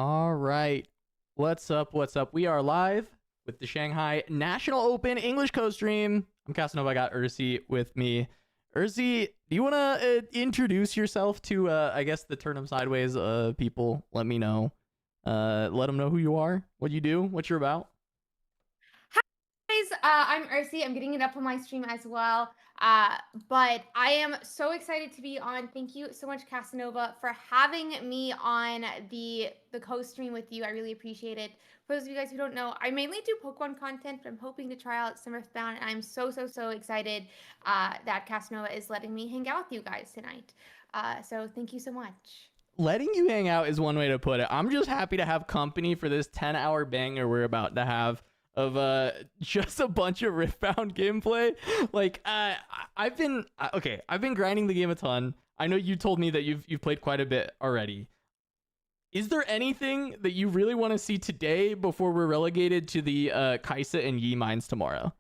All right. What's up? What's up? We are live with the Shanghai National Open English co-stream. I'm Casanova. I got Ursi with me. Ursi, do you want to introduce yourself to, I guess, the Turn 'em Sideways people? Let me know. Let them know who you are, what you do, what you're about. Hi guys, I'm Ursi. I'm getting it up on my stream as well. But I am so excited to be on. Thank you so much, Casanova, for having me on the co-stream with you. I really appreciate it. For those of you guys who don't know, I mainly do Pokemon content, but I'm hoping to try out some Riftbound, and I'm so excited that Casanova is letting me hang out with you guys tonight. So thank you so much. Letting you hang out is one way to put it. I'm just happy to have company for this 10-hour banger we're about to have of just a bunch of Riftbound gameplay. Like I've been grinding the game a ton. I know you told me that you've played quite a bit already. Is there anything that you really want to see today before we're relegated to the Kaisa and Yi mines tomorrow?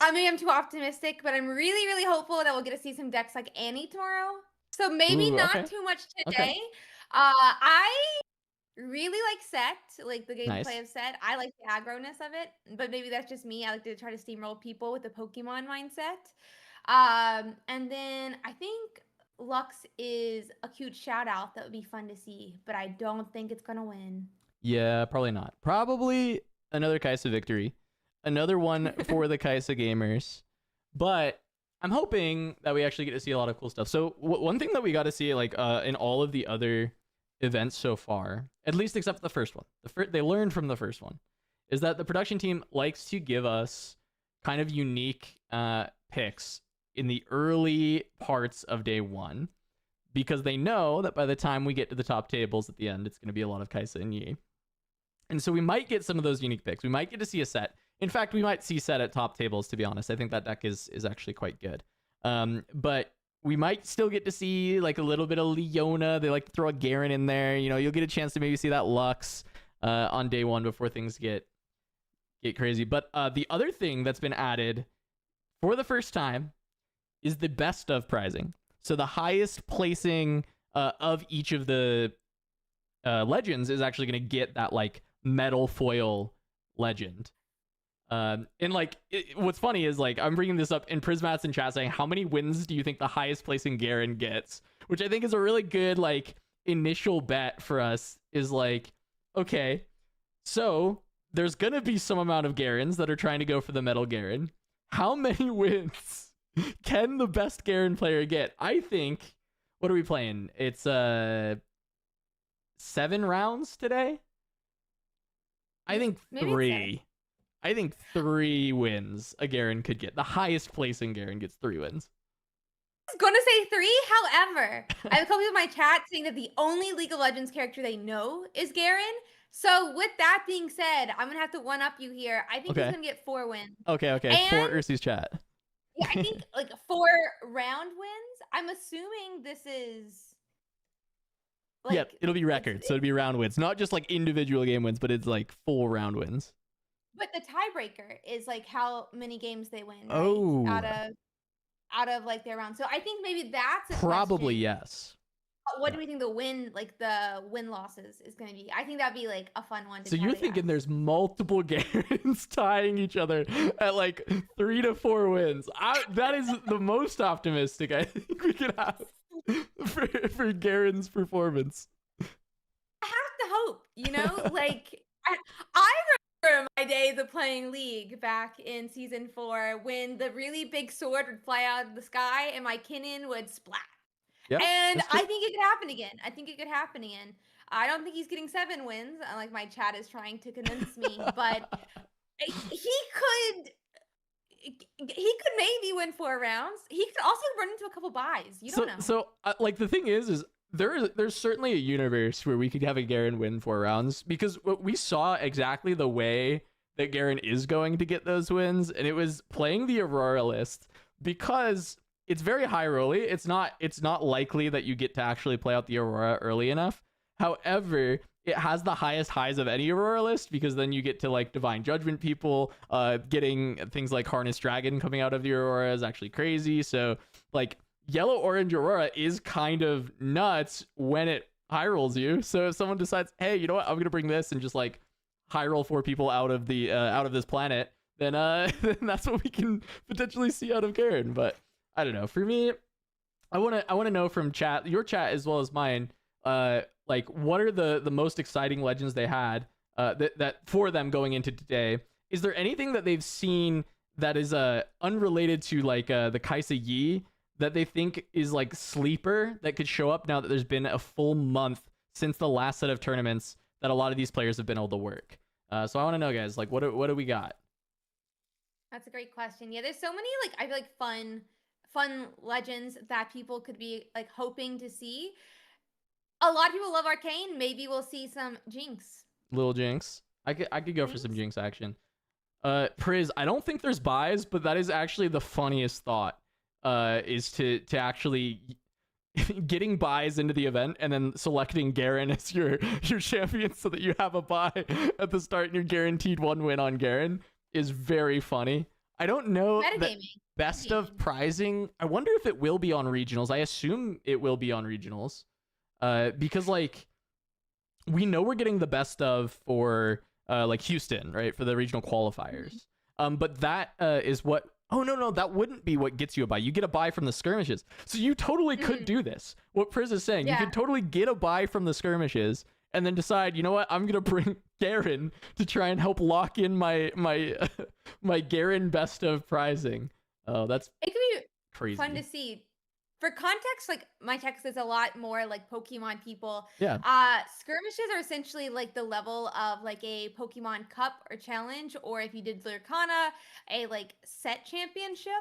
I mean, I'm too optimistic, but I'm really hopeful that we'll get to see some decks like Annie tomorrow. So maybe not too much today. Okay. I really like Set, like the gameplay of Set. I like the aggro-ness of it, but maybe that's just me. I like to try to steamroll people with the Pokemon mindset. And then I think Lux is a cute shout out that would be fun to see, but I don't think it's gonna win. Yeah, probably not. Probably another Kaisa victory. Another one for the Kaisa gamers. But I'm hoping that we actually get to see a lot of cool stuff. So one thing that we got to see, like in all of the other events so far, at least except for the first one, they learned from the first one, is that the production team likes to give us kind of unique picks in the early parts of day one, because they know that by the time we get to the top tables at the end, it's going to be a lot of Kaisa and Yi. And so we might get some of those unique picks. We might get to see a Set. In fact, we might see Set at top tables, to be honest. I think that deck is actually quite good. But we might still get to see like a little bit of Leona. They like to throw a Garen in there. You know, you'll get a chance to maybe see that Lux on day one before things get crazy. But the other thing that's been added for the first time is the best of prizing. So the highest placing of each of the legends is actually going to get that like metal foil legend. And like what's funny is like I'm bringing this up in Prismats in chat saying, how many wins do you think the highest placing Garen gets? Which I think is a really good like initial bet for us. Is like, okay, so there's gonna be some amount of Garens that are trying to go for the metal Garen. How many wins can the best Garen player get? I think, what are we playing? It's 7 rounds today. I think three. I think 3 wins a Garen could get. The highest placing Garen gets 3 wins. I was going to say 3. However, I have a couple of my chat saying that the only League of Legends character they know is Garen. So with that being said, I'm going to have to one-up you here. I think he's going to get 4 wins. Okay. And for Ursi's chat. Yeah, I think like 4 round wins. I'm assuming this is... Like, yeah, it'll be record. So it'll be round wins. Not just like individual game wins, but it's like full round wins. But the tiebreaker is like how many games they win. Right? Oh, out of like their round. So I think maybe that's probably question. Yes. What do we think the win losses is going to be? I think that'd be like a fun one. So you're thinking there's multiple Garens tying each other at like 3 to 4 wins. That is the most optimistic I think we could have for Garen's performance. I have to hope, you know, like I remember my days of playing League back in season 4 when the really big sword would fly out of the sky and my Kinnan would splat. Yep, and I think it could happen again. I don't think he's getting 7 wins, like my chat is trying to convince me, but he could maybe win 4 rounds. He could also run into a couple buys. You don't know. So like the thing is there's certainly a universe where we could have a Garen win 4 rounds, because we saw exactly the way that Garen is going to get those wins, and it was playing the Aurora list, because it's very high rolly. It's not likely that you get to actually play out the Aurora early enough. However, it has the highest highs of any Aurora list, because then you get to like Divine Judgment people. Getting things like Harness Dragon coming out of the Aurora is actually crazy. So like yellow orange Aurora is kind of nuts when it high rolls you. So if someone decides, hey, you know what, I'm gonna bring this and just like high roll 4 people out of the out of this planet, then then that's what we can potentially see out of Garen. But I don't know. For me, I wanna know from chat, your chat as well as mine, like what are the most exciting legends they had that for them going into today. Is there anything that they've seen that is unrelated to like the Kaisa Yi that they think is like sleeper that could show up now that there's been a full month since the last set of tournaments that a lot of these players have been able to work? So I want to know, guys, like what do we got? That's a great question. Yeah, there's so many like I feel like fun legends that people could be like hoping to see. A lot of people love Arcane. Maybe we'll see some Jinx. Little Jinx. I could go for some Jinx action. Priz, I don't think there's buys, but that is actually the funniest thought. Is to actually getting buys into the event and then selecting Garen as your champion so that you have a buy at the start and you're guaranteed 1 win on Garen is very funny. I don't know that best of prizing. I wonder if it will be on regionals. I assume it will be on regionals. Because like we know we're getting the best of for like Houston, right? For the regional qualifiers. But that is what. Oh, no, that wouldn't be what gets you a buy. You get a buy from the skirmishes. So you totally could do this. What Priz is saying, you could totally get a buy from the skirmishes and then decide, you know what, I'm going to bring Garen to try and help lock in my my Garen best of prizing. Oh, that's it could be crazy. Fun to see. For context, like my text is a lot more like Pokemon people. Yeah. Skirmishes are essentially like the level of like a Pokemon Cup or challenge, or if you did Lurkana, a like set championship.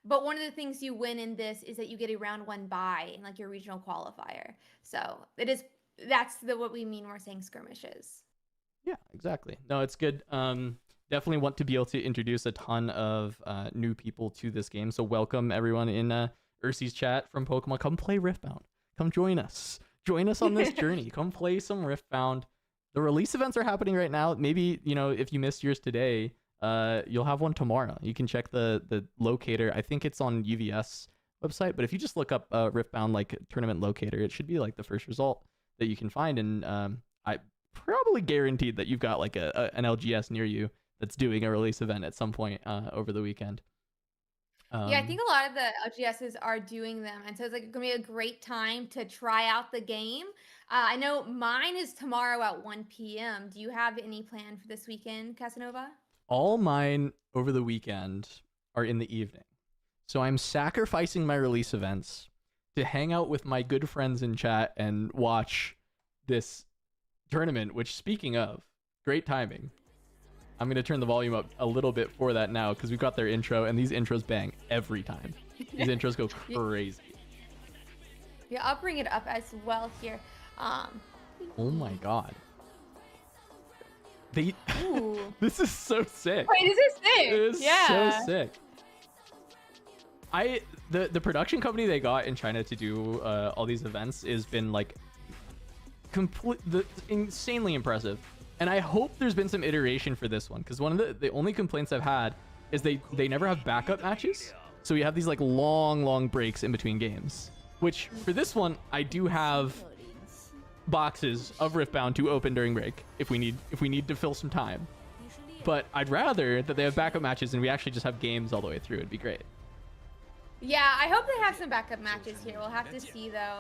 But one of the things you win in this is that you get a round 1 bye in like your regional qualifier. So that's what we mean when we're saying skirmishes. Yeah, exactly. No, it's good. Definitely want to be able to introduce a ton of new people to this game. So welcome everyone in Ursi's chat from Pokemon. Come play Riftbound. Come join us. Join us on this journey. Come play some Riftbound. The release events are happening right now. Maybe, you know, if you missed yours today, you'll have one tomorrow. You can check the locator. I think it's on UVS website, but if you just look up Riftbound like tournament locator, it should be like the first result that you can find. And I probably guaranteed that you've got like an LGS near you that's doing a release event at some point over the weekend. Yeah, I think a lot of the LGSs are doing them, and so it's like gonna be a great time to try out the game. I know mine is tomorrow at 1 p.m. Do you have any plan for this weekend, Casanova? All mine over the weekend are in the evening, so I'm sacrificing my release events to hang out with my good friends in chat and watch this tournament. Which, speaking of, great timing. I'm going to turn the volume up a little bit for that now because we've got their intro, and these intros bang every time. These intros go crazy. Yeah, I'll bring it up as well here. Oh my god. This is so sick. Wait, this is sick. It is so sick. The production company they got in China to do all these events has been like insanely impressive. And I hope there's been some iteration for this one, because one of the only complaints I've had is they never have backup matches. So we have these like long breaks in between games, which for this one, I do have boxes of Riftbound to open during break if we need to fill some time. But I'd rather that they have backup matches and we actually just have games all the way through. It'd be great. Yeah, I hope they have some backup matches here. We'll have to see though.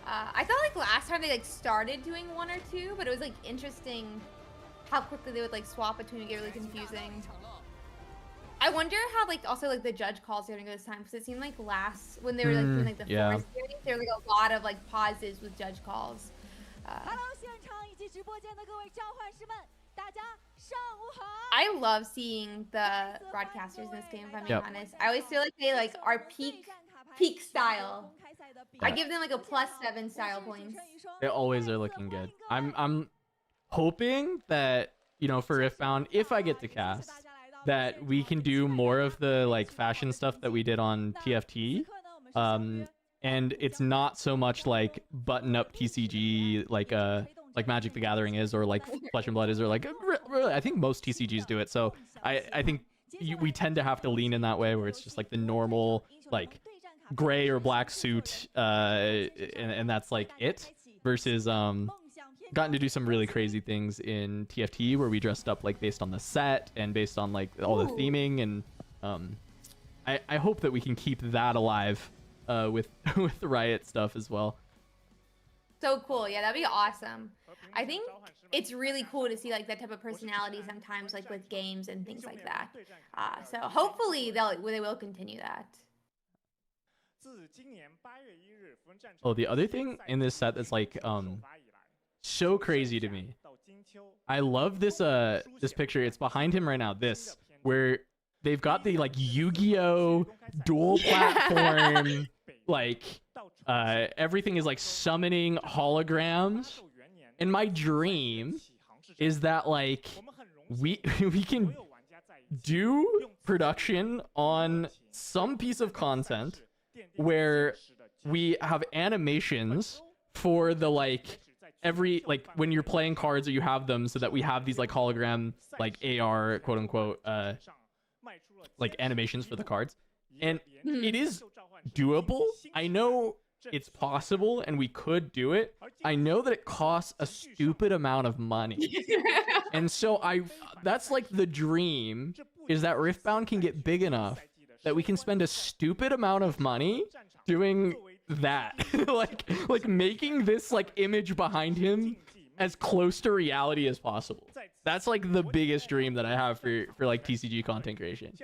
I thought like last time they like started doing 1 or 2, but it was like interesting how quickly they would like swap between and get really confusing. I wonder how like also like the judge calls are gonna go this time, because it seemed like when they were like doing like the forest series, there were like a lot of like pauses with judge calls. I love seeing the broadcasters in this game, if I'm being honest. I always feel like they like are peak style. I give them like a +7 style points. They always are looking good. I'm hoping that, you know, for Riftbound, if I get to cast, that we can do more of the like fashion stuff that we did on TFT. And it's not so much like button up TCG like Magic the Gathering is, or like Flesh and Blood is, or like really, I think most TCGs do it. So I think we tend to have to lean in that way, where it's just like the normal like gray or black suit, and that's like it. Versus gotten to do some really crazy things in TFT where we dressed up like based on the set and based on like all the theming, and I hope that we can keep that alive with the Riot stuff as well. So cool. Yeah, that'd be awesome. I think it's really cool to see like that type of personality sometimes, like with games and things like that. So hopefully they will continue that. Oh, the other thing in this set that's like so crazy to me. I love this this picture. It's behind him right now. This where they've got the like Yu-Gi-Oh dual platform, like everything is like summoning holograms. And my dream is that like we can do production on some piece of content where we have animations for the like every like when you're playing cards or you have them, so that we have these like hologram like AR quote unquote like animations for the cards. And it is doable. I know it's possible and we could do it. I know that it costs a stupid amount of money. And so that's like the dream, is that Riftbound can get big enough that we can spend a stupid amount of money doing that. like making this like image behind him as close to reality as possible. That's like the biggest dream that I have for like TCG content creation.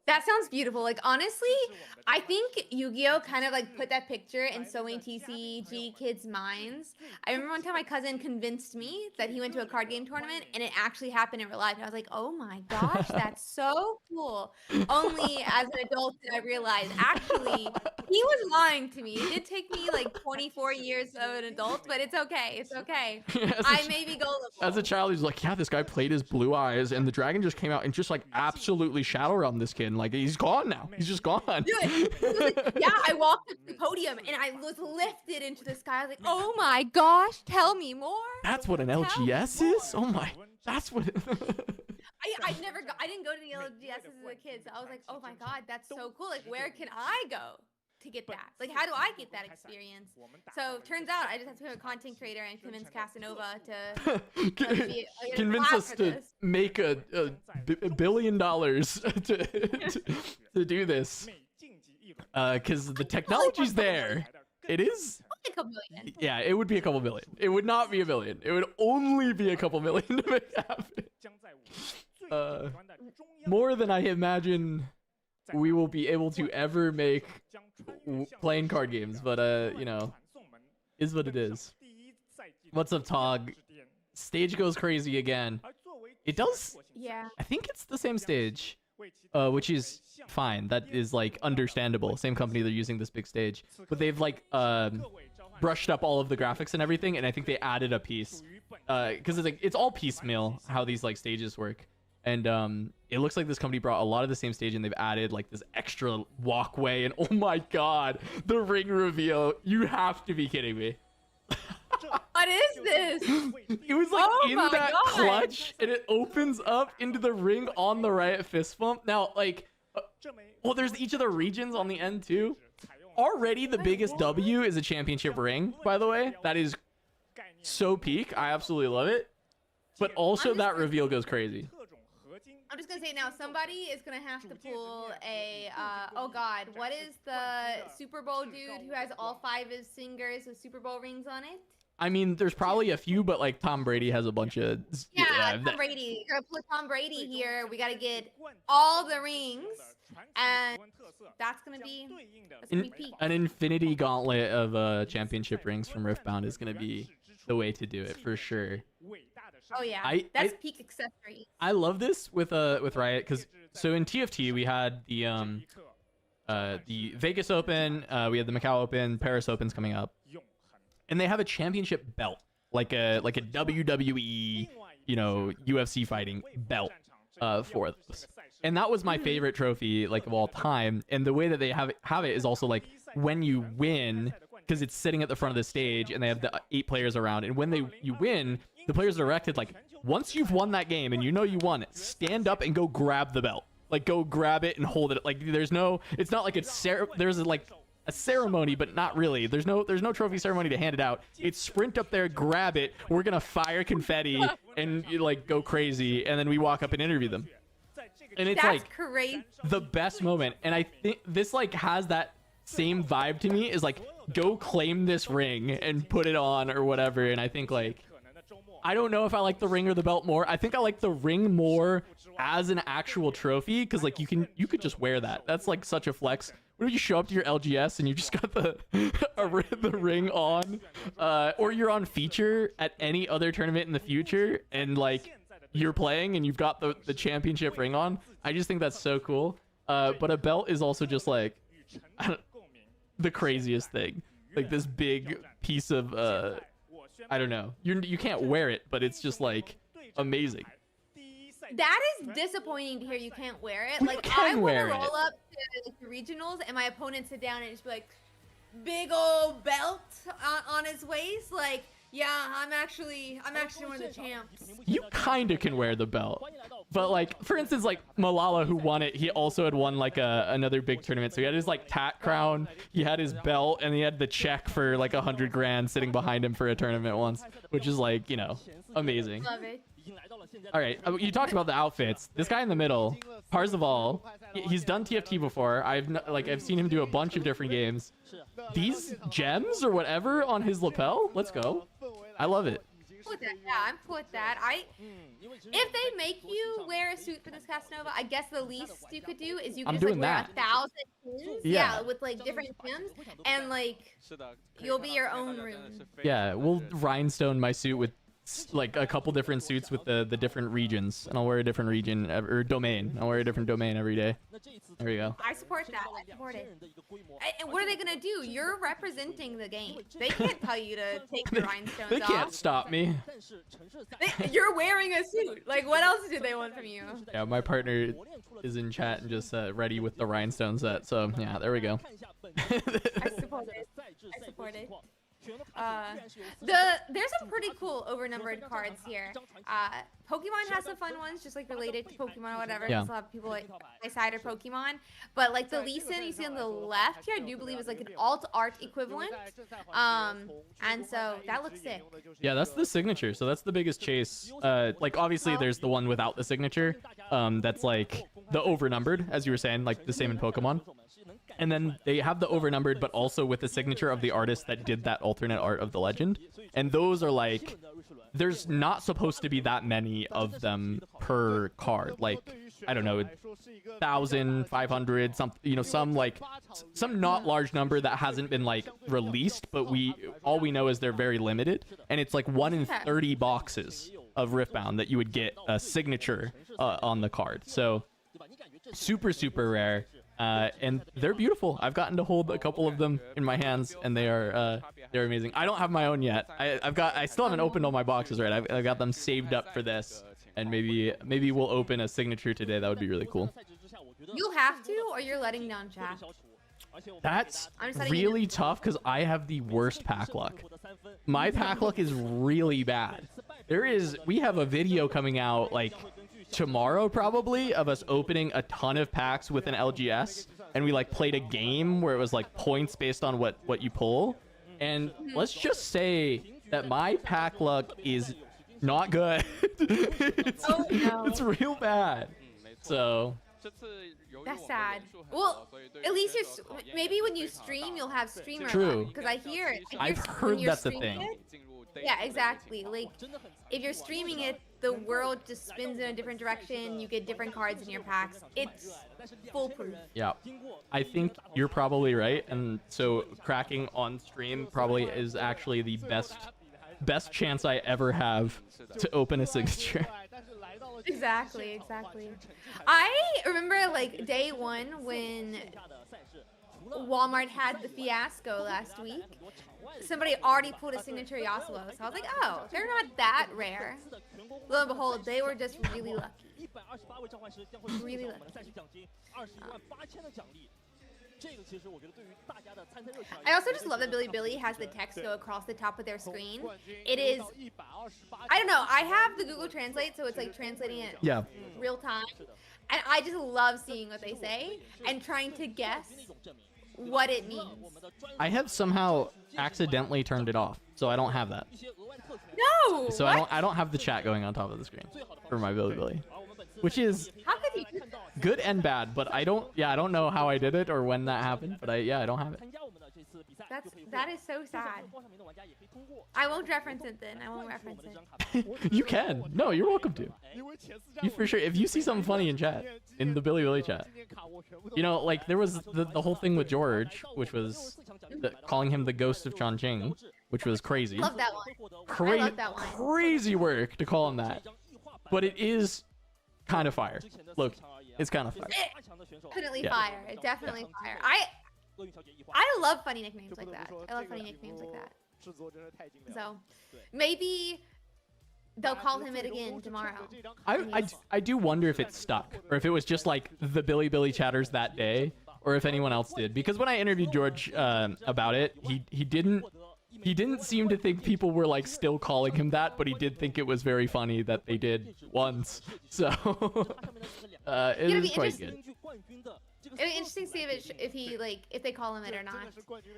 That sounds beautiful. Like, honestly, I think Yu-Gi-Oh kind of like put that picture in so many TCG kids' minds. I remember one time my cousin convinced me that he went to a card game tournament and it actually happened in real life. And I was like, oh my gosh, that's so cool. Only as an adult did I realize, actually, he was lying to me. It did take me like 24 years of an adult, but it's okay. It's okay. I may be gullible. As a child, he's like, yeah, this guy played his blue eyes and the dragon just came out and just like absolutely shadow realmed this kid. Like, he's gone now. He's just gone. Yeah, I walked to the podium and I was lifted into the sky. I was like, oh my gosh, tell me more. That's what an LGS is? Oh my, that's what I didn't go to the LGS as a kid, so I was like, oh my god, that's so cool. Like, where can I go to get that? Like, how do I get that experience? So turns out I just have to become a content creator and convince Casanova to convince us to make a $1 billion to do this. Because the technology's there. It is. A couple million. Yeah, it would be a couple million. It would not be a million. It would only be a couple million to make it happen. More than I imagine we will be able to ever make playing card games, but you know, is what it is. What's up, Tog? Stage goes crazy again. It does. Yeah. I think it's the same stage, which is fine. That is like understandable. Same company, they're using this big stage, but they've like brushed up all of the graphics and everything, and I think they added a piece because it's all piecemeal how these like stages work. And it looks like this company brought a lot of the same stage and they've added like this extra walkway, and oh my god, the ring reveal. You have to be kidding me. What is this? It was like in that clutch, and it opens up into the ring on the right fist bump. Now, like, well, there's each of the regions on the end too. Already the biggest W is a championship ring, by the way. That is so peak. I absolutely love it. But also that reveal goes crazy. I'm just gonna say now, somebody is gonna have to pull a oh god, what is the Super Bowl dude who has all 5 of his fingers with Super Bowl rings on it? I mean, there's probably a few, but like Tom Brady has a bunch of. Yeah, Tom Brady. You're gonna put Tom Brady here. We gotta get all the rings, and that's gonna be peak. An infinity gauntlet of championship rings from Riftbound is gonna be the way to do it for sure. Oh yeah, that's peak accessory. I love this with Riot, because so in TFT we had the Vegas Open, we had the Macau Open, Paris Open's coming up, and they have a championship belt, like a WWE, you know, UFC fighting belt for those. And that was my favorite trophy like of all time. And the way that they have it is also like when you win, because it's sitting at the front of the stage and they have the 8 players around, and when you win, the players are directed like, once you've won that game and you know you won, stand up and go grab the belt. Like, go grab it and hold it. Like, there's no, it's not like it's there's like a ceremony, but not really. There's no trophy ceremony to hand it out. It's sprint up there, grab it. We're gonna fire confetti and like go crazy, and then we walk up and interview them. And it's That's like crazy. the best moment. And I think this like has that same vibe to me, is like, go claim this ring and put it on or whatever. And I think like, I don't know if I like the ring or the belt more. I think I like the ring more as an actual trophy, because like you could just wear that. That's like such a flex. What if you show up to your LGS and you just got the ring on, or you're on feature at any other tournament in the future, and like you're playing and you've got the championship ring on. I just think that's so cool. But a belt is also just like the craziest thing. Like this big piece of I don't know. You can't wear it, but it's just like amazing. That is disappointing to hear you can't wear it. We Like, can I want to wear roll it. up to the regionals and my opponent sit down and just be like, big old belt on his waist. Like, yeah, I'm actually one of the champs. You kind of can wear the belt, but like for instance, like Malala, who won it, he also had won like another big tournament. So he had his like tat crown, he had his belt, and he had the check for like 100 grand sitting behind him for a tournament once, which is like, you know, amazing. Love it. All right, you talked about the outfits. This guy in the middle, Parzival, he's done TFT before. I've seen him do a bunch of different games. These gems or whatever on his lapel, let's go. I love it. With that, yeah, I'm cool with that. If they make you wear a suit for this Casanova, I guess the least you could do is you I'm could just like doing wear that. 1,000 pins, Yeah. with like different gems, and like you'll be your own rune. Yeah, we'll rhinestone my suit with like a couple different suits with the different regions, and I'll wear a different region or domain. I'll wear a different domain every day. There we go. I support that. I support it. And what are they gonna do? You're representing the game. They can't tell you to take the rhinestones They can't off. stop me. You're wearing a suit. Like, what else do they want from you? Yeah, my partner is in chat and just ready with the rhinestone set. So yeah, there we go. I support it. I support it. There's some pretty cool overnumbered cards here. Pokemon has some fun ones, just like related to Pokemon or whatever. Yeah. There's a lot of people like cider Pokemon, but like the Lee Sin you see on the left here, I do believe is like an alt art equivalent. And so that looks sick. Yeah, that's the signature. So that's the biggest chase. Like obviously there's the one without the signature. That's like the overnumbered, as you were saying, like the same in Pokemon. And then they have the overnumbered, but also with the signature of the artist that did that alternate art of the legend. And those are like, there's not supposed to be that many of them per card. Like, I don't know, 1,000, 500, some like some not large number that hasn't been like released, but all we know is they're very limited. And it's like 1 in 30 boxes of Riftbound that you would get a signature on the card. So super, super rare. And they're beautiful. I've gotten to hold a couple of them in my hands, and they're amazing. I don't have my own yet. I still haven't opened all my boxes, right? I've got them saved up for this, and maybe we'll open a signature today. That would be really cool. You'll have to, or you're letting down chat. That's I'm just letting you really tough because I have the worst pack luck. My pack luck is really bad. We have a video coming out like tomorrow probably of us opening a ton of packs with an LGS, and we like played a game where it was like points based on what you pull, and let's just say that my pack luck is not good. It's real bad. So That's sad. Well, at least maybe when you stream, you'll have streamer. True. Because I hear it. I've heard that's a thing. Yeah, exactly. Like, if you're streaming it, the world just spins in a different direction. You get different cards in your packs. It's foolproof. Yeah, I think you're probably right, and so cracking on stream probably is actually the best chance I ever have to open a signature. Exactly. I remember like day one when Walmart had the fiasco last week. Somebody already pulled a signature Yasuo, so I was like, oh, they're not that rare. Lo and behold, they were just really lucky. Really lucky. I also just love that Billy has the text go across the top of their screen. It is, I don't know, I have the Google Translate, so it's like translating it real time. And I just love seeing what they say and trying to guess what it means. I have somehow accidentally turned it off, so I don't have that. No. So what? I don't have the chat going on top of the screen for my Billy, which is How could you do that? good and bad. But I don't know how I did it or when that happened. But I don't have it. That is so sad. I won't reference it then. I won't reference it. You can. No, you're welcome to. You for sure. If you see something funny in chat, in the Billy chat, you know, like there was the whole thing with George, which was calling him the ghost of Chongqing, which was crazy. Love that one. Crazy, I love that one. crazy work to call him that. But it is kind of fire. Look, it's kind of fire. Definitely Yeah. fire. Definitely fire. I love funny nicknames like that. I love funny nicknames like that. So maybe they'll call him it again tomorrow. I do wonder if it stuck, or if it was just like the Billy chatters that day, or if anyone else did. Because when I interviewed George about it, he didn't seem to think people were like still calling him that, but he did think it was very funny that they did once. So it is quite good. It'll be interesting to see if they call him it or not.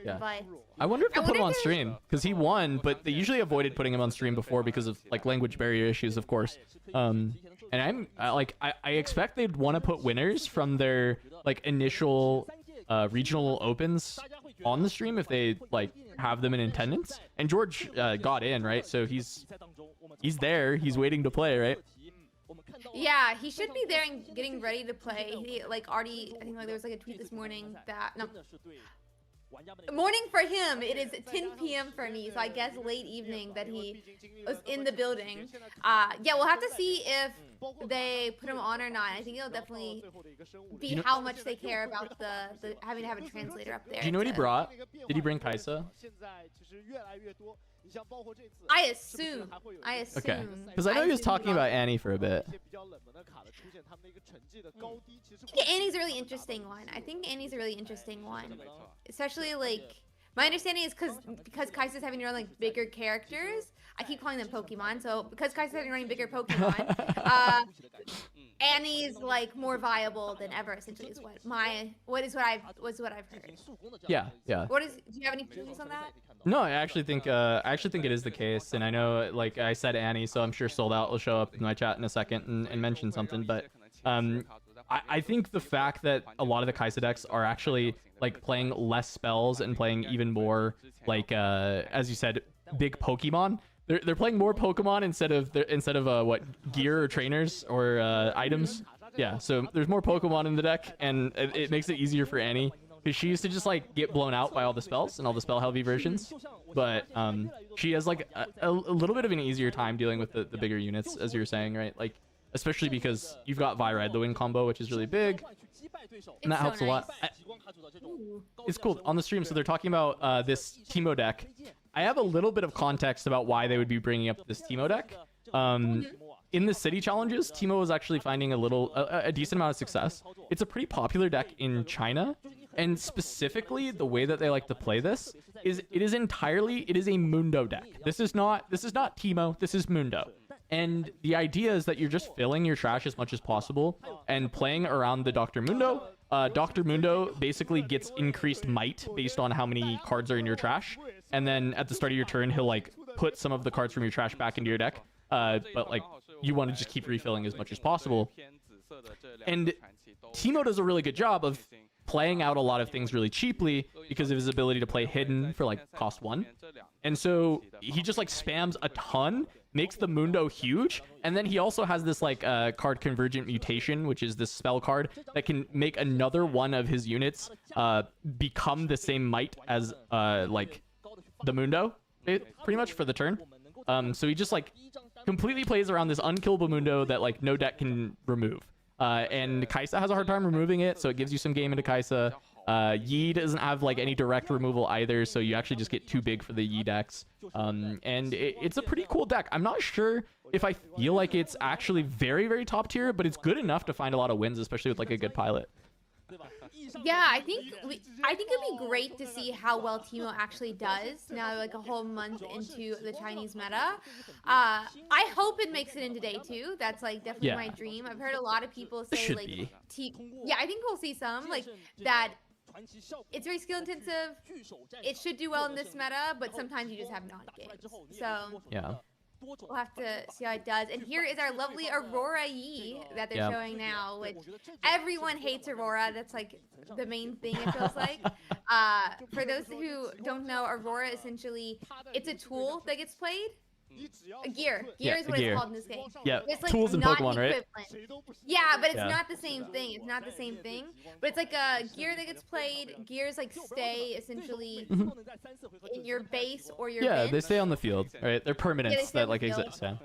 Yeah. But I wonder if they'll put him on if stream, because he won, but they usually avoided putting him on stream before because of like language barrier issues, of course. And I expect they'd want to put winners from their like initial regional opens on the stream if they like have them in attendance. And George got in, right? So he's there. He's waiting to play, right? yeah, he should be there and getting ready to play. He like already, I think like there was like a tweet this morning that morning for him. It is 10 p.m. for me, so I guess late evening that he was in the building. Yeah, we'll have to see if they put him on or not. I think it'll definitely be how much they care about the having to have a translator up there. Do you know what he brought? Did he bring Kaisa? I assume. Okay, because I know he was talking about Annie for a bit. I think Annie's a really interesting one. Especially like my understanding is because Kaisa's having to run like bigger characters. I keep calling them Pokemon. So because Kaisa's having to run bigger Pokemon, Annie's like more viable than ever. Essentially, is what I've heard. Yeah. Do you have any feelings on that? No, I actually think it is the case, and I know, like I said, Annie, so I'm sure Sold Out will show up in my chat in a second and mention something. But I think the fact that a lot of the Kaisa decks are actually like playing less spells and playing even more like as you said, big Pokemon. They're playing more Pokemon instead of what gear or trainers or items. Yeah, so there's more Pokemon in the deck, and it makes it easier for Annie. Because she used to just like get blown out by all the spells and all the spell heavy versions, but she has like a little bit of an easier time dealing with the bigger units, as you were saying, right? Like especially because you've got Viride the win combo, which is really big, and that helps a lot. It's cool on the stream. So they're talking about this Teemo deck. I have a little bit of context about why they would be bringing up this Teemo deck. In the city challenges, Teemo was actually finding a decent amount of success. It's a pretty popular deck in China, and specifically the way that they like to play this is it is a Mundo deck. This is not Teemo, this is Mundo. And the idea is that you're just filling your trash as much as possible and playing around the Dr. Mundo. Dr. Mundo basically gets increased might based on how many cards are in your trash, and then at the start of your turn he'll like put some of the cards from your trash back into your deck. But like you want to just keep refilling as much as possible. And Teemo does a really good job of playing out a lot of things really cheaply because of his ability to play hidden for like cost 1. And so he just like spams a ton, makes the Mundo huge, and then he also has this like card Convergent Mutation, which is this spell card that can make another one of his units become the same might as like the Mundo, pretty much for the turn. So he just like completely plays around this unkillable Mundo that like no deck can remove. And Kaisa has a hard time removing it, so it gives you some game into Kaisa. Yi doesn't have like any direct removal either, so you actually just get too big for the Yi decks. And it's a pretty cool deck. I'm not sure if I feel like it's actually very, very top tier, but it's good enough to find a lot of wins, especially with like a good pilot. Yeah, I think it'd be great to see how well Teemo actually does now, like a whole month into the Chinese meta. I hope it makes it into day 2. That's like definitely my dream. I've heard a lot of people say like, yeah, I think we'll see some like that. It's very skill intensive. It should do well in this meta, but sometimes you just have non-games. So Yeah. we'll have to see how it does. And here is our lovely Aurora Yi that they're showing now, which everyone hates Aurora. That's like the main thing, it feels like. For those who don't know, Aurora essentially, it's a tool that gets played. A gear. Gear is what it's called in this game. Yeah, it's like tools in not Pokemon, right? Yeah, but it's not the same thing. It's not the same thing. But it's like a gear that gets played. Gears like stay essentially in your base or your bench. They stay on the field, right? They're permanents that like exist. Yeah.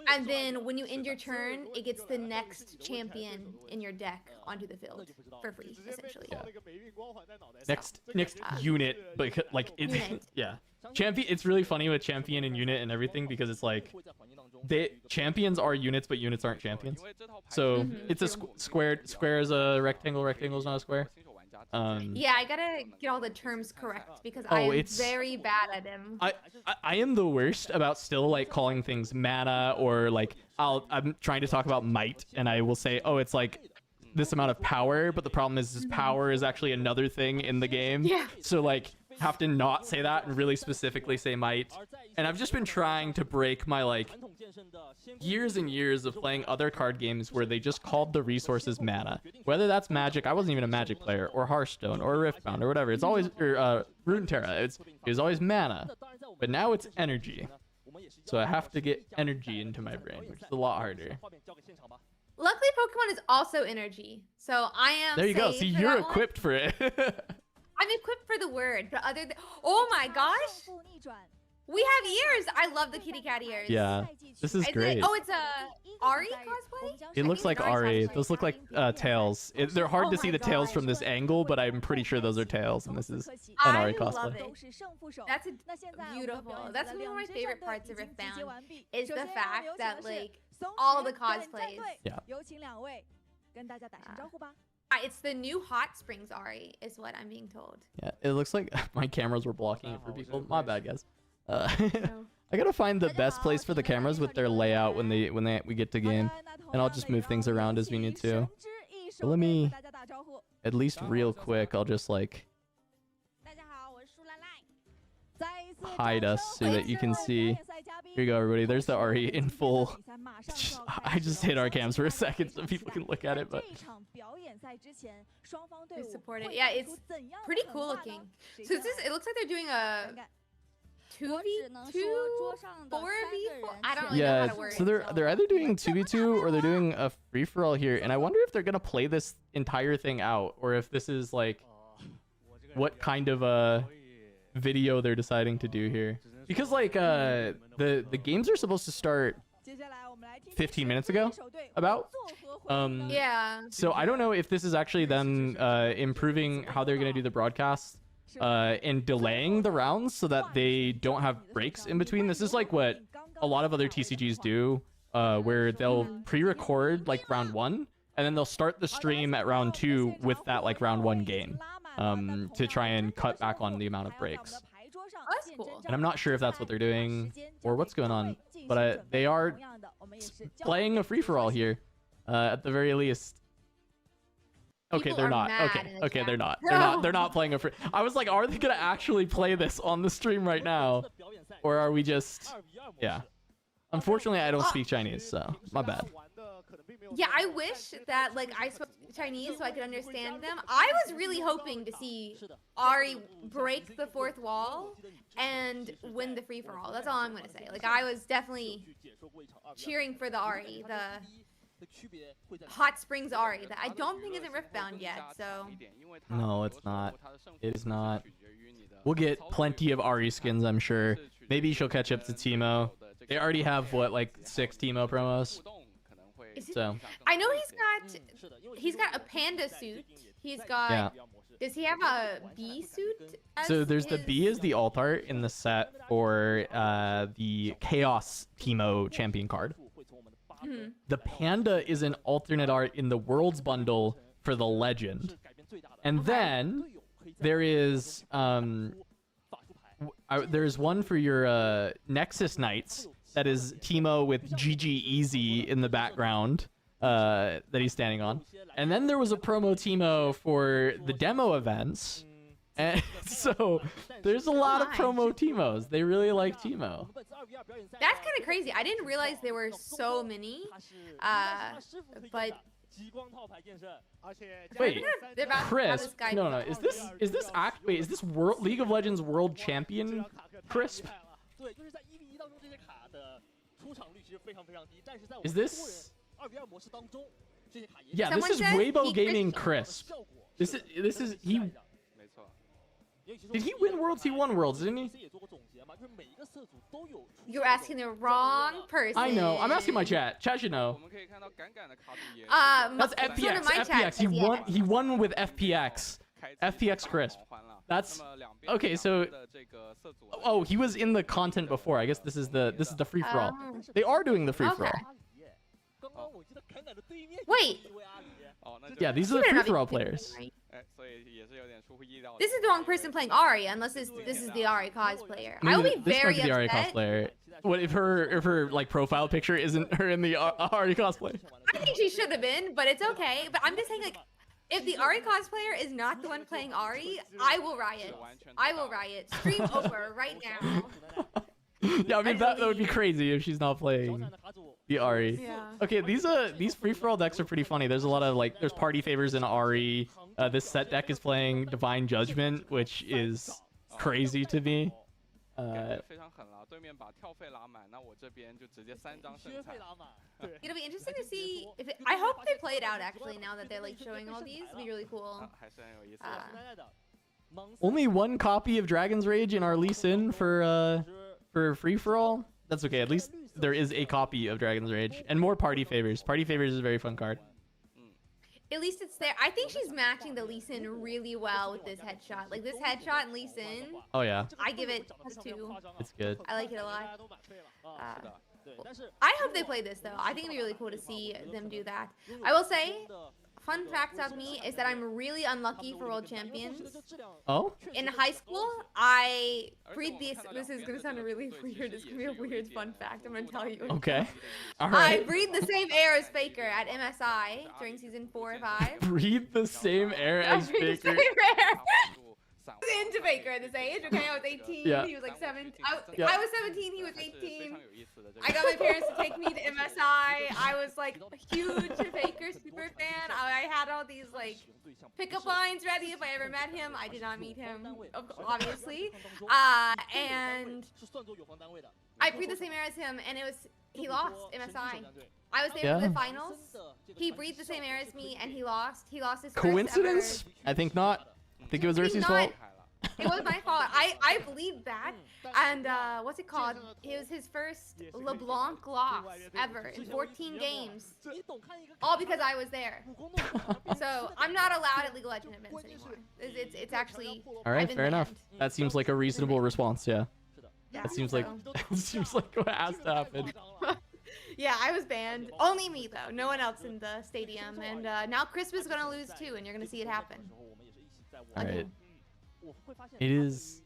And then when you end your turn, it gets the next champion in your deck onto the field for free, essentially. Yeah. Next unit, but like Unit. yeah. Champion. It's really funny with champion and unit and everything because it's like champions are units, but units aren't champions. So it's a square. Square is a rectangle. Rectangle is not a square. Yeah, I gotta get all the terms correct because I am very bad at them. I am the worst about still like calling things mana or like I'm trying to talk about might and I will say, oh, it's like this amount of power, but the problem is this power is actually another thing in the game. Yeah. So like have to not say that and really specifically say might. And I've just been trying to break my like years and years of playing other card games where they just called the resources mana. Whether that's Magic, I wasn't even a Magic player, or Hearthstone, or Riftbound, or whatever. It's always Runeterra. It was always mana, but now it's energy. So I have to get energy into my brain, which is a lot harder. Luckily, Pokemon is also energy, so I am. There you go. See, you're equipped for it. I'm equipped for the word, but other than oh my gosh, we have ears. I love the kitty cat ears. Yeah, this is great. Oh, it's a Ari cosplay. It looks like Ari. Those look like tails. They're hard to see the tails from this angle, but I'm pretty sure those are tails, and this is an Ari cosplay. Love it. That's beautiful. That's one of my favorite parts of Riftbound is the fact that like all the cosplays. Yeah. It's the new Hot Springs Ari, is what I'm being told. Yeah, it looks like my cameras were blocking it for people. My bad, guys. I gotta find the best place for the cameras with their layout when we get to game, and I'll just move things around as we need to. But let me, at least real quick, I'll just like hide us so that you can see. Here you go, everybody. There's the Ari in full. I just hit our cams for a second so people can look at it, but I support it. Yeah, it's pretty cool looking. So it looks like they're doing a 2v2, 4v4. I don't really know how to word it. So they're either doing 2v2 or they're doing a free for all here, and I wonder if they're gonna play this entire thing out or if this is like what kind of a video they're deciding to do here. Because like the games are supposed to start 15 minutes ago, about. Yeah. So I don't know if this is actually them improving how they're gonna do the broadcasts and delaying the rounds so that they don't have breaks in between. This is like what a lot of other TCGs do, where they'll pre-record like round 1 and then they'll start the stream at round 2 with that like round 1 game to try and cut back on the amount of breaks. Oh, that's cool. And I'm not sure if that's what they're doing or what's going on, but they are playing a free-for-all here, at the very least. Okay, they're not. Okay, they're not. They're not playing a free. I was like, are they gonna actually play this on the stream right now, or are we just? Yeah. Unfortunately, I don't speak Chinese, so my bad. Yeah, I wish that like I spoke Chinese so I could understand them. I was really hoping to see Ari break the fourth wall and win the free for all. That's all I'm gonna say. Like I was definitely cheering for the Ari, the Hot Springs Ari that I don't think is in Riftbound yet. So no, it's not. It is not. We'll get plenty of Ari skins, I'm sure. Maybe she'll catch up to Teemo. They already have what, like 6 Teemo promos. So I know he's got a panda suit. He's got. Yeah. Does he have a bee suit? So there's the bee is the alt art in the set for the Chaos Teemo champion card. The panda is an alternate art in the Worlds bundle for the legend. And then there is there's one for your Nexus Knights that is Teemo with GG Easy in the background. that he's standing on. And then there was a promo Teemo for the demo events. And so there's a lot of promo Teemos. They really like Teemo. That's kind of crazy. I didn't realize there were so many. But wait, they're about to have Chris? this guy No. Is this World League of Legends World Champion Crisp? Is this? Yeah, Someone this is says Weibo he Gaming Crisp. Crisp. This is he. Did he win Worlds? He won Worlds, didn't he? You're asking the wrong person. I know. I'm asking my chat. Chat should know. That's FPX. FPX. He won with FPX. FPX Crisp. That's okay. So, oh, he was in the content before. I guess this is the free for all. They are doing the free for all. Wait. Yeah, these are the free for all players. This is the wrong person playing Ari, unless this is the Ari cosplayer. I will be This might very be the Ari upset. cosplayer. What if her like profile picture isn't her in the Ari cosplay? I think she should have been, but it's okay. But I'm just saying, like, if the Ari cosplayer is not the one playing Ari, I will riot. I will riot. Stream over right now. Yeah, I mean that would be crazy if she's not playing the Ari. Yeah. Okay, these free for all decks are pretty funny. There's a lot of like there's party favors in Ari. This set deck is playing Divine Judgment, which is crazy to me. It'll be interesting to see if I hope they play it out actually now that they're like showing all these. It'll be really cool. Only one copy of Dragon's Rage in our Lee Sin for free for all. That's okay. At least there is a copy of Dragon's Rage and more party favors. Party favors is a very fun card. At least it's there. I think she's matching the Lee Sin really well with this headshot. Like this headshot and Lee Sin, Oh yeah, I give it +2. it's good. I like it a lot. I hope they play this though. I think it'd be really cool to see them do that. I will say, fun fact about me is that I'm really unlucky for World Champions. Oh? In high school, I breed this. This is gonna sound really weird. It's gonna be a weird fun fact. I'm gonna tell you. Okay. All I right. breathed the same air as Faker at MSI during season 4 or 5. Breathe the same air I as breathed the Faker. same air. I was into Faker at this age. Okay, I was 18. Yeah. He was like 17. Yeah. I was 17. He was 18. I got my parents to take me to MSI. I was like a huge Faker super fan. I had all these like pickup lines ready if I ever met him. I did not meet him, obviously. And I breathed the same air as him, and he lost MSI. I was there for the finals. He breathed the same air as me, and he lost. He lost his first Coincidence? I think not. I think it was Ursi's fault. It was my fault. I believe that. And what's it called? It was his first LeBlanc loss ever in 14 games. All because I was there. So I'm not allowed at League of Legends events anymore. It's actually. All right, fair enough. That seems like a reasonable response. Yeah. Yeah, That seems like it seems like what has to happen. Yeah, I was banned. Only me though. No one else in the stadium. And now Crisp is gonna lose too, and you're gonna see it happen. All right. It is.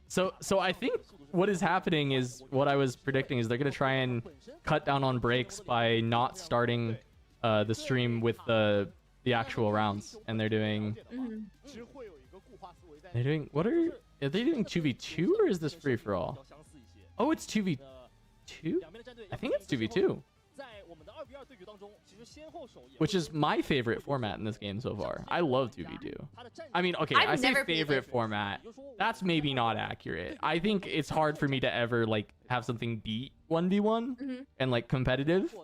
So I think what is happening is what I was predicting is they're gonna try and cut down on breaks by not starting the stream with the actual rounds, and they're doing. They're doing what are they doing 2v2 or is this free for all? Oh, it's 2v2. I think it's 2v2. Which is my favorite format in this game so far. I love 2v2. I mean, okay, I say favorite format. That's maybe not accurate. I think it's hard for me to ever like have something beat 1v1 and like competitive.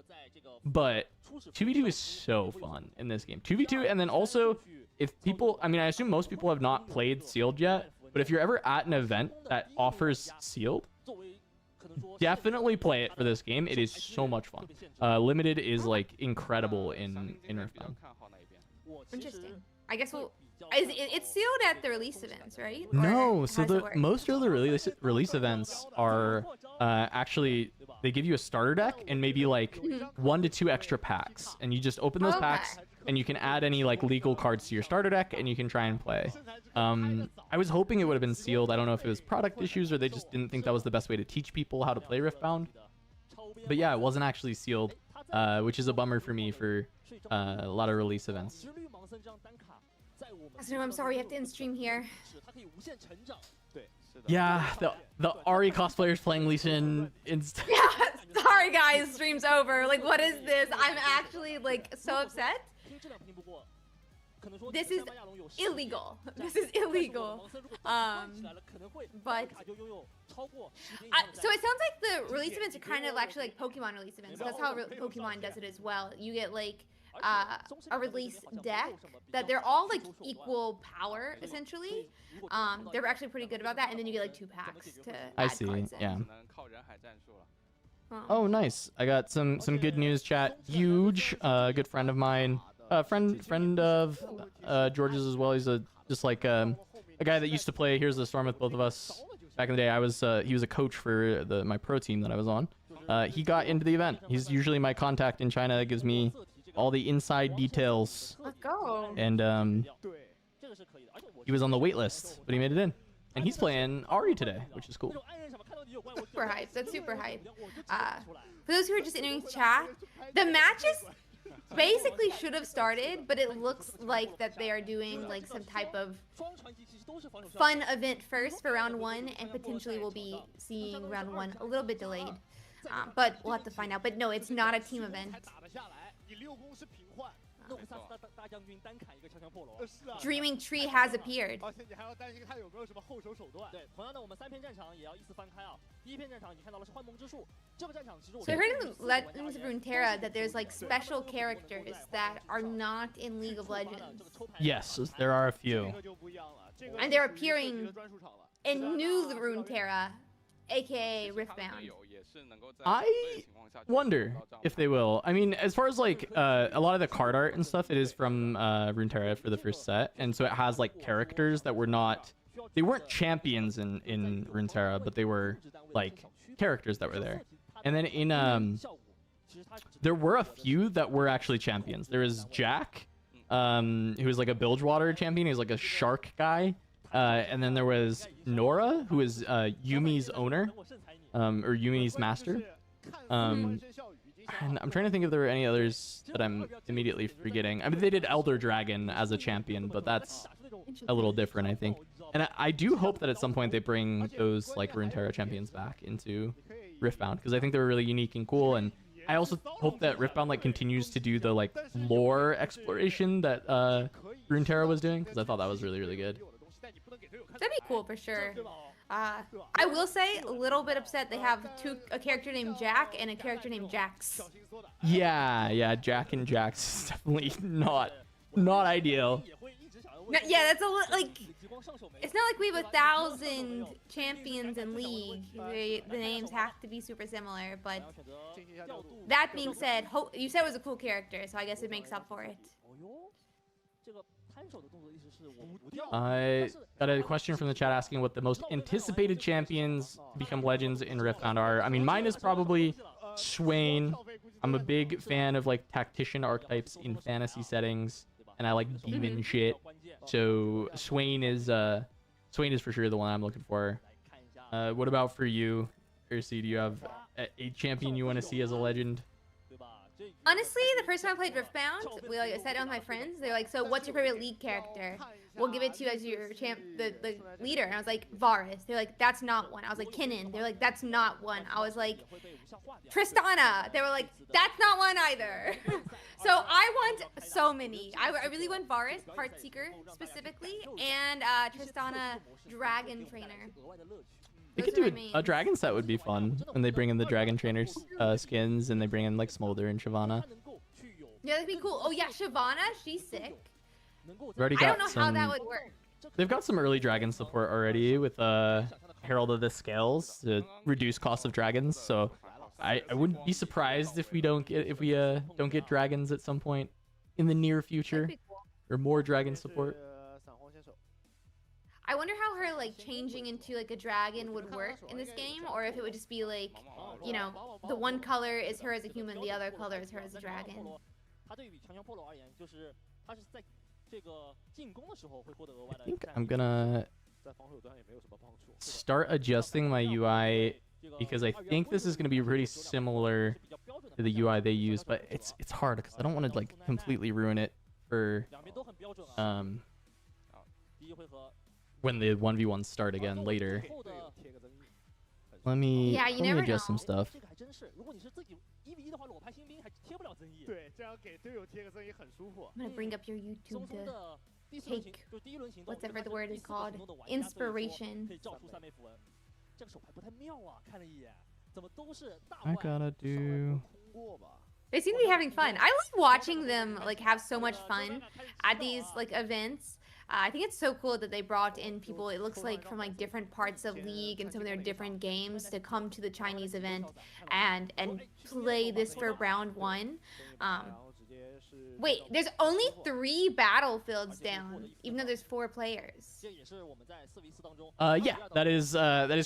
But 2v2 is so fun in this game. 2v2, and then also if people, I mean, I assume most people have not played Sealed yet, but if you're ever at an event that offers Sealed, definitely play it for this game. It is so much fun. Limited is like incredible in Riftbound. Interesting. I guess it's sealed at the release events, right? No, Or so how does it the work? most of the release events are actually they give you a starter deck and maybe like 1 to 2 extra packs, and you just open those packs and you can add any like legal cards to your starter deck and you can try and play. I was hoping it would have been sealed. I don't know if it was product issues or they just didn't think that was the best way to teach people how to play Riftbound. But yeah, it wasn't actually sealed. which is a bummer for me for a lot of release events. I'm sorry, you have to end stream here. Yeah, the Ari cosplayers playing Lee Sin instead. Yeah, sorry guys, stream's over. Like, what is this? I'm actually like so upset. This is illegal. This is illegal. But so it sounds like the release events are kind of actually like Pokemon release events. That's how Pokemon does it as well. You get like a release deck that they're all like equal power essentially. They're actually pretty good about that, and then you get like 2 packs to I add see. cards in. Yeah. Oh, nice. I got some good news, chat. Huge, good friend of mine, friend of George's as well. He's just like a guy that used to play Here's the Storm with both of us back in the day. He was a coach for my pro team that I was on. He got into the event. He's usually my contact in China that gives me all the inside details. Let's go. And he was on the wait list, but he made it in. And he's playing Ari today, which is cool. Super hype. That's super hype. For those who are just entering chat, the matches basically should have started, but it looks like that they are doing like some type of fun event first for round 1, and potentially we'll be seeing round 1 a little bit delayed. But we'll have to find out. But no, it's not a team event. Dreaming Tree has appeared. So I heard in the Legends of Runeterra that there's like special characters that are not in League of Legends. Yes, there are a few. And they're appearing in new Runeterra, aka Riftbound. I wonder if they will. I mean, as far as like a lot of the card art and stuff, it is from Runeterra for the first set, and so it has like characters that they weren't champions in Runeterra, but they were like characters that were there. And then in there were a few that were actually champions. There was Jack, who was like a Bilgewater champion. He was like a shark guy. And then there was Nora, who is Yumi's owner, or Yumi's master. And I'm trying to think if there were any others that I'm immediately forgetting. I mean, they did Elder Dragon as a champion, but that's a little different, I think. And I do hope that at some point they bring those like Runeterra champions back into Riftbound, because I think they were really unique and cool. And I also hope that Riftbound like continues to do the like lore exploration that Runeterra was doing, because I thought that was really, really good. That'd be cool for sure. I will say a little bit upset they have a character named Jack and a character named Jax. Yeah, Jack and Jax is definitely not ideal. No, yeah, that's like it's not like we have 1,000 champions in League. The names have to be super similar, but that being said, you said it was a cool character, so I guess it makes up for it. I got a question from the chat asking what the most anticipated champions to become legends in Riftbound are. I mean, mine is probably Swain. I'm a big fan of like tactician archetypes in fantasy settings, and I like demon shit. So Swain is for sure the one I'm looking for. What about for you, Ursi? Do you have a champion you want to see as a legend? Honestly, the first time I played Riftbound, I sat down with my friends. They're like, "So, what's your favorite League character? We'll give it to you as your the leader." And I was like, "Varus." They're like, "That's not one." I was like, "Kinnan." They're like, "That's not one." I was like, "Tristana." They were like, "That's not one either." So I want so many. I really want Varus, Heartseeker specifically, and Tristana, Dragon Trainer. They could do a dragon set would be fun when they bring in the dragon trainers skins, and they bring in like Smolder and Shyvana. Yeah, that'd be cool. Oh yeah, Shyvana, she's sick. We've already got I don't know how that would work. They've got some early dragon support already with Herald of the Scales to reduce cost of dragons. So I wouldn't be surprised if we don't get dragons at some point in the near future, or more dragon support. I wonder how her like changing into like a dragon would work in this game, or if it would just be like, you know, the one color is her as a human, the other color is her as a dragon. I think I'm gonna start adjusting my UI because I think this is going to be pretty similar to the UI they use, but it's hard because I don't want to like completely ruin it for when the 1v1s start again later. Let me adjust some stuff. I'm gonna bring up your YouTube to take whatever the word is called, inspiration. I gotta do. They seem to be having fun. I love watching them like have so much fun at these like events. I think it's so cool that they brought in people, it looks like from like different parts of League and some of their different games to come to the Chinese event and play this for round one. Wait, there's only 3 battlefields down, even though there's 4 players. Yeah, that is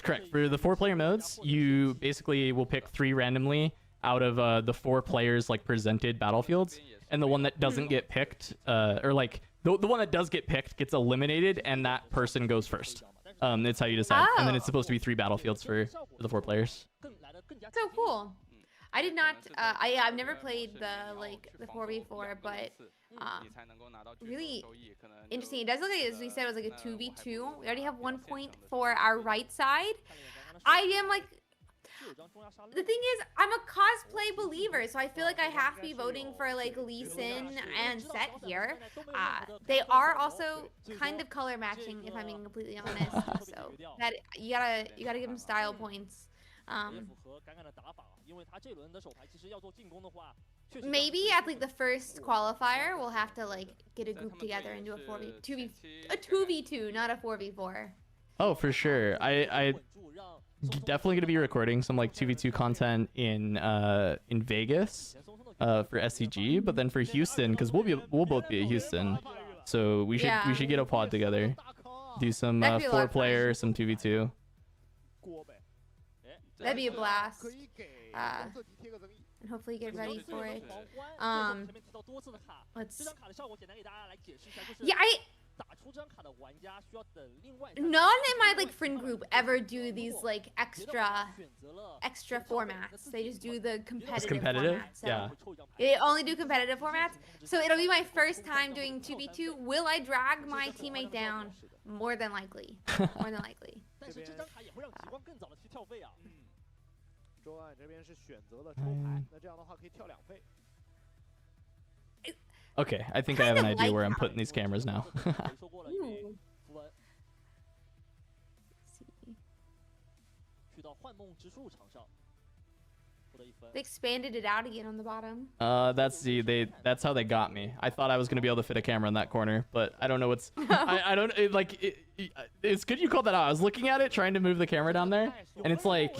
correct. For the 4-player modes, you basically will pick 3 randomly out of the 4 players like presented battlefields, and the one that doesn't get picked, or like the one that does get picked gets eliminated, and that person goes first. It's how you decide, and then it's supposed to be 3 battlefields for the 4 players. So cool. I did not. I've never played the 4v4, but really interesting. It does look like, as we said, it was like a 2v2. We already have 1 point for our right side. I am like. The thing is, I'm a cosplay believer, so I feel like I have to be voting for like Lee Sin and Set here. They are also kind of color matching, if I'm being completely honest. So that you gotta give them style points. Maybe at like the first qualifier, we'll have to like get a group together and do a 2v2, not a 4v4. Oh, for sure. I definitely gonna be recording some like 2v2 content in Vegas for SCG, but then for Houston, because we'll both be at Houston, so we should get a pod together, do some 4-player, some 2v2. That'd be a blast. And hopefully get ready for it. None in my like friend group ever do these like extra formats. They just do the competitive formats. So yeah. They only do competitive formats. So it'll be my first time doing 2v2. Will I drag my teammate down? More than likely. More than likely. Okay, I think I have an idea where I'm putting these cameras now. They expanded it out again on the bottom. That's how they got me. I thought I was gonna be able to fit a camera in that corner, but I don't know what's. I don't it's good you called that out. I was looking at it, trying to move the camera down there, and it's like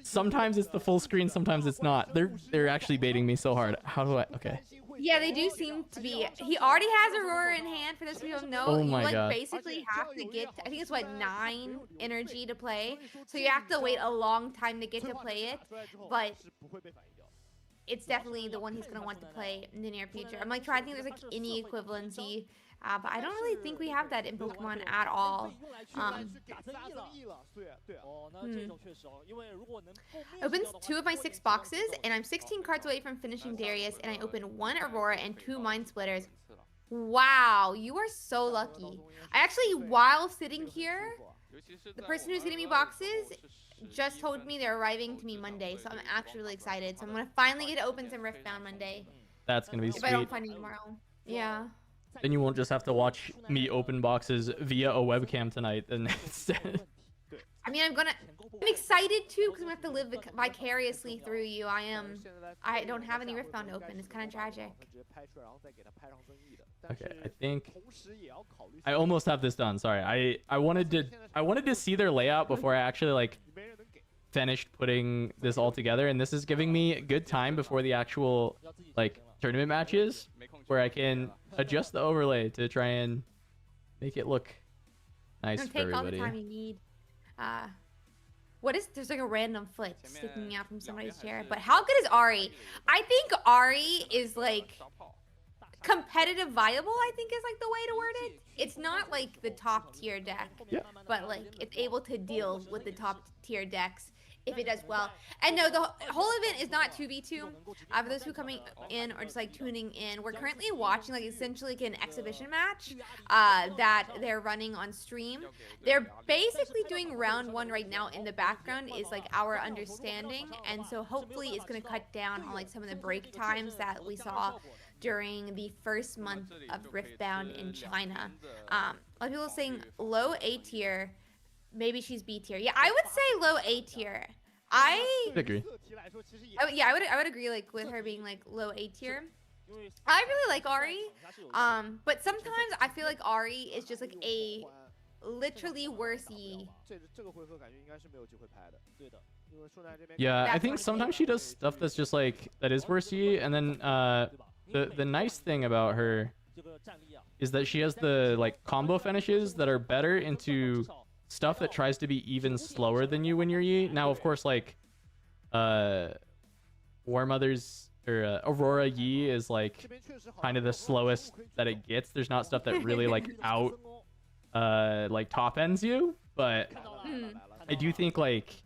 sometimes it's the full screen, sometimes it's not. They're actually baiting me so hard. How do I? Okay. Yeah, they do seem to be. He already has Aurora in hand. For those who don't know, oh my you God. basically have to get. I think it's what 9 energy to play. So you have to wait a long time to get to play it. But it's definitely the one he's gonna want to play in the near future. I'm like trying to think there's like any equivalency. But I don't really think we have that in Pokemon at all. Opens 2 of my 6 boxes, and I'm 16 cards away from finishing Darius, and I open 1 Aurora and 2 Mind Splitters. Wow, you are so lucky. I actually, while sitting here, the person who's getting me boxes just told me they're arriving to me Monday, so I'm actually really excited. So I'm going to finally get to open some Riftbound Monday. That's going to be sweet. If I don't find any tomorrow. Yeah. Then you won't just have to watch me open boxes via a webcam tonight. And instead, I mean, I'm excited too because I'm gonna have to live vicariously through you. I don't have any Riftbound open. It's kind of tragic. Okay, I think I almost have this done. Sorry, I wanted to see their layout before I actually like finished putting this all together, and this is giving me good time before the actual like tournament matches where I can adjust the overlay to try and make it look nice for everybody. Take all the time you need. There's like a random foot sticking out from somebody's chair. But how good is Ari? I think Ari is like competitive viable, I think is like the way to word it. It's not like the top tier deck, but like it's able to deal with the top tier decks if it does well. And no, the whole event is not 2v2. For those who are coming in or just like tuning in, we're currently watching like essentially like an exhibition match that they're running on stream. They're basically doing round 1 right now in the background is like our understanding, and so hopefully it's going to cut down on like some of the break times that we saw during the first month of Riftbound in China. A lot of people saying low A tier. Maybe she's B tier. Yeah, I would say low A tier. Victory. I would agree like with her being like low A tier. I really like Ari, but sometimes I feel like Ari is just like a literally worse Yi. Yeah, I think sometimes she does stuff that's just like that is worse Yi, and then the nice thing about her is that she has the like combo finishes that are better into stuff that tries to be even slower than you when you're Yi. Now, of course, like War Mother's or Aurora Yi is like kind of the slowest that it gets. There's not stuff that really like out like top ends you, but I do think like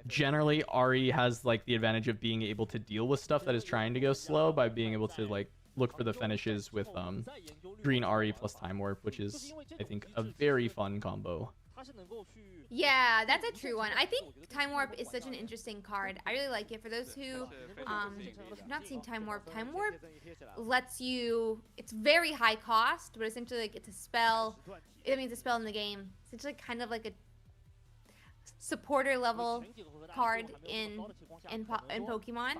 generally Ari has like the advantage of being able to deal with stuff that is trying to go slow by being able to like look for the finishes with green Ari plus Time Warp, which is I think a very fun combo. Yeah, that's a true one. I think Time Warp is such an interesting card. I really like it. For those who have not seen Time Warp lets you, it's very high cost, but essentially like it's a spell. It means a spell in the game. It's essentially kind of like a supporter level card in Pokemon.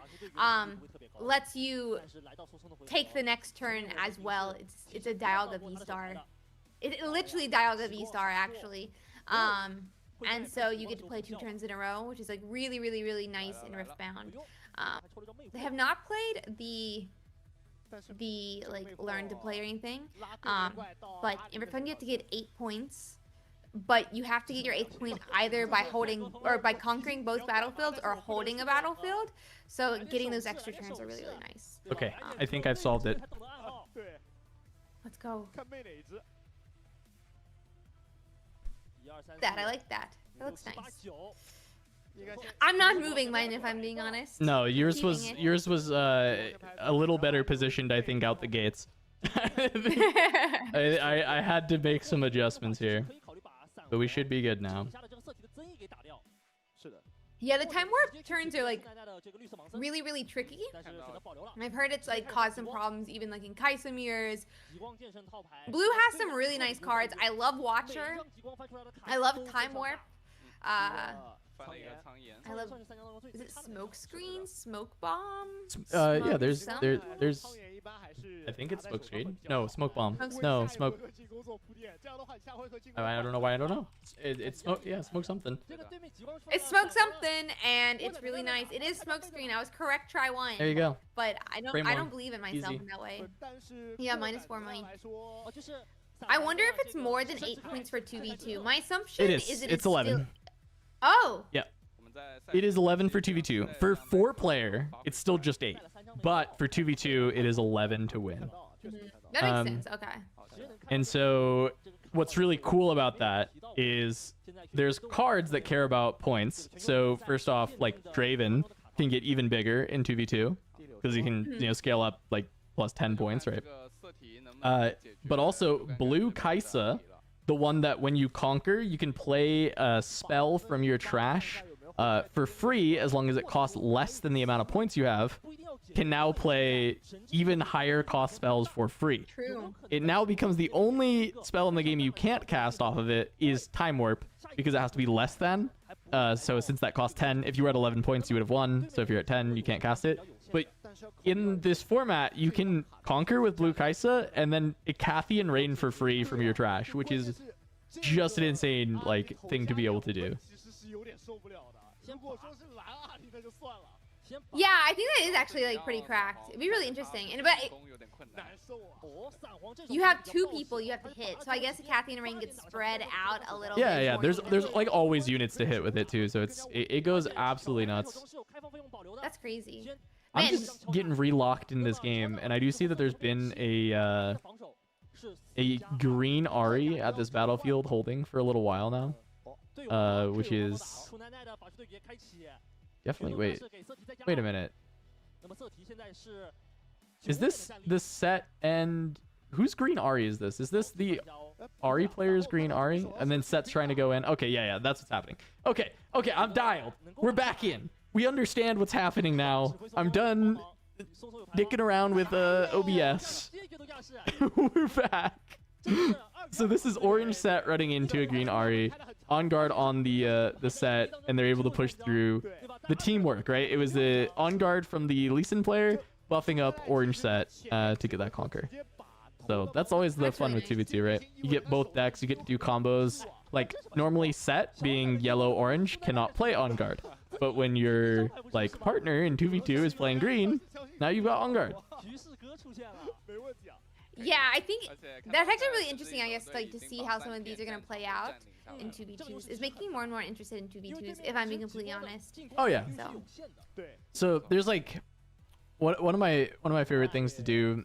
Lets you take the next turn as well. It's a Dialga V-Star. It literally Dialga V-Star actually. And so you get to play 2 turns in a row, which is like really, really, really nice in Riftbound. They have not played the like learn to play or anything. But in Riftbound you have to get 8 points. But you have to get your 8th point either by holding or by conquering both battlefields or holding a battlefield. So getting those extra turns are really, really nice. Okay, I think I've solved it. Let's go. That I like that. That looks nice. I'm not moving mine if I'm being honest. No, yours was a little better positioned, I think, out the gates. I had to make some adjustments here, but we should be good now. Yeah, the Time Warp turns are like really, really tricky. I've heard it's like caused some problems even like in Kaisa mirrors. Blue has some really nice cards. I love Watcher. I love Time Warp. I love, is it Smoke Screen? Smoke Bomb? Yeah, there's I think it's Smoke Screen. No, Smoke Bomb. No, Smoke. I don't know why I don't know. It's Smoke, yeah, Smoke something. It's Smoke something, and it's really nice. It is Smoke Screen. I was correct, try 1. There you go. But I don't believe in myself Easy. in that way. Yeah, -4 mine. I wonder if it's more than 8 points for 2v2. My assumption is that it's 11. Still... Oh! Yeah. It is 11 for 2v2. For 4-player, it's still just 8. But for 2v2, it is 11 to win. That makes sense. Okay. And so what's really cool about that is there's cards that care about points. So first off, like Draven can get even bigger in 2v2 because he can scale up like plus 10 points, right? But also Blue Kaisa, the one that when you conquer, you can play a spell from your trash for free as long as it costs less than the amount of points you have, can now play even higher cost spells for free. True. It now becomes the only spell in the game you can't cast off of it is Time Warp because it has to be less than. So since that costs 10, if you were at 11 points, you would have won. So if you're at 10, you can't cast it. But in this format, you can conquer with Blue Kaisa and then Icathian Rain for free from your trash, which is just an insane like thing to be able to do. Yeah, I think that is actually like pretty cracked. It'd be really interesting. You have 2 people you have to hit, so I guess Icathian Rain gets spread out a little bit. Yeah. There's like always units to hit with it too, so it goes absolutely nuts. That's crazy. I'm Man. just getting relocked in this game, and I do see that there's been a green Ari at this battlefield holding for a little while now, which is definitely wait a minute. Is this the set and whose green Ari is this? Is this the Ari player's green Ari? And then Set's trying to go in. Okay, yeah, that's what's happening. Okay, I'm dialed. We're back in. We understand what's happening now. I'm done dicking around with OBS. We're back. So this is orange Set running into a green Ari, on guard on the Set, and they're able to push through. The teamwork, right? It was the on guard from the Lee Sin player buffing up orange Set to get that conquer. So that's always the fun with 2v2, right? You get both decks, you get to do combos. Like normally Set being yellow-orange cannot play on guard. But when your like partner in 2v2 is playing green, now you've got on guard. Yeah, I think that's actually really interesting, I guess, like to see how some of these are going to play out in 2v2s. Is making me more and more interested in 2v2s, if I'm being completely honest. Oh yeah. So there's like one of my favorite things to do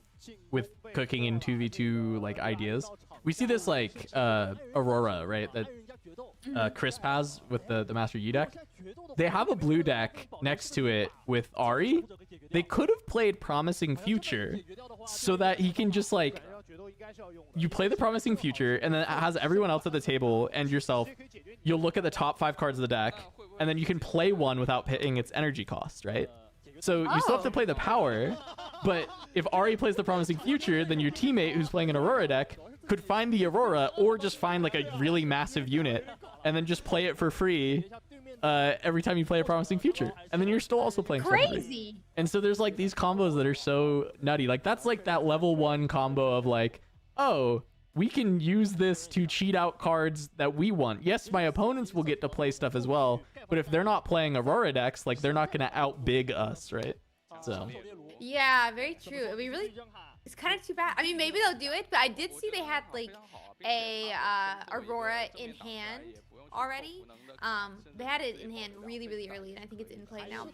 with cooking in 2v2 like ideas. We see this like Aurora, right? That Crisp has with the Master Yi deck. They have a blue deck next to it with Ari. They could have played Promising Future so that he can just like, you play the Promising Future and then it has everyone else at the table and yourself. You'll look at the top 5 cards of the deck and then you can play one without paying its energy cost, right? So you still have to play the power, but if Ari plays the Promising Future, then your teammate who's playing an Aurora deck could find the Aurora or just find like a really massive unit and then just play it for free every time you play a Promising Future. And then you're still also playing crazy. And so there's like these combos that are so nutty. Like that's like that level 1 combo of like, oh, we can use this to cheat out cards that we want. Yes, my opponents will get to play stuff as well, but if they're not playing Aurora decks, like they're not going to outbig us, right? So yeah, very true. It'd be really, it's kind of too bad. I mean, maybe they'll do it, but I did see they had like a Aurora in hand already. They had it in hand really early, and I think it's in play now.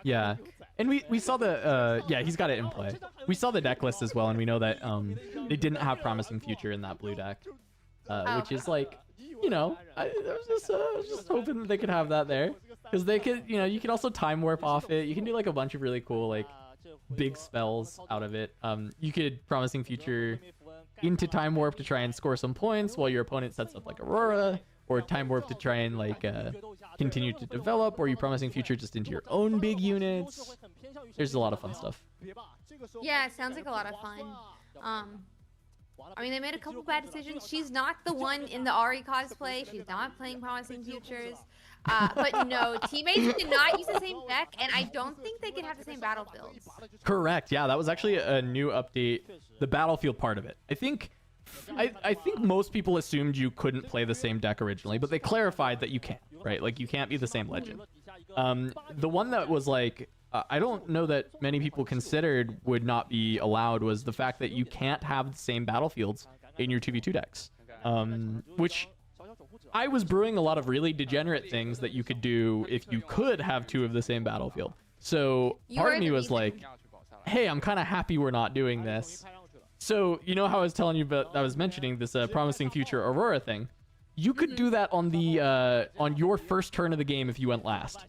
Yeah, and we saw the yeah, he's got it in play. We saw the deck list as well, and we know that they didn't have Promising Future in that blue deck, which is like, you know, I was just hoping that they could have that there, because they could, you know, you can also time warp off it. You can do like a bunch of really cool like big spells out of it. You could Promising Future into time warp to try and score some points while your opponent sets up like Aurora, or time warp to try and like continue to develop, or you Promising Future just into your own big units. There's a lot of fun stuff. Yeah, it sounds like a lot of fun. I mean, they made a couple bad decisions. She's not the one in the Ari cosplay. She's not playing Promising Futures. But no, teammates cannot use the same deck, and I don't think they can have the same battlefields. Correct. Yeah, that was actually a new update. The battlefield part of it. I think most people assumed you couldn't play the same deck originally, but they clarified that you can, right? Like you can't be the same legend. The one that was like, I don't know that many people considered would not be allowed was the fact that you can't have the same battlefields in your 2v2 decks. Which I was brewing a lot of really degenerate things that you could do if you could have 2 of the same battlefield. So part of me was like, hey, I'm kind of happy we're not doing this. So you know how I was telling you about, I was mentioning this Promising Future Aurora thing. You could do that on the on your first turn of the game if you went last.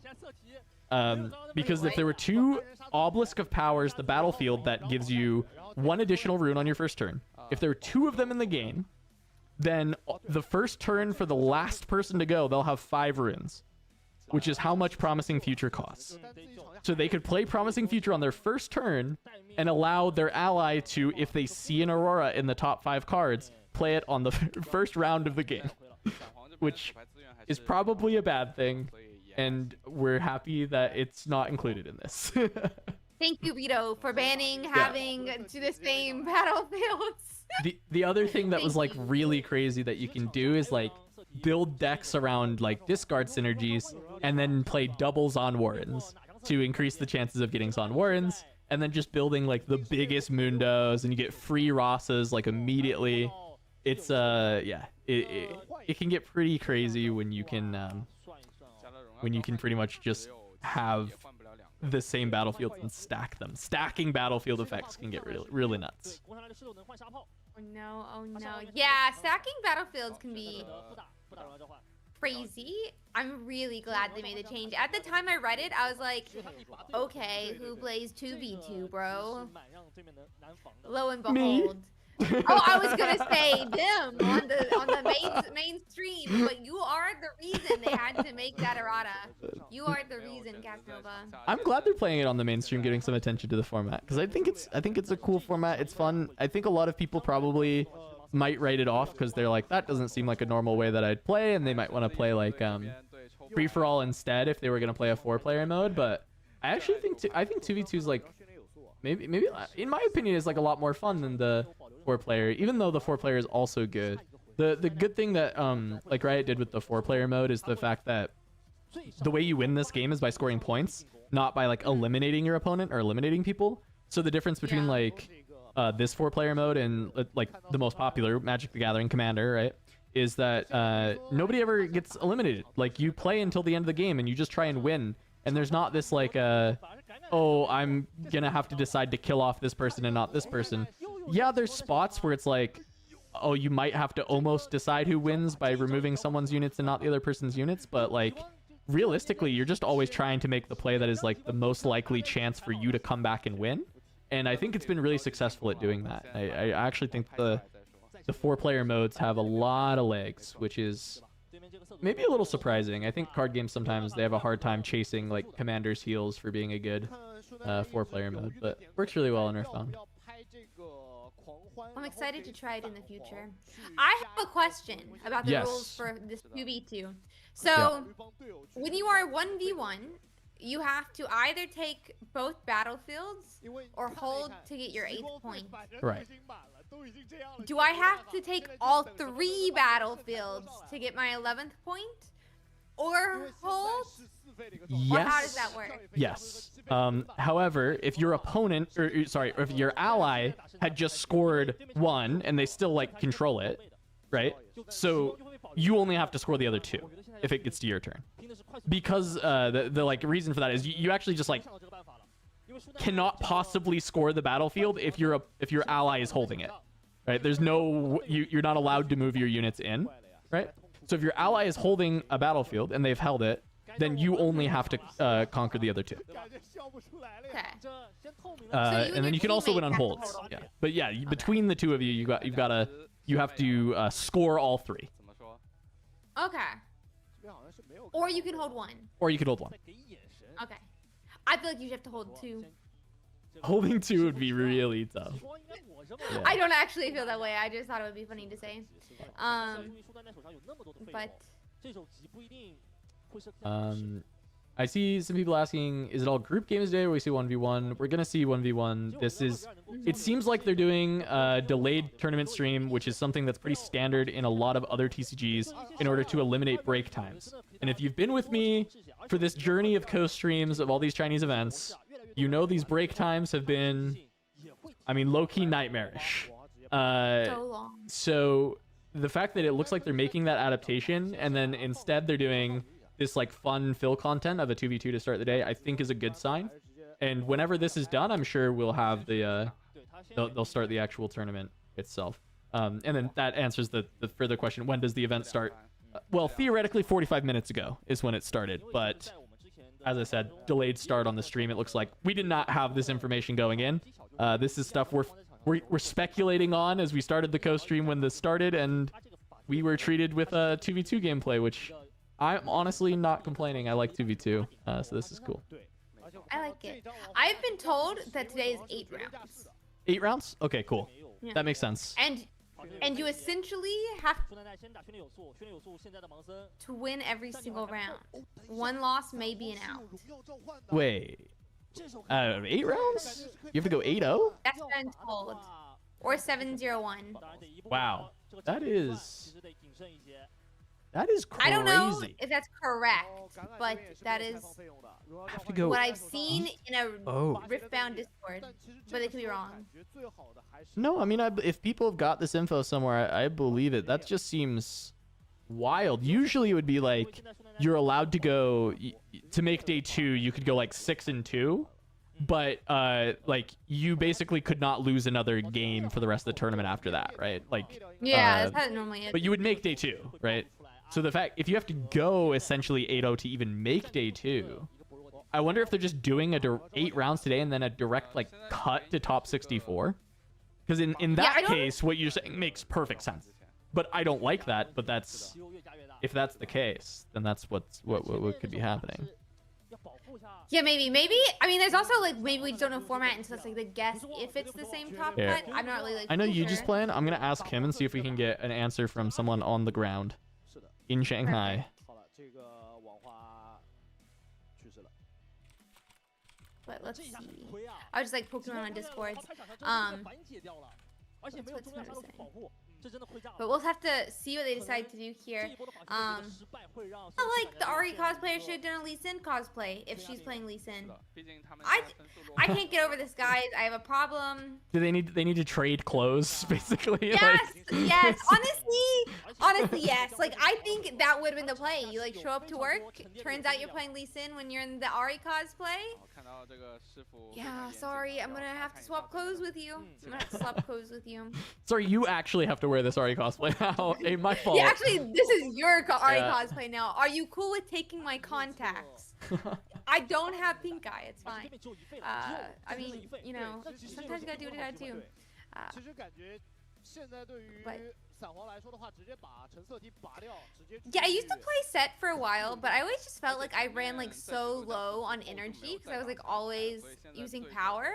Because if there were 2 Obelisk of Powers, the battlefield that gives you 1 additional rune on your first turn. If there are 2 of them in the game, then the first turn for the last person to go, they'll have 5 runes, which is how much Promising Future costs. So they could play Promising Future on their first turn and allow their ally to, if they see an Aurora in the top 5 cards, play it on the first round of the game, which is probably a bad thing. And we're happy that it's not included in this. Thank you, Vito, for banning having to the same battlefields. The other thing that was like really crazy that you can do is like build decks around like discard synergies and then play double Zon Warrens to increase the chances of getting Zon Warrens, and then just building like the biggest Mundos, and you get free Rossas like immediately. It's yeah, it can get pretty crazy when you can pretty much just have the same battlefields and stack them. Stacking battlefield effects can get really nuts. Oh no, oh no. Yeah, stacking battlefields can be crazy. I'm really glad they made the change. At the time I read it, I was like, okay, who plays 2v2, bro? Lo and behold. Oh, I was gonna say them on the mainstream, but you are the reason they had to make that errata. You are the reason, Casanova. I'm glad they're playing it on the mainstream, giving some attention to the format, because I think it's a cool format. It's fun. I think a lot of people probably might write it off because they're like, that doesn't seem like a normal way that I'd play, and they might want to play like free for all instead if they were gonna play a 4-player mode. But I actually think 2v2 is like maybe in my opinion is like a lot more fun than the 4-player, even though the 4-player is also good. The good thing that like Riot did with the 4-player mode is the fact that the way you win this game is by scoring points, not by like eliminating your opponent or eliminating people. So the difference between like this 4-player mode and like the most popular Magic the Gathering Commander, right, is that nobody ever gets eliminated. Like you play until the end of the game and you just try and win, and there's not this like oh, I'm gonna have to decide to kill off this person and not this person. Yeah, there's spots where it's like, oh, you might have to almost decide who wins by removing someone's units and not the other person's units, but like realistically you're just always trying to make the play that is like the most likely chance for you to come back and win. And I think it's been really successful at doing that. I actually think the 4-player modes have a lot of legs, which is maybe a little surprising. I think card games sometimes they have a hard time chasing like Commander's heals for being a good 4-player mode, but works really well in Riftbound. I'm excited to try it in the future. I have a question about the rules for this 2v2. So when you are 1v1, you have to either take both battlefields or hold to get your 8th point. Right. Do I have to take all 3 battlefields to get my 11th point? Or hold? Yes. Or how does that work? Yes. However, if your opponent, or sorry, if your ally had just scored 1 and they still like control it, right? So you only have to score the other 2 if it gets to your turn. Because the like reason for that is you actually just like cannot possibly score the battlefield if your ally is holding it, right? There's no you're not allowed to move your units in, right? So if your ally is holding a battlefield and they've held it, then you only have to conquer the other 2. Okay. And then you can also win on holds. Yeah. But yeah, between the 2 of you, you have to score all 3. Okay. Or you can hold 1. Or you could hold 1. Okay. I feel like you have to hold 2. Holding 2 would be really tough. Yeah. I don't actually feel that way. I just thought it would be funny to say. But I see some people asking, is it all group games today or we see 1v1? We're gonna see 1v1. It seems like they're doing a delayed tournament stream, which is something that's pretty standard in a lot of other TCGs in order to eliminate break times. And if you've been with me for this journey of co-streams of all these Chinese events, you know these break times have been, I mean, low-key nightmarish. so long. So the fact that it looks like they're making that adaptation and then instead they're doing this like fun fill content of a 2v2 to start the day, I think is a good sign. And whenever this is done, I'm sure we'll have the they'll start the actual tournament itself. And then that answers the further question, when does the event start? Well, theoretically 45 minutes ago is when it started, but as I said, delayed start on the stream. It looks like we did not have this information going in. This is stuff we're speculating on as we started the co-stream when this started, and we were treated with a 2v2 gameplay, which I'm honestly not complaining. I like 2v2, so this is cool. I like it. I've been told that today is 8 rounds. 8 rounds? Okay, cool. Yeah. That makes sense. And you essentially have to win every single round. 1 loss may be an out. Wait. 8 rounds? You have to go 8-0? That's what I'm told. Or 7-0-1. Wow. That is crazy. I don't know if that's correct, but that is I have to go. what I've seen in a Riftbound Discord, but it could be wrong. No, I mean, if people have got this info somewhere, I believe it. That just seems wild. Usually it would be like you're allowed to go to make day 2. You could go like 6-2, but like you basically could not lose another game for the rest of the tournament after that, right? Like Yeah, that's how it normally is. but you would make day 2, right? So the fact if you have to go essentially 8-0 to even make day 2, I wonder if they're just doing 8 rounds today and then a direct like cut to top 64. Because in that case, what you're saying makes perfect sense. But I don't like that. But that's if that's the case, then that's what could be happening. Yeah, maybe. I mean, there's also like maybe we just don't know format, and so it's like the guess if it's the same top cut. I'm not really like. I know you sure. just playing. I'm gonna ask him and see if we can get an answer from someone on the ground in Shanghai. But let's see. I was just like poking around on Discord. What's saying? But we'll have to see what they decide to do here. I like the Ari cosplayer should have done a Lee Sin cosplay if she's playing Lee Sin. I can't get over this, guys. I have a problem. Do they need to trade clothes basically? Yes, yes. Honestly, yes. Like I think that would have been the play. You like show up to work. Turns out you're playing Lee Sin when you're in the Ari cosplay. Yeah, sorry. I'm gonna have to swap clothes with you. Sorry, you actually have to wear this Ari cosplay now. Hey, my fault. Yeah, actually, this is your Ari cosplay now. Are you cool with taking my contacts? I don't have pink eye. It's fine. I mean, you know, sometimes you gotta do what you gotta do. But yeah, I used to play set for a while, but I always just felt like I ran like so low on energy because I was like always using power.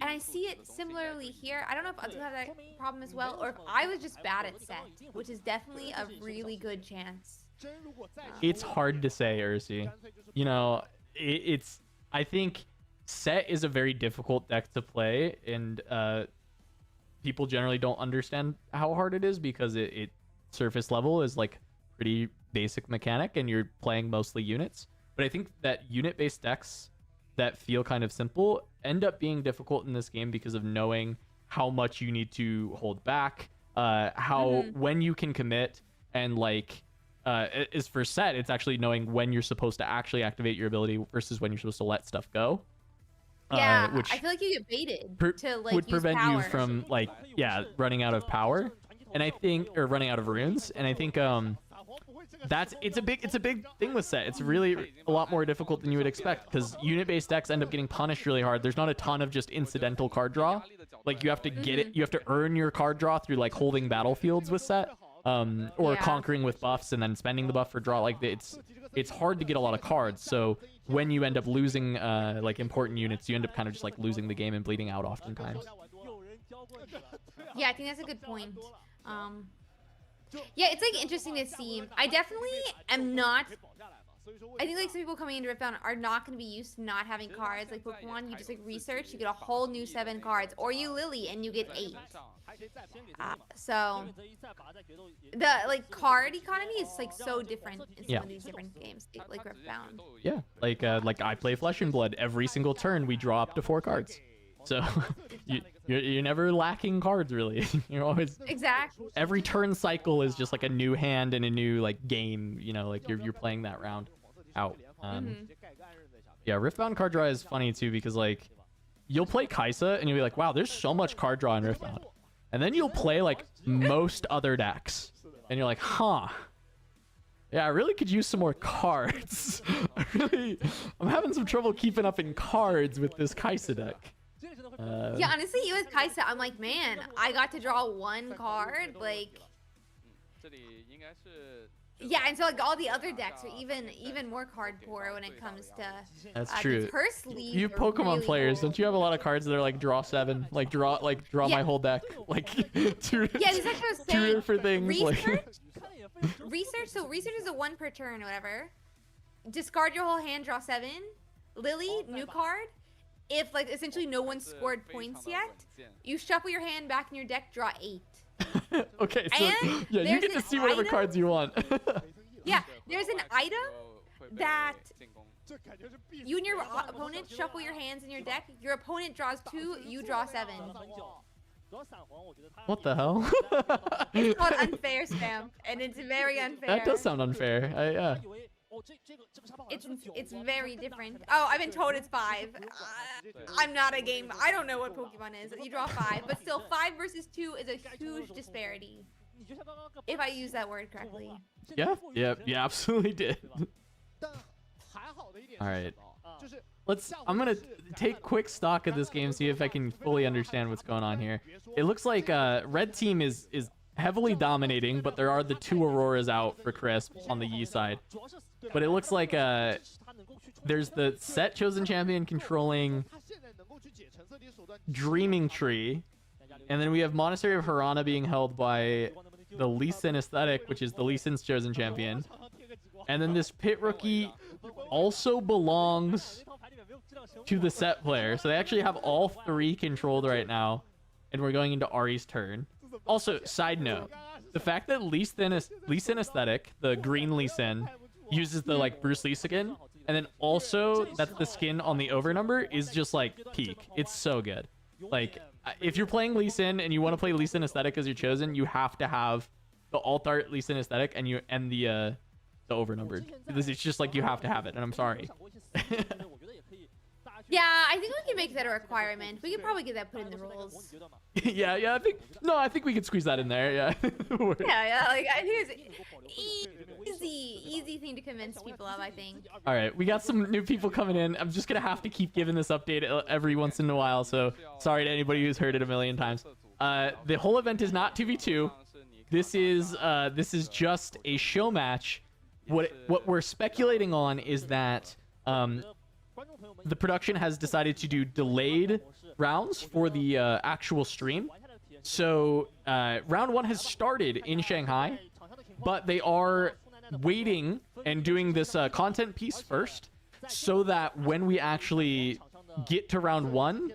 And I see it similarly here. I don't know if others have that problem as well, or if I was just bad at set, which is definitely a really good chance. It's hard to say, Ursi. You know, I think set is a very difficult deck to play, and people generally don't understand how hard it is because it surface level is like pretty basic mechanic and you're playing mostly units. But I think that unit-based decks that feel kind of simple end up being difficult in this game because of knowing how much you need to hold back, when you can commit, and like is for set, it's actually knowing when you're supposed to actually activate your ability versus when you're supposed to let stuff go. Yeah, which I feel like you get baited to like would use prevent power. you from like running out of power, and I think running out of runes, and I think it's a big thing with set. It's really a lot more difficult than you would expect because unit-based decks end up getting punished really hard. There's not a ton of just incidental card draw. Like you have to get it, you have to earn your card draw through like holding battlefields with set, or conquering with buffs and then spending the buff for draw. Like it's hard to get a lot of cards. So when you end up losing like important units, you end up kind of just like losing the game and bleeding out oftentimes. Yeah, I think that's a good point. Yeah, it's like interesting to see. I definitely am not. I think like some people coming into Riftbound are not going to be used to not having cards. Like Pokemon, you just like research, you get a whole new 7 cards, or you Lily and you get 8. So the like card economy is like so different in some of these different games, like Riftbound. Yeah, like I play Flesh and Blood. Every single turn we draw up to 4 cards. So you're never lacking cards really. You're always exactly. Every turn cycle is just like a new hand and a new like game. You know, like you're playing that round out. Yeah, Riftbound card draw is funny too because like you'll play Kaisa and you'll be like, wow, there's so much card draw in Riftbound, and then you'll play like most other decks and you're like, huh. Yeah, I really could use some more cards. I'm having some trouble keeping up in cards with this Kaisa deck. Yeah, honestly, even with Kaisa, I'm like, man, I got to draw 1 card, like. Yeah, and so like all the other decks are even more card poor when it comes to. That's true. You Pokemon really players, cool. Don't you have a lot of cards that are like draw 7, like draw my whole deck, like two different things. Research. So research is a 1 per turn or whatever. Discard your whole hand, draw 7. Lily, new card. If like essentially no one scored points yet, you shuffle your hand back in your deck, draw 8. Okay, so and yeah, you get to see whatever cards you want. Yeah, there's an item that you and your opponent shuffle your hands in your deck. Your opponent draws 2, you draw 7. What the hell? It's called unfair spam, and it's very unfair. That does sound unfair. Yeah. It's very different. Oh, I've been told it's 5. I'm not a game. I don't know what Pokemon is. You draw 5, but still 5 versus 2 is a huge disparity. If I use that word correctly. Yeah. Yeah. You absolutely did. All right. I'm gonna take quick stock of this game, see if I can fully understand what's going on here. It looks like red team is heavily dominating, but there are the 2 Auroras out for Crisp on the Yi side. But it looks like there's the set chosen champion controlling Dreaming Tree, and then we have Monastery of Harana being held by the Lee Sin aesthetic, which is the Lee Sin's chosen champion. And then this pit rookie also belongs to the set player. So they actually have all 3 controlled right now. And we're going into Ari's turn. Also, side note, the fact that Lee Sin aesthetic, the green Lee Sin, uses the like Bruce Lee skin, and then also that's the skin on the overnumber is just like peak. It's so good. Like, if you're playing Lee Sin and you want to play Lee Sin aesthetic as your chosen, you have to have the alt art Lee Sin aesthetic and the overnumbered. It's just like you have to have it, and I'm sorry. Yeah, I think we can make that a requirement. We could probably get that put in the rules. yeah, I think we could squeeze that in there. Yeah. yeah, like I think it's easy thing to convince people of, I think. All right, we got some new people coming in. I'm just gonna have to keep giving this update every once in a while, so sorry to anybody who's heard it a million times. The whole event is not 2v2. This is just a show match. What we're speculating on is that the production has decided to do delayed rounds for the actual stream. So round 1 has started in Shanghai, but they are waiting and doing this content piece first, so that when we actually get to round 1,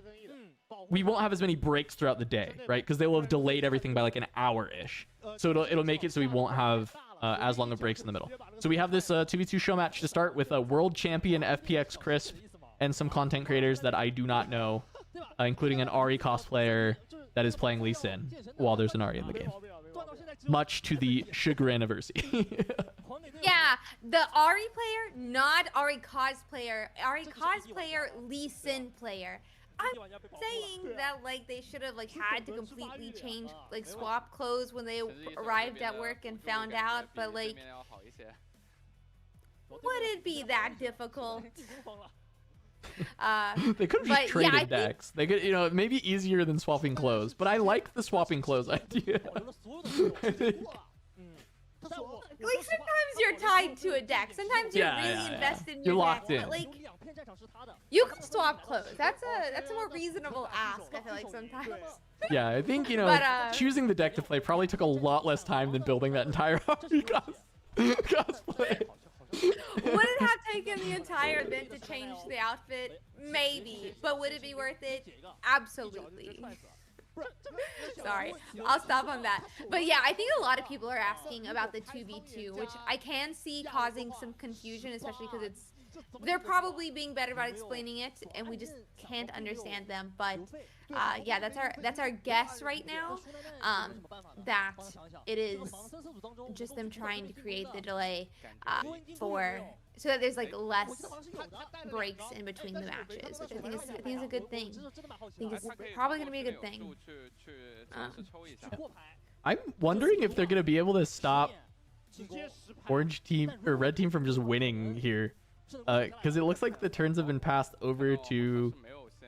we won't have as many breaks throughout the day, right? Because they will have delayed everything by like an hour-ish. So it'll make it so we won't have as long of breaks in the middle. So we have this 2v2 show match to start with a world champion FPX Crisp and some content creators that I do not know, including an Ari cosplayer that is playing Lee Sin while there's an Ari in the game. Much to the chagrin of Ursi. Yeah, the Ari player, not Ari cosplayer. Ari cosplayer, Lee Sin player. I'm saying that like they should have like had to completely change, like swap clothes when they arrived at work and found out, but like would it be that difficult? They could have just traded decks. They could, maybe easier than swapping clothes. But I like the swapping clothes idea. Like sometimes you're tied to a deck. Sometimes you're really invested in your locked deck. in. But, like, you can swap clothes. That's a more reasonable ask, I feel like sometimes. Yeah, I think choosing the deck to play probably took a lot less time than building that entire cosplay. Would it have taken the entire event to change the outfit? Maybe. But would it be worth it? Absolutely. Sorry, I'll stop on that. But yeah, I think a lot of people are asking about the 2v2, which I can see causing some confusion, especially because they're probably being better about explaining it, and we just can't understand them. But yeah, that's our guess right now. That it is just them trying to create the delay so that there's like less breaks in between the matches, which I think is a good thing. I think it's probably going to be a good thing. I'm wondering if they're going to be able to stop orange team or red team from just winning here, because it looks like the turns have been passed over to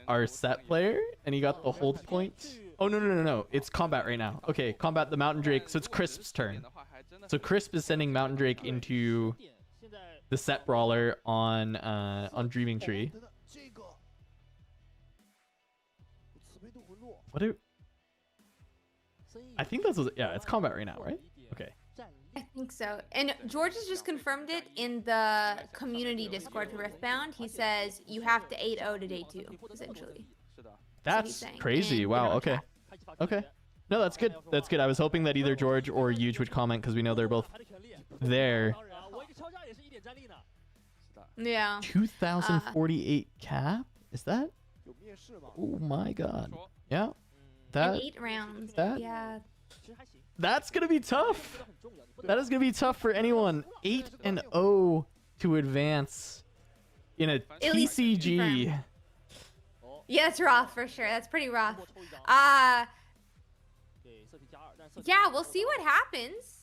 our set player, and he got the hold point. Oh no! It's combat right now. Okay, combat the Mountain Drake. So it's Crisp's turn. So Crisp is sending Mountain Drake into the set brawler on Dreaming Tree. I think it's combat right now, right? Okay. I think so. And George has just confirmed it in the community Discord for Riftbound. He says you have to 8-0 to day 2, essentially. That's crazy. Wow. Okay. Okay. No, that's good. That's good. I was hoping that either George or Huge would comment because we know they're both there. Yeah. 2048 cap? Is that? Oh my god. Yeah. That In 8 rounds. that- Yeah. that's gonna be tough. That is gonna be tough for anyone. 8-0 to advance in a At least TCG. confirmed. Yeah, that's rough for sure. That's pretty rough. Yeah, we'll see what happens.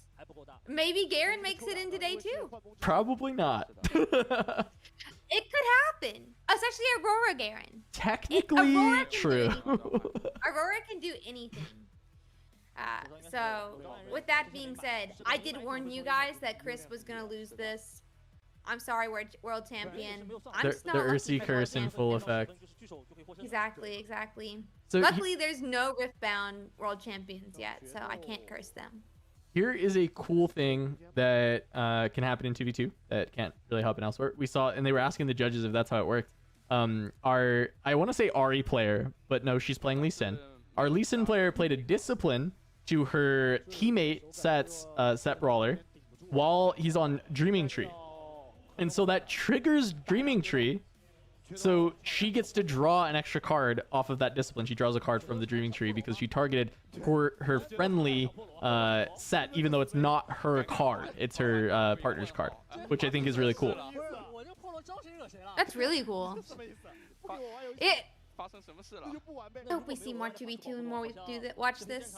Maybe Garen makes it in today too. Probably not. It could happen, especially Aurora Garen. Technically Aurora can do true. anything. Aurora can do anything. So, with that being said, I did warn you guys that Chris was gonna lose this. I'm sorry, world champion. I'm The just not lucky Ursi for the world curse in champion. full effect. Exactly. So Luckily, there's no Riftbound world champions yet, so I can't curse them. here is a cool thing that can happen in 2v2 that can't really happen elsewhere. We saw, and they were asking the judges if that's how it worked. Our, I want to say Ari player, but no, she's playing Lee Sin. Our Lee Sin player played a discipline to her teammate Set Brawler while he's on Dreaming Tree. And so that triggers Dreaming Tree. So she gets to draw an extra card off of that discipline. She draws a card from the Dreaming Tree because she targeted her friendly Set, even though it's not her card. It's her partner's card, which I think is really cool. That's really cool. I hope we see more 2v2 and more we do that. Watch this.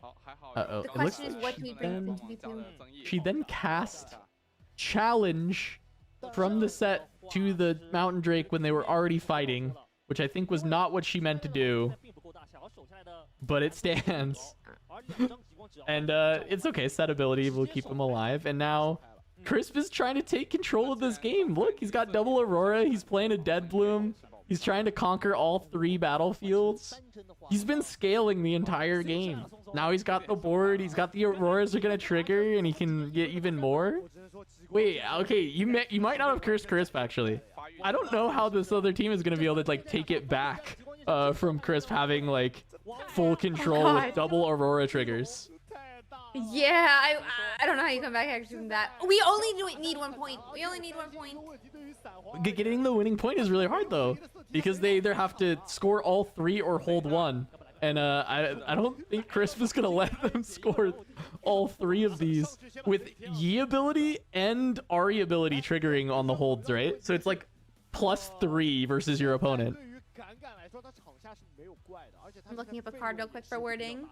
Uh-oh. The It looks question is, like what do we bring from 2v2? she then cast Challenge from the set to the Mountain Drake when they were already fighting, which I think was not what she meant to do, but it stands. And it's okay. Set ability will keep him alive. And now Crisp is trying to take control of this game. Look, he's got double Aurora. He's playing a Dead Bloom. He's trying to conquer all 3 battlefields. He's been scaling the entire game. Now he's got the board. He's got the Auroras are going to trigger, and he can get even more. Wait, okay, you might not have cursed Crisp, actually. I don't know how this other team is going to be able to, like, take it back from Crisp having, like, full control with double Aurora triggers. Yeah, I don't know how you come back actually from that. We only need 1 point. We only need 1 point. Getting the winning point is really hard, though, because they either have to score all 3 or hold 1. And I don't think Crisp is going to let them score all 3 of these with Yi ability and Ari ability triggering on the holds, right? So it's like +3 versus your opponent. I'm looking up a card real quick for wording.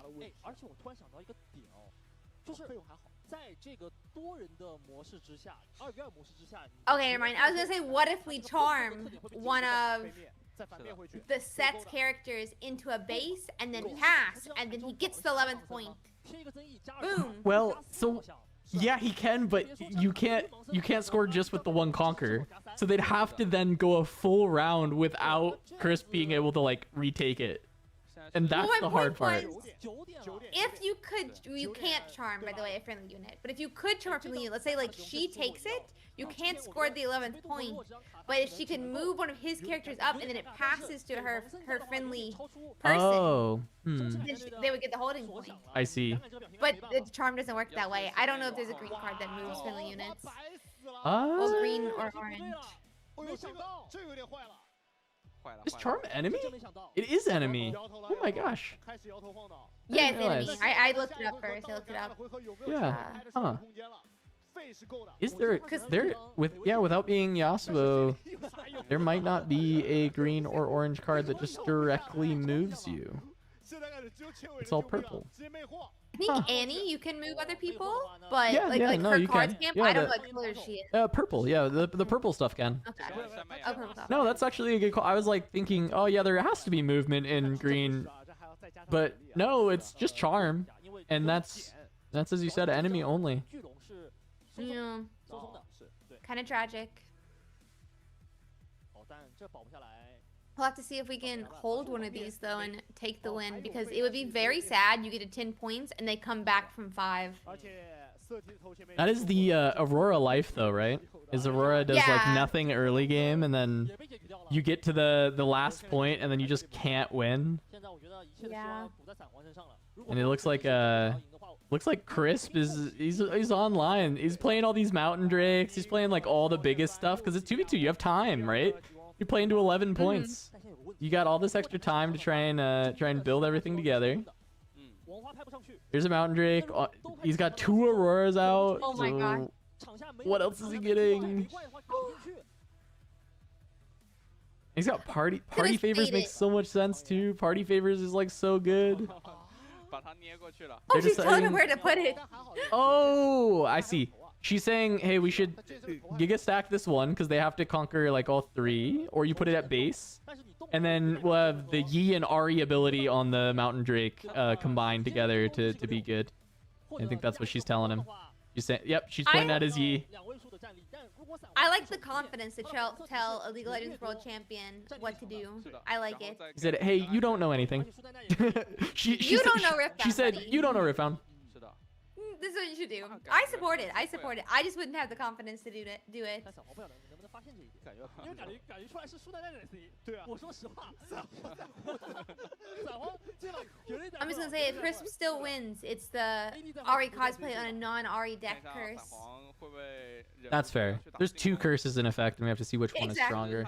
Okay, never mind. I was gonna say, what if we charm one of the set's characters into a base and then pass, and then he gets the 11th point? Boom. Well, so yeah, he can, but you can't score just with the 1 conquer. So they'd have to then go a full round without Crisp being able to, like, retake it. And that's Well, the my hard part. point was, if you could, you can't charm, by the way, a friendly unit. But if you could charm a friendly unit, let's say like she takes it, you can't score the 11th point. But if she can move one of his characters up and then it passes to her friendly person, then they would get the holding point. I see. But the charm doesn't work that way. I don't know if there's a green card that moves friendly units. Uh, Or green or orange. Is charm enemy? It is enemy. Oh my gosh. Yeah, it's realize. enemy. I looked it up first. I looked it up. Yeah. Huh. Is there without being Yasuo, there might not be a green or orange card that just directly moves you. It's all purple. I think Annie, you can move other people, but Yeah, like no, her you cards can. can't. Yeah, I don't the- know what color she is. Purple. Yeah, the purple stuff can. Okay. Okay. No, that's actually a good call. I was like thinking, oh yeah, there has to be movement in green, but no, it's just charm, and that's as you said, enemy only. Yeah. Kind of tragic. We'll have to see if we can hold one of these though and take the win, because it would be very sad. You get to 10 points and they come back from 5. That is the Aurora life though, right? Is Aurora does like Yeah. nothing early game, and then you get to the last point, and then you just can't win. Yeah. And it looks like Crisp is he's online. He's playing all these Mountain Drakes. He's playing like all the biggest stuff because it's 2v2. You have time, right? You're playing to 11 points. you got all this extra time to try and build everything together. Here's a Mountain Drake. He's got 2 Auroras out. Oh my god. What else is he getting? He's got party favors makes so much sense too. Party favors is like so good. Oh, she's telling him where to put it. Oh, I see. She's saying, hey, we should Giga stack this one because they have to conquer like all 3, or you put it at base, and then we'll have the Yi and Ari ability on the Mountain Drake combined together to be good. I think that's what she's telling him. She's saying, yep, she's pointing at his Yi. I like the confidence to tell a League of Legends World Champion what to do. I like it. He said, hey, you don't know anything. You don't know Riftbound, She said, buddy. you don't know Riftbound. This is what you should do. I support it. I support it. I just wouldn't have the confidence to do it. I'm just gonna say, if Crisp still wins, it's the Ari cosplay on a non-Ari deck curse. That's fair. There's 2 curses in effect, and we have to see which one is stronger.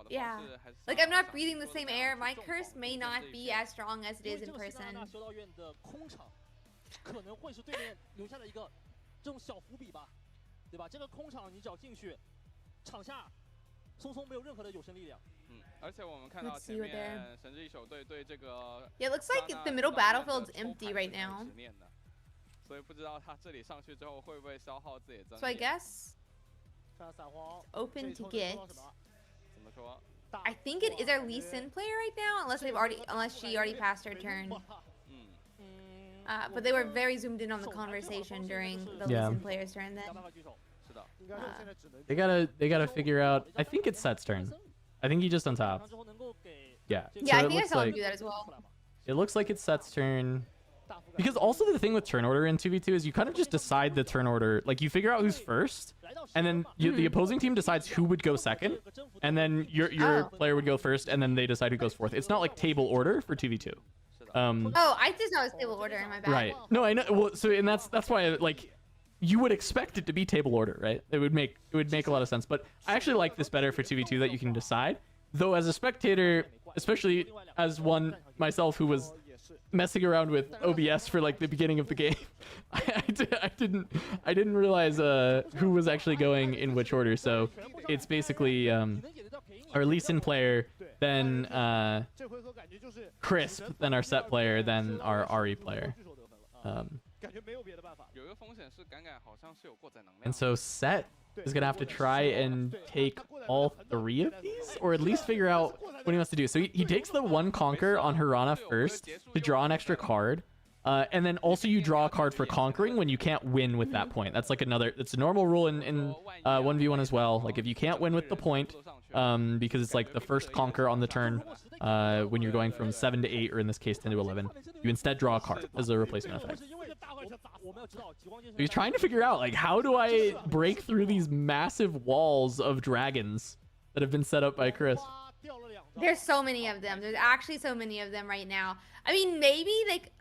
Yeah. Like, I'm not breathing the same air. My curse may not be as strong as it is in person. 可能会是对面留下的一个这种小伏笔吧，对吧？这个空场你只要进去，场下松松没有任何的有生力量。而且我们看到前面神之一手队对这个 Yeah, it looks like the middle battlefield's empty right now. 所以不知道他这里上去之后会不会消耗自己的增 So I guess open to get. 怎么说？ I think it is our Lee Sin player right now, unless she already passed her turn. But they were very zoomed in on the conversation during the Lee Sin player's turn then. They gotta figure out. I think it's Set's turn. I think he just untapped. Yeah. Yeah, so I think I saw him do that as well. It looks like it's Set's turn. Because also the thing with turn order in 2v2 is you kind of just decide the turn order. Like, you figure out who's first, and then the opposing team decides who would go second, and then your player would go first, and then they decide who goes fourth. It's not like table order for 2v2. I just know it's table order. My bad. Right. No, I know. Well, so and that's why like you would expect it to be table order, right? It would make a lot of sense. But I actually like this better for 2v2 that you can decide. Though as a spectator, especially as one myself who was messing around with OBS for like the beginning of the game, I didn't realize who was actually going in which order. So it's basically our Lee Sin player, then Crisp, then our Set player, then our Ari player. And so Set is gonna have to try and take all 3 of these, or at least figure out what he wants to do. So he takes the 1 Conquer on Hirana first to draw an extra card. And then also you draw a card for conquering when you can't win with that point. That's like it's a normal rule in 1v1 as well. Like, if you can't win with the point, because it's like the first conquer on the turn, when you're going from 7 to 8, or in this case 10 to 11, you instead draw a card as a replacement effect. So he's trying to figure out, like, how do I break through these massive walls of dragons that have been set up by Chris? There's so many of them. There's actually so many of them right now. I mean, maybe like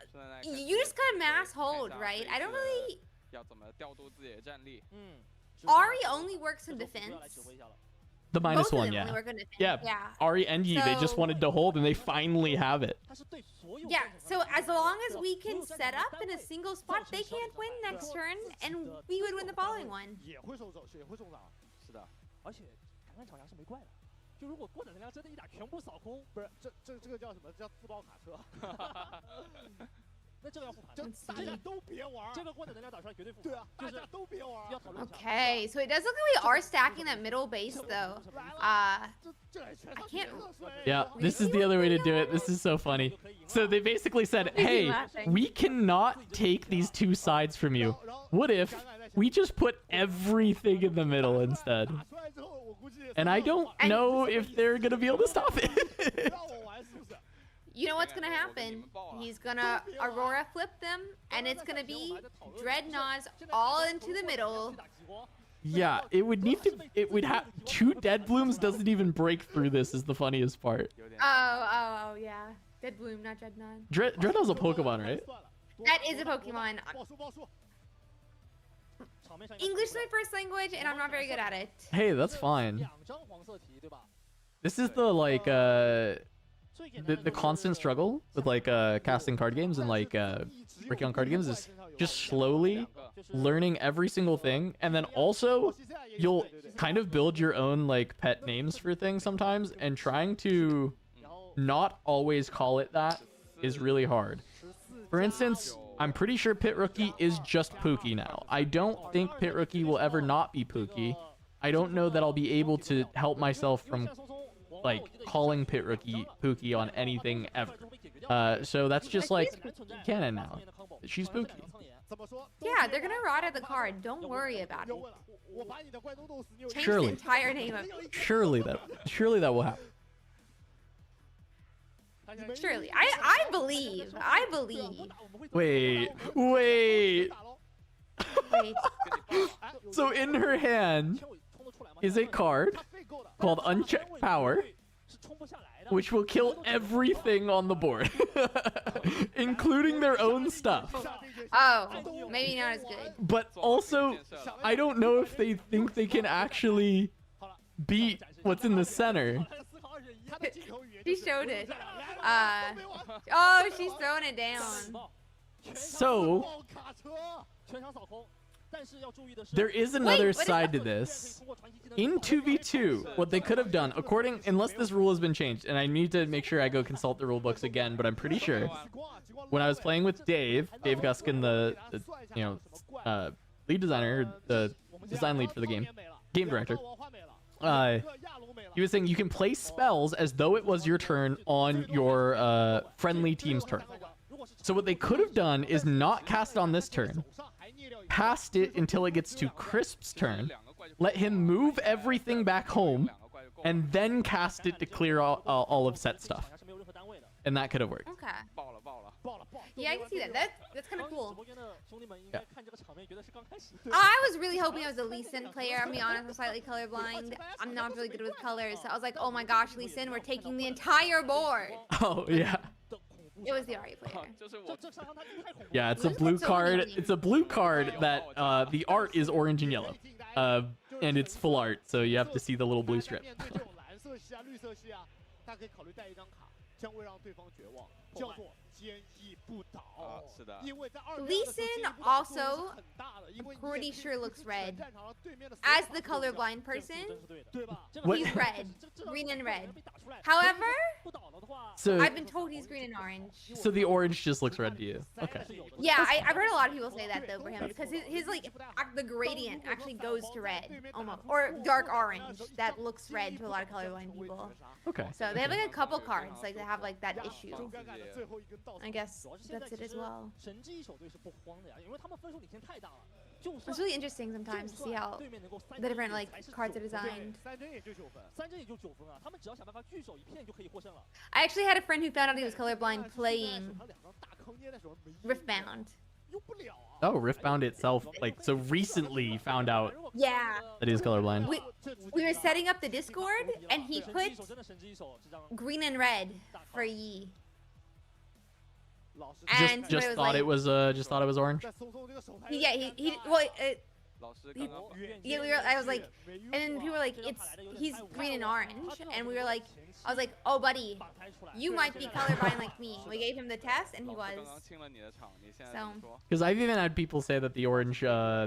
you just gotta mass hold, right? I don't really. Ari only works in defense. The -1, yeah. Yeah. Ari and Yi, they just wanted to hold, and they finally have it. Yeah, so as long as we can set up in a single spot, they can't win next turn, and we would win the following one. 就如果郭展能量真的一打全部扫空，不是这个叫什么？叫自爆卡车。那这个要复盘，大家都别玩。这个郭展能量打出来绝对复盘。对啊，大家都别玩。要讨论。Okay, so it does look like we are stacking that middle base though. I can't. Yeah, this is the other way to do it. This is so funny. So they basically said, hey, we cannot take these 2 sides from you. What if we just put everything in the middle instead? And I don't know if they're gonna be able to stop it. You know what's gonna happen? He's gonna Aurora flip them, and it's gonna be Dreadnoughts all into the middle. Yeah, it would need to. It would have 2 Dead Blooms. Doesn't even break through this. Is the funniest part. Oh yeah, Dead Bloom, not Dreadnought. Dreadnought's a Pokemon, right? That is a Pokemon. English is my first language, and I'm not very good at it. Hey, that's fine. This is the like the constant struggle with like casting card games and like working on card games is just slowly learning every single thing, and then also you'll kind of build your own like pet names for things sometimes, and trying to not always call it that is really hard. For instance, I'm pretty sure Pit Rookie is just Pookie now. I don't think Pit Rookie will ever not be Pookie. I don't know that I'll be able to help myself from like calling Pit Rookie Pookie on anything ever. So that's just like canon now. She's Pookie. Yeah, they're gonna rot at the card. Don't worry about it. Change Surely. the entire name of Surely that will happen. Surely. I believe. Wait. Wait. So in her hand is a card called Unchecked Power, which will kill everything on the board, including their own stuff. Oh, maybe not as good. But also, I don't know if they think they can actually beat what's in the center. She showed it. Oh, she's throwing it down. So there is another side to this. In 2v2, what they could have done, unless this rule has been changed, and I need to make sure I go consult the rule books again, but I'm pretty sure when I was playing with Dave Guskin, the lead designer, the design lead for the game director, he was saying you can play spells as though it was your turn on your friendly team's turn. So what they could have done is not cast it on this turn, passed it until it gets to Crisp's turn, let him move everything back home, and then cast it to clear all of set stuff. And that could have worked. Okay. Yeah, I can see that. That's kind of cool. Yeah. I was really hoping I was a Lee Sin player. I'm being honest, I'm slightly colorblind. I'm not really good with colors. So I was like, oh my gosh, Lee Sin, we're taking the entire board. Oh, yeah. It was the Ari player. Yeah, it's a blue card. It's a blue card that the art is orange and yellow. And it's full art, so you have to see the little blue strip. 将会让对方绝望，叫做坚毅不倒。是的，因为在二 Lee Sin also, I'm pretty sure looks red. As the colorblind person, he's red, green and red. However, So I've been told he's green and orange. So the orange just looks red to you. Okay. Yeah, I've heard a lot of people say that though for him, because his like the gradient actually goes to red almost, or dark orange that looks red to a lot of colorblind people. Okay. So they have like a couple cards like they have like that issue. I guess that's it as well. It's really interesting sometimes to see how the different like cards are designed. I actually had a friend who found out he was colorblind playing Riftbound. Oh, Riftbound itself, like, so recently found out Yeah. that he's colorblind. We were setting up the Discord, and he put green and red for Yi. And Just thought it was orange. Yeah, I was like, and then people were like, he's green and orange, and we were like, I was like, oh buddy, you might be colorblind like me. We gave him the test, and he was. So. Because I've even had people say that the orange,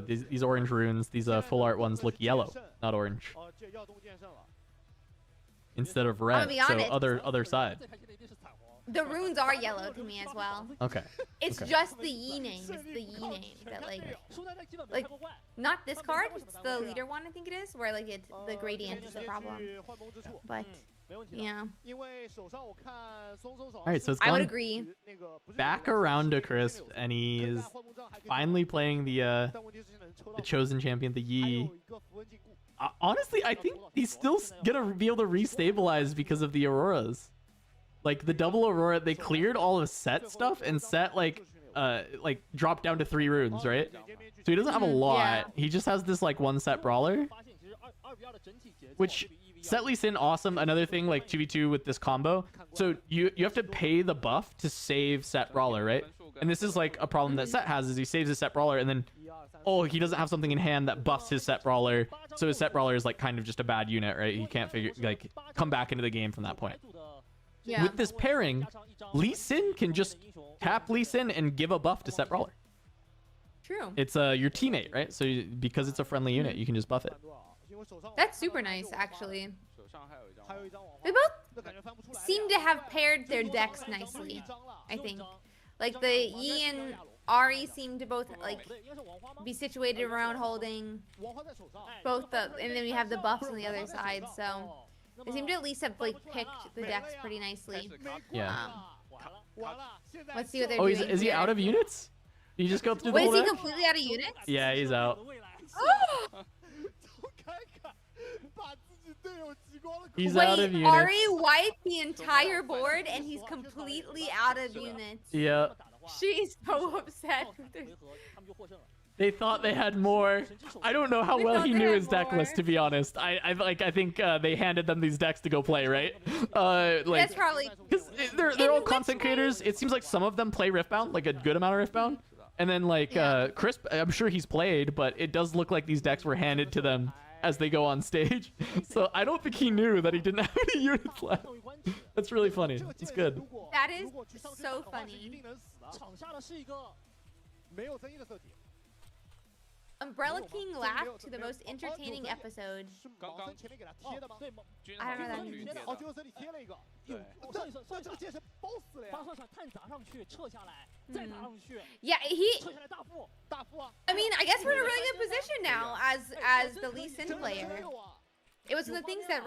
these orange runes, these full art ones look yellow, not orange, instead of red. So other side. The runes are yellow to me as well. Okay. It's just the Yi name. It's the Yi name that like not this card. It's the leader one, I think it is, where like the gradient is the problem. But yeah. All right, so it's I would gone agree. back around to Crisp, and he's finally playing the chosen champion, the Yi. Honestly, I think he's still gonna be able to restabilize because of the Auroras. Like the double Aurora, they cleared all of Set stuff, and Set like dropped down to 3 runes, right? So he doesn't have a lot. Yeah. He just has this like 1 Set brawler, which Set Lee Sin awesome. Another thing, like 2v2 with this combo. So you have to pay the buff to save Set brawler, right? And this is like a problem that Set has, is he saves his Set Brawler and then, oh, he doesn't have something in hand that buffs his Set Brawler. So his Set Brawler is like kind of just a bad unit, right? He can't come back into the game from that point. Yeah. With this pairing, Lee Sin can just tap Lee Sin and give a buff to Set Brawler. True. It's your teammate, right? So because it's a friendly unit, you can just buff it. That's super nice, actually. They both seem to have paired their decks nicely, I think. Like the Yi and Ari seem to both like be situated around holding both the, and then we have the buffs on the other side. So they seem to at least have like picked the decks pretty nicely. Yeah. Let's see what they're Oh, doing. is he here. out of units? Did you just go through the Wait, whole is he deck? completely out of units? Yeah, he's out. He's Wait, out of units. Ari wiped the entire board and he's completely out of units. Yeah. She's so upset. They thought they had more. I don't know how They well thought he they knew had his deck more. list, to be honest. I think they handed them these decks to go play, right? That's probably Because they're all which content creators. It seems like some of them play Riftbound, like a good amount of Riftbound. And then like Chris, I'm sure he's played, but it does look like these decks were handed to them as they go on stage. So I don't think he knew that he didn't have any units left. That's really funny. It's good. that is so funny. Umbrella King laughed to the most entertaining episode. I don't know that means. 哦，就是这里贴了一个，对，这个剑是包死了呀！发射探砸上去，撤下来，再砸上去， Yeah, he. 撤下来大负，大负啊！ I mean, I guess we're in a really good position now as the Lee Sin player. It was one of the things that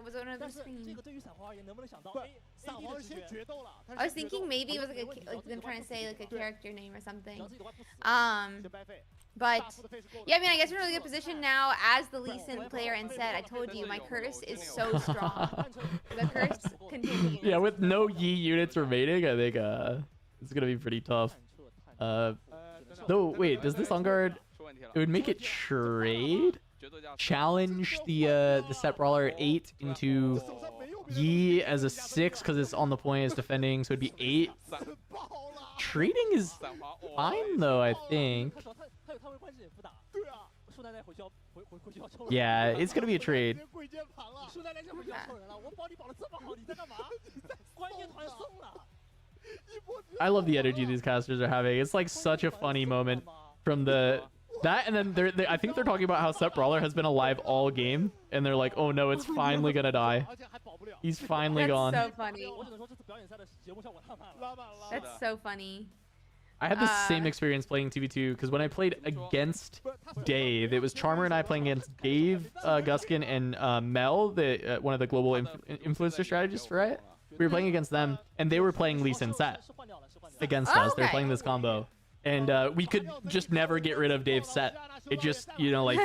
was one of 但 those 是 things. 这个对于散皇而言，能不能想到哦 A 散 oh, 皇是先决斗了。 I was thinking maybe it was like them trying to say like a character name or something. 只要自己的话不死， Um, 先掰废。 but 大负的费是够的。 yeah, I mean, I guess we're in a really good position now as the Lee Sin player and said, I told you, my curse is so strong. The curse continues. Yeah, with no Yi units remaining, I think it's gonna be pretty tough. 等等 Though, wait, does this on guard? 出问题了 It would make it trade, 绝对价 challenge the Set Brawler 8 into Yi as a 6 because it's on the point, it's defending, so it'd be 8. 爆了！ Trading is 散华 fine though, I think. 他会关系也不打。对啊，嗯树奶奶回去要回去要抽人。 Yeah, it's gonna be a trade. 直接跪键盘了。树奶奶就回去要抽人了。我保你保的这么好，你在干嘛？关键团送了。 I love the energy these casters are having. It's like such a funny moment from that, and then I think they're talking about how Set Brawler has been alive all game, and they're like, oh no, it's finally gonna die. 而且还保不了。 He's finally That's gone. so funny. 我只能说这次表演赛的节目效果太慢了。拉满了 That's so funny. I had the same experience playing TV2 because when I played against Dave, it was Charmer and I playing against Dave, Guskin, and Mel, one of the global influencer strategists for Riot. We were playing against them, and they were playing Lee Sin Set 是换掉了，是换掉了。 against Oh, us. They were okay. playing this combo. And we could just never get rid of Dave's set. It just, you know, like,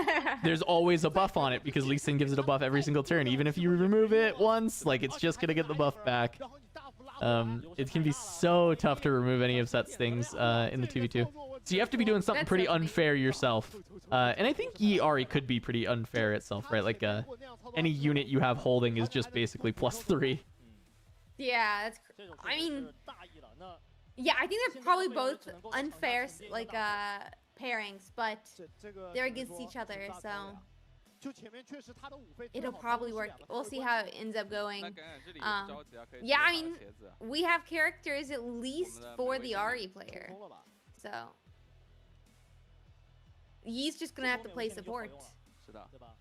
there's always a buff on it because Lee Sin gives it a buff every single turn. Even if you remove it once, like, it's just gonna get the buff back. 然后你大幅拉回来。 It can be so tough to remove any of Set's things in the 2v2. So you have to be doing something That's pretty so funny. unfair yourself. And I think Yi Ari could be pretty unfair itself, right? Like, any unit you have holding is just basically +3. Yeah, that's. 这种 I mean, 是大意了。那 yeah, I think they're probably both unfair like pairings, but 这个 they're 怎么 against 说 each other, 挺大 so 漂亮就前面确实他的五费 it'll probably work. We'll see how it ends up 那 going. 感染这里有着急啊，可以 yeah, I 直接 mean- 打茄子啊 We have characters at least for the Ari player, 通了吧？ so Yi's just gonna have to play support. 是的，对吧？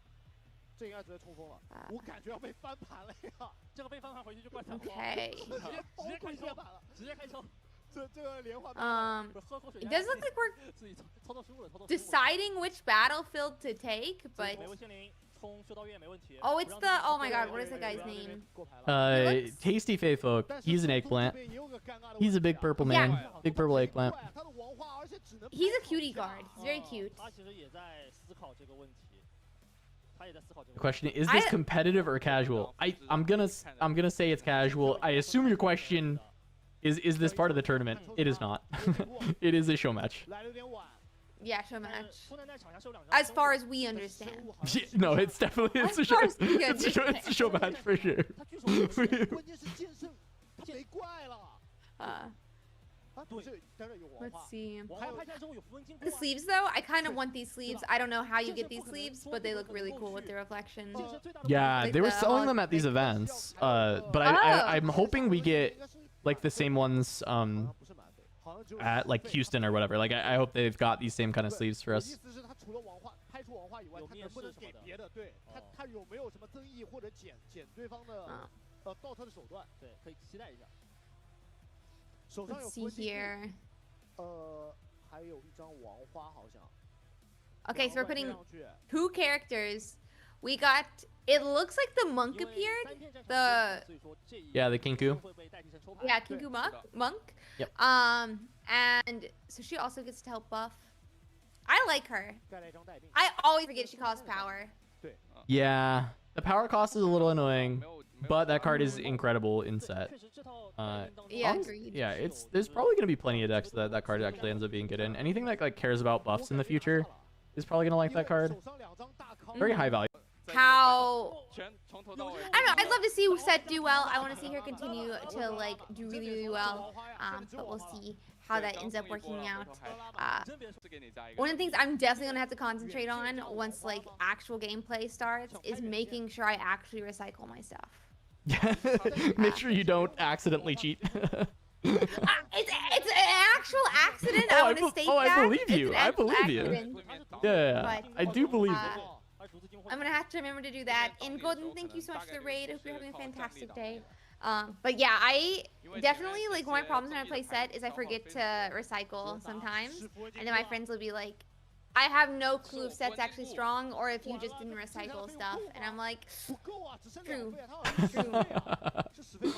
这应该直接冲锋了，啊我感觉要被翻盘了呀！这个被翻盘回去就怪散皇， Okay. 直接开球，直接开球，这个连环 Um, 不是喝口水。 it does look like we're 自己操作失误了，操作失误了。 deciding which battlefield to take, but 美味仙灵冲修道院没问题。 oh, it's the oh my god, what is that guy's name? 过牌了。 He looks- Tasty Fae Folk. 但是 He's an 中 eggplant. 这边也有个尴尬的 He's a 问题 big 啊 purple Yeah. man. Big purple eggplant. 他的王化，而且只能 He's a cutie guard. He's very cute. 他其实也在思考这个问题，他也在思考这个 The 问题。 question is this I- competitive or casual? I'm gonna say it's casual. I assume your question is this part of the tournament? It is not. It is a show match. 来的有点晚。 Yeah, show match. 出南在场下收两张 As far as we understand. No, it's definitely it's a Of show. course we It's a show match for sure. 他据说关键是剑圣，他没怪了。 Uh, Let's see. 王华拍下来之后有符文金箍 The sleeves though, I kind of want these sleeves. I don't know how you get these sleeves, but they look really cool with the reflection. Yeah, Like they were the selling them at these events. But I'm hoping we get like the same ones 好像不是满费，好像只有 at like Houston or whatever. Like I hope they've got these same kind of sleeves for 意 us. 思是他除了王画拍出王画以外，他能不能给别的？对他有没有什么增益或者减对方的倒车的手段？对，可以期待一下。手上有 Let's 符 see 文金 here. 箍，还有一张王花好像。 Okay, so we're 王冠贴 putting 上去 2 characters. We got. It looks like the monk 因为 appeared. 3片战场 The 所以说这一 Yeah, the Kinku. 会被代替成抽牌。 yeah, Kinku monk. Yep. And so she also gets to help buff. I like her. 盖了一张待定。 I always forget she costs power. 对， Yeah, the power cost is a little annoying, 没有 but that card is incredible in 对 set. 确实这套待定当中 Yeah, Honest- agreed. Yeah, there's probably gonna be plenty of decks that card actually ends up being good in. Anything that like cares about buffs in the future is probably gonna like that card. 手上2张大康 Very high value. How全从头到尾。 I don't know. I'd love to see Set do well. I want to see her continue to like do really, really well. But we'll see how that ends up working out. 真别说 是给你加一个 One of the things I'm definitely gonna have to concentrate on once like actual gameplay starts is making sure I actually recycle my stuff. Make sure you don't accidentally cheat. It's an actual accident. I want to state I that. believe It's you. an I actual believe you. accident. Yeah, But, I do believe uh, it. 而竹子金货 I'm gonna have to remember to do that. And Golden, thank you so much for the raid. Hope you're having a fantastic day. But yeah, I definitely like one of my problems when I play Set is I forget to recycle sometimes, and then my friends will be like, "I have no clue if Set's actually strong or if you just didn't recycle stuff," and I'm like, 不够啊，只剩 True. 2费啊，他好像是10费啊，是10费吗？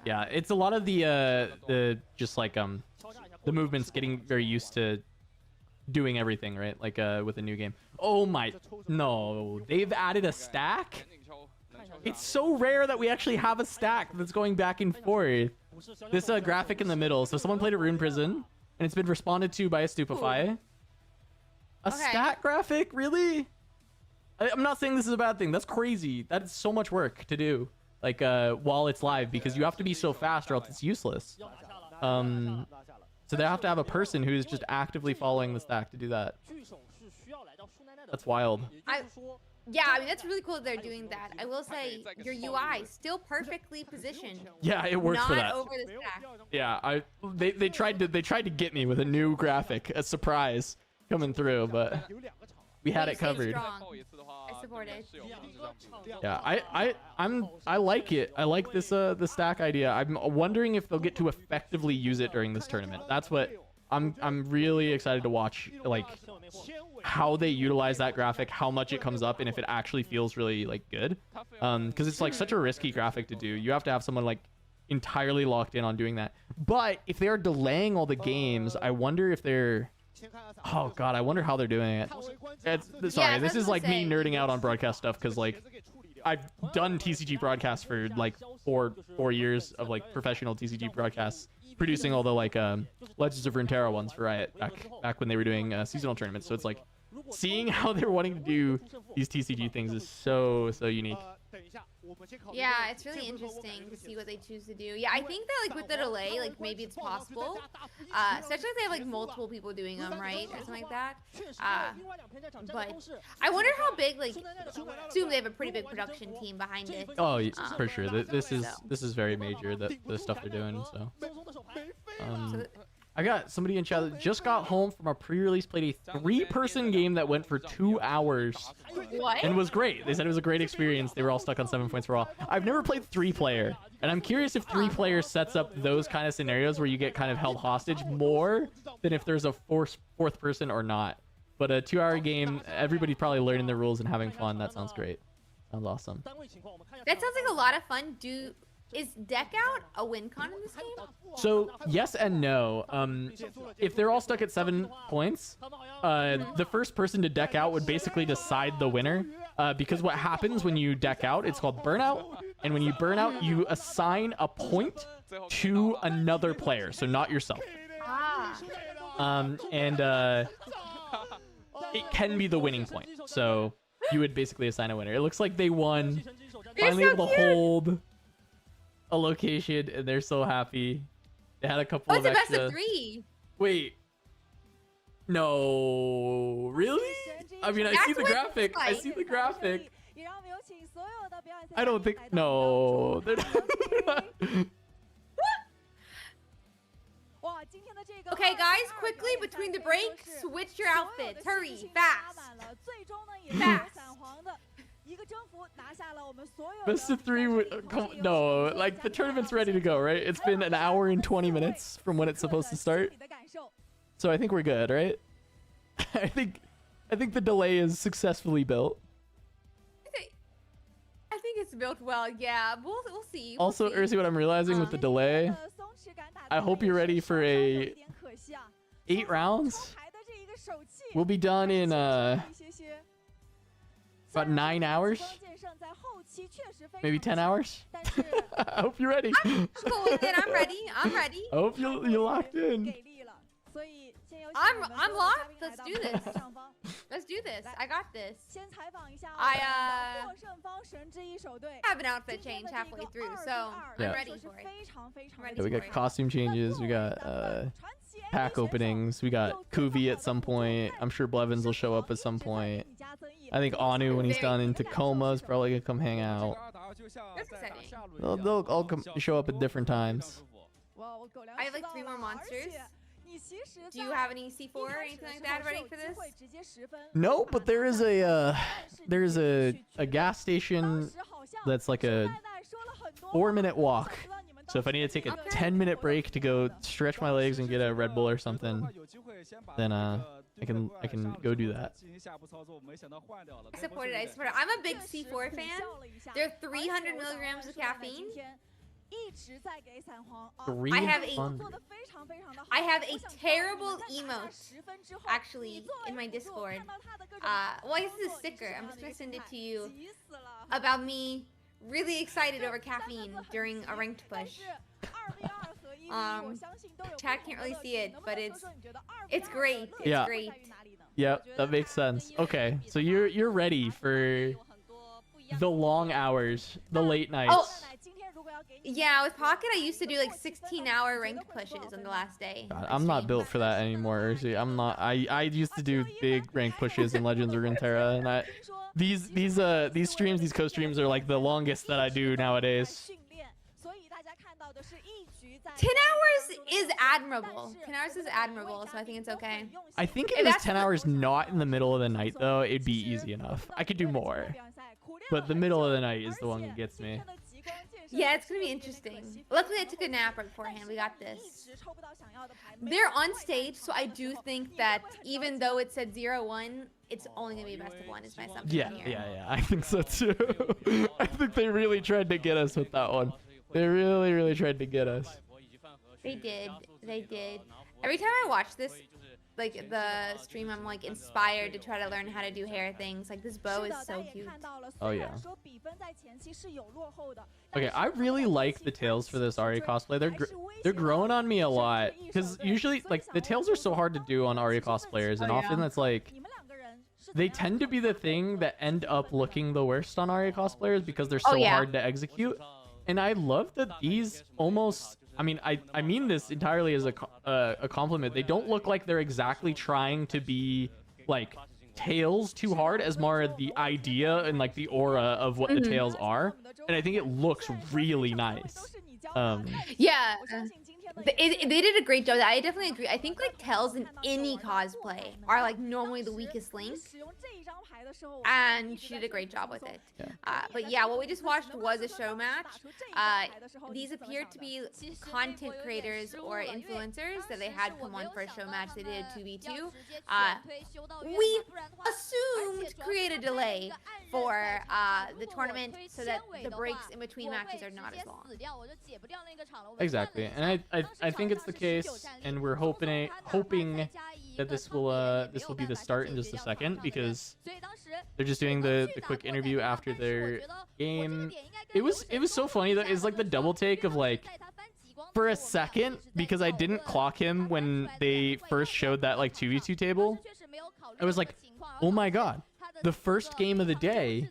Yeah, it's a lot of the just like 敲诈一下 the movements getting very used to doing everything, right? Like with a new game. Oh my, no, they've added a stack? 赶紧抽，能抽 It's so rare that we actually have a stack that's going back and forth. 不是小小 This graphic in the middle. So someone played a Rune Prison, and it's been responded to by a Stupefy. A Okay. stat graphic? Really? I'm not saying this is a bad thing. That's crazy. That is so much work to do. Like while it's live, because you have to be so fast or else it's useless. 要拿下了， Um, 拿下了。 So they have to have a person who's just actively following the stack to do that. 聚首是需要来到舒奶奶的 That's wild. 也就是说 "Yeah, I mean that's really cool that they're doing that." I will say your UI still perfectly positioned, Yeah, it worked not for that. over the 没有 stack. 第二张 Yeah, they tried to get me with a new graphic, a surprise coming through, but 有2个场啊。 we had But it you stayed covered. strong. 后一次的话 I support it. 是有控制上去的 Yeah, I like it. I like this the stack idea. I'm wondering if they'll get to effectively use it during this tournament. That's what I'm really excited to watch, like 纤维 how they utilize that graphic, how much it comes up, and if it actually feels really like good. 他非常 Because it's like such a risky graphic to do. You have to have someone like entirely locked in on doing that. But if they are delaying all the games, I wonder if they're 先看看 oh god, I wonder how they're doing it. 叹为观止 It's sorry, Yeah, this that's is what like I'm me saying. nerding out on broadcast stuff because like 鞋子给处理掉 I've done TCG broadcasts for like four years of like professional TCG broadcasts, producing all the like Legends of Runeterra ones for Riot back when they were doing seasonal tournaments. So it's like seeing how they're wanting to do these TCG things is so unique. 等一下，我们先考虑 Yeah, it's really 这不是说我 interesting 感 to 觉 see what they choose to do. Yeah, I think that like with the delay, like maybe it's possible. Especially if they have like multiple people doing them, right, or something like that. 确实 Uh, 另外2片战场 but 都是 I wonder how big like 舒奶奶的岗位 assume they have a pretty big production team behind it. Oh, for sure. This is very major. The stuff they're doing. So 松松的手牌 So I got somebody in chat that just got home from a pre-release, played a 3-person game that went for 2 hours what? and was great. They said it was a great experience. They were all stuck on 7 points for all. I've never played 3-player, and I'm curious if 3-player sets up those kind of scenarios where you get kind of held hostage more than if there's a fourth person or not. But a 2-hour game, everybody's probably learning the rules and having fun. That sounds great. Sounds awesome. 单位情况我们看一下 That sounds like a lot of fun. Is Deck Out a win con in this game? So yes and no. If they're all stuck at 7 points, 他们好像 the first person to deck out would basically decide the winner. Because what happens when you deck out, it's called burnout. And when you burn out, you assign a point to another player, so not yourself. Ah. And it can be the winning point. So you would basically assign a winner. It looks like they won. 继承之一手战 They're Finally so able to cute. hold a location, and they're so happy. It had a couple Oh, of it's a best extra. of 3. Wait. No, really? I mean, I see That's the what it graphic. looks I like. see the graphic. I don't think. No. they're not- Okay, guys, quickly between the break, switch your outfits. Hurry, fast. Fast. Best of 3. No, like the tournament's ready to go, right? It's been an hour and 20 minutes from when it's supposed to start. So I think we're good, right? I think the delay is successfully built. I think it's built well. Yeah, we'll see. Also, Ursi, what I'm realizing with the delay, I hope you're ready for a 8 rounds. We'll be done in about 9 hours, maybe 10 hours. I hope you're ready. I'm cool with it. I'm ready. I'm ready. I hope you're locked in. I'm locked. Let's do this. Let's do this. I got this. I have an outfit change halfway through, so Yeah. I'm ready for it. I'm ready Yeah, we for got it. costume changes. We got pack openings. We got Kuvi at some point. I'm sure Blevins will show up at some point. I think Anu, when he's done in Tacoma, is probably gonna come hang out. That's exciting. They'll all come show up at different times. I have like 3 more monsters. Do you have any C4 or anything like that ready for this? No, but there is a gas station that's like a 4-minute walk. So if I need to take a 10-minute break to go stretch my legs and get a Red Bull or something, then I can go do that. I support it. I support it. I'm a big C4 fan. They're 300 milligrams of caffeine. I have a terrible emote actually in my Discord. Well, I guess it's a sticker. I'm just gonna send it to you about me really excited over caffeine during a ranked push. Chat can't really see it, but it's great. It's Yeah. great. Yep, that makes sense. Okay, so you're ready for the long hours, the late nights. Oh, yeah, with Pocket, I used to do like 16-hour ranked pushes on the last day. God, I'm not built for that anymore, Ursi. I'm not. I used to do big rank pushes in Legends of Runeterra, and these streams, these co-streams are like the longest that I do nowadays. 10 hours is admirable. 10 hours is admirable, so I think it's okay. I think if it was 10 hours not in the middle of the night though, it'd be easy enough. I could do more, but the middle of the night is the one that gets me. Yeah, it's gonna be interesting. Luckily, I took a nap right beforehand. We got this. They're on stage, so I do think that even though it said 0-1, it's only gonna be best of 1. Is my assumption Yeah, here. yeah. I think so too. I think they really tried to get us with that one. They really tried to get us. They did. They did. Every time I watch this, like the stream, I'm like inspired to try to learn how to do hair things. Like this bow is so cute. Oh yeah. Okay, I really like the tails for this Arya cosplay. They're growing on me a lot because usually like the tails are so hard to do on Arya cosplayers, and often it's like they tend to be the thing that end up looking the worst on Arya cosplayers because they're so hard to execute. And I love that these almost, I mean, I mean this entirely as a compliment. They don't look like they're exactly trying to be like tails too hard as more the idea and like the aura of what the tails are. And I think it looks really nice. Yeah. They did a great job. I definitely agree. I think like tails in any cosplay are like normally the weakest link, and she did a great job with it. But yeah, what we just watched was a show match. These appeared to be content creators or influencers that they had come on for a show match. They did a 2v2. We assumed create a delay for the tournament so that the breaks in between matches are not as long. Exactly, and I think it's the case, and we're hoping that this will be the start in just a second because they're just doing the quick interview after their game. It was so funny that it's like the double take of like for a second because I didn't clock him when they first showed that like 2v2 table. I was like, oh my god, the first game of the day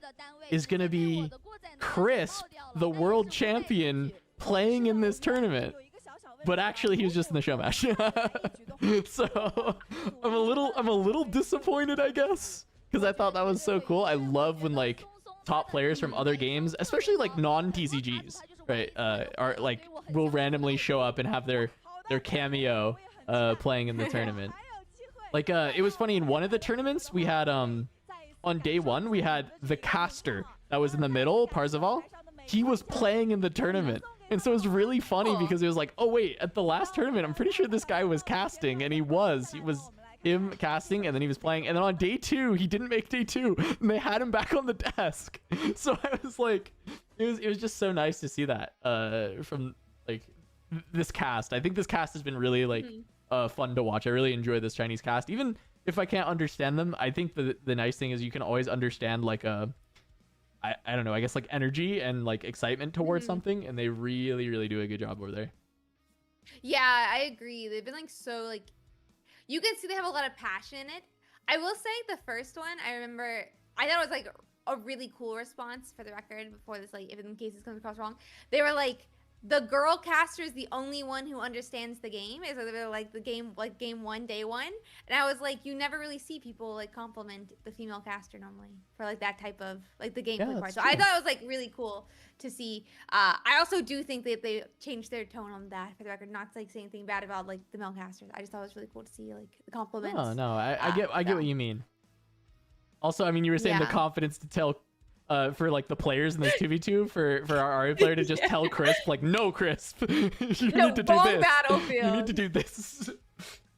is gonna be Crisp, the world champion, playing in this tournament. but actually he was just in the show match. So I'm a little disappointed, I guess, because I thought that was so cool. I love when like top players from other games, especially like non-TCGs, right, are like will randomly show up and have their cameo playing in the tournament. Like it was funny, in one of the tournaments we had on day one we had the caster that was in the middle, Parzival. He was playing in the tournament. And so it was really funny because it was like, oh wait, at the last tournament, I'm pretty sure this guy was casting, and he was him casting, and then he was playing. And then on day two, he didn't make day two, and they had him back on the desk. So I was like, it was just so nice to see that from like this cast. I think this cast has been really like fun to watch. I really enjoy this Chinese cast. Even if I can't understand them, I think the nice thing is you can always understand like I don't know, I guess like energy and like excitement towards something, and they really do a good job over there. Yeah, I agree. They've been like so like, you can see they have a lot of passion in it. I will say the first one, I remember, I thought it was like a really cool response, for the record, before this, like, if in case this comes across wrong. They were like, the girl caster is the only one who understands the game. Is they're like the game, like game one, day one. And I was like, you never really see people like compliment the female caster normally for like that type of like the gameplay part. So I thought it was like really cool to see. I also do think that they changed their tone on that, for the record, not to like say anything bad about like the male casters. I just thought it was really cool to see like the compliments. Oh no, I get what you mean. Also, I mean, you were saying the confidence to tell for like the players in this 2v2 for our RA player to just tell Crisp, like, no, Crisp, you need to do this. Battlefield. You need to do this.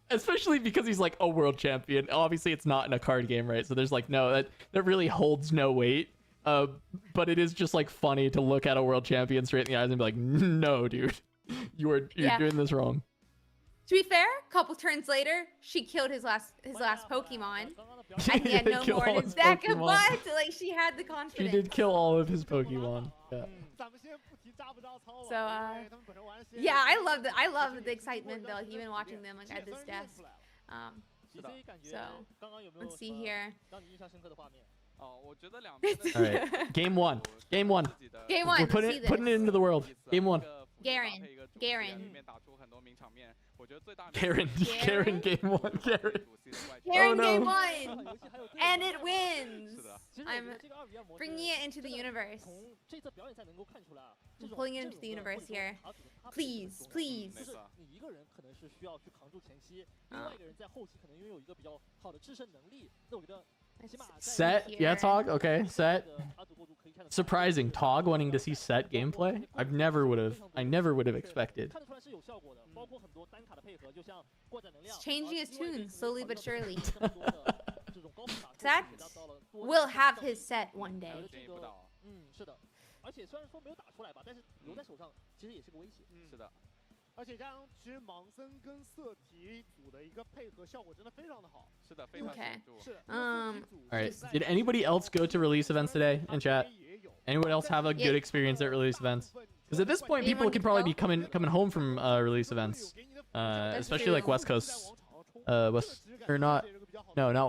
Especially because he's like a world champion. Obviously, it's not in a card game, right? So there's like that really holds no weight. But it is just like funny to look at a world champion straight in the eyes and be like, no, dude, you're doing this wrong. To be fair, a couple turns later, she killed his last Pokemon, and he had no more in his deck of blood. Like, she had the confidence. She did kill all of his Pokemon. Yeah. So yeah, I love the excitement though, like, even watching them like at this desk. So let's see here. All right, game one. We're putting it into the world. Game one. Garen, game one. Garen game one, and it wins. I'm bringing it into the universe. I'm pulling it into the universe here. Please. Set, yeah, Tog. Okay, Set. Surprising, Tog wanting to see Set gameplay. I never would have expected. He's changing his tune slowly but surely. Set will have his set one day. Okay. Alright, did anybody else go to release events today in chat? Anyone else have a good experience at release events? Because at this point, people could probably be coming home from release events, especially like West Coast, not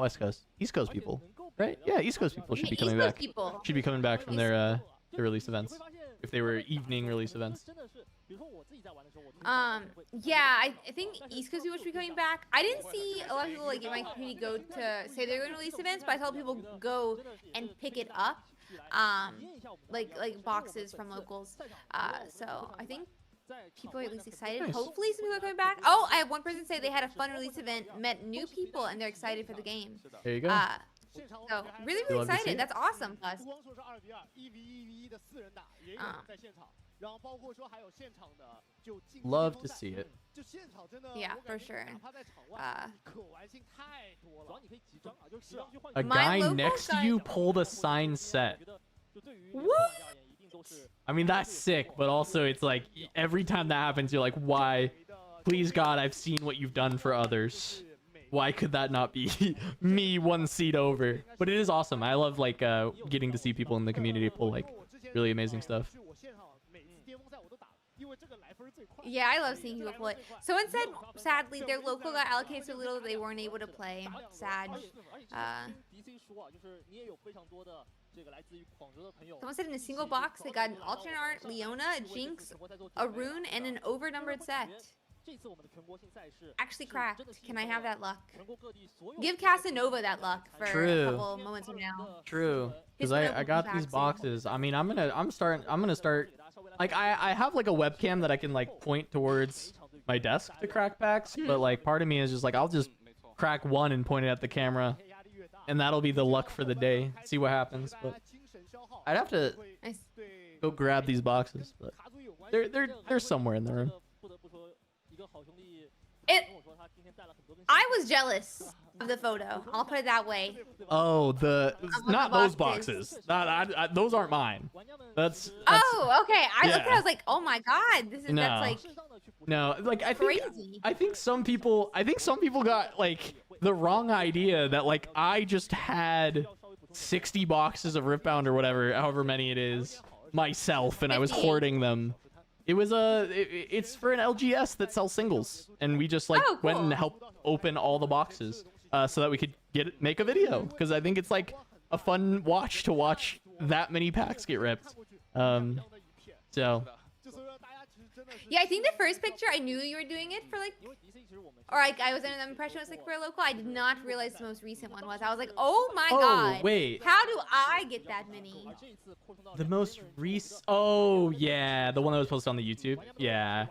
West Coast, East Coast people, right? Yeah, East Coast people should be coming back. Should be coming back from their release events, if they were evening release events. Yeah, I think East Coast people should be coming back. I didn't see a lot of people like in my community go to say they're going to release events, but I saw people go and pick it up, like boxes from locals. So I think people are at least excited. Nice. Hopefully some people are coming back. Oh, I have one person say they had a fun release event, met new people, and they're excited for the game. There you go. So really excited. That's awesome. Plus. Love to see it. Yeah, for sure. A guy next to you pulled a signed set. What? I mean, that's sick, but also it's like every time that happens, you're like, why? Please, God, I've seen what you've done for others. Why could that not be me one seat over? But it is awesome. I love like getting to see people in the community pull like really amazing stuff. Yeah, I love seeing people play. Someone said, sadly, their local got allocated so little that they weren't able to play. Sad. Someone said in a single box they got an alternate art, Leona, a Jinx, a Rune, and an overnumbered set. actually cracked. Can I have that luck? Give Casanova that luck for True. a couple moments from now. True, because He's gonna I open got packs these soon. boxes. I mean, I'm gonna start. Like I have like a webcam that I can like point towards my desk to crack packs, but like part of me is just like I'll just crack one and point it at the camera, and that'll be the luck for the day. See what happens. But I'd have to Nice. go grab these boxes, but they're somewhere in the room. I was jealous of the photo. I'll put it that way. Oh, not the those boxes. boxes. Those aren't mine. That's Oh, okay. I looked at it, yeah. I was like, oh my god, this is No. that's like no. Like crazy. I think some people got like the wrong idea that like I just had 60 boxes of Riftbound or whatever, however many it is, myself, and I was 58. hoarding them. It was it's for an LGS that sells singles, and we just like Oh, went and cool. helped open all the boxes so that we could make a video, because I think it's like a fun watch to watch that many packs get ripped. So Yeah, I think the first picture I knew you were doing it for like, or like I was under the impression it was like for a local. I did not realize the most recent one was. I was like, oh my god. wait, How do I get that many? the most recent. Oh yeah, the one that was posted on the YouTube. Yeah,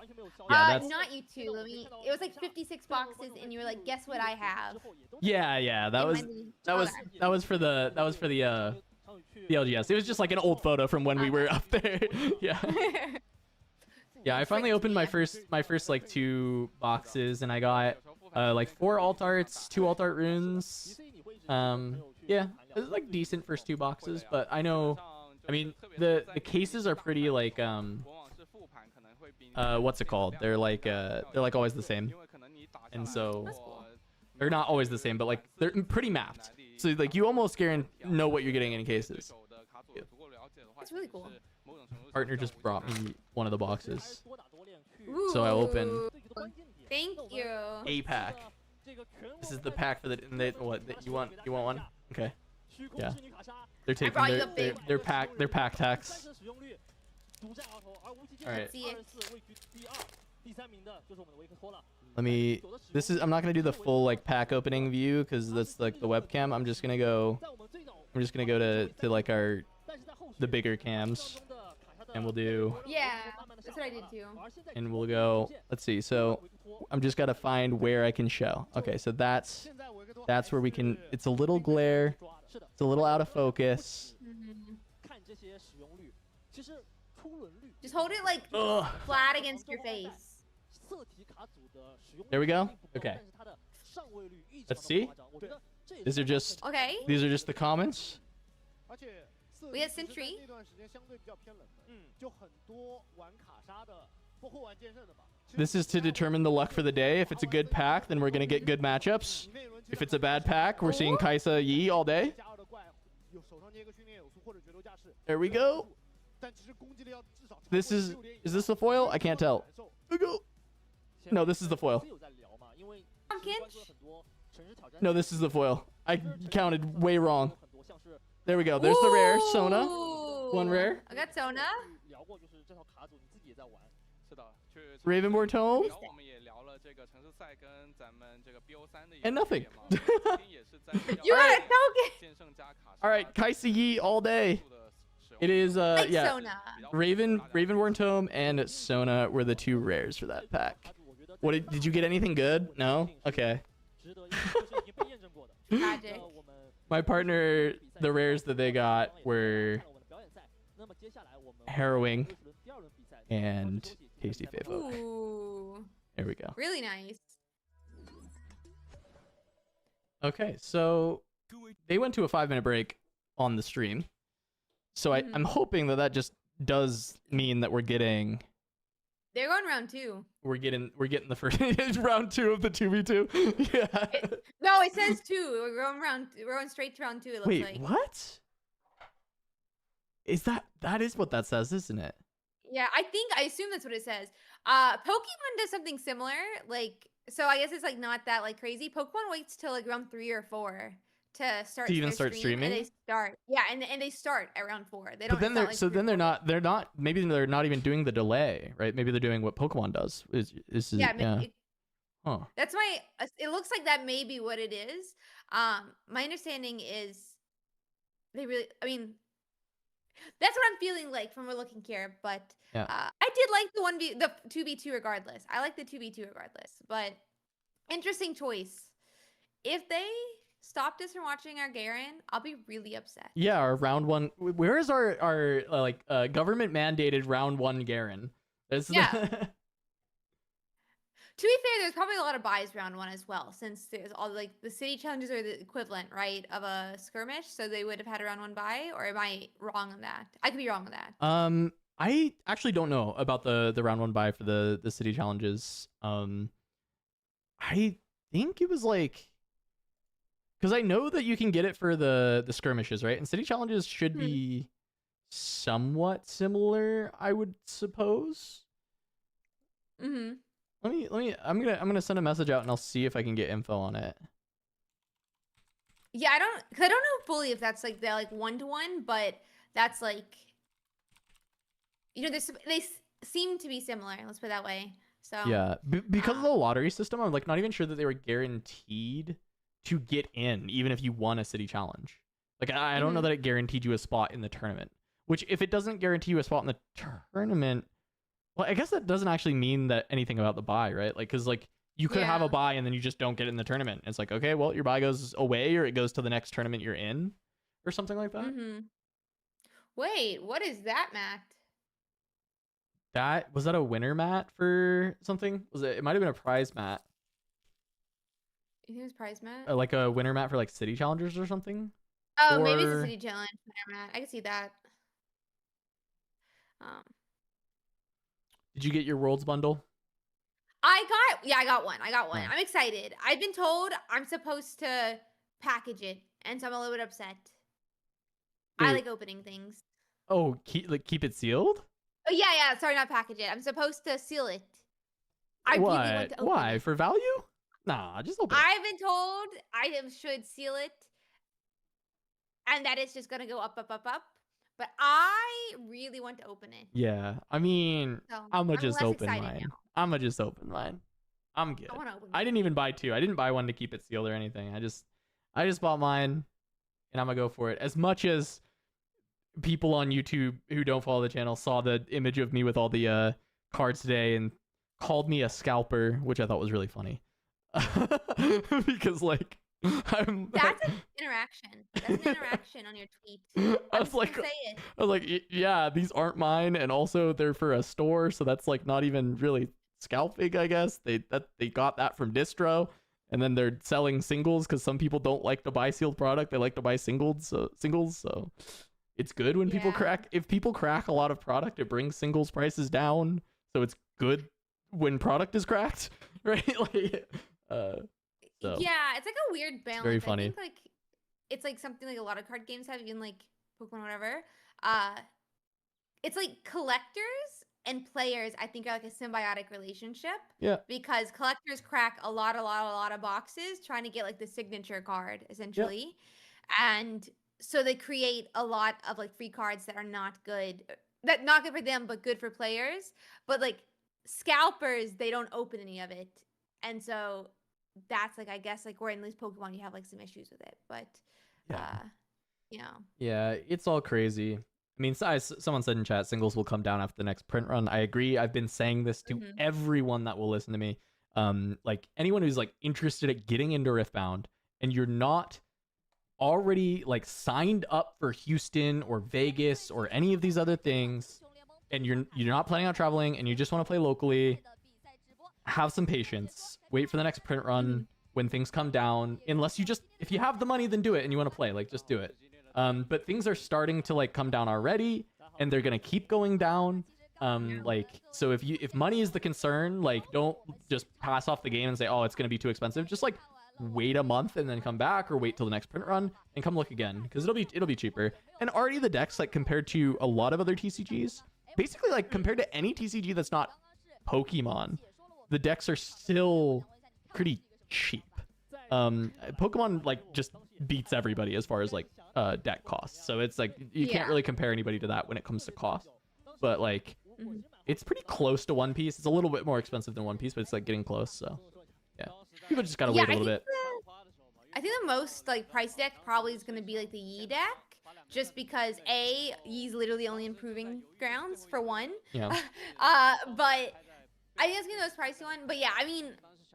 that's Not you two. I mean, it was like 56 boxes, and you were like, guess what I have? yeah. That In was my- that was for the LGS. It was just like an old photo from when we were up there. Yeah. Yeah, I finally opened my first like 2 boxes, and I got like 4 alt arts, 2 alt art runes. Yeah, it was like decent first 2 boxes, but I mean the cases are pretty like what's it called? They're like always the same, and so they're not always the same, but like they're pretty mapped. So like you almost know what you're getting in cases. That's really cool. Partner just brought me one of the boxes, so I opened Thank you. a pack. This is the pack for what you want? You want one? Okay. Yeah. They're taking brought you a big- their pack tax. All right. Let's see it. Let me. I'm not gonna do the full like pack opening view because that's like the webcam. I'm just gonna go to like the bigger cams, and we'll do. Yeah, that's what I did too. And we'll go. Let's see. So I'm just gotta find where I can show. Okay, so that's where we can. It's a little glare. It's a little out of focus. Just hold it like Ugh. flat against your face. There we go. Okay. Let's see. These are just Okay. the comments. We have Sentry. This is to determine the luck for the day. If it's a good pack, then we're gonna get good matchups. If it's a bad pack, we're seeing Kaisa Yi all day. There we go. Is this the foil? I can't tell. No, this is the foil. Pumpkin. No, this is the foil. I counted way wrong. There we go. There's the rare Sona. One rare. I got Sona. Ravenborn Tome. And nothing. You got a token. All right, Kaisa Yi all day. It is Like yeah. Sona. Ravenborn Tome and Sona were the 2 rares for that pack. What did you get anything good? No? Okay. Tragic. My partner, the rares that they got were Harrowing and Tasty Fae Folk. Ooh. There we go. Really nice. Okay, so they went to a 5-minute break on the stream. So I'm hoping that just does mean that we're getting They're going round 2. we're getting the first round 2 of the 2v2. Yeah. No, it says 2. We're going straight to round 2. It looks Wait, like. what? Is that is what that says, isn't it? Yeah, I assume that's what it says. Pokemon does something similar. Like, so I guess it's like not that like crazy. Pokemon waits till like round 3 or 4 to start To even their start stream, and streaming? and they start at round 4. They don't. But then it's they're not like so then pre-recorded. they're not maybe they're not even doing the delay, right? Maybe they're doing what Pokemon does. Yeah, Yeah. Huh. that's my. It looks like that may be what it is. My understanding is they really. I mean, that's what I'm feeling like from we're looking here. But Yeah. I did like the 2v2 regardless. I like the 2v2 regardless. But interesting choice. If they stopped us from watching our Garen, I'll be really upset. Yeah, our round 1. Where is our government mandated round 1 Garen? Yeah. To be fair, there's probably a lot of buys round 1 as well, since there's all like the city challenges are the equivalent, right, of a skirmish, so they would have had a round 1 buy, or am I wrong on that? I could be wrong on that. I actually don't know about the round 1 buy for the city challenges. I think it was like, because I know that you can get it for the skirmishes, right? And city challenges should be somewhat similar, I would suppose. Mm-hmm. Let me I'm gonna send a message out and I'll see if I can get info on it. Yeah, I don't know fully if that's like they're like 1-to-1, but that's like, you know, they seem to be similar. Let's put it that way. So Yeah, because of the lottery system, I'm like not even sure that they were guaranteed to get in, even if you won a city challenge. Like I don't know that it guaranteed you a spot in the tournament. Which, if it doesn't guarantee you a spot in the tournament, well, I guess that doesn't actually mean that anything about the buy, right? Like, because like you could have a buy and then you just don't get it in the tournament. It's like, okay, well, your buy goes away, or it goes to the next tournament you're in, or something like that. Wait, what is that, Matt? That was that a winner mat for something? Was it? It might have been a prize mat. You think it was prize mat? Like a winner mat for like city challengers or something. Oh, maybe it's a city challenge winner mat. I can see that. Did you get your worlds bundle? I got one. Oh. I'm excited. I've been told I'm supposed to package it, and so I'm a little bit upset. Wait. I like opening things. Oh, keep it sealed? Oh yeah. Sorry, not package it. I'm supposed to seal it. I really want to open Why? it. For value? Nah, just open it. I've been told I should seal it, and that it's just gonna go up. But I really want to open it. Yeah, I mean, So, I'm gonna I'm just less open excited mine. now. I'm gonna just open mine. I'm good. I want to open. I didn't even buy 2. I didn't buy one to keep it sealed or anything. I just bought mine, and I'm gonna go for it. As much as people on YouTube who don't follow the channel saw the image of me with all the cards today and called me a scalper, which I thought was really funny, because like That's an interaction. That's an interaction on your tweet. I was like, yeah, these aren't mine, and also they're for a store, so that's like not even really scalping, I guess. They got that from distro, and then they're selling singles because some people don't like to buy sealed product; they like to buy singles. So it's good when people crack. If people crack a lot of product, it brings singles prices down. So it's good when product is cracked, right? Like, so. Yeah, it's like a weird balance. Very funny. I think like it's like something like a lot of card games have, even like Pokemon, whatever. It's like collectors and players, I think, are like a symbiotic relationship. Yeah. Because collectors crack a lot of boxes trying to get like the signature card, essentially. Yeah. And so they create a lot of like free cards that are not good for them, but good for players. But like scalpers, they don't open any of it. And so that's like, I guess, like where in these Pokemon you have like some issues with it, but you know. Yeah, it's all crazy. I mean, someone said in chat, singles will come down after the next print run. I agree. I've been saying this to everyone that will listen to me. Like anyone who's like interested at getting into Riftbound, and you're not already like signed up for Houston or Vegas or any of these other things, and you're not planning on traveling, and you just want to play locally, have some patience. Wait for the next print run when things come down. Unless if you have the money, then do it, and you want to play, like just do it. But things are starting to like come down already, and they're gonna keep going down. Like, so if money is the concern, like don't just pass off the game and say, oh, it's gonna be too expensive. Just like wait a month and then come back, or wait till the next print run and come look again, because it'll be cheaper. And already the decks, like compared to a lot of other TCGs, basically like compared to any TCG that's not Pokemon, the decks are still pretty cheap. Pokemon like just beats everybody as far as like deck costs. So it's like you can't really compare anybody to that when it comes to cost. But like it's pretty close to One Piece. It's a little bit more expensive than One Piece, but it's like getting close. So yeah, people just gotta wait a little bit. I think the most like price deck probably is gonna be like the Yi deck, just because Yi's literally only improving grounds for one. Yeah. But I think it's gonna be the most pricey one. But yeah, I mean,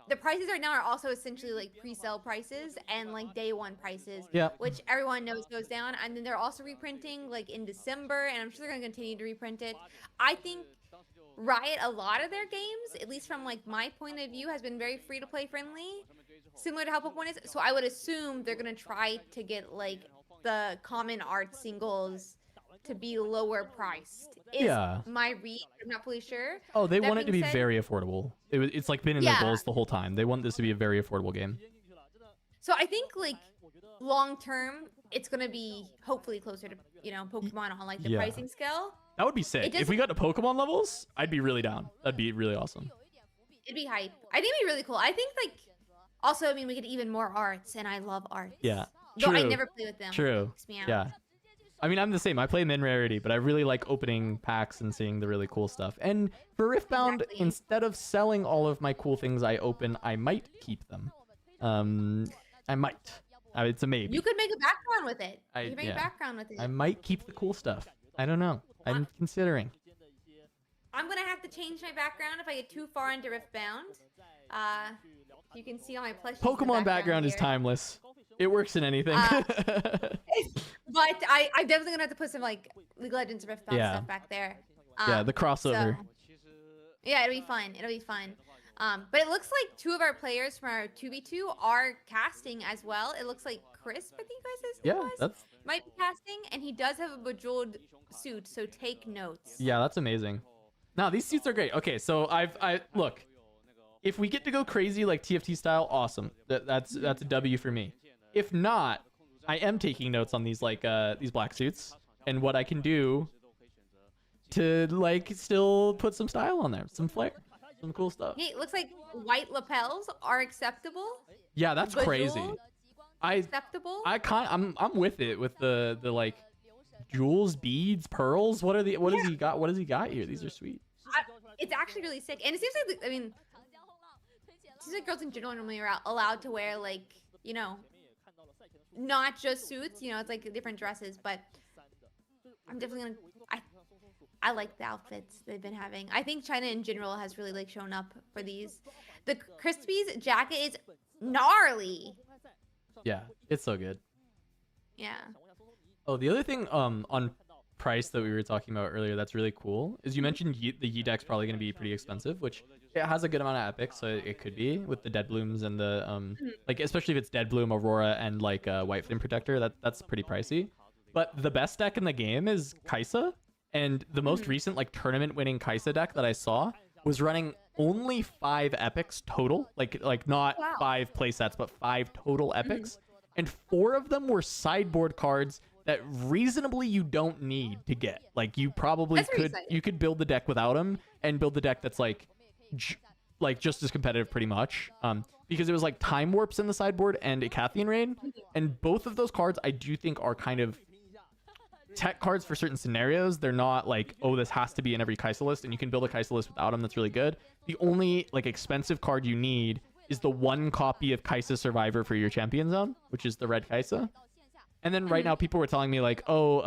the prices right now are also essentially like pre-sale prices and like day one prices, which everyone knows goes down. And then they're also reprinting like in December, and I'm sure they're gonna continue to reprint it. I think Riot, a lot of their games, at least from like my point of view, has been very free to play friendly, similar to how Pokemon is. So I would assume they're gonna try to get like the common art singles to be lower priced. Is my read. I'm not fully sure. Oh, they want it to be very affordable. It's like been in their goals the whole time. They want this to be a very affordable game. So I think like long term, it's gonna be hopefully closer to Pokemon on like the pricing scale. That would be sick. If we got to Pokemon levels, I'd be really down. That'd be really awesome. It'd be hype. I think it'd be really cool. I think like also, I mean, we get even more arts, and I love arts. Yeah. Though I never play with them. True. Yeah. I mean, I'm the same. I play min rarity, but I really like opening packs and seeing the really cool stuff. And for Riftbound, instead of selling all of my cool things I open, I might keep them. I might. It's a maybe. You could make a background with it. You could make a background with it. I might keep the cool stuff. I don't know. I'm considering. I'm gonna have to change my background if I get too far into Riftbound. You can see all my plushies. Pokemon background is timeless. It works in anything. But I'm definitely gonna have to put some like League of Legends Riftbound stuff back there. Yeah, the crossover. So, yeah, it'll be fun. It'll be fun. But it looks like two of our players from our 2v2 are casting as well. It looks like Chris, I think might be casting, and he does have a bejeweled suit, so take notes. Yeah, that's amazing. No, these suits are great. Okay, so I look. If we get to go crazy like TFT style, awesome. That's a W for me. If not, I am taking notes on these like these black suits and what I can do to like still put some style on there, some flair, some cool stuff. Hey, it looks like white lapels are acceptable. Yeah, that's crazy. Acceptable. I'm with it with the like jewels, beads, pearls. What has he got? What has he got here? These are sweet. It's actually really sick, and it seems like it seems like girls in general normally are allowed to wear like not just suits. It's like different dresses, but I'm definitely gonna. I like the outfits they've been having. I think China in general has really like shown up for these. The Crispies jacket is gnarly. Yeah, it's so good. Yeah. Oh, the other thing on price that we were talking about earlier that's really cool is you mentioned the Yi deck's probably going to be pretty expensive, which it has a good amount of epics, so it could be with the Dead Blooms and the like, especially if it's Dead Bloom, Aurora, and like White Flame Protector. That's pretty pricey. But the best deck in the game is Kaisa, and the most recent like tournament winning Kaisa deck that I saw was running only 5 epics total, like not 5 playsets, but 5 total epics, and 4 of them were sideboard cards that reasonably you don't need to get. Like you probably could build the deck without them and build the deck that's like just as competitive pretty much. Because it was like Time Warps in the sideboard and Icathian Rain, and both of those cards I do think are kind of tech cards for certain scenarios. They're not like, oh, this has to be in every Kaisa list, and you can build a Kaisa list without them. That's really good. The only like expensive card you need is the 1 copy of Kaisa Survivor for your Champion Zone, which is the red Kaisa. And then right now people were telling me like, oh,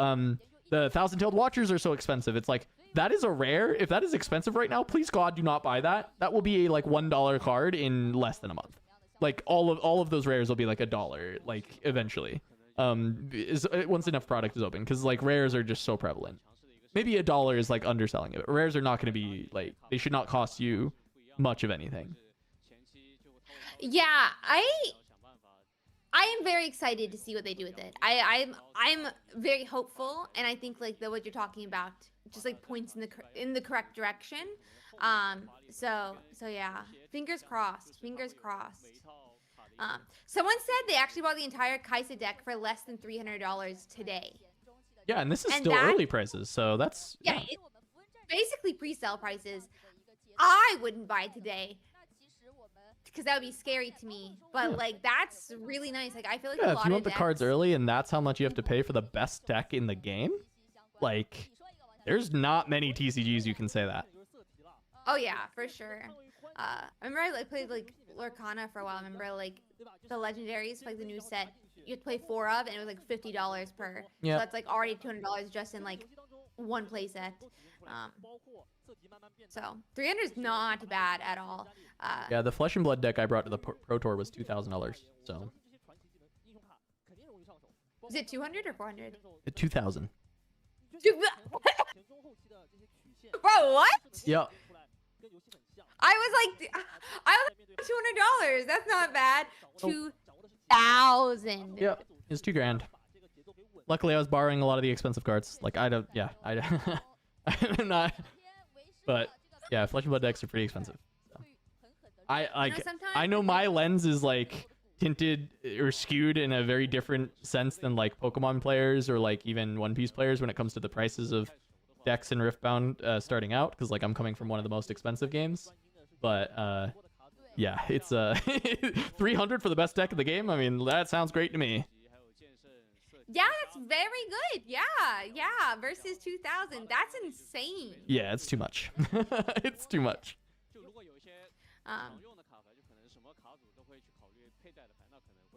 the Thousand-Tailed Watchers are so expensive. It's like, that is a rare. If that is expensive right now, please God, do not buy that. That will be a like $1 card in less than a month. Like all of those rares will be like $1, like eventually. Once enough product is open, because like rares are just so prevalent. Maybe $1 is like underselling it. Rares are not going to be like, they should not cost you much of anything. Yeah, I am very excited to see what they do with it. I'm very hopeful, and I think like what you're talking about just like points in the correct direction. So yeah, fingers crossed. Fingers crossed. Someone said they actually bought the entire Kaisa deck for less than $300 today. Yeah, and this is still early prices, so that's it's basically pre-sale prices. I wouldn't buy it today. because that would be scary to me. But like that's really nice. Like I feel like a Yeah, lot if you of want the cards decks- early and that's how much you have to pay for the best deck in the game, like, there's not many TCGs you can say that. Oh yeah, for sure. I remember I like played like Lorcana for a while. I remember like the legendaries, like the new set, you had to play 4 of, and it was like $50 per. Yeah. So that's like already $200 just in like one play set. So 300 is not bad at all. Yeah, the Flesh and Blood deck I brought to the Pro Tour was $2,000. So Is it 200 or 400? 2,000. Bro, what? Yep. I was like $200. That's not bad. 2,000. Yep. It's $2,000. Luckily, I was borrowing a lot of the expensive cards. Like I don't. Yeah, I'm not. But yeah, Flesh and Blood decks are pretty expensive. So. I know my lens is like tinted or skewed in a very different sense than like Pokemon players or like even One Piece players when it comes to the prices of decks in Riftbound starting out, because like I'm coming from one of the most expensive games. But yeah, it's 300 for the best deck of the game. I mean, that sounds great to me. Yeah, that's very good. Yeah. Versus 2,000. That's insane. Yeah, it's too much. It's too much.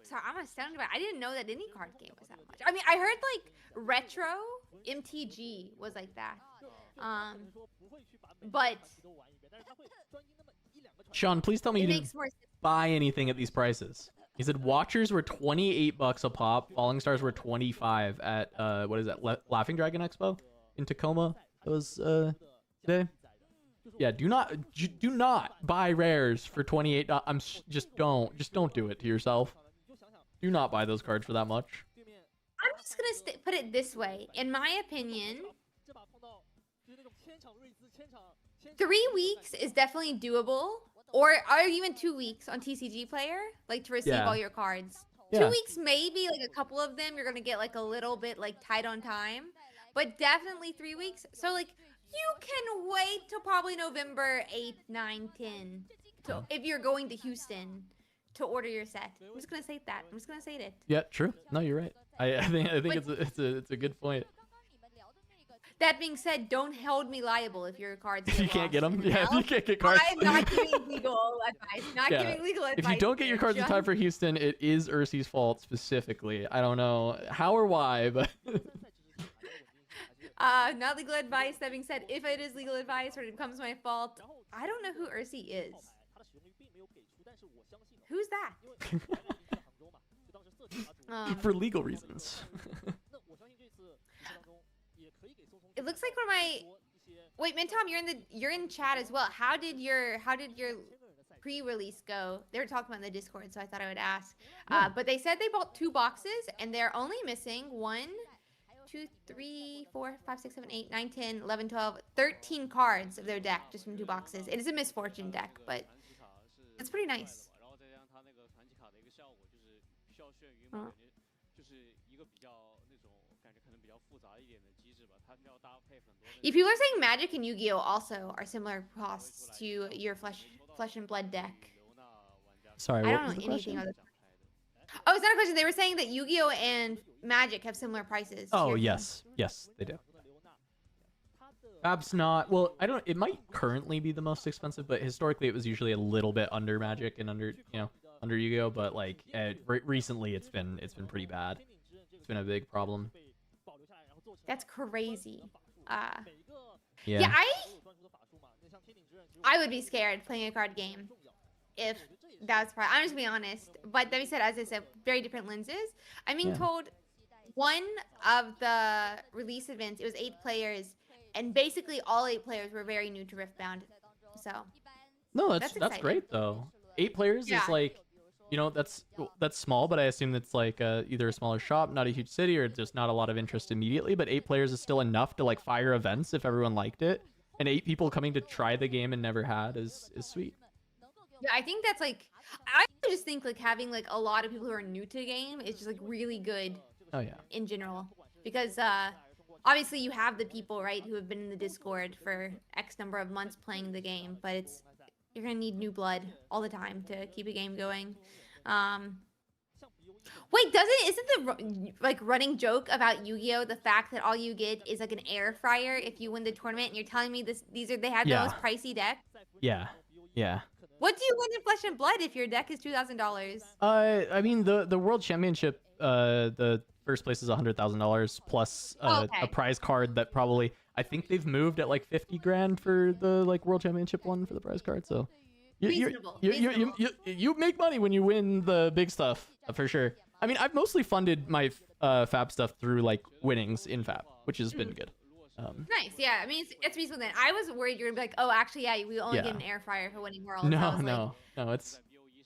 Sorry, I'm astounded by it. I didn't know that any card game was that much. I mean, I heard like retro MTG was like that. But Sean, please tell me it you makes didn't more sense. buy anything at these prices. He said Watchers were $28 a pop. Falling Stars were 25 at what is that? Laughing Dragon Expo in Tacoma. That was today. Yeah, do not buy rares for $28. Just don't do it to yourself. Do not buy those cards for that much. I'm just gonna put it this way. In my opinion, 3 weeks is definitely doable, or even 2 weeks on TCG Player, like to receive Yeah. all your cards. Yeah. 2 weeks, maybe like a couple of them, you're gonna get like a little bit like tight on time, but definitely 3 weeks. So like you can wait till probably November 8th, 9th, 10th, if you're going to Houston to order your set. I'm just gonna say that. I'm just gonna say it. Yeah, true. No, you're right. I think it's a good point. That being said, don't hold me liable if your cards. If you get can't get lost them, in the yeah, if mail. you can't get cards. I'm not giving legal advice. Not Yeah. giving legal advice. If you don't get your cards in Just- time for Houston, it is Ursi's fault specifically. I don't know how or why, but not legal advice. That being said, if it is legal advice or it becomes my fault, I don't know who Ursi is. Who's that? for legal reasons. It looks like one of my. Wait, Mintom, you're in chat as well. How did your pre-release go? They were talking about in the Discord, so I thought I would ask. But they said they bought 2 boxes and they're only missing 1, 2, 3, 4, 5, 6, 7, 8, 9, 10, 11, 12, 13 cards of their deck just from 2 boxes. It is a misfortune deck, but it's pretty nice. If people are saying Magic and Yu-Gi-Oh also are similar costs to your Flesh and Blood deck. Sorry, I what don't was know the anything question? other. Oh, it's not a question. They were saying that Yu-Gi-Oh and Magic have similar prices. to Oh your game. yes, they do. Fab's not. Well, I don't. It might currently be the most expensive, but historically it was usually a little bit under Magic and under under Yu-Gi-Oh. But like recently, it's been pretty bad. It's been a big problem. That's crazy. Yeah. Yeah, I would be scared playing a card game if that's part. I'm just being honest. But that being said, as I said, very different lenses. I'm being Yeah. told one of the release events, it was 8 players, and basically all 8 players were very new to Riftbound. So No, That's that's exciting. great though. 8 players Yeah. is like, that's small, but I assume that's like either a smaller shop, not a huge city, or just not a lot of interest immediately. But 8 players is still enough to like fire events if everyone liked it. And 8 people coming to try the game and never had is sweet. yeah, I think that's like, I just think like having like a lot of people who are new to the game is just like really good Oh yeah. in general, because obviously you have the people, right, who have been in the Discord for X number of months playing the game, but you're gonna need new blood all the time to keep a game going. Wait, isn't the like running joke about Yu-Gi-Oh the fact that all you get is like an air fryer if you win the tournament, and you're telling me they had the most pricey deck? Yeah. What do you win in Flesh and Blood if your deck is $2,000? I mean the World Championship, the first place is $100,000 plus a prize card that probably, I think they've moved at like 50 grand for the like World Championship one for the prize card. So you make money when you win the big stuff for sure. I mean, I've mostly funded my Fab stuff through like winnings in Fab, which has been good. Nice, yeah. I mean, it's reasonable then. I was worried you were gonna be like, oh, actually, yeah, we only get an air fryer for winning Worlds. No,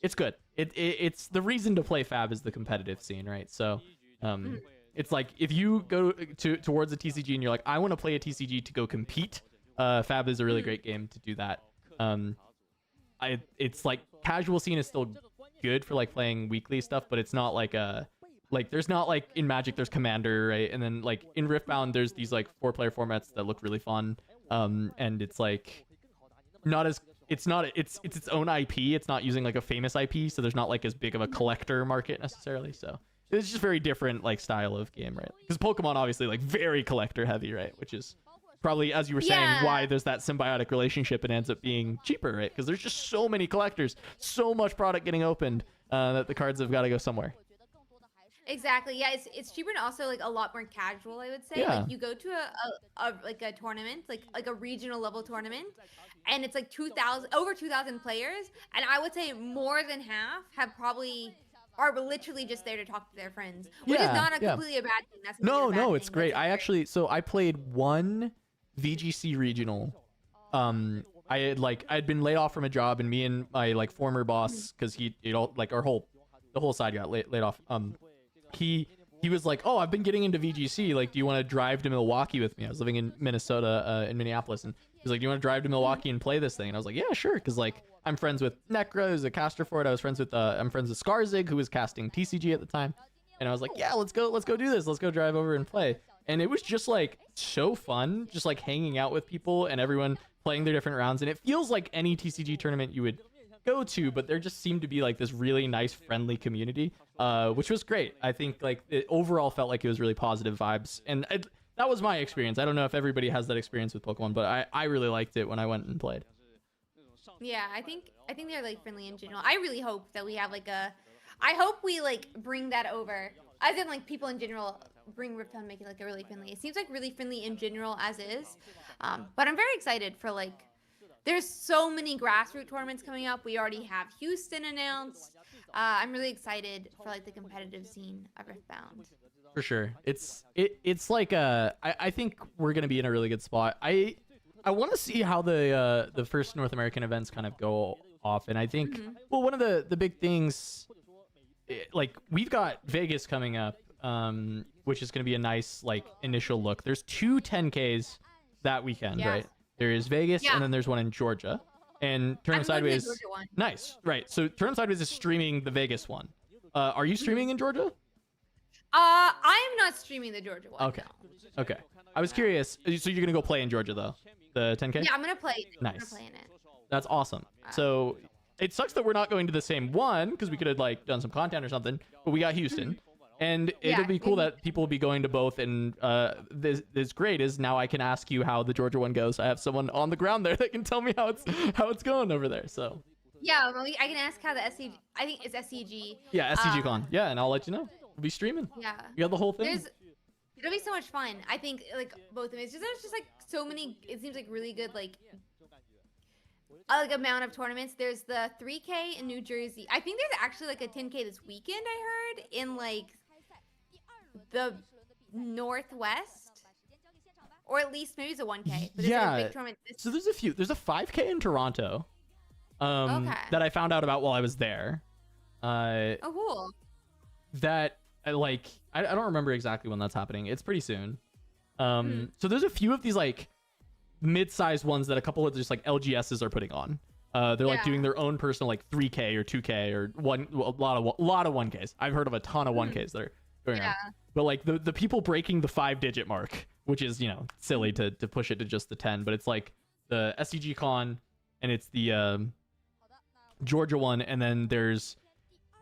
it's good. It's the reason to play Fab is the competitive scene, right? So, it's like if you go towards a TCG and you're like, I want to play a TCG to go compete, Fab is a really great game to do that. It's like casual scene is still good for like playing weekly stuff, but it's not like there's not like in Magic there's Commander, right? And then like in Riftbound there's these like 4-player formats that look really fun, and it's like it's its own IP. It's not using like a famous IP, so there's not like as big of a collector market necessarily. So it's just very different like style of game, right? Because Pokemon obviously like very collector heavy, right? Which is probably, as you were saying, why there's that symbiotic relationship and ends up being cheaper, right? Because there's just so many collectors, so much product getting opened, that the cards have got to go somewhere. Exactly. Yeah, it's cheaper and also like a lot more casual, I would say. Yeah. Like you go to a tournament, like a regional level tournament, and it's like over 2,000 players, and I would say more than half are literally just there to talk to their friends, which is not completely a bad thing. That's no, it's great. I played one VGC regional. I'd been laid off from a job, and me and my like former boss, because the whole side got laid off. He was like, oh, I've been getting into VGC. Like, do you want to drive to Milwaukee with me? I was living in Minnesota, in Minneapolis, and he's like, do you want to drive to Milwaukee and play this thing? And I was like, yeah, sure, because like I'm friends with Necra, who's a caster for it. I'm friends with Skarzig, who was casting TCG at the time. And I was like, yeah, let's go do this. Let's go drive over and play. And it was just like so fun, just like hanging out with people and everyone playing their different rounds. And it feels like any TCG tournament you would go to, but there just seemed to be like this really nice, friendly community, which was great. I think like it overall felt like it was really positive vibes. And that was my experience. I don't know if everybody has that experience with Pokemon, but I really liked it when I went and played. Yeah, I think they're like friendly in general. I really hope that we have I hope we like bring that over. As in like people in general bring Riftbound, make it like a really friendly. It seems like really friendly in general as is. But I'm very excited for like, there's so many grassroots tournaments coming up. We already have Houston announced. I'm really excited for like the competitive scene of Riftbound. For sure. It's like I think we're gonna be in a really good spot. I want to see how the first North American events kind of go off, and I think well, one of the big things, like we've got Vegas coming up, which is going to be a nice like initial look. There's 2 10Ks that weekend, right? There is Vegas, and then there's one in Georgia. And Turn Sideways, nice, right? So Turn Sideways is streaming the Vegas one. Are you streaming in Georgia? I am not streaming the Georgia one. Okay, okay. I was curious. So you're gonna go play in Georgia though, the 10K? Yeah, I'm gonna play. Nice. I'm gonna play in it. That's awesome. So it sucks that we're not going to the same one, because we could have like done some content or something. But we got Houston, and it'll be cool that people will be going to both. And this great is now I can ask you how the Georgia one goes. I have someone on the ground there that can tell me how it's going over there. So yeah, well, I can ask how the SCG. I think it's SCG. Yeah, SCG Con. Yeah, and I'll let you know. We'll be streaming. Yeah. You got the whole thing. It'll be so much fun. I think like both of them. There's just like so many. It seems like really good like amount of tournaments. There's the 3K in New Jersey. I think there's actually like a 10K this weekend. I heard in like the Northwest, or at least maybe it's a 1K. But yeah. Like a big tournament So there's a few. There's a 5K in Toronto. That I found out about while I was there. Oh, cool. That I don't remember exactly when that's happening. It's pretty soon. So there's a few of these like mid-sized ones that a couple of just like LGSs are putting on. They're like doing their own personal like 3K or 2K or a lot of 1Ks. I've heard of a ton of 1Ks that are going on. But like the people breaking the 5-digit mark, which is, you know, silly to push it to just the 10, but it's like the SCG Con, and it's the Georgia one, and then there's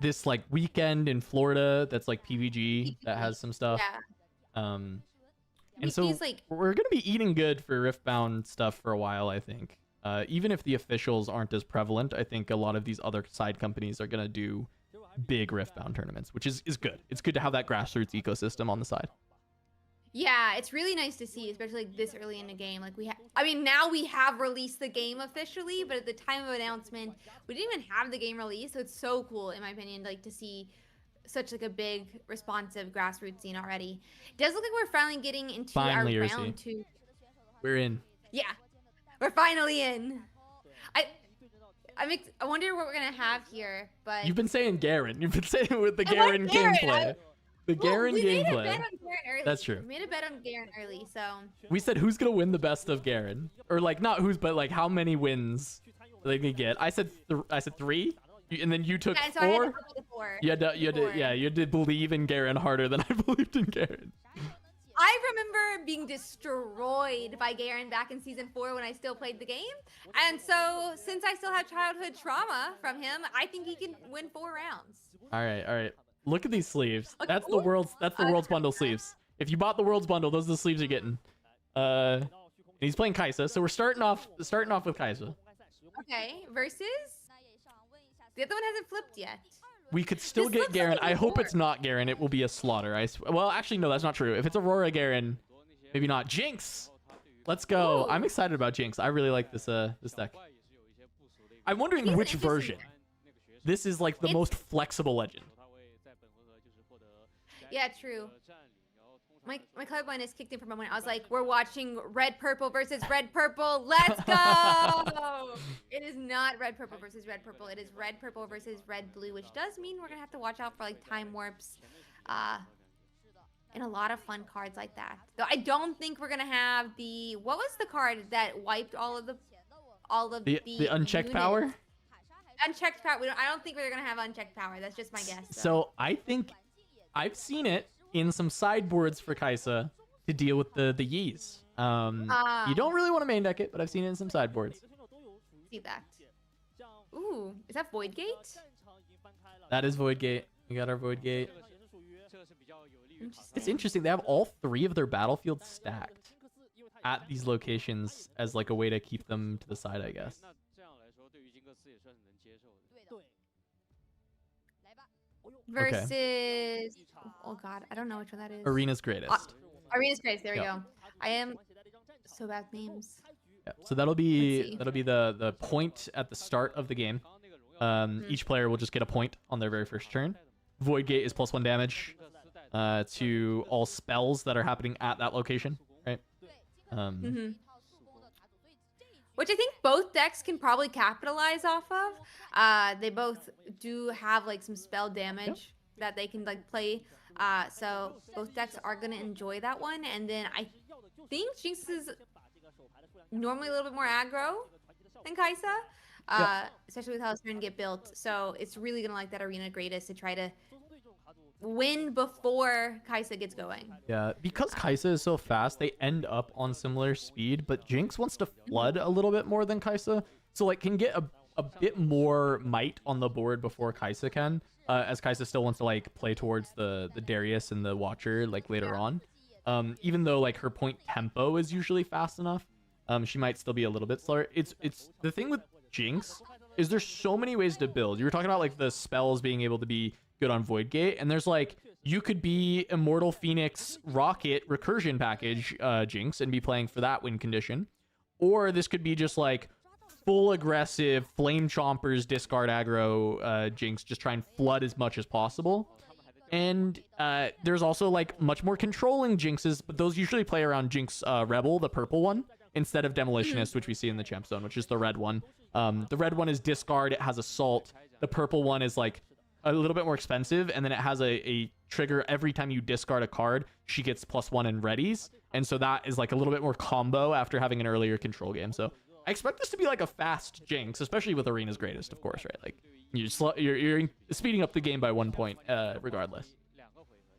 this like weekend in Florida that's like PVG that has some stuff. Yeah. And so like we're gonna be eating good for Riftbound stuff for a while, I think. Even if the officials aren't as prevalent, I think a lot of these other side companies are gonna do big Riftbound tournaments, which is good. It's good to have that grassroots ecosystem on the side. Yeah, it's really nice to see, especially like this early in the game. Like I mean, now we have released the game officially, but at the time of announcement, we didn't even have the game released. So it's so cool, in my opinion, like to see such like a big, responsive grassroots scene already. It does look like we're finally getting into our round 2. We're in. Yeah, we're finally in. I wonder what we're gonna have here, but You've been saying Garen. You've been saying it with the Garen gameplay. The Garen we gameplay. made a bet on Garen early. That's true. We made a bet on Garen early, so. We said who's gonna win the best of Garen, or like not who's, but like how many wins they can get. I said 3, and then you took Yeah, so 4. I had to come with a 4. You had to believe in Garen harder than I believed in Garen. I remember being destroyed by Garen back in season 4 when I still played the game. And so since I still have childhood trauma from him, I think he can win 4 rounds. All right. Look at these sleeves. Okay, That's the world's bundle sleeves. If you bought the world's bundle, those are the sleeves you're getting. And he's playing Kaisa, so we're starting off with Kaisa. Okay, versus the other one hasn't flipped yet. We could still get Garen. Like I hope it's not Garen. It will be a slaughter. Well, actually, no, that's not true. If it's Aurora Garen, maybe not. Jinx! Let's go. Ooh. I'm excited about Jinx. I really like this deck. I'm wondering which version. This is like the most flexible legend. Yeah, true. My colorblindness kicked in for a moment. I was like, we're watching red purple versus red purple. Let's go! It is not red purple versus red purple. It is red purple versus red blue, which does mean we're gonna have to watch out for like time warps, and a lot of fun cards like that. Though I don't think we're gonna have the what was the card that wiped all of the unchecked units? power. Unchecked power. I don't think we're gonna have unchecked power. That's just my guess. So I think I've seen it in some sideboards for Kaisa to deal with the Yis. You don't really want to main deck it, but I've seen it in some sideboards. See that. Ooh, is that Void Gate? That is Void Gate. We got our Void Gate. Interesting. It's interesting. They have all 3 of their battlefields stacked at these locations as like a way to keep them to the side, I guess. Versus oh god, I don't know which one that is. Arena's Greatest. Arena's Greatest. There we go. I am so bad at names. Yeah, so that'll be the point at the start of the game. Each player will just get a point on their very first turn. Void Gate is +1 damage to all spells that are happening at that location, right? Which I think both decks can probably capitalize off of. They both do have like some spell damage that they can like play. So both decks are gonna enjoy that one. And then I think Jinx is normally a little bit more aggro than Kaisa, especially with how it's going to get built. So it's really gonna like that Arena Greatest to try to win before Kaisa gets going. Yeah, because Kaisa is so fast, they end up on similar speed, but Jinx wants to flood a little bit more than Kaisa, so like can get a bit more might on the board before Kaisa can, as Kaisa still wants to like play towards the Darius and the Watcher like later on. Even though like her point tempo is usually fast enough, she might still be a little bit slower. It's the thing with Jinx is there's so many ways to build. You were talking about like the spells being able to be good on Void Gate, and there's like you could be Immortal Phoenix Rocket recursion package Jinx and be playing for that win condition, or this could be just like full aggressive Flame Chompers discard aggro Jinx, just try and flood as much as possible. And there's also like much more controlling Jinxes, but those usually play around Jinx Rebel, the purple one, instead of Demolitionist, which we see in the Champ Zone, which is the red one. The red one is discard, it has Assault. The purple one is like a little bit more expensive, and then it has a trigger every time you discard a card, she gets +1 in readies, and so that is like a little bit more combo after having an earlier control game. So I expect this to be like a fast Jinx, especially with Arena's Greatest, of course, right? Like you're speeding up the game by 1 point, regardless.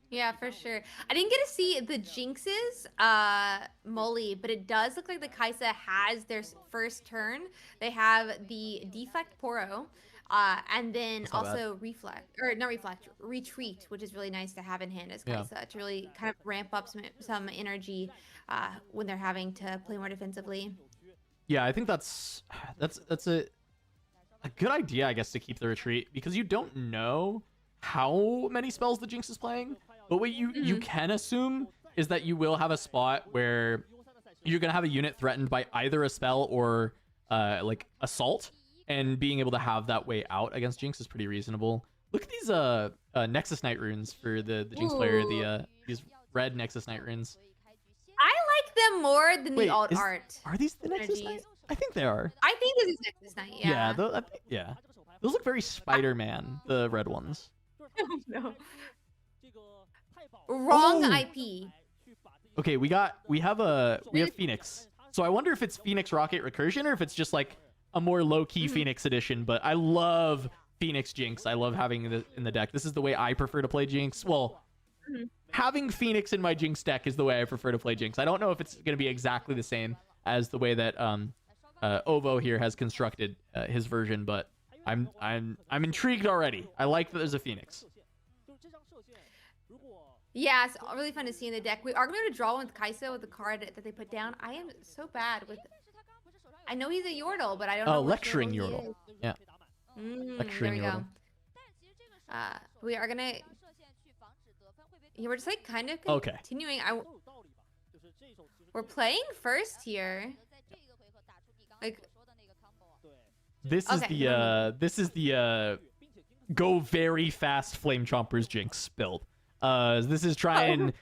Yeah, for sure. I didn't get to see the Jinxes, Molly, but it does look like the Kaisa has their first turn. They have the Deflect Poro, And then That's not bad. also retreat, which is really nice to have in hand as Yeah. Kaisa to really kind of ramp up some energy when they're having to play more defensively. Yeah, I think that's a good idea, I guess, to keep the retreat, because you don't know how many spells the Jinx is playing, but what you can assume is that you will have a spot where you're gonna have a unit threatened by either a spell or like assault, and being able to have that way out against Jinx is pretty reasonable. Look at these Nexus Knight runes for the Jinx player, these red Nexus Knight runes. I like them more than the alt art. Are these the Nexus Knight? I think they are. I think this is Nexus Knight. Yeah. Yeah, those look very Spider-Man, the red ones. No. Wrong Oh. IP. Okay, we have Phoenix. So I wonder if it's Phoenix Rocket Recursion or if it's just like a more low-key Phoenix edition, but I love Phoenix Jinx. I love having it in the deck. This is the way I prefer to play Jinx. Well, having Phoenix in my Jinx deck is the way I prefer to play Jinx. I don't know if it's going to be exactly the same as the way that Ovo here has constructed his version, but I'm intrigued already. I like that there's a Phoenix. Yeah, it's really fun to see in the deck. We are going to draw one with Kaisa with the card that they put down. I am so bad with... I know he's a Yordle, but I don't know Lecturing Yordle. Yeah. There Lecturing we Yordle. go. We are going to... Yeah, we're just like kind of Okay. continuing. We're playing first here. Like... This is the go very fast Flame Chompers Jinx build. This is try and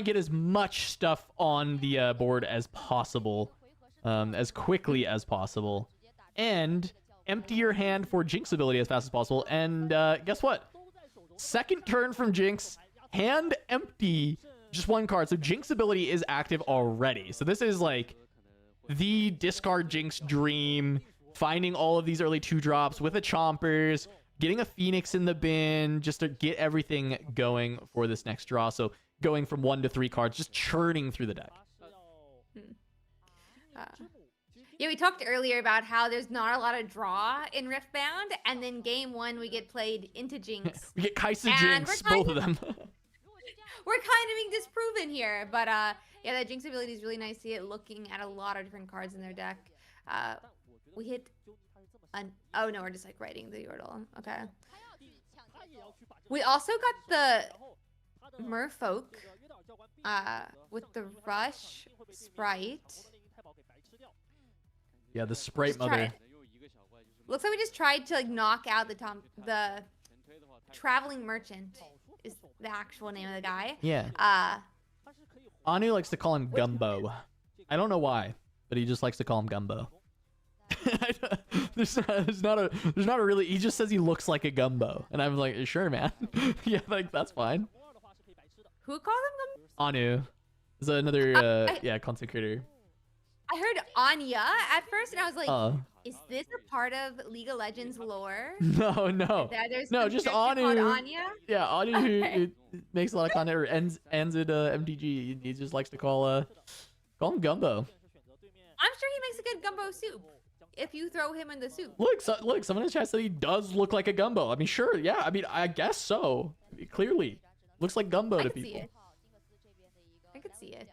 get as much stuff on the board as possible, as quickly as possible, and empty your hand for Jinx ability as fast as possible. And guess what? Second turn from Jinx, hand empty, just one card. So Jinx ability is active already. So this is like the discard Jinx dream. Finding all of these early 2-drops with a Chompers, getting a Phoenix in the bin, just to get everything going for this next draw. So going from 1 to 3 cards, just churning through the deck. Yeah, we talked earlier about how there's not a lot of draw in Riftbound, and then game 1 we get played into Jinx. We get Kaisa And Jinx, we're both of them. We're kind of being disproven here, but yeah, that Jinx ability is really nice to get looking at a lot of different cards in their deck. We hit oh no, we're just like writing the Yordle. Okay. We also got the Merfolk with the Rush Sprite. Yeah, the Sprite Mother. Looks like we just tried to like knock out the Traveling Merchant is the actual name of the guy. Yeah. Anu likes to call him Gumbo. I don't know why, but he just likes to call him Gumbo. there's not a really, he just says he looks like a Gumbo, and I'm like, sure, man. Yeah, like that's fine. Who called him Gumbo? Anu is another content creator. I heard Anya at first, and I was like, is this a part of League of Legends lore? No. No, just Anu. Anya? Yeah, Anu who makes a lot of content or ends at MTG. He just likes to call him Gumbo. I'm sure he makes a good gumbo soup if you throw him in the soup. Look, someone in the chat said he does look like a Gumbo. I mean, sure, yeah. I mean, I guess so. Clearly, looks like Gumbo to people. I could see it.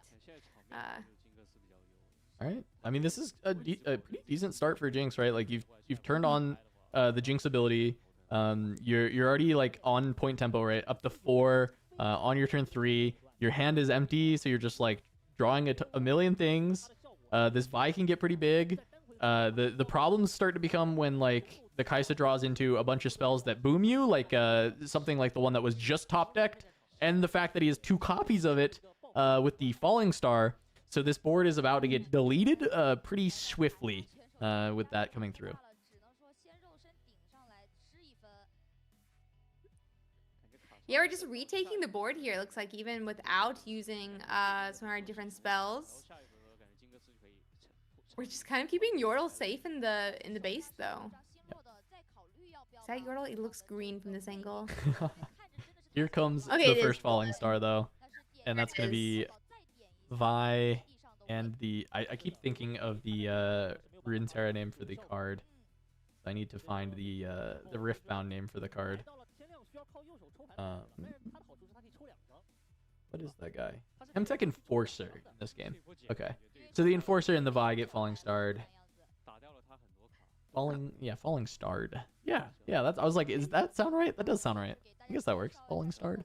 All right. I mean, this is a pretty decent start for Jinx, right? Like you've turned on the Jinx ability. You're already like on point tempo, right? Up to 4 on your turn 3. Your hand is empty, so you're just like drawing a million things. This Vi can get pretty big. The problems start to become when like the Kaisa draws into a bunch of spells that boom you, like something like the one that was just top decked, and the fact that he has 2 copies of it with the Falling Star. So this board is about to get deleted pretty swiftly with that coming through. Yeah, we're just retaking the board here. It looks like even without using some of our different spells. We're just kind of keeping Yordle safe in the base, though. Is that Yordle? It looks green from this angle. Here comes the first Falling Star, though. And that's going to be Vi and the... I keep thinking of the Runeterra name for the card. I need to find the Riftbound name for the card. What is that guy? Hemtech Enforcer in this game. Okay. So the Enforcer and the Vi get Falling Starred. Falling Starred. Yeah, that's, I was like, does that sound right? That does sound right. I guess that works. Falling Starred.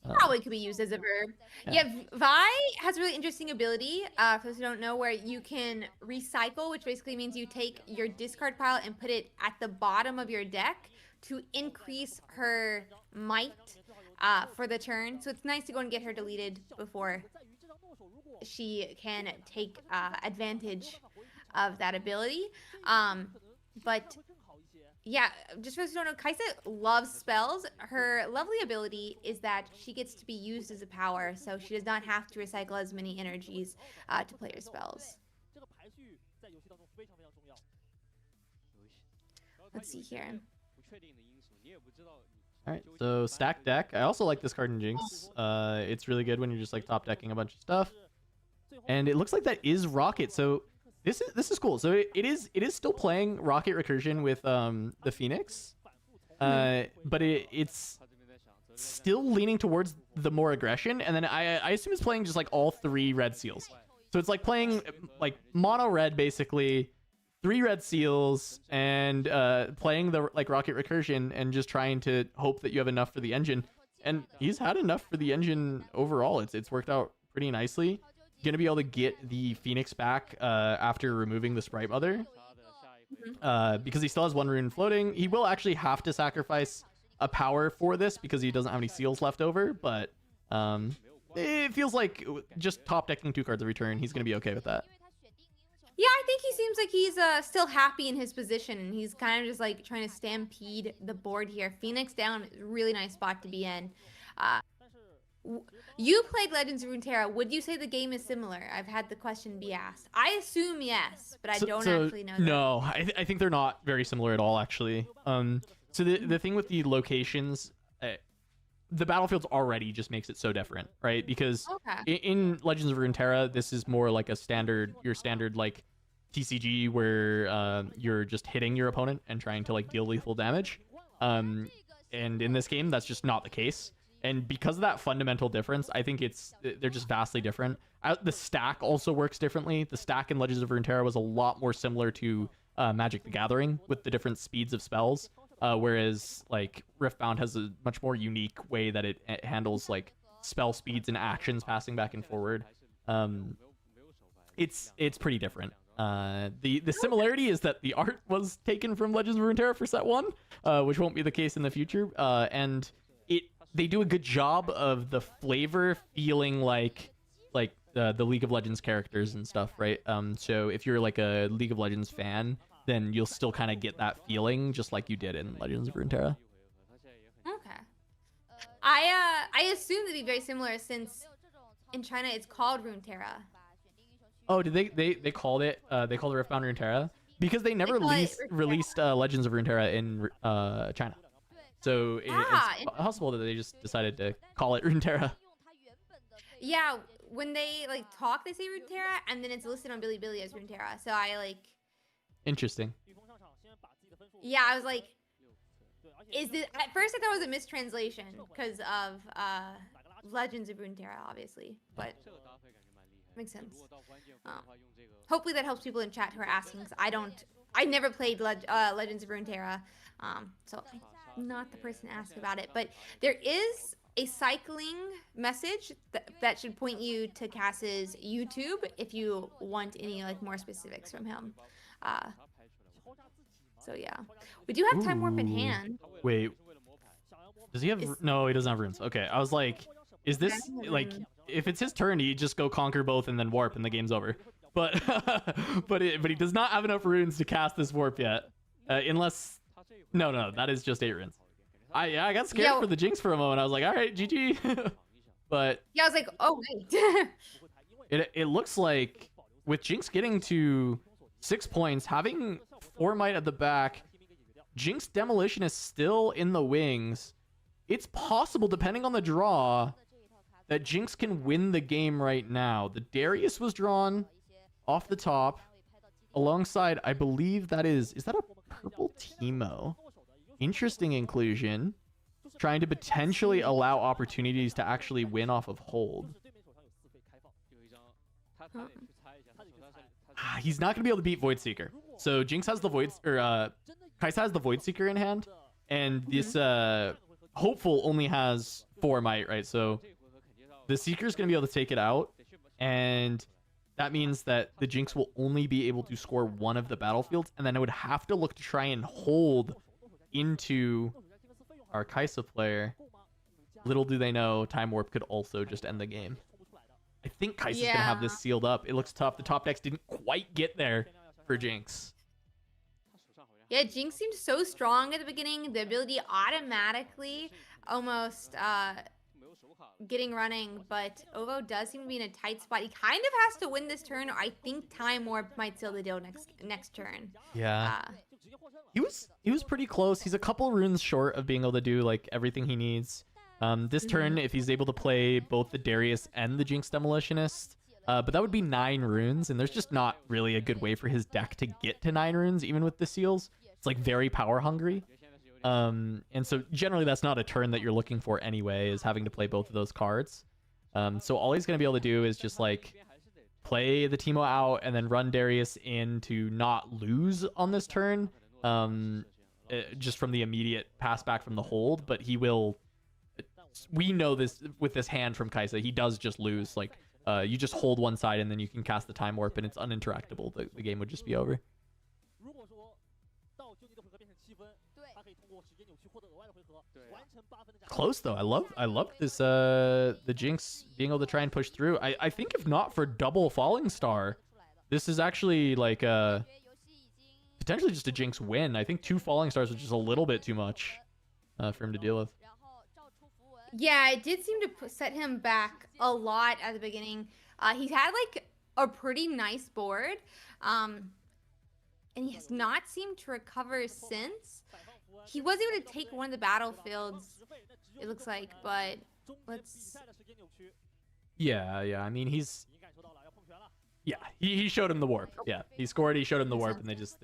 Probably could be used as a verb. Yeah, Vi has a really interesting ability, for those who don't know, where you can recycle, which basically means you take your discard pile and put it at the bottom of your deck to increase her might for the turn. So it's nice to go and get her deleted before she can take advantage of that ability. But yeah, just for those who don't know, Kaisa loves spells. Her lovely ability is that she gets to be used as a power, so she does not have to recycle as many energies to play her spells. Let's see here. Alright, so stack deck. I also like this card in Jinx. It's really good when you're just like top decking a bunch of stuff. And it looks like that is Rocket, so this is cool. So it is still playing Rocket Recursion with the Phoenix. But it's still leaning towards the more aggression, and then I assume it's playing just like all 3 red seals. So it's like playing like mono red basically, 3 red seals, and playing the like Rocket Recursion and just trying to hope that you have enough for the engine. And he's had enough for the engine overall. It's worked out pretty nicely. Gonna be able to get the Phoenix back after removing the Sprite Mother. Because he still has 1 rune floating. He will actually have to sacrifice a power for this because he doesn't have any seals left over, but it feels like just top decking 2 cards every turn, he's gonna be okay with that. Yeah, I think he seems like he's still happy in his position, and he's kind of just like trying to stampede the board here. Phoenix down, really nice spot to be in. You played Legends of Runeterra. Would you say the game is similar? I've had the question be asked. I assume yes, but I don't actually know that. No, I think they're not very similar at all, actually. So the thing with the locations, the battlefield's already just makes it so different, right? Because in Legends of Runeterra, this is more like your standard like TCG where you're just hitting your opponent and trying to like deal lethal damage. And in this game, that's just not the case. And because of that fundamental difference, I think they're just vastly different. The stack also works differently. The stack in Legends of Runeterra was a lot more similar to Magic the Gathering with the different speeds of spells, whereas like Riftbound has a much more unique way that it handles like spell speeds and actions passing back and forward. It's pretty different. The similarity is that the art was taken from Legends of Runeterra for set 1, which won't be the case in the future, and they do a good job of the flavor feeling like the League of Legends characters and stuff, right? So if you're like a League of Legends fan, then you'll still kind of get that feeling just like you did in Legends of Runeterra. Okay. I assume they'd be very similar since in China it's called Runeterra. Oh, did they called it Riftbound Runeterra? Because they never released Legends of Runeterra in China. So it's possible that they just decided to call it Runeterra. Yeah, when they like talk, they say Runeterra, and then it's listed on Bilibili as Runeterra. So I like. Interesting. Yeah, I was like, is this? At first, I thought it was a mistranslation because of Legends of Runeterra, obviously, but makes sense. Hopefully, that helps people in chat who are asking. Cause I never played Legends of Runeterra, so I'm not the person to ask about it. But there is a cycling message that should point you to Cass's YouTube if you want any like more specifics from him. So yeah, we do have Time Warp in hand. Wait, does he have? No, he doesn't have runes. Okay, I was like, is this like if it's his turn, he just go conquer both and then warp and the game's over. But but he does not have enough runes to cast this warp yet, unless no, that is just 8 runes. I got scared for the Jinx for a moment. I was like, all right, GG. But yeah, I was like, oh wait. it looks like with Jinx getting to 6 points, having 4 might at the back, Jinx Demolition is still in the wings. It's possible, depending on the draw, that Jinx can win the game right now. The Darius was drawn off the top alongside, I believe that is that a Purple Teemo. Interesting inclusion. Trying to potentially allow opportunities to actually win off of hold. He's not going to be able to beat Void Seeker. So Jinx has the Void, or Kaisa has the Void Seeker in hand, and this Hopeful only has 4 might, right? So the Seeker's going to be able to take it out, and that means that the Jinx will only be able to score one of the battlefields, and then it would have to look to try and hold into our Kaisa player. Little do they know, Time Warp could also just end the game. I think Kaisa's going to have this sealed up. It looks tough. The top decks didn't quite get there for Jinx. Yeah, Jinx seemed so strong at the beginning. The ability automatically almost getting running, but Ovo does seem to be in a tight spot. He kind of has to win this turn, or I think Time Warp might seal the deal next turn. Yeah. He was pretty close. He's a couple runes short of being able to do like everything he needs. This turn, if he's able to play both the Darius and the Jinx Demolitionist, but that would be 9 runes, and there's just not really a good way for his deck to get to 9 runes, even with the seals. It's like very power hungry. And so generally that's not a turn that you're looking for anyway, is having to play both of those cards. So all he's going to be able to do is just like play the Teemo out and then run Darius in to not lose on this turn, just from the immediate pass back from the hold. But he will, we know this with this hand from Kaisa, he does just lose. Like you just hold one side and then you can cast the Time Warp and it's uninteractable. The game would just be over. Close though. I love this the Jinx being able to try and push through. I think if not for double Falling Star, this is actually like potentially just a Jinx win. I think 2 Falling Stars was just a little bit too much for him to deal with. Yeah, it did seem to set him back a lot at the beginning. He's had like a pretty nice board, and he has not seemed to recover since. He was able to take one of the battlefields, it looks like, but let's... Yeah. I mean, he's... Yeah, he showed him the warp. Yeah, he scored, he showed him the warp, and they just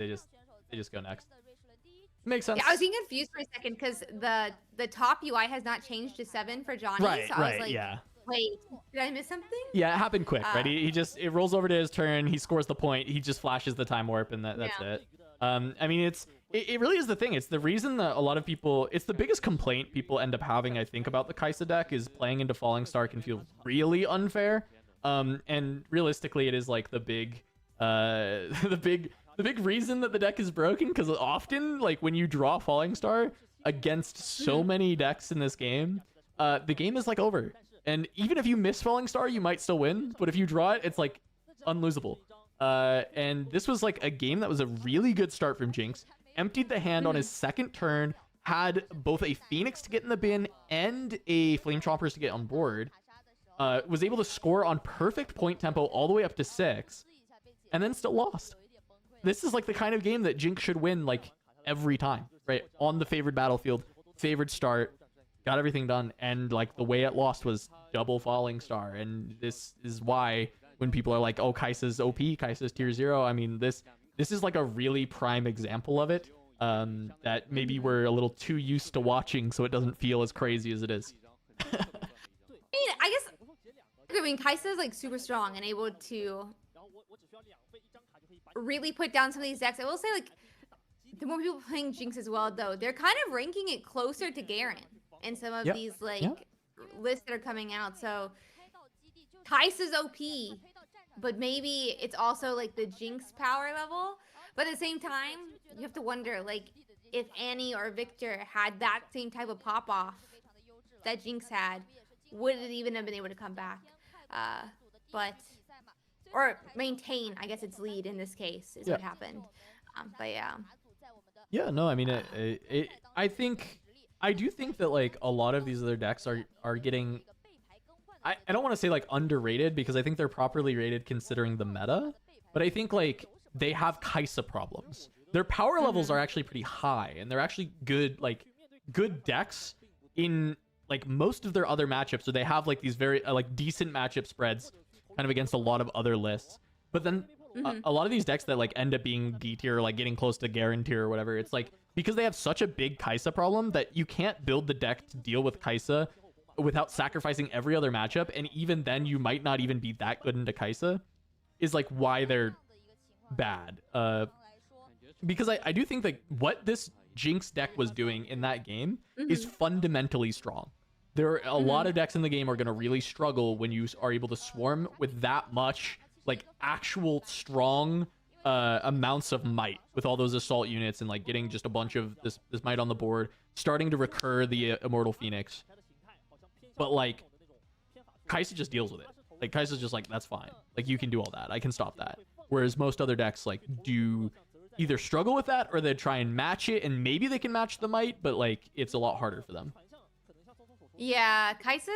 go next. Makes sense. Yeah, I was getting confused for a second because the top UI has not changed to 7 for Johnny. Right, so I was like, yeah. Wait, did I miss something? Yeah, it happened quick, right? It rolls over to his turn, he scores the point, he just flashes the Time Warp, and that's it. I mean, it really is the thing. It's the reason that a lot of people, it's the biggest complaint people end up having, I think, about the Kaisa deck is playing into Falling Star can feel really unfair. And realistically, it is like the big reason that the deck is broken, because often, like, when you draw Falling Star against so many decks in this game, the game is like over. And even if you miss Falling Star, you might still win, but if you draw it, it's like unlosable. And this was like a game that was a really good start from Jinx. Emptied the hand on his second turn, had both a Phoenix to get in the bin and a Flame Chompers to get on board. Was able to score on perfect point tempo all the way up to 6, and then still lost. This is like the kind of game that Jinx should win like every time, right? On the favored battlefield, favored start, got everything done, and like the way it lost was double Falling Star. And this is why when people are like, oh, Kaisa's OP, Kaisa's tier 0, I mean, this is like a really prime example of it, that maybe we're a little too used to watching, so it doesn't feel as crazy as it is. I mean, Kaisa is like super strong and able to really put down some of these decks. I will say, like, the more people playing Jinx as well, though, they're kind of ranking it closer to Garen in some of these like lists that are coming out. So Kaisa's OP, but maybe it's also like the Jinx power level. But at the same time, you have to wonder, like, if Annie or Victor had that same type of pop off that Jinx had, would it even have been able to come back? Or maintain, I guess, its lead in this case is what happened. But yeah. Yeah, no, I mean, I do think that like a lot of these other decks are getting, I don't want to say like underrated, because I think they're properly rated considering the meta, but I think like they have Kaisa problems. Their power levels are actually pretty high, and they're actually good decks in like most of their other matchups, so they have like these very like decent matchup spreads kind of against a lot of other lists. But then a lot of these decks that like end up being D tier, like getting close to guarantee or whatever, it's like because they have such a big Kaisa problem that you can't build the deck to deal with Kaisa without sacrificing every other matchup, and even then you might not even be that good into Kaisa, is like why they're bad. Because I do think that what this Jinx deck was doing in that game is fundamentally strong. There are a lot of decks in the game are going to really struggle when you are able to swarm with that much like actual strong amounts of might with all those assault units and like getting just a bunch of this might on the board, starting to recur the Immortal Phoenix. But like Kaisa just deals with it. Like Kaisa's just like, that's fine. Like you can do all that. I can stop that. Whereas most other decks like do either struggle with that or they try and match it, and maybe they can match the might, but like it's a lot harder for them. Yeah, Kaisa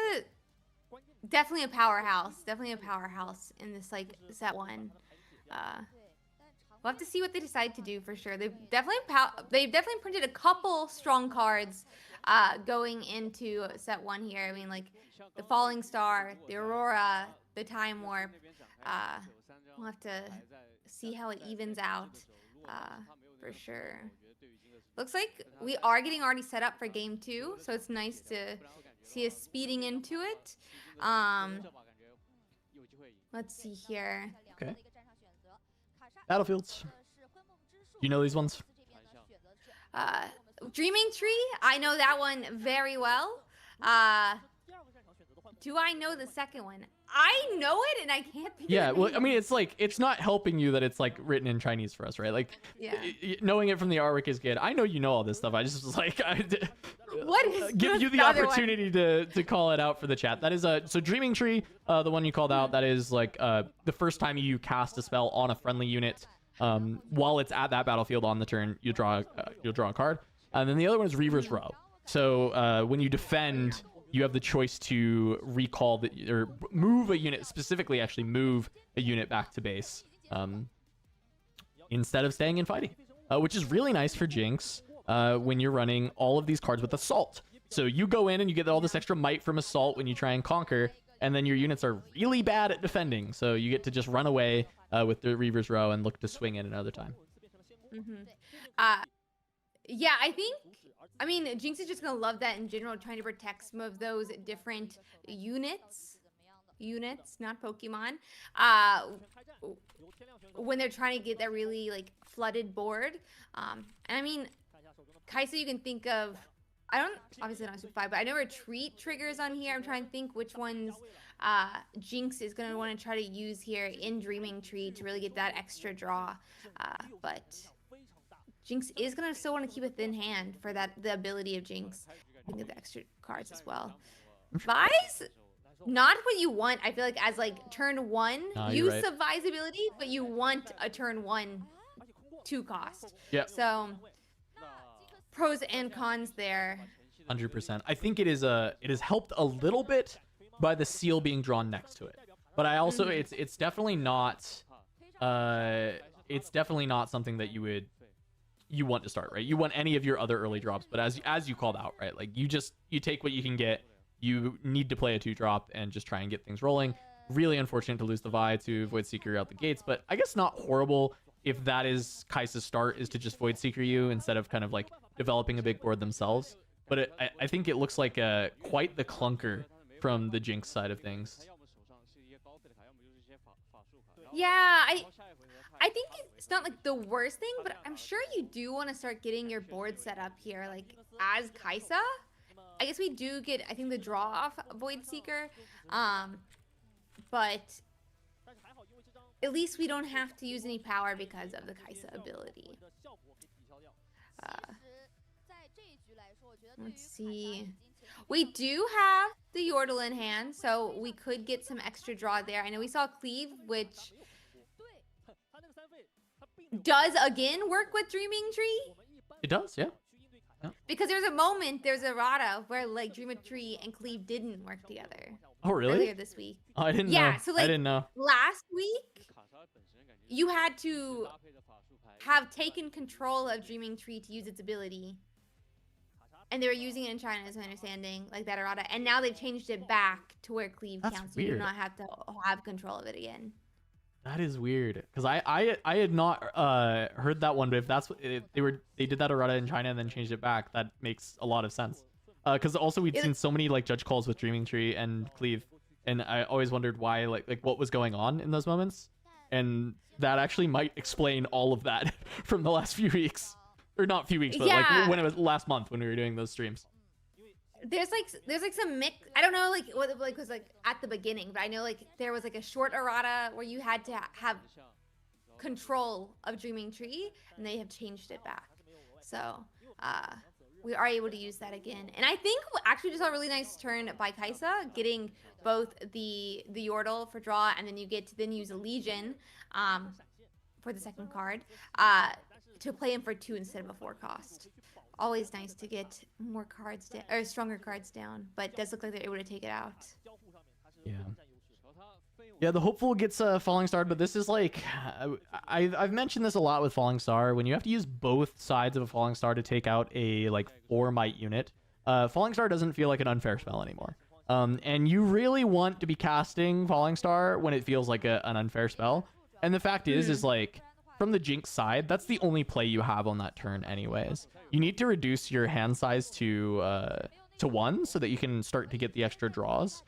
definitely a powerhouse. Definitely a powerhouse in this like set one. We'll have to see what they decide to do for sure. They've definitely printed a couple strong cards going into set one here. I mean, like the Falling Star, the Aurora, the Time Warp. We'll have to see how it evens out for sure. Looks like we are getting already set up for game 2, so it's nice to see us speeding into it. Let's see here. Okay. Battlefields. You know these ones? Dreaming Tree, I know that one very well. Do I know the second one? I know it and I can't think Yeah, of the well, name. I mean, it's like, it's not helping you that it's like written in Chinese for us, right? Like, Yeah. knowing it from the artwork is good. I know you know all this stuff. I just was like, What is give you the other one? opportunity to call it out for the chat. That is so Dreaming Tree, the one you called out, that is like the first time you cast a spell on a friendly unit, while it's at that battlefield on the turn, you'll draw a card. And then the other one is Reaver's Row. So when you defend, you have the choice to recall or move a unit, specifically actually move a unit back to base instead of staying and fighting, which is really nice for Jinx when you're running all of these cards with Assault. So you go in and you get all this extra might from Assault when you try and conquer, and then your units are really bad at defending. So you get to just run away with the Reaver's Row and look to swing in another time. Yeah, I mean, Jinx is just gonna love that in general, trying to protect some of those different units, not Pokemon, when they're trying to get that really like flooded board. And I mean, Kaisa, you can think of, obviously not Super 5, but I know retreat triggers on here. I'm trying to think which ones Jinx is gonna want to try to use here in Dreaming Tree to really get that extra draw, but Jinx is gonna still want to keep a thin hand for the ability of Jinx. Think of the extra cards as well. Vise, not what you want. I feel like as like turn 1 use of Vise ability, but you want a turn 1 2 cost. Yeah. So pros and cons there. 100%. I think it is it has helped a little bit by the seal being drawn next to it, but I also it's definitely not something that you want to start, right? You want any of your other early drops, but as you called out, right? Like you take what you can get. You need to play a 2-drop and just try and get things rolling. Really unfortunate to lose the Vi to Void Seeker out the gates, but I guess not horrible if that is Kaisa's start, is to just Void Seeker you instead of kind of like developing a big board themselves. But I think it looks like quite the clunker from the Jinx side of things. Yeah, I think it's not like the worst thing, but I'm sure you do want to start getting your board set up here, like as Kaisa. I guess we do get, I think, the draw off Void Seeker, but at least we don't have to use any power because of the Kaisa ability. Let's see. We do have the Yordle in hand, so we could get some extra draw there. I know we saw Cleave, which does again work with Dreaming Tree. It does, yeah. Because there's a errata where like Dreaming Tree and Cleave didn't work together. Oh, really? Earlier this week. Oh, I didn't know. Yeah, so like I didn't know. last week, you had to have taken control of Dreaming Tree to use its ability. And they were using it in China, is my understanding, like that errata. And now they've changed it back to where Cleave That's counts. weird. You do not have to have control of it again. That is weird because I had not heard that one, but if that's what they did that errata in China and then changed it back, that makes a lot of sense. Because also we'd seen so many like judge calls with Dreaming Tree and Cleave, and I always wondered why like what was going on in those moments, and that actually might explain all of that from the last few weeks, or not few weeks, but like when it was last month when we were doing those streams. There's like some mix. I don't know like what like was like at the beginning, but I know like there was like a short errata where you had to have control of Dreaming Tree, and they have changed it back. So we are able to use that again. And I think actually just saw a really nice turn by Kaisa, getting both the Yordle for draw, and then you get to then use a Legion for the second card to play him for 2 instead of a 4 cost. Always nice to get more cards down, or stronger cards down, but it does look like they're able to take it out. Yeah, the hopeful gets a Falling Star, but this is like I've mentioned this a lot with Falling Star. When you have to use both sides of a Falling Star to take out a like 4 might unit, Falling Star doesn't feel like an unfair spell anymore. And you really want to be casting Falling Star when it feels like an unfair spell. And the fact is like from the Jinx side, that's the only play you have on that turn anyways. You need to reduce your hand size to 1 so that you can start to get the extra draws.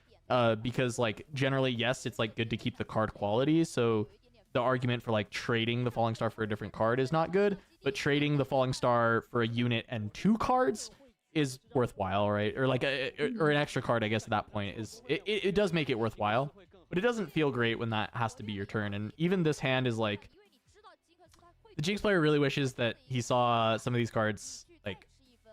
Because like generally, yes, it's like good to keep the card quality. So the argument for like trading the Falling Star for a different card is not good, but trading the Falling Star for a unit and 2 cards is worthwhile, right? Or like or an extra card, I guess at that point is it does make it worthwhile, but it doesn't feel great when that has to be your turn. And even this hand is like, the Jinx player really wishes that he saw some of these cards like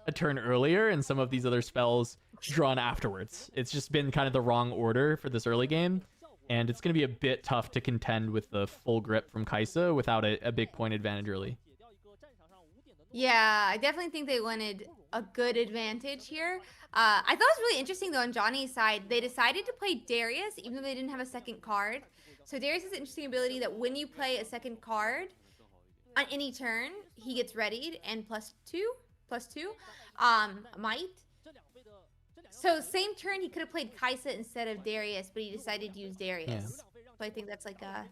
a turn earlier and some of these other spells drawn afterwards. It's just been kind of the wrong order for this early game, and it's going to be a bit tough to contend with the full grip from Kaisa without a big point advantage early. Yeah, I definitely think they wanted a good advantage here. I thought it was really interesting, though, on Johnny's side. They decided to play Darius, even though they didn't have a second card. So Darius has an interesting ability that when you play a second card, on any turn, he gets readied and +2 might. So same turn, he could have played Kaisa instead of Darius, but he decided to use Darius. Yeah. So I think that's like a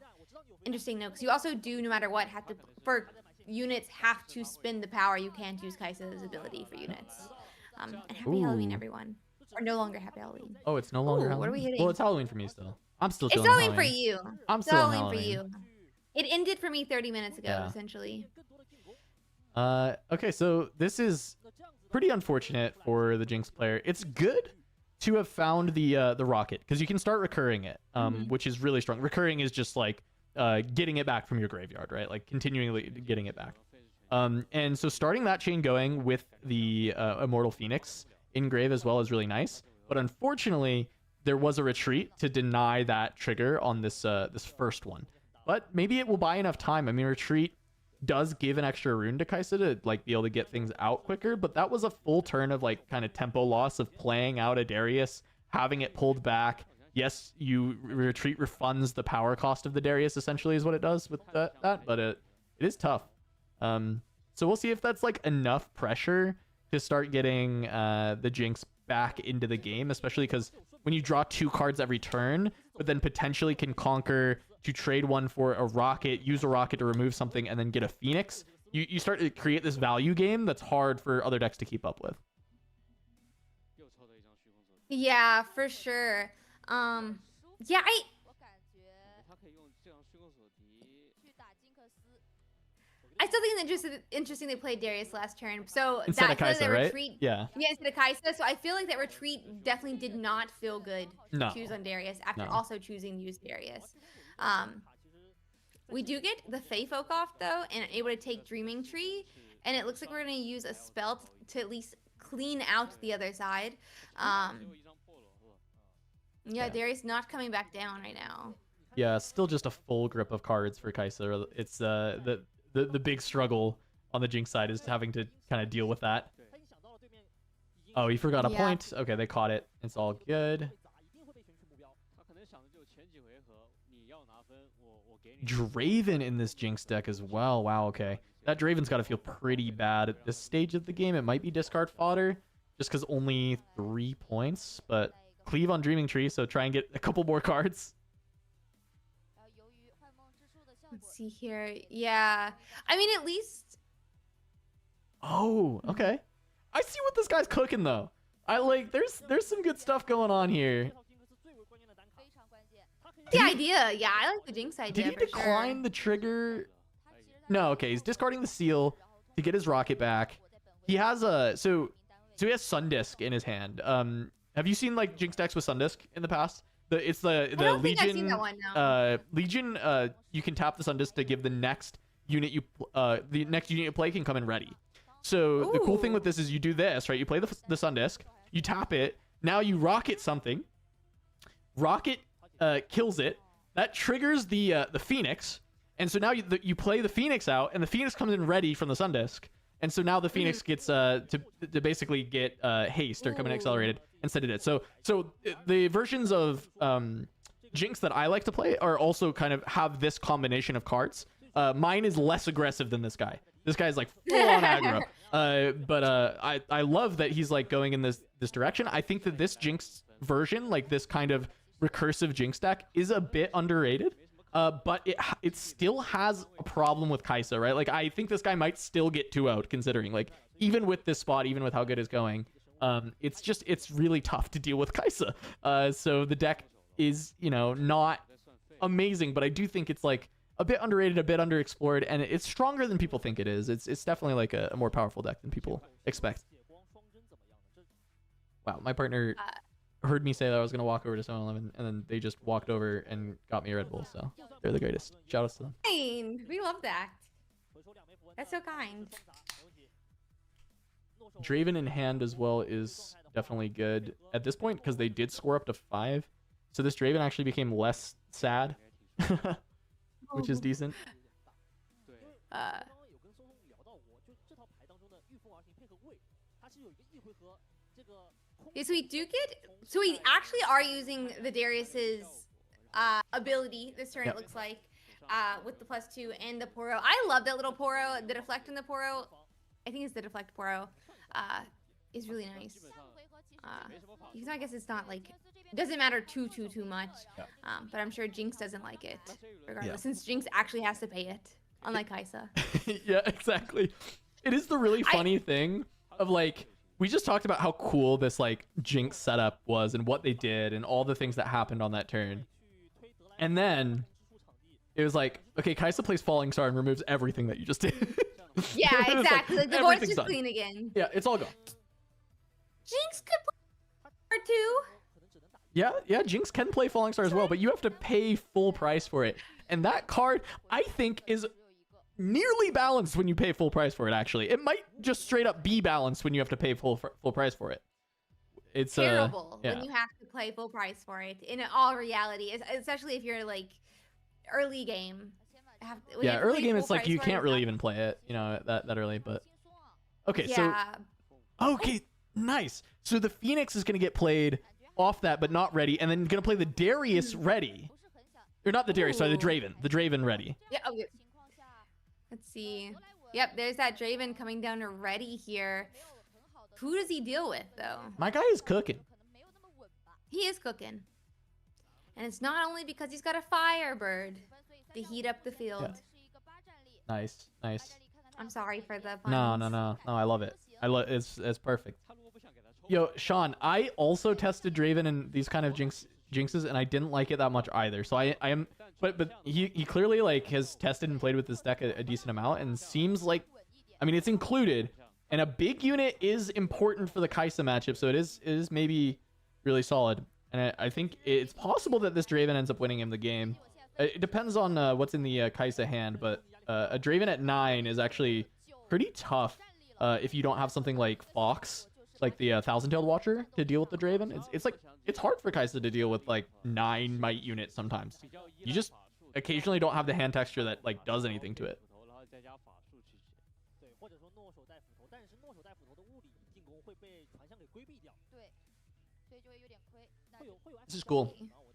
interesting note, because you also do, no matter what, have to, for units, have to spend the power. You can't use Kaisa's ability for units. And happy Halloween, everyone. Or no longer happy Halloween. Oh, it's no longer Halloween? What are we hitting? Well, it's Halloween for me still. I'm still It's feeling Halloween for you. I'm It's still Halloween for you. It ended for me 30 minutes ago, essentially. Okay, so this is pretty unfortunate for the Jinx player. It's good to have found the rocket, because you can start recurring it, which is really strong. Recurring is just like getting it back from your graveyard, right? Like continually getting it back. And so starting that chain going with the Immortal Phoenix in grave as well is really nice. But unfortunately, there was a retreat to deny that trigger on this this first one. But maybe it will buy enough time. I mean, retreat does give an extra rune to Kaisa to like be able to get things out quicker, but that was a full turn of like kind of tempo loss of playing out a Darius, having it pulled back. Yes, you retreat refunds the power cost of the Darius, essentially is what it does with that, but it is tough. So we'll see if that's like enough pressure to start getting the Jinx back into the game, especially because when you draw 2 cards every turn, but then potentially can conquer to trade one for a rocket, use a rocket to remove something, and then get a Phoenix, you start to create this value game that's hard for other decks to keep up with. Yeah, for sure. Yeah, I still think it's interesting they played Darius last turn. So Instead of that's Kaisa, the right? retreat. Yeah. Yeah, instead of Kaisa. So I feel like that retreat definitely did not feel good to choose on Darius after also choosing to use Darius. We do get the Fey Folk off, though, and able to take Dreaming Tree. And it looks like we're going to use a spell to at least clean out the other side. Yeah, Darius not coming back down right now. Yeah, still just a full grip of cards for Kaisa. It's the big struggle on the Jinx side is having to kind of deal with that. Oh, he forgot a point. Okay, they caught it. It's all good. Draven in this Jinx deck as well. Wow, okay. That Draven's got to feel pretty bad at this stage of the game. It might be discard fodder just because only 3 points, but cleave on Dreaming Tree, so try and get a couple more cards. Let's see here. Yeah. I mean, at least. Oh, okay. I see what this guy's cooking though. I like there's some good stuff going on here. 这套 King 是最为关键的单卡。The idea. Yeah, I like the Jinx idea. Did he for decline sure. the trigger? No, okay, he's discarding the seal to get his rocket back. He has a so he has Sundisk in his hand. Have you seen like Jinx decks with Sundisk in the past? It's the don't think I've Legion. seen that one, no. Legion. You can tap the Sundisk to give the next unit you play can come in ready. So the cool thing with this is you do this, right? You play the Sundisk, you tap it. Now you rocket something. Rocket kills it. That triggers the Phoenix. And so now you play the Phoenix out, and the Phoenix comes in ready from the Sundisk. And so now the Phoenix gets to basically get haste or come in accelerated instead of it. So the versions of Jinx that I like to play are also kind of have this combination of cards. Mine is less aggressive than this guy. This guy's like full on aggro. But I love that he's like going in this direction. I think that this Jinx version, like this kind of recursive Jinx deck, is a bit underrated. But it still has a problem with Kaisa, right? Like I think this guy might still get 2 out, considering like even with this spot, even with how good it's going, it's really tough to deal with Kaisa. So the deck is, you know, not amazing, but I do think it's like a bit underrated, a bit underexplored, and it's stronger than people think it is. It's definitely like a more powerful deck than people expect. Wow, my partner heard me say that I was going to walk over to 7-Eleven, and then they just walked over and got me a Red Bull, so they're the greatest. Shout outs to them. Kind. We love that. That's so kind. Draven in hand as well is definitely good at this point, because they did score up to 5. So this Draven actually became less sad, which is decent. Yeah, so we actually are using the Darius's ability this turn. Yep. It looks like with the +2 and the Poro. I love that little Poro. The deflect in the Poro, I think it's the deflect Poro, is really nice. Because I guess it's not like it doesn't matter too much. Yeah. But I'm sure Jinx doesn't like it regardless, Yeah. since Jinx actually has to pay it, unlike Kaisa. Yeah, exactly. It is the really funny thing of like, we just talked about how cool this like Jinx setup was and what they did and all the things that happened on that turn. And then it was like, okay, Kaisa plays Falling Star and removes everything that you just did. Yeah, It's exactly. Like, the board's everything's just done. clean again. Yeah, it's all gone. Jinx could play or two. Yeah, Jinx can play Falling Star as well, but you have to pay full price for it. And that card, I think, is nearly balanced when you pay full price for it, actually. It might just straight up be balanced when you have to pay full price for it. It's terrible yeah. when you have to play full price for it in all reality, especially if you're like early game. Yeah, early game, it's like you can't really even play it, you know, that early, but... Okay, yeah. so... Okay, nice. So the Phoenix is going to get played off that, but not ready, and then going to play the Darius ready. Or not the Darius, sorry, the Draven. The Draven ready. Yeah, okay. Let's see. Yep, there's that Draven coming down to ready here. Who does he deal with, though? My guy is cooking. He is cooking. And it's not only because he's got a Firebird to heat up the field. Yeah. Nice. I'm sorry for the No, puns. I love it. It's perfect. Yo, Sean, I also tested Draven in these kind of jinxes, and I didn't like it that much either. So I am, but he clearly like has tested and played with this deck a decent amount, and seems like, I mean, it's included, and a big unit is important for the Kaisa matchup, so it is maybe really solid, and I think it's possible that this Draven ends up winning him the game. It depends on what's in the Kaisa hand, but a Draven at 9 is actually pretty tough if you don't have something like Fox, like the Thousand-Tailed Watcher, to deal with the Draven. It's like, it's hard for Kaisa to deal with like 9 might units sometimes. You just occasionally don't have the hand texture that like does anything to it. This is cool.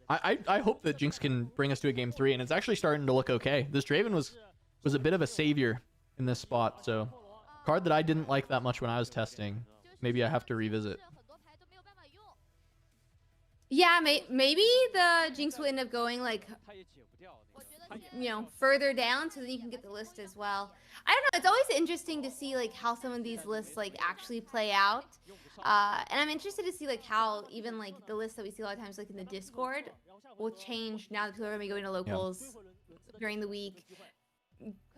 I hope that Jinx can bring us to a game 3, and it's actually starting to look okay. This Draven was a bit of a savior in this spot, so card that I didn't like that much when I was testing. Maybe I have to revisit. Yeah, maybe the Jinx will end up going like, further down so that you can get the list as well. I don't know. It's always interesting to see like how some of these lists like actually play out. And I'm interested to see like how even like the lists that we see a lot of times like in the Discord will change now that people are gonna be going to locals during the week,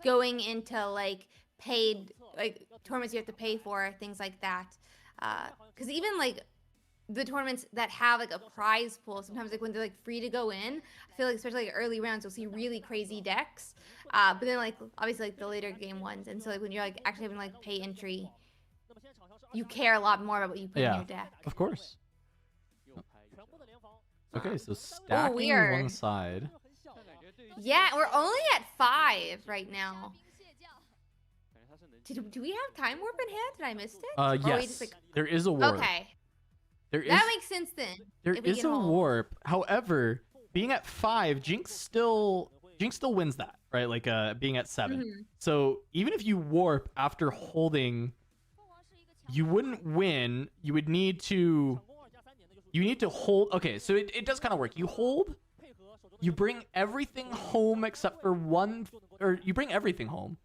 going into like paid like tournaments you have to pay for, things like that. Because even like the tournaments that have like a prize pool, sometimes like when they're like free to go in, I feel like especially like early rounds you'll see really crazy decks, but then like obviously like the later game ones, and so like when you're like actually having like pay entry, you care a lot more about what you put in your deck. Of course. Okay, so stacking one side. Yeah, we're only at 5 right now. Do we have time warp in hand? Did I miss it? Yes. There is a warp. Okay. That makes sense then. There is a warp. However, being at 5, Jinx still wins that, right? Like being at 7. Mm-hmm. So even if you warp after holding, you wouldn't win. You would need to hold. Okay, so it does kind of work. You hold, you bring everything home except for one, or you bring everything home.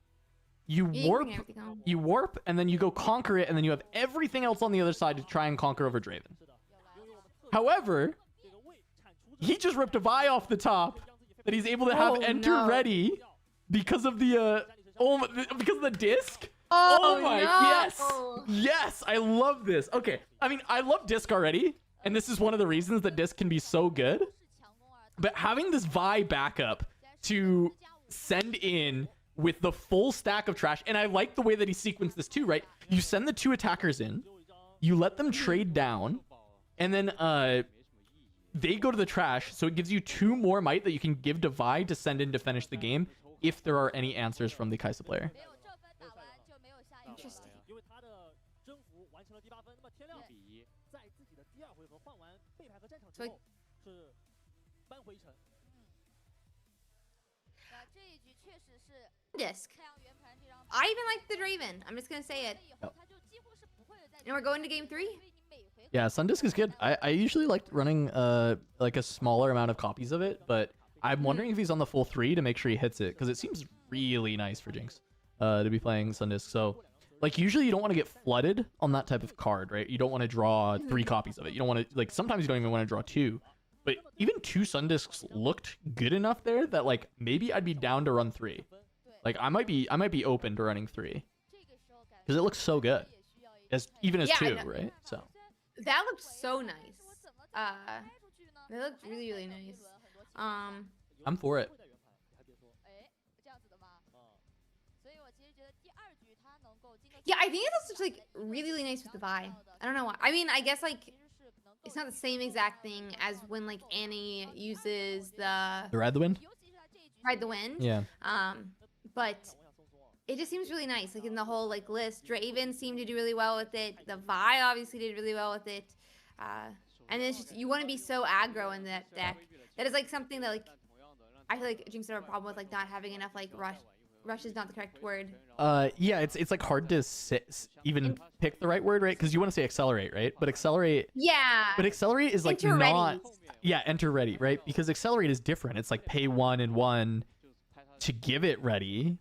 You warp, and then you go conquer it, and then you have everything else on the other side to try and conquer over Draven. However, he just ripped a Vi off the top that he's able to have enter ready because of the because of the disc. Oh my, yes, I love this. Okay, I mean, I love disc already, and this is one of the reasons that disc can be so good. But having this Vi backup to send in with the full stack of trash, and I like the way that he sequenced this too, right? You send the 2 attackers in, you let them trade down, and then they go to the trash, so it gives you 2 more might that you can give to Vi to send in to finish the game if there are any answers from the Kaisa player. Interesting. Disc. I even like the Draven. I'm just gonna say it. Yep. And we're going to game 3. Yeah, Sundisc is good. I usually like running like a smaller amount of copies of it, but I'm wondering if he's on the full 3 to make sure he hits it, because it seems really nice for Jinx to be playing Sundisc. So like usually you don't want to get flooded on that type of card, right? You don't want to draw 3 copies of it. You don't want to, like, sometimes you don't even want to draw 2. But even 2 Sundiscs looked good enough there that like maybe I'd be down to run 3. Like I might be open to running 3 because it looks so good, even as 2, right? So that looked so nice. That looked really nice. I'm for it. Yeah, I think it looks like really nice with the Vi. I don't know why. I mean, I guess like it's not the same exact thing as when like Annie uses the Ride the Wind. Ride the Wind. Yeah. But it just seems really nice. Like in the whole like list, Draven seemed to do really well with it. The Vi obviously did really well with it. And it's just, you want to be so aggro in that deck. That is like something that like I feel like Jinx have a problem with, like not having enough like rush. Rush is not the correct word. Yeah, it's like hard to even pick the right word, right? Because you want to say accelerate, right? But accelerate. Yeah. But accelerate is like enter not. Ready. Yeah, enter ready, right? Because accelerate is different. It's like pay 1 and 1 to give it ready,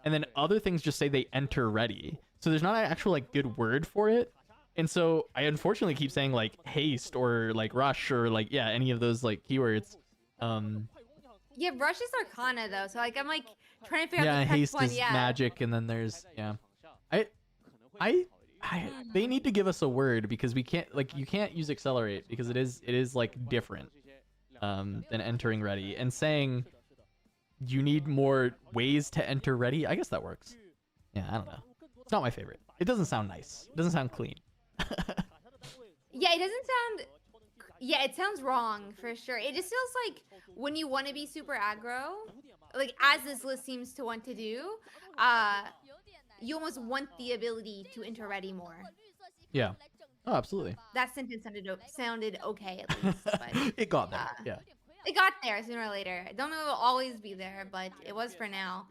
and then other things just say they enter ready. So there's not an actual like good word for it. And so I unfortunately keep saying like haste or like rush or like any of those like keywords. Yeah, rush is Arcana though, so like I'm like trying to figure out the correct haste one. is magic, and then there's they need to give us a word, because we can't, like, you can't use accelerate because it is like different than entering ready, and saying you need more ways to enter ready. I guess that works. Yeah, I don't know. It's not my favorite. It doesn't sound nice. It doesn't sound clean. Yeah, it doesn't sound. Yeah, it sounds wrong for sure. It just feels like when you want to be super aggro, like as this list seems to want to do, you almost want the ability to enter ready more. Yeah. Oh, absolutely. That sentence sounded okay at least. But, it got there. Yeah. It got there sooner or later. I don't know if it'll always be there, but it was for now.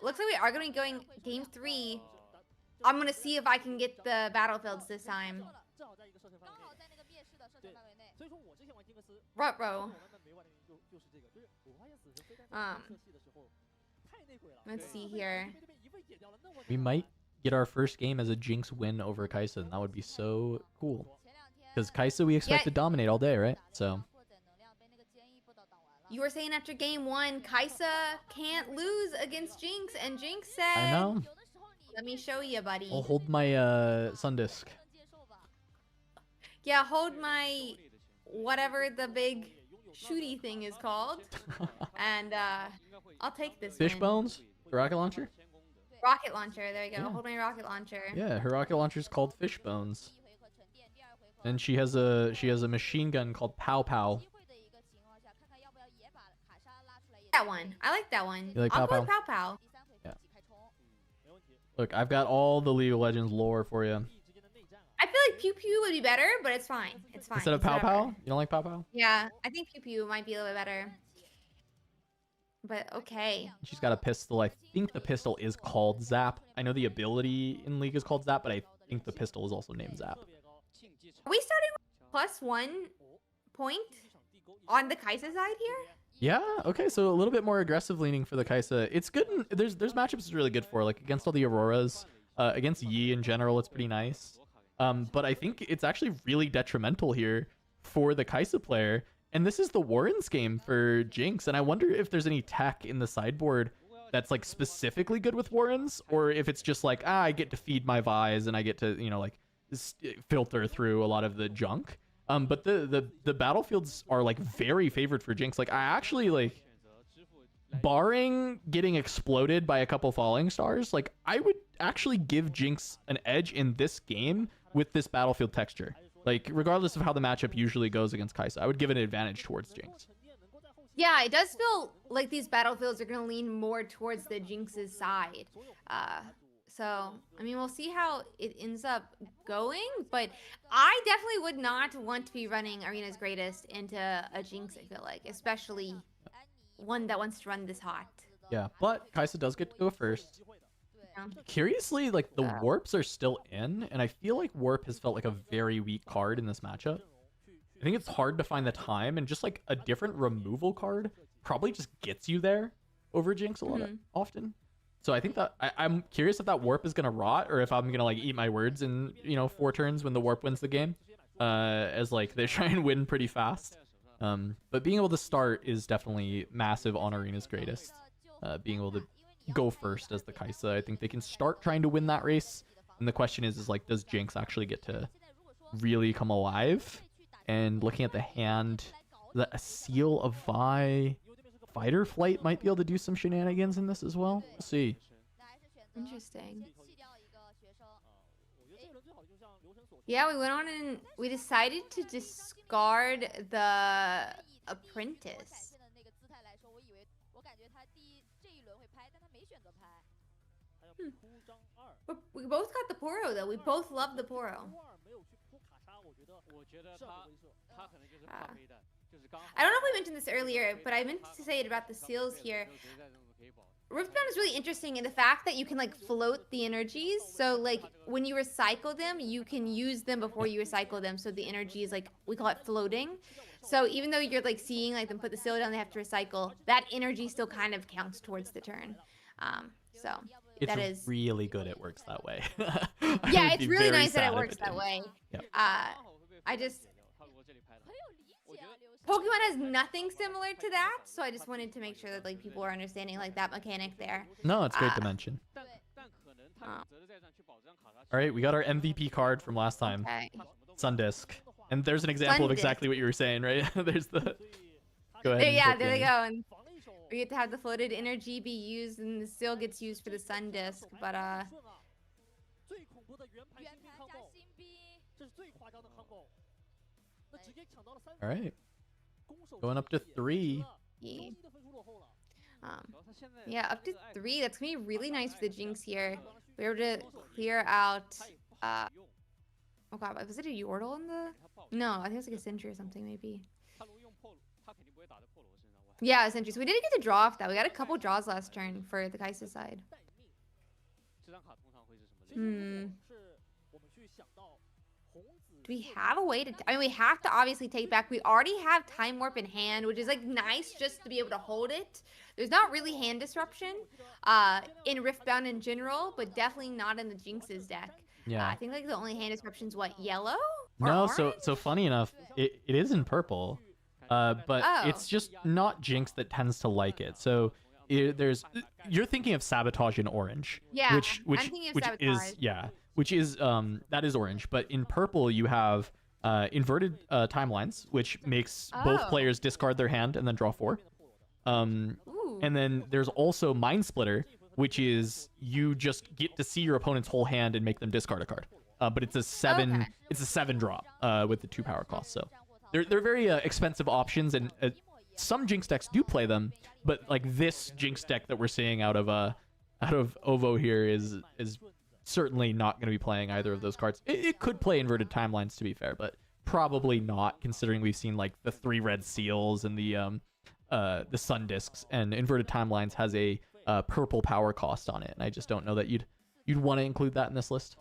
Looks like we are going to be going game 3. I'm going to see if I can get the battlefields this time. 所以说我之前玩金克斯， Ruh-roh. 我慢慢没玩的原因就是这个，就是我发现死神飞弹在色系的时候太内鬼了。 Let's see here. 被对面一位解掉了，那我 We might get our first game as a Jinx win over Kaisa, and that would be so cool. Because Kaisa, we expect to dominate all day, right? So You were saying after game 1, Kaisa can't lose against Jinx, and Jinx said, I know. Let me show you, buddy. I'll hold my Sun Disc. Yeah, hold my whatever the big shooty thing is called, and I'll take this Fish win. bones, the rocket launcher. Rocket launcher. There you go. Yeah. Hold my rocket launcher. Yeah, her rocket launcher's called Fish Bones, and she has a machine gun called Pow Pow. That one. I like that one. You like I'll Pow go with Pow Pow. Look, I've got all the League of Legends lore for you. I feel like Pew Pew would be better, but it's fine. It's fine. Instead of It's Pow whatever. Pow, you don't like Pow Pow? Yeah, I think Pew Pew might be a little bit better. But okay. She's got a pistol. I think the pistol is called Zap. I know the ability in League is called Zap, but I think the pistol is also named Zap. Are we starting with +1 point on the Kaisa side here? Yeah, okay, so a little bit more aggressive leaning for the Kaisa. It's good. There's matchups it's really good for, like against all the Auroras, against Yi in general, it's pretty nice. But I think it's actually really detrimental here for the Kaisa player. And this is the Warren's game for Jinx, and I wonder if there's any tech in the sideboard that's like specifically good with Warrens, or if it's just like, I get to feed my Vise and I get to, you know, like filter through a lot of the junk. But the battlefields are like very favored for Jinx. Like I actually like, barring getting exploded by a couple falling stars, like I would actually give Jinx an edge in this game with this battlefield texture. Like regardless of how the matchup usually goes against Kaisa, I would give an advantage towards Jinx. Yeah, it does feel like these battlefields are going to lean more towards the Jinx's side. So, I mean, we'll see how it ends up going, but I definitely would not want to be running Arena's Greatest into a Jinx, I feel like, especially one that wants to run this hot. Yeah, but Kaisa does get to go first. Yeah. Curiously, like the warps are still in, and I feel like warp has felt like a very weak card in this matchup. I think it's hard to find the time, and just like a different removal card probably just gets you there over Jinx a lot often. So I think that I'm curious if that warp is gonna rot, or if I'm gonna like eat my words in 4 turns when the warp wins the game, as like they try and win pretty fast. But being able to start is definitely massive on Arena's Greatest. Being able to go first as the Kaisa, I think they can start trying to win that race. And the question is like, does Jinx actually get to really come alive? And looking at the hand, a Seal of Vi, Fighter Flight might be able to do some shenanigans in this as well. We'll see. Interesting. Yeah, we went on and we decided to discard the Apprentice. But we both got the Poro though. We both love the Poro. I don't know if we mentioned this earlier, but I meant to say it about the seals here. Riftbound is really interesting in the fact that you can like float the energies. So like when you recycle them, you can use them before you recycle them. So the energy is like, we call it floating. So even though you're like seeing like them put the seal down, they have to recycle, that energy still kind of counts towards the turn. So It's that is really good it works that way. yeah, it's really nice that it works that way. Yep. I just Pokemon has nothing similar to that, so I just wanted to make sure that like people are understanding like that mechanic there. No, it's great to mention. All right, we got our MVP card from last time, Okay. Sundisk, and there's an example of Sundisk. exactly what you were saying, right? There's the. Go ahead. There, and yeah, click there they in. go. And we get to have the floated energy be used, and it still gets used for the sun disc. But All right, going up to 3. yeah. Yeah, up to 3. That's gonna be really nice for the Jinx here. We're able to clear out. Oh god, was it a Yordle in the? No, I think it was like a Sentry or something maybe. Yeah, a Sentry. So we didn't get to draw off that. We got a couple draws last turn for the Kaisa side. Do we have a way to? I mean, we have to obviously take back. We already have Time Warp in hand, which is like nice just to be able to hold it. There's not really hand disruption in Riftbound in general, but definitely not in the Jinx's deck. Yeah. I think like the only hand disruption's what, yellow? Or No, orange? so funny enough, it is in purple, but Oh. it's just not Jinx that tends to like it. So you're thinking of Sabotage in orange, Yeah, which I'm thinking of is Sabotage. which is that is orange. But in purple you have inverted timelines, which makes both Oh. players discard their hand and then draw 4. Ooh. And then there's also Mind Splitter, which is you just get to see your opponent's whole hand and make them discard a card. But it's a 7 Okay. it's a 7 drop with the 2 power cost. So they're very expensive options, and some Jinx decks do play them, but like this Jinx deck that we're seeing out of Ovo here is certainly not going to be playing either of those cards. It could play inverted timelines, to be fair, but probably not, considering we've seen like the 3 red seals and the sun discs, and inverted timelines has a purple power cost on it, and I just don't know that you'd want to include that in this list.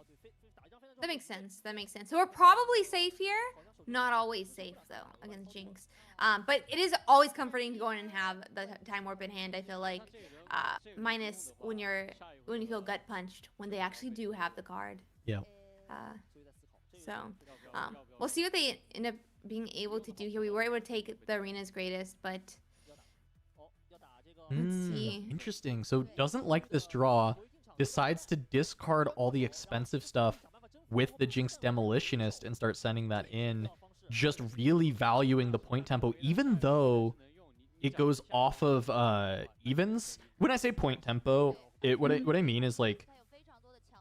That makes sense. That makes sense. So we're probably safe here. Not always safe though against Jinx. But it is always comforting to go in and have the Time Warp in hand. I feel like, minus when you feel gut punched when they actually do have the card. Yeah. So we'll see what they end up being able to do here. We were able to take the arena's greatest, but let's see. Interesting. So doesn't like this draw, decides to discard all the expensive stuff with the Jinx Demolitionist and start sending that in, just really valuing the point tempo, even though it goes off of evens. When I say point tempo, what I mean is, like,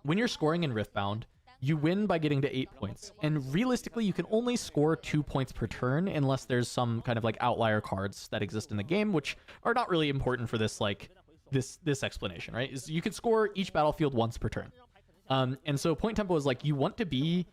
when you're scoring in Riftbound, you win by getting to 8 points, and realistically you can only score 2 points per turn unless there's some kind of like outlier cards that exist in the game, which are not really important for this this explanation, right? Is you can score each battlefield once per turn. And so point tempo is like, you want to be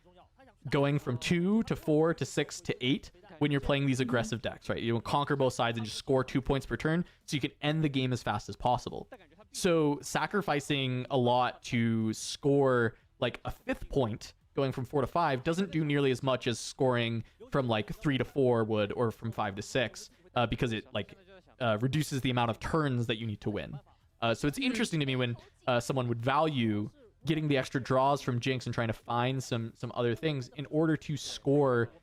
going from 2 to 4 to 6 to 8 when you're playing these aggressive decks, right? You conquer both sides and just score 2 points per turn so you can end the game as fast as possible. So sacrificing a lot to score like a 5th point going from 4 to 5 doesn't do nearly as much as scoring from like 3 to 4 would, or from 5 to 6, because it like reduces the amount of turns that you need to win. So it's interesting to me when someone would value getting the extra draws from Jinx and trying to find some other things in order to score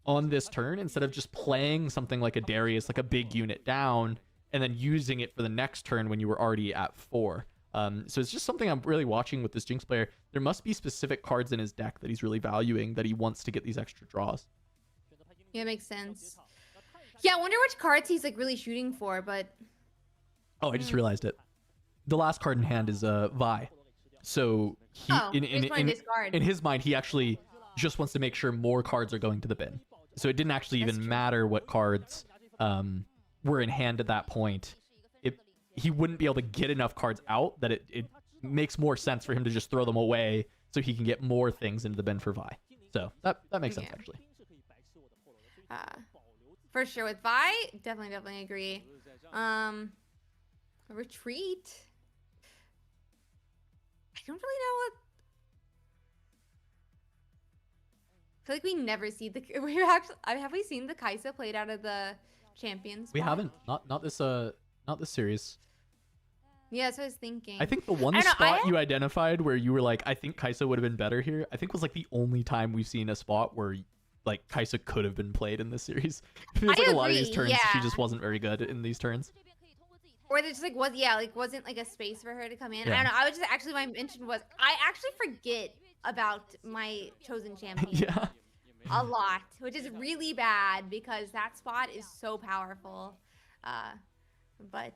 on this turn, instead of just playing something like a Darius, like a big unit down, and then using it for the next turn when you were already at 4. So it's just something I'm really watching with this Jinx player. There must be specific cards in his deck that he's really valuing, that he wants to get these extra draws. Yeah, makes sense. Yeah, I wonder which cards he's like really shooting for, but Oh, I just realized it. The last card in hand is Vi. So he in his mind, he actually just wants to make sure more cards are going to the bin. So it didn't actually even matter what cards were in hand at that point. He wouldn't be able to get enough cards out that it makes more sense for him to just throw them away so he can get more things into the bin for Vi. So that makes sense, actually. For sure with Vi, definitely agree. Retreat. I don't really know what. I feel like we never see the. We actually have we seen the Kaisa played out of the Champions? We haven't. Not this series. Yeah, that's what I was thinking. I think the one spot you identified where you were like, I think Kaisa would have been better here, I think was like the only time we've seen a spot where like Kaisa could have been played in this series. It feels like a lot of these turns she just wasn't very good in these turns. Or there just like wasn't like a space for her to come in. Yeah. I don't know. I was just actually, my mention was I actually forget about my chosen champion Yeah. a lot, which is really bad because that spot is so powerful. But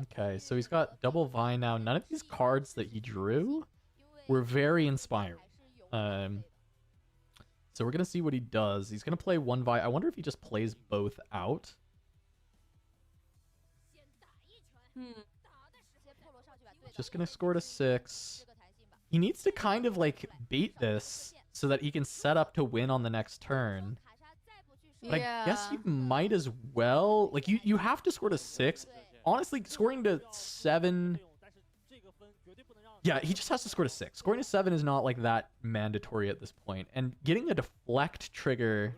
Okay, so he's got double Vi now. None of these cards that he drew were very inspiring. So we're going to see what he does. He's going to play one Vi. I wonder if he just plays both out. Just going to score to 6. He needs to kind of like bait this so that he can set up to win on the next turn. But I guess you might as well. Like, you have to score to 6. Honestly, scoring to 7 Yeah, he just has to score to 6. Scoring to 7 is not like that mandatory at this point. And getting a deflect trigger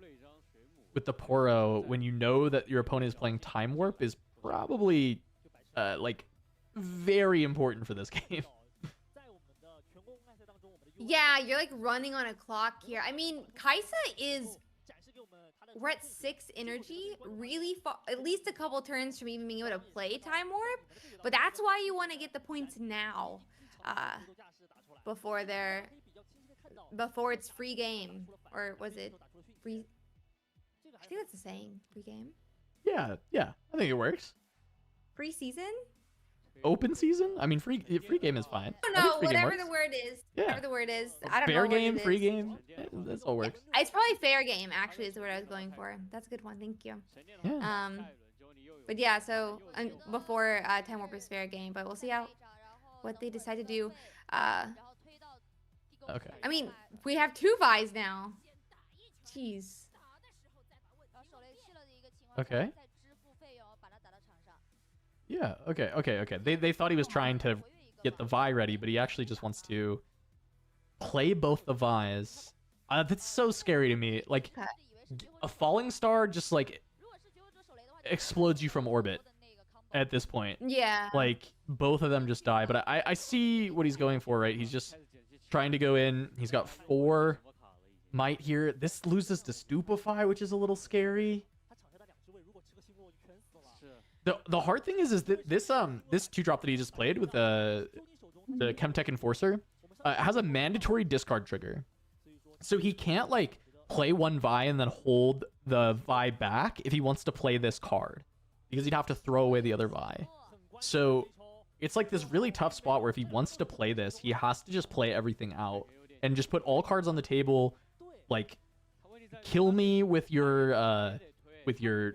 with the Poro when you know that your opponent is playing Time Warp is probably like very important for this game. Yeah, you're like running on a clock here. I mean, Kaisa is, we're at 6 energy, really far, at least a couple turns from even being able to play Time Warp. But that's why you want to get the points now, before it's free game, or was it free? I think that's the saying, free game. Yeah, I think it works. Free season? Open season? I mean, free game is fine. I don't I think know, free game whatever works. the word is. Yeah. Whatever the word is. I don't know Fair what game, it free is. game. Yeah, that's all works. It's probably fair game, actually, is the word I was going for. That's a good one, thank you. Yeah. But yeah, so before Time Warp is fair game, but we'll see what they decide to do. Okay. I mean, we have 2 Vi's now. Jeez. Okay. Yeah, okay. They thought he was trying to get the Vi ready, but he actually just wants to play both the Vi's. That's so scary to me. Like, a falling star just, like, explodes you from orbit at this point. Yeah. Like, both of them just die. But I see what he's going for, right? He's just trying to go in. He's got 4 might here. This loses to Stupefy, which is a little scary. The hard thing is that this 2-drop that he just played with the Chemtech Enforcer has a mandatory discard trigger. So he can't, like, play 1 Vi and then hold the Vi back if he wants to play this card, because he'd have to throw away the other Vi. So it's like this really tough spot where if he wants to play this, he has to just play everything out and just put all cards on the table, like, kill me with your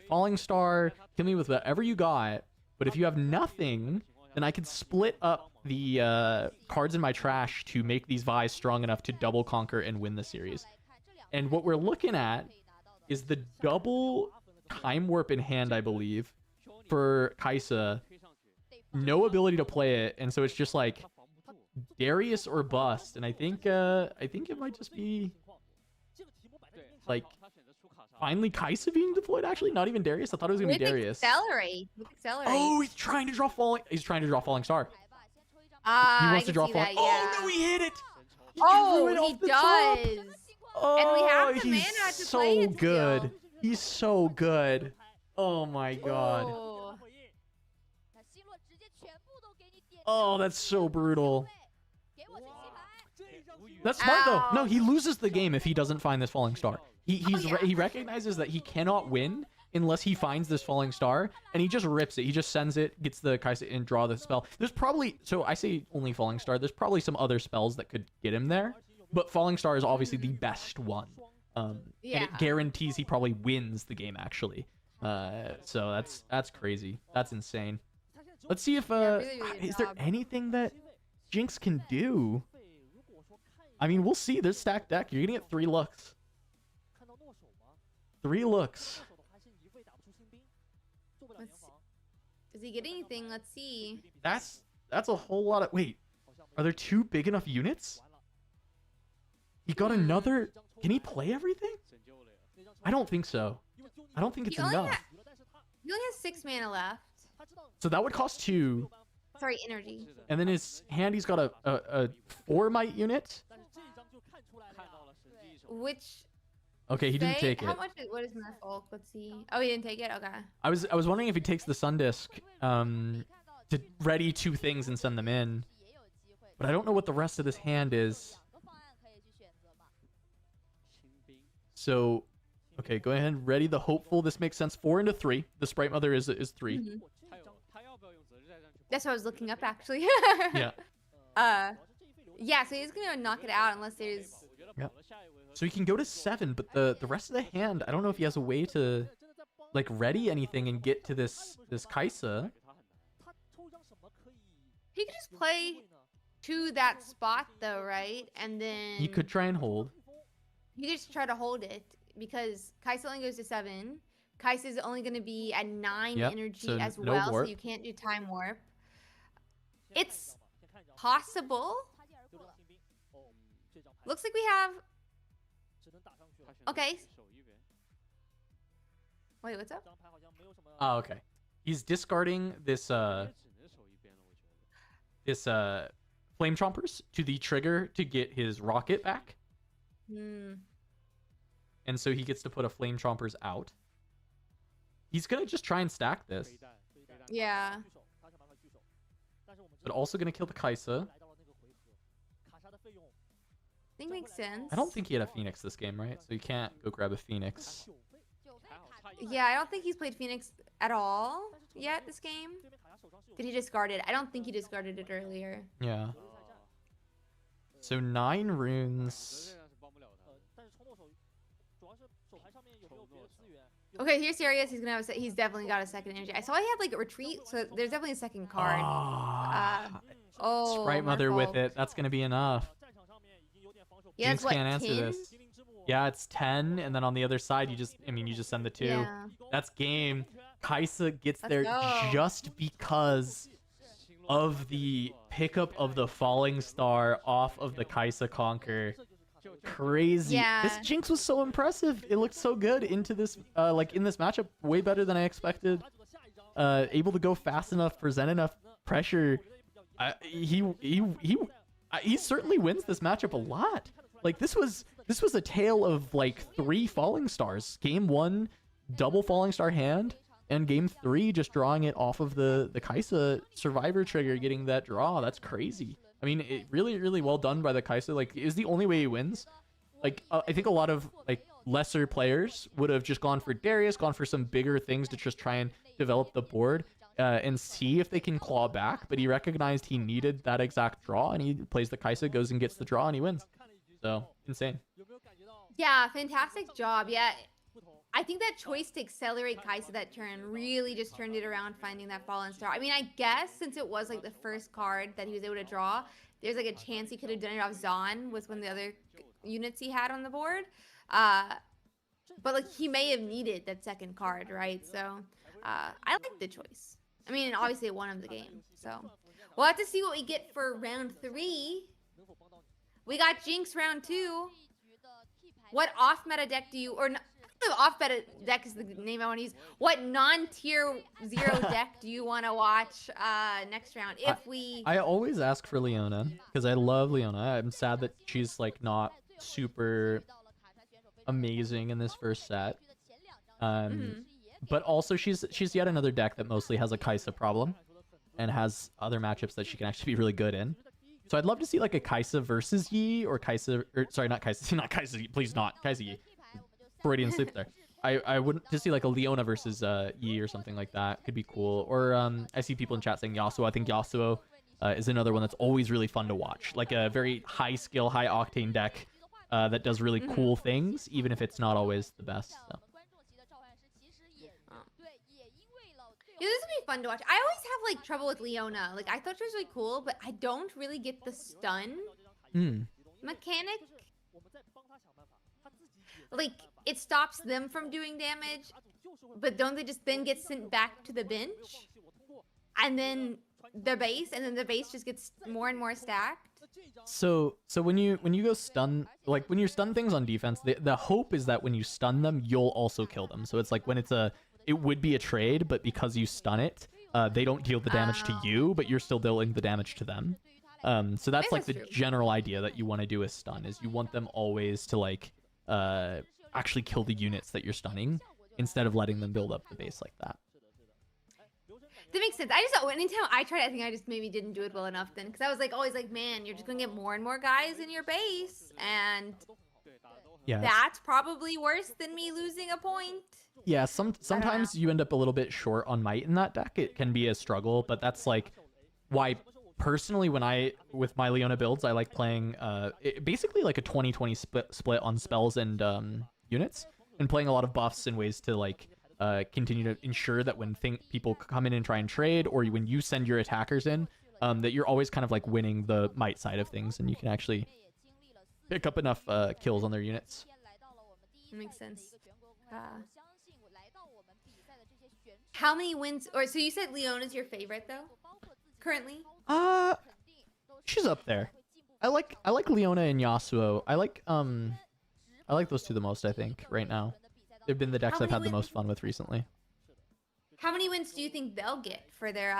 Falling Star, kill me with whatever you got. But if you have nothing, then I could split up the cards in my trash to make these Vi's strong enough to double conquer and win the series. And what we're looking at is the double Time Warp in hand, I believe, for Kaisa. No ability to play it, and so it's just like Darius or bust. And I think it might just be like finally Kaisa being deployed. Actually, not even Darius. I thought it was gonna be Darius. Accelerate. Oh, he's trying to draw falling. He's trying to draw Falling Star. He I wants to can draw see falling. that, yeah. Oh no, he hit it. He Oh, drew it off he the top. does. Oh, And we have the he's mana to so play it good. still. He's so good. Oh my god. Oh. Oh, that's so brutal. That's smart though. No, he loses the game if he doesn't find this Falling Star. He recognizes that he cannot win unless he finds this Falling Star, and he just rips it. He just sends it, gets the Kaisa and draw the spell. There's probably, so I say only Falling Star. There's probably some other spells that could get him there, but Falling Star is obviously the best one. And it guarantees he probably wins the game actually. So that's crazy. That's insane. Let's see if really is there anything that Jinx can do? I mean, we'll see. There's stacked deck. You're gonna get 3 looks. 3 looks. Does he get anything? Let's see. That's a whole lot of. Wait, are there 2 big enough units? He got another. Can he play everything? I don't think so. I don't think it's He only enough. He only has 6 mana left. So that would cost 2. Sorry, energy. And then his hand, he's got a 4 might unit. Which Okay, he didn't say- take How it. much? What is Merfolk? Let's see. Oh, he didn't take it. Okay. I was wondering if he takes the Sun Disc to ready 2 things and send them in, but I don't know what the rest of this hand is. So, okay, go ahead and ready the Hopeful. This makes sense. 4 into 3. The Sprite Mother is 3. Mhm. That's what I was looking up actually. Yeah. Yeah. So he's gonna knock it out unless there's. Yeah. So he can go to 7, but the rest of the hand, I don't know if he has a way to like ready anything and get to this Kaisa. He could just play to that spot though, right? And then He could try and hold. You could just try to hold it because Kaisa only goes to 7. Kaisa is only going to be at 9 Yep, energy so as no well, warp. so you can't do time warp. It's possible. 丢了新兵。哦，这张牌 Looks like we have. 只能打上去了。 Okay. 手一边 Wait, what's up? 这张牌好像没有什么。 Oh, okay. He's discarding this 也只能手一边了，我觉得。 this flame chompers to the trigger to get his rocket back, Hmm. and so he gets to put a flame chompers out. He's gonna just try and stack this, 飞弹，飞弹。 Yeah. 聚手，他想办法聚手。但是我们知 but 道 also gonna kill the Kaisa. 来到了那个回合，卡莎的费用 I think makes sense. I don't think he had a Phoenix this game, right? So you can't go grab a Phoenix. 9费。还好差一 Yeah, I don't think he's played Phoenix at all yet this game. 对面卡莎手上是有 Did he discard it? I don't think he discarded it earlier. Yeah. 隔离赛战。 So 9 格 runes. 这样是帮不了他的。但是冲动手，主要是手牌上面有没有别的资源？ Okay, here's serious. He's gonna have. He's definitely got a second energy. I saw he had like a retreat, so there's definitely a second card. Ah, Oh, Sprite Mother with Marco. it. That's gonna be enough. 战场上面已经有点防守。 Yeah, Jinx it's what, can't answer 10? this. 心灵之母 Yeah, it's 10, and then on the other side, you just send the 2. Yeah. That's game. Kaisa gets Let's there go. just because of the pickup of the falling star off of the Kaisa Conquer. Crazy. Yeah. This Jinx was so impressive. It looked so good into this like in this matchup, way better than I expected. Able to go fast enough, present enough pressure. He certainly wins this matchup a lot. Like this was a tale of like 3 falling stars. Game 1, double falling star hand, and game 3 just drawing it off of the Kaisa survivor trigger, getting that draw. That's crazy. I mean, it really well done by the Kaisa. Like, is the only way he wins. Like, I think a lot of like lesser players would have just gone for Darius, gone for some bigger things to just try and develop the board and see if they can claw back. But he recognized he needed that exact draw, and he plays the Kaisa, goes and gets the draw, and he wins. So insane. 有没有感觉到 Yeah, fantastic job. Yeah, 不同？ I think that choice to accelerate Kaisa that turn really just turned it around, finding that fallen star. I mean, I guess since it was like the first card that he was able to draw, there's like a chance he could have done it off Zon with one of the other units he had on the board. But like he may have needed that second card, right? So I like the choice. I mean, obviously it won him the game. So we'll have to see what we get for round 3. 能否帮到你？ We got Jinx round 2. What off meta deck do you, or not, off meta deck is the name I want to use. What non-tier 0 deck do you want to watch next round? If we, I always ask for Leona because I love Leona. I'm sad that she's like not super amazing in this first set. But also she's yet another deck that mostly has a Kaisa problem and has other matchups that she can actually be really good in. So I'd love to see like a Kaisa versus Yi, or Kaisa, or sorry, not Kaisa Yi, please not Kaisa Yi. Freudian sleep there. I wouldn't to see like a Leona versus Yi or something like that. Could be cool. Or I see people in chat saying Yasuo. I think Yasuo is another one that's always really fun to watch. Like a very high skill, high octane deck that does really cool things, even if it's not always the best. So. yeah, this would be fun to watch. I always have like trouble with Leona. Like I thought she was really cool, but I don't really get the stun mechanic. 我们在帮他想办法，他自己也 Like it stops them from doing damage, 他总就是会 but don't they just then get sent back to the bench? 我通过 And then the base, and then the base just gets more and more stacked. 那这一张 So when you go stun, like when you stun things on defense, the hope is that when you stun them, you'll also kill them. So it's like when it would be a trade, but because you stun it, they don't deal the damage to you, but you're still dealing the damage to them. So that's Guess like the that's true. general idea that you want to do with stun, is you want them always to like actually kill the units that you're stunning instead of letting them build up the base like that. That makes sense. I just anytime I tried, I think I just maybe didn't do it well enough then, because I was like always like, man, you're just gonna get more and more guys in your base, and 对，打的都很 Yeah. that's probably worse than me losing a point. Yeah, sometimes you end up a little bit short on might in that deck. It can be a struggle, but that's like why personally with my Leona builds, I like playing basically like a 20-20 split on spells and units, and playing a lot of buffs in ways to like continue to ensure that when people come in and try and trade, or when you send your attackers in, that you're always kind of like winning the might side of things, and you can actually pick up enough kills on their units. That makes sense. How many wins? Or so you said Leona's your favorite though, currently? she's up there. I like Leona and Yasuo. I like those two the most, I think, right now. They've been the decks I've had the most fun with recently. How many wins do you think they'll get for their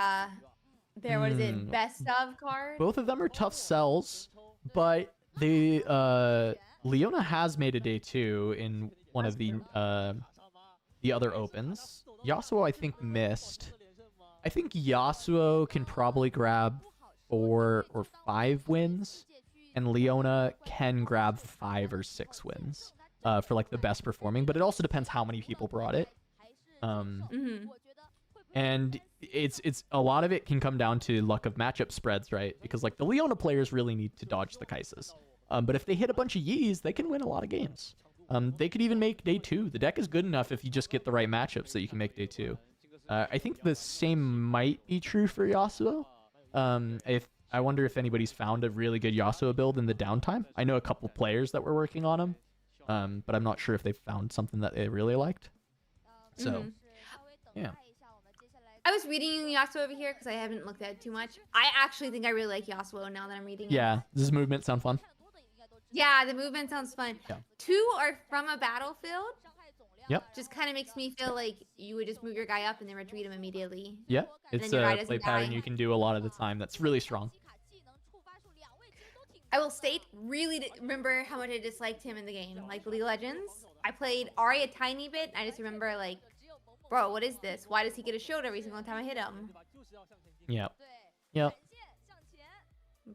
what is it, best of card? Both of them are tough sells, but they Leona has made a day 2 in one of the other opens. Yasuo, I think, missed. I think Yasuo can probably grab 4 or 5 wins, and Leona can grab 5 or 6 wins for like the best performing. But it also depends how many people brought it. And it's a lot of it can come down to luck of matchup spreads, right? Because like the Leona players really need to dodge the Kaisas. But if they hit a bunch of Yis, they can win a lot of games. They could even make day 2. The deck is good enough if you just get the right matchups that you can make day 2. I think the same might be true for Yasuo. I wonder if anybody's found a really good Yasuo build in the downtime. I know a couple players that were working on them, but I'm not sure if they found something that they really liked. So, yeah. I was reading Yasuo over here because I haven't looked at it too much. I actually think I really like Yasuo now that I'm reading it. Yeah, does this movement sound fun? Yeah, the movement sounds fun. Yeah. 2 are from a battlefield. Yep. Just kind of makes me feel like you would just move your guy up and then retreat him immediately. Yeah, it's your guy a doesn't play pattern die. you can do a lot of the time that's really strong. I will state, really remember how much I disliked him in the game. Like League of Legends, I played Ari a tiny bit. I just remember like, bro, what is this? Why does he get a shield every single time I hit him? Yep. Yep.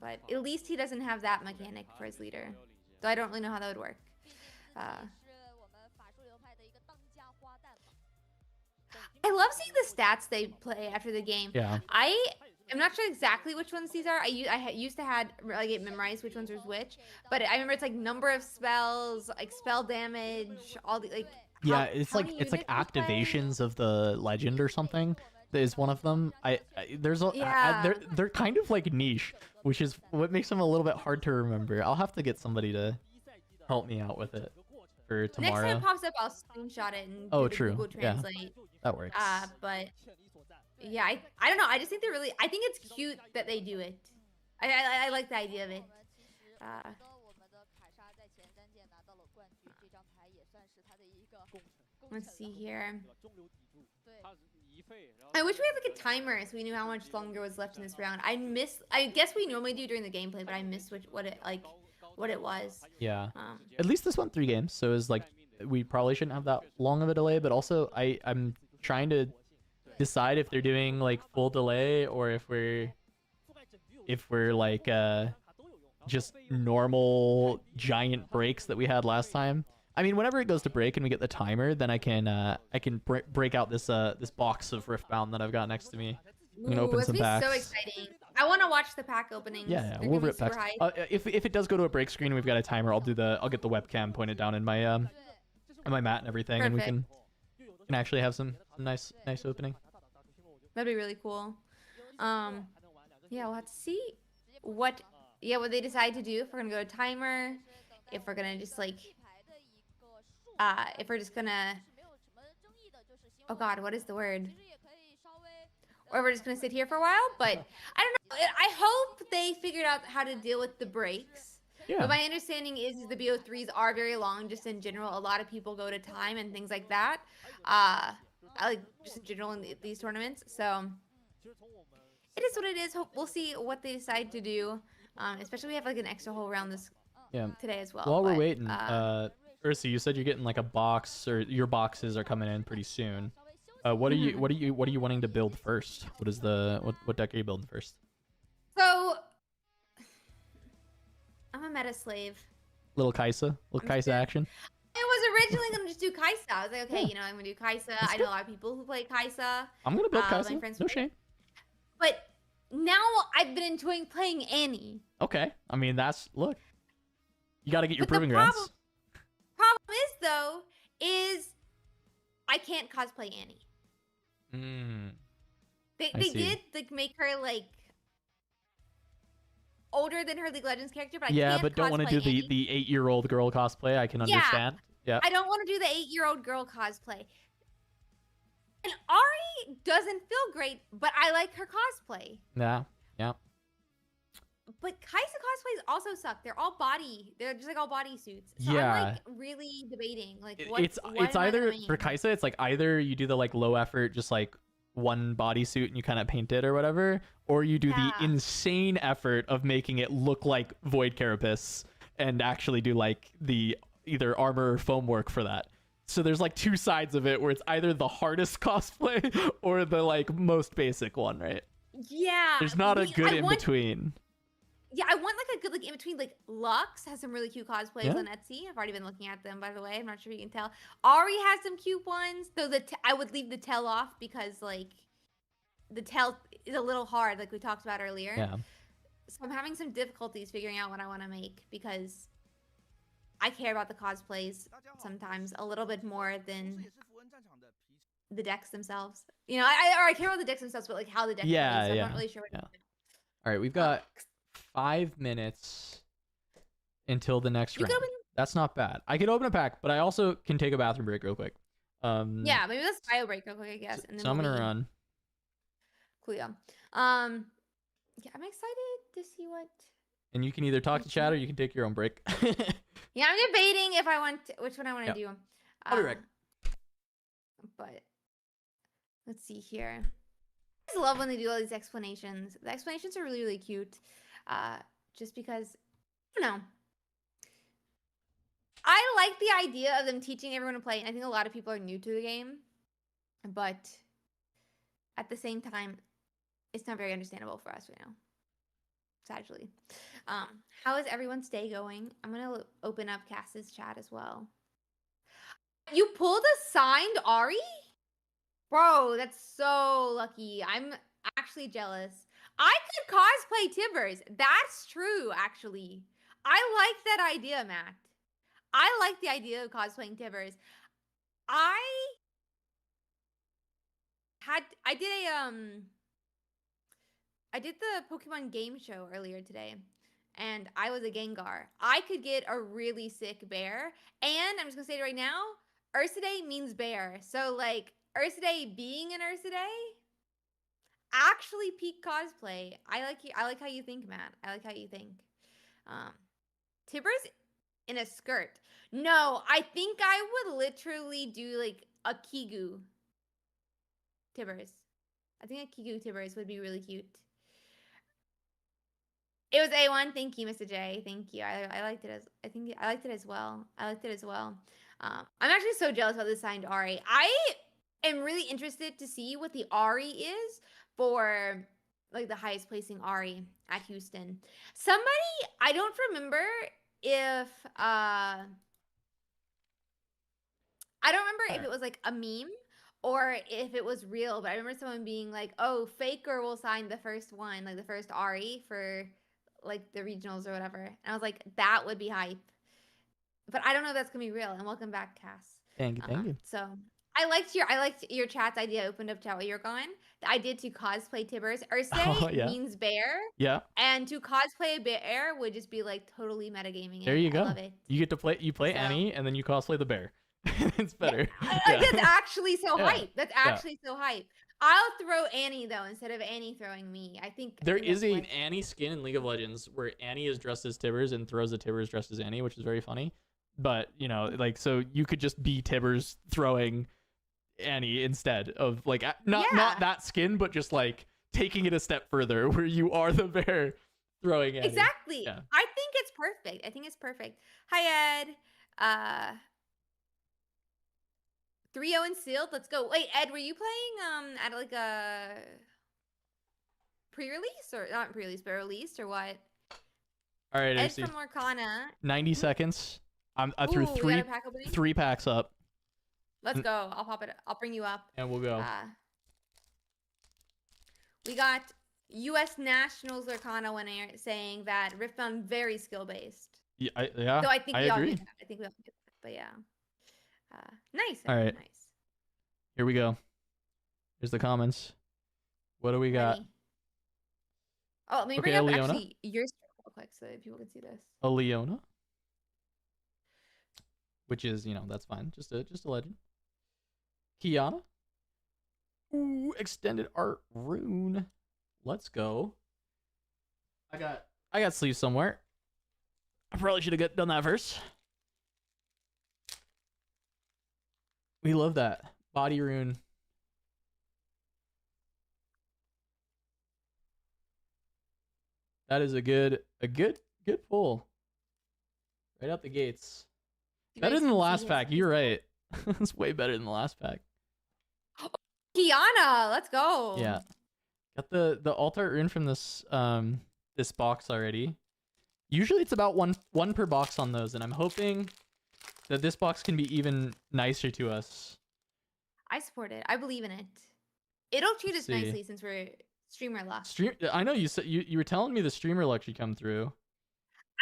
But at least he doesn't have that mechanic for his leader. So I don't really know how that would work. I love seeing the stats they play after the game. Yeah. I'm not sure exactly which ones these are. I used to had like it memorized which ones was which, but I remember it's like number of spells, like spell damage, all the like. Yeah, it's like activations of the legend or something. Is one of them. They're kind of like niche, which is what makes them a little bit hard to remember. I'll have to get somebody to help me out with it for tomorrow. Next time it pops up, I'll screenshot it and do the true. Google Yeah, Translate. that works. But yeah, I don't know. I just think they're really. I think it's cute that they do it. I like the idea of it. Let's see here. I wish we had like a timer so we knew how much longer was left in this round. I guess we normally do during the gameplay, but I missed what it was. Yeah. At least this went 3 games, so it's like we probably shouldn't have that long of a delay. But also, I'm trying to decide if they're doing like full delay or if we're like just normal giant breaks that we had last time. I mean, whenever it goes to break and we get the timer, then I can break out this box of Riftbound that I've got next to me. I'm gonna open some packs. So exciting! I want to watch the pack openings. Yeah, we'll rip packs. If it does go to a break screen, and we've got a timer. I'll get the webcam pointed down in my mat and everything, Perfect. and we can actually have some nice opening. That'd be really cool. Yeah, we'll have to see what they decide to do. If we're gonna go to timer, if we're gonna just like. If we're just gonna, oh god, what is the word? Or we're just gonna sit here for a while, but I don't know. I hope they figured out how to deal with the breaks. Yeah. But my understanding is the BO3s are very long, just in general. A lot of people go to time and things like that. I like just in general in these tournaments. So it is what it is. We'll see what they decide to do. Especially we have like an extra whole round today as well. While we're waiting, Ursa, you said you're getting like a box, or your boxes are coming in pretty soon. What are you wanting to build first? What deck are you building first? So I'm a meta slave. Little Kaisa action. I was originally gonna just do Kaisa. I was like, okay, I'm gonna do Kaisa. I know a lot of people who play Kaisa. I'm gonna build Kaisa. My friends No shame. But now I've been enjoying playing Annie. Okay, I mean look. You got to get your proving grounds. Problem is I can't cosplay Annie. They did like make her like older than her League of Legends character, but I can't but don't want to do the 8-year-old girl cosplay. I can understand. Yeah. I don't want to do the 8-year-old girl cosplay. And Ari doesn't feel great, but I like her cosplay. Yeah. but Kaisa cosplays also suck. They're all body. They're just like all body suits. So Yeah. I'm like really debating like what It's am I gonna either make? for Kaisa, it's like either you do the like low effort, just like one bodysuit and you kind of paint it or whatever, or you do Yeah. the insane effort of making it look like Void Carapace and actually do like the either armor or foam work for that. So there's like two sides of it where it's either the hardest cosplay or the like most basic one, right? Yeah. There's not a good I in want, between. Yeah, I want like a good like in between. Like Lux has some really cute cosplays Yeah. on Etsy. I've already been looking at them, by the way. I'm not sure if you can tell. Ari has some cute ones, though. I would leave the tail off because like the tail is a little hard, like we talked about earlier. Yeah. So I'm having some difficulties figuring out what I want to make because I care about the cosplays sometimes a little bit more than the decks themselves. You know, I care about the decks themselves, but like how the deck plays. So I'm not really sure what to do. All right, we've got 5 minutes until the next round. That's not bad. I could open a pack, but I also can take a bathroom break real quick. Yeah, maybe let's bio break real quick, I guess. And then so I'm gonna run. Cool, yeah. Yeah, I'm excited to see what. And you can either talk to chat or you can take your own break. Yeah, I'm debating if I want to, which one I want to do. I'll be right. But let's see here. I just love when they do all these explanations. The explanations are really, really cute. Just because, I don't know. I like the idea of them teaching everyone to play, and I think a lot of people are new to the game. But at the same time, it's not very understandable for us right now. Sadly. How is everyone's day going? I'm going to open up Cass's chat as well. You pulled a signed Ari? Bro, that's so lucky. I'm actually jealous. I could cosplay Tibbers. That's true, actually. I like that idea, Matt. I like the idea of cosplaying Tibbers. I did the Pokemon game show earlier today, and I was a Gengar. I could get a really sick bear, and I'm just gonna say it right now, Ursidae means bear. So like Ursidae being an Ursidae, actually peak cosplay. I like how you think, Matt. I like how you think. Tibbers in a skirt. No, I think I would literally do like a Kigu Tibbers. I think a Kigu Tibbers would be really cute. It was A1. Thank you, Mr. J. Thank you. I liked it I liked it as well. I'm actually so jealous about the signed Ari. I am really interested to see what the Ari is for like the highest placing Ari at Houston. Somebody, I don't remember if I don't remember if it was like a meme or if it was real, but I remember someone being like, "Oh, Faker will sign the first one, like the first Ari for like the regionals or whatever." And I was like, "That would be hype." But I don't know if that's gonna be real. And welcome back, Cass. Thank you. So I liked your chat's idea. I opened up chat while you were gone. The idea to cosplay Tibbers. Ursidae means bear. Yeah. And to cosplay a bear would just be like totally metagaming. There you go. I love it. You get to play. You play Annie, and then you cosplay the bear. It's better. Yeah. That's actually so hype. That's actually so hype. I'll throw Annie though instead of Annie throwing me. I think there is an Annie skin in League of Legends where Annie is dressed as Tibbers and throws a Tibbers dressed as Annie, which is very funny. But you know, like, so you could just be Tibbers throwing Annie instead of like not that skin, but just like taking it a step further where you are the bear throwing Annie. Exactly. Yeah. I think it's perfect. Hi Ed. 3-0 and sealed. Let's go. Wait, Ed, were you playing at like a pre-release or not pre-release, but released or what? All right, Ed from Lorcana. 90 seconds. I threw three packs up. Let's go. I'll pop it. I'll bring you up. And we'll go. We got U.S. Nationals Lorcana winner saying that Riftbound very skill based. Yeah. So I think we all agree. get that. I think we all get that. But yeah. Nice. All right. Nice. Here we go. Here's the comments. What do we got? Ready. Oh, let me bring up actually your stream real quick so that people can see this. A Leona, which is, you know, that's fine. Just a legend. Kiana. Ooh, extended art rune. Let's go. I got I got sleeves somewhere. I probably should have done that first. We love that. Body rune. That is a good pull. Right out the gates. You Better guys than the can see last his pack. face. You're right. It's way better than the last pack. Kiana, let's go. Yeah. Got the alt art rune from this this box already. Usually it's about one per box on those, and I'm hoping that this box can be even nicer to us. I support it. I believe in it. It'll treat us See. nicely since we're streamer luck. I know you said you were telling me the streamer luck should come through.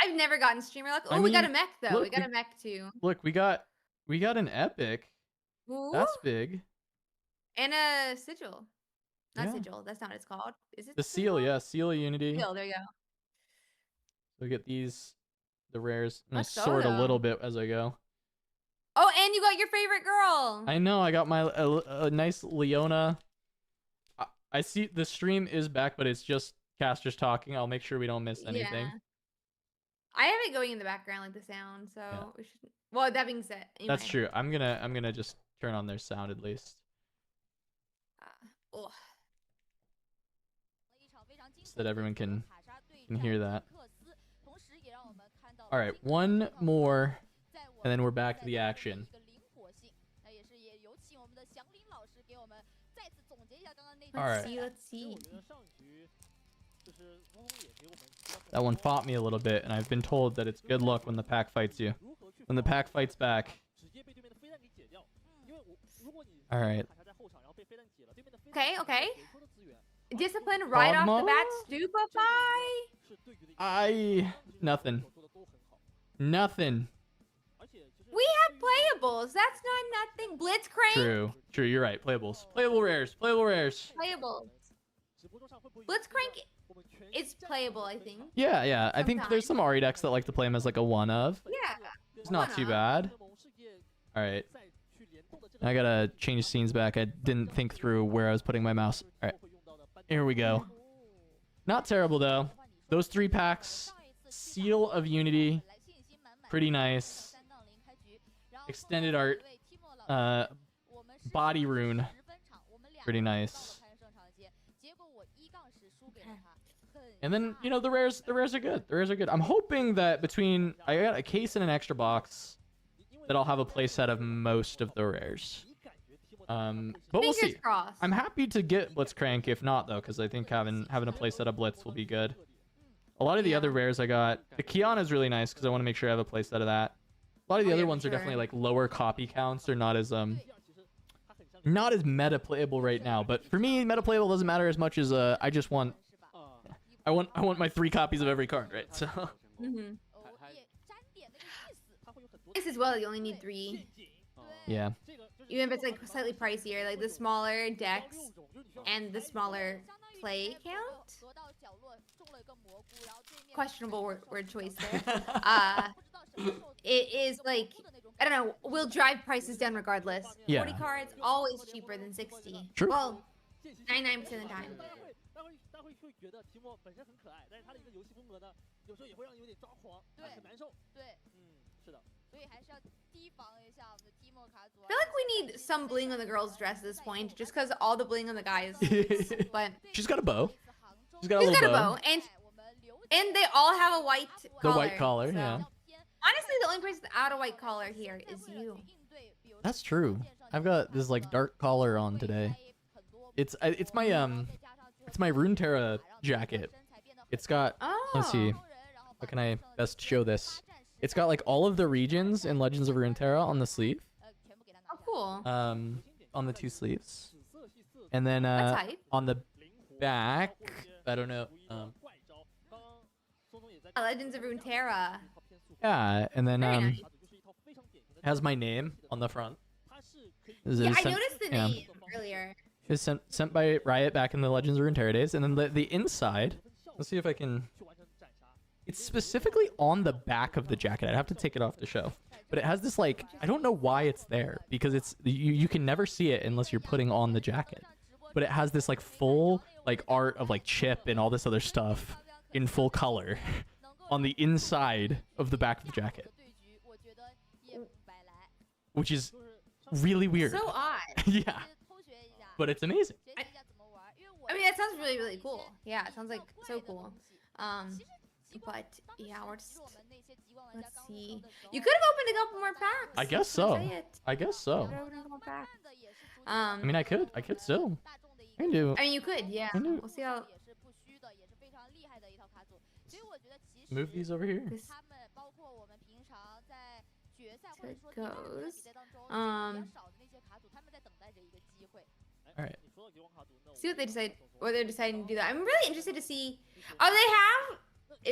I've never gotten streamer luck. I Oh, we got a mean, mech though. look, we got a mech too. Look, we got an epic. Ooh. That's big. And a sigil. Not Yeah. sigil. That's not what it's called. Is it The seal, sigil? yeah, seal of unity. Seal. There you go. So we get these, the rares. I'm gonna Let's go, sort a though. little bit as I go. Oh, and you got your favorite girl. I know, I got my a nice Leona. I see the stream is back, but it's just casters talking. I'll make sure we don't miss anything. Yeah. I have it going in the background like the sound, so Yeah. we should. Well, that being said, you That's might- true. I'm gonna just turn on their sound at least, Oh. so that everyone can hear that. All right, one more, and then we're back to the action. All right. Let's see. That one fought me a little bit, and I've been told that it's good luck when the pack fights you. When the pack fights back. All right. Okay. Discipline right off the bat. Stupefy. Nothing. We have playables. That's not nothing. Blitzcrank. True. You're right. Playables. Playable rares. Playables. Blitzcrank is playable, I think. Yeah. I think there's some Ari decks that like to play him as like a one of. Yeah. It's not too one-of. bad. All right. I gotta change scenes back. I didn't think through where I was putting my mouse. All right. Here we go. Not terrible though. Those 3 packs. Seal of Unity. Pretty nice. Extended art. Body rune. Pretty nice. And then, the rares are good. I'm hoping that between I got a case and an extra box that I'll have a playset of most of the rares. But we'll see. Fingers crossed. I'm happy to get Blitzcrank if not though, because I think having a playset of Blitz will be good. A lot of the other rares I got, the Kiana is really nice because I want to make sure I have a playset of that. A lot of the other ones are definitely like lower copy counts. They're not as meta playable right now. But for me, meta playable doesn't matter as much as I just want. I want my 3 copies of every card, right? So. Mm-hmm. This as well. You only need 3. Yeah. Even if it's like slightly pricier, like the smaller decks and the smaller play count. Questionable word choice there. It is like, I don't know, we'll drive prices down regardless. Yeah. 40 cards, always cheaper than 60. True. Well, 99% of the time. ，I feel like we need some bling on the girl's dress at this point, just because all the bling on the guys. But She's got a bow. She's got a She's little got a bow, and they all have a white collar. The white collar, so. yeah. Honestly, the only person without a white collar here is you. That's true. I've got this like dark collar on today. It's my Runeterra jacket. It's got, Oh. let's see, how can I best show this? It's got like all of the regions in Legends of Runeterra on the sleeve. Oh, cool. On the 2 sleeves. And then That's hype. on the back, I don't know. Legends of Runeterra. Yeah, and then Very nice. has my name on the front. Yeah, I noticed the name earlier. It was sent by Riot back in the Legends of Runeterra days, and then the inside. Let's see if I can. It's specifically on the back of the jacket. I'd have to take it off the show, but it has this like, I don't know why it's there, because it's you can never see it unless you're putting on the jacket. But it has this like full like art of like Chip and all this other stuff in full color on the inside of the back of the jacket, which is really weird. So odd. Yeah, but it's amazing. I mean, that sounds really, really cool. Yeah, it sounds like so cool. But yeah, we're just, let's see. You could have opened a couple more packs. I guess I'm so. gonna say it. I guess so. Could've opened a couple more packs. I mean, I could still. I can do. I mean, you could, yeah. I do. We'll see how Move these over here. this goes. All right. See what they decide. What they're deciding to do. That I'm really interested to see. Oh, they have.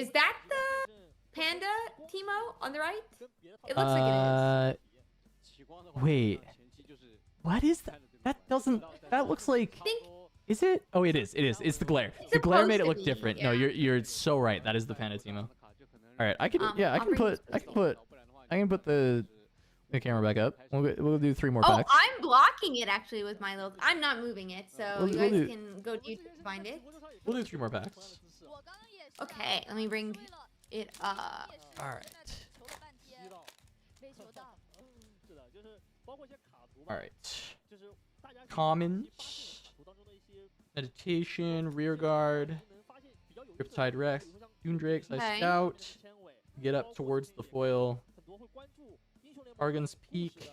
Is that the panda Timo on the right? It looks like it is. Wait. What is that? That doesn't. That looks like. I think Is it? Oh, it is. It is. It's the glare. It's The glare supposed made it to look be, different. No, yeah. you're so right. That is the panda Timo. All right. I can. Yeah. I I'll can bring put. this I can put. I can put the camera back up. We'll do 3 more Oh, packs. I'm blocking it actually with my little. I'm not moving it, so We'll you guys do- can go to YouTube to find it. We'll do 3 more packs. Okay, let me bring it up. All right. All right. Commons. Meditation. Rear guard. Riptide Rex. Doomdrake. Size Okay. Scout. Get up towards the foil. Argon's Peak.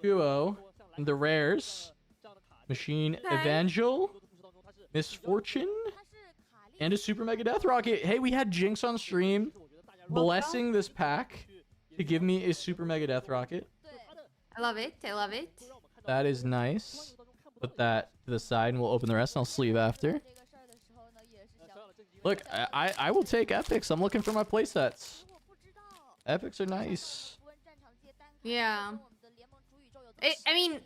Duo. And the rares. Machine Okay. Evangel. Misfortune. And a Super Mega Death Rocket. Hey, we had Jinx on stream blessing this pack to give me a Super Mega Death Rocket. I love it. I love it. That is nice. Put that to the side and we'll open the rest and I'll sleeve after. Look, I will take epics. I'm looking for my playsets. Epics are nice. Yeah. I mean,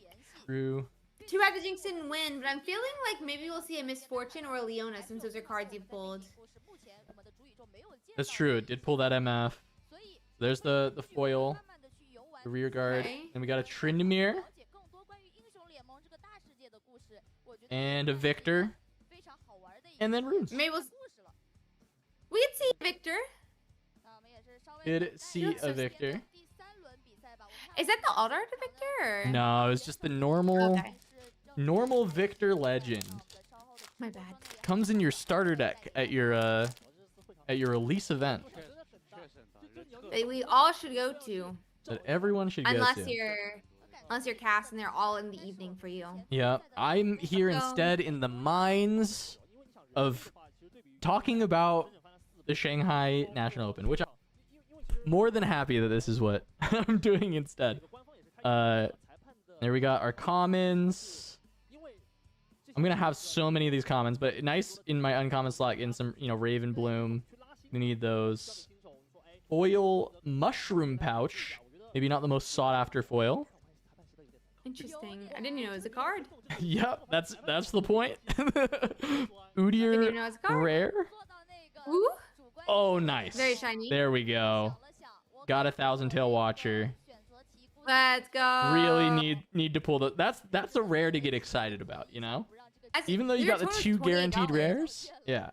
True. too bad the Jinx didn't win, but I'm feeling like maybe we'll see a Misfortune or a Leona since those are cards you pulled. That's true. It did pull that MF. There's the foil, the rear guard, Okay. and we got a Tryndamere and a Victor, and then runes. Maybe we could see Victor. Did see a Victor. Is that the alt art of Victor? Or? No, it was just the normal Okay. normal Victor Legend. My bad. Comes in your starter deck at your release event That we all should go to, that everyone should go unless to. you're cast and they're all in the evening for you. Yeah, I'm here So- instead in the minds of talking about the Shanghai National Open, which I'm more than happy that this is what I'm doing instead. There we got our commons. I'm gonna have so many of these commons, but nice in my uncommon slot in some, Raven Bloom. We need those. Foil mushroom pouch. Maybe not the most sought after foil. Interesting. I didn't even know it was a card. Yep, that's the point. Didn't even Udyr know it was a card. rare. Ooh. Oh, nice. Very shiny. There we go. Got a Thousand Tail Watcher. Let's go. Really need to pull the. That's a rare to get excited about, you know. Even though you Your got the total's 2 guaranteed $28. rares. Yeah,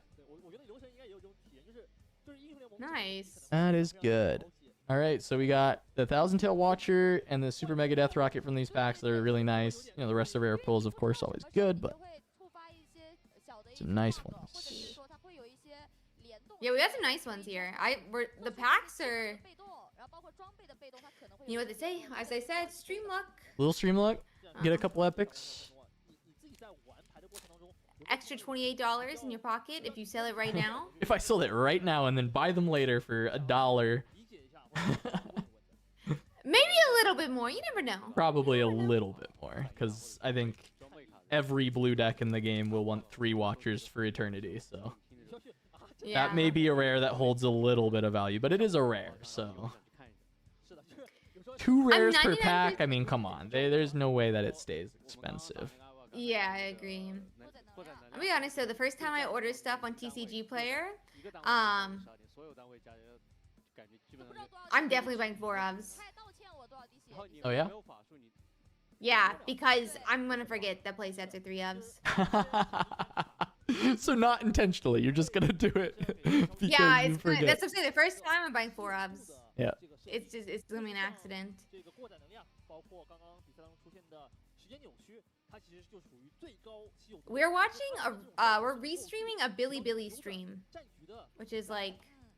Nice. that is good. All right, so we got the Thousand Tail Watcher and the Super Mega Death Rocket from these packs. They're really nice. The rest of rare pulls, of course, always good, but some nice ones. Yeah, we got some nice ones here. The packs are. You know what they say? As I said, stream luck. Little stream luck. Get a couple epics. Extra $28 in your pocket if you sell it right now. If I sold it right now and then buy them later for $1. Maybe a little bit more. You never know. Probably a little bit more, because I think every blue deck in the game will want 3 Watchers for eternity, so Yeah. that may be a rare that holds a little bit of value, but it is a rare, so 2 rares per 99% pack. I mean, come on, there's no way that it stays expensive. Yeah, I agree. I'll be honest though, the first time I ordered stuff on TCG Player, I'm definitely buying 4 ofs. Oh yeah. Yeah, because I'm gonna forget that playsets are 3 ofs. So not intentionally, you're just gonna do it because Yeah, you it's gonna, forget. that's what I'm saying. The first time I'm buying 4-ups. Yeah. It's gonna be an accident. 这个过载能量，包括刚刚比赛当中出现的时间扭曲，它其实就属于最高稀有度。 We're watching we're restreaming a Billy stream, 战局的 which is like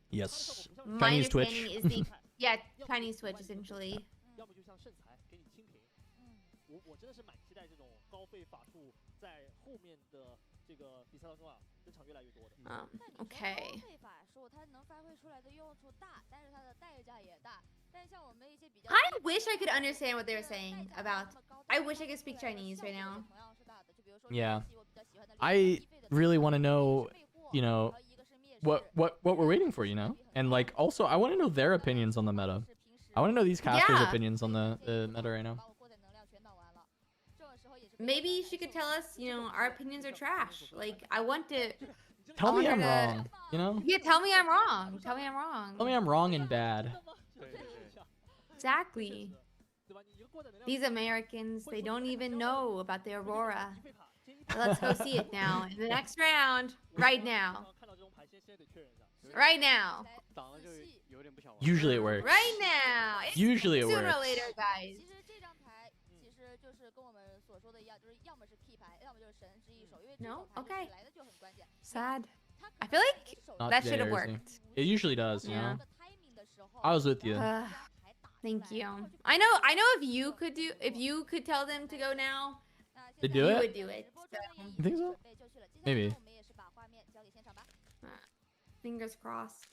Yes. my Chinese Twitch. understanding is the yeah Chinese Twitch essentially. 要么就像圣裁给你清屏。我真的是蛮期待这种高费法术在后面的这个比赛当中啊，登场越来越多的。Okay. 费法术它能发挥出来的用处大，但是它的代价也大。但是像我们一些比较 I wish I could understand what they were saying about. I wish I could speak Chinese right now. Yeah. I really want to know, you know, what we're waiting for, you know? And like also I want to know their opinions on the meta. I want to know these casters' Yeah. opinions on the meta right now. Maybe she could tell us, you know, our opinions are trash. Like I want to. Tell me I I'm wanted to- wrong, you know? Yeah, tell me I'm wrong. Tell me I'm wrong. Tell me I'm wrong and bad. 对对对， Exactly. 对吧？你一个过载能量 These Americans, they don't even know about the Aurora. Let's go see it now. In the next round, right now. 看到这种牌先得确认一下。 Right now. 挡了就有点不想玩。 Usually it works. Right now. It's Usually it sooner or works. later, guys. 其实这张牌其实就是跟我们所说的一样，就是要么是 key 牌，要么就是神之一手，因为这 No? 种牌 Okay. 来的就很关键。 Sad. 它 I feel like Not that today, should have Erzi. worked. It usually does, you Yeah. know? I was with you. Thank you. I know if you could tell them to go now, To do you it? would do it. So, You think so? Maybe. fingers crossed.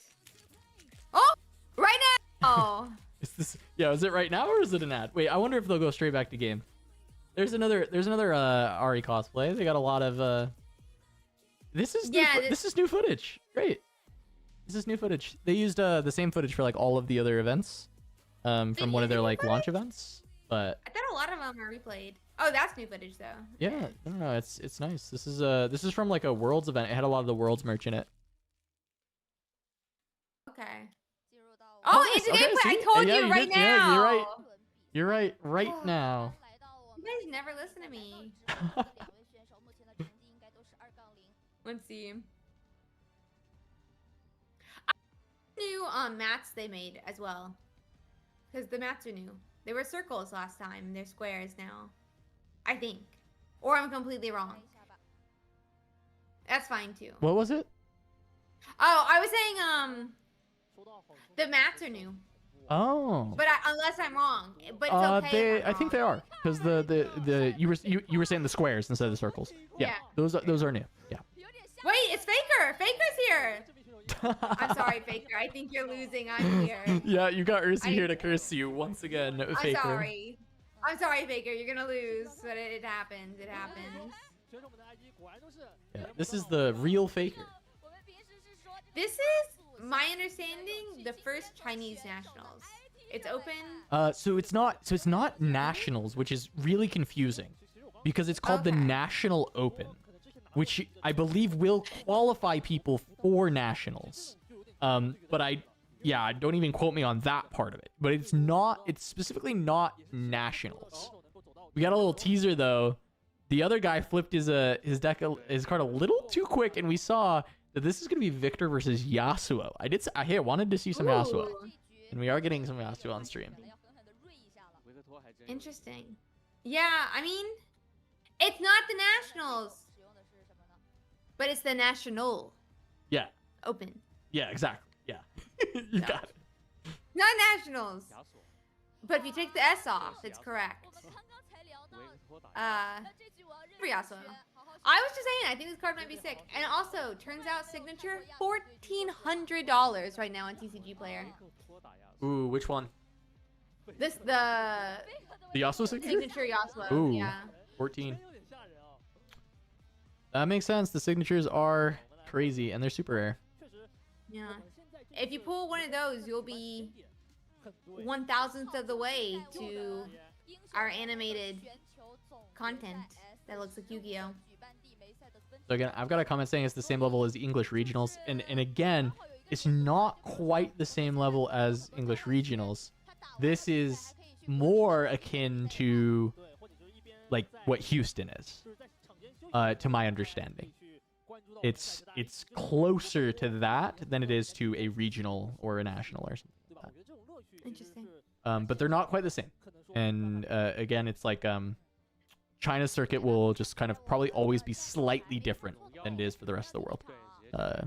Oh, right now. Is this is it right now or is it an ad? Wait, I wonder if they'll go straight back to game. There's another Ari cosplay. They got a lot of this is this is new footage. Great. This is new footage. They used the same footage for like all of the other events from one of their like launch events. But I thought a lot of them are replayed. Oh, that's new footage though. yeah, no, it's nice. This is from like a Worlds event. It had a lot of the Worlds merch in it. Okay. Oh, Oh, nice. it's a Okay, gameplay. I see? told Yeah, you you right did- yeah, now. you're right. You're right. Right now. You guys never listen to me. Let's see. New mats they made as well, because the mats are new. They were circles last time. They're squares now, I think, or I'm completely wrong. That's fine too. What was it? Oh, I was saying the mats are new, Oh. but unless I'm wrong, but it's okay. if I'm I think they wrong. are because the you were saying the squares instead of the circles. Yeah, Yeah. those are new. Yeah. Wait, it's Faker. Faker's here. I'm sorry, Faker. I think you're losing. I'm here. Yeah, you got Ursi here to curse you once again, I'm Faker. sorry. I'm sorry, Faker. You're gonna lose, but it happens. It happens. 选手们的 ID 果然都是 Yeah, this is the real Faker. This is my understanding. The first Chinese nationals. It's open. So it's not nationals, which is really confusing, because it's called the Okay. National Open, which I believe will qualify people for nationals. But don't even quote me on that part of it. But it's specifically not nationals. We got a little teaser though. The other guy flipped his card a little too quick, and we saw that this is gonna be Victor versus Yasuo. I wanted to see some Yasuo, Ooh, and we are getting some Yasuo on stream. 维克托还真有 interesting. Yeah, I mean, it's not the nationals, but it's the national Yeah, open. yeah, exactly. Yeah, you got it. Not nationals. 亚索， But if you take the S off, it's correct. 维克托打 For Yasuo. I was just saying, I think this card might be sick. And also, turns out signature $1,400 right now on TCG Player. 维克托打亚索， Ooh, which one? The The Yasuo signature? signature Yasuo. Ooh. Yeah. 14. 有点吓人啊。 That makes sense. The signatures are crazy, and they're super rare. 确实， Yeah. 我们现在这 If you pull one of those, you'll be 很对 1,000th of the way to our animated content that looks like Yu-Gi-Oh. So again, I've got a comment saying it's the same level as the English regionals, and again, it's not quite the same level as English regionals. This is more akin to 对，或者就是一边 like 在 what Houston is, 就是在场间休息 to my 可以 understanding. 去关注 it's closer to that than it is to a regional or a national or something like that. Interesting. But they're not quite the same. And again, it's like China's circuit will just kind of probably always be slightly different than it is for the rest of the world.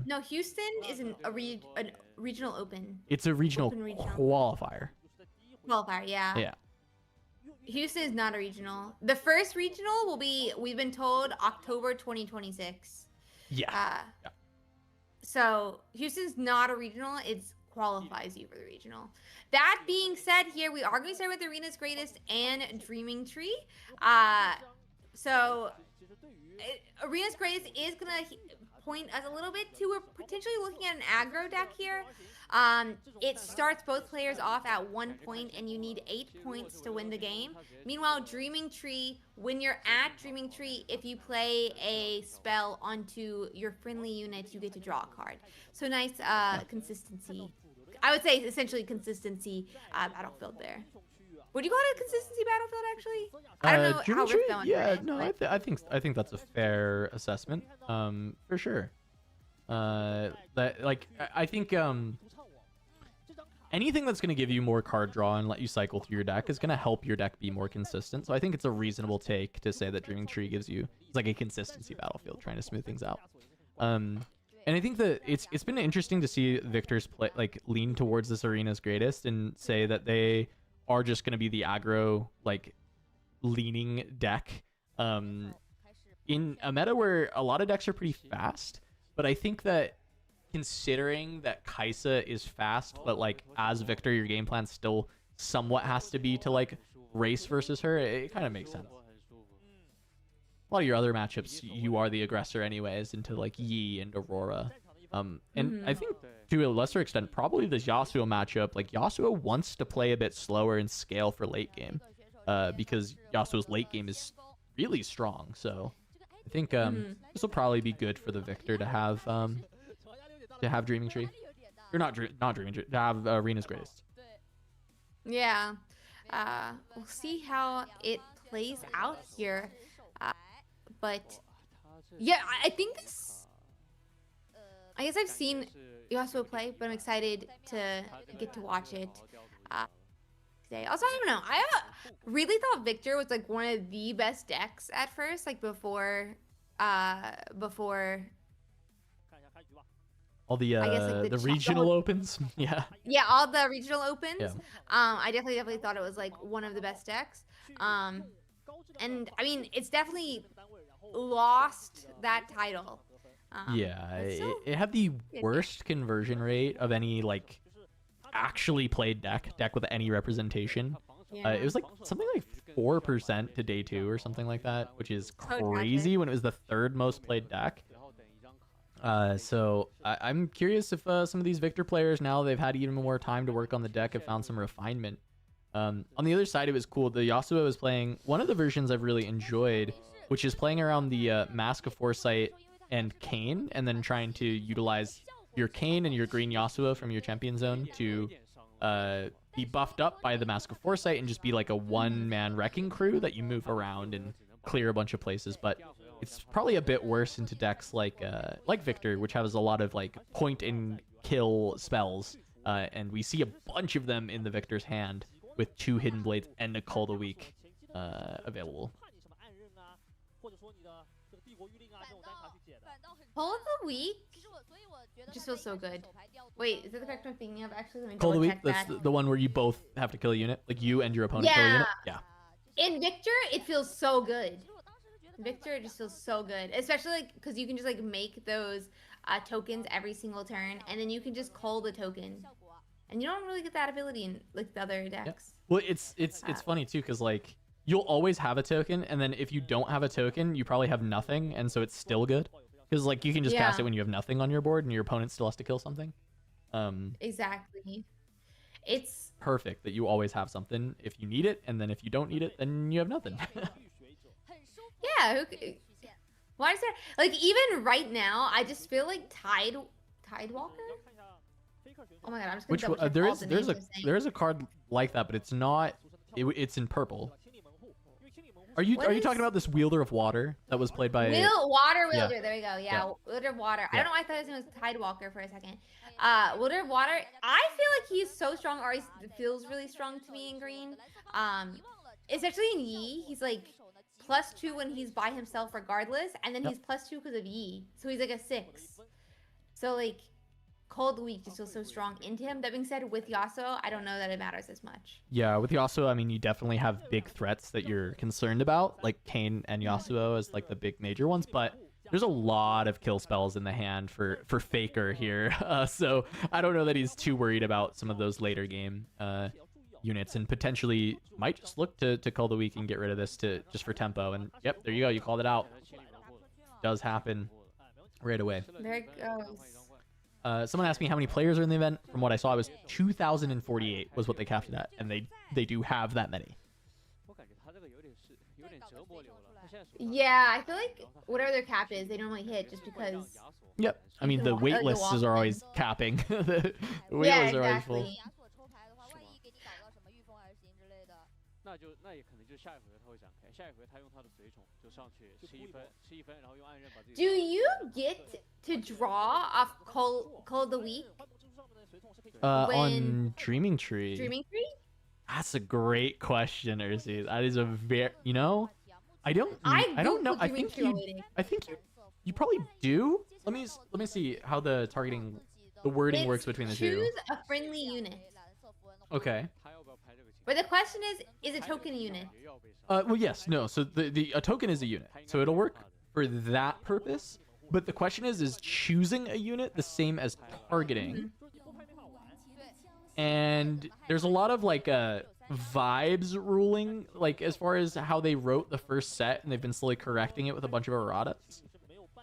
No, Houston is a regional open It's a regional Open regional. qualifier. qualifier. Yeah. Yeah. Houston is not a regional. The first regional will be, we've been told, October 2026. Yeah. So Houston's not a regional. It qualifies you for the regional. That being said, here we are going to start with Arena's Greatest and Dreaming Tree. So Arena's Greatest is going to point us a little bit to, we're potentially looking at an aggro deck here. It starts both players off at 1 point, and you need 8 points to win the game. Meanwhile, Dreaming Tree, when you're at Dreaming Tree, if you play a spell onto your friendly unit, you get to draw a card. So nice consistency. I would say essentially consistency battlefield there. Would you call it a consistency battlefield, actually? I don't know Dreaming how Tree? Riftbound Yeah, ran it, no, but- I think that's a fair assessment. For sure. I think anything that's going to give you more card draw and let you cycle through your deck is going to help your deck be more consistent. So I think it's a reasonable take to say that Dreaming Tree gives you, it's like a consistency battlefield, trying to smooth things out. And I think that it's been interesting to see Victor's play, like, lean towards this Arena's Greatest and say that they are just going to be the aggro, like, leaning deck in a meta where a lot of decks are pretty fast. But I think that considering that Kaisa is fast, but like as Victor, your game plan still somewhat has to be to like race versus her, it kind of makes sense. A lot of your other matchups, you are the aggressor anyways, into like Yi and Aurora. And I think to a lesser extent, probably this Yasuo matchup, like Yasuo wants to play a bit slower and scale for late game, because Yasuo's late game is really strong. So I think this will probably be good for the Victor to have Dreaming Tree, or not Dreaming Tree, to have Arena's Greatest. Yeah. We'll see how it plays out here. But yeah, I think this, I guess I've seen Yasuo play, but I'm excited to get to watch it today. Also, I don't know. I really thought Victor was like one of the best decks at first, like before All the I guess, like, the the regional opens. Yeah. Yeah, all the regional opens. Yeah. I definitely thought it was like one of the best decks. And I mean, it's definitely lost that title. Yeah, but still, it had the worst conversion rate of any like actually played deck with any representation. yeah. It was like something like 4% to day 2 or something like that, which is tragic. crazy when it was the third most played deck. So I'm curious if some of these Victor players, now they've had even more time to work on the deck, have found some refinement. On the other side, it was cool. The Yasuo was playing one of the versions I've really enjoyed, which is playing around the Mask of Foresight and Kayn, and then trying to utilize your Kayn and your green Yasuo from your champion zone to be buffed up by the Mask of Foresight and just be like a one-man wrecking crew that you move around and clear a bunch of places. But it's probably a bit worse into decks like Victor, which has a lot of like point and kill spells, and we see a bunch of them in the Victor's hand with 2 Hidden Blades and a Call to Weak available. Pull of the week just feels so good. Wait, is that the correct one I'm thinking of? Actually, let me Call to double Weak, check that's that. the one where you both have to kill a unit, like you and your opponent kill a unit. Yeah. In Victor, it feels so good. Victor, it just feels so good, especially like because you can just like make those tokens every single turn, and then you can just call the token, and you don't really get that ability in like the other decks. Well, it's funny too, because like you'll always have a token, and then if you don't have a token, you probably have nothing, and so it's still good. Because like you can just cast it when you have nothing on your board, and your opponent still has to kill something. Exactly. It's perfect that you always have something if you need it, and then if you don't need it, then you have nothing. yeah. Why is there like even right now? I just feel like Tidewalker. Oh my god, I'm just gonna Which double check there all is the there's names a I'm saying. there is a card like that, but it's not. It's in purple. Are you What talking is- about this wielder of water that was played by? Water Yeah. wielder. There we go. Yeah, wielder of water. I Yeah. don't know why I thought his name was Tidewalker for a second. Wielder of water. I feel like he's so strong, or he feels really strong to me in green. Especially in Yi, he's like +2 when he's by himself, regardless, and then Yep. he's +2 because of Yi, so he's like a 6. So like, Cold Weak just feels so strong into him. That being said, with Yasuo, I don't know that it matters as much. Yeah, with Yasuo, I mean, you definitely have big threats that you're concerned about, like Kayn and Yasuo as like the big major ones, but there's a lot of kill spells in the hand for Faker here, so I don't know that he's too worried about some of those later game units, and potentially might just look to call the weak and get rid of this just for tempo. And yep, there you go, you called it out. Does happen right away. There it goes. Someone asked me how many players are in the event. From what I saw, it was 2,048 was what they capped it at, and they do have that many. Yeah, I feel like whatever their cap is, they normally hit just because. Yep. I mean, the wait lists are always capping. The wait Yeah, lists are always full. exactly. 那也可能就是下一回合他会想开，下一回他用他的随从就上去吃一分，然后用暗刃把自己。 Do you get to draw off Call the Weak? On Dreaming Tree. Dreaming Tree? That's a great question, Ursi. That is a very, I don't know. Googled Dreaming Tree already. I think you probably do. Let me see how the targeting, the wording works between the two. Choose a friendly unit. Okay. But the question is a token a unit? Well, yes, no. So a token is a unit, so it'll work for that purpose. But the question is choosing a unit the same as targeting? And there's a lot of like vibes ruling, like as far as how they wrote the first set, and they've been slowly correcting it with a bunch of erratas.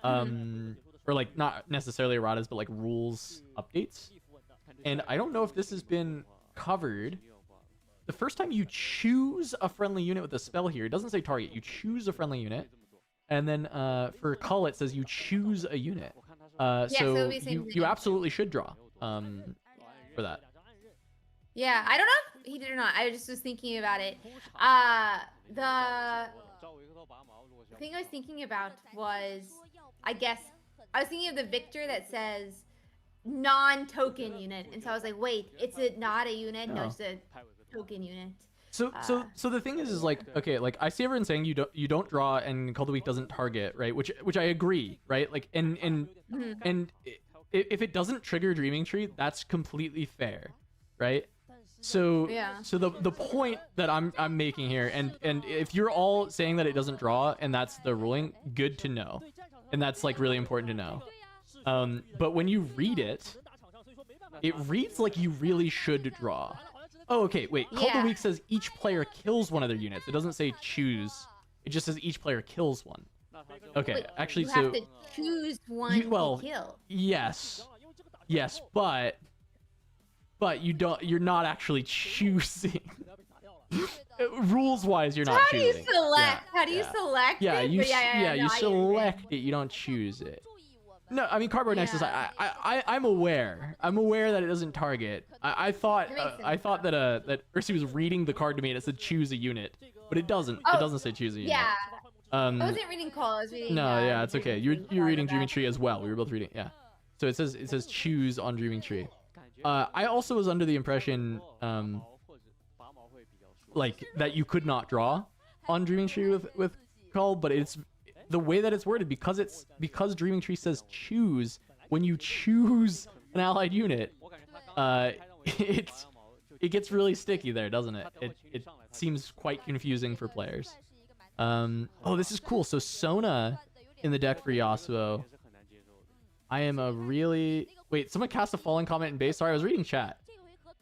Or like not necessarily erratas, but like rules updates. And I don't know if this has been covered. The first time you choose a friendly unit with a spell here, it doesn't say target. You choose a friendly unit, and then for Cull it says you choose a unit. so So it'll be the same you thing. absolutely should draw for that. Yeah, I don't know if he did or not. I just was thinking about it. The thing I was thinking about was, I guess, I was thinking of the Victor that says non-token unit, and so I was like, wait, it's not a unit? No, it's a token unit. So the thing is like, okay, like I see everyone saying you don't draw and Call the Weak doesn't target, right? Which I agree, right? Like and if it doesn't trigger Dreaming Tree, that's completely fair, right? So Yeah. so the point that I'm making here, and if you're all saying that it doesn't draw and that's the ruling, good to know, and that's like really important to know. But when you read it, it reads like you really should draw. Oh, okay, wait. Call the Yeah. Weak says each player kills one of their units. It doesn't say choose. It just says each player kills one. Okay, Wait, actually, you so have to choose one well, to kill. yes, but you're not actually choosing. Rules wise, you're not How do you choosing. select? Yeah, How do you yeah. select Yeah, it? you But you no, I understand. select it. You don't choose it. No, I mean Cardboard Nexus. I'm aware. I'm aware that it doesn't target. I thought That makes sense. I thought that Ursi was reading the card to me and it said choose a unit, but it doesn't. Oh, It doesn't say choose a unit. Yeah. I Um. wasn't reading Call. I was reading. No, yeah, it's okay. You're Dreaming reading Tree. Dreaming Tree as well. We were both reading. Yeah. So it says choose on Dreaming Tree. I also was under the impression like that you could not draw on Dreaming Tree with Call, but it's the way that it's worded because Dreaming Tree says choose. When you choose an allied unit, it gets really sticky there, doesn't it? It seems quite confusing for players. Oh, this is cool. So Sona in the deck for Yasuo. I am a really... Wait, someone cast a falling comment in base. Sorry, I was reading chat.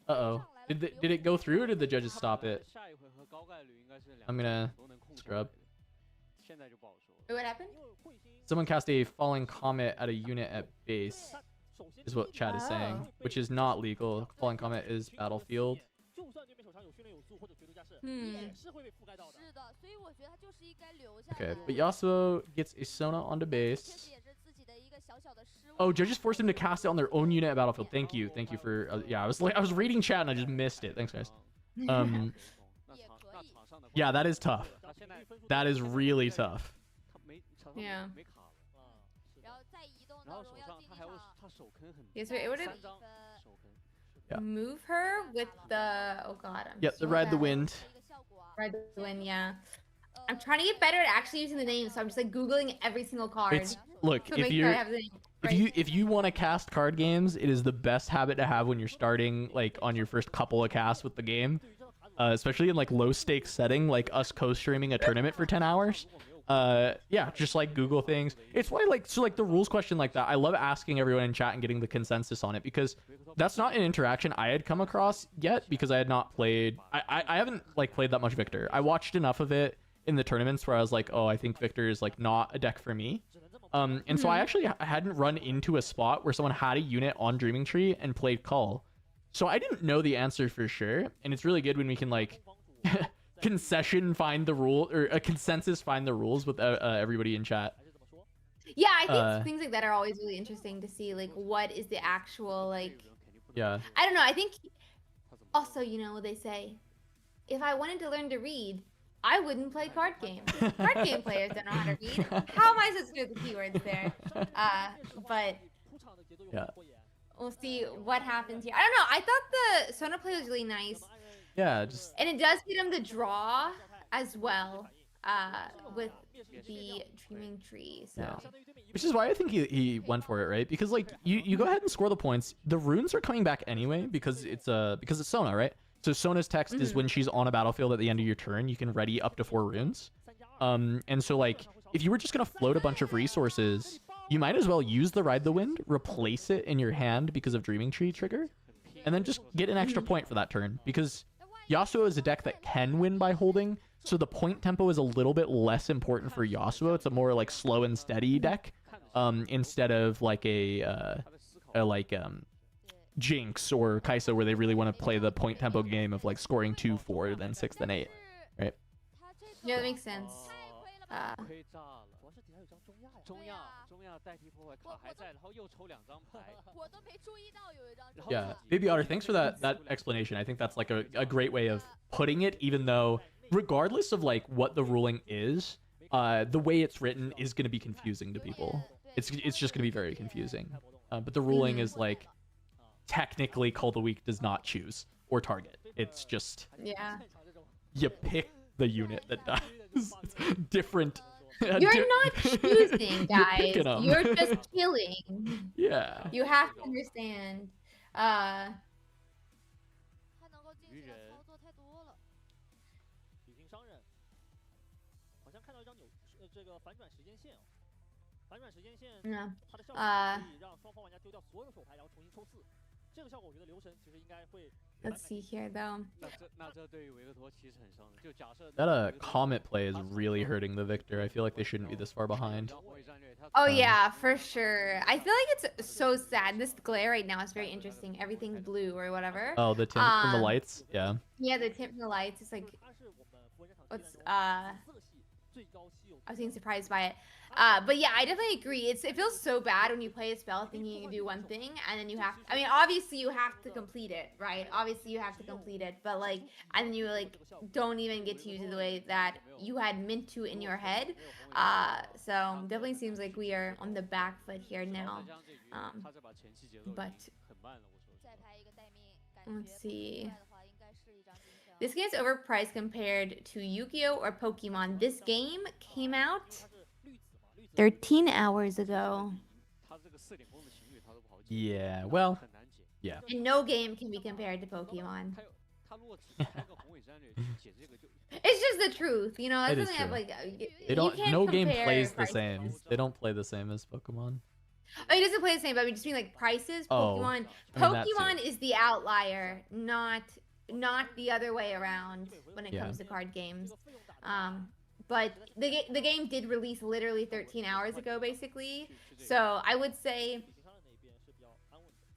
Uh-oh. Did it go through or did the judges stop it? I'm gonna scrub. Wait, what happened? Someone cast a falling comet at a unit at base, is what chat is saying, which is not legal. Falling comet is battlefield. Okay, but Yasuo gets a Sona onto base. Oh, judges forced him to cast it on their own unit at battlefield. Thank you for yeah. I was reading chat and I just missed it. Thanks, guys. Yeah, that is tough. That is really tough. Yeah. 然后再移动到荣耀竞技场， Yes, wait, what did 3分。 Yeah. move her with the oh god, I'm Yep, the so ride the bad. wind. 一个效果啊 Ride the wind, yeah. I'm trying to get better at actually using the name, so I'm just like googling every single card. It's look, to if make sure I you're have the name if you want to cast card games, it is the best habit to have when you're starting like on your first couple of casts with the game, especially in like low stakes setting, like us co-streaming a tournament for 10 hours. Yeah, just like Google things. It's why like the rules question like that, I love asking everyone in chat and getting the consensus on it, because that's not an interaction I had come across yet, because I had not played. I haven't like played that much Victor. I watched enough of it in the tournaments where I was like, oh, I think Victor is like not a deck for me. And so I actually hadn't run into a spot where someone had a unit on Dreaming Tree and played Cull. So I didn't know the answer for sure. And it's really good when we can like concession find the rule, or a consensus find the rules with everybody in chat. Yeah, I think things like that are always really interesting to see, like what is the actual like. Yeah. I don't know. I think also, you know what they say, if I wanted to learn to read, I wouldn't play card games. Card game players don't know how to read. How am I supposed to do the keywords there? But Yeah. we'll see what happens here. I don't know. I thought the Sona play was really nice. Yeah, just And it does get him the draw as well, with the Dreaming Tree. So yeah. Which is why I think he went for it, right? Because like you go ahead and score the points. The runes are coming back anyway because it's Sona, right? So Sona's text is when she's on a battlefield at the end of your turn, you can ready up to 4 runes. And so like if you were just gonna float a bunch of resources, you might as well use the Ride the Wind, replace it in your hand because of Dreaming Tree trigger, and then just get an extra point for that turn, because Yasuo is a deck that can win by holding, so the point tempo is a little bit less important for Yasuo. It's a more like slow and steady deck, instead of like a Jinx or Kaisa, where they really want to play the point tempo game of like scoring 2, 4, then 6, then 8, right? yeah, that makes sense. 亏炸了，主要是底下有张中亚呀。中亚代替破坏卡还在，然后又抽2张牌。我都没注意到有一张。 Yeah, Baby Otter, thanks for that explanation. I think that's like a great way of putting it, even though regardless of like what the ruling is, the way it's written is going to be confusing to people. It's just going to be very confusing. But the ruling is like, technically Call the Weak does not choose or target. It's just you pick the unit that dies. It's different. You're not choosing, guys. You're just killing. Yeah. You have to understand. 他能够进去的操作太多了。理性商人，好像看到一张这个反转时间线哦。反转时间线，它的效果可以让双方玩家丢掉所有手牌，然后重新抽4。这个效果我觉得流程其实应该会。Let's see here though. 那这对于维克托其实很伤的，就假设 That Comet play is really hurting the Victor. I feel like they shouldn't be this far behind. Oh yeah, for sure. I feel like it's so sad. This glare right now is very interesting. Everything's blue or whatever. Oh, the tint from the lights? Yeah. Yeah, the tint from the lights. It's like, what's I was being surprised by it. But yeah, I definitely agree. It feels so bad when you play a spell thinking you can do one thing and then you have I mean, obviously you have to complete it, right? Obviously you have to complete it, but like, and then you like don't even get to use it the way that you had meant to in your head. So definitely seems like we are on the back foot here now. But let's see. This game's overpriced compared to Yu-Gi-Oh! Or Pokemon. This game came out 13 hours ago. Yeah, well, yeah. And no game can be compared to Pokemon. It's just the truth, you know. It That's is something true. I've like. They don't. No game plays the prices. same. They don't play the same as Pokemon. Oh, it doesn't play the same, but I mean, just mean like prices. Oh, Pokemon. I mean, that Pokemon too. is the outlier, not the other way around when it comes to card games. But the game did release literally 13 hours ago, basically. So I would say,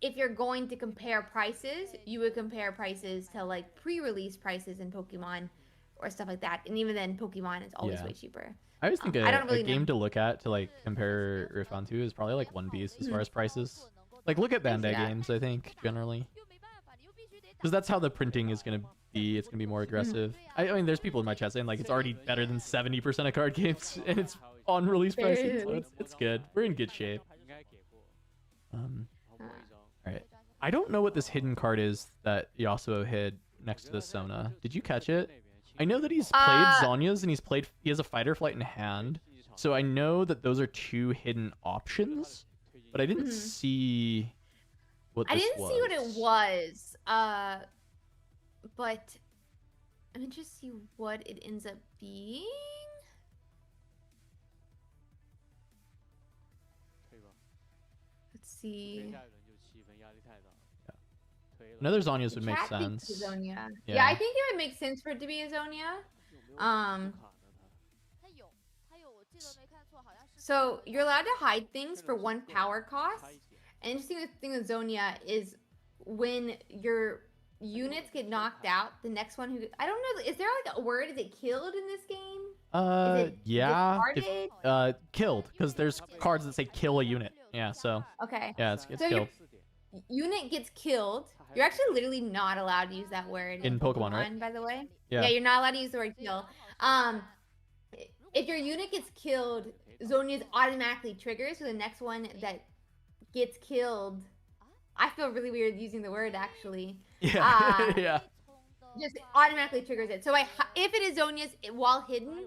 if you're going to compare prices, you would compare prices to like pre-release prices in Pokemon or stuff like that. And even then, Pokemon is always way cheaper. I always think I don't really a game know. to look at to like compare Riftbound to is probably like One Piece as far as prices. Like look at Bandai games, I think generally. because that's how the printing is gonna be. It's gonna be more aggressive. I mean, there's people in my chat saying like it's already better than 70% of card games, and it's on release pricing, so it's good. We're in good shape. All right. I don't know what this hidden card is that Yasuo hid next to the Sona. Did you catch it? I know that he's played Zhonya's and he has a fighter flight in hand. So I know that those are 2 hidden options, but I didn't see what this was. I didn't see what it was. But I'm interested to see what it ends up being. Let's see. Another Zhonya's would make Chat sense. thinks it's Zonya. Yeah, I think it would make sense for it to be a Zonya. So you're allowed to hide things for 1 power cost. And interesting thing with Zonya is when your units get knocked out, the next one who I don't know, is there like a word? Is it killed in this game? Is it yeah, killed, because there's cards that say kill a unit. Yeah, so okay. Yeah, it's so killed. Unit gets killed. You're actually literally not allowed to use that word in Pokemon, right? By the way, yeah, you're not allowed to use the word kill. If your unit gets killed, Zonya's automatically triggers. So the next one that gets killed, I feel really weird using the word actually. Yeah, yeah. Just automatically triggers it. So if it is Zonya's while hidden,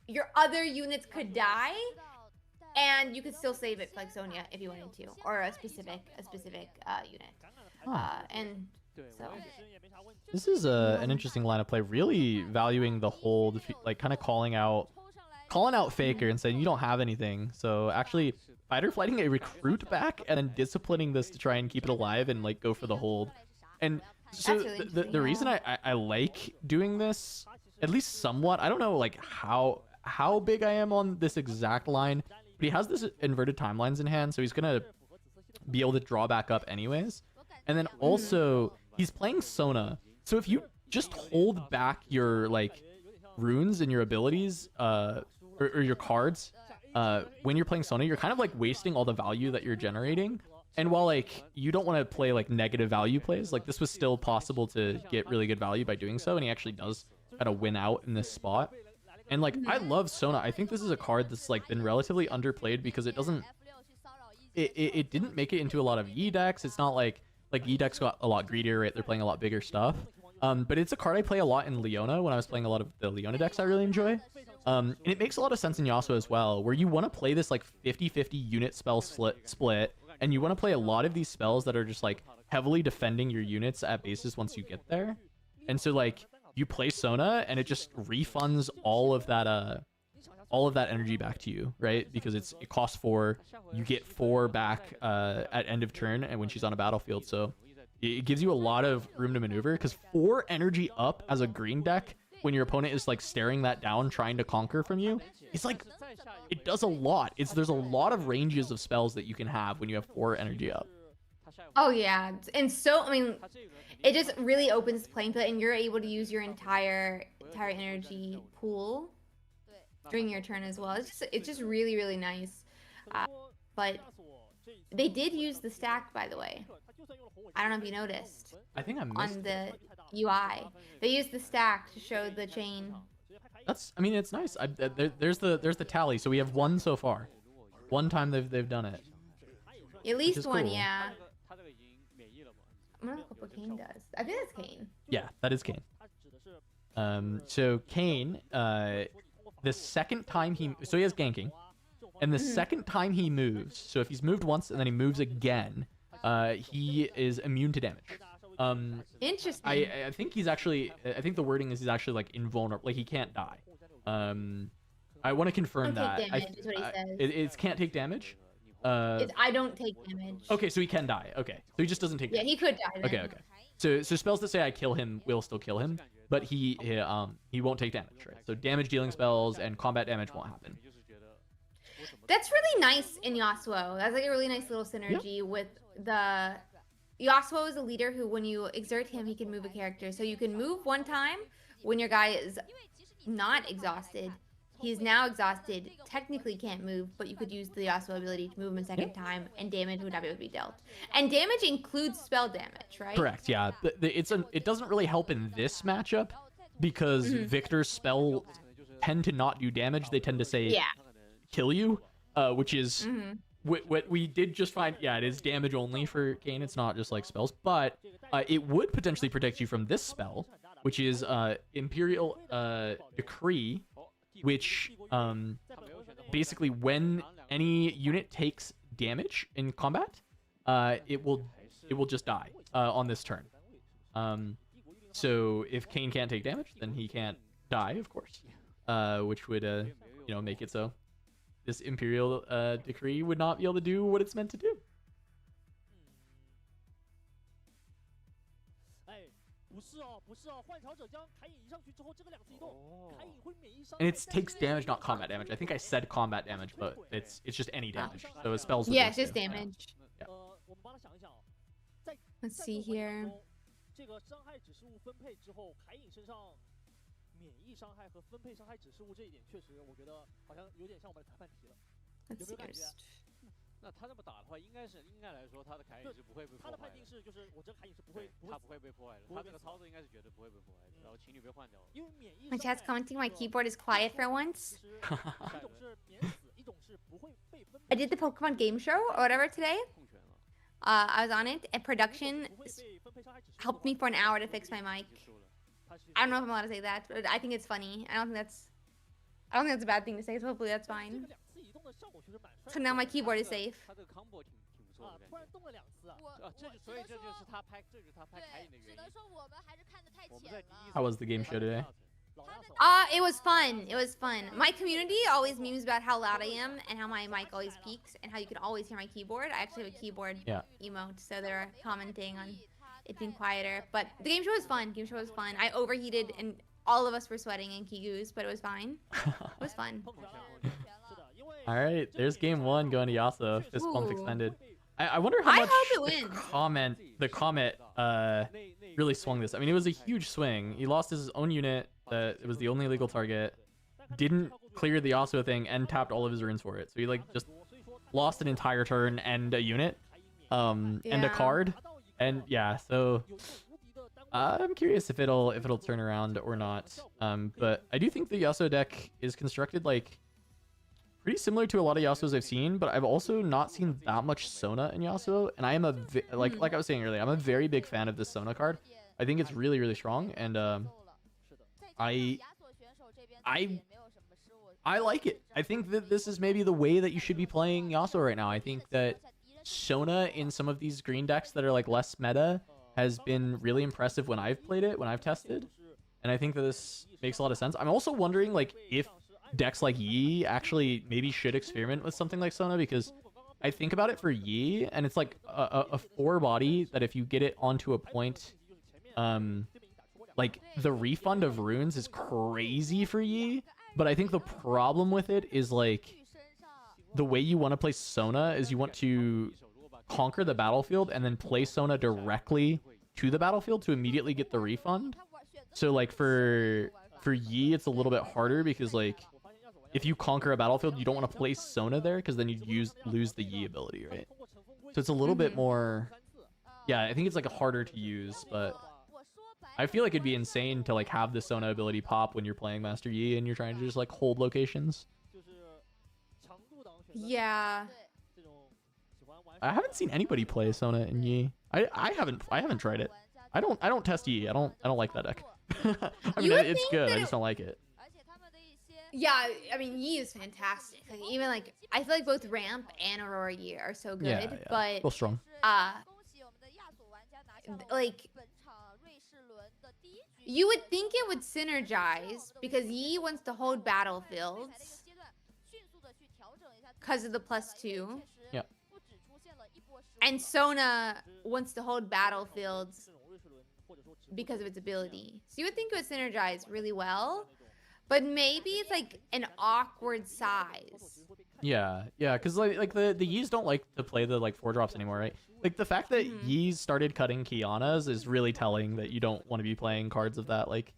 your other units could die, and you could still save it like Zonya if you wanted to, or a specific unit. And so this is an interesting line of play. Really valuing the hold, like kind of calling out Faker and saying you don't have anything. So actually fighter flighting a recruit back and then disciplining this to try and keep it alive and like go for the hold. And so really the reason I like doing this, at least somewhat, I don't know like how big I am on this exact line, but he has this inverted timelines in hand, so he's gonna be able to draw back up anyways. And then also he's playing Sona, so if you just hold back your like runes and your abilities or your cards when you're playing Sona, you're kind of like wasting all the value that you're generating. And while like you don't want to play like negative value plays, like this was still possible to get really good value by doing so, and he actually does kind of win out in this spot. And like I love Sona. I think this is a card that's like been relatively underplayed because it doesn't it didn't make it into a lot of Yi decks. It's not like Yi decks got a lot greedier, right? They're playing a lot bigger stuff. But it's a card I play a lot in Leona when I was playing a lot of the Leona decks I really enjoy. And it makes a lot of sense in Yasuo as well, where you want to play this like 50-50 unit spell split, and you want to play a lot of these spells that are just like heavily defending your units at bases once you get there. And so like you play Sona and it just refunds all of that energy back to you, right? Because it costs 4, you get 4 back at end of turn and when she's on a battlefield. So it gives you a lot of room to maneuver, because 4 energy up as a green deck when your opponent is like staring that down trying to conquer from you, it's like it does a lot. There's a lot of ranges of spells that you can have when you have 4 energy up. Oh yeah, and so I mean, it just really opens the playing field, and you're able to use your entire energy pool during your turn as well. It's just really, really nice. But they did use the stack, by the way. I don't know if you noticed. I think I missed on the UI. They used the stack to show the chain. I mean, it's nice. There's the tally. So we have 1 so far. 1 time they've done it. At least 1, cool. yeah. I'm gonna look what Kane does. I think that's Kane. Yeah, that is Kane. So Kane, the second time he has ganking, and the second time he moves. So if he's moved once and then he moves again, he is immune to damage. Interesting. I think he's actually. I think the wording is he's actually like invulnerable. Like he can't die. I want to confirm that. Damage is what he says. It can't take damage. I don't take damage. Okay, so he can die. Okay, so he just doesn't take damage. Yeah, he could die. Then. Okay. So spells that say I kill him will still kill him, but he won't take damage, right? So damage dealing spells and combat damage won't happen. That's really nice in Yasuo. That's like a really nice little synergy with the... Yasuo is a leader who, when you exert him, he can move a character. So you can move 1 time when your guy is not exhausted, He's now exhausted, technically can't move, but you could use the Yasuo ability to move him a second time, and damage would not be able to be dealt. And damage includes spell damage, right? Correct, yeah. It doesn't really help in this matchup because Victor's spell tend to not do damage. They tend to say kill you, which is what we did just find. Yeah, it is damage only for Kayn. It's not just like spells, but it would potentially protect you from this spell, which is Imperial Decree, which basically when any unit takes damage in combat, it will just die on this turn. So if Kayn can't take damage, then he can't die, of course, which would make it so this Imperial Decree would not be able to do what it's meant to do. And it takes damage, not combat damage. I think I said combat damage, but it's just any damage. So it spells. Yeah, it's just damage. Yeah. Let's see here. Let's see here. 那他这么打的话，应该来说，他的凯隐是不会被破坏的。他的判定是，就是我这凯隐是不会，他不会被破坏的。他这个操作应该是绝对不会被破坏的。然后情侣被换掉了。因为免疫。My chat's commenting my keyboard is quiet for once. I did the Pokemon game show or whatever today. I was on it, and production helped me for an hour to fix my mic. I don't know if I'm allowed to say that, but I think it's funny. I don't think that's a bad thing to say, so hopefully that's fine. So now my keyboard is safe. How was the game show today? It was fun. It was fun. My community always memes about how loud I am and how my mic always peaks and how you can always hear my keyboard. I actually have a keyboard emote, so they're commenting on it being quieter. But the game show was fun. I overheated and all of us were sweating in Kigu's, but it was fine. It was fun. All right, there's game one going to Yasuo. Fist bump expended. I wonder how much the comment really swung this. I mean, it was a huge swing. He lost his own unit. It was the only legal target. Didn't clear the Yasuo thing and tapped all of his runes for it. So he like just lost an entire turn and a unit, and a card, and yeah. So I'm curious if it'll turn around or not. But I do think the Yasuo deck is constructed like pretty similar to a lot of Yasuos I've seen, but I've also not seen that much Sona in Yasuo, and I am like I was saying earlier, I'm a very big fan of this Sona card. I think it's really, really strong, and I like it. I think that this is maybe the way that you should be playing Yasuo right now. I think that Sona in some of these green decks that are like less meta has been really impressive when I've played it, when I've tested, and I think that this makes a lot of sense. I'm also wondering like if decks like Yi actually maybe should experiment with something like Sona, because I think about it for Yi and it's like a 4-body that if you get it onto a point, like the refund of runes is crazy for Yi, but I think the problem with it is like the way you want to play Sona is you want to conquer the battlefield and then play Sona directly to the battlefield to immediately get the refund. So like for Yi it's a little bit harder because like if you conquer a battlefield, you don't want to place Sona there because then you'd lose the Yi ability, right? So it's a little bit more... Yeah, I think it's like harder to use, but I feel like it'd be insane to like have the Sona ability pop when you're playing Master Yi and you're trying to just like hold locations. Yeah. I haven't seen anybody play Sona in Yi. I haven't tried it. I don't test Yi. I don't like that deck. I mean, it's good. I just don't like it. Yeah, I mean, Yi is fantastic. Like, even like, I feel like both Ramp and Aurora Yi are so good. Yeah. But Real strong. Like, you would think it would synergize because Yi wants to hold battlefields because of the +2. Yeah. And Sona wants to hold battlefields because of its ability. So you would think it would synergize really well. But maybe it's like an awkward size. Yeah, because like the Yis don't like to play the like 4-drops anymore, right? Like the fact that Yis started cutting Kianas is really telling that you don't want to be playing cards of that like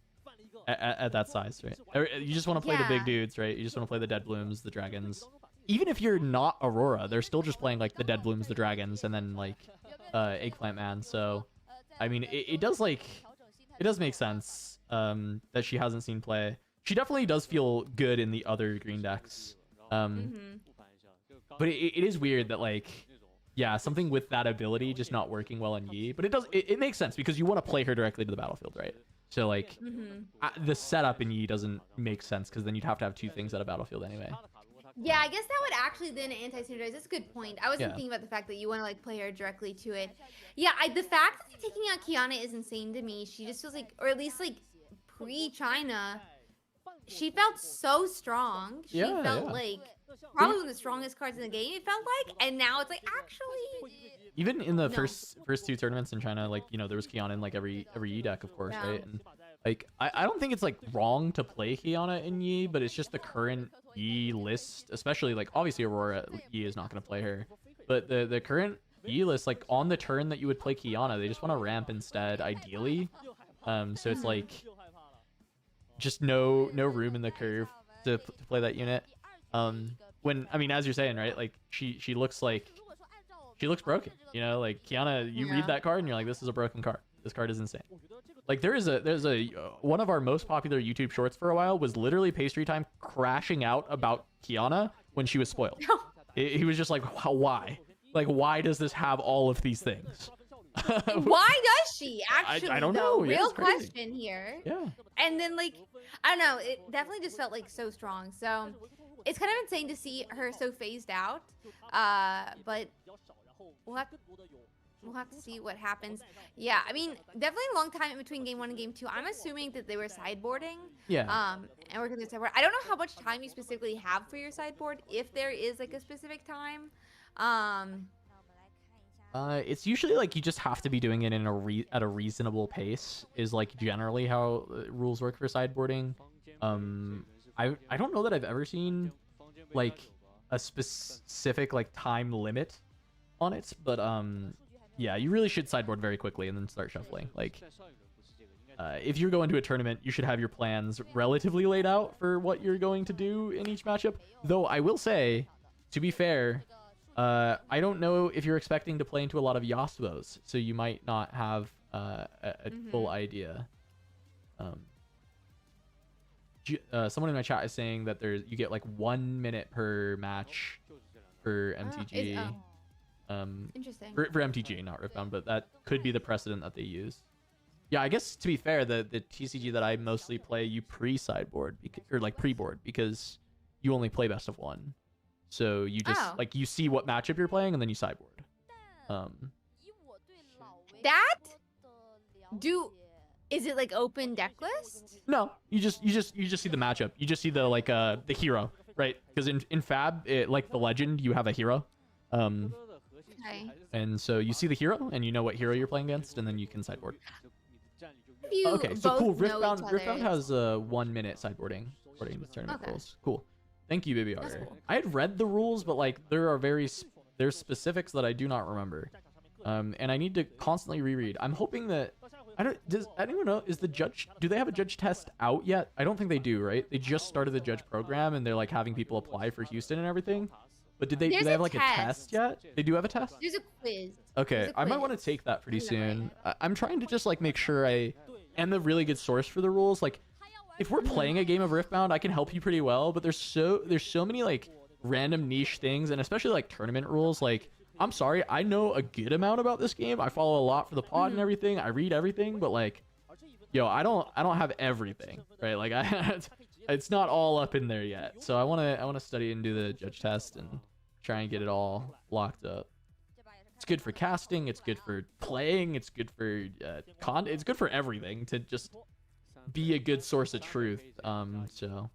at that size, right? You just want to play the big dudes, right? You just want to play the Dead Blooms, the Dragons. Even if you're not Aurora, they're still just playing like the Dead Blooms, the Dragons, and then like Eggplant Man. So, I mean, it does make sense that she hasn't seen play. She definitely does feel good in the other green decks. But it is weird that like, yeah, something with that ability just not working well in Yi. But it makes sense because you want to play her directly to the battlefield, right? So like, the setup in Yi doesn't make sense because then you'd have to have two things at a battlefield anyway. Yeah, I guess that would actually then anti-synergize. That's a good point. I wasn't thinking about the fact that you want to like play her directly to it. Yeah, the fact that they're taking out Kiana is insane to me. She just feels like, or at least like pre-China, she felt so strong. She felt like probably one of the strongest cards in the game, it felt like. And now it's like, actually... Even in the first two tournaments in China, like, you know, there was Kiana in like every Yi deck, of course, right? And like, I don't think it's like wrong to play Kiana in Yi, but it's just the current Yi list, especially like obviously Aurora Yi is not going to play her, but the current Yi list, like on the turn that you would play Kiana, they just want to ramp instead, ideally. So it's like just no room in the curve to play that unit. When I mean, as you're saying, right? Like she looks broken. You know, like Kiana, you read that card and you're like, this is a broken card. This card is insane. Like there's a one of our most popular YouTube shorts for a while was literally Pastry Time crashing out about Kiana when she was spoiled. He was just like, why? Like, why does this have all of these things? Why does she actually? I don't know. Real question here. Yeah. And then like, I don't know. It definitely just felt like so strong. So it's kind of insane to see her so phased out. But we'll have to see what happens. Yeah, I mean, definitely a long time in between game 1 and game 2. I'm assuming that they were sideboarding. Yeah. And working the sideboard. I don't know how much time you specifically have for your sideboard, if there is like a specific time. It's usually like you just have to be doing it in at a reasonable pace is like generally how rules work for sideboarding. I don't know that I've ever seen like a specific like time limit on it, but yeah, you really should sideboard very quickly and then start shuffling. Like if you're going to a tournament, you should have your plans relatively laid out for what you're going to do in each matchup. Though I will say, to be fair, I don't know if you're expecting to play into a lot of Yasuos, so you might not have a full idea. Someone in my chat is saying that you get like 1 minute per match for MTG. Interesting. For MTG, not Riftbound, but that could be the precedent that they use. Yeah, I guess to be fair, the TCG that I mostly play, you pre-sideboard or like pre-board because you only play best of 1. So you just like you see what matchup you're playing and then you sideboard. Is it like open deck list? No, you just see the matchup. You just see the like the hero, right? Because in Fab, like the legend, you have a hero. Okay. And so you see the hero and you know what hero you're playing against, and then you can sideboard. Okay, so cool. Riftbound has 1 minute sideboarding according to the tournament rules. Cool. Thank you, Baby Otter. Cool. I had read the rules, but like there's specifics that I do not remember, and I need to constantly reread. I'm hoping that does anyone know, do they have a judge test out yet? I don't think they do, right? They just started the judge program and they're like having people apply for Houston and everything. But do they have like a test yet? They do have a test? There's a quiz. Okay, I might want to take that pretty soon. I'm trying to just like make sure I am a really good source for the rules. Like if we're playing a game of Riftbound, I can help you pretty well, but there's so many like random niche things, and especially like tournament rules. Like I'm sorry, I know a good amount about this game. I follow a lot for the pod and everything. I read everything, but like, yo, I don't have everything, right? Like it's not all up in there yet. So I want to study and do the judge test and try and get it all locked up. It's good for casting. It's good for playing. It's good for it's good for everything to just be a good source of truth. So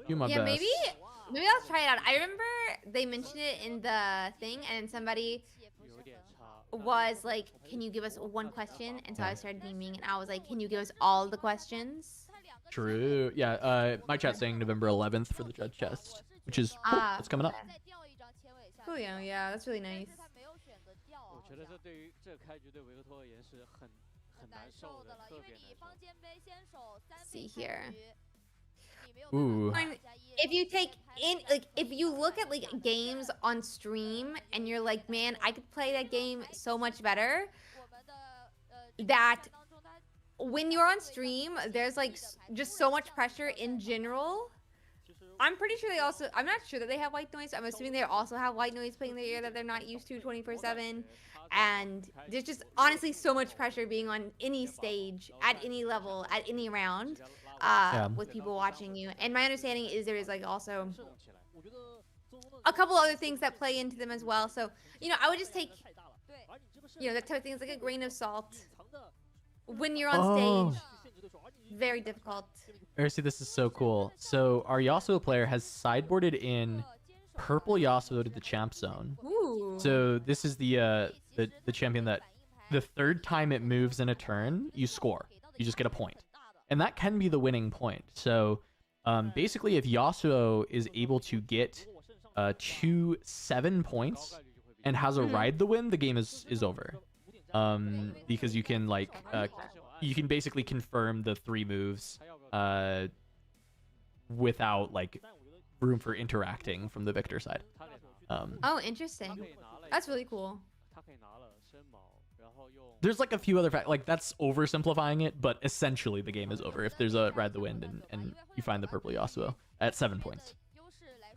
do my best. Maybe I'll try it out. I remember they mentioned it in the thing, and somebody was like, "Can you give us one question?" And so I started memeing, and I was like, "Can you give us all the questions?" True. Yeah. My chat's saying November 11th for the judge test, which is cool. That's coming up. Cool. Yeah, that's really nice. See here. Ooh. If you take in, like, if you look at like games on stream and you're like, man, I could play that game so much better, that when you're on stream, there's like just so much pressure in general. I'm pretty sure they also, I'm not sure that they have white noise. I'm assuming they also have white noise playing in their ear that they're not used to 24/7. And there's just honestly so much pressure being on any stage, at any level, at any round, with people watching you. And my understanding is there is like also a couple other things that play into them as well. So, you know, I would just take, you know, that type of thing is like a grain of salt. When you're on stage, very difficult. Mercy, this is so cool. So our Yasuo player has sideboarded in purple Yasuo to the champ zone. Ooh. So this is the champion that the third time it moves in a turn, you score. You just get a point. And that can be the winning point. So basically, if Yasuo is able to get to 7 points and has a ride the win, the game is over. Because you can like you can basically confirm the 3 moves without like room for interacting from the victor side. Oh, interesting. That's really cool. There's like a few other facts, like that's oversimplifying it, but essentially the game is over if there's a ride the wind and you find the purple Yasuo at 7 points.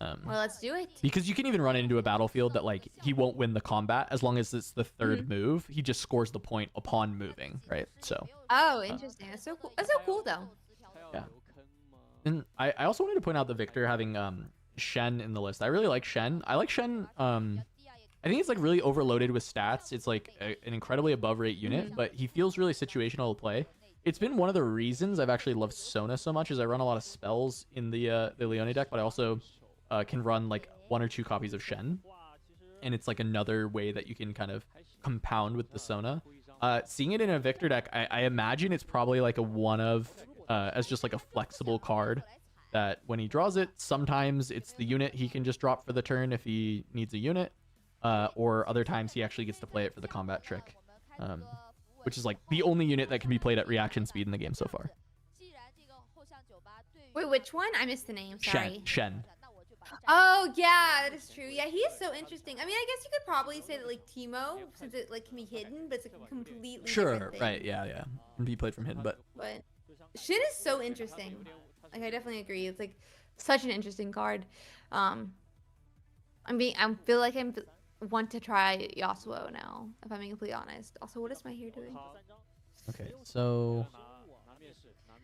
Well, let's do it. Because you can even run into a battlefield that like he won't win the combat as long as it's the third move. He just scores the point upon moving, right? So. Oh, interesting. That's so cool. That's so cool, though. Yeah. And I also wanted to point out the Victor having Shen in the list. I really like Shen. I like Shen. I think it's like really overloaded with stats. It's like an incredibly above rate unit, but he feels really situational to play. It's been one of the reasons I've actually loved Sona so much, is I run a lot of spells in the Leone deck, but I also can run like 1 or 2 copies of Shen, and it's like another way that you can kind of compound with the Sona. Seeing it in a Victor deck, I imagine it's probably like a one of as just like a flexible card that when he draws it, sometimes it's the unit he can just drop for the turn if he needs a unit, or other times he actually gets to play it for the combat trick, which is like the only unit that can be played at reaction speed in the game so far. Wait, which one? I missed the name. Sorry. Shen. Oh yeah, that is true. Yeah, he is so interesting. I mean, I guess you could probably say that like Teemo, since it like can be hidden, but it's like a completely different thing. Right, yeah, can be played from hidden, but Shen is so interesting. Like I definitely agree. It's like such an interesting card. I feel like I want to try Yasuo now, if I'm being completely honest. Also, what is my hair doing? Okay, so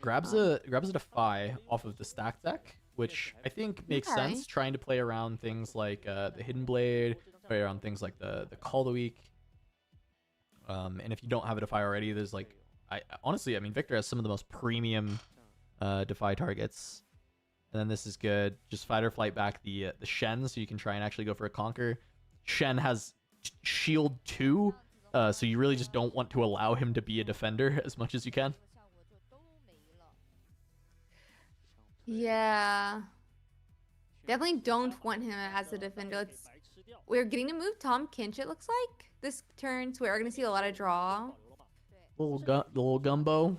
grabs a Defy off of the stack deck, which I think makes sense, trying to play around things like the Hidden Blade, play around things like the Call of the Week. And if you don't have a Defy already, there's like, honestly, I mean, Victor has some of the most premium Defy targets. And then this is good. Just fight or flight back the Shen, so you can try and actually go for a Conquer. Shen has shield 2, so you really just don't want to allow him to be a defender as much as you can. Yeah. Definitely don't want him as a defender. We're getting to move Tom Kinch, it looks like, this turn, so we're going to see a lot of draw. Little gumbo.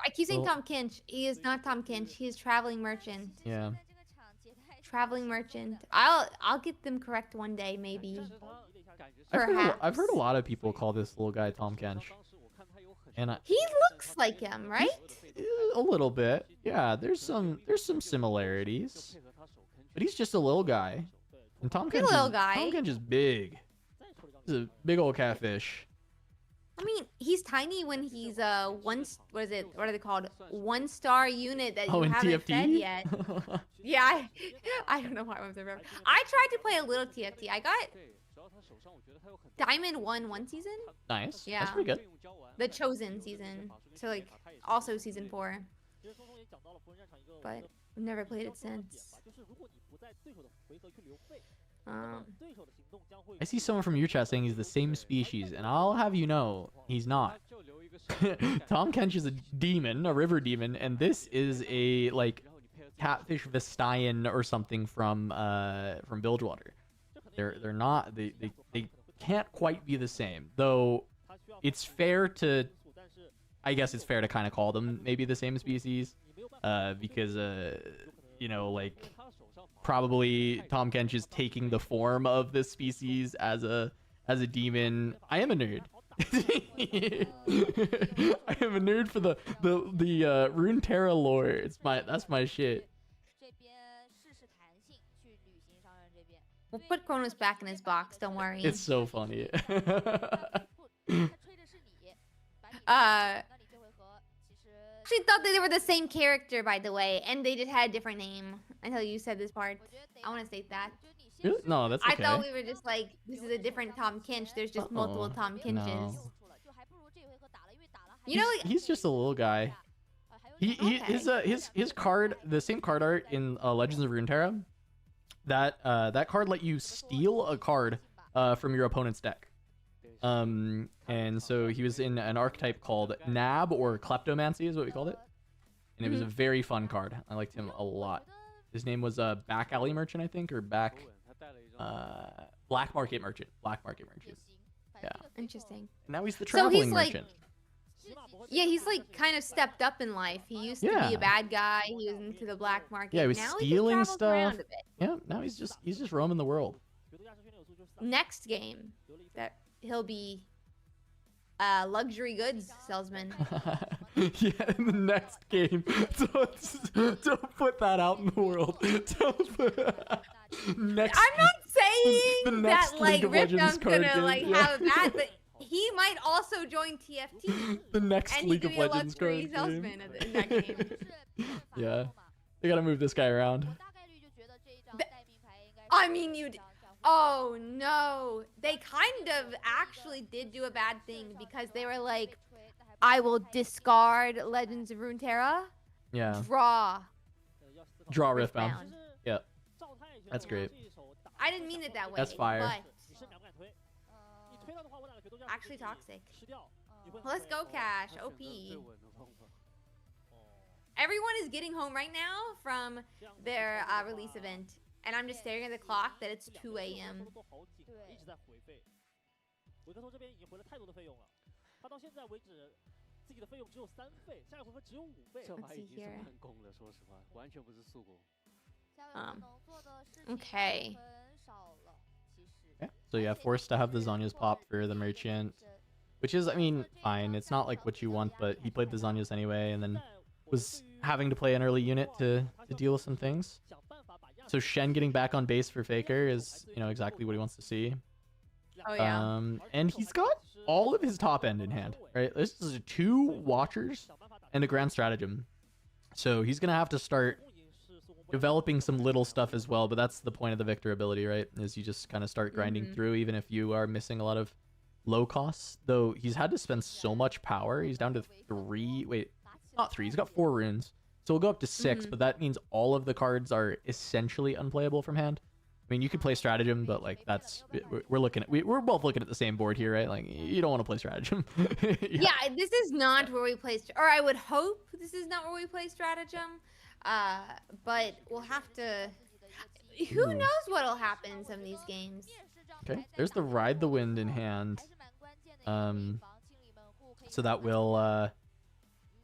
I keep saying Tom Kinch. He is not Tom Kinch. He is Traveling Merchant. Yeah. Traveling Merchant. I'll get them correct one day, maybe. I've heard a lot of people call this little guy Tom Kench. And he looks like him, right? A little bit. Yeah, there's some similarities. But he's just a little guy. And Tom Kench is big. He's a big old catfish. I mean, he's tiny when he's what are they called? 1-star unit that you haven't fed yet. Yeah, I don't know why I was there. I tried to play a little TFT. I got Diamond 1 season. Nice. Yeah. That's pretty good. The Chosen season. So like also season 4. But I've never played it since. I see someone from your chat saying he's the same species, and I'll have you know he's not. Tom Kench is a demon, a river demon, and this is a like catfish Vestayan or something from Bilgewater. They're not they can't quite be the same, though. It's fair to I guess it's fair to kind of call them maybe the same species, because you know, like probably Tom Kench is taking the form of this species as a demon. I am a nerd. I am a nerd for the Runeterra lore. That's my shit. We'll put Kronos back in his box. Don't worry. It's so funny. Actually thought that they were the same character, by the way, and they just had a different name until you said this part. I want to state that. Really? No, that's okay. I thought we were just like, this is a different Tom Kinch. There's just multiple Tom Kinches. No. You know, like, he's just a little guy. His card, the same card art in Legends of Runeterra. That card let you steal a card from your opponent's deck. And so he was in an archetype called Nab, or Kleptomancy is what we called it. And it was a very fun card. I liked him a lot. His name was Back Alley Merchant, I think, or Black Market Merchant. Black Market Merchant. Yeah. Interesting. And now he's the traveling merchant. Yeah, he's like kind of stepped up in life. He used to be a bad guy. He was into the black market. Yeah, he was now stealing he stuff. Yeah, now he's just roaming the world. Next game, that he'll be a luxury goods salesman. Yeah, in the next game. Don't put that out in the world. Next. I'm not saying that like Riftbound's gonna have that, but he might also join TFT. The next League of Legends card game. Salesman in that game. Yeah, they gotta move this guy around. I mean, oh no, they kind of actually did do a bad thing because they were like, I will discard Legends of Runeterra. Yeah. Draw Riftbound. Yeah, that's great. I didn't mean it that way. That's fire. But actually toxic. Let's go, Cash. OP. Everyone is getting home right now from their release event, and I'm just staring at the clock that it's 2 a.m. Okay. Yeah. So yeah, forced to have the Zhonya's pop for the merchant, which is, I mean, fine. It's not like what you want, but he played the Zhonya's anyway, and then was having to play an early unit to deal with some things. So Shen getting back on base for Faker is, you know, exactly what he wants to see. Oh yeah. And he's got all of his top end in hand, right? This is 2 Watchers and a Grand Stratagem. So he's gonna have to start developing some little stuff as well, but that's the point of the Victor ability, right? Is you just kind of start grinding through, even if you are missing a lot of low costs. Though he's had to spend so much power. He's down to 3. Wait, not 3. He's got 4 runes. So we'll go up to 6, but that means all of the cards are essentially unplayable from hand. I mean, you could play Stratagem, but like that's we're both looking at the same board here, right? Like you don't want to play Stratagem. Yeah, this is not where we play, or I would hope this is not where we play Stratagem. But we'll have to. Who knows what'll happen in some of these games? Okay, there's the Ride the Wind in hand. So that will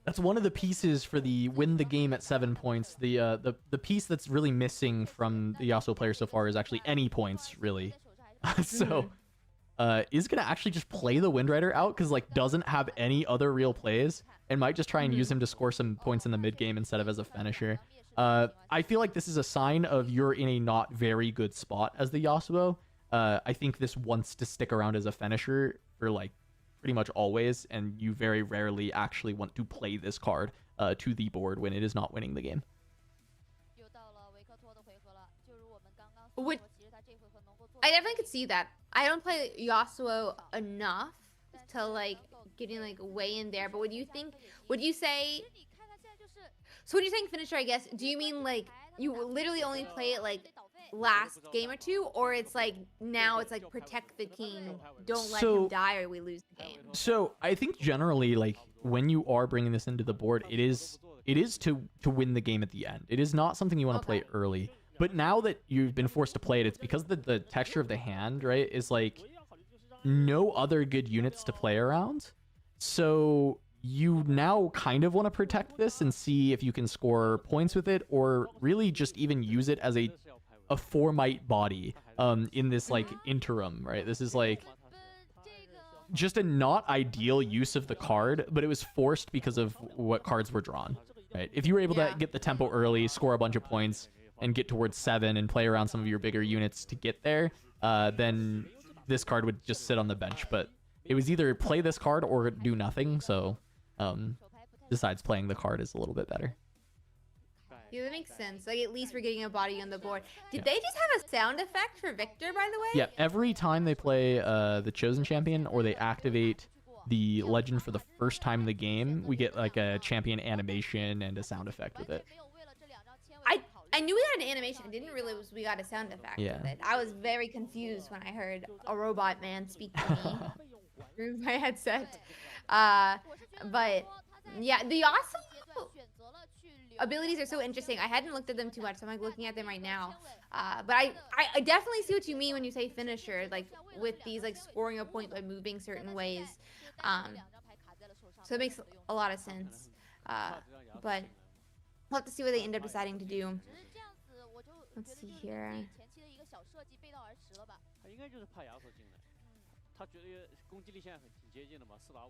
that's one of the pieces for the win the game at 7 points. The piece that's really missing from the Yasuo player so far is actually any points, really. So is gonna actually just play the Wind Rider out because like doesn't have any other real plays and might just try and use him to score some points in the mid game instead of as a finisher. I feel like this is a sign of you're in a not very good spot as the Yasuo. I think this wants to stick around as a finisher for like pretty much always, and you very rarely actually want to play this card to the board when it is not winning the game. I definitely could see that. I don't play Yasuo enough to like getting like way in there, but would you say, so when you're saying finisher, I guess, do you mean like you literally only play it like last game or 2, or it's like now it's like protect the king, don't let him die or we lose the game? So I think generally, like when you are bringing this into the board, it is to win the game at the end. It is not something you want to play early. But now that you've been forced to play it, it's because the texture of the hand, right, is like no other good units to play around. So you now kind of want to protect this and see if you can score points with it, or really just even use it as a 4-might body in this like interim, right? This is like just a not ideal use of the card, but it was forced because of what cards were drawn, right? If you were able to get the tempo early, score a bunch of points, and get towards 7 and play around some of your bigger units to get there, then this card would just sit on the bench. But it was either play this card or do nothing, so besides playing the card is a little bit better. Yeah, that makes sense. Like, at least we're getting a body on the board. Did they just have a sound effect for Victor, by the way? Yeah, every time they play the Chosen Champion or they activate the legend for the first time in the game, we get like a champion animation and a sound effect with it. I knew we had an animation. I didn't realize we got a sound effect with it. I was very confused when I heard a robot man speak to me through my headset. But yeah, the awesome abilities are so interesting. I hadn't looked at them too much, so I'm like looking at them right now. But I definitely see what you mean when you say finisher, like with these like scoring a point by moving certain ways. So it makes a lot of sense. But we'll have to see what they end up deciding to do. Let's see here. 他应该就是怕亚索进来，他觉得攻击力现在挺接近的嘛，4打5。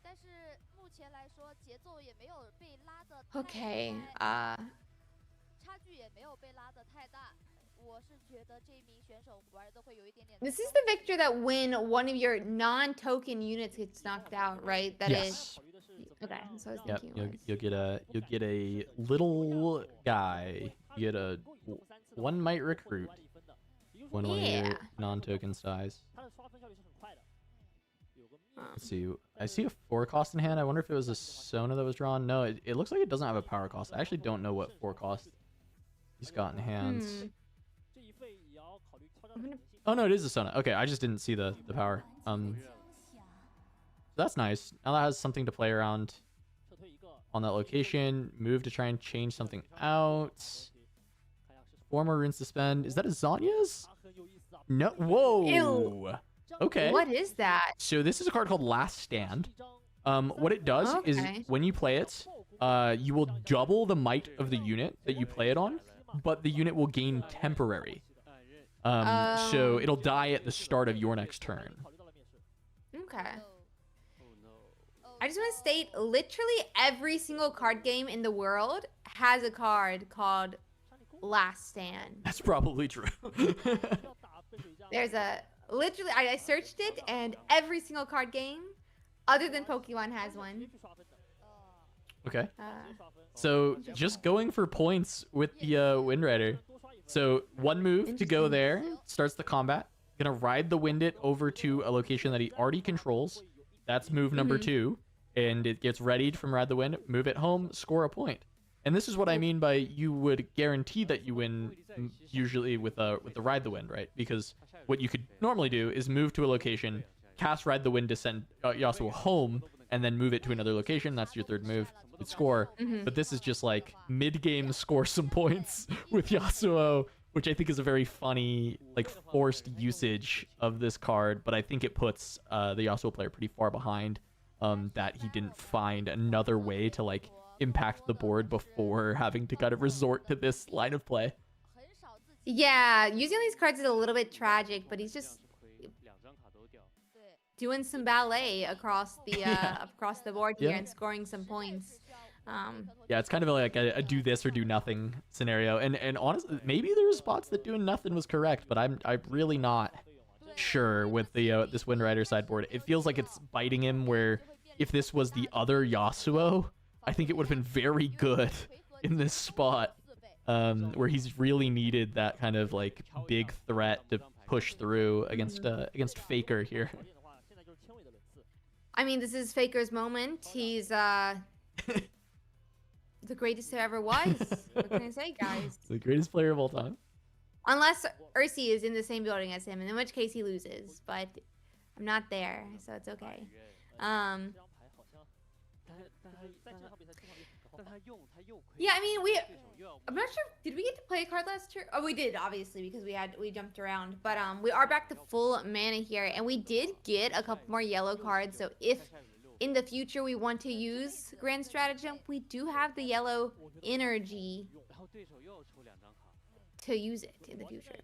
但是目前来说，节奏也没有被拉的。Okay. 差距也没有被拉得太大。我是觉得这名选手玩的会有一点点。This is the Victor that when one of your non-token units gets knocked out, right? That is. Okay, so I was thinking. You'll get a little guy. You get a 1-might recruit. One of your non-token size. Let's see. I see a 4-cost in hand. I wonder if it was a Sona that was drawn. No, it looks like it doesn't have a power cost. I actually don't know what 4-cost he's got in hands. Oh no, it is a Sona. Okay, I just didn't see the power. That's nice. Now that has something to play around on that location. Move to try and change something out. 4 more runes to spend. Is that a Zanya's? No. Whoa. Ew. Okay. What is that? So this is a card called Last Stand. What it does is when you play it, you will double the might of the unit that you play it on, but the unit will gain temporary. So it'll die at the start of your next turn. Okay. I just want to state, literally every single card game in the world has a card called Last Stand. That's probably true. There's a, literally, I searched it, and every single card game, other than Pokemon, has one. Okay. So just going for points with the Wind Rider. So 1 move to go there, starts the combat. Gonna ride the Windit over to a location that he already controls. That's move number 2. And it gets readied from Ride the Wind, move it home, score a point. And this is what I mean by you would guarantee that you win usually with the Ride the Wind, right? Because what you could normally do is move to a location, cast Ride the Wind to send Yasuo home, and then move it to another location. That's your 3rd move. You'd score. But this is just like mid-game score some points with Yasuo, which I think is a very funny, like, forced usage of this card. But I think it puts the Yasuo player pretty far behind. That he didn't find another way to like impact the board before having to kind of resort to this line of play. Yeah, using these cards is a little bit tragic, but he's just doing some ballet across the across the board here and scoring some points. Yeah, it's kind of like a do this or do nothing scenario. And honestly, maybe there's spots that doing nothing was correct, but I'm really not sure with the this Wind Rider sideboard. It feels like it's biting him, where if this was the other Yasuo, I think it would have been very good in this spot, where he's really needed that kind of like big threat to push through against Faker here. I mean, this is Faker's moment. He's the greatest there ever was. What can I say, guys? The greatest player of all time. Unless Ursi is in the same building as him, in which case he loses. But I'm not there, so it's okay. Yeah, I mean, I'm not sure. Did we get to play a card last turn? Oh, we did, obviously, because we jumped around. But we are back to full mana here, and we did get a couple more yellow cards. So if in the future we want to use Grand Stratagem, we do have the yellow energy to use it in the future.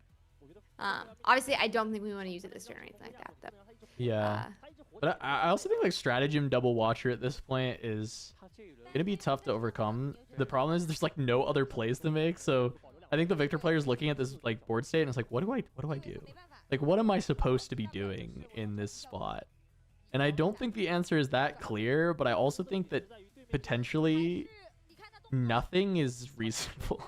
Obviously, I don't think we want to use it this turn or anything like that, though. Yeah. But I also think like Stratagem Double Watcher at this point is gonna be tough to overcome. The problem is there's like no other plays to make, so I think the Victor player is looking at this like board state and it's like, what do I do? Like, what am I supposed to be doing in this spot? And I don't think the answer is that clear, but I also think that potentially nothing is reasonable.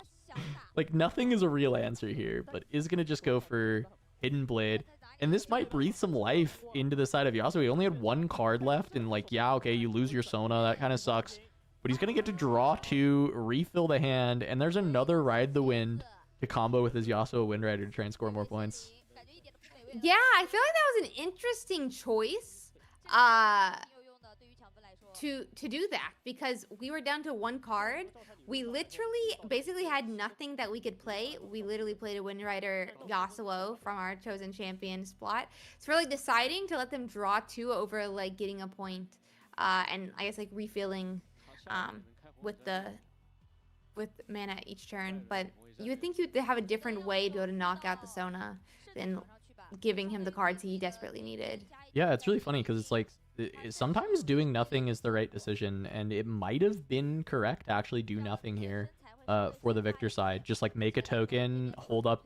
Like, nothing is a real answer here, but is going to just go for Hidden Blade. And this might breathe some life into the side of Yasuo. He only had one card left, and like, yeah, okay, you lose your Sona. That kind of sucks. But he's going to get to draw 2, refill the hand, and there's another Ride the Wind to combo with his Yasuo Wind Rider to try and score more points. Yeah, I feel like that was an interesting choice to do that, because we were down to 1 card. We literally basically had nothing that we could play. We literally played a Wind Rider Yasuo from our chosen champion spot. So we're like deciding to let them draw 2 over like getting a point, and I guess like refilling with mana each turn. But you would think you'd have a different way to knock out the Sona than giving him the cards he desperately needed. Yeah, it's really funny because it's like sometimes doing nothing is the right decision, and it might have been correct to actually do nothing here for the Victor side. Just like make a token, hold up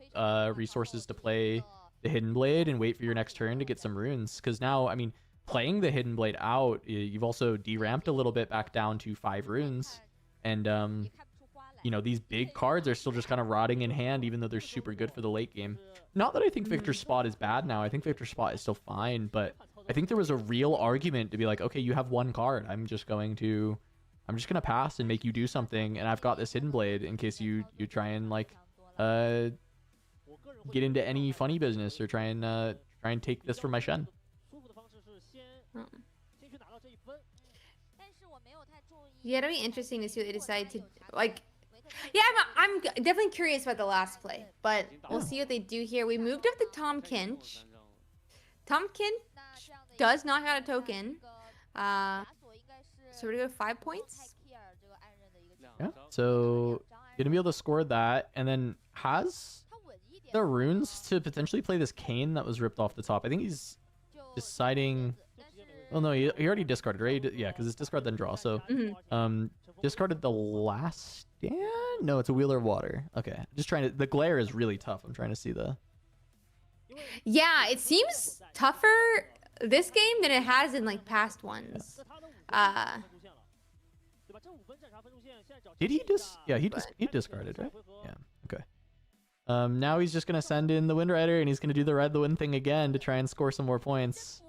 resources to play the Hidden Blade, and wait for your next turn to get some runes. Because now, I mean, playing the Hidden Blade out, you've also deramped a little bit back down to 5 runes, and you know, these big cards are still just kind of rotting in hand, even though they're super good for the late game. Not that I think Victor's spot is bad now. I think Victor's spot is still fine, but I think there was a real argument to be like, okay, you have 1 card. I'm just gonna pass and make you do something, and I've got this Hidden Blade in case you try and like get into any funny business or try and take this from my Shen. Yeah, it'll be interesting to see what they decide to like. Yeah, I'm definitely curious about the last play, but we'll see what they do here. We moved up to Tom Kinch. Tom Kinch does knock out a token. So we're gonna go 5 points. Yeah, so gonna be able to score that, and then has the runes to potentially play this Cane that was ripped off the top. I think he's deciding. Oh no, he already discarded, right? Yeah, because it's discard then draw. So discarded the last stand. No, it's a Wheeler of Water. Okay, just trying to. The glare is really tough. I'm trying to see the. Yeah, it seems tougher this game than it has in like past ones. Did he Yeah, he discarded, right? Yeah. Okay. Now he's just gonna send in the Wind Rider, and he's gonna do the Ride the Wind thing again to try and score some more points.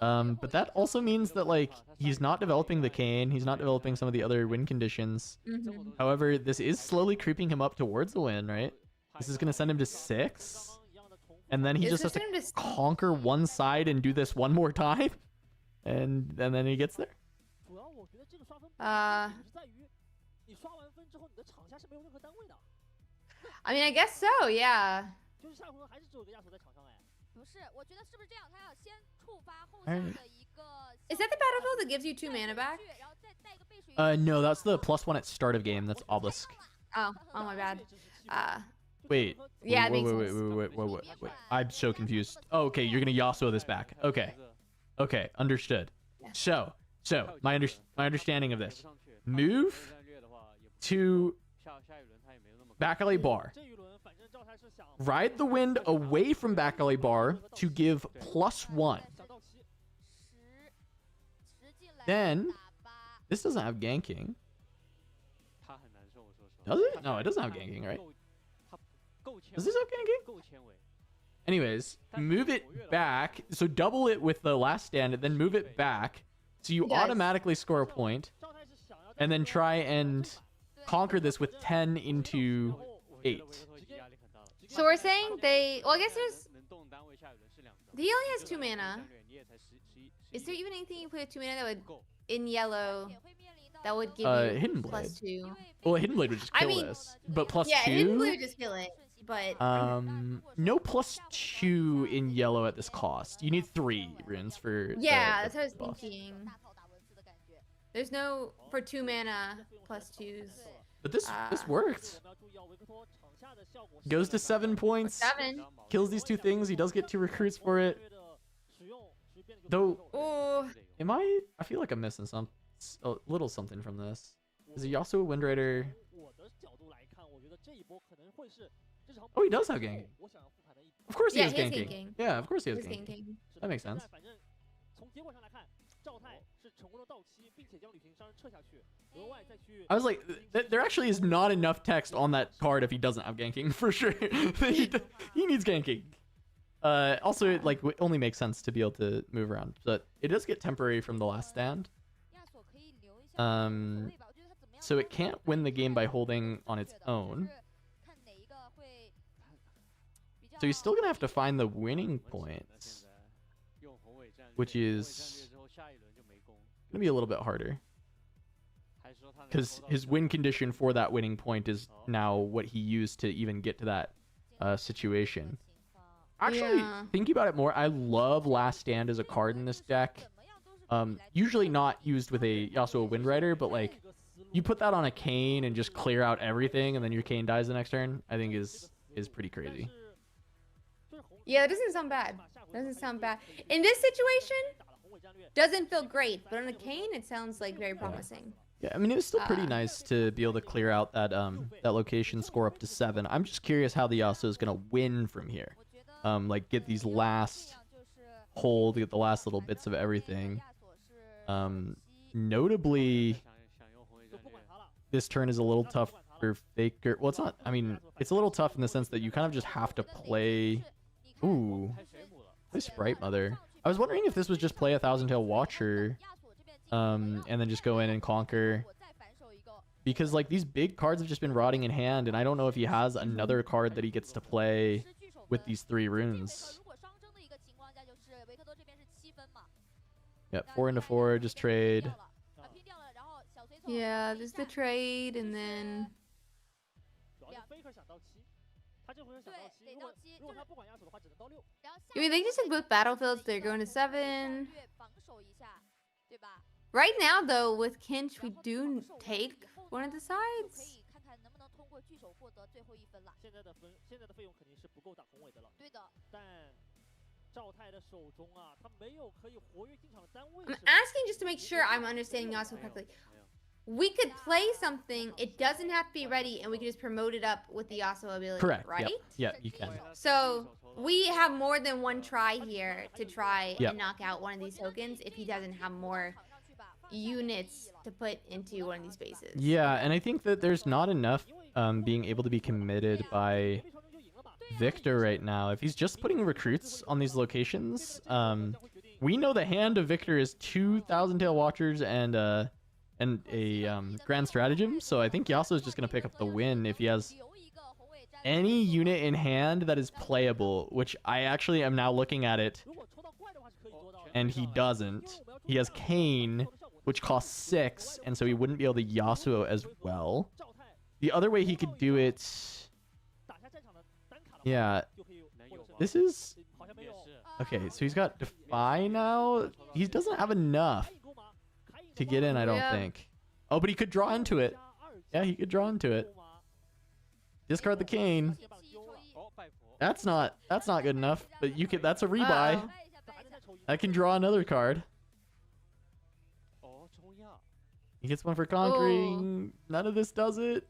But that also means that like he's not developing the Cane, he's not developing some of the other win conditions. However, this is slowly creeping him up towards the win, right? This is gonna send him to 6, and then he just has to conquer one side and do this one more time, and then he gets there. I mean, I guess so, yeah. Is that the battlefield that gives you 2 mana back? No, that's the +1 at start of game. That's Obelisk. Oh my bad. Wait. Yeah, wait. I'm so confused. Oh, okay, you're gonna Yasuo this back. Okay, understood. So my understanding of this: move to back alley bar. Ride the Wind away from back alley bar to give +1. Then this doesn't have ganking. Does it? No, it doesn't have ganking, right? Does this have ganking? Anyways, move it back. So double it with the last stand, and then move it back. So you automatically score a point. And then try and conquer this with 10 into 8. So we're saying well, I guess he only has 2 mana. Is there even anything you play with 2 mana that would, in yellow, that would give you Hidden Blade. +2? Well, Hidden Blade would just kill this. But +2? Yeah, Hidden Blade would just kill it. but no +2 in yellow at this cost. You need 3 runes for yeah, the that's what I was boss. thinking. There's no for 2 mana +2s. But this worked. Goes to 7 points. 7. Kills these 2 things. He does get 2 recruits for it. Though, Oh, I feel like I'm missing a little something from this. Is he also a Wind Rider? Oh, he does have ganking. Of course he has ganking. Yeah, of course he has ganking. That makes sense. I was like, there actually is not enough text on that card if he doesn't have ganking, for sure. He needs ganking. Also, it like only makes sense to be able to move around, but it does get temporary from the last stand. So it can't win the game by holding on its own. So he's still gonna have to find the winning points, which is gonna be a little bit harder, because his win condition for that winning point is now what he used to even get to that situation. Actually, thinking about it more, I love Last Stand as a card in this deck. Usually not used with a Yasuo Wind Rider, but like you put that on a Kayn and just clear out everything, and then your Kayn dies the next turn. I think is pretty crazy. yeah, it doesn't sound bad. Doesn't sound bad. In this situation, doesn't feel great, but on a Kayn, it sounds like very promising. Yeah, I mean, it was still pretty nice to be able to clear out that that location, score up to 7. I'm just curious how the Yasuo is gonna win from here. Like get these last hold, get the last little bits of everything. Notably, this turn is a little tough for Faker. Well, it's not. I mean, it's a little tough in the sense that you kind of just have to play. Ooh, play Sprite Mother. I was wondering if this was just play a Thousand Tail Watcher, and then just go in and conquer. Because like these big cards have just been rotting in hand, and I don't know if he has another card that he gets to play with these 3 runes. Yep, 4 into 4, just trade. Yeah, there's the trade, and then I mean, they just have both battlefields. They're going to 7. Right now, though, with Kinch, we do take one of the sides. I'm asking just to make sure I'm understanding Yasuo correctly. We could play something, it doesn't have to be ready, and we can just promote it up with the Yasuo ability, Correct. right? Yep, you can. So we have more than one try here to try and knock out one of these tokens if he doesn't have more units to put into one of these bases. Yeah, and I think that there's not enough being able to be committed by Victor right now. If he's just putting recruits on these locations, we know the hand of Victor is 2 Thousand Tail Watchers and a Grand Stratagem, so I think Yasuo is just going to pick up the win if he has any unit in hand that is playable, which I actually am now looking at it, and he doesn't. He has Kayn, which costs 6, and so he wouldn't be able to Yasuo as well. The other way he could do it... Yeah, this is... Okay, so he's got Defy now. He doesn't have enough to get in, I don't think. Oh, but he could draw into it. Yeah, he could draw into it. Discard the Kayn. That's not good enough, but you could. That's a rebuy. I can draw another card. He gets one for conquering. None of this does it.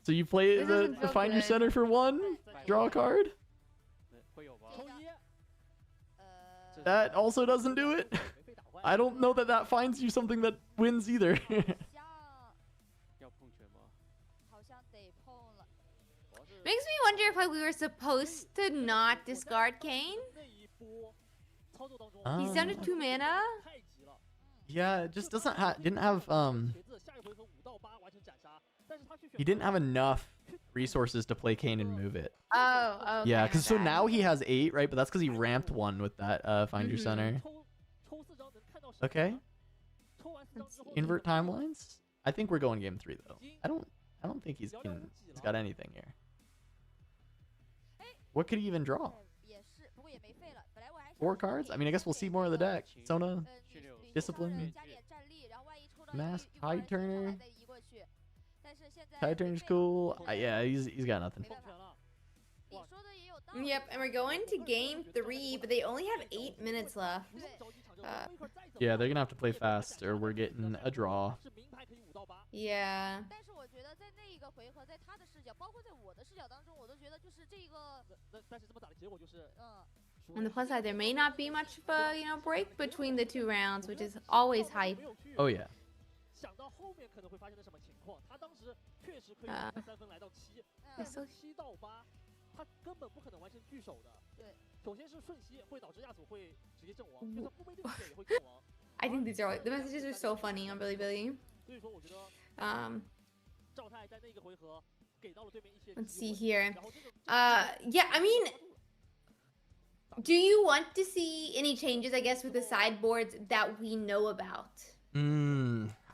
So you play the Find Your Center for 1, draw a card. That also doesn't do it. I don't know that that finds you something that wins either. Makes me wonder if like we were supposed to not discard Kayn. He's down to 2 mana. Yeah, it just didn't have he didn't have enough resources to play Kayn and move it. Oh, okay. Yeah, because so now he has 8, right? But that's because he ramped 1 with that Find Your Center. Okay. Invert timelines. I think we're going game 3 though. I don't think he's got anything here. what could he even draw? 也是，不过也没废了。本来我还想 4 说 cards? 给 I mean, I guess we'll see more of the deck. Sona, 女女 Discipline 商人加点战力，然后万一抽到一个 Mask, 玉环 Tide Turner. 再移过去。但是现在 Tide Turner's cool. Yeah, he's got nothing. 没办法。你说的也有道理。 Yep, and we're going to game 3, but they only have 8 minutes left. Yeah, they're gonna have to play fast, or we're getting a draw. Yeah. 但是我觉得在那一个回合，在他的视角，包括在我的视角当中，我都觉得就是这个，但是这么打的结果就是， On the plus side, there may not be much of a, break between the 2 rounds, which is always hype. Oh yeah. 想到后面可能会发生的什么情况，他当时确实可以啊3分来到7，但是7到8，他根本不可能完成聚手的。对，首先是瞬息会导致亚组会直接阵亡，就算不被对手也会阵亡。 I think these are the messages are so funny on Bilibili. 所以说我觉得， 赵太在那个回合给到了对面一些。 Let's see here. 然后这个 Yeah, I mean, do you want to see any changes, I guess, with the sideboards that we know about?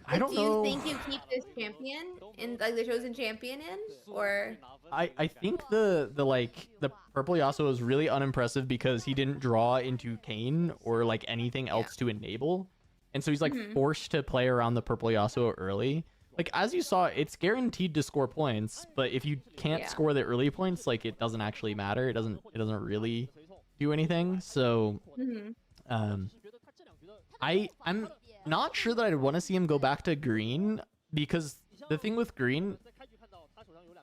I don't do you know. think you keep this champion in, like, the chosen champion in, or? I think the purple Yasuo is really unimpressive because he didn't draw into Kayn or like anything else to enable, and so he's like forced to play around the purple Yasuo early. Like as you saw, it's guaranteed to score points, but if you can't score the early points, like it doesn't actually matter. It doesn't really do anything. So I'm not sure that I'd want to see him go back to green, because the thing with green,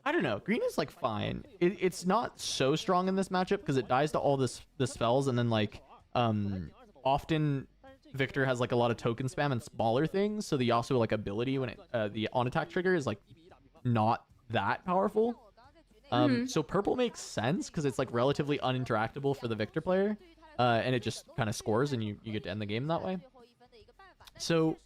I don't know, green is like fine. It's not so strong in this matchup because it dies to all the spells, and then like often Victor has like a lot of token spam and smaller things, so the Yasuo like ability when it the on attack trigger is like not that powerful. So purple makes sense because it's like relatively uninteractable for the Victor player, and it just kind of scores and you get to end the game that way. So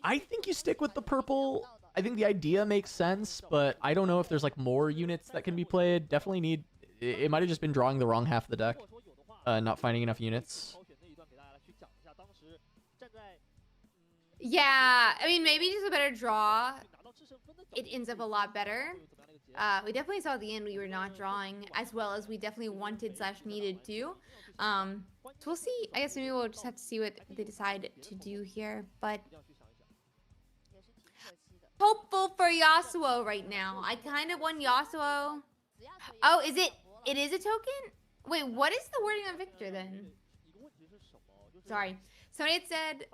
I think you stick with the purple. I think the idea makes sense, but I don't know if there's like more units that can be played. Definitely need, it might have just been drawing the wrong half of the deck, not finding enough units. Yeah, I mean, maybe just a better draw. It ends up a lot better. We definitely saw at the end we were not drawing as well as we definitely wanted / needed to. So we'll see. I guess maybe we'll just have to see what they decide to do here. But hopeful for Yasuo right now. I kind of want Yasuo. Oh, is it? It is a token? Wait, what is the wording on Victor then? Sorry. Somebody had said,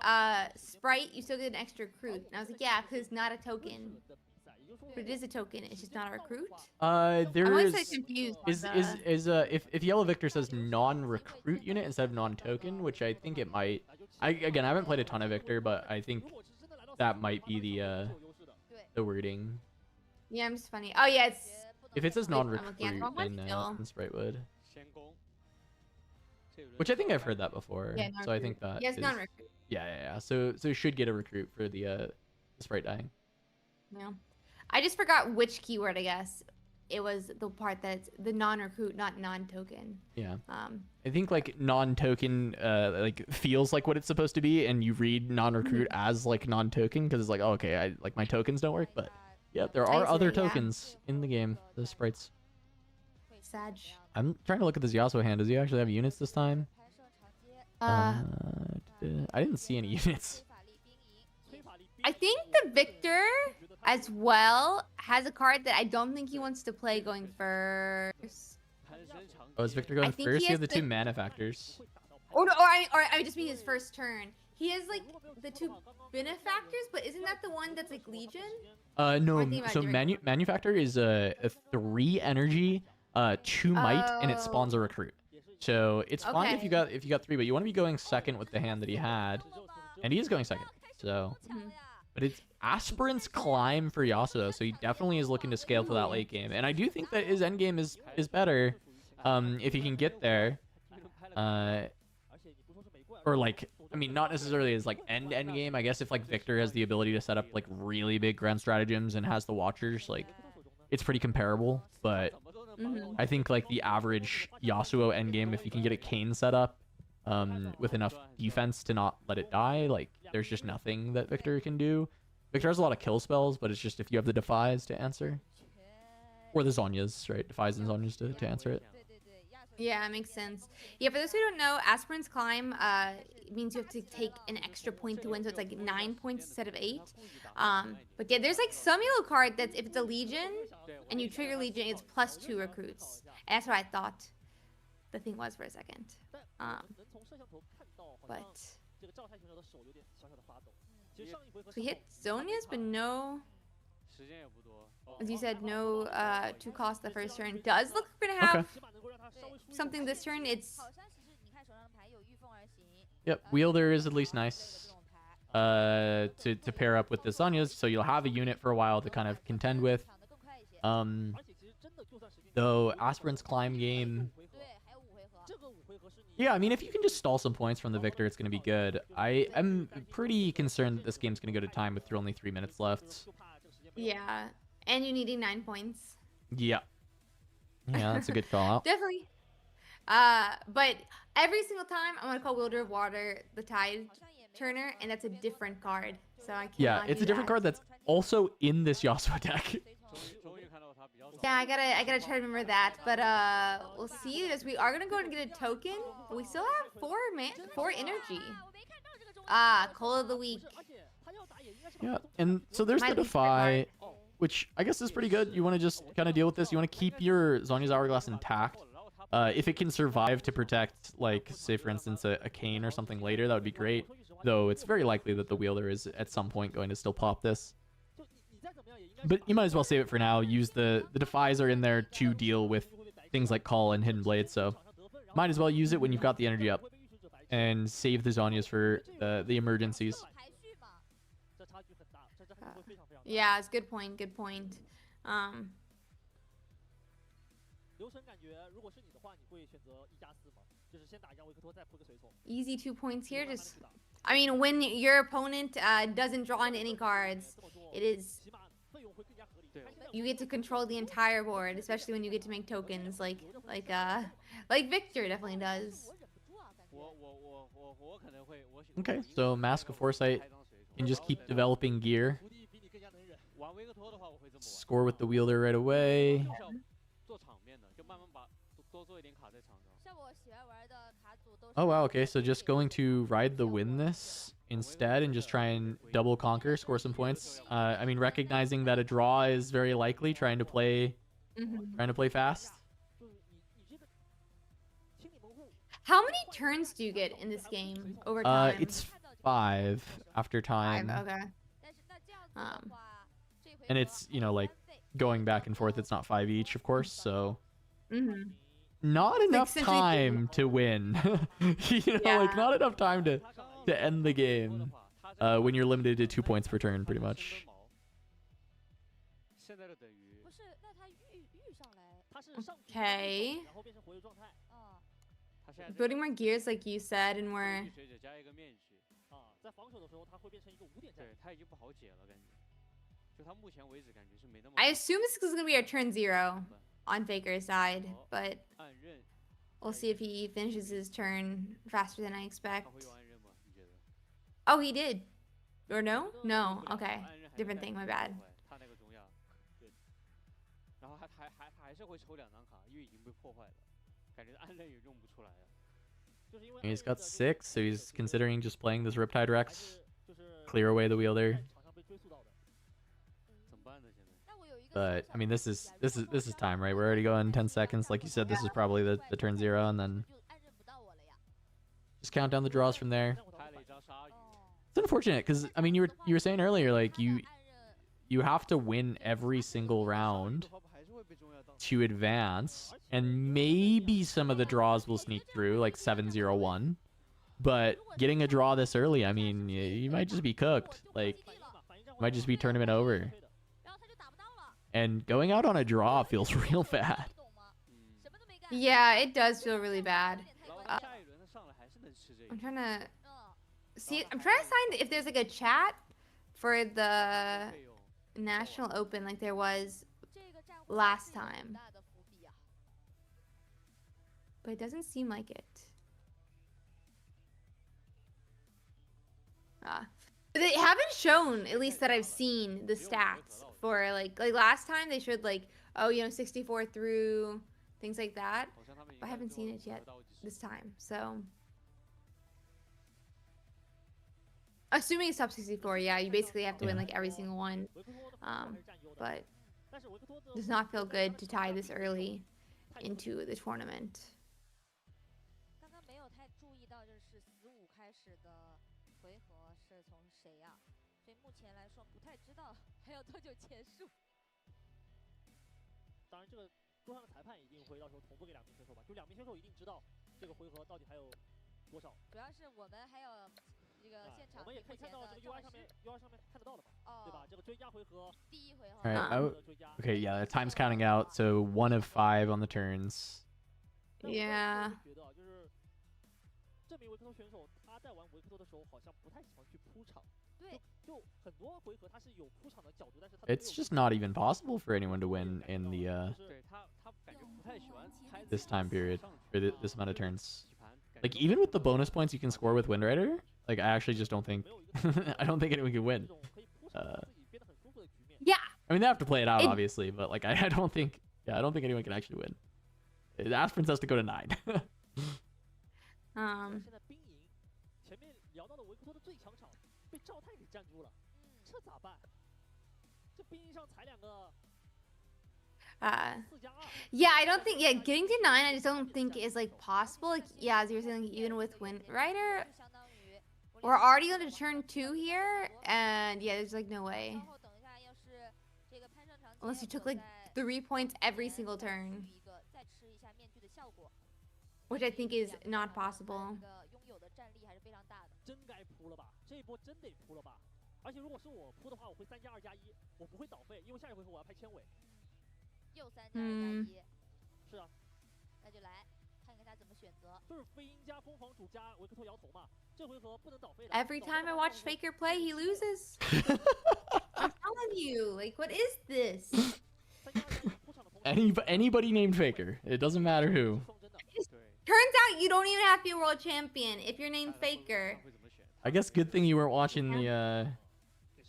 Sprite, you still get an extra recruit. And I was like, yeah, because it's not a token. But it is a token. It's just not a recruit. There I'm always is so confused. if Yellow Victor says non-recruit unit instead of non-token, which I think it might. I haven't played a ton of Victor, but I think that might be the wording. Yeah, I'm just funny. Oh yeah, it's. If it says Wait, I'm looking at non-recruit, the wrong one then still. Sprite would. Which I think I've heard that before. Yeah, so I think that. Yes, is- non-recruit. Yeah. So you should get a recruit for the Sprite dying. Yeah. I just forgot which keyword. I guess it was the part that's the non-recruit, not non-token. Yeah. I think like non-token like feels like what it's supposed to be, and you read non-recruit as like non-token because it's like, oh, okay, I like my tokens don't work, but yeah, there are other tokens in the game, the sprites. Sag. I'm trying to look at this Yasuo hand. Does he actually have units this time? I didn't see any units. I think the Victor as well has a card that I don't think he wants to play going first. Oh, is Victor going I think first? he He has has the two the- manufactors. Or I just mean his first turn. He has like the two benefactors, but isn't that the one that's like Legion? No. thinking about So doing- manufactor is a 3 energy, 2 might, and it spawns a recruit. So it's fine if you got 3, but you want to be going second with the hand that he had, and he is going second. So, but it's aspirant's climb for Yasuo, so he definitely is looking to scale to that late game, and I do think that his end game is better, if he can get there, or like, I mean, not necessarily as like end game. I guess if like Victor has the ability to set up like really big grand stratagems and has the Watchers, like it's pretty comparable. But I think like the average Yasuo end game, if you can get a Kayn set up, with enough defense to not let it die, like there's just nothing that Victor can do. Victor has a lot of kill spells, but it's just if you have the Defies to answer, or the Zhonya's, right? Defies and Zhonya's to answer it. Yeah, it makes sense. Yeah, for those who don't know, Aspirant's Climb means you have to take an extra point to win, so it's like 9 points instead of 8. But yeah, there's like some yellow card that's if it's a Legion and you trigger Legion, it's +2 recruits. And that's what I thought the thing was for a second. But so we hit Zonia's, but no. As you said, no 2 cost the first turn. Does look like we're gonna have something this turn. It's Yep, Wielder is at least nice to pair up with the Zonias, so you'll have a unit for a while to kind of contend with. Though Aspirant's Climb game, yeah, I mean, if you can just stall some points from the victor, it's going to be good. I am pretty concerned that this game's going to go to time with only 3 minutes left. yeah, and you needing 9 points. Yeah. Yeah, that's a good call out. Definitely. But every single time I'm gonna call Wielder of Water the Tide Turner, and that's a different card. So I can't. Yeah, it's a different card that's also in this Yasuo deck. Yeah, I gotta try to remember that. But we'll see. As we are gonna go and get a token, but we still have 4 energy. Call of the Week. Yeah, and so there's the Defy, which I guess is pretty good. You want to just kind of deal with this. You want to keep your Zhonya's Hourglass intact. If it can survive to protect, like, say, for instance, a Cane or something later, that would be great. Though it's very likely that the Wielder is at some point going to still pop this. But you might as well save it for now. Use the Defies are in there to deal with things like Call and Hidden Blade, so might as well use it when you've got the energy up. And save the Zhonya's for the emergencies. Yeah, it's good point. Good point. Easy 2 points here. Just, I mean, when your opponent doesn't draw into any cards, it is you get to control the entire board, especially when you get to make tokens, like Victor definitely does. Okay, so Mask of Foresight can just keep developing gear. Score with the Wielder right away. Oh wow, okay, so just going to ride the win this instead and just try and double conquer, score some points. I mean, recognizing that a draw is very likely, trying to play fast. How many turns do you get in this game over time? It's 5 after time. 5, okay. And it's, you know, like going back and forth. It's not 5 each, of course, so not enough time to win. You know, like not enough time to end the game when you're limited to 2 points per turn, pretty much. Okay. Building more gears, like you said, and we're. I assume this is gonna be our turn 0 on Faker's side, but we'll see if he finishes his turn faster than I expect. Oh, he did. Or no? No. Okay. Different thing. My bad. He's got 6, so he's considering just playing this Riptide Rex. Clear away the Wielder. But I mean, this is time, right? We're already going 10 seconds. Like you said, this is probably the turn 0, and then just count down the draws from there. It's unfortunate because I mean, you were saying earlier, like you have to win every single round to advance, and maybe some of the draws will sneak through, like 7-0-1. But getting a draw this early, I mean, you might just be cooked. Like, might just be tournament over. And going out on a draw feels real bad. Yeah, it does feel really bad. I'm trying to see. I'm trying to find if there's like a chat for the National Open, like there was last time, but it doesn't seem like it. They haven't shown, at least that I've seen, the stats for like last time they showed like, oh, you know, 64 through things like that. But I haven't seen it yet this time. So assuming it's top 64, yeah, you basically have to win like every single one. But does not feel good to tie this early into the tournament. 刚刚没有太注意到，就是15开始的回合是从谁呀？所以目前来说不太知道还有多久结束。当然，这个桌上的裁判一定会到时候同步给两名选手吧，就两名选手一定知道这个回合到底还有多少。主要是我们还有这个现场，我们也可以看到这个 UI 上面看得到的嘛，对吧？这个追加回合，第一回合。All right. Okay, yeah, the time's counting out. So 1 of 5 on the turns. Yeah. 觉得就是这名维克托选手，他在玩维克托的时候好像不太喜欢去铺场。对。就很多回合他是有铺场的角度，但是他 It's just not even possible for anyone to win in the this time period for this amount of turns. Like even with the bonus points you can score with Wind Rider, like I actually just don't think I don't think anyone can win. Yeah. I mean they have to play it out obviously, but like I don't think anyone can actually win. Aspirants has to go to 9. 现在兵营前面聊到的维克托的最强场被赵太给占住了，这咋办？这兵营上才2个。Yeah, I don't think getting to 9 I just don't think is like possible. Like yeah, as you were saying, like, even with Wind Rider, we're already on to turn 2 here, and yeah, there's like no way. Unless you took like 3 points every single turn, which I think is not possible. 真该扑了吧？这一波真得扑了吧？而且如果是我扑的话，我会3加2加1，我不会倒费，因为下一回合我要拍千尾。又3加2加1。是啊。那就来看看他怎么选择。就是飞鹰加攻防主加维克托摇头嘛，这回合不能倒费的。Every time I watch Faker play, he loses. I'm telling you, like, what is this? Anybody named Faker. It doesn't matter who. Turns out you don't even have to be a world champion if you're named Faker. I guess good thing you weren't watching the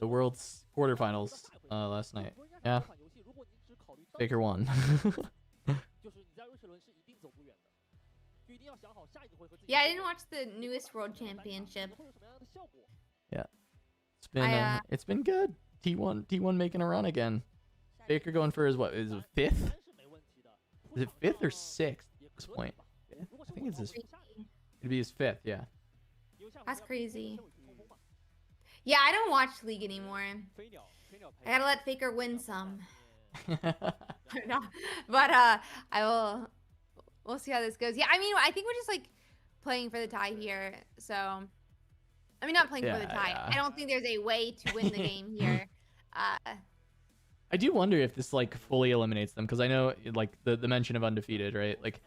world's quarterfinals last night. Yeah. Faker won. Yeah, I didn't watch the newest world championship. Yeah. It's been good. T1 making a run again. Faker going for his is it 5th? Is it 5th or 6th at this point? I think it's it'd be his 5th, yeah. That's crazy. Yeah, I don't watch League anymore. I gotta let Faker win some. No, but we'll see how this goes. Yeah, I mean, I think we're just like playing for the tie here. So, I mean, not playing for the tie. Yeah. I don't think there's a way to win the game here. I do wonder if this like fully eliminates them, because I know like the mention of undefeated, right? Like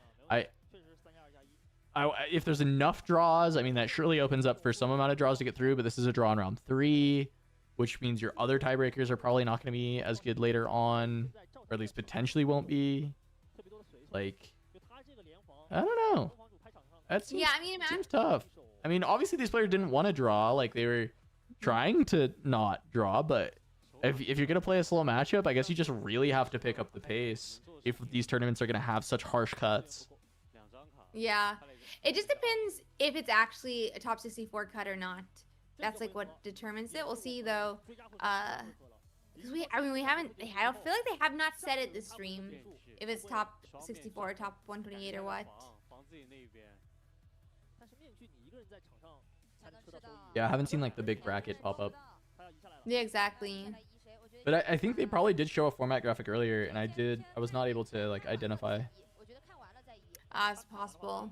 if there's enough draws, I mean that surely opens up for some amount of draws to get through. But this is a draw in round 3, which means your other tiebreakers are probably not going to be as good later on, or at least potentially won't be. Like, I don't know. That seems, seems tough. I mean, obviously these players didn't want to draw. Like they were trying to not draw, but if you're going to play a slow matchup, I guess you just really have to pick up the pace if these tournaments are going to have such harsh cuts. Yeah. It just depends if it's actually a top 64 cut or not. That's like what determines it. We'll see though. I mean, we haven't. I feel like they have not said it this stream. If it's top 64, top 128, or what. Yeah, I haven't seen like the big bracket pop up. Yeah, exactly. But I think they probably did show a format graphic earlier, and I was not able to like identify. It's possible.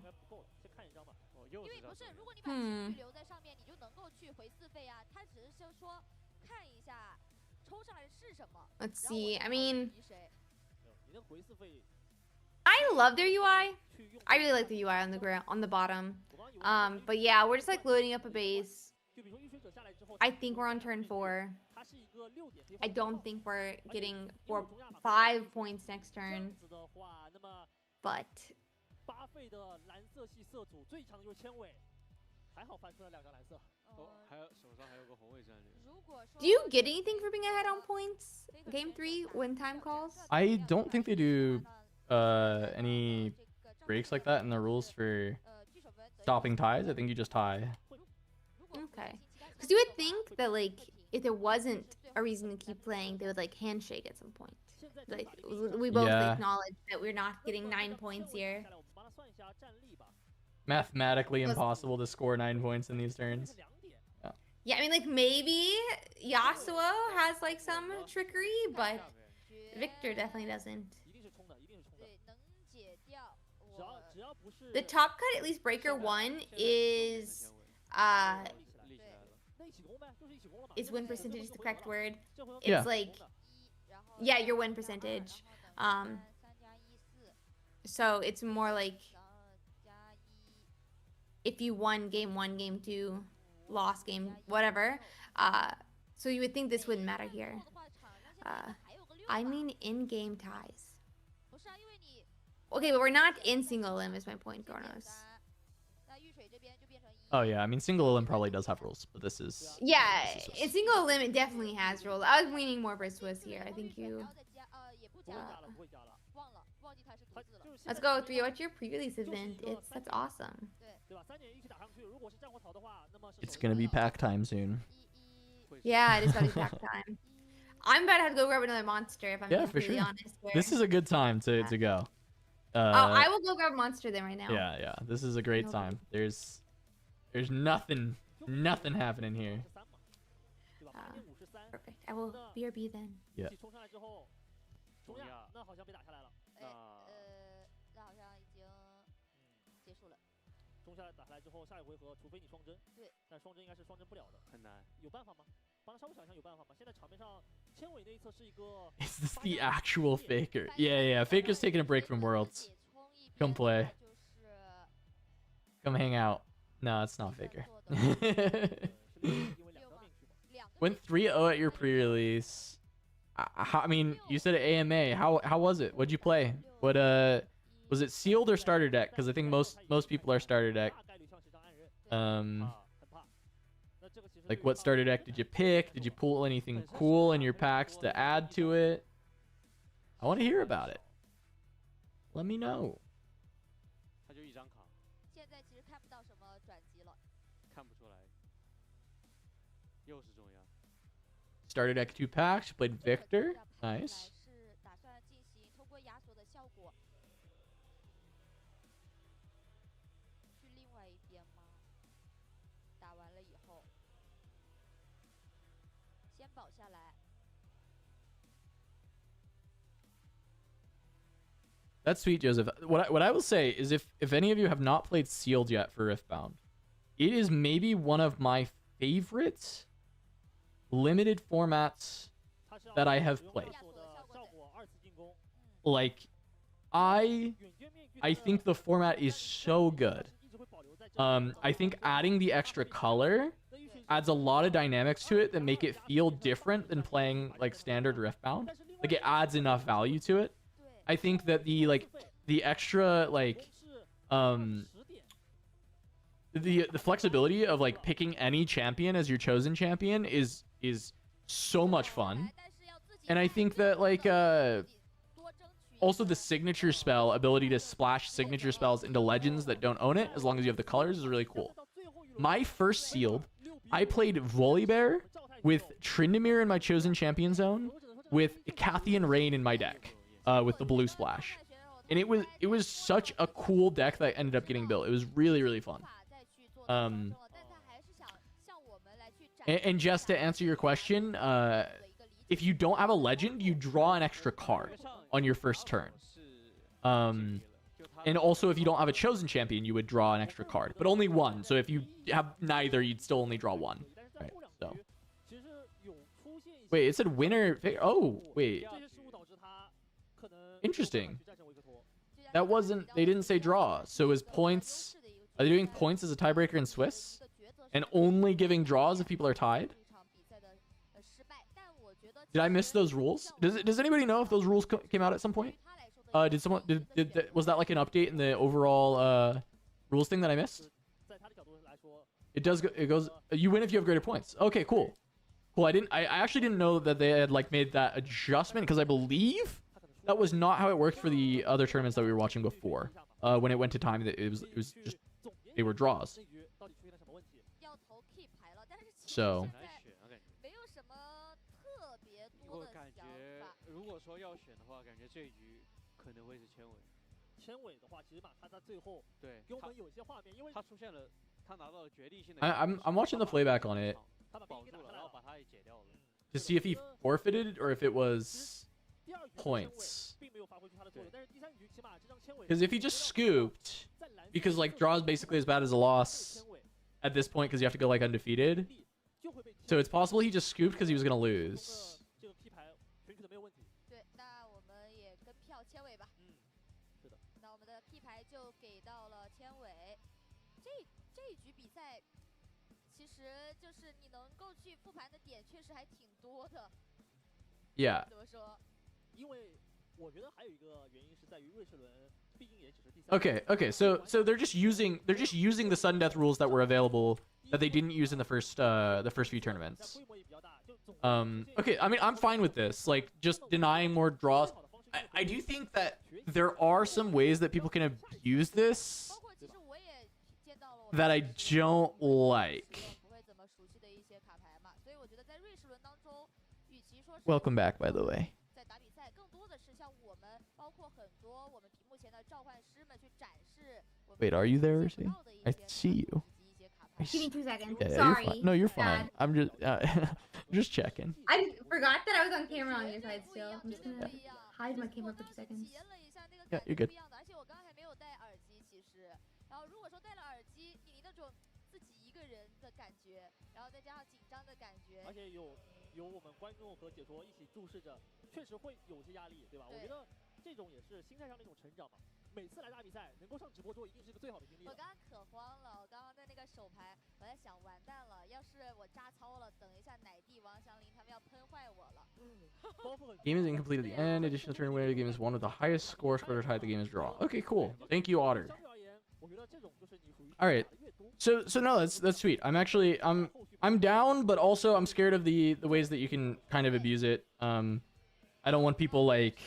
Let's see. I mean, I love their UI. I really like the UI on the ground, on the bottom. But yeah, we're just like loading up a base. I think we're on turn 4. I don't think we're getting 5 points next turn. But do you get anything for being ahead on points? Game 3 when time calls? I don't think they do any breaks like that in the rules for stopping ties? I think you just tie. Okay. Because you would think that, like, if there wasn't a reason to keep playing, they would, like, handshake at some point. Like, we both acknowledge that we're not getting 9 points here. Mathematically impossible to score 9 points in these turns. Yeah, I mean, like, maybe Yasuo has, like, some trickery, but Victor definitely doesn't. The top cut, at least breaker 1, is win percentage is the correct word. It's like, yeah, your win percentage. So it's more like if you won game 1, game 2, lost game, whatever. So you would think this wouldn't matter here. I mean in-game ties. Okay, but we're not in single limb is my point, Gornos. Oh yeah, I mean single limb probably does have rules, but this is... Yeah, in single limb it definitely has rules. I was leaning more for Swiss here. I think you... Let's go through what's your pre-release event. That's awesome. It's gonna be pack time soon. Yeah, it is about to be pack time. I'm about to have to go grab another monster if I'm completely honest. This is a good time to go. I will go grab a monster then right now. Yeah. This is a great time. There's nothing happening here. Perfect. I will BRB then. Yeah. Is this the actual Faker? Yeah. Faker's taking a break from Worlds. Come play. Come hang out. No, it's not Faker. Went 3-0 at your pre-release. I mean, you said AMA. How was it? What'd you play? What was it sealed or starter deck? Because I think most people are starter deck. Like what starter deck did you pick? Did you pull anything cool in your packs to add to it? I want to hear about it. Let me know. Starter deck 2 packs. Played Victor. Nice. That's sweet, Joseph. What I will say is if any of you have not played Sealed yet for Riftbound, it is maybe one of my favorite limited formats that I have played. Like, I think the format is so good. I think adding the extra color adds a lot of dynamics to it that make it feel different than playing like standard Riftbound. Like, it adds enough value to it. I think that the extra the flexibility of like picking any champion as your chosen champion is so much fun. And I think that like also the signature spell ability to splash signature spells into legends that don't own it as long as you have the colors is really cool. My first sealed, I played Volibear with Tryndamere in my chosen champion zone with Cathian Rain in my deck. With the blue splash, and it was such a cool deck that ended up getting built. It was really fun. And just to answer your question, if you don't have a legend, you draw an extra card on your first turn. And also if you don't have a chosen champion, you would draw an extra card, but only one. So if you have neither, you'd still only draw one. Right? So wait, it said winner. Oh wait. Interesting. That wasn't... They didn't say draw. So is points... Are they doing points as a tiebreaker in Swiss? And only giving draws if people are tied? Did I miss those rules? Does anybody know if those rules came out at some point? Did someone... was that like an update in the overall rules thing that I missed? It does go... It goes... You win if you have greater points. Okay, cool. Cool, I actually didn't know that they had like made that adjustment, because I believe that was not how it worked for the other tournaments that we were watching before. When it went to time, it was just they were draws. So 我感觉，如果说要选的话，感觉这一局可能会是千尾。千尾的话，其实嘛，他在最后对给我们有一些画面，因为他出现了，他拿到了决定性的。I'm watching the playback on it 他把保住了，然后把他也解掉了。to see if he forfeited or if it was points. 并没有发挥出他的作用，但是第三局起码这张千尾 Because if he just scooped, because like draw is basically as bad as a loss at this point because you have to go like undefeated. So it's possible he just scooped because he was gonna lose. 这个 P 牌全局的没有问题。对，那我们也跟票千尾吧。是的。那我们的 P 牌就给到了千尾。这一局比赛，其实就是你能够去复盘的点确实还挺多的。Yeah. 怎么说？因为我觉得还有一个原因是在于瑞士轮毕竟也只是第三。Okay. So they're just using the sudden death rules that were available that they didn't use in the first few tournaments. Okay, I mean I'm fine with this. Like just denying more draws. I do think that there are some ways that people can abuse this 包括其实我也见到了我 that I don't like. 不会怎么熟悉的一些卡牌嘛，所以我觉得在瑞士轮当中，与其说是 Welcome back, by the way. 在打比赛，更多的是像我们，包括很多我们屏幕前的召唤师们去展示我们 Wait, are you there, 接触 Ursi? 到的一 I 些 see you. 以及一些卡 I 牌。 Give me 2 seconds. Yeah, Sorry. you're fine. No, you're fine. Bad. I'm just just checking. I forgot that I was on camera on your side 不一 still. 样， I'm 绝 just 对 gonna 不一样。 hide my 就是 camera 我 for 2刚刚去 seconds. 体验了一下那个 Yeah, 感 you're 觉 good. 不一样的，而且我刚刚还没有戴耳机，其实。然后如果说戴了耳机，你那种自己一个人的感觉，然后再加上紧张的感觉，而且有我们观众和解说一起注视着，确实会有些压力，对吧？我觉得这种也是心态上的一种成长嘛。每次来打比赛，能够上直播桌，一定是一个最好的经历了。我刚刚可慌了，我刚刚在那个手牌，我在想完蛋了，要是我扎操了，等一下奶弟、王祥林他们要喷坏我了。包袱很 Game is incomplete at the end. Additional turn winner. The game is one with the highest score. Score tied. The game is draw. Okay, cool. Thank you, Otter. 相对而言，我觉得这种就是你属于 All right. 打得越多， So no, that's sweet. I'm down, but also I'm scared of the ways that you can kind of abuse it. I don't want people like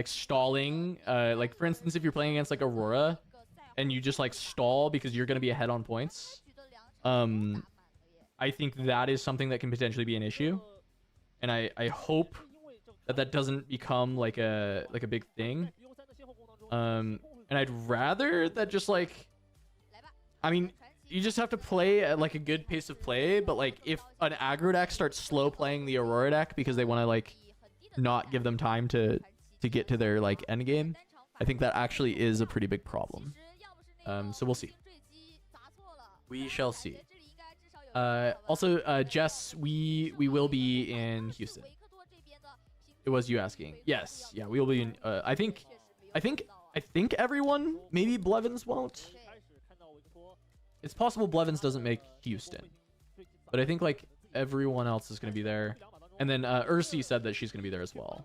stalling. Like for instance, if you're playing against like Aurora and you just like stall because you're gonna be ahead on points. I think that is something that can potentially be an issue, and I hope that doesn't become like a big thing. And I'd rather that just like, I mean, you just have to play at like a good pace of play, but like if an aggro deck starts slow playing the Aurora deck because they want to like not give them time to get to their like end game, I think that actually is a pretty big problem. So we'll see. We shall see. Also, Jess, we will be in Houston. It was you asking. Yes, yeah, we will be in. I think everyone. Maybe Blevins won't. It's possible Blevins doesn't make Houston, but I think like everyone else is gonna be there. And then Ursi said that she's gonna be there as well.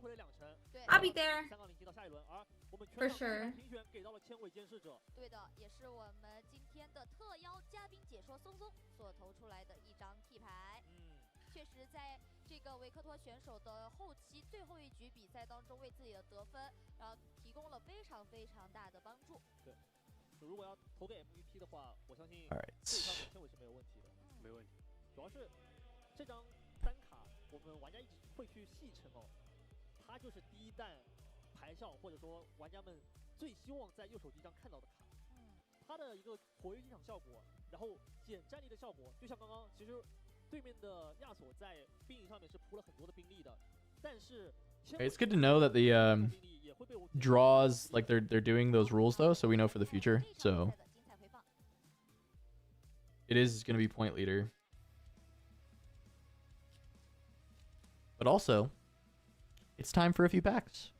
I'll be there. For sure. 对的，也是我们今天的特邀嘉宾解说松松所投出来的一张 T 牌。确实在这个维克托选手的后期最后一局比赛当中，为自己的得分，提供了非常非常大的帮助。对，如果要投给 MVP 的话，我相信 All 这 right. 张千尾是没有问题的，没问题。主要是这张单卡，我们玩家一直会去戏称哦，它就是第一弹牌效或者说玩家们最希望在右手机上看到的卡。它的一个活跃进场效果，然后减战力的效果，就像刚刚其实对面的亚索在兵营上面是铺了很多的兵力的，但是 It's good to know that the draws like they're doing those rules though, so we know for the future. So it is going to be point leader. But also, it's time for a few packs.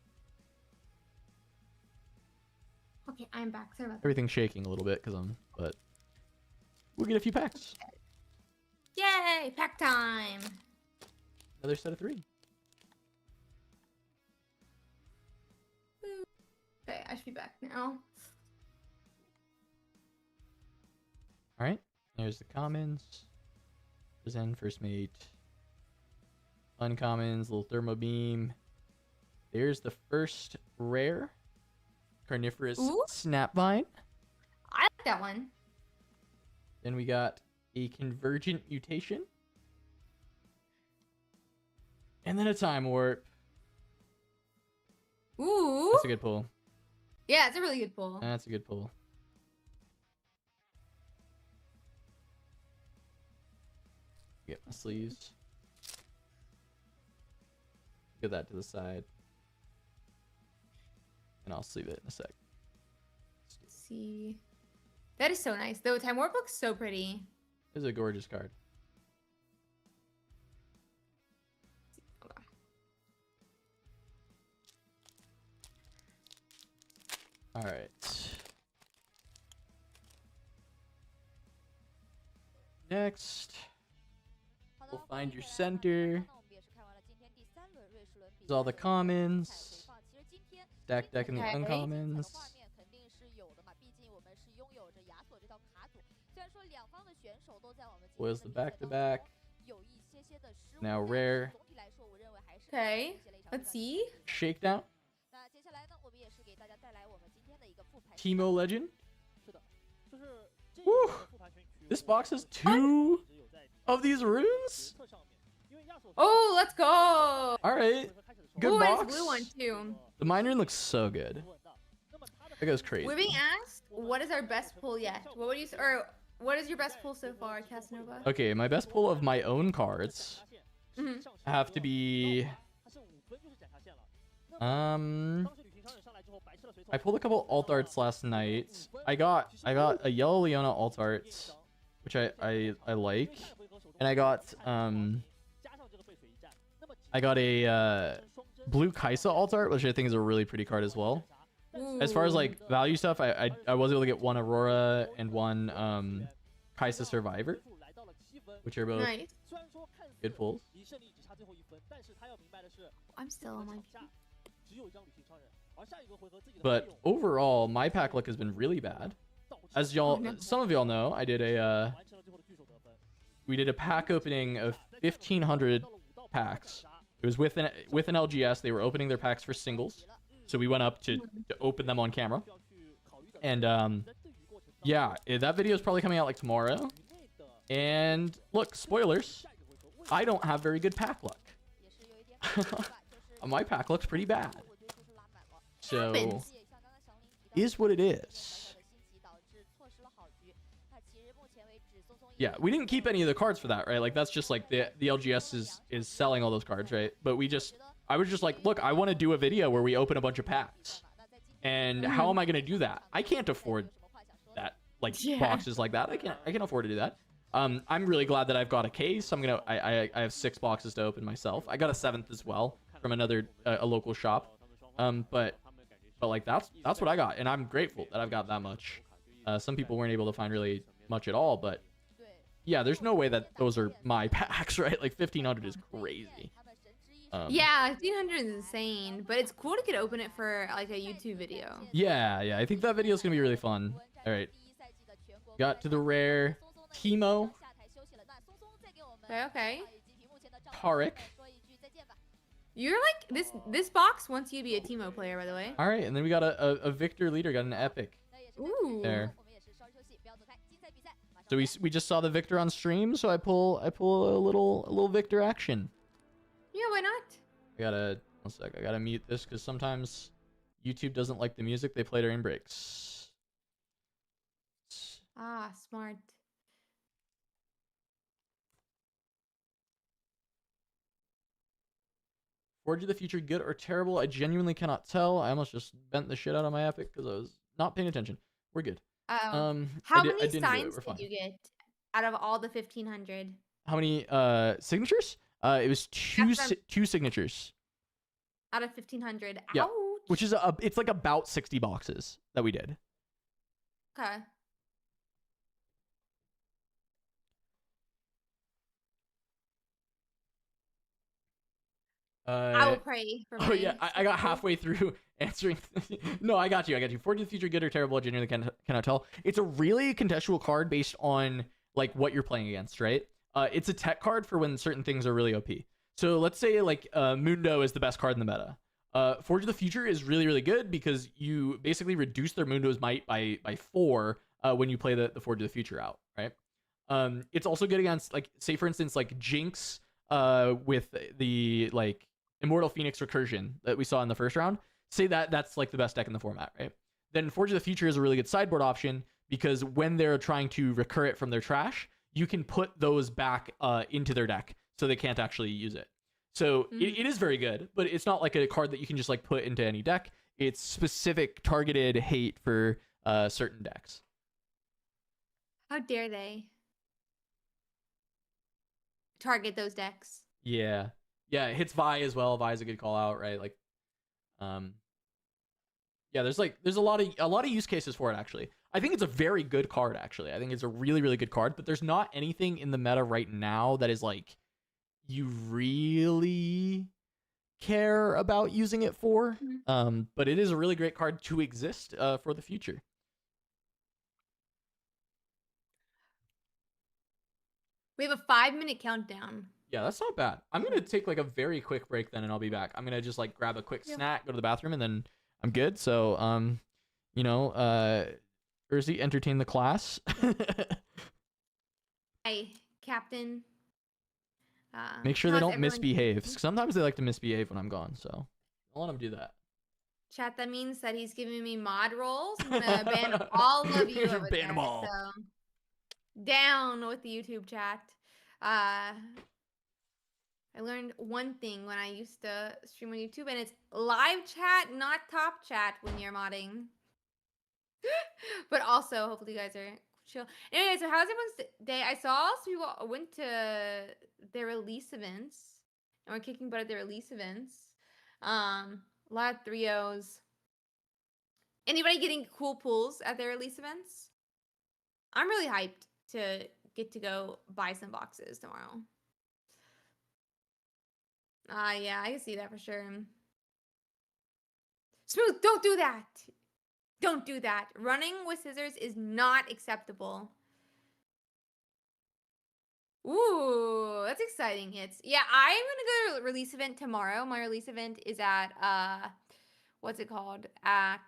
Okay, I'm back. Sorry about that. Everything's shaking a little bit but we'll get a few packs. Yay! Pack time! Another set of 3. Okay, I should be back now. All right. There's the commons. Zen, first mate. Uncommons, little thermo beam. There's the first rare carnivorous Ooh. snapvine. I like that one. Then we got a convergent mutation. And then a time warp. Ooh. That's a good pull. Yeah, it's a really good pull. That's a good pull. Get my sleeves. Get that to the side. And I'll sleeve it in a sec. Let's see. That is so nice. Though Time Warp looks so pretty. This is a gorgeous card. All right. Next, we'll find your center. There's all the commons. Stack deck and the uncommons. Was the back-to-back. Now rare. Okay. Let's see. Shakedown. Teemo Legend. Woo! This box has 2 of these runes? Oh, let's go. All right. Good Ooh, box. it's blue one too. The mine rune looks so good. It goes crazy. We're being asked, what is our best pull yet? What would you or what is your best pull so far, Casanova? Okay, my best pull of my own cards Mhm. have to be I pulled a couple alt arts last night. I got a yellow Leona alt art, which I like, and I got a blue Kaisa alt art, which I think is a really pretty card as well. As far as like value stuff, I was able to get one Aurora and one Kaisa Survivor, which are both Nice. good pulls. I'm still on my. But overall, my pack luck has been really bad. As y'all, some of y'all know, I did we did a pack opening of 1,500 packs. It was with an LGS. They were opening their packs for singles, so we went up to open them on camera. And yeah, that video is probably coming out like tomorrow. And look, spoilers, I don't have very good pack luck. My pack looks pretty bad. So, is what it is. Yeah, we didn't keep any of the cards for that, right? Like, that's just like the LGS is selling all those cards, right? But I was just like, look, I want to do a video where we open a bunch of packs. And how am I going to do that? I can't afford that, like, boxes like that. I can't afford to do that. I'm really glad that I've got a case. I have 6 boxes to open myself. I got a 7th as well from another a local shop. But like that's what I got, and I'm grateful that I've got that much. Some people weren't able to find really much at all, but yeah, there's no way that those are my packs, right? Like 1,500 is crazy. Yeah, 1,500 is insane, but it's cool to get open it for like a YouTube video. Yeah, I think that video is gonna be really fun. All right, got to the rare Teemo. Okay. Tarek. You're like this box wants you to be a Teemo player, by the way. All right, and then we got a Victor leader, got an epic. Ooh. There. So we just saw the Victor on stream, so I pull a little Victor action. Yeah, why not? One sec, I gotta mute this because sometimes YouTube doesn't like the music they play during breaks. Ah, smart. Forge of the Future, good or terrible? I genuinely cannot tell. I almost just bent the shit out of my epic because I was not paying attention. We're good. How many signs did you get out of all the 1,500? How many signatures? It was two signatures. Out of 1,500. Yeah. Ouch. Which is it's like about 60 boxes that we did. Okay. I will pray for Oh yeah, I got halfway through answering. No, I got you. Forge of the Future, good or terrible? I genuinely cannot tell. It's a really contextual card based on like what you're playing against, right? It's a tech card for when certain things are really OP. So let's say like Mundo is the best card in the meta. Forge of the Future is really, really good because you basically reduce their Mundo's might by 4 when you play the Forge of the Future out, right? It's also good against, like, say for instance, like Jinx with the like Immortal Phoenix Recursion that we saw in the first round. Say that's like the best deck in the format, right? Then Forge of the Future is a really good sideboard option because when they're trying to recur it from their trash, you can put those back into their deck so they can't actually use it. So it is very good, but it's not like a card that you can just like put into any deck. It's specific targeted hate for certain decks. How dare they target those decks? Yeah. It hits Vi as well. Vi is a good call out, right? Like, yeah, there's a lot of use cases for it actually. I think it's a very good card actually. I think it's a really, really good card, but there's not anything in the meta right now that is like you really care about using it for. But it is a really great card to exist for the future. We have a 5-minute countdown. Yeah, that's not bad. I'm gonna take like a very quick break then, and I'll be back. I'm gonna just like grab a quick snack, go to the bathroom, and then I'm good. So Urzi, entertain the class. Hi, Captain. Make sure they don't misbehave. Sometimes they like to misbehave when I'm gone, so I'll let them do that. Chat, that means that he's giving me mod rolls. I'm gonna ban all of you over Ban them there, all. so down with the YouTube chat. I learned one thing when I used to stream on YouTube, and it's live chat, not top chat when you're modding. But also, hopefully you guys are chill. Anyway, so how's everyone's day? I saw some people went to their release events and were kicking butt at their release events. A lot of 3-0s. Anybody getting cool pulls at their release events? I'm really hyped to get to go buy some boxes tomorrow. Yeah, I can see that for sure. Smooth, don't do that. Don't do that. Running with scissors is not acceptable. Ooh, that's exciting hits. Yeah, I'm gonna go to a release event tomorrow. My release event is at what's it called? At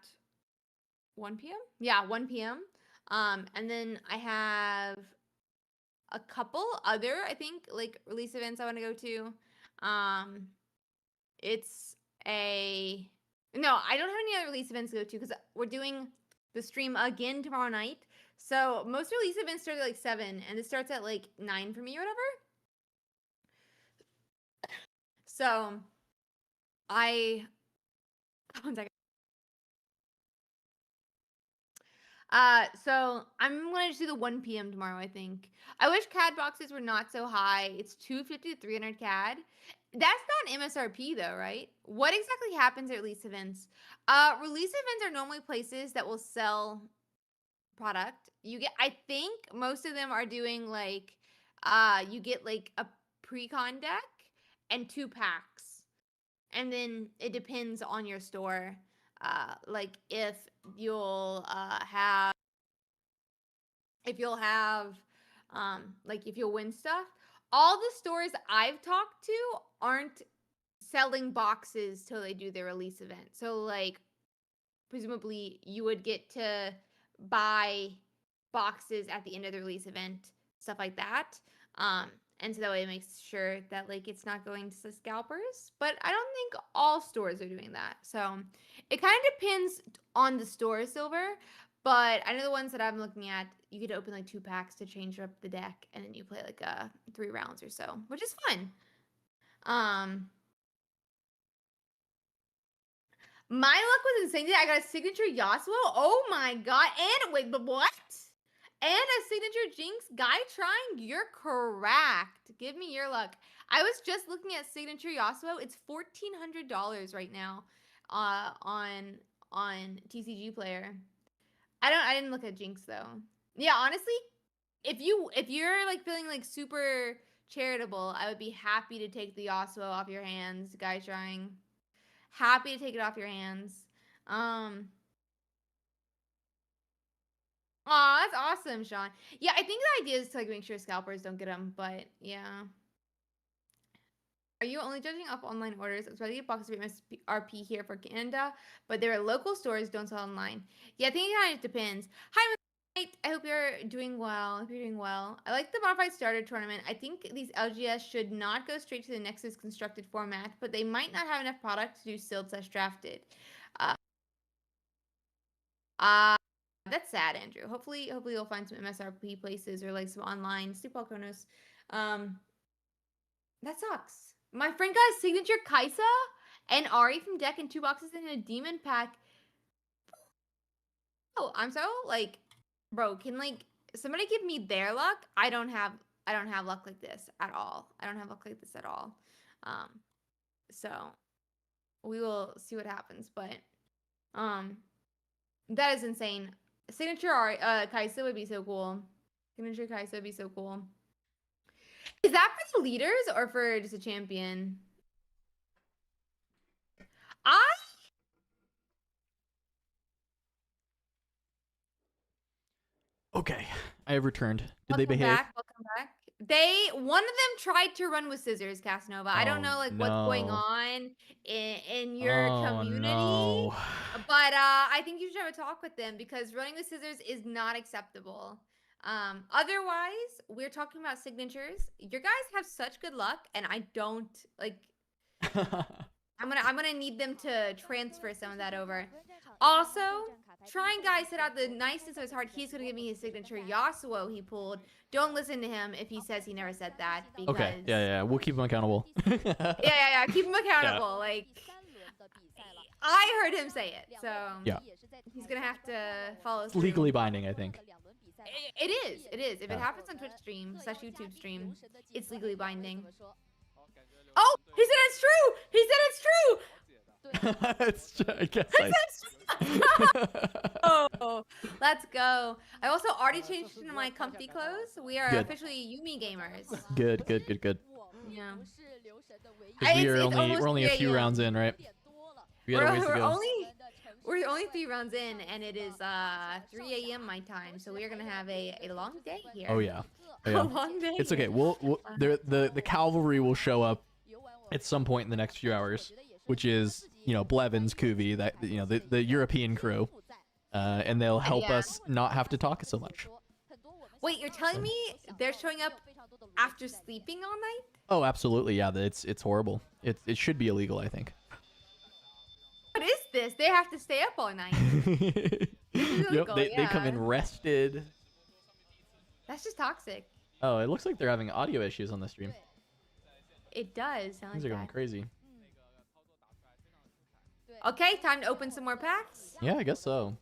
1 p.m. Yeah, 1 p.m. And then I have a couple other, I think, like release events I want to go to. No, I don't have any other release events to go to because we're doing the stream again tomorrow night. So most release events start at like 7, and it starts at like 9 for me or whatever. So one second. So I'm gonna just do the 1 p.m. tomorrow, I think. I wish CAD boxes were not so high. It's 250 to 300 CAD. That's not MSRP though, right? What exactly happens at release events? Release events are normally places that will sell product. I think most of them are doing like, you get like a pre-con deck and 2 packs. And then it depends on your store. Like if you'll have like if you'll win stuff. All the stores I've talked to aren't selling boxes till they do their release event. So like presumably you would get to buy boxes at the end of the release event, stuff like that. And so that way it makes sure that like it's not going to scalpers. But I don't think all stores are doing that. So it kind of depends on the store, Silver. But I know the ones that I'm looking at, you get to open like 2 packs to change up the deck, and then you play like 3 rounds or so, which is fun. My luck was insane today. I got a signature Yasuo. Oh my god. And wait, but what? And a signature Jinx. Guy trying, you're correct. Give me your luck. I was just looking at signature Yasuo. It's $1,400 right now on TCG Player. I didn't look at Jinx though. Yeah, honestly, if you're like feeling like super charitable, I would be happy to take the Yasuo off your hands, guy trying. Happy to take it off your hands. Aw, that's awesome, Sean. Yeah, I think the idea is to like make sure scalpers don't get them, but yeah. Are you only judging off online orders? Especially boxes of MSRP here for Canada, but there are local stores don't sell online. Yeah, I think it kind of depends. Hi, Mate. I hope you're doing well. I hope you're doing well. I like the modified starter tournament. I think these LGS should not go straight to the Nexus constructed format, but they might not have enough product to do sealed/drafted. That's sad, Andrew. Hopefully you'll find some MSRP places or like some online. Sleep well, Kronos. That sucks. My friend got a signature Kaisa and Ari from deck in 2 boxes in a demon pack. Oh, I'm so like, bro, can like somebody give me their luck? I don't have luck like this at all. I don't have luck like this at all. So we will see what happens, but that is insane. Signature Ari Kaisa would be so cool. Signature Kaisa would be so cool. Is that for the leaders or for just a champion? Okay, I have returned. Did Welcome they behave? Welcome back. One of them tried to run with scissors, Casanova. I don't know like what's going on in your community. No. But I think you should have a talk with them because running with scissors is not acceptable. Otherwise, we're talking about signatures. Your guys have such good luck, and I don't like. I'm gonna need them to transfer some of that over. Also, try and guys set out the nicest of his heart. He's gonna give me his signature Yasuo he pulled. Don't listen to him if he says he never said that. Because... Okay. Yeah. We'll keep him accountable. yeah. Keep him accountable. Yeah. Like, I heard him say it, so yeah. He's gonna have to follow. It's legally binding, I think. It is. If it happens on Twitch stream / YouTube stream, it's legally binding. Oh, he said it's true. He said it's true. I guess Oh, let's go. I also already changed into my comfy clothes. We are officially Yumi gamers. Good. Yeah. We're only a few rounds in, right? We're only 3 rounds in, and it is 3 a.m. my time, so we are gonna have a long day here. Oh yeah. A long day. It's okay. We'll the cavalry will show up at some point in the next few hours, which is Blevins, Kuvi, that the European crew, and they'll help us not have to talk so much. Wait, you're telling me they're showing up after sleeping all night? Oh, absolutely. Yeah, it's horrible. It should be illegal, I think. What is this? They have to stay up all night. Yep, they come in rested. That's just toxic. Oh, it looks like they're having audio issues on the stream. It does sound Things like are going crazy. Okay, time to open some more packs. Yeah, I guess so.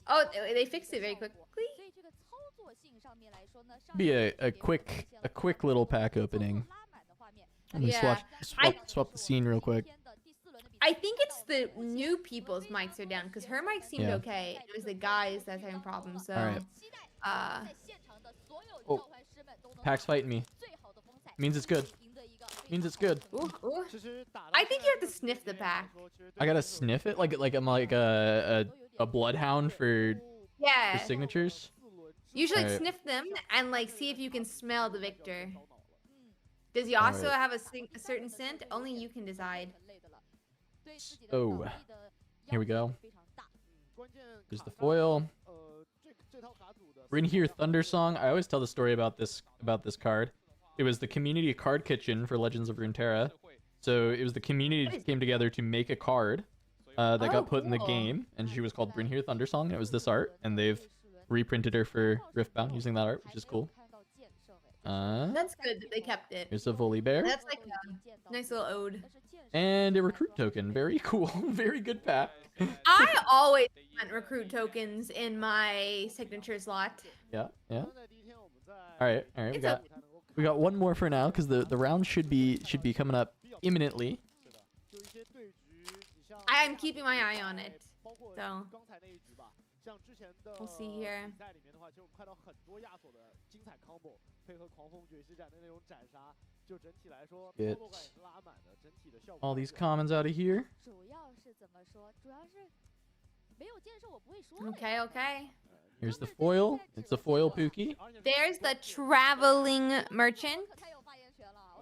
Oh, they fixed it very quickly. Be a quick little pack opening. Let me swap the scene real quick. I think it's the new people's mics are down because her mic seemed okay. It was the guys that's having problems. So, all right. Oh, pack's fighting me. Means it's good. Ooh. I think you have to sniff the pack. I gotta sniff it like I'm like a bloodhound for signatures. You should like sniff them and like see if you can smell the victor. Does Yasuo have a certain scent? Only you can decide. Oh, here we go. There's the foil. We're in here, Thunder Song. I always tell the story about this card. It was the community card kitchen for Legends of Runeterra. So it was the community that came together to make a card that got put in the game, and she was called Brynhir Thundersong, and it was this art, and they've reprinted her for Riftbound using that art, which is cool. That's good that they kept it. Here's a Volibear. That's like a nice little ode. And a recruit token. Very cool. Very good pack. I always want recruit tokens in my signature slot. Yeah. All right. We got one more for now because the round should be coming up imminently. I am keeping my eye on it. So we'll see here. Get all these commons out of here. Okay. Here's the foil. It's a foil Pookie. There's the traveling merchant.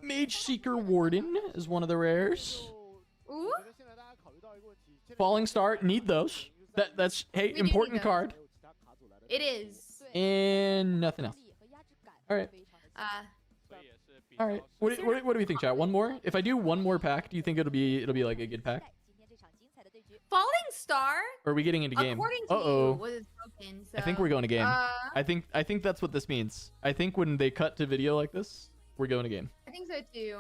Mage Seeker Warden is one of the rares. Ooh. Falling Star, need those. That's hey, We do important need those. card. It is. And nothing else. All right. All right. What do we think, chat? One more? If I do one more pack, do you think it'll be like a good pack? Falling Star. Or are we getting into game? According to Uh-oh. you, was broken. So, I think we're going to game. I I think that's what this means. I think when they cut to video like this, we're going to game. think so too.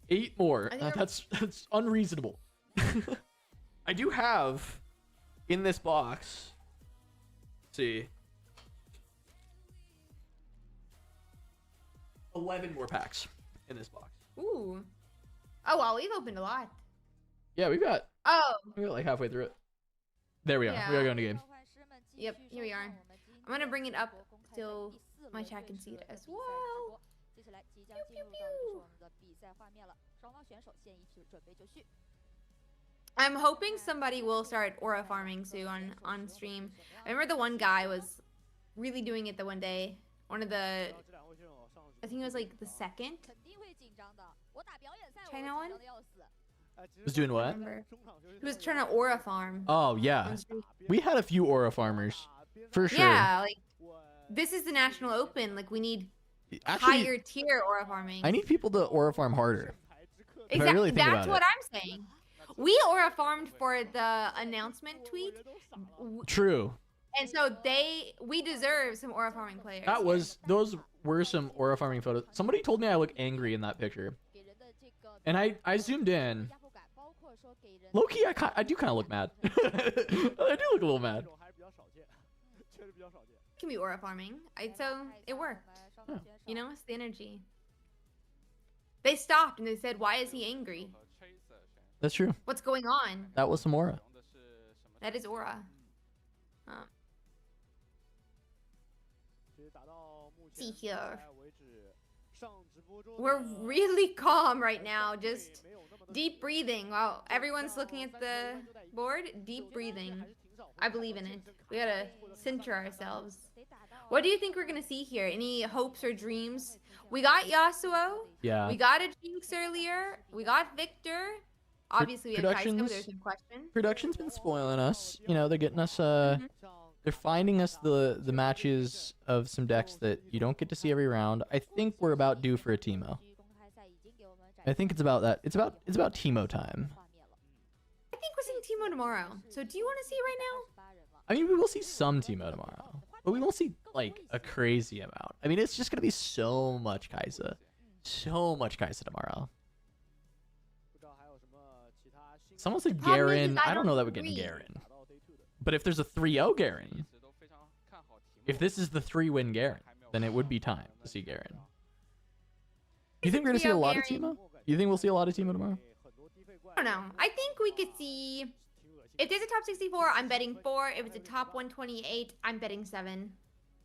8 more. I think That's unreasonable. I do have in this box. Let's see. 11 more packs in this box. Ooh. Oh wow, we've opened a lot. Yeah, we got Oh. like halfway through it. There we are. Yeah. We are going to game. Yep. Here we are. I'm gonna bring it up so my chat can see it as well. I'm hoping somebody will start aura farming soon on stream. I remember the one guy was really doing it the one day. One of the, I think it was like the second China one. Was doing I what? remember. He was trying to aura farm. Oh yeah, on stream. we had a few aura farmers for sure. Yeah, like this is the National Open. Like we need Actually, higher tier aura farming. I need people to aura farm harder. If I Exactly. really think That's about what it. I'm saying. We aura farmed for the announcement tweet, True. and so we deserve some aura farming players. Those were some aura farming photos. Somebody told me I look angry in that picture, and I zoomed in. Low-key, I do kind of look mad. I do look a little mad. Can be aura farming. So it worked. Yeah. You know, it's the energy. They stopped and they said, "Why is he angry? That's true. What's going on?" That was some aura. That is aura. See here. We're really calm right now. Just deep breathing while everyone's looking at the board. Deep breathing. I believe in it. We gotta center ourselves. What do you think we're gonna see here? Any hopes or dreams? We got Yasuo. Yeah. We got a Jinx earlier. We got Victor. Obviously, we have Kaisa, but Productions- there's no question. Production's been spoiling us. You know, they're getting us they're finding us the matches of some decks that you don't get to see every round. I think we're about due for a Teemo. I think it's about that. It's about Teemo time. I think we're seeing Teemo tomorrow. So do you want to see it right now? I mean, we will see some Teemo tomorrow, but we won't see like a crazy amount. I mean, it's just gonna be so much Kaisa tomorrow. Someone said problem is Garen. I I don't know that we're don't getting agree. Garen. But if there's a 3-0 Garen, if this is the 3-win Garen, then it would be time to see Garen. You think we're gonna see a lot of Teemo? You think we'll see a lot of Teemo tomorrow? I don't know. I think we could see. If there's a top 64, I'm betting 4. If it's a top 128, I'm betting 7.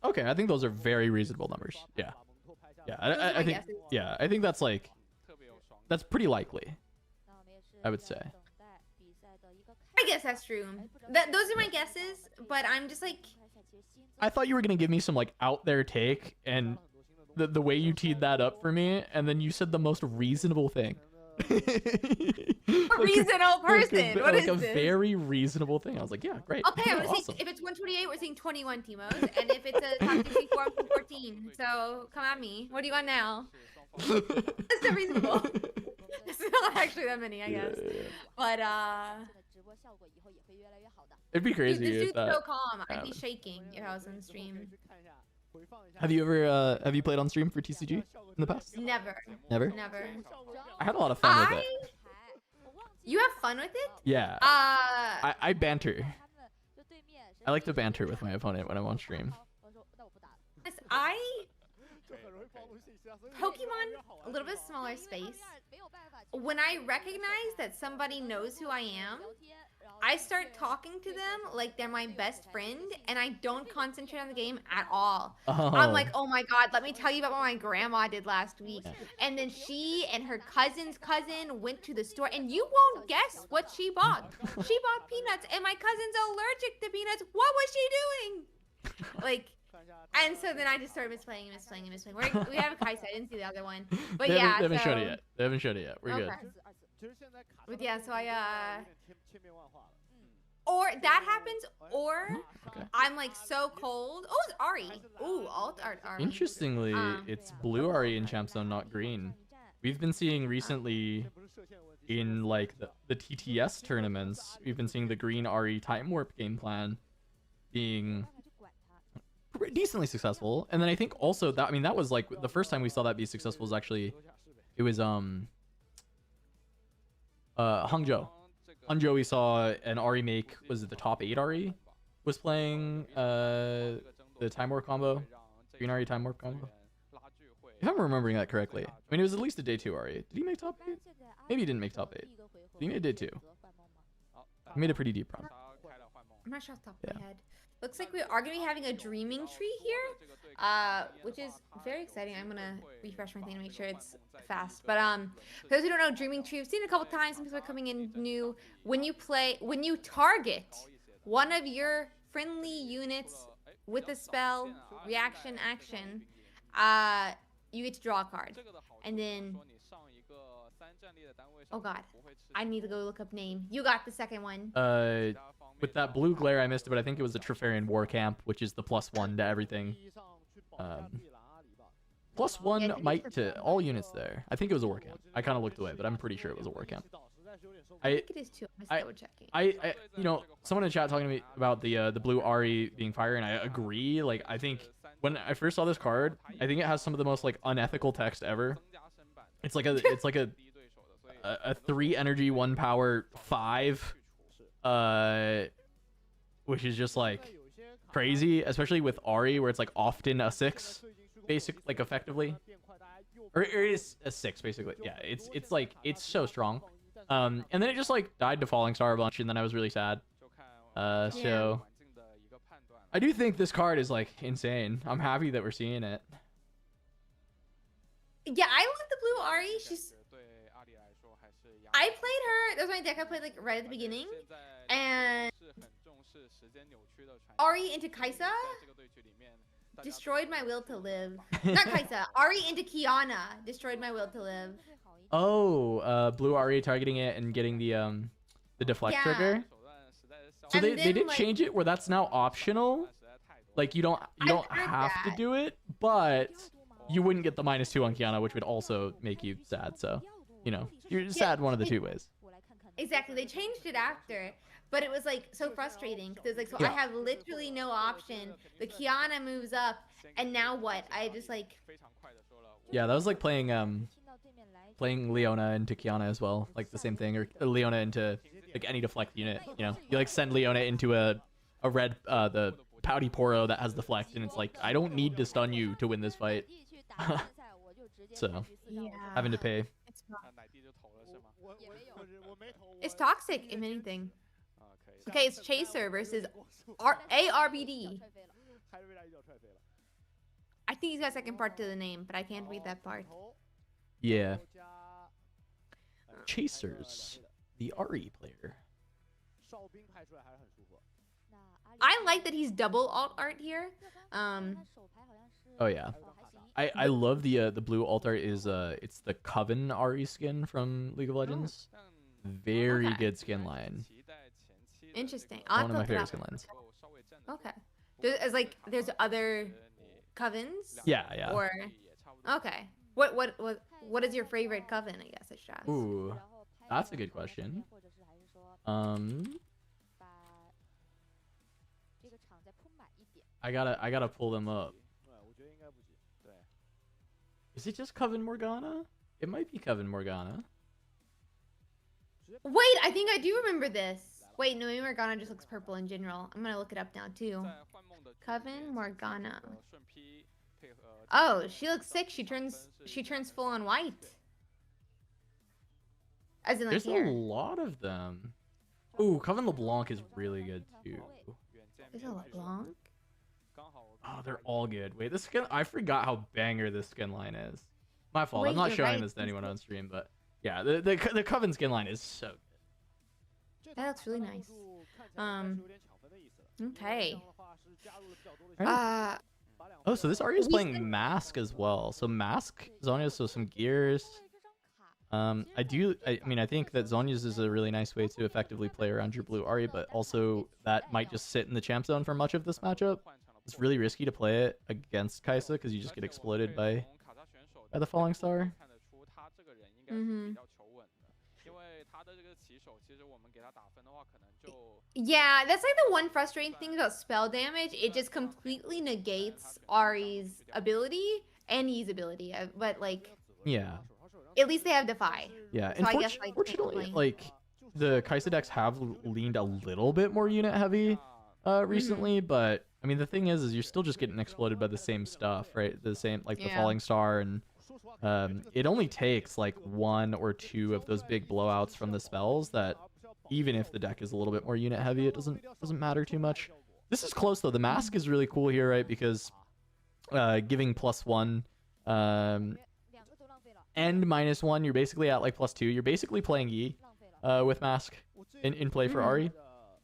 Okay, I think those are very reasonable numbers. Yeah, yeah. Those are I my think guesses. yeah, I think that's pretty likely. I would say. I guess that's true. Those are my guesses, but I'm just like, I thought you were gonna give me some like out there take, and the way you teed that up for me, and then you said the most reasonable thing. a reasonable person. What like is a this? very reasonable thing. I was like, yeah, great. Okay, I'm awesome. if it's 128, we're seeing 21 Teemos, and if it's a top 64, I'm seeing 14. So come at me. What do you want now? That's not reasonable. It's not actually that many, I guess. But It'd be dude, crazy this if dude's that. so calm. I'd be happened. shaking if I was on stream. Have you ever have you played on stream for TCG in the past? Never. Never. Never. I had a lot of fun with it. You have fun with it? Yeah. I banter. I like to banter with my opponent when I'm on stream. Pokemon, a little bit smaller space. When I recognize that somebody knows who I am, I start talking to them like they're my best friend, and I don't concentrate on the game at all. I'm like, oh my god, let me tell you about what my grandma did last week. And then she and her cousin's cousin went to the store, and you won't guess what she bought. She bought peanuts, and my cousin's allergic to peanuts. What was she doing? Like, And so then I just started misplaying. We have a Kaisa. I didn't see the other one. But They yeah, haven't so... showed it yet. They haven't showed it yet. We're good. But yeah, so I or that happens, or Okay. I'm like so cold. Oh, it's Ari. Ooh, alt art Ari. Interestingly, it's blue Ari in Champ Zone, not green. We've been seeing recently in like the TTS tournaments, we've been seeing the green Ari time warp game plan being decently successful. And then I think also that, I mean, that was like the first time we saw that be successful was actually, it was Hangzhou we saw an Ari make, was it the top 8 Ari was playing the time warp combo, green Ari time warp combo, if I'm remembering that correctly. I mean, it was at least a day 2 Ari. Did he make top 8? Maybe he didn't make top 8. But he made day 2. He made a pretty deep run. I'm not sure off the top of my head. Looks like we are going to be having a dreaming tree here, which is very exciting. I'm going to refresh my thing to make sure it's fast. But for those who don't know, dreaming tree, we've seen it a couple times. Some people are coming in new. When you target one of your friendly units with a spell, reaction, action, you get to draw a card. And then, oh god, I need to go look up name. You got the second one. With that blue glare, I missed it, but I think it was the Trifarian War Camp, which is the +1 to everything. +1 might to all units there. I think it was a War Camp. I kind of looked away, but I'm pretty sure it was a War Camp. I think it is too. I'm double checking. I you know, someone in chat talking to me about the blue Ari being fire, and I agree. Like, I think when I first saw this card, I think it has some of the most like unethical text ever. It's like a 3 energy, 1 power, 5, which is just like crazy, especially with Ari, where it's like often a 6, like effectively, or it is a 6 basically. Yeah, it's like it's so strong. And then it just like died to Falling Star a bunch, and then I was really sad. So I do think this card is like insane. I'm happy that we're seeing it. Yeah, I love the blue Ari. I played her. That was my deck I played like right at the beginning, and Ari into Kaisa destroyed my will to live. Not Kaisa. Ari into Kiana destroyed my will to live. Oh, blue Ari targeting it and getting the deflect trigger. So they did like, change it where that's now optional. Like you don't have to do it, but you wouldn't get the -2 on Kiana, which would also make you sad. So, you know, you're sad one of the two ways. Exactly. They changed it after, but it was like so frustrating because it's like, so I have literally no option. The Kiana moves up, and now what? I just like. Yeah, that was like playing Leona into Kiana as well, like the same thing, or Leona into like any deflect unit. You know, you like send Leona into a red the Pouty Poro that has deflect, and it's like I don't need to stun you to win this fight. So having to pay. It's toxic, if anything. Okay, it's Chaser versus ARBD. I think he's got a second part to the name, but I can't read that part. Yeah. Chasers, the Ari player. I like that he's double alt art here. Oh yeah. I love the blue alt art is it's the Coven Ari skin from League of Legends. Very good skin line. Interesting. One of my favorite skin lines. Okay. There's other Covens? Yeah. Or okay. What is your favorite Coven, I guess I should ask. Ooh. That's a good question. I gotta pull them up. Is it just Coven Morgana? It might be Coven Morgana. Wait, I think I do remember this. Wait, no, maybe Morgana just looks purple in general. I'm gonna look it up now too. Coven Morgana. Oh, she looks sick. She turns full on white. As in like There's here. a lot of them. Ooh, Coven LeBlanc is really good too. Is it LeBlanc? Oh, they're all good. Wait, this skin, I forgot how banger this skin line is. My fault. Wait, I'm not you're showing right. this to anyone on stream, but yeah, the Coven skin line is so good. That looks really nice. Okay. Oh, so this Ari is playing Mask as well. So Mask, Zhonya's, so some gears. I mean, I think that Zhonya's is a really nice way to effectively play around your blue Ari, but also that might just sit in the champ zone for much of this matchup. It's really risky to play it against Kaisa because you just get exploded by the falling star. Yeah, that's like the one frustrating thing about spell damage. It just completely negates Ari's ability and Yi's ability. But like, yeah, at least they have Defy. Yeah, so and I guess, like, fortunately, like the Kaisa decks have leaned a little bit more unit heavy recently, but I mean the thing is you're still just getting exploded by the same stuff, right? The same, like the falling star, and it only takes like 1 or 2 of those big blowouts from the spells that, even if the deck is a little bit more unit heavy, it doesn't matter too much. This is close though. The Mask is really cool here, right? Because giving +1 and -1, you're basically at like +2. You're basically playing Yi with Mask in play for Ari.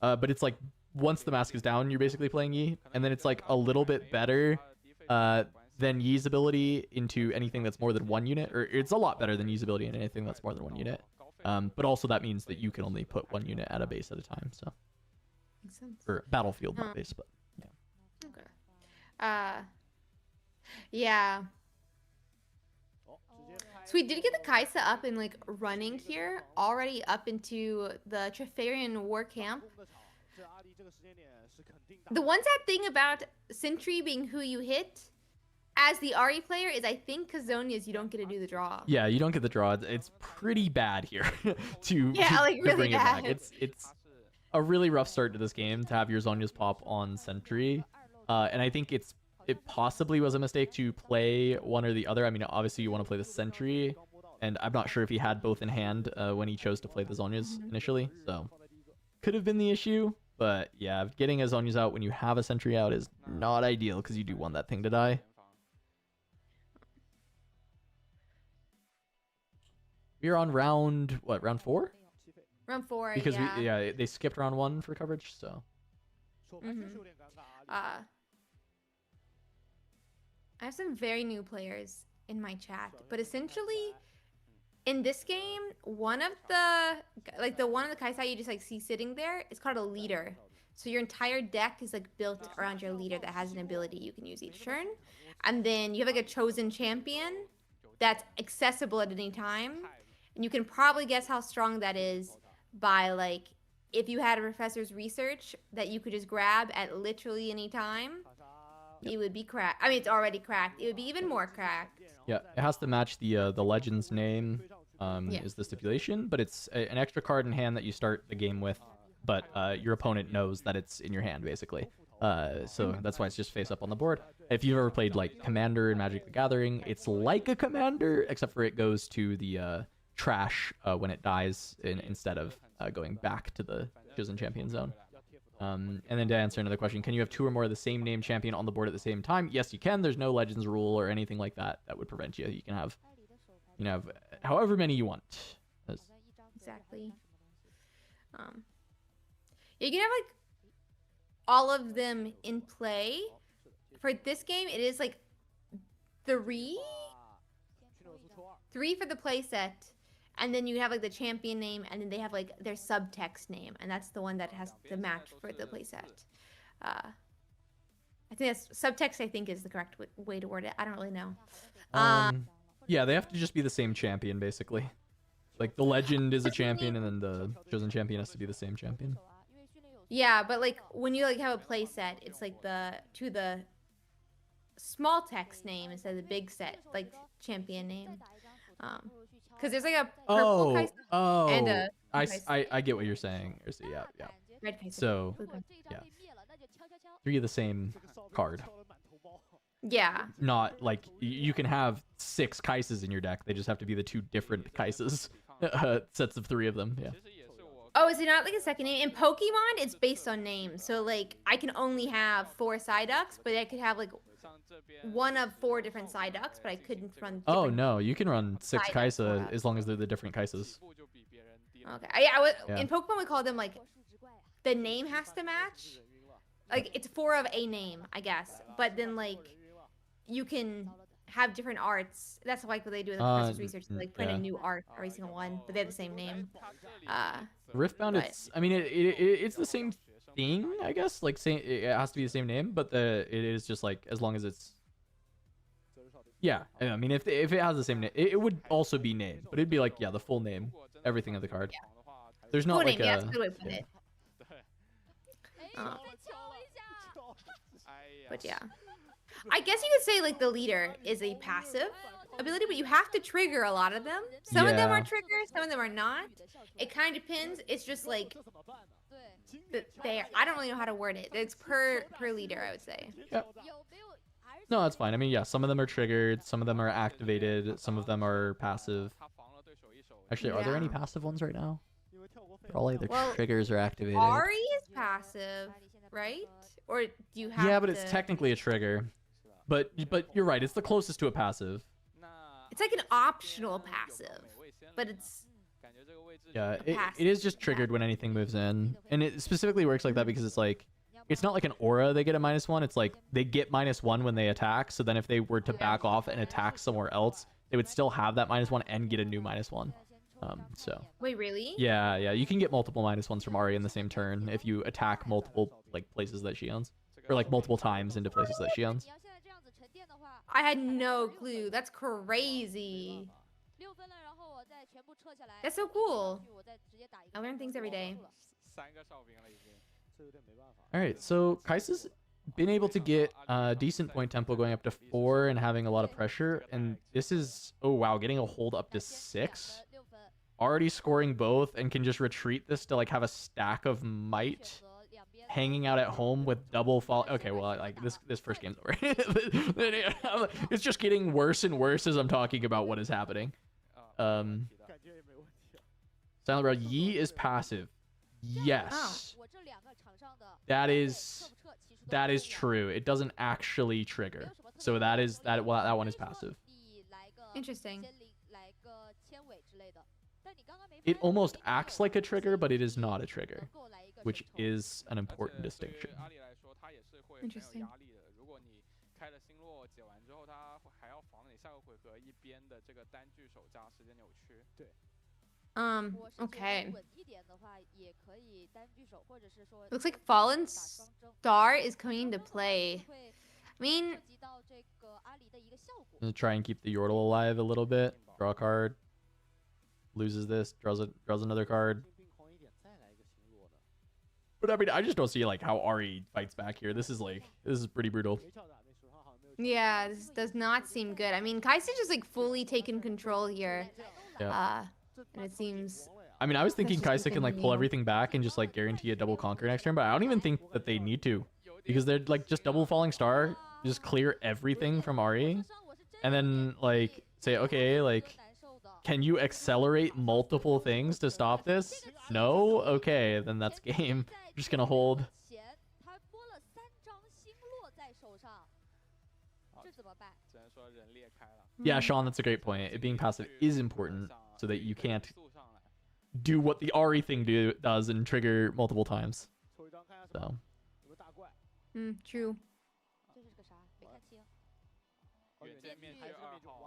But it's like once the Mask is down, you're basically playing Yi, and then it's like a little bit better than Yi's ability into anything that's more than 1 unit, or it's a lot better than Yi's ability in anything that's more than 1 unit. But also that means that you can only put 1 unit at a base at a time. So Makes sense. or battlefield, not base, but yeah. Okay. Yeah. So we did get the Kaisa up and like running here, already up into the Trefarian war camp. The one sad thing about Sentry being who you hit as the Ari player is I think Kazonia's you don't get to do the draw. Yeah, you don't get the draw. It's pretty bad here to like really bring bad. it back. It's a really rough start to this game to have your Zhonya's pop on Sentry, and I think it possibly was a mistake to play one or the other. I mean, obviously you want to play the Sentry, and I'm not sure if he had both in hand when he chose to play the Zhonya's initially, so could have been the issue. But yeah, getting a Zhonya's out when you have a Sentry out is not ideal because you do want that thing to die. We're on round 4? Round 4, because they skipped round 1 for coverage, so. I have some very new players in my chat, but essentially in this game, one of the Kaisa you just like see sitting there is called a leader. So your entire deck is like built around your leader that has an ability you can use each turn, and then you have like a chosen champion that's accessible at any time, and you can probably guess how strong that is by like if you had a professor's research that you could just grab at literally any time. It would be cracked. I mean, it's already cracked. It would be even more cracked. Yeah, it has to match the legend's name is the stipulation, but it's an extra card in hand that you start the game with, but your opponent knows that it's in your hand, basically. So that's why it's just face up on the board. If you've ever played like Commander in Magic the Gathering, it's like a Commander, except for it goes to the trash when it dies instead of going back to the chosen champion zone. And then to answer another question, can you have 2 or more of the same name champion on the board at the same time? Yes, you can. There's no Legends rule or anything like that that would prevent you. You can have, however many you want. Exactly. You can have like all of them in play. For this game, it is like 3 for the play set. And then you have like the champion name, and then they have like their subtext name, and that's the one that has to match for the playset. I think that's subtext. I think is the correct way to word it. I don't really know. Yeah, they have to just be the same champion, basically. Like the legend is a champion, and then the chosen champion has to be the same champion. Yeah, but like when you like have a playset, it's like the small text name instead of the big set like champion name. Because there's like a purple Kaisa and a I get what you're saying. Yeah. Red Kaisa. So, yeah. 3 of the same card. Yeah. Not like you can have 6 Kaisas in your deck. They just have to be the 2 different Kaisas. Sets of 3 of them, yeah. Oh, is it not like a second name? In Pokemon, it's based on names. So like I can only have 4 Psyducks, but I could have like one of 4 different Psyducks, but I couldn't run. Oh no, you can run 6 Kaisa as long as they're the different Kaisas. Okay, in Pokemon we call them like the name has to match. Like it's 4 of a name, I guess. But then like you can have different arts. That's like what they do in the professor's research. They like print a new art every single one, but they have the same name. Riftbound, but... it's I mean it's the same thing, I guess. Like it has to be the same name, but it is just like as long as it's I mean if it has the same name, it would also be named, but it'd be like the full name, everything of the card. There's not full like name, that's a good way to put it. But yeah, I guess you could say like the leader is a passive ability, but you have to trigger a lot of them. Some of them are triggers, some of them are not. It kind of depends. It's just like I don't really know how to word it. It's per leader, I would say. Yep. No, that's fine. I mean, some of them are triggered, some of them are activated, some of them are passive. Actually, are there any passive ones right now? They're all either triggers or activated. Ari is passive, right? Or do you have Yeah, but it's technically a trigger. But you're right, it's the closest to a passive. It's like an optional passive, but it's it is just triggered when anything moves in. And it specifically works like that because it's like it's not like an aura they get a -1, it's like they get -1 when they attack, so then if they were to back off and attack somewhere else, they would still have that -1 and get a new -1. So wait, really? Yeah, you can get multiple -1s from Ari in the same turn if you attack multiple like places that she owns, or like multiple times into places that she owns. I had no clue. That's crazy. That's so cool. I learn things every day. All right, so Kaisa's been able to get a decent point tempo, going up to 4 and having a lot of pressure, and this is getting a hold up to 6. Already scoring both and can just retreat this to like have a stack of might hanging out at home with double fall. Okay, well, like this first game's over. It's just getting worse and worse as I'm talking about what is happening. Silent Bro, Yi is passive. Yes. That is true. It doesn't actually trigger. So that one is passive. Interesting. It almost acts like a trigger, but it is not a trigger, which is an important distinction. Interesting. Okay. Looks like Fallen Star is coming into play. I mean, I'm gonna try and keep the Yordle alive a little bit. Draw a card. Loses this, draws another card. But I mean, I just don't see like how Ari fights back here. This is pretty brutal. Yeah, this does not seem good. I mean, Kaisa just like fully taken control here. Yeah. And it seems. I mean, I was thinking Kaisa can like pull everything back and just like guarantee a double conquer next turn, but I don't even think that they need to, because they're like just double falling star, just clear everything from Ari, and then like say, okay, like, can you accelerate multiple things to stop this? No? Okay, then that's game. I'm just gonna hold. Yeah, Sean, that's a great point. It being passive is important so that you can't do what the Ari thing does and trigger multiple times. So. True.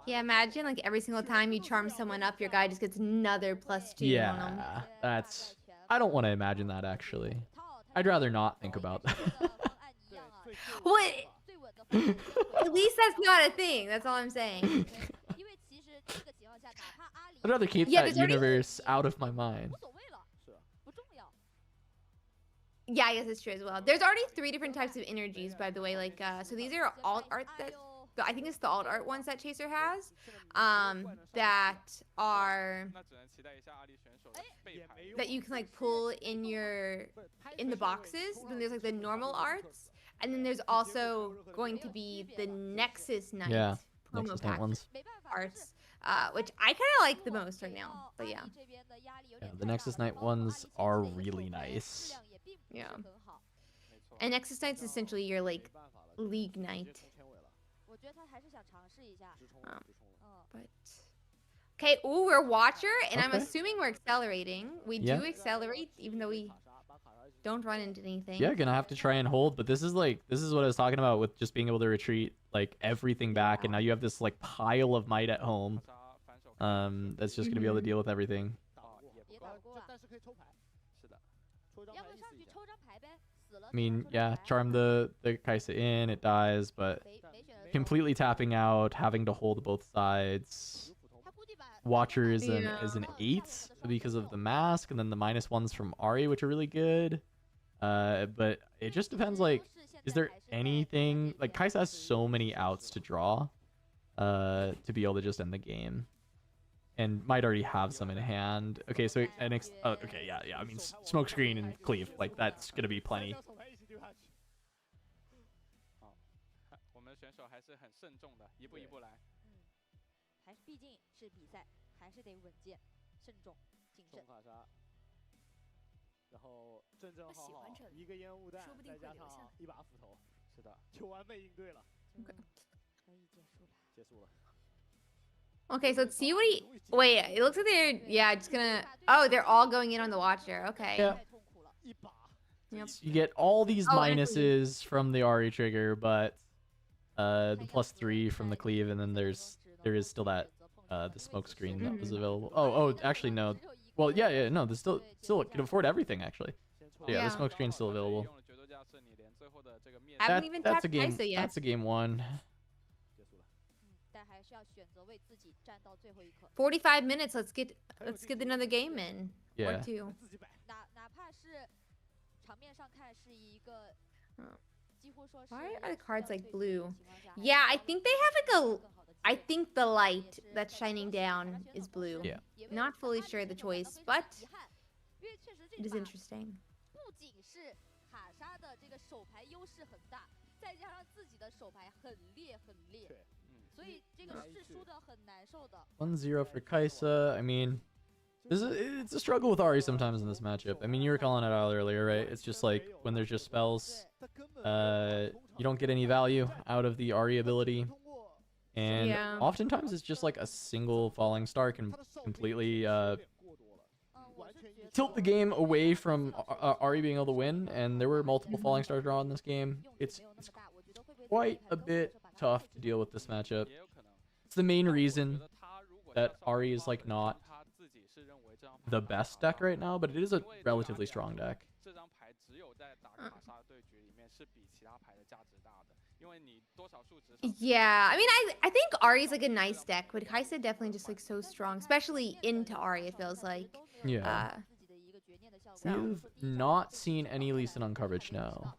Yeah, imagine like every single time you charm someone up, your guy just gets another +2 on them. Yeah, that's... I don't want to imagine that, actually. I'd rather not think about that. What? At least that's not a thing. That's all I'm saying. I'd rather keep that universe out of my mind. Yeah, I guess it's true as well. There's already 3 different types of energies, by the way. Like, so these are alt art that... I think it's the alt art ones that Chaser has, that you can like pull in the boxes. Then there's like the normal arts, and then there's also going to be the Nexus Knight promo pack arts, which I kind of like the most right now. But yeah, the Nexus Knight ones are really nice. Yeah, and Nexus Knight's essentially your like League Knight. But okay, we're Watcher, and I'm assuming we're accelerating. We do accelerate, even though we Don't run into anything. Yeah, gonna have to try and hold, but this is what I was talking about with just being able to retreat like everything back, and now you have this like pile of might at home. That's just gonna be able to deal with everything. I mean, yeah, charm the Kaisa in, it dies, but completely tapping out, having to hold both sides. Watcher is an 8 because of the mask, and then the -1s from Ari, which are really good. But it just depends, like, is there anything... Like, Kaisa has so many outs to draw to be able to just end the game. And might already have some in hand. Okay, so... okay, yeah, I mean, smokescreen and cleave. Like, that's gonna be plenty. Okay, so let's see what he... Wait, it looks like they're... Yeah, just gonna... Oh, they're all going in on the Watcher. Okay. Yeah. Yep. You get all these minuses from the Ari trigger, but the +3 from the cleave, and then there is still that the smoke screen that was available. Oh, actually no. Well, yeah, no, there's still can afford everything actually. So, yeah, the smoke screen's still available. Haven't even that's tapped a game. Kaisa yet. That's a game 1. 45 minutes. Let's get another game in. Yeah. Or 2. Why are the cards like blue? Yeah, I think they have like a... I think the light that's shining down is blue. Yeah. Not fully sure the choice, but it is interesting. One 0 for Kaisa. I mean, it's a struggle with Ari sometimes in this matchup. I mean, you were calling it out earlier, right? It's just like when there's just spells, you don't get any value out of the Ari ability. And oftentimes it's just like a single falling star can completely tilt the game away from Ari being able to win. And there were multiple falling stars drawn in this game. It's quite a bit tough to deal with this matchup. It's the main reason that Ari is like not the best deck right now, but it is a relatively strong deck. Yeah, I mean, I think Ari's like a nice deck, but Kaisa definitely just like so strong, especially into Ari, it feels like. Yeah. We've not seen any Lee Sin on coverage now.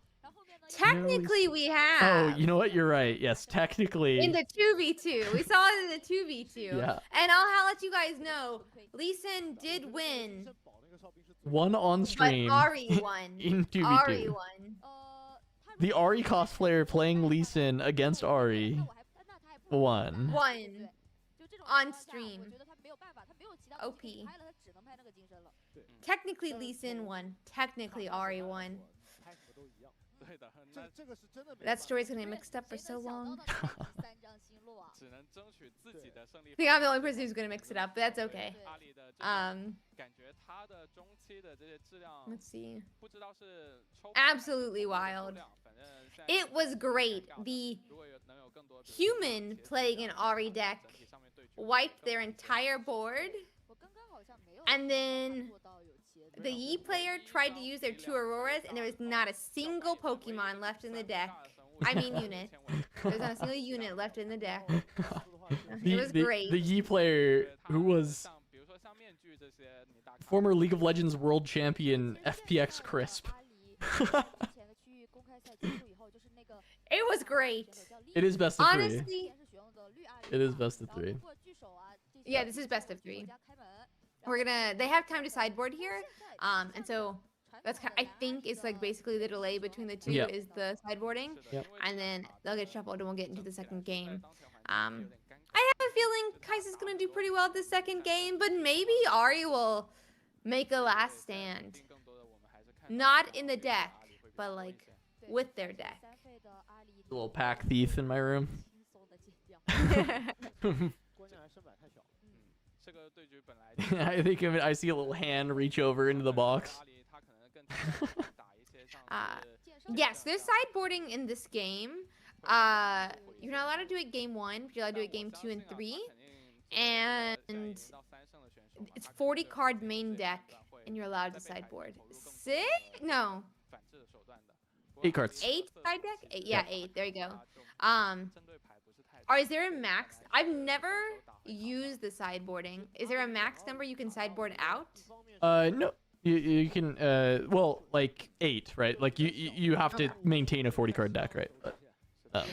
Technically, we have. Oh, you know what? You're right. Yes, technically. In the 2v2. We saw it in the 2v2. Yeah. And I'll let you guys know, Lee Sin did win. One on stream. But Ari won. In 2v2. Ari won. The Ari cosplayer playing Lee Sin against Ari won. Won. On stream. OP. Technically, Lee Sin won. Technically, Ari won. That story's gonna get mixed up for so long. I think I'm the only person who's gonna mix it up, but that's okay. Let's see. Absolutely wild. It was great. The human playing an Ari deck wiped their entire board, and then the Yi player tried to use their 2 Auroras, and there was not a single Pokemon left in the deck. I mean unit. There's not a single unit left in the deck. It was great. The Yi player, who was former League of Legends World Champion FPX Crisp. It was great. It is best of 3. Honestly, it is best of 3. Yeah, this is best of 3. They have time to sideboard here, and so that's I think it's like basically the delay between the two is the sideboarding, and then they'll get shuffled and we'll get into the second game. I have a feeling Kaisa's gonna do pretty well at the second game, but maybe Ari will make a last stand. Not in the deck, but like with their deck. A little pack thief in my room. I think I see a little hand reach over into the box. Yes, there's sideboarding in this game. You're not allowed to do it game 1, but you're allowed to do it game 2 and 3. And it's 40 card main deck, and you're allowed to sideboard. 6? No. 8 cards. 8 side deck? 8, yeah, 8. There you go. Or is there a max? I've never used the sideboarding. Is there a max number you can sideboard out? No. You can well, like 8, right? Like you have to maintain a 40 card deck, right? But,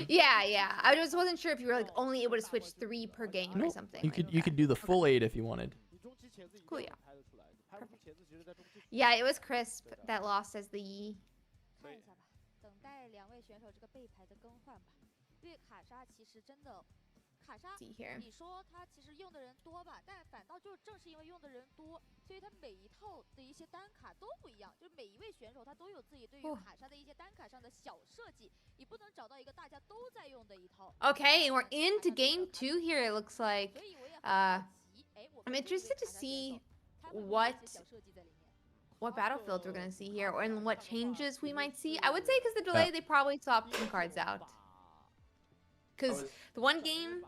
yeah. I just wasn't sure if you were like only able to switch 3 per game or something. You could do the full 8 if you wanted. Cool, yeah. Perfect. Yeah, it was Crisp that lost as the Yi. 看一下吧，等待两位选手这个背牌的更换吧。因为卡莎其实真的，卡莎 See here. 你说他其实用的人多吧，但反倒就正是因为用的人多，所以他每一套的一些单卡都不一样，就是每一位选手他都有自己对于卡莎的一些单卡上的小设计，你不能找到一个大家都在用的一套。Okay, and we're into game 2 here. It looks like. I'm interested to see what battlefields we're gonna see here, and what changes we might see. I would say because the delay, they probably swapped some cards out. Because the one game,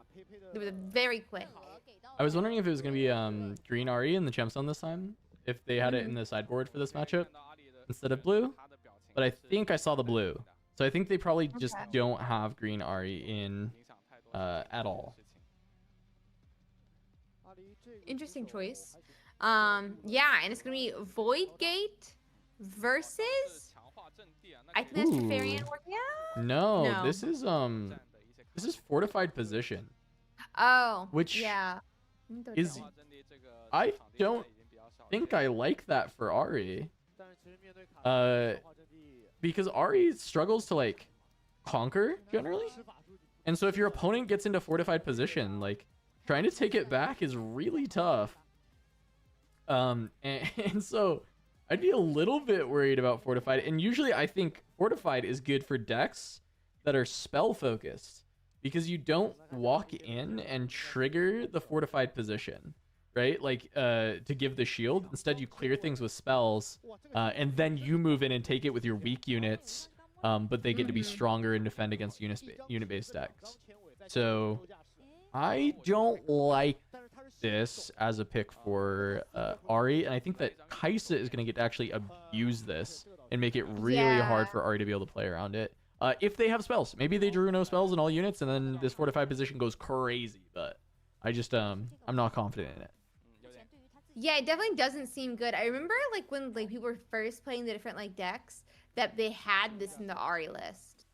it was very quick. I was wondering if it was going to be green Ari in the Gemstone this time, if they had it in the sideboard for this matchup instead of blue. But I think I saw the blue. So I think they probably just don't have green Ari in at all. Interesting choice. Yeah, and it's going to be Void Gate versus... I think that's Trifarian working out? No, this is Fortified Position. Oh, which yeah. is I don't think I like that for Ari. Because Ari struggles to like conquer generally. And so if your opponent gets into Fortified Position, like trying to take it back is really tough. And so I'd be a little bit worried about Fortified. And usually I think Fortified is good for decks that are spell focused, because you don't walk in and trigger the Fortified Position, right? Like to give the shield. Instead, you clear things with spells, and then you move in and take it with your weak units, but they get to be stronger and defend against unit-based decks. So I don't like this as a pick for Ari, and I think that Kaisa is going to get to actually abuse this and make it really hard for Ari to be able to play around it. If they have spells. Maybe they drew no spells in all units, and then this Fortified Position goes crazy, but I just, I'm not confident in it. Yeah, it definitely doesn't seem good. I remember, like, when like people were first playing the different, like, decks, that they had this in the Ari list.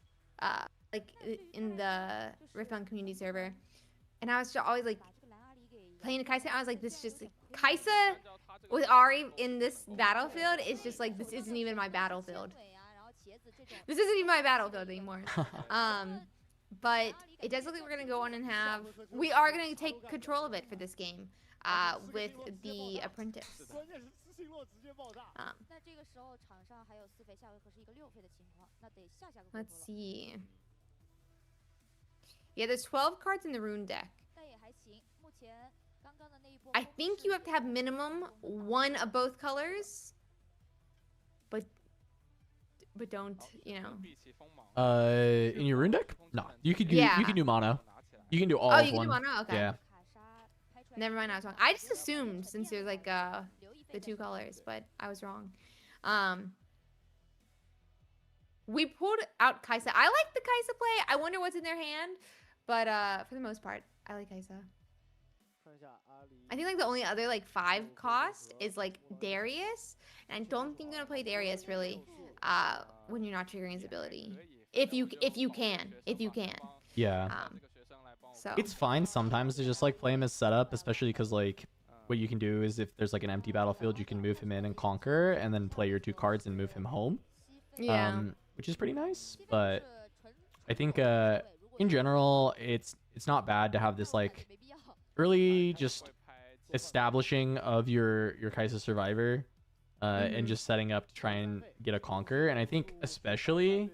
Like, in the Riftbound community server. And I was just always, like, playing Kaisa, I was like, this just... Kaisa with Ari in this battlefield is just, like, this isn't even my battlefield. This isn't even my battlefield anymore. But it does look like we're going to go on and have... We are going to take control of it for this game with the Apprentice. Let's see. Yeah, there's 12 cards in the Rune deck. I think you have to have minimum 1 of both colors. But don't, you know. In your Rune deck? No. You could do mono. You can do all of one. Oh, you can do mono? Okay. Yeah. Never mind, I was wrong. I just assumed since there's like the 2 colors, but I was wrong. We pulled out Kaisa. I like the Kaisa play. I wonder what's in their hand, but for the most part, I like Kaisa. I think like the only other like 5 cost is like Darius, and I don't think you're gonna play Darius really when you're not triggering his ability. If you can. Yeah. So it's fine sometimes to just like play him as setup, especially because like what you can do is if there's like an empty battlefield, you can move him in and conquer, and then play your 2 cards and move him home. Yeah. Which is pretty nice, but I think in general it's not bad to have this like early just establishing of your Kaisa survivor and just setting up to try and get a conquer. And I think especially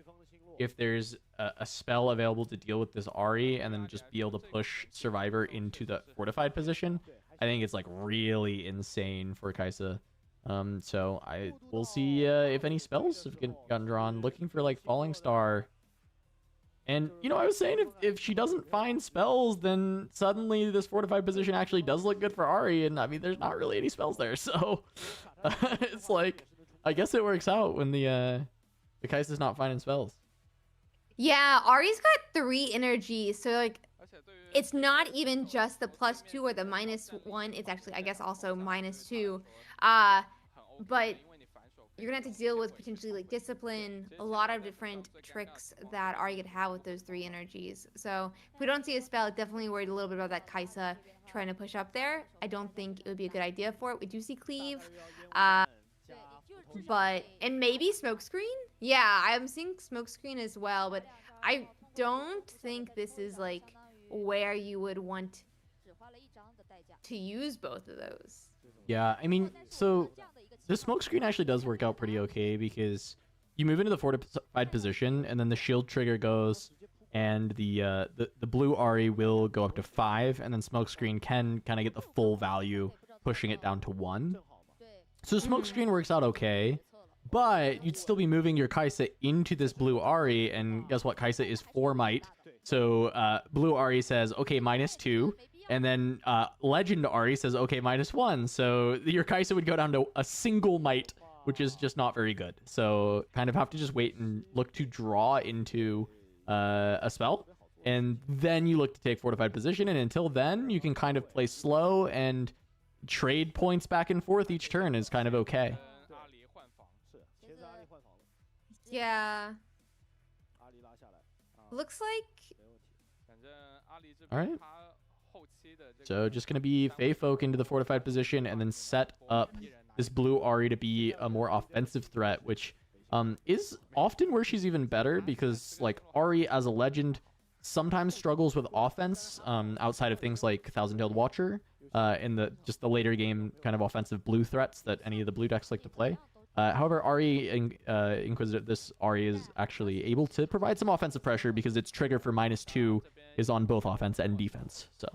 if there's a spell available to deal with this Ari and then just be able to push survivor into the Fortified Position, I think it's like really insane for Kaisa So we'll see if any spells have gotten drawn. Looking for like Falling Star. And, you know, I was saying if she doesn't find spells, then suddenly this fortified position actually does look good for Ari. And, I mean, there's not really any spells there. So, it's like, I guess it works out when the Kai'Sa's not finding spells. Yeah, Ari's got 3 energy. So, like, it's not even just the +2 or the -1. It's actually, I guess, also -2. But you're gonna have to deal with potentially like discipline, a lot of different tricks that Ari could have with those 3 energies. So if we don't see a spell, definitely worried a little bit about that Kaisa trying to push up there. I don't think it would be a good idea for it. We do see cleave, but and maybe smokescreen. Yeah, I'm seeing smokescreen as well, but I don't think this is like where you would want to use both of those. Yeah, I mean, so the smokescreen actually does work out pretty okay because you move into the fortified position and then the shield trigger goes and the blue Ari will go up to 5 and then smokescreen can kind of get the full value, pushing it down to 1. So smokescreen works out okay, but you'd still be moving your Kaisa into this blue Ari, and guess what? Kaisa is 4 might. So blue Ari says, okay, -2. And then Legend Ari says, okay, -1. So your Kaisa would go down to a single might, which is just not very good. So kind of have to just wait and look to draw into a spell. And then you look to take fortified position. And until then, you can kind of play slow and trade points back and forth each turn is kind of okay. Yeah. Looks like... All right. So just going to be Fey Folk into the fortified position and then set up this blue Ari to be a more offensive threat, which is often where she's even better because like Ari as a legend sometimes struggles with offense outside of things like Thousand-Tailed Watcher in the later game kind of offensive blue threats that any of the blue decks like to play. However, Ari Inquisitor, this Ari is actually able to provide some offensive pressure because its trigger for -2 is on both offense and defense. So.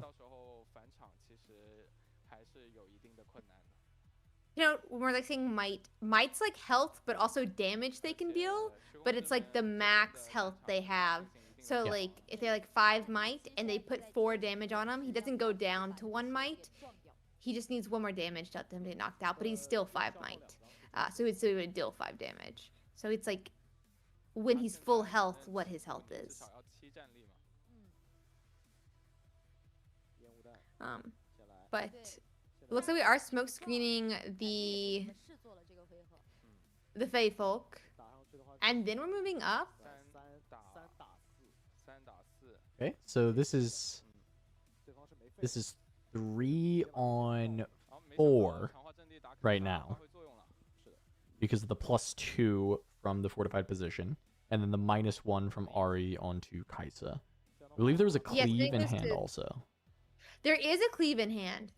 You know, when we're like saying might's like health, but also damage they can deal, but it's like the max health they have. So yeah. Like if they're like 5 might and they put 4 damage on him, he doesn't go down to 1 might. He just needs 1 more damage to him to get knocked out, but he's still 5 might. So he would deal 5 damage. So it's like when he's full health, what his health is. But it looks like we are smoke screening the Fey Folk, and then we're moving up. Okay, so this is 3 on 4 right now because of the +2 from the fortified position, and then the -1 from Ari onto Kaisa. I believe there was a cleave in hand also. There is a cleave in hand.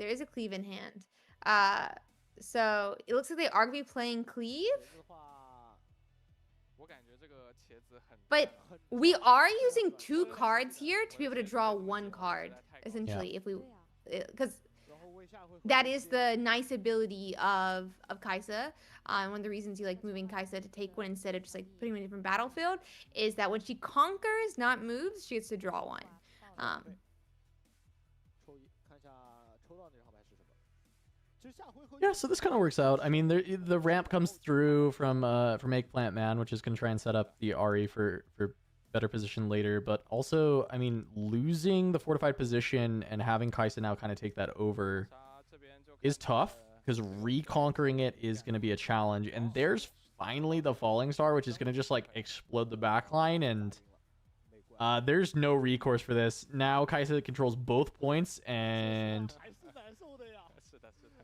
So it looks like they are going to be playing cleave. But we are using 2 cards here to be able to draw 1 card, essentially, if we... Because that is the nice ability of Kaisa. One of the reasons you like moving Kaisa to take 1 instead of just like putting him in a different battlefield is that when she conquers, not moves, she gets to draw 1. Yeah, so this kind of works out. I mean, the ramp comes through from Eggplant Man, which is going to try and set up the Ari for better position later. But also, I mean, losing the fortified position and having Kaisa now kind of take that over is tough because reconquering it is going to be a challenge. And there's finally the Falling Star, which is going to just like explode the backline. And there's no recourse for this. Now Kaisa controls both points and...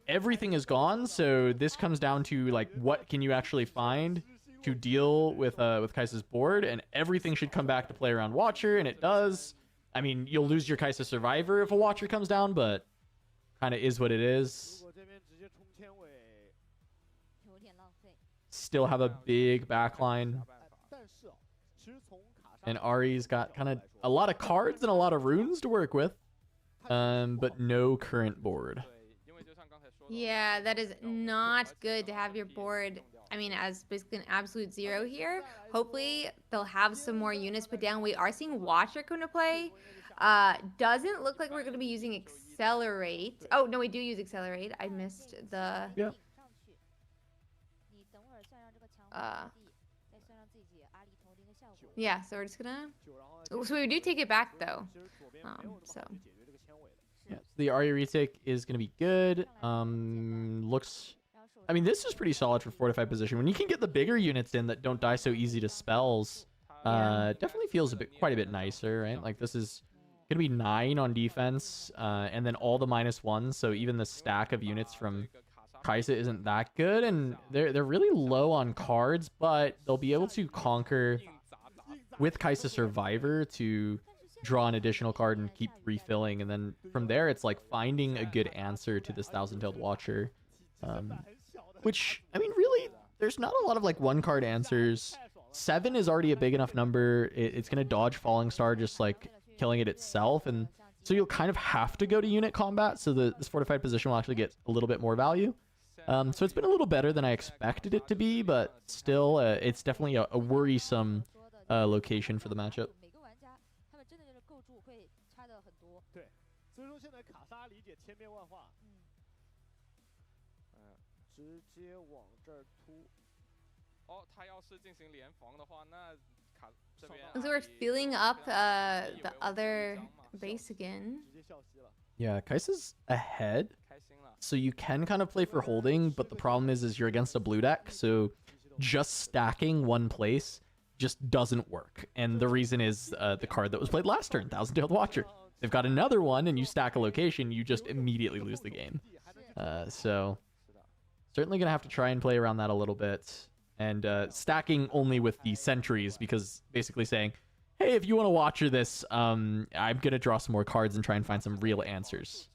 everything is gone, so this comes down to like what can you actually find to deal with Kaisa's board, and everything should come back to play around Watcher, and it does. I mean, you'll lose your Kaisa Survivor if a Watcher comes down, but kind of is what it is. Still have a big backline, and Ari's got kind of a lot of cards and a lot of runes to work with, but no current board. Yeah, that is not good to have your board, I mean, as basically an absolute zero here. Hopefully, they'll have some more units put down. We are seeing Watcher come to play. Doesn't look like we're going to be using Accelerate. Oh, no, we do use Accelerate. I missed the... Yeah. Yeah, so we're just gonna... So we do take it back, though. So... Yeah, the Arya retake is going to be good. Looks... I mean, this is pretty solid for fortified position. When you can get the bigger units in that don't die so easy to spells, definitely feels quite a bit nicer, right? Like, this is going to be 9 on defense, and then all the -1s, so even the stack of units from Kaisa isn't that good, and they're really low on cards, but they'll be able to conquer with Kaisa Survivor to draw an additional card and keep refilling, and then from there it's like finding a good answer to this Thousand-Tailed Watcher, which, I mean, really, there's not a lot of like one card answers. 7 is already a big enough number. It's gonna dodge Falling Star, just like killing it itself, and so you'll kind of have to go to unit combat, so this fortified position will actually get a little bit more value. So it's been a little better than I expected it to be, but still, it's definitely a worrisome location for the matchup. 所以说现在卡莎理解千变万化，直接往这儿突。哦，他要是进行联防的话，那卡这边。So we're filling up the other base again. Yeah, Kaisa's ahead, so you can kind of play for holding, but the problem is you're against a blue deck, so just stacking one place just doesn't work. And the reason is the card that was played last turn, Thousand-Tailed Watcher. They've got another one, and you stack a location, you just immediately lose the game. So certainly going to have to try and play around that a little bit. And stacking only with the sentries, because basically saying, hey, if you want to Watcher this, I'm going to draw some more cards and try and find some real answers.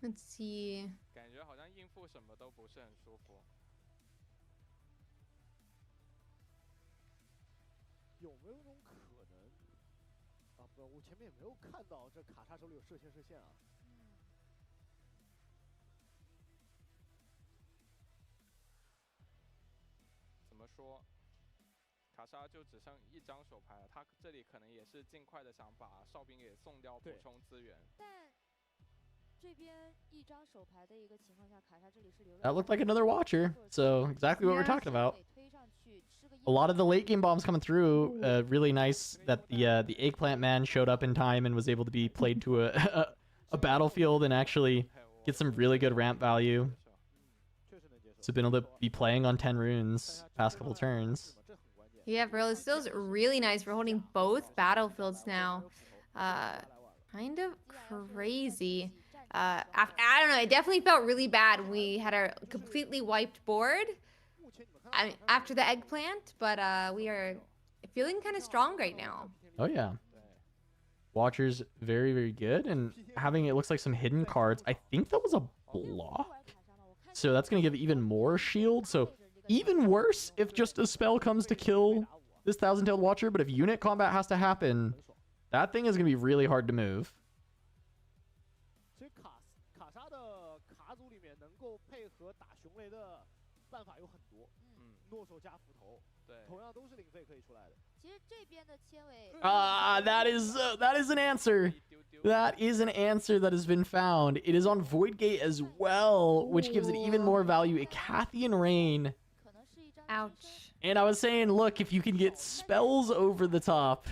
Let's see. 感觉好像应付什么都不是很舒服。有没有种可能？啊，不，我前面也没有看到这卡莎手里有射线啊。怎么说？卡莎就只剩1张手牌了，他这里可能也是尽快的想把哨兵给送掉，补充资源。但这边1张手牌的一个情况下，卡莎这里是留。That looked like another Watcher, so exactly what we're talking about. A lot of the late game bombs coming through. Really nice that the eggplant man showed up in time and was able to be played to a battlefield and actually get some really good ramp value. So been able to be playing on 10 runes past couple turns. Yeah, bro, this feels really nice. We're holding both battlefields now. Kind of crazy. I don't know. It definitely felt really bad. We had a completely wiped board. I mean, after the eggplant, but we are feeling kind of strong right now. Oh yeah, Watcher's very, very good, and having, it looks like, some hidden cards. I think that was a block, so that's gonna give even more shield. So even worse if just a spell comes to kill this Thousand-Tailed Watcher, but if unit combat has to happen, that thing is gonna be really hard to move. 其实卡莎的卡组里面能够配合打熊雷的办法有很多。 诺手加斧头，对，同样都是零费可以出来的。其实这边的切尾that is an answer. That is an answer that has been found. It is on Void Gate as well, which gives it even more value. A Cathian Rain. Ouch. And I was saying, look, if you can get spells over the top,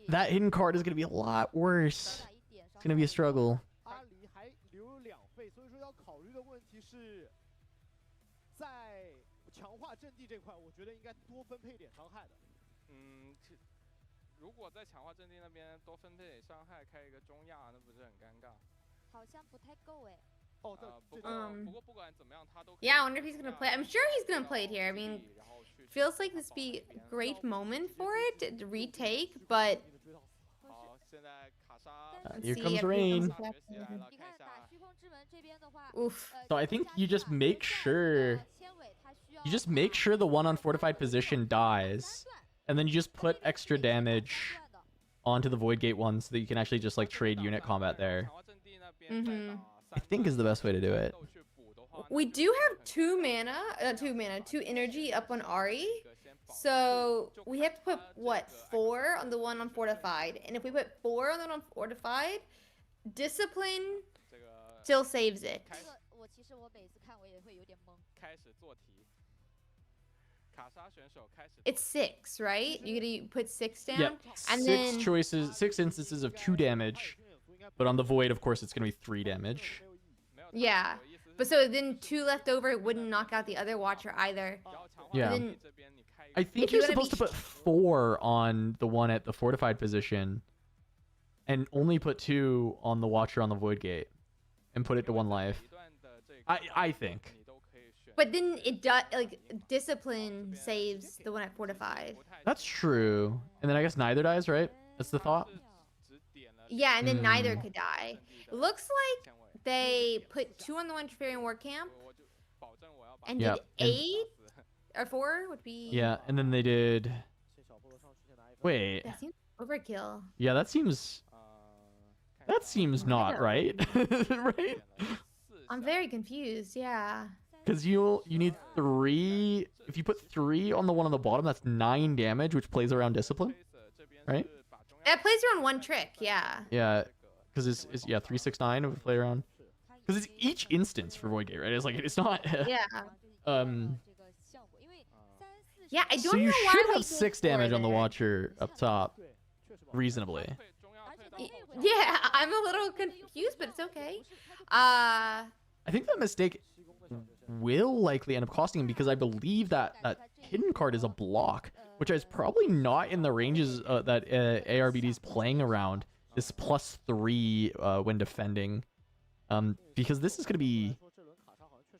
that hidden card is going to be a lot worse. It's going to be a struggle. 阿里还留2费，所以说要考虑的问题是。 在强化阵地这块，我觉得应该多分配点伤害的。如果在强化阵地那边多分配点伤害，开一个中亚，那不是很尴尬？好像不太够哎。哦，不过不管怎么样，他都。Yeah, I wonder if he's gonna play. I'm sure he's gonna play it here. I mean, feels like this be a great moment for it to retake, but. 好，现在卡莎。Here comes Rain. Oof. So I think you just make sure the one on fortified position dies, and then you just put extra damage onto the Void Gate one so that you can actually just like trade unit combat there. Mm-hmm. I think is the best way to do it. We do have two energy up on Ari. So we have to put what 4 on the one on fortified, and if we put 4 on the one on fortified, discipline still saves it. It's 6, right? You gotta put 6 down. Yep. And 6 then choices, 6 instances of 2 damage, but on the Void, of course, it's gonna be 3 damage. yeah, but so then 2 left over wouldn't knock out the other Watcher either. Yeah. Then, I think if you're you wanna supposed to put 4 on the one at the fortified position, and only put 2 on the Watcher on the Void Gate, and put it to 1 life. I think. but then it does like discipline saves the one at fortified. That's true. And then I guess neither dies, right? That's the thought. Yeah, and then neither could die. It looks like they put 2 on the one Trifarian War Camp, and did Yep, 8 or 4 would be. Yeah, and then they did. Wait. That seems overkill. Yeah, that seems. That seems not right, right? I'm very confused. Yeah. Because you need 3. If you put 3 on the one on the bottom, that's 9 damage, which plays around discipline, right? That plays around 1 trick. Yeah. Yeah, because it's 3, 6, 9 if we play around. Because it's each instance for Void Gate, right? It's like it's not. Yeah. Yeah, I don't So you know why should we have 6 did 4 damage on the there. Watcher up top, reasonably. Yeah, I'm a little confused, but it's okay. I think that mistake will likely end up costing him because I believe that hidden card is a block, which is probably not in the ranges that ARBD's playing around. This +3 when defending, because this is going to be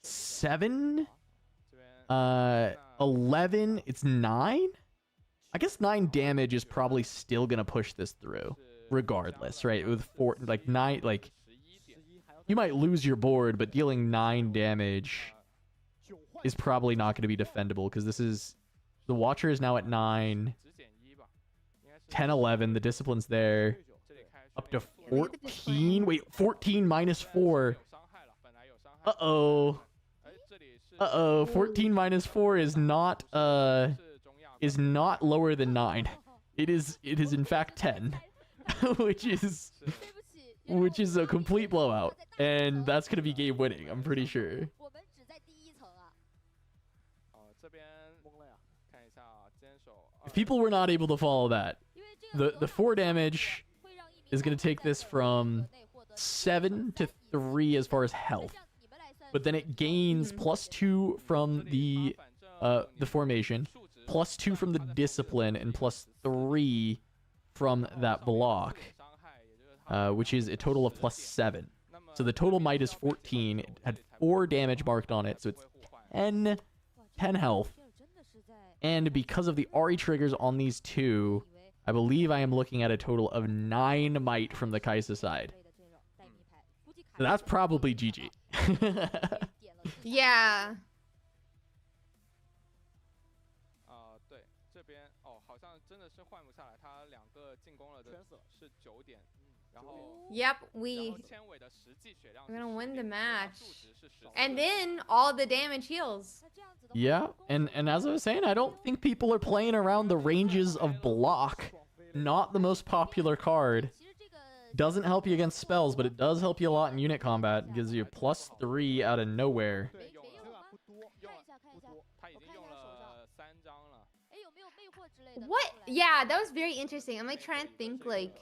7, 11. It's 9. I guess 9 damage is probably still going to push this through, regardless, right? With 4, like 9, like. You might lose your board, but dealing 9 damage is probably not going to be defendable because this is... The Watcher is now at 9. 10, 11. The Discipline's there. Up to 14. Wait, 14 minus 4. Uh-oh. Uh-oh. 14 minus 4 is not lower than 9. It is in fact 10. Which is a complete blowout, and that's gonna be game winning, I'm pretty sure. If people were not able to follow that, the 4 damage is gonna take this from 7 to 3 as far as health, but then it gains +2 from the formation, +2 from the discipline, and +3 from that block. Which is a total of +7. So the total might is 14. It had 4 damage marked on it, so it's 10 health. And because of the Ari triggers on these 2, I believe I am looking at a total of 9 might from the Kaisa side. So that's probably GG. Yeah. Yep, we're gonna win the match. And then all the damage heals. Yeah, and as I was saying, I don't think people are playing around the ranges of block. Not the most popular card. Doesn't help you against spells, but it does help you a lot in unit combat. It gives you +3 out of nowhere. What? Yeah, that was very interesting. I'm like trying to think like...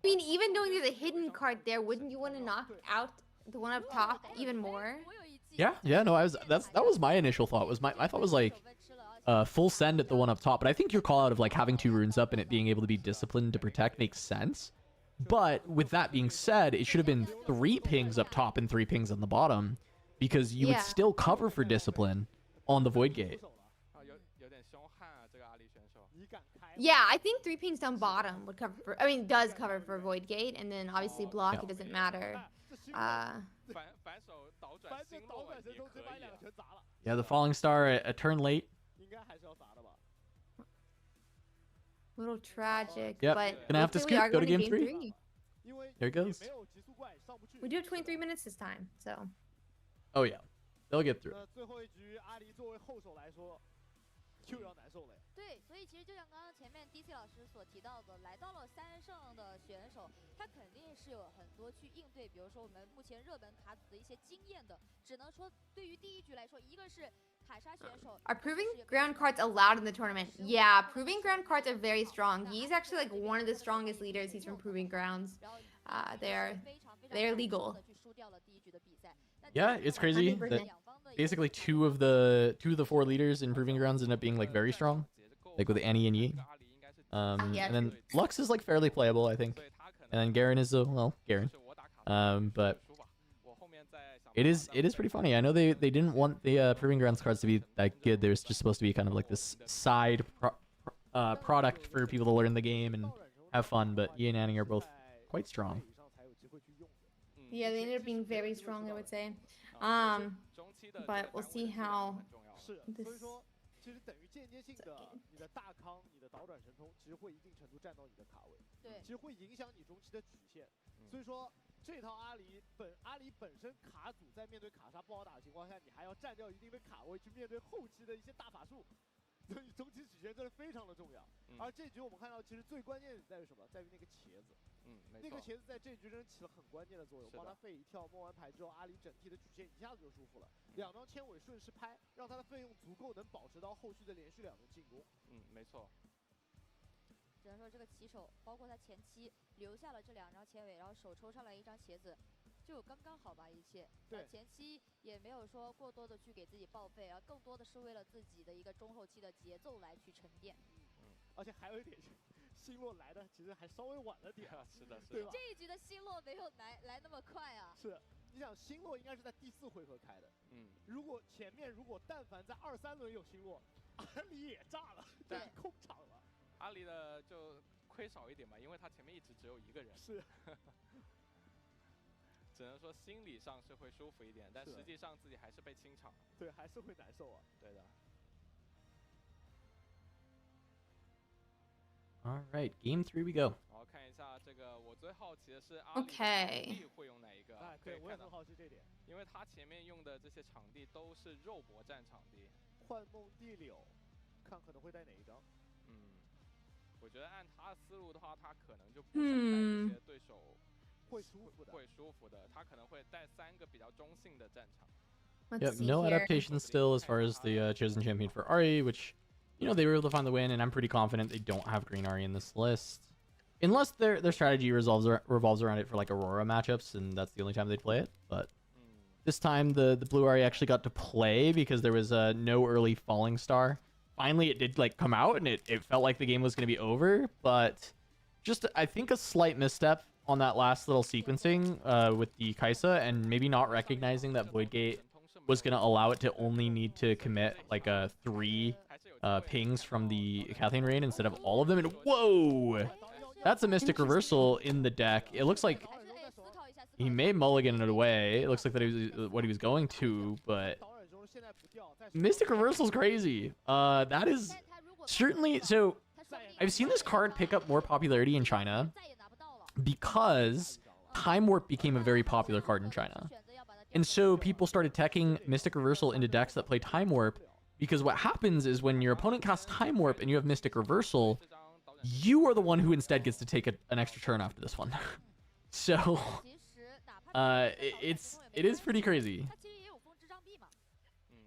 I mean, even knowing there's a hidden card there, wouldn't you want to knock out the one up top even more? Yeah, no, that was my initial thought. My thought was like full send at the one up top, but I think your call out of like having 2 runes up and it being able to be disciplined to protect makes sense. But with that being said, it should have been 3 pings up top and 3 pings on the bottom, because you would still cover for discipline on the Void Gate. Yeah, I think 3 pings down bottom would cover for, I mean, does cover for Void Gate, and then obviously block, it doesn't matter. Yeah, the Falling Star a turn late. A little tragic. Yep. But Gonna have to looks like we scoot. are Go to going game 3. There it goes. We do have 23 minutes this time, so. Oh yeah, they'll get through. 对，所以其实就像刚刚前面 DC 老师所提到的，来到了3胜的选手，他肯定是有很多去应对，比如说我们目前热门卡组的一些经验的。只能说，对于第一局来说，一个是卡莎选手。Are proving ground cards allowed in the tournament? Yeah, proving ground cards are very strong. He's actually like one of the strongest leaders. He's from proving grounds. They're legal. Yeah, it's crazy that basically two of the 4 leaders in proving grounds end up being like very strong, like with Annie and Yi. And then Lux is like fairly playable, I think. And then Garen is Garen. But it is pretty funny. I know they didn't want the proving grounds cards to be that good. There's just supposed to be kind of like this side product for people to learn the game and have fun. But Yi and Annie are both quite strong. Yeah, they ended up being very strong, I would say. But we'll see how this. 其实等于间接性的，你的大康、你的导转神通，其实会一定程度占到你的卡位，对，其实会影响你中期的曲线。所以说，这套阿里本身卡组在面对卡莎不好打的情况下，你还要占掉一定的卡位去面对后期的一些大法术，所以中期曲线真的非常的重要。而这局我们看到，其实最关键的在于什么？在于那个茄子。那个茄子在这局真起了很关键的作用，帮他费一跳，摸完牌之后，阿里整体的曲线一下子就舒服了。2张千尾顺势拍，让他的费用足够能保持到后续的连续2轮进攻。没错。只能说这个棋手，包括他前期留下了这2张千尾，然后手抽上来1张茄子，就刚刚好吧一切。对，前期也没有说过多的去给自己报废，然后更多的是为了自己的一个中后期的节奏来去沉淀。而且还有一点。星落来的其实还稍微晚了点，是的，对吧？这一局的星落没有来那么快啊。是，你想星落应该是在第4回合开的，如果前面但凡在2、3轮有星落，阿里也炸了，对，空场了。阿里的就亏少一点嘛，因为他前面一直只有1个人。是。只能说心理上是会舒服一点，但实际上自己还是被清场。对，还是会难受啊。对的。All right, game 3 we go. 好，看一下这个，我最好奇的是阿里会用哪一个？对，我也很好奇这点，因为他前面用的这些场地都是肉搏战场地。幻梦地柳，看可能会带哪一张？我觉得按他的思路的话，他可能就不想带这些对手会舒服的，他可能会带3个比较中性的战场。Yep, no adaptation still as far as the chosen champion for Ari, which. You know, they were able to find the win, and I'm pretty confident they don't have Green Ari in this list. Unless their strategy revolves around it for, like, Aurora matchups, and that's the only time they'd play it. But this time, the Blue Ari actually got to play because there was no early Falling Star. Finally, it did, like, come out, and it felt like the game was going to be over. But just, I think, a slight misstep on that last little sequencing with the Kaisa, and maybe not recognizing that Voidgate was going to allow it to only need to commit, like, 3... pings from the Kathleen Rain instead of all of them, and whoa, that's a Mystic Reversal in the deck. It looks like he may mulligan it away. It looks like that was what he was going to, but Mystic Reversal's crazy. That is certainly so. I've seen this card pick up more popularity in China because Time Warp became a very popular card in China, and so people started teching Mystic Reversal into decks that play Time Warp. Because what happens is when your opponent casts Time Warp and you have Mystic Reversal, you are the one who instead gets to take an extra turn after this one. So, it is pretty crazy.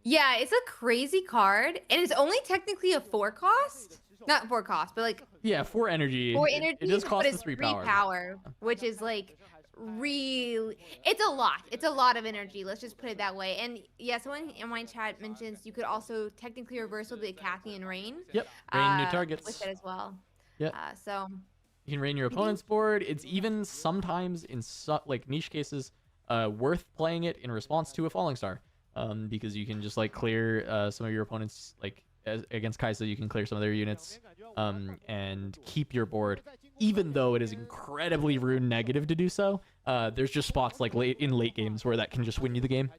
Yeah, it's a crazy card, and it's only technically a 4 cost. Not 4 cost, but like 4 energy. 4 energy, it does cost but it's 3 power, which is like really, it's a lot of energy, let's just put it that way. And yeah, someone in my chat mentions you could also technically reversal the Kathleen Rain. Yep, rain new targets with it as well. Yep. So you can rain your opponent's board. It's even sometimes in like niche cases worth playing it in response to a Falling Star, because you can just like clear some of your opponents, like against Kaisa you can clear some of their units and keep your board, even though it is incredibly rune negative to do so. There's just spots like late games where that can just win you the game.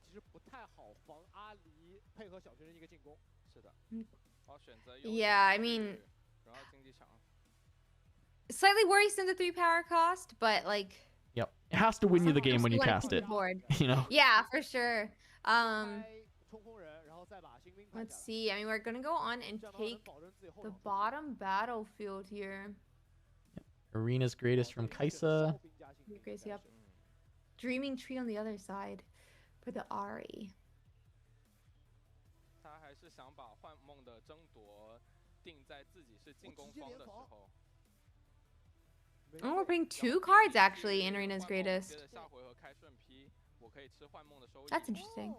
Yeah, I mean, Slightly worrisome the 3 power cost, but like. Yep. It has to win you the game when you cast it. You know. Yeah, for sure. Let's see. I mean, we're gonna go on and take the bottom battlefield here. Yep. Arena's greatest from Kaisa. Yep. Dreaming Tree on the other side for the Ari. Oh, we're putting 2 cards actually in Arena's greatest. That's interesting.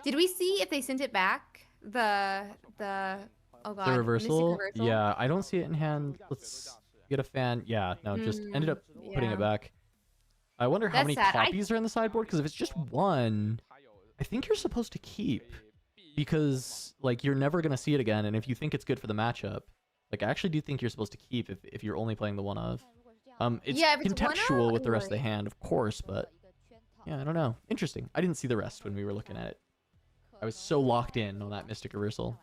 Did we see if they sent it back? Oh god. The reversal? Yeah, I don't see it in hand. Let's get a fan. Yeah, no, just ended up putting it back. I wonder how many copies are in the sideboard, because if it's just 1, I think you're supposed to keep, because like you're never gonna see it again, and if you think it's good for the matchup, like I actually do think you're supposed to keep if you're only playing the 1 of. It's contextual with the rest of the hand, of course, but yeah, I don't know. Interesting. I didn't see the rest when we were looking at it. I was so locked in on that Mystic Reversal.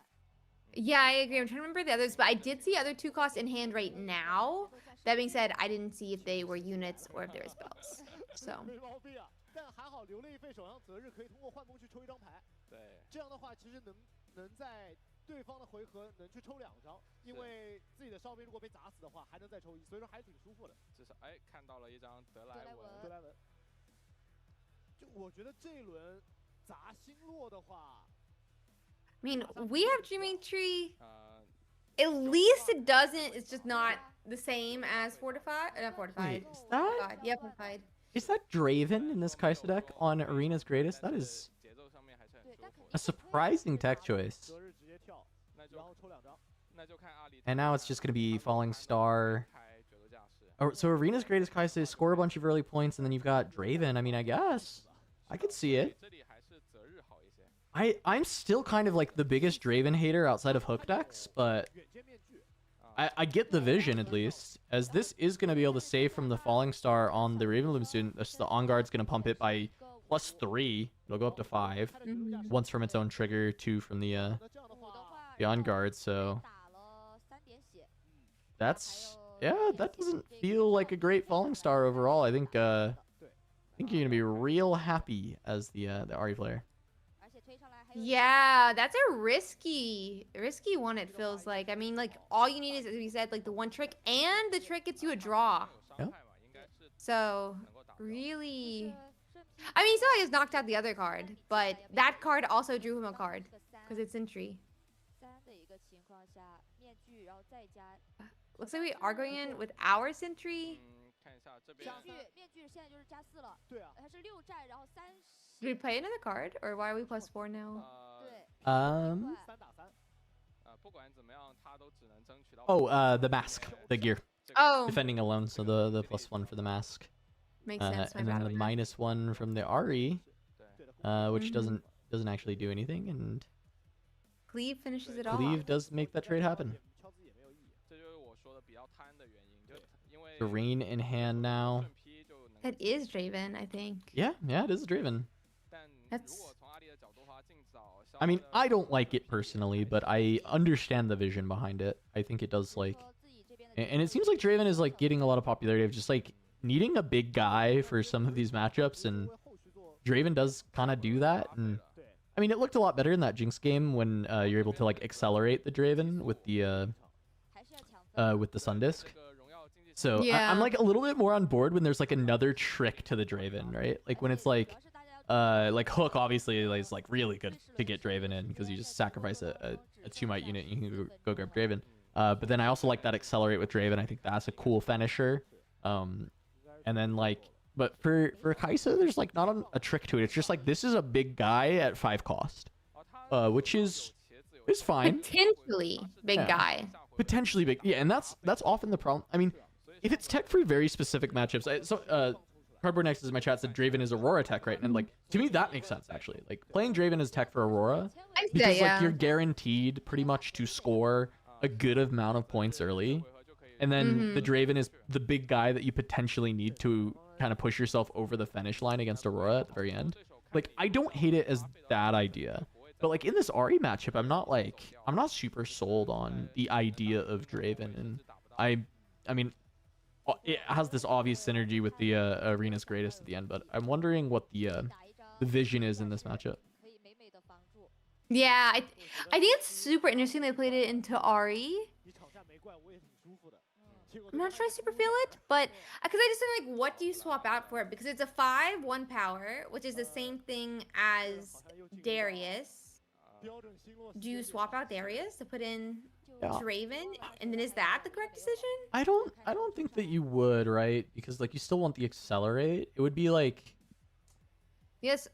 Yeah, I agree. I'm trying to remember the others, but I did see other 2 costs in hand right now. That being said, I didn't see if they were units or if they were spells. So. I mean, we have Dreaming Tree. At least it doesn't. It's just not the same as Fortified. Not Fortified. Wait, is that? Yeah, Fortified. Is that Draven in this Kaisa deck on Arena's Greatest? That is a surprising tech choice. And now it's just going to be Falling Star. Oh, so Arena's Greatest Kaisa is score a bunch of early points, and then you've got Draven. I mean, I guess I could see it. I'm still kind of like the biggest Draven hater outside of Hook decks, but I get the vision at least, as this is going to be able to save from the Falling Star on the Ravenloom student. The On Guard's going to pump it by +3. It'll go up to 5. Once from its own trigger, 2 from the On Guard. So that's, yeah, that doesn't feel like a great Falling Star overall. I think you're going to be real happy as the Ari player. Yeah, that's a risky one, it feels like. I mean, like, all you need is, as we said, like, the 1 trick, and the trick gets you a draw. Yeah. So, really... I mean, he still just knocked out the other card, but that card also drew him a card, because it's Sentry. Looks like we are going in with our Sentry. Did we play another card, or why are we +4 now? The mask, the gear. Oh, Defending alone, so the +1 for the mask. makes sense. And then the -1 from the Ari, which doesn't actually do anything, and Cleave finishes it off. Cleave does make that trade happen. Terrain in hand now. That is Draven, I think. Yeah, it is Draven. That's... I mean, I don't like it personally, but I understand the vision behind it. I think it does, like... And it seems like Draven is, like, getting a lot of popularity of just, like, needing a big guy for some of these matchups, and Draven does kind of do that. And I mean, it looked a lot better in that Jinx game when you're able to, like, accelerate the Draven with the Sun Disc. So yeah. I'm like a little bit more on board when there's like another trick to the Draven, right? Like when it's like Hook obviously is like really good to get Draven in, because you just sacrifice a 2-might unit and you can go grab Draven. But then I also like that accelerate with Draven. I think that's a cool finisher. And then like, but for Kaisa, there's like not a trick to it. It's just like, this is a big guy at 5 cost, which is fine. Potentially big guy. Potentially big. Yeah, and that's often the problem. I mean, if it's tech for very specific matchups, Cardboard Next is in my chat said Draven is Aurora tech, right? And like, to me that makes sense actually. Like playing Draven as tech for Aurora, because like you're guaranteed pretty much to score a good amount of points early, and then the Draven is the big guy that you potentially need to kind of push yourself over the finish line against Aurora at the very end. Like, I don't hate it as that idea, but like in this Ari matchup, I'm not super sold on the idea of Draven. And I mean, it has this obvious synergy with the Arena's Greatest at the end, but I'm wondering what the vision is in this matchup. Yeah, I think it's super interesting they played it into Ari. I'm not sure I super feel it, but because I just think like, what do you swap out for it? Because it's a 5/1 power, which is the same thing as Darius. Do you swap out Darius to put in Draven, and then is that the correct decision? I don't think that you would, right? Because like you still want the accelerate. It would be like, yes.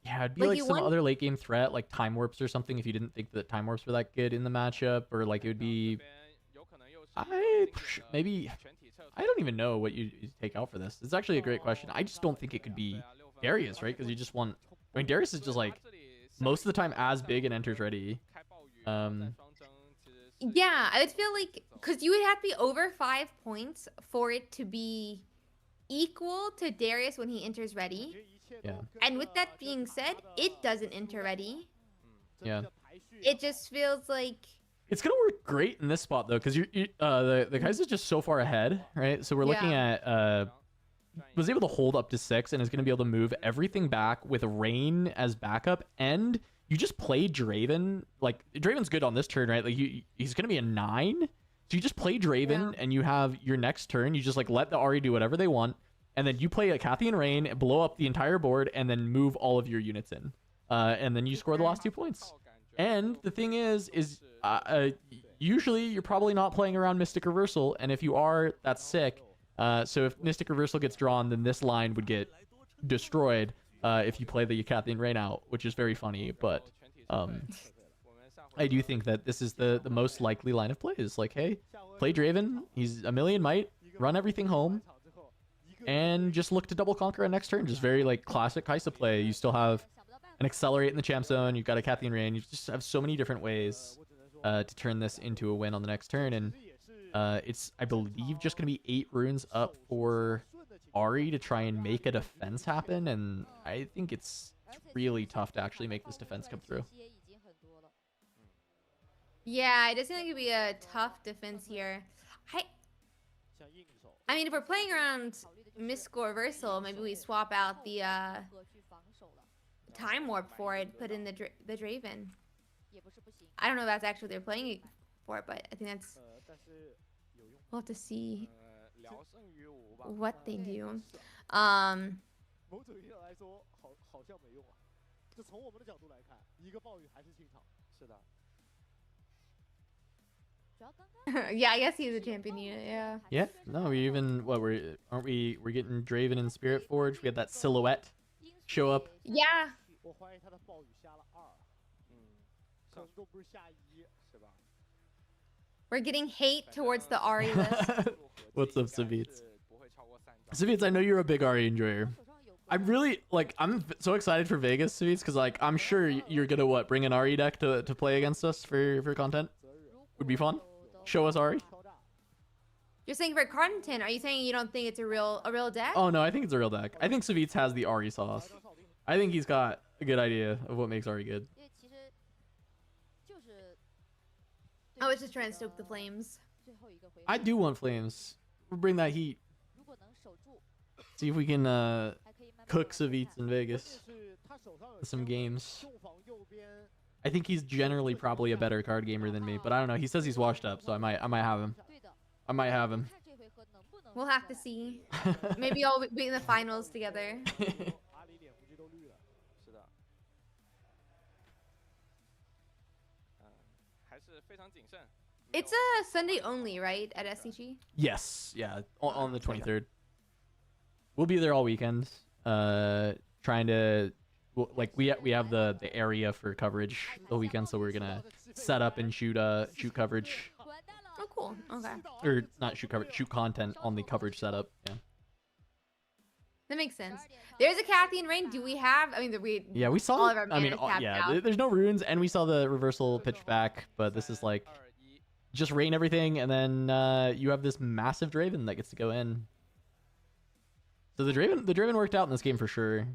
Yeah, it'd be like some other late game threat, like time warps or something. If you didn't think that time warps were that good in the matchup, or like it would be, maybe I don't even know what you take out for this. It's actually a great question. I just don't think it could be Darius, right? Because you just want. I mean, Darius is just like most of the time as big and enters ready. Yeah, I would feel like because you would have to be over 5 points for it to be equal to Darius when he enters ready. Yeah. And with that being said, it doesn't enter ready. Yeah. It just feels like it's gonna work great in this spot though, because the Kaisa's just so far ahead, right? So we're looking at was able to hold up to 6 and is gonna be able to move everything back with Rain as backup, and you just play Draven. Like Draven's good on this turn, right? Like he's gonna be a 9, so you just play Draven and you have your next turn. You just like let the Ahri do whatever they want. And then you play a Cathy and Rain, blow up the entire board, and then move all of your units in. And then you score the last 2 points. And the thing is usually you're probably not playing around Mystic Reversal, and if you are, that's sick. So if Mystic Reversal gets drawn, then this line would get destroyed if you play the Cathy and Rain out, which is very funny. But I do think that this is the most likely line of play. Is like, hey, play Draven. He's a million might, run everything home. And just look to double conquer on next turn. Just very like classic Kaisa play. You still have an accelerate in the champ zone. You've got a Cathy and Rain. You just have so many different ways to turn this into a win on the next turn. And it's, I believe, just going to be 8 runes up for Ahri to try and make a defense happen. And I think it's really tough to actually make this defense come through. Yeah, it does seem like it'd be a tough defense here. I mean, if we're playing around Mystic Reversal, maybe we swap out the time warp for it, put in the Draven. I don't know if that's actually what they're playing it for, but I think that's... We'll have to see what they do. Yeah, I guess he's a champion unit. Yeah. Yeah. No, we even we're getting Draven in Spirit Forge. We had that silhouette show up. Yeah. We're getting hate towards the Ahri list. What's up, Savitz? Savitz, I know you're a big Ahri enjoyer. I'm really I'm so excited for Vegas, Savitz, because I'm sure you're gonna bring an Ahri deck to play against us for content. Would be fun. Show us Ahri. You're saying for content, are you saying you don't think it's a real deck? Oh no, I think it's a real deck. I think Savitz has the Ahri sauce. I think he's got a good idea of what makes Ahri good. I was just trying to stoke the flames. I do want flames. We'll bring that heat. See if we can cook Savitz in Vegas. Some games. I think he's generally probably a better card gamer than me, but I don't know. He says he's washed up, so I might have him. I might have him. We'll have to see. Maybe I'll be in the finals together. It's a Sunday only, right, at SCG? Yes, yeah, on the 23rd. We'll be there all weekend, trying to, we have the area for coverage the weekend, so we're gonna set up and shoot coverage. Oh, cool. Okay. Or not shoot coverage, shoot content on the coverage setup. Yeah. That makes sense. There's a Cathy and Rain. Do we have? I mean, we saw. All of our yeah. There's no runes, and we saw the reversal pitch back, but this is like just Rain everything, and then you have this massive Draven that gets to go in. So the Draven worked out in this game for sure.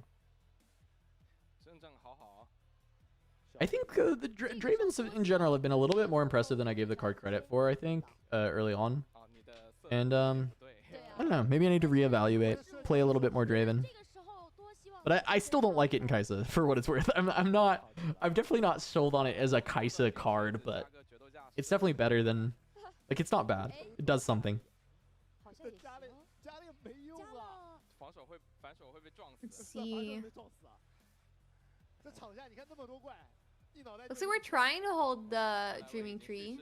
I think the Dravens in general have been a little bit more impressive than I gave the card credit for, I think, early on. And I don't know, maybe I need to reevaluate, play a little bit more Draven. But I still don't like it in Kaisa, for what it's worth. I'm definitely not sold on it as a Kaisa card, but it's definitely better than, like, it's not bad. It does something. Let's see. Looks like we're trying to hold the Dreaming Tree.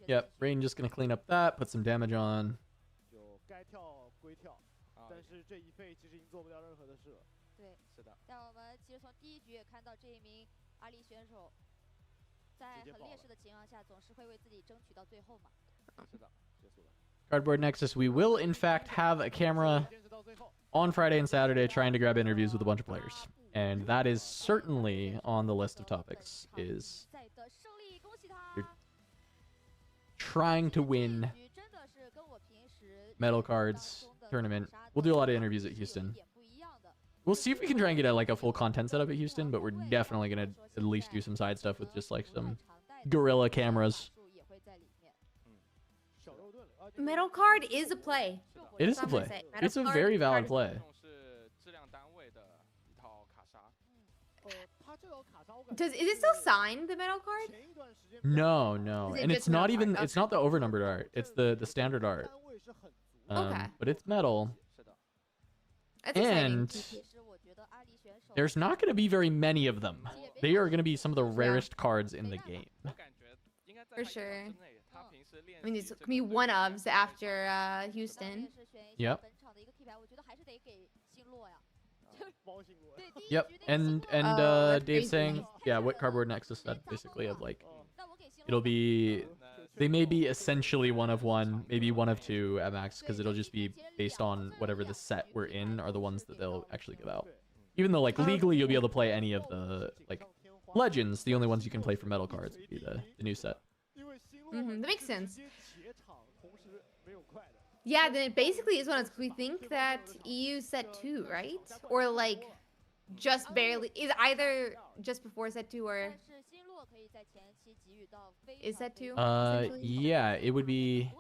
Yep, Rain just gonna clean up that, put some damage on. Cardboard Nexus, we will in fact have a camera on Friday and Saturday trying to grab interviews with a bunch of players. And that is certainly on the list of topics, is you're trying to win metal cards tournament. We'll do a lot of interviews at Houston. We'll see if we can try and get a full content setup at Houston, but we're definitely going to at least do some side stuff with just like some guerrilla cameras. Metal card is a play. It is a play. It's a very valid play. Is it still signed, the metal card? No, no. And it's not even, it's not the overnumbered art. It's the standard art. Okay. But it's metal. That's And exciting. there's not going to be very many of them. They are going to be some of the rarest cards in the game. For sure. I mean, these can be one-ofs after Houston. Yep. Yep. And Dave's saying, yeah, what Cardboard Nexus said, basically, of like, it'll be, they may be essentially one of one, maybe one of two at max, because it'll just be based on whatever the set we're in are the ones that they'll actually give out. Even though, like, legally you'll be able to play any of the, like, Legends, the only ones you can play for metal cards would be the new set. That makes sense. Yeah, then it basically is one of, we think that EU set 2, right? Or like just barely, is either just before set 2 or is set 2? Yeah, it would be,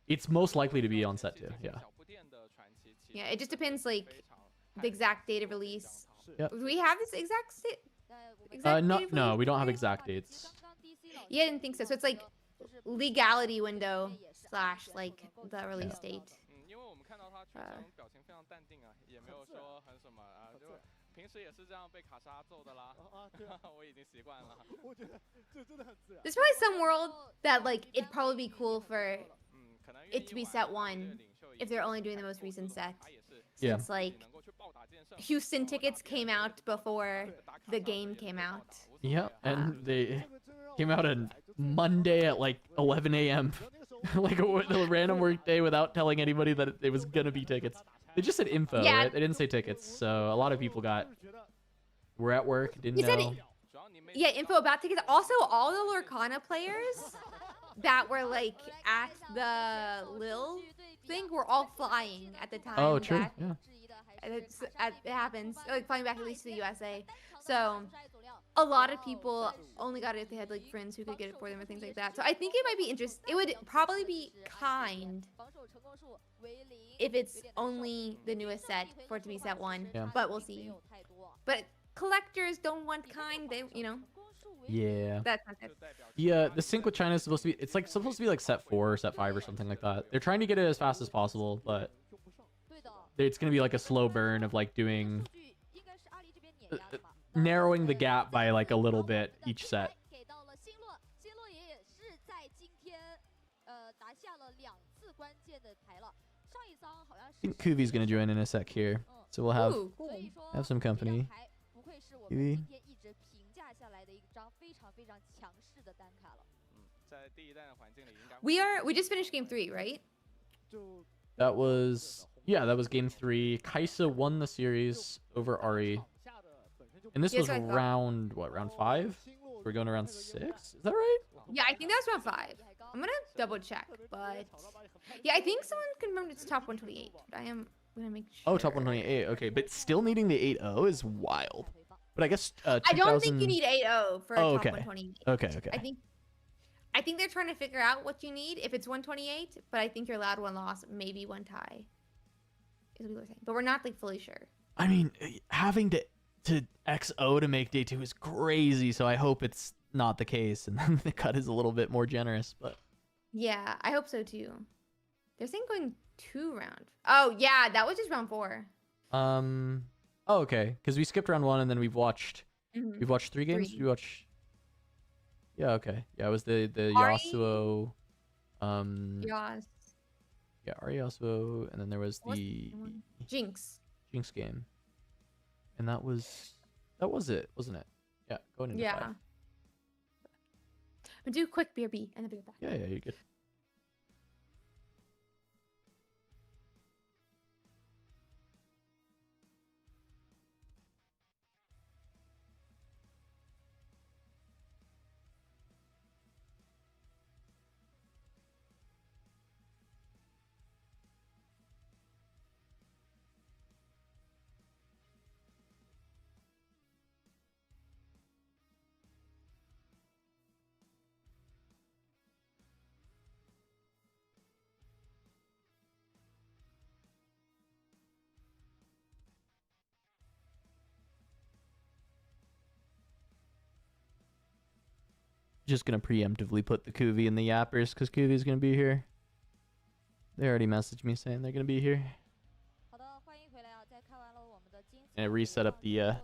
it's most likely to be on set 2, yeah. Yeah, it just depends, like, the exact date of release. Yep. Do we have this exact date No, of we don't release? have exact dates. Yeah, I didn't think so. So it's like legality window / like the release date. There's probably some world that like it'd probably be cool for it to be set 1 if they're only doing the most recent set. Yeah. Since like Houston tickets came out before the game came out. Yeah, and they came out on Monday at like 11 a.m. like a random work day without telling anybody that it was gonna be tickets. They just said info, Yeah. right? They didn't say tickets, so a lot of people were at work, didn't know. Yeah, info about tickets. Also, all the Lorcana players that were like at the Lil thing were all flying at the time. Oh, true. that- Yeah. It happens, like flying back at least to the USA. So a lot of people only got it if they had like friends who could get it for them or things like that. So I think it might be interesting. It would probably be kind if it's only the newest set for it to be set 1. Yeah. But we'll see. But collectors don't want kind. They, Yeah. that's not good. Yeah, the sync with China is supposed to be, it's like supposed to be like set 4 or set 5 or something like that. They're trying to get it as fast as possible, but it's going to be like a slow burn of like doing, narrowing the gap by like a little bit each set. I think Kuvi's going to join in a sec here, so we'll have Ooh, cool. have some company. Kuvi. We just finished game 3, right? That was game 3. Kaisa won the series over Ari. And this was round 5? We're going to round 6? Is that right? Yeah, I think that's round 5. I'm gonna double check, but yeah, I think someone confirmed it's top 128. But I am gonna make sure. Oh, top 128. Okay, but still needing the 8-0 is wild. But I guess I don't think you need 8-0 for top 128. Okay. I think I think they're trying to figure out what you need if it's 128, but I think you're allowed one loss, maybe one tie. Is what people are saying, but we're not like fully sure. I mean, having to XO to make day 2 is crazy, so I hope it's not the case, and then the cut is a little bit more generous. But yeah, I hope so too. They're saying going 2 round. Oh yeah, that was just round 4. Oh, okay, because we skipped round 1 and then we've watched 3 games. 3. We watched. Yeah, okay. Yeah, it was the Ari? Yasuo. Yas. Yeah, Ari Yasuo, and then there was What's the the one? Jinx. Jinx game, and that was it, wasn't it? Yeah, going into 5. But do quick BRB and then be back. Yeah, you're good. Just gonna preemptively put the Kuvi in the yappers because Kuvi's gonna be here. They already messaged me saying they're gonna be here. And I reset up the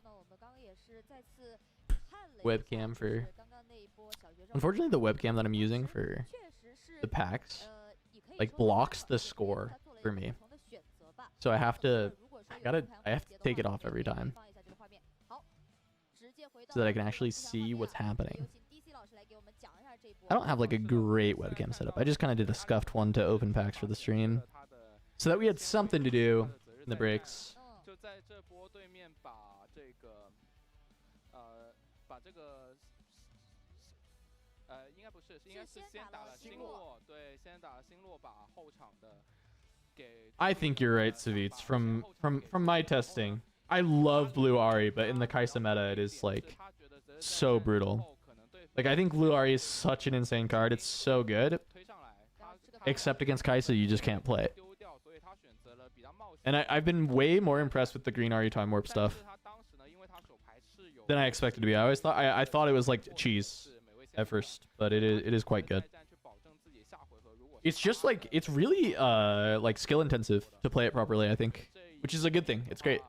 webcam for. Unfortunately, the webcam that I'm using for the packs like blocks the score for me, so I have to take it off every time so that I can actually see what's happening. I don't have like a great webcam setup. I just kind of did a scuffed one to open packs for the stream so that we had something to do in the breaks. I think you're right, Savitz. From my testing, I love Blue Ari, but in the Kaisa meta, it is like so brutal. Like, I think Blue Ari is such an insane card. It's so good. Except against Kaisa, you just can't play it. And I've been way more impressed with the green Ari time warp stuff than I expected to be. I thought it was like cheese at first, but it is quite good. It's just like, it's really like skill intensive to play it properly, I think, which is a good thing. It's great.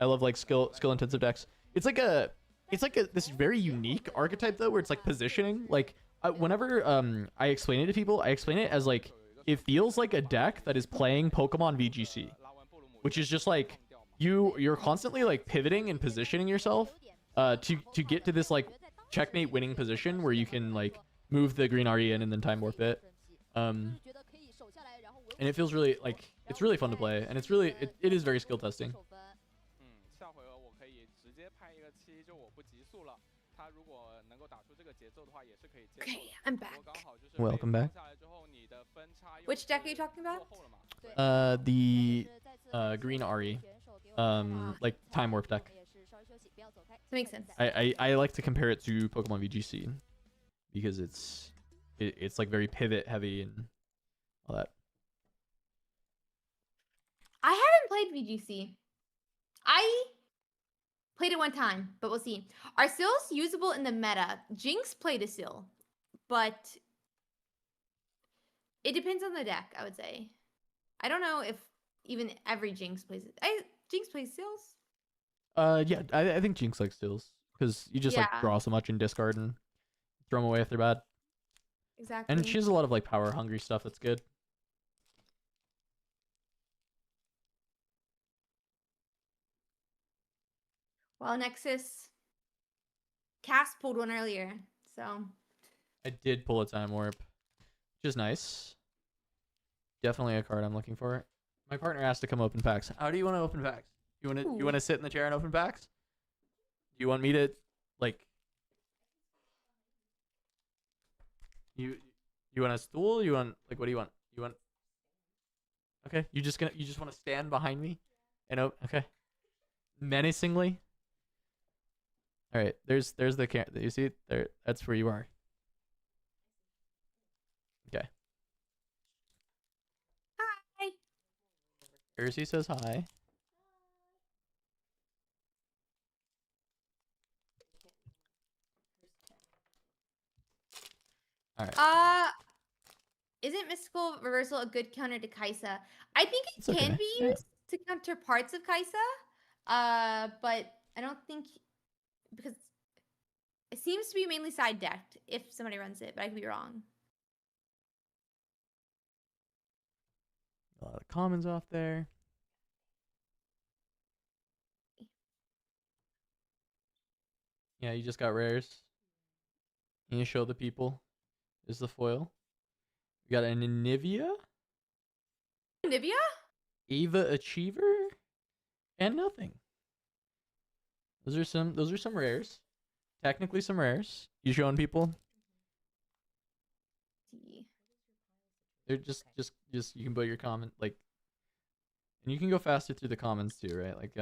I love like skill intensive decks. It's like this very unique archetype though, where it's like positioning. Like whenever I explain it to people, I explain it as like, it feels like a deck that is playing Pokemon VGC, which is just like you're constantly like pivoting and positioning yourself to get to this like checkmate winning position where you can like move the green RE in and then time warp it. And it feels really like, it's really fun to play, and it's really it is very skill testing. Okay, I'm back. Welcome back. Which deck are you talking about? The green RE, like time warp deck. That makes sense. I like to compare it to Pokemon VGC because it's like very pivot heavy and all that. I haven't played VGC. I played it one time, but we'll see. Are Sills usable in the meta? Jinx played a Sill, but it depends on the deck, I would say. I don't know if even every Jinx plays it. Jinx plays Sills? Yeah, I think Jinx likes Steals because you just like draw so much and discard and throw them away if they're bad. Exactly. And she has a lot of like power hungry stuff that's good. Well, Nexus, Cass pulled one earlier, so. I did pull a time warp, which is nice. Definitely a card I'm looking for. My partner asked to come open packs. How do you want to open packs? You want to sit in the chair and open packs? Do you want me to like? You want a stool? You want like, what do you want? You want? Okay, you just want to stand behind me, and okay, menacingly. All right, there's the camera. You see it there? That's where you are. Ursi says hi. All right. Isn't Mystical Reversal a good counter to Kaisa? I think it It's can okay. be used to counter parts of Kaisa. But I don't think because it seems to be mainly side decked if somebody runs it, but I could be wrong. A lot of commons off there. Yeah, you just got rares. Can you show the people? Is the foil? We got an Anivia, Nivea? Ava Achiever, and nothing. Those are some rares. Technically some rares. You showing people? They're just you can put your comment like, and you can go faster through the comments too, right? Like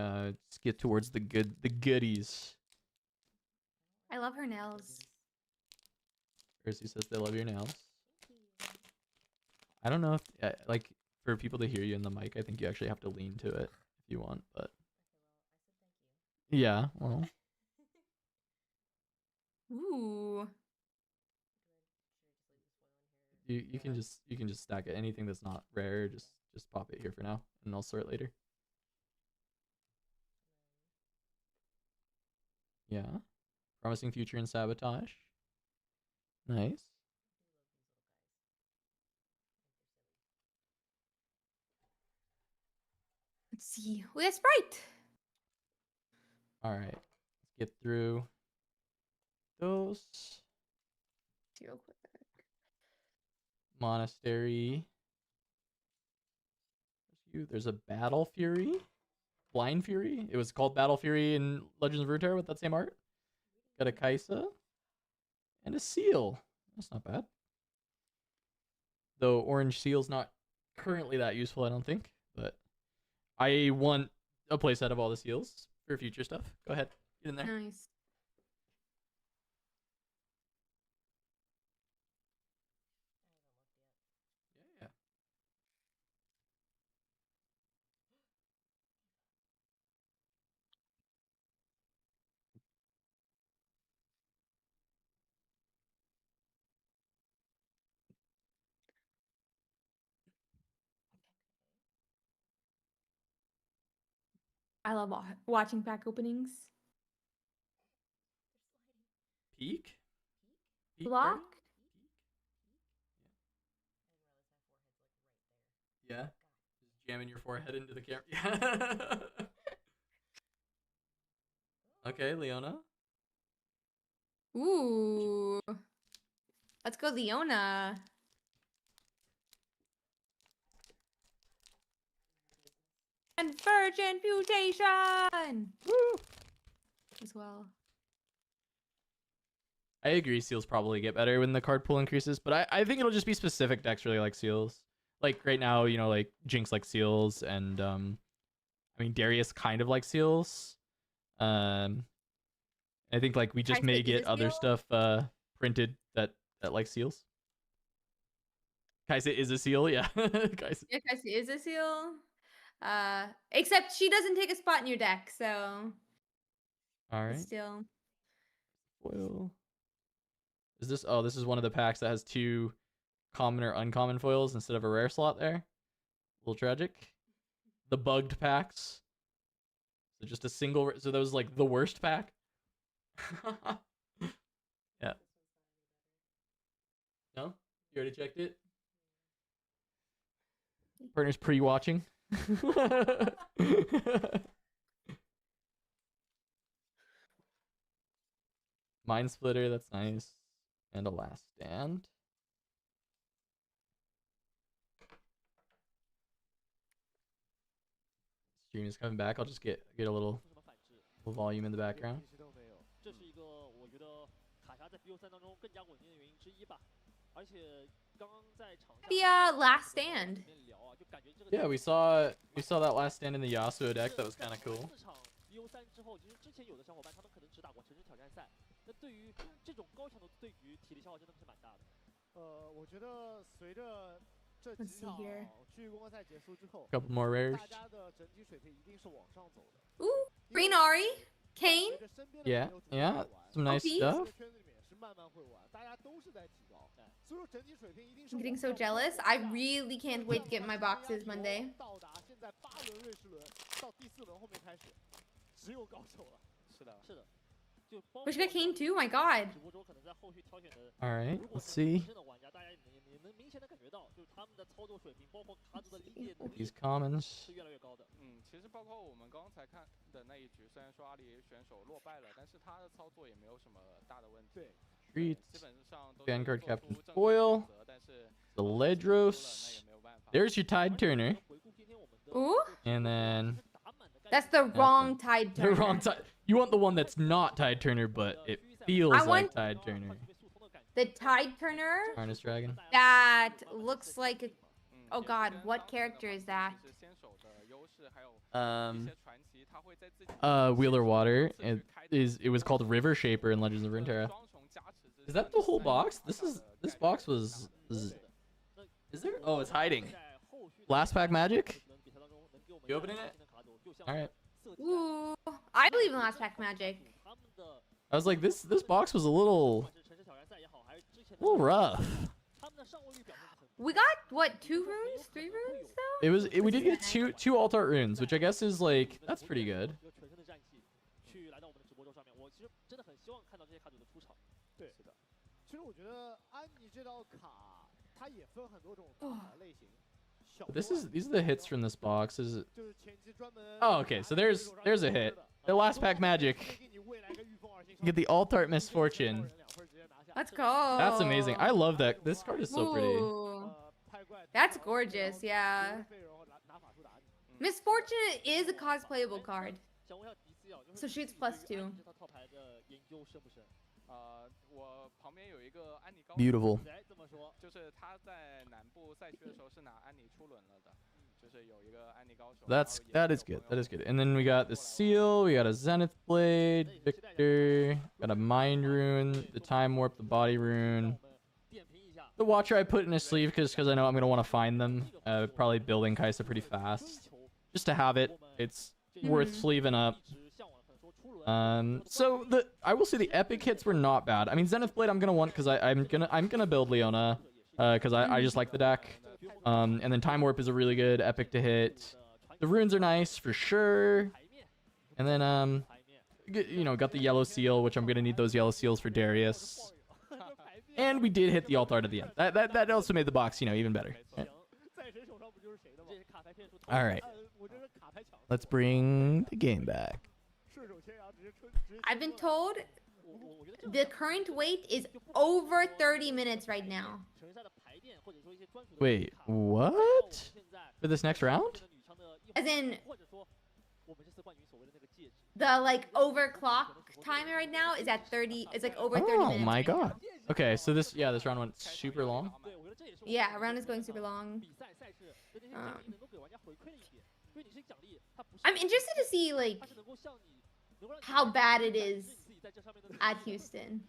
just get towards the goodies. I love her nails. Percy says they love your nails. I don't know if like for people to hear you in the mic, I think you actually have to lean to it if you want, but yeah, well. Ooh. You can just stack it. Anything that's not rare, just pop it here for now, and I'll sort later. Yeah. Promising future in sabotage. Nice. Let's see. We have Sprite. All right. Let's get through those. See real quick. Monastery. There's a Battle Fury. Blind Fury. It was called Battle Fury in Legends of Runeterra with that same art. Got a Kaisa. And a Seal. That's not bad. Though Orange Seal's not currently that useful, I don't think. But I want a playset of all the seals for future stuff. Go ahead. Get in there. Nice. Yeah. I love watching pack openings. Peak? Block? Yeah. Just jamming your forehead into the camera. Yeah. Okay, Leona. Ooh. Let's go, Leona. And Virgin Mutation! Woo! As well. I agree, seals probably get better when the card pool increases, but I think it'll just be specific decks really like seals. Like right now, you know, like Jinx like seals, and I mean Darius kind of like seals. I think like we just may get other stuff printed that like seals. Kaisa is a seal, yeah. Kaisa. Yeah, Kaisa is a seal. Except she doesn't take a spot in your deck, so. All right. Still. Foil. Is this? Oh, this is one of the packs that has 2 common or uncommon foils instead of a rare slot there. A little tragic. The bugged packs. So just a single. So that was like the worst pack. Yeah. No? You already checked it? Partner's pre-watching. Mind Splitter, that's nice. And a Last Stand. Stream is coming back. I'll just get a little volume in the background. The Last Stand. Yeah, we saw that Last Stand in the Yasuo deck. That was kind of cool. Let's see here. Couple more rares. Ooh, Green Ari, Kane. Yeah, yeah, some nice Okay. stuff. I'm getting so jealous. I really can't wait to get my boxes Monday. Wish I got Kane too. My God. All right, let's see. These commons. 其实包括我们刚才看的那一局，虽然说阿里选手落败了，但是他的操作也没有什么大的问题。Treats. 基本上都 Vanguard 做出 Captain 正确的 Foil. 选择，但是 The Ledros. 那也没有办法。 There's your Tide Turner. Ooh, And then that's the wrong Tide the Turner. wrong Tide. You want the one that's not Tide Turner, but it feels I like want- Tide Turner. The Tide Turner Harness Dragon. that looks like a... Oh God, what character is that? 其实先手的优势还有一些传奇，他会在自己 Wheeler Water. It was called River Shaper in Legends of Runeterra. 双重加持之 Is that the whole box? This box was is there? Oh, it's hiding. Last pack magic? You opening it? All right. Ooh, I believe in last pack magic. I was like, this box was a little rough. We got what, 2 runes, 3 runes though? We did get two alt art runes, which I guess is like that's pretty good. 对，是的。其实我觉得安妮这道卡，它也分很多种卡类型。 These are the hits from this box. Is it? Oh, okay. So there's a hit. The last pack magic. You get the alt art misfortune. Let's go. That's amazing. I love that. This card is so pretty. Ooh. That's gorgeous, yeah. Misfortune is a cosplayable card. So shoots +2. 我旁边有一个安妮高手 Beautiful. 就是他在南部赛区的时候是拿安妮出轮了的，就是有一个安妮高手。 That is good. That is good. And then we got the seal. We got a Zenith Blade. Victor. Got a Mind Rune. The Time Warp. The Body Rune. The Watcher I put in a sleeve because I know I'm gonna want to find them. Probably building Kaisa pretty fast, just to have it. It's worth sleeving up. So I will say the epic hits were not bad. I mean, Zenith Blade I'm gonna want because I'm gonna build Leona, because I just like the deck. And then Time Warp is a really good epic to hit. The runes are nice for sure. And then got the yellow seal, which I'm gonna need those yellow seals for Darius. And we did hit the alt art at the end. That also made the box even better. Right? All right, let's bring the game back. I've been told the current wait is over 30 minutes right now. Wait, what? For this next round? As in, the overclock timer right now is at 30. It's like over 30 minutes. Oh my right now. god. Okay, so this round went super long. Yeah, round is going super long. I'm interested to see how bad it is at Houston.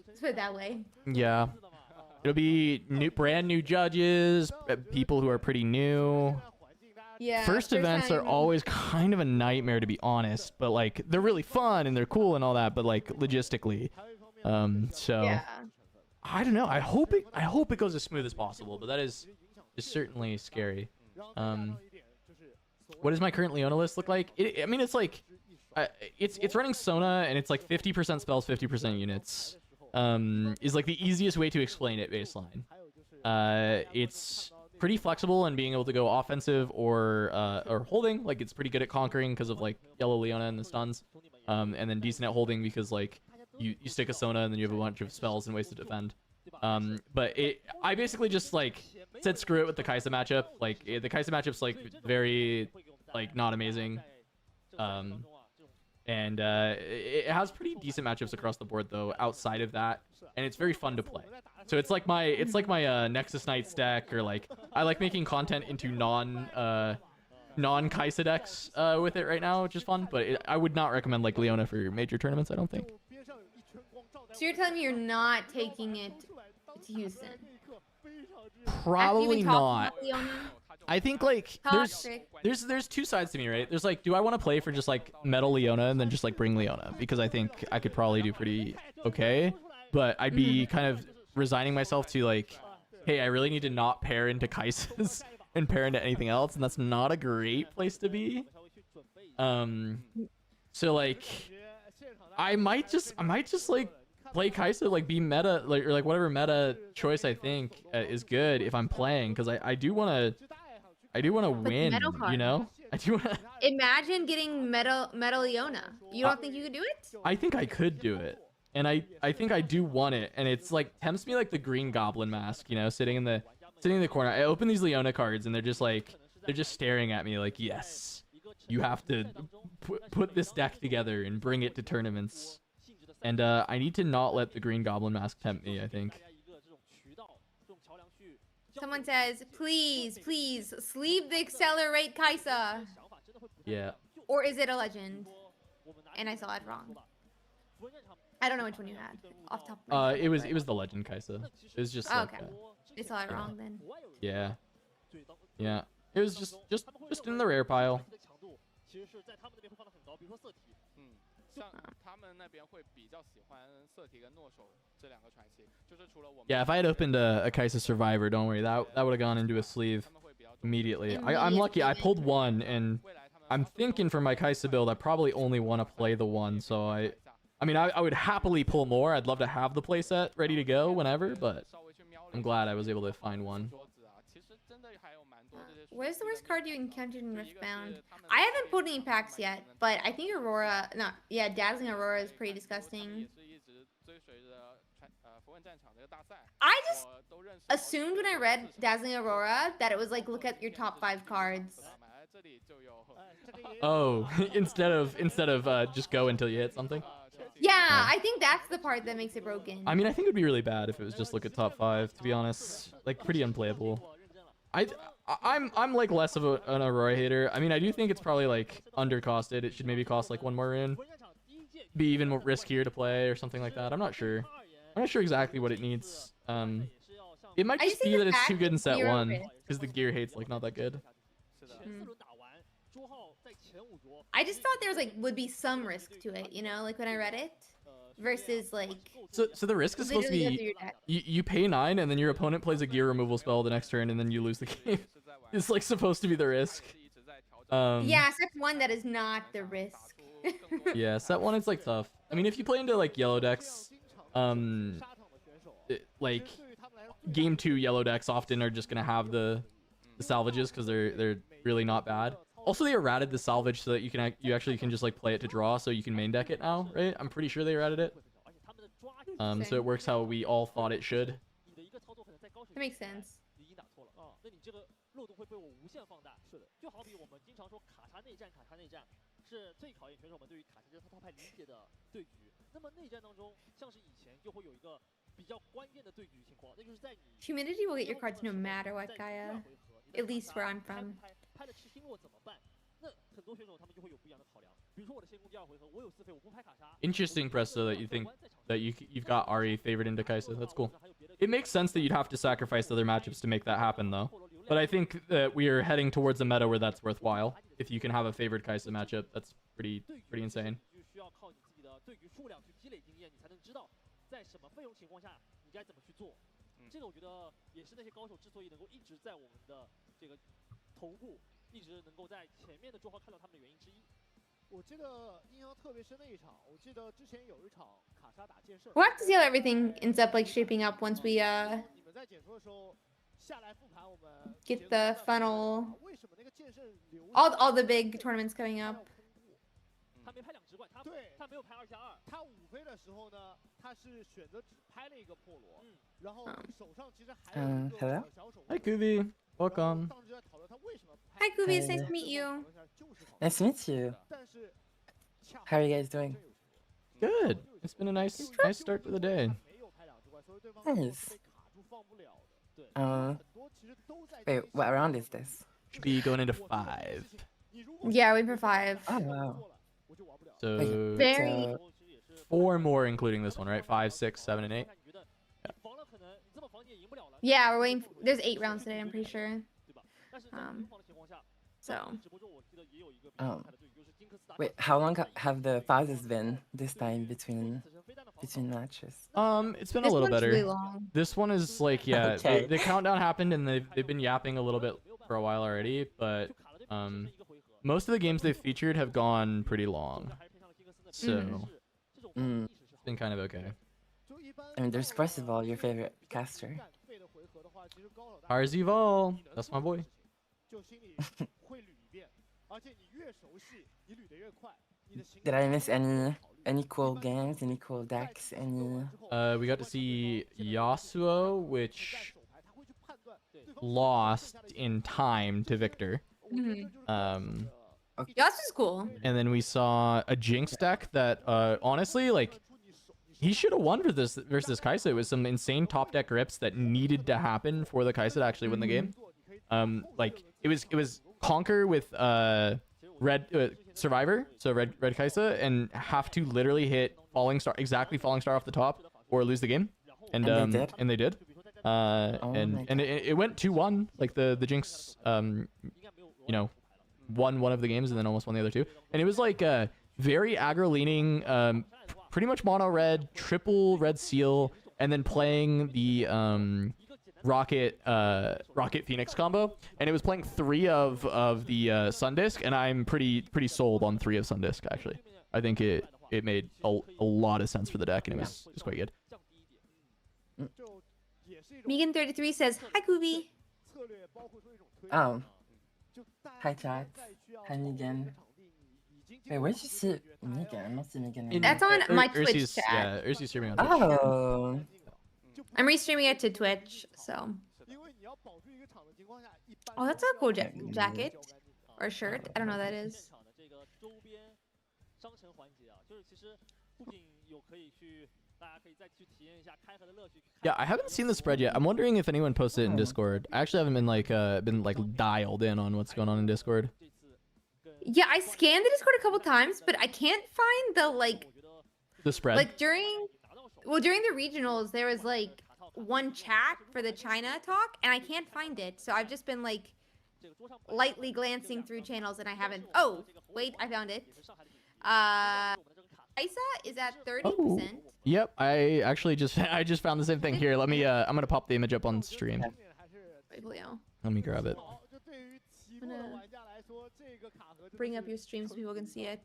Let's put it that way. Yeah. It'll be brand new judges, people who are pretty new. Yeah. First events are time. always kind of a nightmare, to be honest, but they're really fun and they're cool and all that, but logistically. So Yeah. I don't know. I hope it goes as smooth as possible, but that is certainly scary. What does my current Leona list look like? It's it's running Sona and it's 50% spells, 50% units. Is the easiest way to explain it baseline. It's pretty flexible and being able to go offensive or holding. It's pretty good at conquering because of yellow Leona and the stuns. And then decent at holding because you stick a Sona and then you have a bunch of spells and ways to defend. But I basically just said screw it with the Kaisa matchup. The Kaisa matchup's very not amazing. And it has pretty decent matchups across the board though outside of that, and it's very fun to play. So it's like my Nexus Knights deck, or I like making content into non Kaisa decks with it right now, which is fun. But I would not recommend Leona for major tournaments. I don't think. So you're telling me you're not taking it to Houston? Probably Even not. talking about Leona? I think like Toxic. there's two sides to me, right? There's like, do I want to play for just like Metal Leona and then just like bring Leona, because I think I could probably do pretty okay, but I'd be kind of resigning myself to like, hey, I really need to not pair into Kaisa's and pair into anything else, and that's not a great place to be. So like, I might just like play Kaisa, like be meta, like, or like whatever meta choice I think is good if I'm playing, because I do want to win, metal card. you know? I do want to. Imagine getting Metal Leona. You don't think you could do it? I think I could do it, and I think I do want it, and it's like tempts me like the Green Goblin mask, you know, sitting in the corner. I open these Leona cards and they're just staring at me like, yes, you have to put this deck together and bring it to tournaments. And I need to not let the Green Goblin mask tempt me, I think. Someone says, please, sleeve the Accelerate Kaisa. Yeah. Or is it a legend? And I saw it wrong. I don't know which one you had. Off top of my head. It was the legend Kaisa. It was just like, okay. I saw it wrong then. Yeah. Yeah. It was just in the rare pile. Yeah, if I had opened a Kaisa Survivor, don't worry, that would have gone into a sleeve immediately. I'm lucky. I pulled one, and I'm thinking for my Kaisa build, I probably only want to play the one. So I mean, I would happily pull more. I'd love to have the playset ready to go whenever, but I'm glad I was able to find one. Where's the worst card you encountered in Riftbound? I haven't pulled any packs yet, but I think Aurora, no, yeah, Dazzling Aurora is pretty disgusting. I just assumed when I read Dazzling Aurora that it was like, look at your top 5 cards. Oh, instead of just go until you hit something. Yeah, I think that's the part that makes it broken. I mean, I think it would be really bad if it was just look at top 5, to be honest. Like, pretty unplayable. I'm like less of an Aurora hater. I mean, I do think it's probably like undercosted. It should maybe cost like 1 more rune. Be even more riskier to play or something like that. I'm not sure. I'm not sure exactly what it needs. It might just be that it's too good in set 1, because the gear hate's like not that good. I just thought there was like would be some risk to it, you know, like when I read it, versus like. So the risk is supposed to be you pay 9 and then your opponent plays a gear removal spell the next turn and then you lose the game. It's like supposed to be the risk. Yeah, set 1 that is not the risk. Yeah, set 1 it's like tough. I mean, if you play into like yellow decks, like game 2 yellow decks often are just gonna have the salvages because they're really not bad. Also, they errated the salvage so that you actually can just like play it to draw, so you can main deck it now, right? I'm pretty sure they errated it. So it works how we all thought it should. That makes sense. Humidity will get your cards no matter what, Gaia. At least where I'm from. Interesting, Presto, that you think that you've got Ari favored into Kaisa. That's cool. It makes sense that you'd have to sacrifice other matchups to make that happen, though. But I think that we are heading towards a meta where that's worthwhile. If you can have a favored Kaisa matchup, that's pretty insane. We'll have to see how everything ends up like shaping up once we get the funnel. All the big tournaments coming up. Hello? Hi, Kubi. Welcome. Hi, Kubi. It's nice to meet you. Nice to meet you. How are you guys doing? Good. It's been a nice start to the day. Nice. Wait, what round is this? Should be going into 5. Yeah, we for 5. Oh, wow. So Very. 4 more, including this one, right? 5, 6, 7, and 8. Yeah. Yeah, we're waiting. There's 8 rounds today, I'm pretty sure. So. Wait, how long have the pauses been this time between matches? It's been This a little one's better. really long. This one is like, yeah, Okay. the countdown happened and they've been yapping a little bit for a while already, but most of the games they've featured have gone pretty long. So it's been kind of okay. I mean, there's first of all your favorite caster. Parzival, that's my boy. Did I miss any cool games, any cool decks, any? We got to see Yasuo, which lost in time to Victor. Yasuo's cool. And then we saw a Jinx deck that, honestly, like, he should have won for this versus Kaisa. It was some insane top deck rips that needed to happen for the Kaisa to actually win the game. Like, it was Conquer with red Survivor, so red Kaisa, and have to literally hit falling star off the top or lose the game. And they did. And it went 2-1. Like the Jinx, you know, won one of the games and then almost won the other two. And it was like very aggro leaning, pretty much mono red, triple red seal, and then playing the Rocket Phoenix combo, and it was playing 3 of the Sundisk, and I'm pretty sold on 3 of Sundisk actually. I think it made a lot of sense for the deck, and it was just quite good. Megan33 says, "Hi, Kubi." Oh. Hi, chat. Hi, Megan. Wait, where'd you see Megan? I must see Megan. That's on my Twitch Ursi's, chat. Yeah, Ursi's streaming on Twitch. Oh. I'm restreaming it to Twitch, so. Oh, that's a cool jacket or shirt. I don't know what that is. Yeah, I haven't seen the spread yet. I'm wondering if anyone posted it in Discord. I actually haven't been dialed in on what's going on in Discord. Yeah, I scanned the Discord a couple times, but I can't find the spread. Like during the regionals, there was like one chat for the China talk, and I can't find it. So I've just been like lightly glancing through channels, and I haven't. Oh, wait, I found it. Kaisa is at 30%. Oh, yep, I actually just found the same thing here. Let me I'm gonna pop the image up on stream. Let me grab it. I'm gonna bring up your stream so people can see it.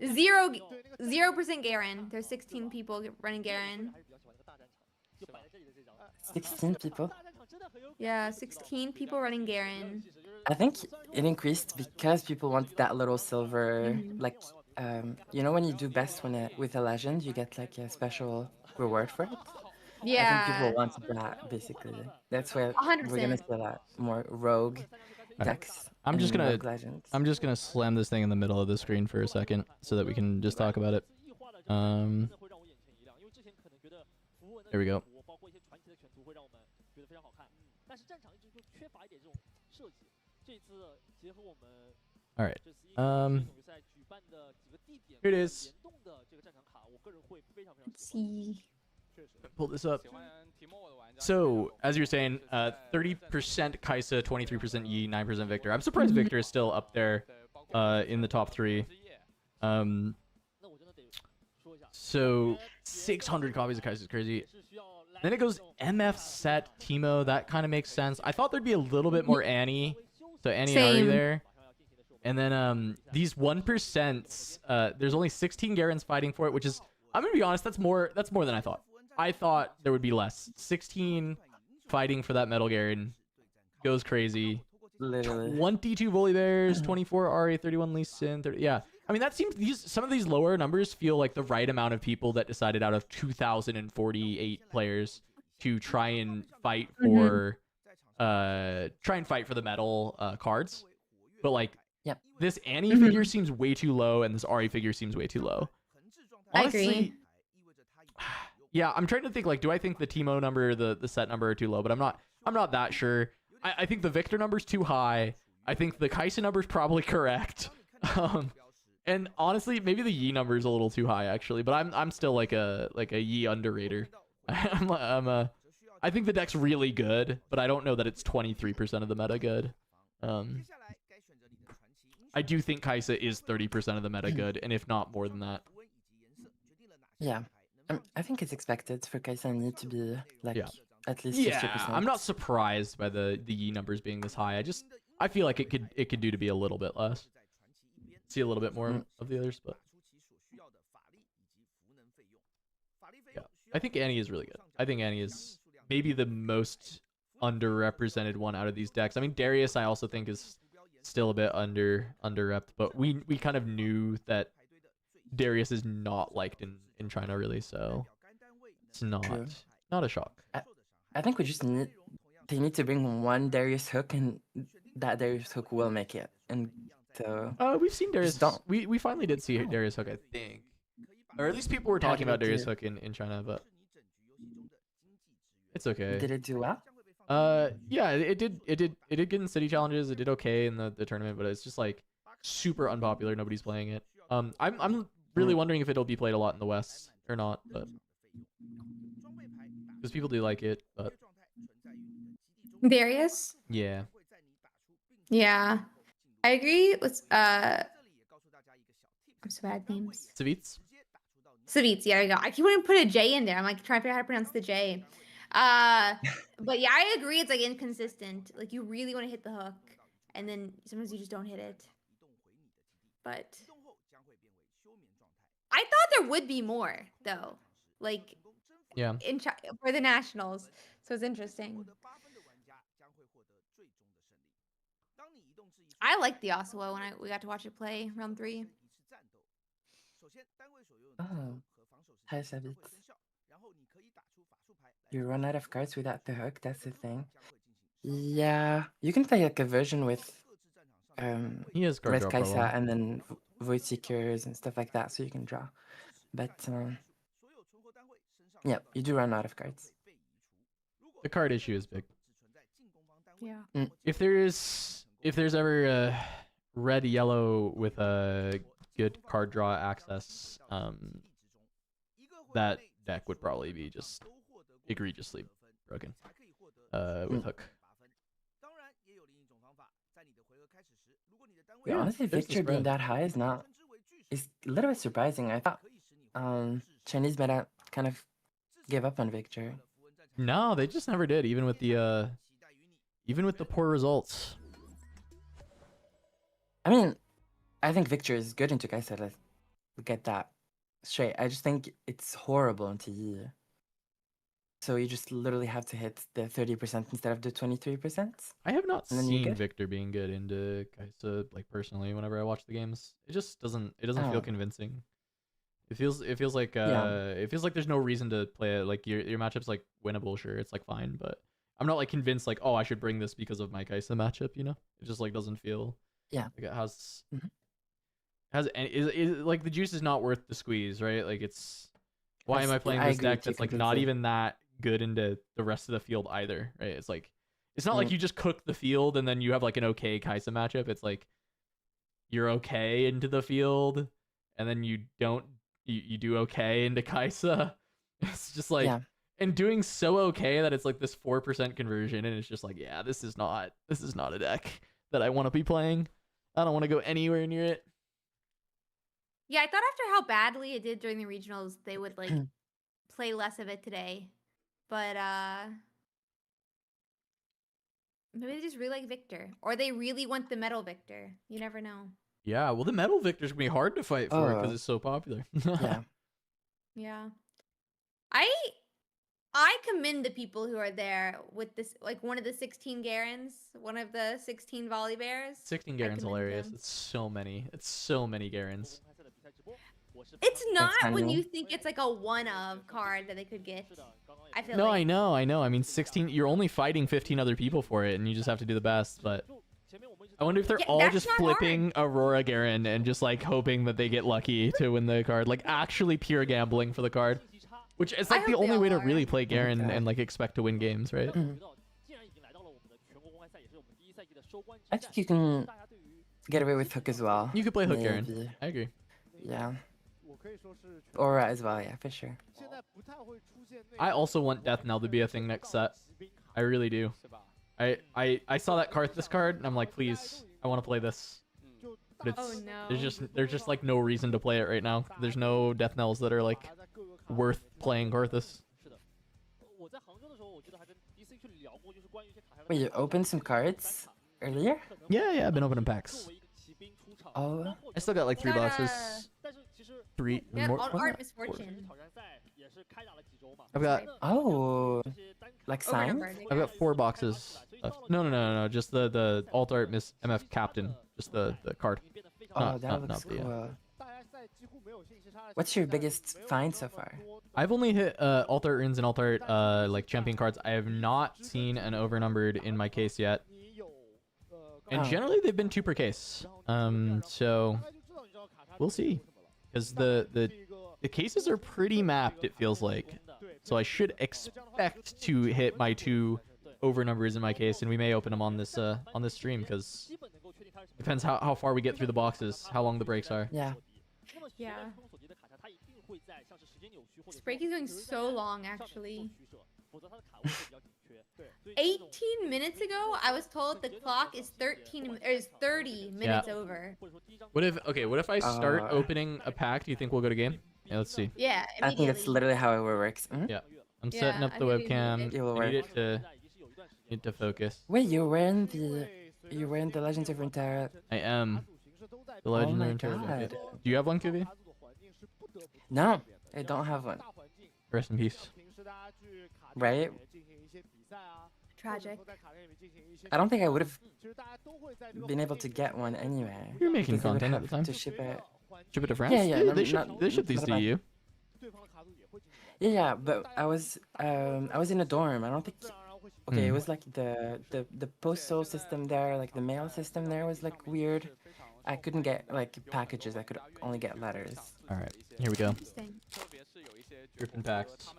0% Garen. There's 16 people running Garen. 16 people? Yeah, 16 people running Garen. I think it increased because people want that little silver, like, you know, when you do best with a legend, you get like a special reward for it. Yeah. I think people want that, basically. That's where 100%. we're gonna see a lot more rogue decks. I'm just legends. gonna slam this thing in the middle of the screen for a second so that we can just talk about it. There we go. All right. Here it is. Let's see. Pull this up. So, as you were saying, 30% Kaisa, 23% Yi, 9% Victor. I'm surprised Victor is still up there in the top 3. So, 600 copies of Kaisa is crazy. Then it goes MF, Set, Teemo. That kind of makes sense. I thought there'd be a little bit more Annie. So, Annie already there. And then these 1%, there's only 16 Garens fighting for it, which is, I'm going to be honest, that's more than I thought. I thought there would be less. 16 fighting for that Metal Garen goes crazy. Literally. 22 Volibears, 24 RA, 31 Lee Sin, 30. Yeah. I mean, that seems some of these lower numbers feel like the right amount of people that decided out of 2,048 players to try and fight for the metal cards. But like, this Annie figure seems way too low, and this Ari figure seems way too low. Honestly, I agree. Yeah, I'm trying to think, like, do I think the Teemo number, the Set number are too low? But I'm not that sure. I think the Victor number's too high. I think the Kaisa number's probably correct. And honestly, maybe the Yi number is a little too high actually. But I'm still like a Yi underrater. I think the deck's really good, but I don't know that it's 23% of the meta good. I do think Kaisa is 30% of the meta good, and if not more than that. Yeah. I think it's expected for Kaisa Yi to be like at least 50%. Yeah, I'm not surprised by the Yi numbers being this high. I feel like it could do to be a little bit less. See a little bit more of the others, but yeah, I think Annie is really good. I think Annie is maybe the most underrepresented one out of these decks. I mean, Darius I also think is still a bit underrepped, but we kind of knew that Darius is not liked in China really, so it's not a shock. I think they need to bring one Darius hook, and that Darius hook will make it. And so we've seen Darius. We finally did see Darius hook, I think, or at least people were talking about Darius hook in China, but it's okay. Did it do well? Yeah, it did get in city challenges. It did okay in the tournament, but it's just like super unpopular. Nobody's playing it. I'm really wondering if it'll be played a lot in the West or not, but because people do like it. But Darius? Yeah. Yeah, I agree with I'm so bad at names. Savitz? Savitz, yeah, there you go. I keep wanting to put a J in there. I'm like trying to figure out how to pronounce the J. But yeah, I agree. It's like inconsistent. Like you really want to hit the hook, and then sometimes you just don't hit it. But I thought there would be more though. Like yeah, for the nationals. So it's interesting. I liked the Osawa when we got to watch it play round 3. Oh, hi Savitz. You run out of cards without the hook, that's the thing. Yeah, you can play like a version with he has card Red draw Kaisa problem. and then Void Seekers and stuff like that, so you can draw. But yeah, you do run out of cards. The card issue is big. Yeah. If there's ever a red yellow with a good card draw access, that deck would probably be just egregiously broken with hook. Yeah, honestly, there's the Victor being spread. that high is a little bit surprising. I thought Chinese meta kind of gave up on Victor. No, they just never did, even with the poor results. I mean, I think Victor is good into Kaisa. Let's get that straight. I just think it's horrible into Yi. So you just literally have to hit the 30% instead of the 23%. I have not And then you're seen good? Victor being good into Kaisa, like personally. Whenever I watch the games, it just doesn't feel convincing. It feels like it feels like there's no reason to play it. Like your matchup's like winnable, sure, it's like fine, but I'm not like convinced like, oh, I should bring this because of my Kaisa matchup, you know? It just like doesn't feel like it has is like the juice is not worth the squeeze, right? Like it's why am I playing this deck that's like not even that good into the rest of the field either, right? It's like it's not like you just cook the field and then you have like an okay Kaisa matchup. It's like you're okay into the field and then you don't you do okay into Kaisa. It's just like and doing so okay that it's like this 4% conversion, and it's just like, yeah, this is not a deck that I want to be playing. I don't want to go anywhere near it. Yeah, I thought after how badly it did during the regionals, they would like play less of it today. But maybe they just really like Victor, or they really want the metal Victor. You never know. Yeah, well, the metal Victor's gonna be hard to fight for because it's so popular. Yeah. I commend the people who are there with this, like one of the 16 Garens, one of the 16 Volley Bears. 16 Garen's hilarious. It's so many Garens. It's not when you think it's like a one-of card that they could get. I feel No, like. I know. I mean, 16. You're only fighting 15 other people for it, and you just have to do the best. But I wonder if they're all just flipping Aurora Garen and just like hoping that they get lucky to win the card, like actually pure gambling for the card. Which is like the only way to really play Garen and like expect to win games, right? I think you can get away with hook as well. You could play hook Garen. I agree. Yeah. Aura as well, yeah, for sure. I also want Death Knell to be a thing next set. I really do. I saw that Karthus card and I'm like, please, I want to play this. But it's Oh no. there's just like no reason to play it right now. There's no Death Knells that are like worth playing Karthus. Wait, you opened some cards earlier? Yeah, I've been opening packs. Oh, I still got like 3 Got, boxes. 3 Yeah, more. art misfortune. I've got like Over signs? numbered. I've got 4 boxes. No. Just the alt art Miss MF Captain. Just the card. Oh, Not- that not- looks not the, cool. What's your biggest find so far? I've only hit alt art runes and alt art like champion cards. I have not seen an overnumbered in my case yet. And Oh. generally they've been 2 per case. So we'll see. Because the cases are pretty mapped, it feels like. So I should expect to hit my 2 overnumbers in my case, and we may open them on this stream, because depends how far we get through the boxes, how long the breaks are. Yeah. Yeah. This break is going so long, actually. 18 minutes ago, I was told the clock is 30 minutes over. What if I start opening a pack? Do you think we'll go to game? Yeah, let's see. Yeah, I think that's immediately. literally how it works. Mhm. Yeah. I'm Yeah, setting up I the think we webcam. need it. It will I need work. it to focus. Wait, you're wearing the Legends of Runeterra? I am. The Oh Legend my of Runeterra jacket. god. Do you have one, Kubi? No, I don't have one. Rest in peace. Right? Tragic. I don't think I would have been able to get one anyway. You're making because they would content at the have time. to ship it. Ship it to France? Yeah, yeah, no, They ship not- these not to about- you. Yeah, but I was in a dorm. I don't think. Okay, it Hmm. was like the postal system there, like the mail system there was like weird. I couldn't get like packages. I could only get letters. All right, here we go. Interesting. Ripping packs.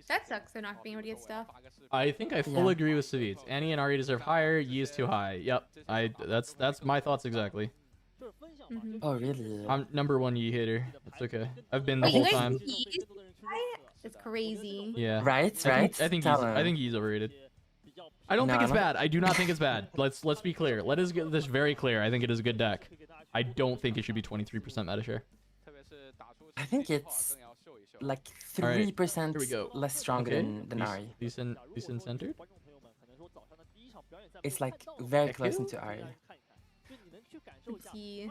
That sucks, they're not being able to get stuff. I think I fully Yeah. agree with Savit. Annie and Ari deserve higher. Yi is too high. Yep. That's my thoughts exactly. Mhm. Oh really? I'm number 1 Yi hater. It's okay. I've been the Wait, you whole guys time. think he is high? That's crazy. Yeah. Right, right. I think Tell I him. think he's overrated. I don't No, think I it's don't- bad. I do not think it's bad. Let's be clear. Let us get this very clear. I think it is a good deck. I don't think it should be 23% meta share. I think it's like All right, 3% here we go. less stronger Okay. than Ari. Decent centered. It's like very Thank close you. into Ari. Let's see.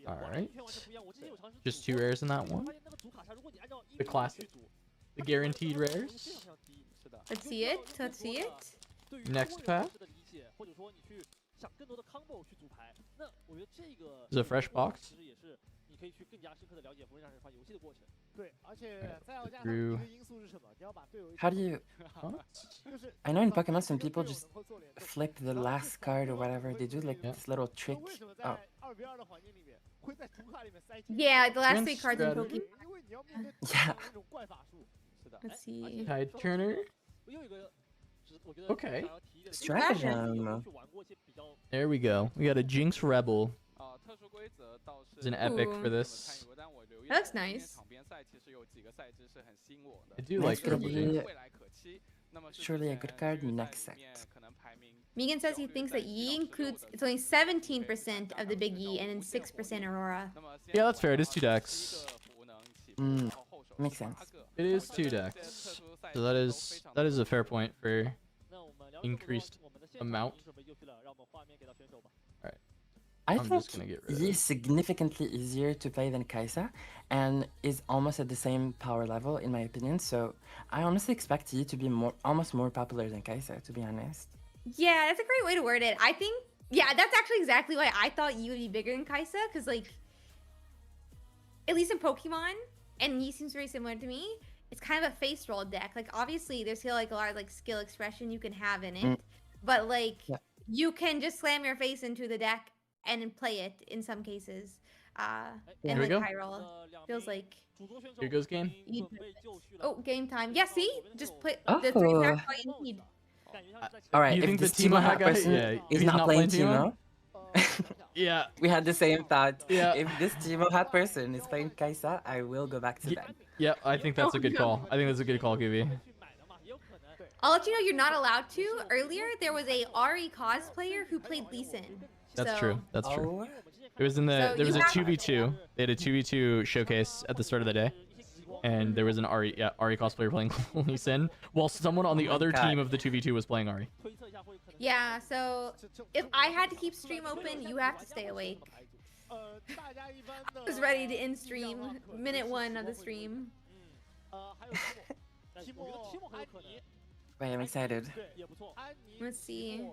All right. Just 2 rares in that one. The classic. The guaranteed rares. Let's see it. Let's see it. Next pack. Is it a fresh box? Through. How do you? I know in Pokemon some people just flip the last card or whatever. They do like Yeah. this little trick. Oh, Yeah, the last 3 Prince cards in Strategy. Pokemon. yeah. Let's see. Tide Turner. Okay. Stratagem. There we go. We got a Jinx Rebel. It's an epic Ooh. for this. That looks nice. I do That's like gonna Rebel be Jinx. surely a good card next set. Megan says he thinks that Yi includes, it's only 17% of the big Yi and then 6% Aurora. Yeah, that's fair. It is 2 decks. Makes sense. It is 2 decks. So that is a fair point for increased amount. Alright. I I'm think just gonna get rid of Yi it. is significantly easier to play than Kaisa, and is almost at the same power level in my opinion. So I honestly expect Yi to be almost more popular than Kaisa, to be honest. Yeah, that's a great way to word it. I think, yeah, that's actually exactly why I thought Yi would be bigger than Kaisa, because, like, at least in Pokemon, and Yi seems very similar to me, it's kind of a face roll deck. Like, obviously, there's still, like, a lot of, like, skill expression you can have in it, but, like, Yeah. you can just slam your face into the deck and then play it in some cases. And, Here we like, go. high roll feels like... Here goes game. you- Oh, game time. Yeah, see? Just play Oh. the 3 packs all you need. All right, You if think the this Teemo Teemo hat guy- person yeah, is he's not not playing playing Teemo, Yeah. We had the same thought. Yeah. If this Timo hat person is playing Kaisa, I will go back to them. Yeah, I think that's a good call. I think that's a good call, Kiwi. I'll let you know you're not allowed to. Earlier, there was a Ari cosplayer who played Lee Sin. That's true. That's true. Oh, It was in the So there was you a have- 2v2. They had a 2v2 showcase at the start of the day. And there was an Ari cosplayer playing Lee Sin, while someone on the my other God. team of the 2v2 was playing Ari. Yeah, so if I had to keep stream open, you have to stay awake. I was ready to end stream minute 1 of the stream. wait, I'm excited. Let's see.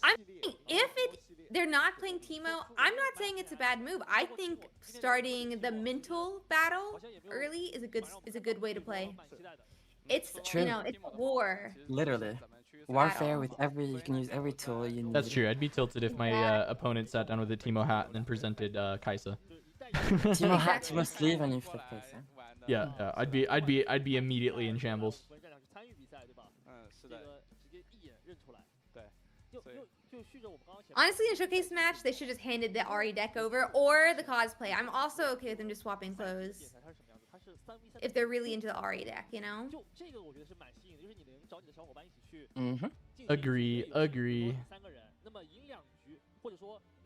I'm thinking they're not playing Timo. I'm not saying it's a bad move. I think starting the mental battle early is a good way to play. It's True. it's war. Literally. Warfare with you can use every tool you need. That's true. I'd be tilted if my opponent sat down with a Timo hat and then presented Kaisa. Timo hat, Timo sleeve, and you flip Kaisa. Yeah, I'd be immediately in shambles. Honestly, in a showcase match, they should just handed the Ari deck over or the cosplay. I'm also okay with them just swapping clothes if they're really into the Ari deck, you know? Agree.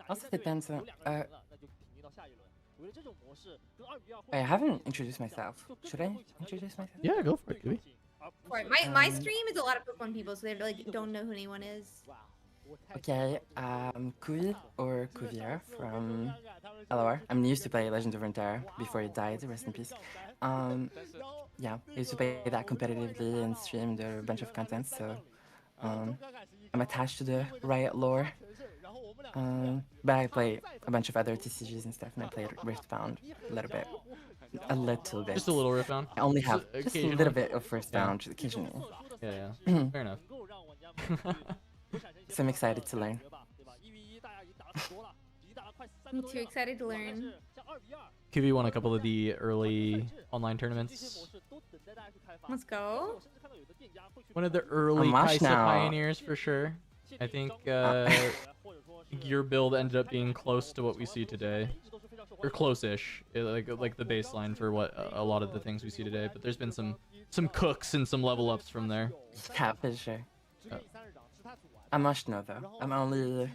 Also depends on. I haven't introduced myself. Should I introduce myself? Yeah, go for it, Kiwi. Right. My stream is a lot of Pokemon people, so they like don't know who anyone is. Okay, Kui or Cuvier from LOR. I'm used to play Legend of Runeterra before he died, rest in peace. Yeah, I used to play that competitively and streamed a bunch of content, so I'm attached to the Riot lore. But I play a bunch of other TCGs and stuff, and I played Riftbound a little bit. A little bit. Just a little Riftbound. I only have just a occasionally. little bit of Riftbound occasionally. Yeah. Fair enough. So I'm excited to learn. I'm too excited to learn. Kiwi won a couple of the early online tournaments. Let's go. One of the early I'm washed Kaisa now. pioneers for sure. I think your build ended up being close to what we see today, or close-ish, like the baseline for what a lot of the things we see today. But there's been some cooks and some level ups from there. Yeah, for sure. I'm Ashno though. I'm only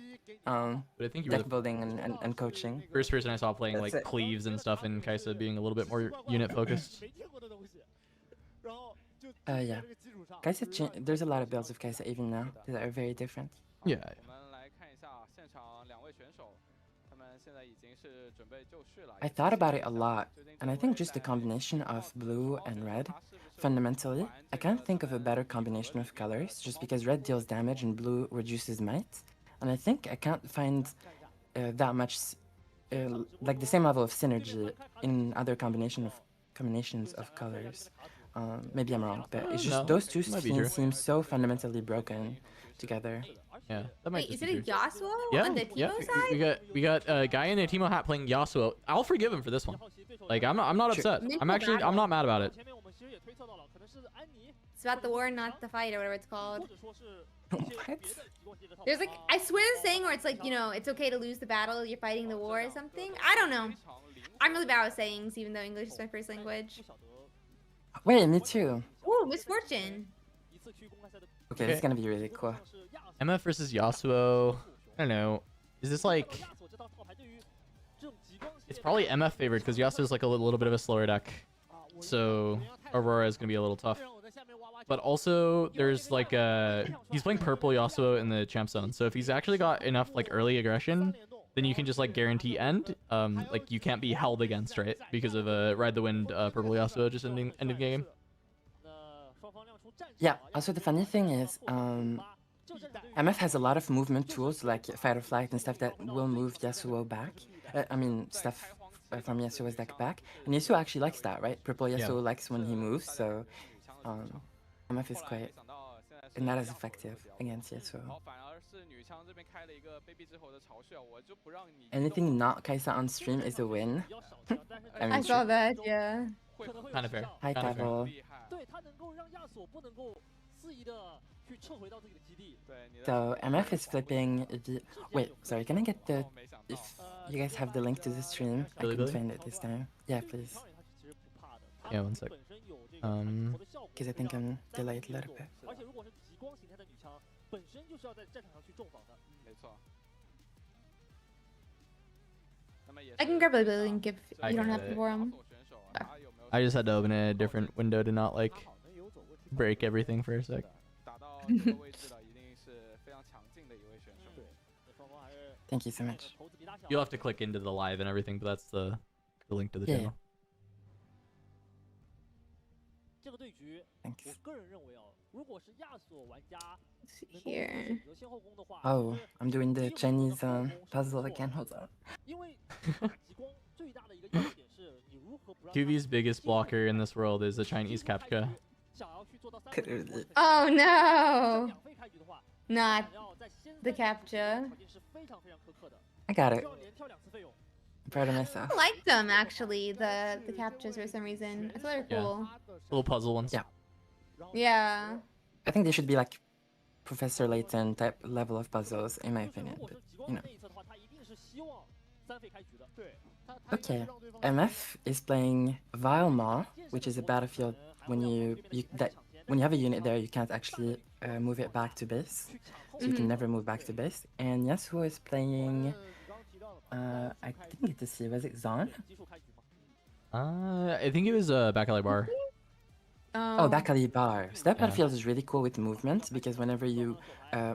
But I think you were deck the building and coaching. first person I saw playing That's like it. cleaves and stuff, and Kaisa being a little bit more unit focused. Yeah. Kaisa, there's a lot of builds of Kaisa even now that are very different. Yeah. I thought about it a lot, and I think just the combination of blue and red, fundamentally, I can't think of a better combination of colors, just because red deals damage and blue reduces might, and I think I can't find that much, like the same level of synergy in other combinations of colors. Maybe I'm wrong, but it's just No, those two might be true. seem so fundamentally broken together. Yeah, that might Wait, is just it be a true. Yasuo Yeah, on the Timo yeah. side? We got a guy in a Timo hat playing Yasuo. I'll forgive him for this one. Like I'm not Sure. upset. Mental I'm not mad about it. It's about the war, not the fight, or whatever it's called. What? There's like, I swear the saying where it's like, it's okay to lose the battle, you're fighting the war or something. I don't know. I'm really bad with sayings, even though English is my first language. Wait, me too. Ooh, misfortune. Okay, this is gonna be really cool. MF versus Yasuo. I don't know. Is this like? It's probably MF favored because Yasuo's like a little bit of a slower deck, so Aurora is gonna be a little tough. But also, there's like he's playing purple Yasuo in the champ zone, so if he's actually got enough like early aggression, then you can just like guarantee end. Like you can't be held against, right? Because of Ride the Wind purple Yasuo just ending game. Yeah, also the funny thing is, MF has a lot of movement tools like Fight or Flight and stuff that will move Yasuo back. Stuff from Yasuo's deck back. And Yasuo actually likes that, right? Purple Yasuo likes when he moves, so MF is quite not as effective against Yasuo. Anything not Kaisa on stream is a win. I saw that, yeah. Kind of fair. Hi, Kind of fair. Devil. So MF is flipping the. Wait, sorry. Can I get the? If you guys have the link to the stream, I Billy couldn't Billy? find it this time. Yeah, please. Yeah, one sec. Because I think I'm delayed a little bit. I can grab a link if I you don't got have it. the forum. I just had to open a different window to not like break everything for a sec. Thank you so much. You'll have to click into the live and everything, but that's the link to the Yeah. channel. Thanks. Here. Oh, I'm doing the Chinese puzzle again. Hold on. QV's biggest blocker in this world is a Chinese captcha. Oh no! Not the captcha. I got it. I'm proud of myself. I like them actually, the captchas for some reason. I thought they were Yeah. cool. Little puzzle ones. Yeah. Yeah. I think they should be like Professor Layton type level of puzzles, in my opinion. But you know. Okay, MF is playing Vilema, which is a battlefield when you have a unit there, you can't actually move it back to base, so you can never move back to base. And Yasuo is playing. I didn't get to see. Was it Zon? I think it was back alley bar. Oh, Bakali Bar. So that battlefield is really cool with movement because whenever you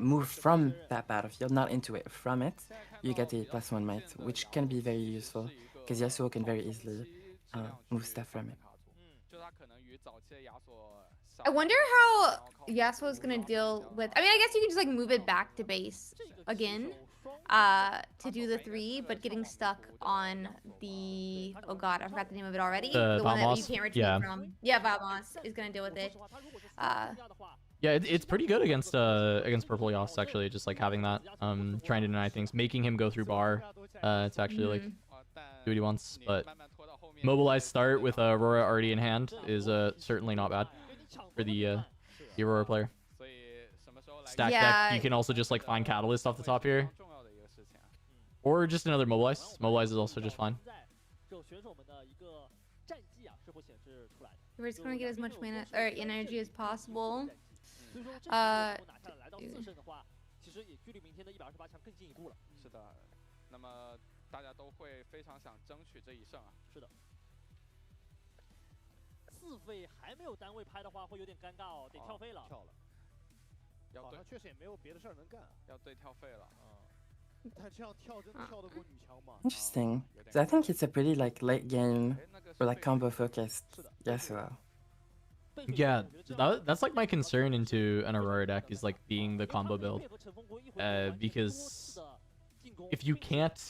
move from that battlefield, not into it, from it, you get a +1 might, which can be very useful because Yasuo can very easily move stuff from it. I wonder how Yasuo is gonna deal with. I mean, I guess you can just like move it back to base again, to do the 3, but getting stuck on the oh god, I forgot the name of it already. The one that you Vamos? can't retreat from. Yeah, Vamos is gonna deal with it. Yeah, it's pretty good against purple Yas actually, just like having that, trying to deny things, making him go through bar, to actually like do what he wants. But mobilized start with Aurora already in hand is certainly not bad for the Aurora player. Stack deck, you can also just like find Catalyst off the top here, or just another mobilize. Mobilize is also just fine. We're just gonna get as much mana or energy as possible. 是的，那么大家都会非常想争取这一胜啊。是的。4费还没有单位拍的话，会有点尴尬哦，得跳费了。跳了。要对，他确实也没有别的事儿能干。要对跳费了。他这样跳真跳得过女枪吗？ Interesting. So I think it's a pretty like late game or like combo focused Yasuo. Yeah, that's like my concern into an Aurora deck is like being the combo build, because if you can't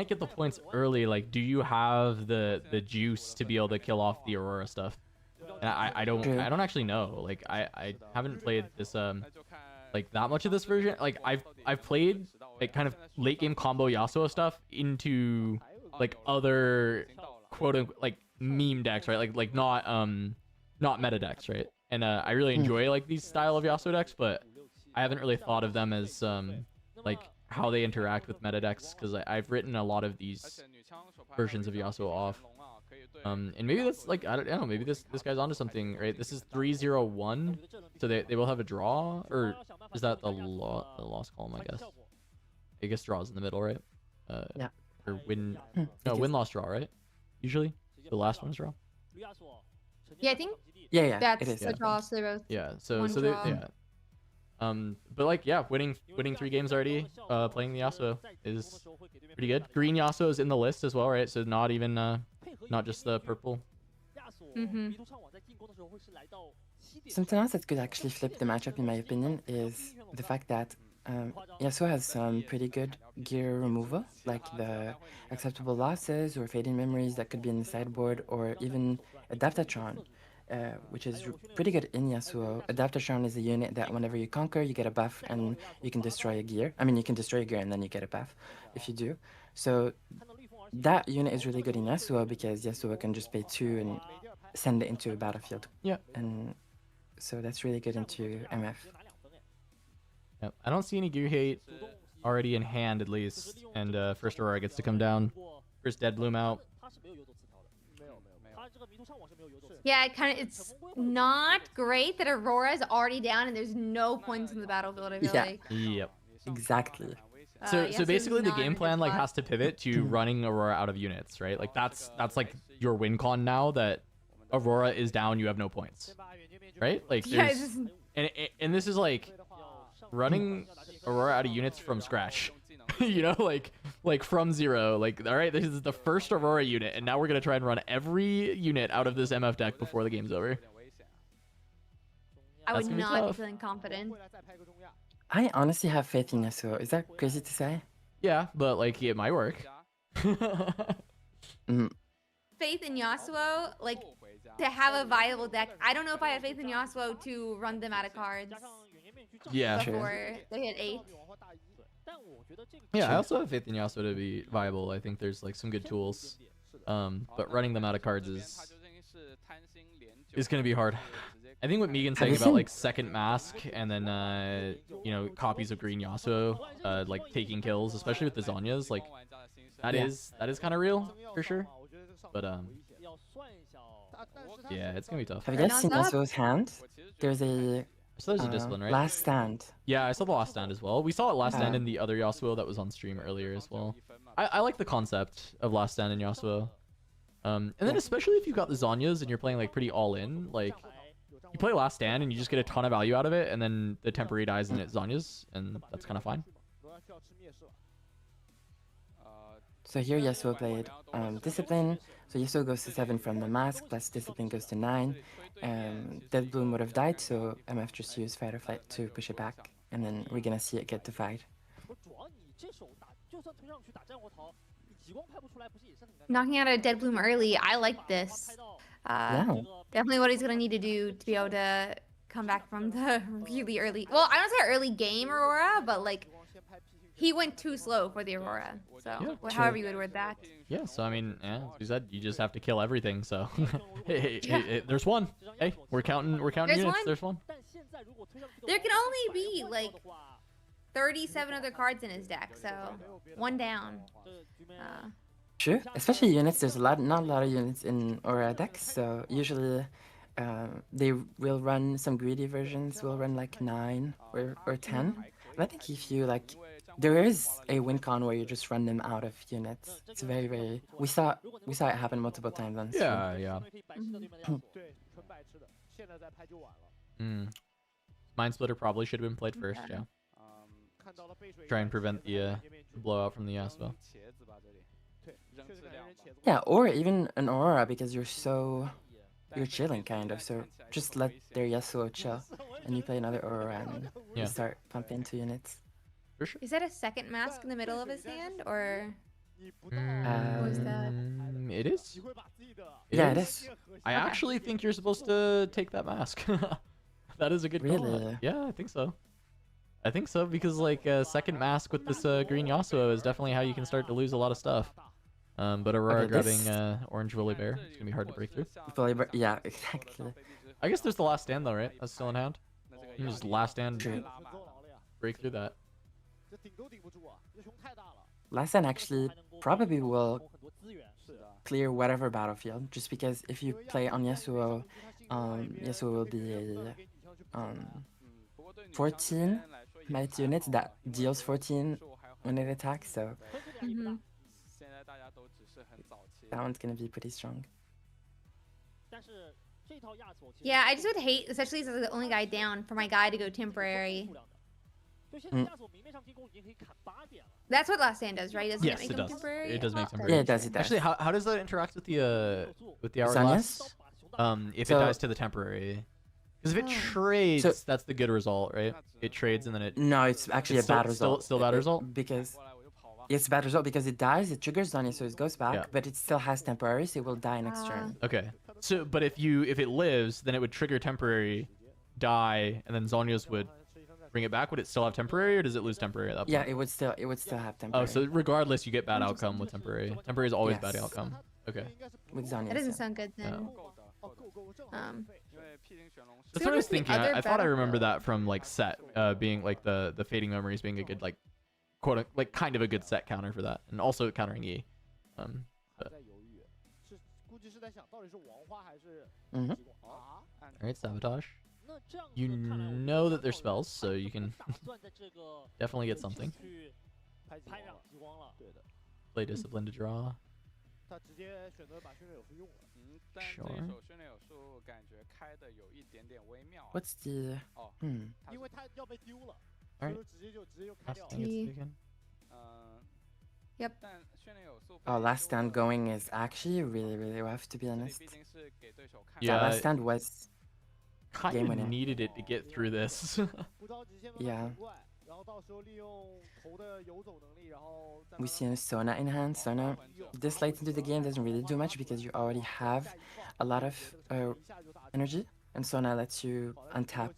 get the points early, like do you have the juice to be able to kill off the Aurora stuff? And I don't actually know. Like I haven't played this like that much of this version. Like I've played like kind of late game combo Yasuo stuff into like other quote unquote like meme decks, right? Like not meta decks, right? And I really enjoy like these style of Yasuo decks, but I haven't really thought of them as like how they interact with meta decks, because I've written a lot of these versions of Yasuo off. And maybe that's like I don't know, maybe this guy's onto something, right? This is 3-0-1, so they will have a draw, or is that the lost column? I guess draws in the middle, right? Yeah. Or win loss draw, right? Usually the last one is draw. Yeah, I think Yeah, that's it is. the draw, so they're both. Yeah, so one they draw. yeah. But like yeah, winning 3 games already, playing the Yasuo is pretty good. Green Yasuo is in the list as well, right? So not even not just the purple. Something else that could actually flip the matchup, in my opinion, is the fact that Yasuo has some pretty good gear removal, like the acceptable losses or fading memories that could be in the sideboard, or even Adaptatron, which is pretty good in Yasuo. Adaptatron is a unit that whenever you conquer, you get a buff and you can destroy a gear. I mean, you can destroy a gear and then you get a buff if you do. So that unit is really good in Yasuo because Yasuo can just pay 2 and send it into a battlefield. Yeah. And so that's really good into MF. Yep. I don't see any gear hate already in hand, at least. And first Aurora gets to come down. First Dead Bloom out. Yeah, it's not great that Aurora is already down and there's no points in the battlefield, I feel like. Yep. Exactly. So basically the game plan like has to pivot to running Aurora out of units, right? Like that's like your win con now, that Aurora is down, you have no points. Right? Like there's and this is like running Aurora out of units from scratch. You know, like from zero. Like, all right, this is the first Aurora unit, and now we're gonna try and run every unit out of this MF deck before the game's over. I would not be feeling confident. I honestly have faith in Yasuo. Is that crazy to say? Yeah, but like it might work. Faith in Yasuo, like to have a viable deck. I don't know if I have faith in Yasuo to run them out of cards. Yeah, before they hit 8. Yeah, I also have faith in Yasuo to be viable. I think there's like some good tools, but running them out of cards is gonna be hard. I think what Megan's saying about like second mask and then you know, copies of green Yasuo like taking kills, especially with the Zhonya's, like that is kind of real for sure. But yeah, it's gonna be tough. Have you guys seen Yasuo's hand? There's a so there's a discipline, right? Last stand. Yeah, I saw the last stand as well. We saw it last stand in the other Yasuo that was on stream earlier as well. I like the concept of last stand in Yasuo. And then especially if you've got the Zhonya's and you're playing like pretty all in, like you play last stand and you just get a ton of value out of it, and then the temporary dies and it's Zhonya's, and that's kind of fine. So here Yasuo played Discipline, so Yasuo goes to 7 from the mask, plus Discipline goes to 9. Dead Bloom would have died, so MF just used Fight or Flight to push it back, and then we're gonna see it get to fight. Knocking out a Dead Bloom early, I like this. Definitely what he's gonna need to do to be able to come back from the really early, well, I don't say early game Aurora, but like he went too slow for the Aurora, so however you would word that. Yeah, so I mean, yeah, as you said, you just have to kill everything. So hey, there's one. Hey, we're counting units. There's one. There can only be like 37 other cards in his deck, so one down. True, especially units. There's not a lot of units in Aura decks, so usually they will run some greedy versions. Will run like 9 or 10. And I think if you like, there is a win con where you just run them out of units. It's very. We saw it happen multiple times on stream. Yeah. Mind Splitter probably should have been played first. Yeah. Try and prevent the blowout from the Yasuo. Yeah, or even an Aurora, because you're chilling kind of. So just let their Yasuo chill, and you play another Aurora and you start pumping 2 units. For sure. Is that a second mask in the middle of his hand, or what was that? It is. It is. I actually think you're supposed to take that mask. That is a good call. Really? Yeah, I think so. Because like second mask with this green Yasuo is definitely how you can start to lose a lot of stuff. But Aurora grabbing orange Woolly Bear, it's gonna be hard to break through. Yeah, exactly. I guess there's the last stand though, right? That's still in hand. You just last stand, break through that. Last stand actually probably will clear whatever battlefield, just because if you play on Yasuo, Yasuo will be a 14 might unit that deals 14 when it attacks, so that one's gonna be pretty strong. Yeah, I just would hate, especially as the only guy down, for my guy to go temporary. That's what last stand does, right? Doesn't it make him temporary? It does make temporary. Yeah, it does. Actually, how does that interact with the hourglass? If it dies to the temporary. Because if it trades, that's the good result, right? It trades and then it... No, it's actually a bad result. Still bad result? Because... It's a bad result because it dies, it triggers Zonya, so it goes back, but it still has temporary, so it will die next turn. Okay. So, but if it lives, then it would trigger temporary, die, and then Zonya's would bring it back. Would it still have temporary, or does it lose temporary at that point? Yeah, it would still have temporary. Oh, so regardless, you get bad outcome with temporary. Temporary is always bad outcome. Okay. With Zonya. That doesn't sound good then. That's what I was the thinking. other I thought I remember Battlefield. that from like set being like the fading memories being a good like like kind of a good set counter for that, and also countering E. But Mhm. all right, sabotage. You know that they're spells, so you can definitely get something. Play discipline to draw. 他直接选择把训练有素用了。但这一手训练有素感觉开的有一点点微妙。What's the? 哦，因为他要被丢了， Alright. 所以直接就开掉了。 Yep. 但训练有素。Oh, last stand going is actually really rough, to be honest. 毕竟是给对手看。Yeah, last stand was kind game of winning. needed it to get through this. Yeah. 然后到时候利用头的游走能力，然后 We see Sona in hand. Sona, this late into the game doesn't really do much because you already have a lot of energy, and Sona lets you untap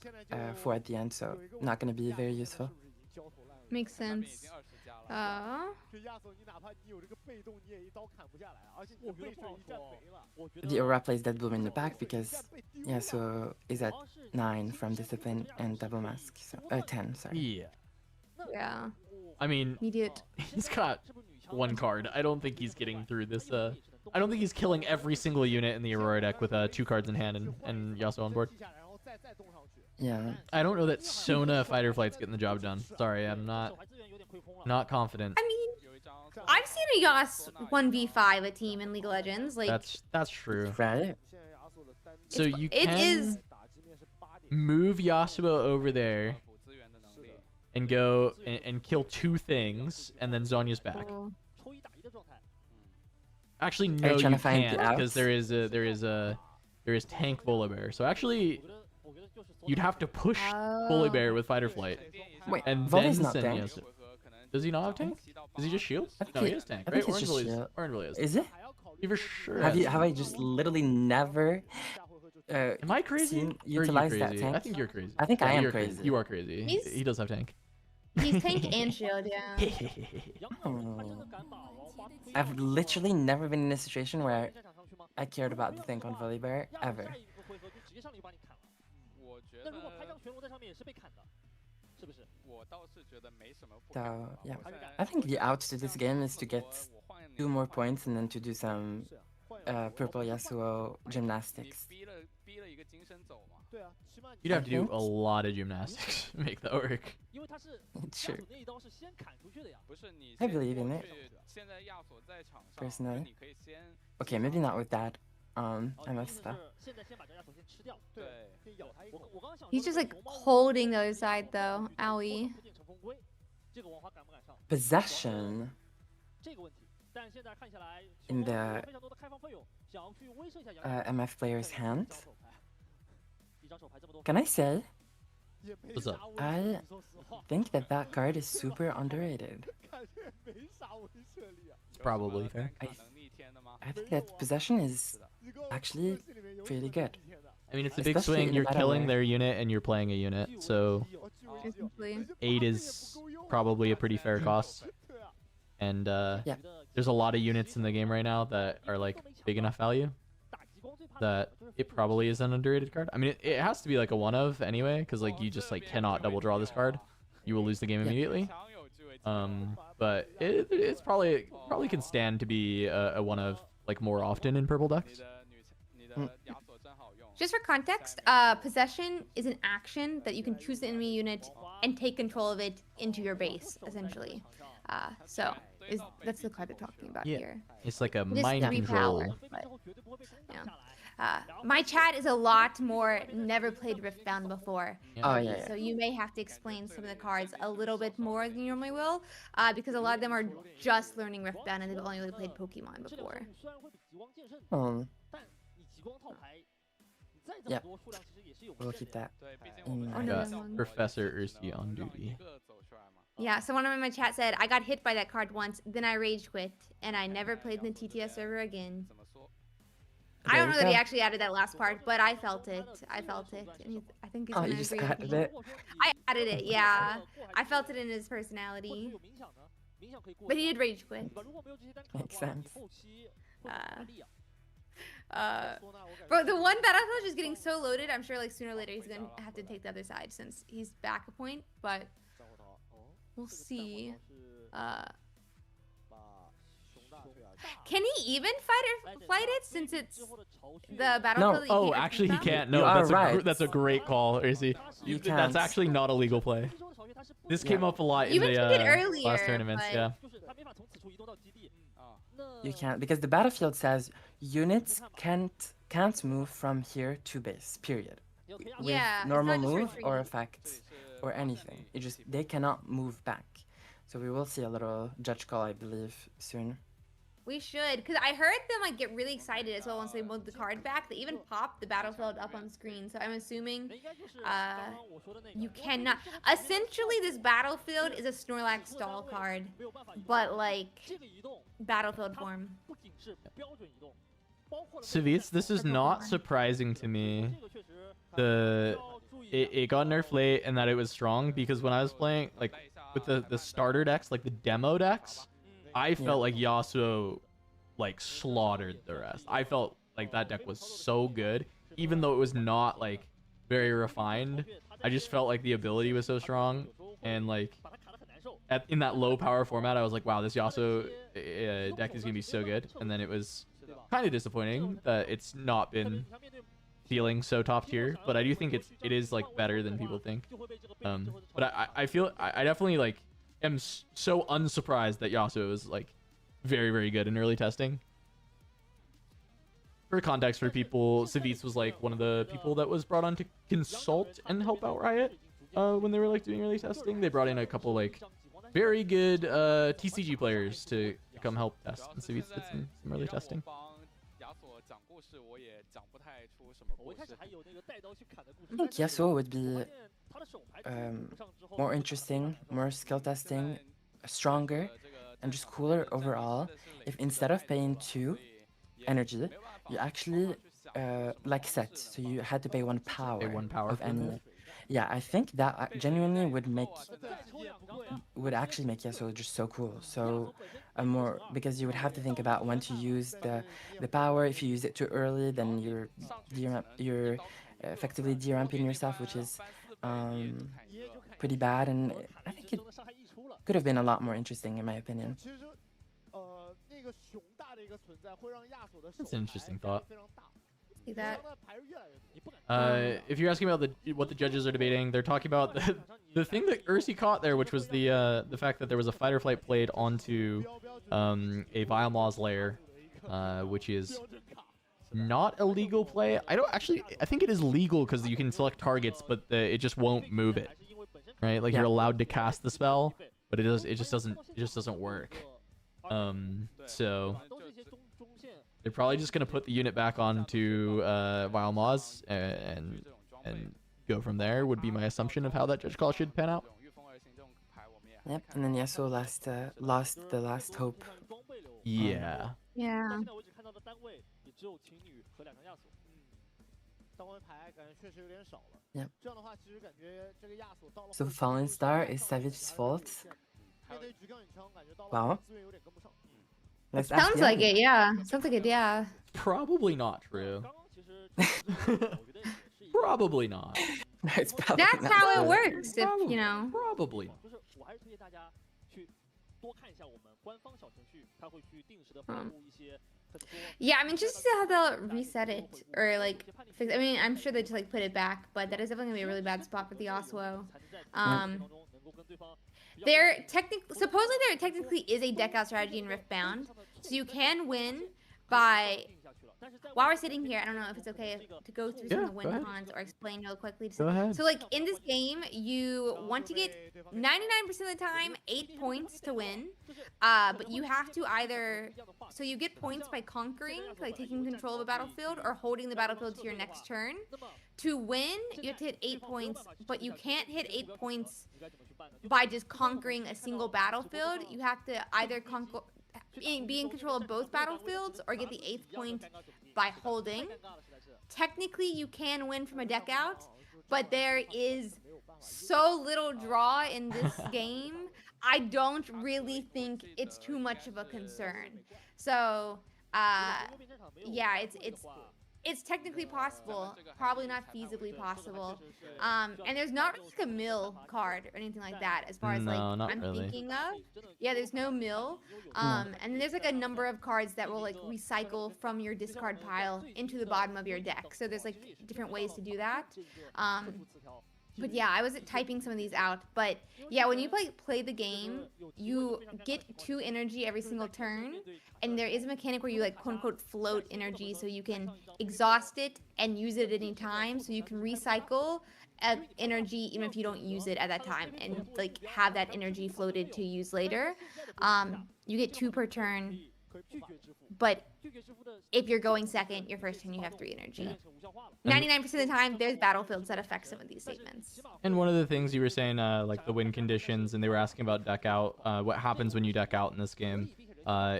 4 at the end, so not gonna be very useful. Makes sense. 就亚索，你哪怕你有这个被动，你也一刀砍不下来，而且你的背水一战没了。 The Aura plays Dead Bloom in the back because Yasuo is at 9 from Discipline and Double Mask, so 10, sorry. Yeah. Yeah. I mean, Immediate. he's got one card. I don't think he's getting through this. I don't think he's killing every single unit in the Aurora deck with 2 cards in hand and Yasuo on board. Yeah. I don't know that Sona Fight or Flight's getting the job done. Sorry, I'm not confident. I mean, I've seen a Yas 1v5 a team in League of Legends. Like that's true. Right. So you it can is move Yasuo over there and go and kill 2 things, and then Zonya's back. Actually, no, you can't because there is tank Volibear. So actually, you'd have to push Volibear with Fight or Flight, Wait, and Voli's then not send tank. Yasuo. Does he not have tank? Is he just shield? No, he is tank, I right? think he's just shield. Orange really is. Is it? He for sure. Have I just literally never? Am I crazy? Seen Or are you utilize that crazy? tank? I think you're crazy. I think I am you're crazy. You are crazy. He does have tank. he's tank and shield, yeah. I've literally never been in a situation where I cared about the tank on Volibear ever. 我觉那如果拍张全罗在上面也是被砍的，是不是？我倒是觉得没什么不 So 敢的。 yeah, I think the out to this game is to get 2 more points and then to do some purple Yasuo gymnastics. 逼了一个金身走嘛。 对啊，起码 You'd have to do a lot of gymnastics to make that work. 因为他是 Sure. 那一刀是先砍出去的呀。不是你 I believe in it. 现在亚索在场上， Personally. 你可以先 Okay, maybe not with that. MF stuff. 现在先把这亚索先吃掉，对，先咬他一口。我刚刚想 He's just like holding the other side though. Owie. 这个王华敢不敢上？ Possession 这个问题，但现在看下来， in the 非常多的开放费用，想要去威慑一下 MF player's hand. 一张手牌这么多， Can I say? What's up? I think that card is super underrated. 感觉没啥威慑力啊。 Probably fair. 能逆天的吗？ I think that possession is actually pretty good. I mean, it's a big Especially swing. in You're the meta killing where- their unit and you're playing a unit, so Essentially. 8 is probably a pretty fair cost. And Yeah. there's a lot of units in the game right now that are like big enough value that it probably is an underrated card. I mean, it has to be like a one of anyway, because like you just like cannot double draw this card. You will lose the game immediately. But it's probably can stand to be a one of like more often in purple decks. Just for context, possession is an action that you can choose the enemy unit and take control of it into your base, essentially. That's the card they're talking about Yeah. here. It's like a It is mind 3 control. power, but, yeah. My chat is a lot more never played Riftbound before. Oh, yeah. So you may have to explain some of the cards a little bit more than you normally will, because a lot of them are just learning Riftbound and they've only really played Pokemon before. Yeah. We'll keep that. in Oh, mind. no, Got no, no. Professor Ursi on duty. Yeah, someone in my chat said, I got hit by that card once, then I rage quit, and I never played in the TTS server again. I don't know that he actually added that last part, but I felt it. I felt it. And I think he's Oh, gonna you just agree with added me. it? I added it, yeah. I felt it in his personality. But he did rage quit. Makes sense. Bro, the one battlefield is getting so loaded. I'm sure like sooner or later he's gonna have to take the other side since he's back a point. But we'll see. Can he even fight it since it's the battlefield? No. Oh, actually he can't. No, You are that's right. that's a great call, Izzy. You That's can't. actually not a legal play. This came up a lot in You the mentioned it earlier, last tournaments. but- Yeah. You can't, because the battlefield says units can't move from here to base. Period. With Yeah, it's normal not just move or retreat. effects or anything. It just they cannot move back. So we will see a little judge call, I believe, soon. We should, because I heard them like get really excited as well once they moved the card back. They even popped the battlefield up on screen. So I'm assuming you cannot. Essentially, this battlefield is a Snorlax stall card, but like battlefield form. Savitz, this is not surprising to me. It got nerfed late and that it was strong, because when I was playing like with the starter decks, like the demo decks, I felt like Yasuo like slaughtered the rest. I felt like that deck was so good, even though it was not like very refined. I just felt like the ability was so strong, and like in that low power format, I was like, wow, this Yasuo deck is gonna be so good. And then it was kind of disappointing that it's not been feeling so top tier, but I do think it is like better than people think. But I feel I definitely like am so unsurprised that Yasuo is like very, very good in early testing. For context for people, Savitz was like one of the people that was brought on to consult and help out Riot when they were like doing early testing. They brought in a couple like very good TCG players to come help test, and Savitz did some early testing. I think Yasuo would be more interesting, more skill testing, stronger, and just cooler overall if instead of paying 2 energy, you actually like set. So you had to pay 1 power. Of any. Yeah, I think that genuinely would actually make Yasuo just so cool. So more, because you would have to think about when to use the power. If you use it too early, then you're effectively deramping yourself, which is pretty bad. And I think it could have been a lot more interesting, in my opinion. That's an interesting thought. See that? If you're asking about what the judges are debating, they're talking about the thing that Ursi caught there, which was the fact that there was a fight or flight played onto a Vile Maw's lair, which is not a legal play. I think it is legal because you can select targets, but it just won't move it, right? Like you're allowed to cast the spell, but it just doesn't work. So they're probably just gonna put the unit back onto Vile Maws and go from there. Would be my assumption of how that judge call should pan out. Yep, and then Yasuo lost the last hope. Yeah. Yeah. Yep. So Fallen Star is Savage's fault. Wow. Let's ask Sounds the like other. it, yeah. Sounds like it, yeah. Probably not true. Probably not. It's probably That's not how it true. works, if you know. Probably not. Yeah, I mean, just to see how they'll reset it or like fix. I mean, I'm sure they just like put it back, but that is definitely gonna be a really bad spot for the Yasuo. Supposedly there technically is a deck out strategy in Riftbound, so you can win by. While we're sitting here, I don't know if it's okay to go through some of the win cons or explain real quickly. Go ahead. So like in this game, you want to get 99% of the time 8 points to win, but you have to either, so you get points by conquering, like taking control of a battlefield or holding the battlefield to your next turn. To win, you have to hit 8 points, but you can't hit 8 points by just conquering a single battlefield. You have to either be in control of both battlefields or get the 8th point by holding. Technically, you can win from a deck out, but there is so little draw in this game. I don't really think it's too much of a concern. So yeah, it's technically possible, probably not feasibly possible. And there's not really like a mill card or anything like that as far as like No, not I'm really. thinking of. Yeah, there's no mill. And then there's like a number of cards that will like recycle from your discard pile into the bottom of your deck. So there's like different ways to do that. But yeah, I was typing some of these out. But yeah, when you play the game, you get 2 energy every single turn. And there is a mechanic where you like quote unquote float energy, so you can exhaust it and use it at any time. So you can recycle energy even if you don't use it at that time, and like have that energy floated to use later. You get 2 per turn. But if you're going second, your first turn you have 3 energy. 99% of the time, there's battlefields that affect some of these statements. And one of the things you were saying, like the win conditions, and they were asking about deck out. What happens when you deck out in this game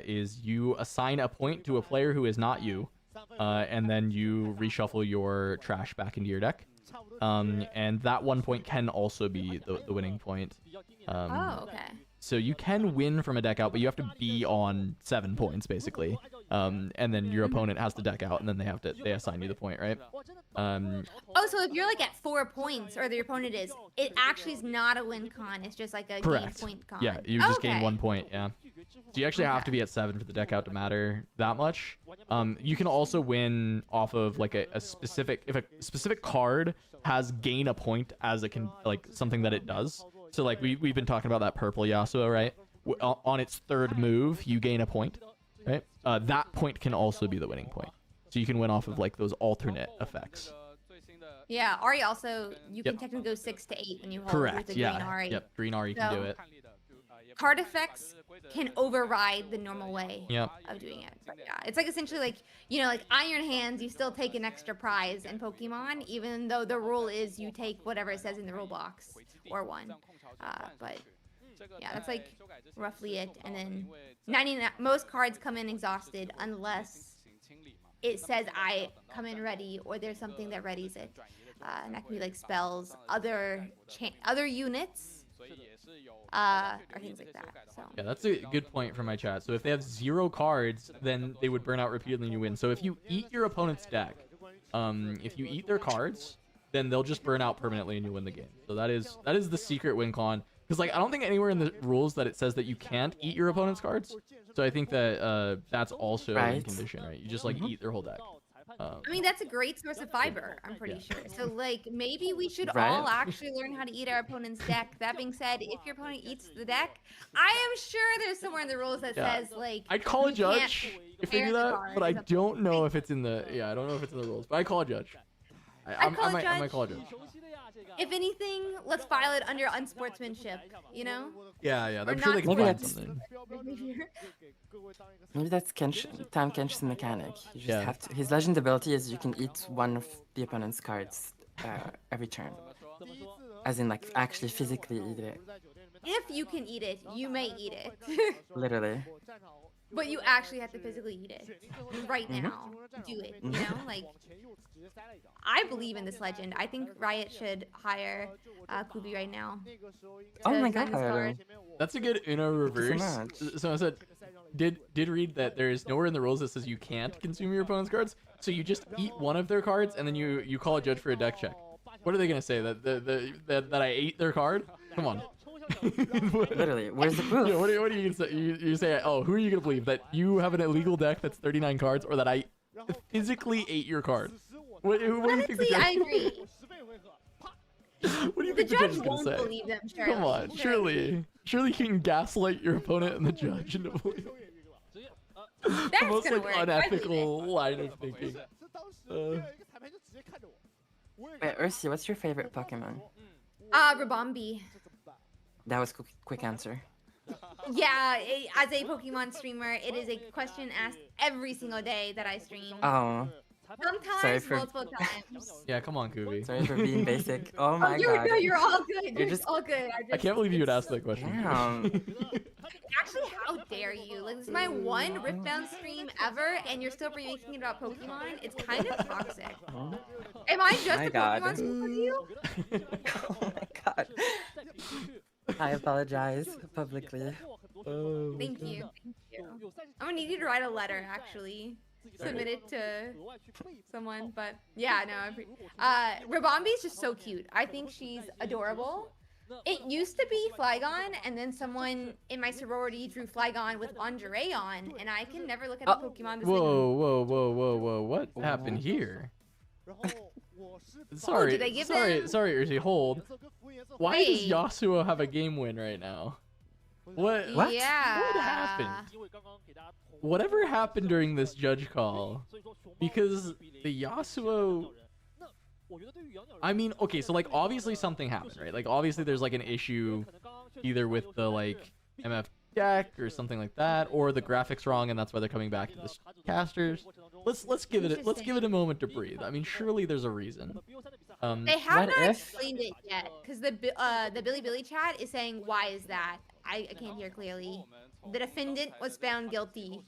is you assign a point to a player who is not you, and then you reshuffle your trash back into your deck. And that 1 point can also be the winning point. Oh, okay. So you can win from a deck out, but you have to be on 7 points basically. And then your opponent has to deck out, and then they assign you the point, right? Oh, so if you're like at 4 points, or your opponent is, it actually is not a win con. It's just like a gain point con. Yeah, you just gain 1 point. Yeah. So you actually have to be at 7 for the deck out to matter that much. You can also win off of like a specific, if a specific card has gain a point as it can, like something that it does. So like we've been talking about that purple Yasuo, right? On its 3rd move, you gain a point, right? That point can also be the winning point. So you can win off of like those alternate effects. Yeah, Ari also, you can technically go 6 to 8 when you hold Correct. with the Yeah. green Ari. Yep. Green Ari can do it. Card effects can override the normal way Yep. of doing it. But yeah, it's like essentially like, you know, like Iron Hands, you still take an extra prize in Pokemon, even though the rule is you take whatever it says in the rule box or 1. But yeah, that's like roughly it. And then 99, most cards come in exhausted unless it says I come in ready, or there's something that readies it. And that can be like spells, other units, or things like that. So Yeah, that's a good point from my chat. So if they have 0 cards, then they would burn out repeatedly and you win. So if you eat your opponent's deck, if you eat their cards, then they'll just burn out permanently and you win the game. So that is the secret win con. Because like I don't think anywhere in the rules that it says that you can't eat your opponent's cards. So I think that that's also a win condition, right? You just like eat their whole deck. I mean, that's a great source of fiber, I'm pretty sure. So, like, maybe we should all actually learn how to eat our opponent's deck. That being said, if your opponent eats the deck, I am sure there's somewhere in the rules that says, like, I'd call a you judge can't if they do pair the that, cards but I or something. don't know if it's in the, I don't know if it's in the rules, but I'd call a judge. I might call a judge. If anything, let's file it under unsportsmanship, you know? Yeah, Or I'm sure they can not find sportsmanship. something. Maybe that's Time Kenshin mechanic. You just have to. His legend ability is you can eat one of the opponent's cards every turn. As in, like, actually physically eat it. If you can eat it, you may eat it. Literally. But you actually have to physically eat it right now. Do it, you know? Like, I believe in this legend. I think Riot should hire Kubi right now. Oh my design this god. card. That's a good Uno reverse. much. So I said, did read that there is nowhere in the rules that says you can't consume your opponent's cards. So you just eat one of their cards and then you call a judge for a deck check. What are they gonna say? That I ate their card? Come on. Literally, where's the proof? Yeah, what are you gonna say? You say, oh, who are you gonna believe? That you have an illegal deck that's 39 cards, or that I physically ate your card? What do you think the Honestly, judge? I agree. What do you The think the judge judge is gonna won't say? believe them, surely. Come on, surely you can gaslight your opponent and the judge into believing. The That's most gonna like work. I believe unethical line of thinking. Wait, Ursi, what's your favorite Pokemon? Rabombi. That was quick answer. Yeah, as a Pokemon streamer, it is a question asked every single day that I stream. Oh, Sometimes multiple times. Yeah, come on, Kubi. sorry for being basic. Oh my you're, god. No, you're all good. You're just- all good. I can't believe you would ask that question. Damn. Actually, how dare you? Like, this is my one Riftbound stream ever, and you're still making it about Pokemon? It's kind of toxic. Am I just My a God. Pokemon streamer to you? Oh my god. I apologize publicly. Thank you. Thank you. I'm gonna need you to write a letter, actually. Submit it to someone, but yeah, no. Rabambi is just so cute. I think she's adorable. It used to be Flygon, and then someone in my sorority drew Flygon with lingerie on, and I can never look at the Pokemon the same. Whoa! What happened here? Sorry, did I give sorry, them- sorry, Ursi, hold. Why does Hey. Yasuo have a game win right now? What? Yeah. What happened? Whatever happened during this judge call? Because the Yasuo... I mean, okay, so like obviously something happened, right? Like obviously there's like an issue either with the like MF deck or something like that, or the graphics wrong and that's why they're coming back to the casters. Let's give it a moment to breathe. I mean, surely there's a reason. They have What not if- explained it yet, because the Billy chat is saying, why is that? I can't hear clearly. The defendant was found guilty.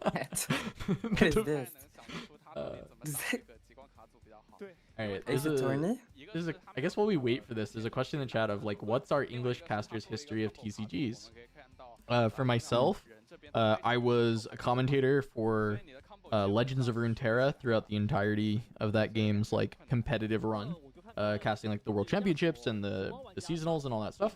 What is this? Alright, Is it tourney? I guess while we wait for this, there's a question in the chat of like, what's our English caster's history of TCGs? For myself, I was a commentator for Legends of Runeterra throughout the entirety of that game's like competitive run, casting like the World Championships and the seasonals and all that stuff.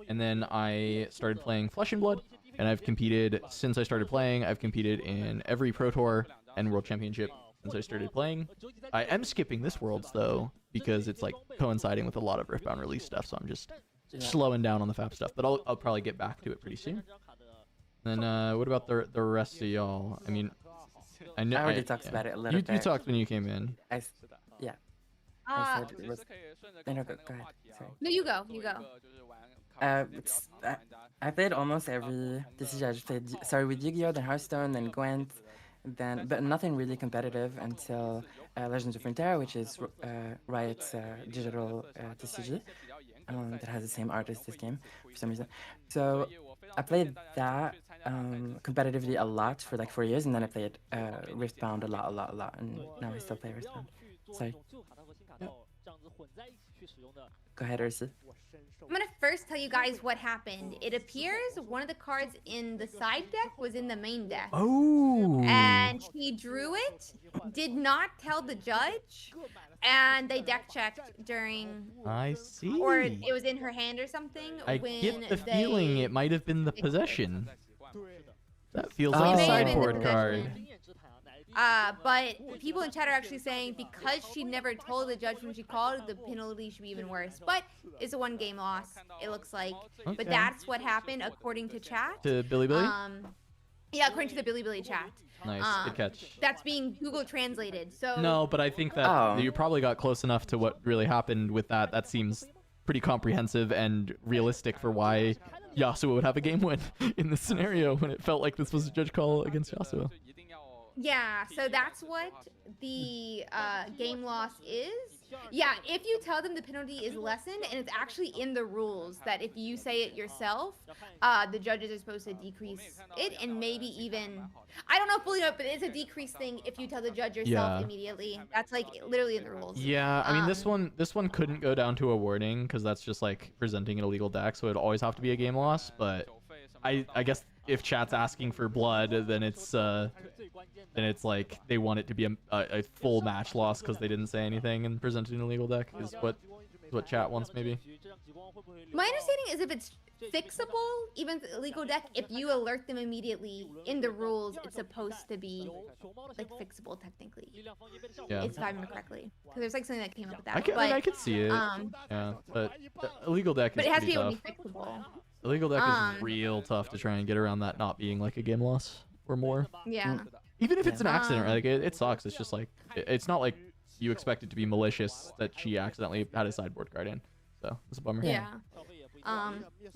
And then I started playing Flesh and Blood, and I've competed since I started playing. I've competed in every Pro Tour and World Championship since I started playing. I am skipping this Worlds though because it's like coinciding with a lot of Riftbound release stuff, so I'm just slowing down on the FAP stuff. But I'll probably get back to it pretty soon. Then what about the rest of y'all? I mean, I know I already talked about it a little you bit. talked when you came in. Yeah. I said it was. No, go ahead. Sorry. No, you go. You go. I played almost every TCG. I just played. Started with Yu-Gi-Oh, then Hearthstone, then Gwent, but nothing really competitive until Legends of Runeterra, which is Riot's digital TCG that has the same art as this game for some reason. So I played that competitively a lot for like 4 years, and then I played Riftbound a lot, and now I still play Riftbound. Sorry. Go ahead, Ursi. I'm gonna first tell you guys what happened. It appears one of the cards in the side deck was in the main deck. Oh. And he drew it, did not tell the judge, and they deck checked during, I see. or it was in her hand or something. I when get the they, feeling it might have been the possession. That feels It like a may have been the sideboard card. possession. But people in chat are actually saying because she never told the judge when she called, the penalty should be even worse. But it's a 1-game loss, it looks like. Okay. But that's what happened according to chat. To Billy Billy? Yeah, according to the Billy chat. Nice, good catch. That's being Google translated. So No, but I think that Oh. you probably got close enough to what really happened with that. That seems pretty comprehensive and realistic for why Yasuo would have a game win in this scenario when it felt like this was a judge call against Yasuo. yeah, so that's what the game loss is. Yeah, if you tell them the penalty is lessened, and it's actually in the rules that if you say it yourself, the judges are supposed to decrease it, and maybe even, I don't know fully know, but it's a decrease thing if you tell the judge yourself Yeah. immediately. That's like literally in the rules. Yeah, I mean this one couldn't go down to a warning because that's just like presenting an illegal deck, so it'd always have to be a game loss. But I guess if chat's asking for blood, then it's like they want it to be a full match loss because they didn't say anything and presented an illegal deck is what chat wants maybe. My understanding is if it's fixable, even if it's illegal deck, if you alert them immediately in the rules, it's supposed to be like fixable technically. Yeah. If I remember correctly, because there's like something that came up with that. I could see it. Um, Yeah, but illegal deck but is it has to pretty be able to tough. be fixable. Illegal deck is real tough to try and get around that not being like a game loss or more. Yeah. Even if it's an accident, right? Like it sucks. It's just like it's not like you expect it to be malicious that she accidentally had a sideboard card in. So it's a bummer. Yeah.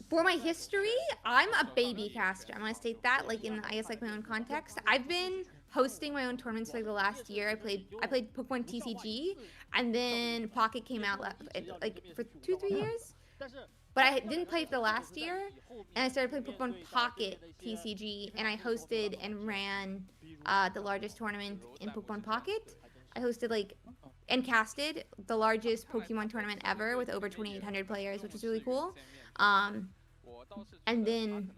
For my history, I'm a baby caster. I'm gonna state that, like in I guess like my own context. I've been hosting my own tournaments for like the last year. I played Pokemon TCG, and then Pocket came out like for 2-3 years. But I didn't play for the last year, and I started playing Pokemon Pocket TCG, and I hosted and ran the largest tournament in Pokemon Pocket. I hosted and casted the largest Pokemon tournament ever with over 2,800 players, which was really cool. And then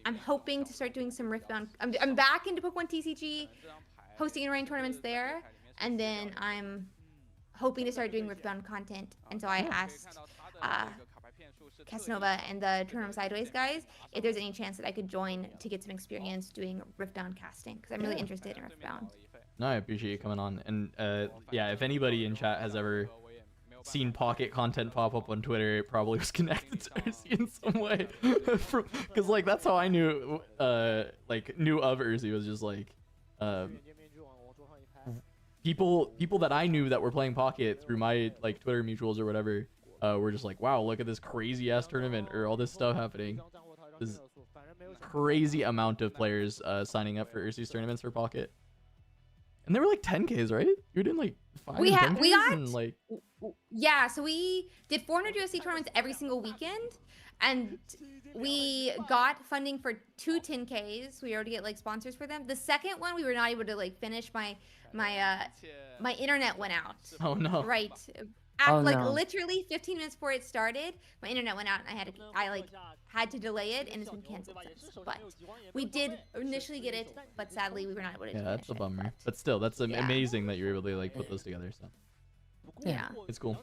I'm hoping to start doing some Riftbound. I'm back into Pokemon TCG, hosting and running tournaments there, and then I'm hoping to start doing Riftbound content. And so I asked Casanova and the Tournament Sideways guys if there's any chance that I could join to get some experience doing Riftbound casting, because I'm really interested in Riftbound. No, I appreciate you coming on. And yeah, if anybody in chat has ever seen Pocket content pop up on Twitter, it probably was connected to Ursi in some way. Because like that's how I knew knew of Ursi, was just like people that I knew that were playing Pocket through my like Twitter mutuals or whatever, were just like, wow, look at this crazy ass tournament or all this stuff happening. This crazy amount of players signing up for Ursi's tournaments for Pocket. And they were like 10Ks, right? You were doing like 5 we and 10Ks got and, like... Yeah, so we did 400 USD tournaments every single weekend, and we got funding for 2 10Ks. We already get like sponsors for them. The second one we were not able to like finish. My internet went out. Oh no. Right. Literally 15 minutes before it started, my internet went out and I had to delay it, and it's been canceled since. But we did initially get it, but sadly we were not able to finish that's a bummer. it, But still, that's amazing that you're able to like put those together. So yeah, it's cool.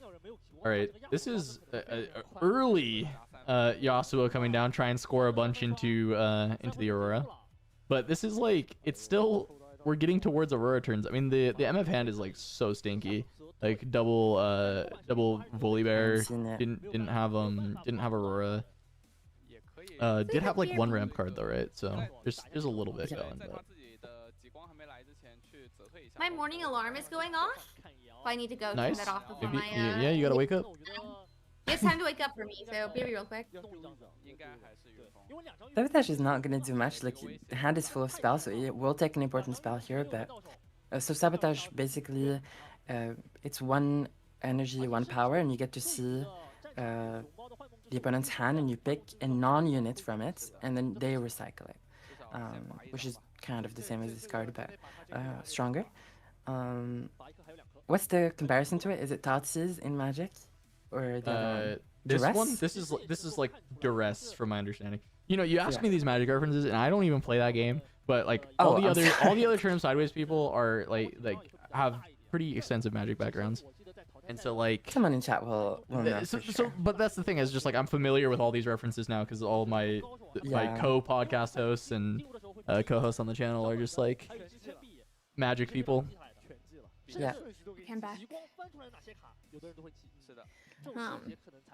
All right, this is early Yasuo coming down, try and score a bunch into the Aurora. But this is like, it's still, we're getting towards Aurora turns. I mean, the MF hand is like so stinky. Like double Volibear didn't have Aurora. Did have like 1 ramp card though, right? So there's a little bit going. But... My morning alarm is going off. So I need to go nice. turn that off before Maybe, my yeah, you gotta wake up. It's time to wake up for me, so be real quick. Sabotage is not gonna do much. Like, the hand is full of spells, so it will take an important spell here. But so Sabotage basically, it's 1 energy, 1 power, and you get to see the opponent's hand, and you pick a non-unit from it, and then they recycle it, which is kind of the same as this card, but stronger. What's the comparison to it? Is it Tatsi's in Magic, or the this Duress? one? This is like Duress from my understanding. You know, you ask me these Magic references, and I don't even play that game. But like all the other Tournament Sideways people are like have pretty extensive Magic backgrounds, and so like someone in chat will know. So but that's the thing, is just like I'm familiar with all these references now because all my co-podcast hosts and co-hosts on the channel are just like Magic people. Yeah. Come back.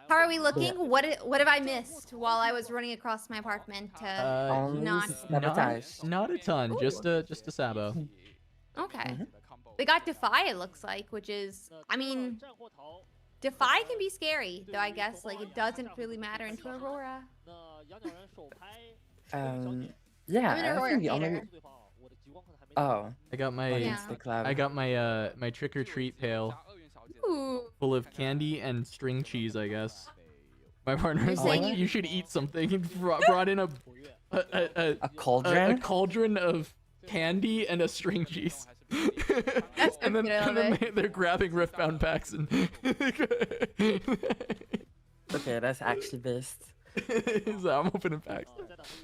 How are we looking? What have I missed while I was running across my apartment to not a ton, just a Sabo. Okay. We got Defy, it looks like, which is, I mean, Defy can be scary, though I guess like it doesn't really matter into Aurora. Yeah, I think the only... Oh, I got my my trick or treat pail full of candy and string cheese, I guess. My partner was like, "You should eat something." He brought in a cauldron, a cauldron of candy and a string chees. That's and then they're grabbing Riftbound packs and. Okay, that's actually best. So I'm opening packs.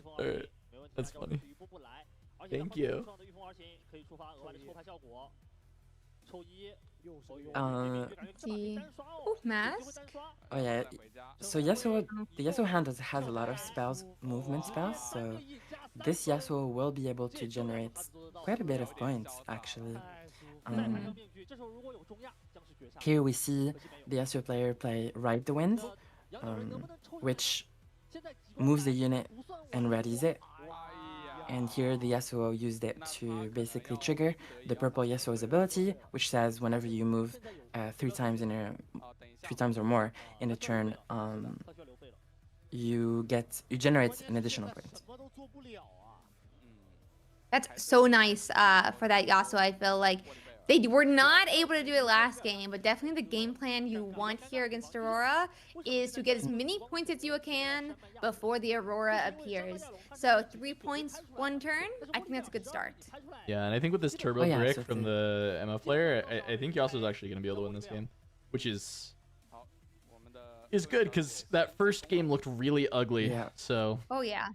All right, that's funny. Thank you. Mask. Oh yeah. So Yasuo, the Yasuo hand has a lot of spells, movement spells. So this Yasuo will be able to generate quite a bit of points, actually. Here we see the Yasuo player play Ride the Wind, which moves the unit and readies it. And here the Yasuo used it to basically trigger the purple Yasuo's ability, which says whenever you move 3 times or more in a turn, you generate an additional point. That's so nice for that Yasuo. I feel like they were not able to do it last game, but definitely the game plan you want here against Aurora is to get as many points as you can before the Aurora appears. So 3 points, 1 turn, I think that's a good start. Yeah, and I think with this turbo brick from the MF player, I think Yasuo's actually going to be able to win this game, which is is good because that first game looked really ugly. Yeah. So. Oh yeah.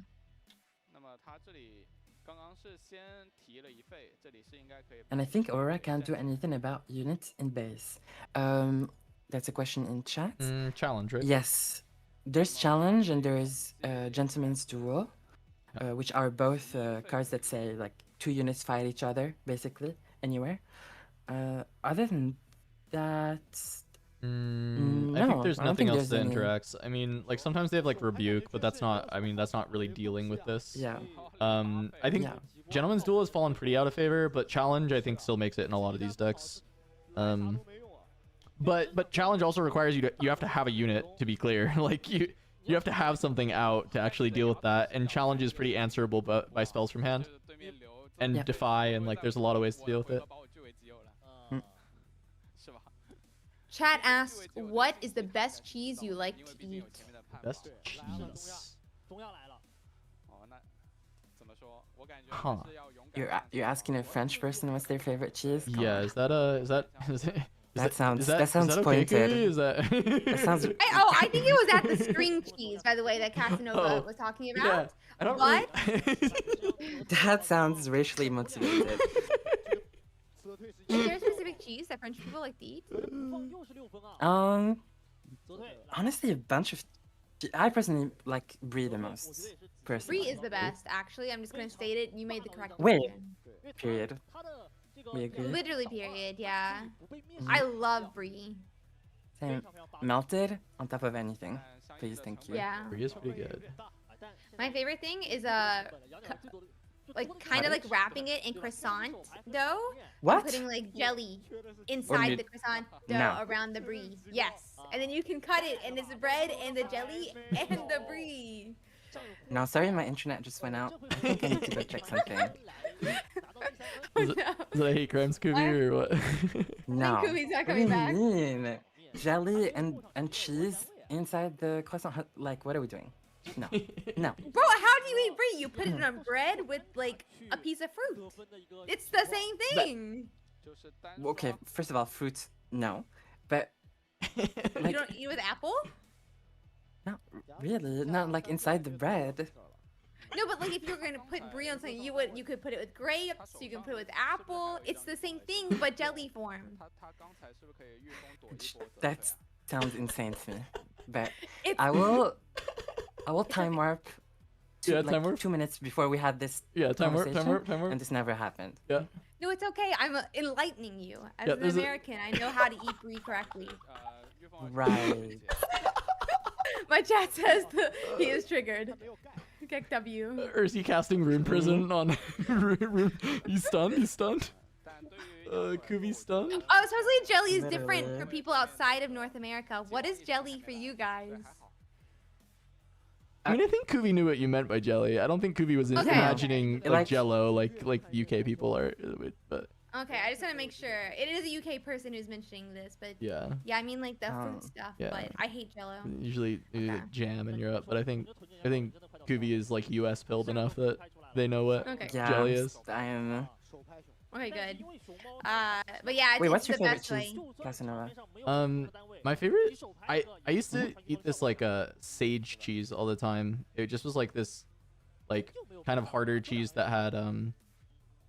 那么他这里刚刚是先提了一费，这里是应该可以。 And I think Aura can't do anything about units in base. That's a question in chat. Challenge, right? Yes. There's challenge and there's Gentleman's Duel, which are both cards that say like 2 units fight each other, basically, anywhere. Other than that, I no, think there's I don't nothing think else that there's any- interacts. I mean, like sometimes they have like Rebuke, but that's not. I mean, that's not really dealing with this. Yeah. I think Yeah. Gentleman's Duel has fallen pretty out of favor, but Challenge I think still makes it in a lot of these decks. But Challenge also requires you have to have a unit to be clear. Like you have to have something out to actually deal with that, and Challenge is pretty answerable by spells from hand and Yeah. Defy, and like there's a lot of ways to deal with it. Chat asks, what is the best cheese you like to eat? Best cheese. 中药来了。 哦，那怎么说？我感觉 Huh. 还是要勇敢。 You're asking a French person what's their favorite cheese? Come Yeah, on. is it? That sounds- is that sounds okay, pointed. Kuvi? Is that? That sounds. I think it was at the string cheese, by the way, that Casanova Oh, was talking Yeah, about. I don't. What? Really... That sounds racially motivated. Is there a specific cheese that French people like to eat? 又是6分啊。 泽退。 Honestly, a bunch of. I personally like Brie the most. Personally. Brie is the best, actually. I'm just gonna state it. You made the correct Wait. decision. Period. 他的这个 We agree. Literally, period. Yeah. 不被蔑视 I love Brie. Same. Melted on top of anything. Please, thank you. Yeah. Brie is pretty good. My favorite thing is like kind of like wrapping it in croissant dough, What? putting like jelly inside the croissant dough No. around the brie. Yes, and then you can cut it, and it's the bread and the jelly and the brie. No, sorry, my internet just went out. I think I need to go check something. Oh Is it- no! Is that hate crimes, Kuvi, or what? No. Kubi's not What do you coming back. mean? Jelly and cheese inside the croissant? Like, what are we doing? No. No. Bro, how do you eat brie? You put it on bread with like a piece of fruit. It's the same thing. 就是单 Okay, first of all, fruits, no. But, You like, don't eat it with apple? not really. Not like inside the bread. No, but like if you were gonna put brie on something, you could put it with grapes. You can put it with apple. It's the same thing, but jelly form. 他刚才是不是可以御风躲一波？ That sounds insane to me. But It's I will time warp. Yeah, like time warp. 2 minutes before we had this Yeah, time warp, conversation, and this never happened. Yeah. No, it's okay. I'm enlightening you. As Yeah, an there's a- American, I know how to eat brie correctly. 御风 Right. My chat says he is triggered. Kick W. Or is he casting Rune Prison on Rune? He's stunned. He's stunned. 但对于 Kuvi stunned. Oh, supposedly jelly is different Literally. for people outside of North America. What is jelly for you guys? I mean, I think Kuvi knew what you meant by jelly. I don't think Kuvi was Okay. imagining like Like- Jello, like UK people are. But Okay, I just want to make sure. It is a UK person who's mentioning this, but yeah, yeah, I mean like the fruit Oh. stuff. Yeah. But I hate Jello. usually you Okay. get jam in Europe. But I think Kuvi is like US pilled enough that they know what Okay. Yeah, jelly is. I am. Okay, good. But yeah, it's, Wait, it's what's your the favorite best way. cheese, Casanova? My favorite, I used to eat this like sage cheese all the time. It just was like this, like kind of harder cheese that had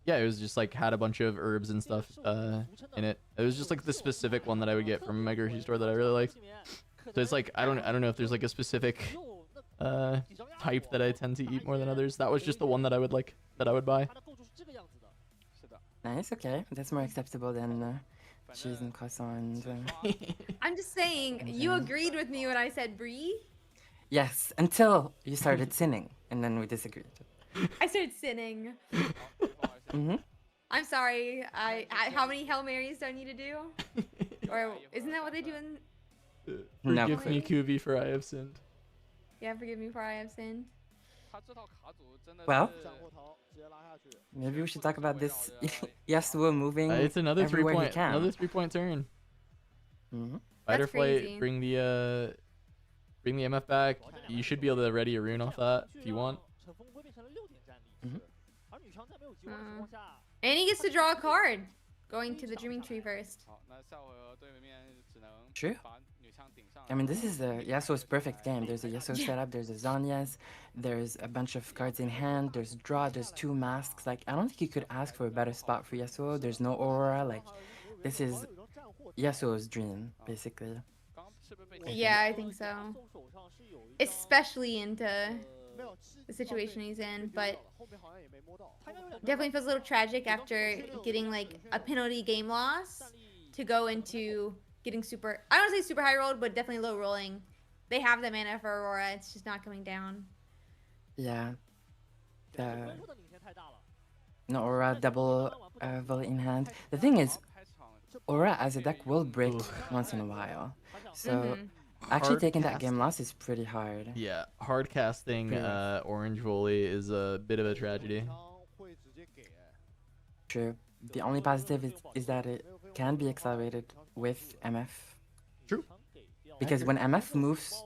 yeah, it was just like had a bunch of herbs and stuff in it. It was just like the specific one that I would get from my grocery store that I really liked. So it's like I don't know if there's like a specific type that I tend to eat more than others. That was just the one that I would like that I would buy. 它的构筑是这个样子的。 是的， Nice, okay. That's more acceptable than cheese and croissant. I'm just saying, you agreed with me when I said brie. Yes, until you started sinning, and then we disagreed. I started sinning. Mm-hmm. I'm sorry. How many Hail Marys do I need to do? Or isn't that what they do in? No. Forgive me, Kuvi, for I have sinned. Yeah, forgive me for I have sinned. 他这套卡组真的 Well 是 Maybe we should talk about this Yasuo moving It's another everywhere he 3-point, can. another 3-point turn. Mm-hmm. Fighter That's crazy. flight, bring the MF back. You should be able to ready a rune off that if you want. 乘风会变成了6点战力。嗯而女强在没有急王的情况下， And he gets to draw a card. going to the Dreaming Tree first. True. I mean, this is the Yasuo's perfect game. There's a Yasuo setup, there's a Zhonya's, there's a bunch of cards in hand, there's draw, there's 2 masks. Like, I don't think you could ask for a better spot for Yasuo. There's no aura. Like, this is Yasuo's dream, basically. Yeah, I think so. Especially into the situation he's in, but definitely feels a little tragic after getting like a penalty game loss to go into getting super, I don't want to say super high rolled, but definitely low rolling. They have the mana for Aurora, it's just not coming down. Yeah. No aura, double volley in hand. The thing is, aura as a deck will break once in a while. So actually taking that game loss is pretty hard. Yeah, hard casting orange volley is a bit of a tragedy. True. The only positive is that it can be accelerated with MF. True. Because when MF moves,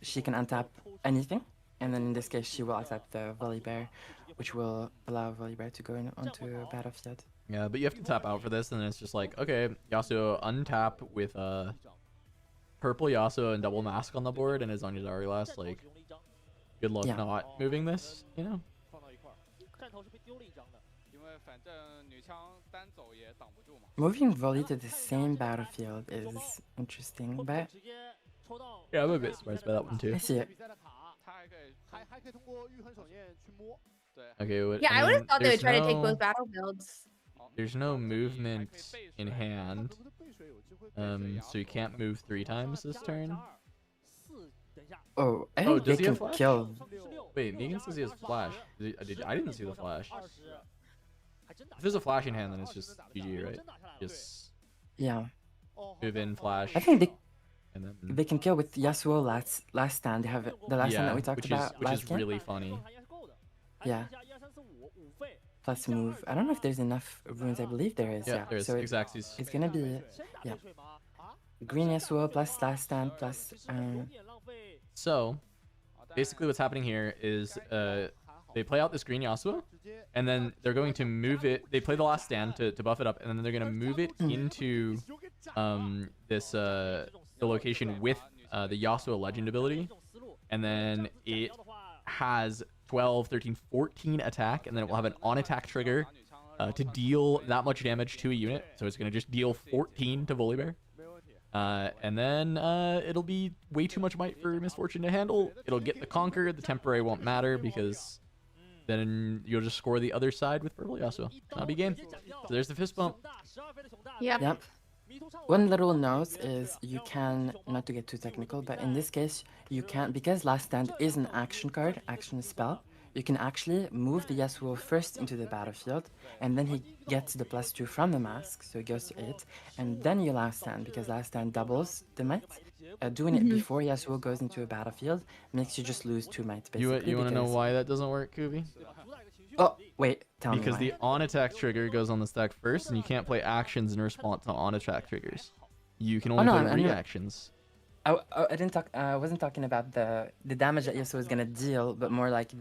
she can untap anything, and then in this case she will untap the volley bear, which will allow volley bear to go onto a battlefield. Yeah, but you have to tap out for this, and it's just like, okay, Yasuo untap with purple Yasuo and double mask on the board, and his Zanya's already last. Like, good luck not moving this, you know? Moving volley to the same battlefield is interesting, but yeah, I'm a bit surprised by that one too. I see it. Okay, yeah, I would have thought they would try to take both battlefields. There's no movement in hand, so you can't move 3 times this turn. Oh, I think they can kill. Wait, Negan says he has flash. I didn't see the flash. If there's a flash in hand, then it's just GG, right? Just move in, flash. I think and then they can kill with Yasuo last stand. They have the last stand that we talked about which last is game. really funny. Yeah. Plus move. I don't know if there's enough runes. I believe there is. Yeah, there is. So it's gonna be green Yasuo plus last stand plus. So basically, what's happening here is they play out this green Yasuo, and then they're going to move it. They play the last stand to buff it up, and then they're going to move it into this the location with the Yasuo legend ability, and then it has 12, 13, 14 attack, and then it will have an on attack trigger to deal that much damage to a unit. So it's going to just deal 14 to Volibear. And then it'll be way too much might for Misfortune to handle. It'll get the Conquer. The temporary won't matter because then you'll just score the other side with Purple Yasuo. That'll be game. So there's the fist bump. Yep. One little note is you can, not to get too technical, but in this case, you can, because Last Stand is an action card, action spell, you can actually move the Yasuo first into the battlefield, and then he gets the +2 from the mask, so it goes to 8, and then you Last Stand, because Last Stand doubles the might. Doing it before Yasuo goes into a battlefield makes you just lose 2 might, basically. You want to know why that doesn't work, Kubi? Oh, wait, tell me Because why. the on-attack trigger goes on the stack first, and you can't play actions in response to on-attack triggers. You can only play reactions. I didn't talk. I wasn't talking about the damage that Yasuo is gonna deal, but more like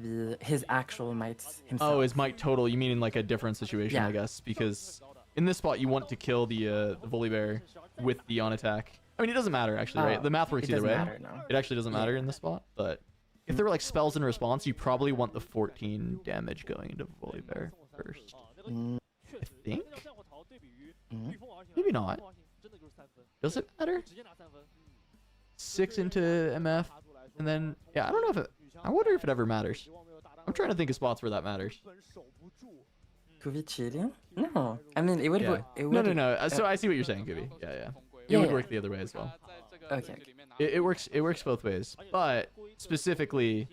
his actual mights himself. Oh, his might total. You mean in like a different situation, I guess, because in this spot you want to kill the Volibear with the on-attack. I mean, it doesn't matter actually, right? The math works either way. It actually doesn't matter in this spot, but if there were like spells in response, you probably want the 14 damage going into Volibear first. I think. Maybe not. Does it matter? 6 into MF, and then I don't know if it. I wonder if it ever matters. I'm trying to think of spots where that matters. Kubi cheating? No, I mean it would. Yeah. No. So I see what you're saying, Kubi. Yeah. It would work the other way as well. Okay. It works both ways, but specifically,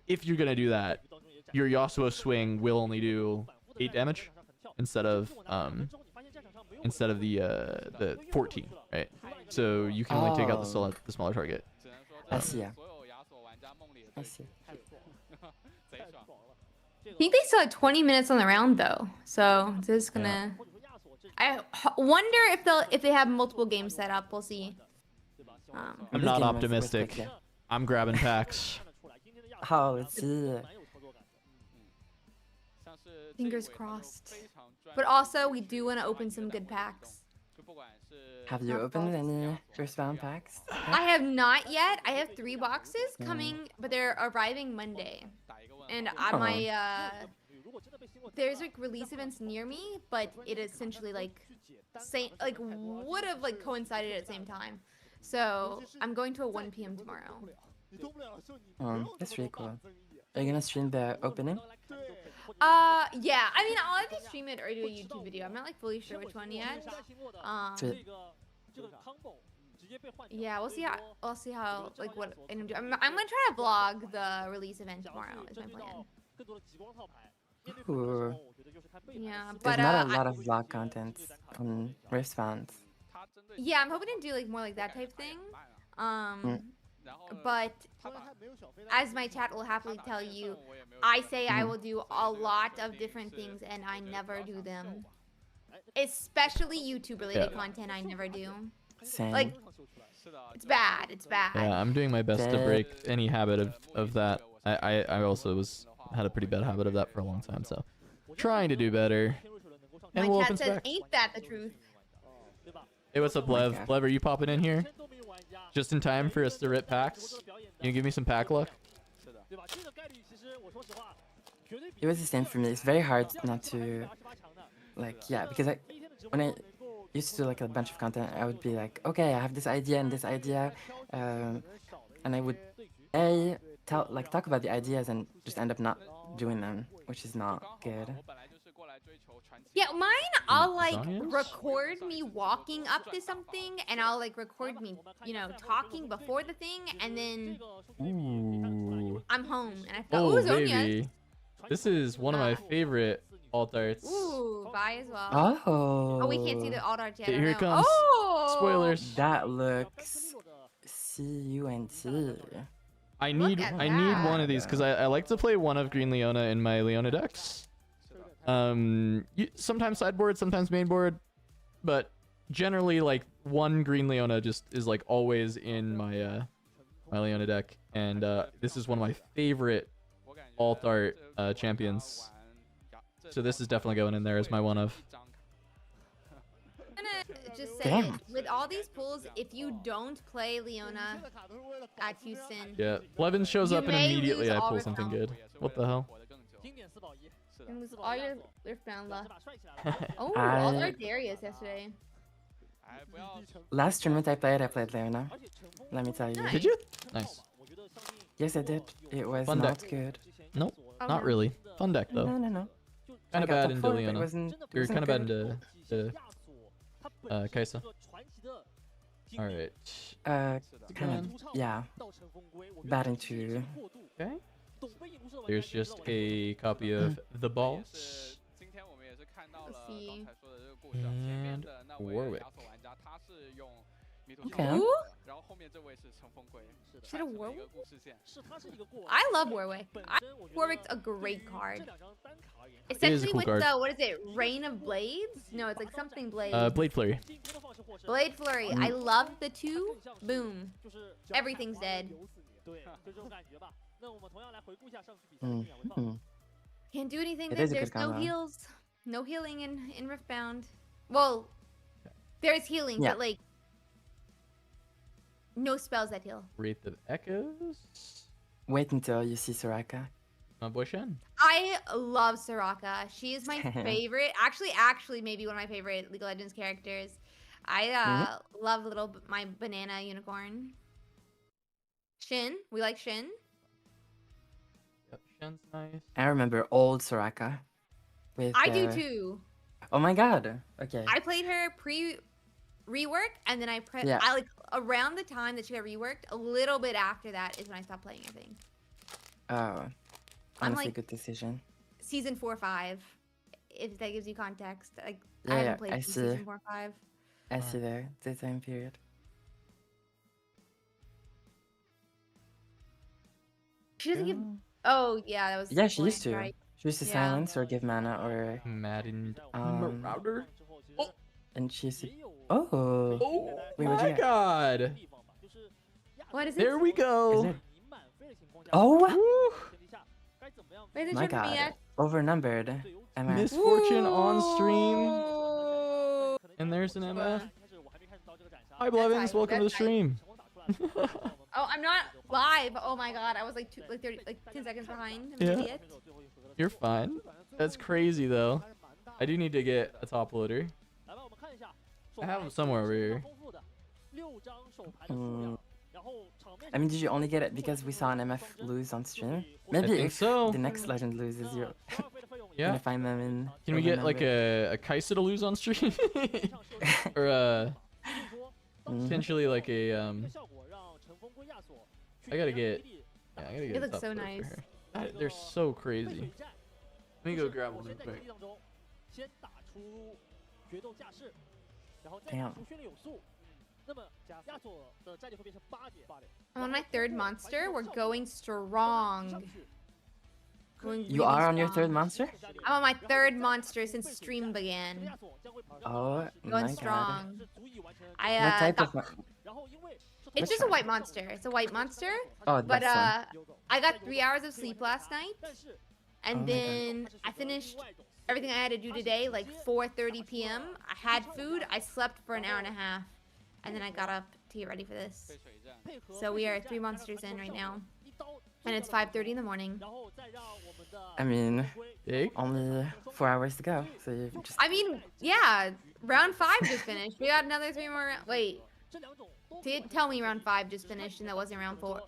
if you're gonna do that, your Yasuo swing will only do 8 damage instead of the 14, right? So you can only take out the smaller target. I see. I see. I think they still have 20 minutes on the round though, so this is gonna. I wonder if they have multiple games set up. We'll see. I'm not optimistic. I'm grabbing packs. Oh, let's see. Fingers crossed. But also, we do want to open some good packs. Have you opened any Riftbound packs? I have not yet. I have 3 boxes coming, but they're arriving Monday. And there's like release events near me, but it essentially like would have like coincided at the same time. So I'm going to a 1 p.m. tomorrow. That's really cool. Are you gonna stream the opening? Yeah. I mean, I'll either stream it or do a YouTube video. I'm not like fully sure which one yet. Yeah, we'll see how like what I'm doing. I'm gonna try to vlog the release event tomorrow. Is my plan. Ooh. Yeah, but There's not a lot of vlog content on Riftbound. Yeah, I'm hoping to do like more like that type thing. But as my chat will happily tell you, I say I will do a lot of different things and I never do them. Especially YouTube related content, I never do. Same. Like, it's bad. It's bad. Yeah, I'm doing my best to break any habit of that. I also had a pretty bad habit of that for a long time, so trying to do better. And my we'll chat open says, specs. ain't that the truth? Hey, what's up, Lev? Lev, are you popping in here? Just in time for us to rip packs? Can you give me some pack luck? It was the same for me. It's very hard not to, like, yeah, because when I used to do like a bunch of content, I would be like, okay, I have this idea and this idea, and I would talk about the ideas and just end up not doing them, which is not good. Yeah, mine, I'll like record me walking up to something and I'll like record me, you know, talking before the thing and then I'm home and I thought, ooh, baby. This is one of my favorite alt arts. Ooh, buy as well. Oh. Oh, we can't see the alt art yet. Here it comes. Oh! Spoilers. That looks CUNT. I need one of these because I like to play one of Green Leona in my Leona decks. Sometimes sideboard, sometimes mainboard, but generally like one Green Leona just is like always in my my Leona deck, and this is one of my favorite alt art champions. So this is definitely going in there as my one of. I'm gonna just say it. With all these pulls, if you don't play Leona at Houston, yeah, Blevins shows up and immediately lose I all pull Riftbound. something good. What the hell? and lose all your Riftbound luck. Oh, all our Darius yesterday. Last tournament I played Leona. Let me tell you. Nice. Did you? Nice. Yes, I did. It was Fun not deck. good. Nope, not really. Fun deck though. No. Kind I of got bad top into four, but Leona. it wasn't You're kind of bad good. into Kaisa. All right. Kind of, yeah. Bad into. Okay. There's just a copy of The Balls. Let's see. And Warwick. Okay. Who? Is it a Warwick? I love Warwick. Warwick's a great card. Especially cool with card. the, what is it, Rain of Blades? No, it's like something Blades. Blade Flurry. Blade Flurry. I love the 2. Boom. Everything's dead. Can't do anything It then. is a good There's no combo. heals. No healing in Riftbound. Well, there's healing, Yeah. but like no spells that heal. Wraith of Echoes. Wait until you see Soraka. My boy Shen. I love Soraka. She is my favorite. Actually, maybe one of my favorite League of Legends characters. I love my banana unicorn. Shin. We like Shin. Yep, Shen's nice. I remember old Soraka. With, I do too. Oh my god. Okay. I played her rework, and then I like around the time that she got reworked, a little bit after that is when I stopped playing, I think. Oh. I'm Honestly, like good decision. season 4 or 5, if that gives you context. Like Yeah, I haven't played I since see. season 4 or 5. I see there. The time period. She doesn't give. Oh yeah, that was. Yeah, she used to. Right. She used to Yeah. silence or give mana or Madden Um, Marauder. and she used to. Oh. Oh Wait, what'd you my get? god. What is it? There we Is go. it? Oh. Woo. Wait, is My it for me god. yet? overnumbered. MF. Misfortune on stream. And there's an MF. Hi, Blevins. Welcome to the stream. Oh, I'm not live. Oh my god, I was like 10 seconds behind. I'm an Yeah. idiot. You're fine. That's crazy, though. I do need to get a top loader. I have them somewhere over here. I mean, did you only get it because we saw an MF lose on stream? Maybe think if so. the next legend loses, you're Yeah. gonna find them in. Can we get like overnumbered. a Kaisa to lose on stream? Or potentially like a I gotta get. Yeah, I gotta get. It a looks top so loader for nice. her. God, they're so crazy. Let me go grab one real quick. Damn. I'm on my third monster. We're going strong. Going You really are on your strong. third monster? I'm on my third monster since stream began. Oh Going my god. strong. What I type got, of mon- it's which just a one? white monster. It's a white monster. Oh, the But best one. I got 3 hours of sleep last night, and Oh my God. then I finished everything I had to do today like 4:30 p.m. I had food. I slept for an hour and a half, and then I got up to get ready for this. So we are 3 monsters in right now, and it's 5:30 in the morning. I mean, Big. only 4 hours to go, so you just. I mean, yeah, round 5 just finished. We got another 3 more. Wait, tell me round 5 just finished, and that wasn't round 4.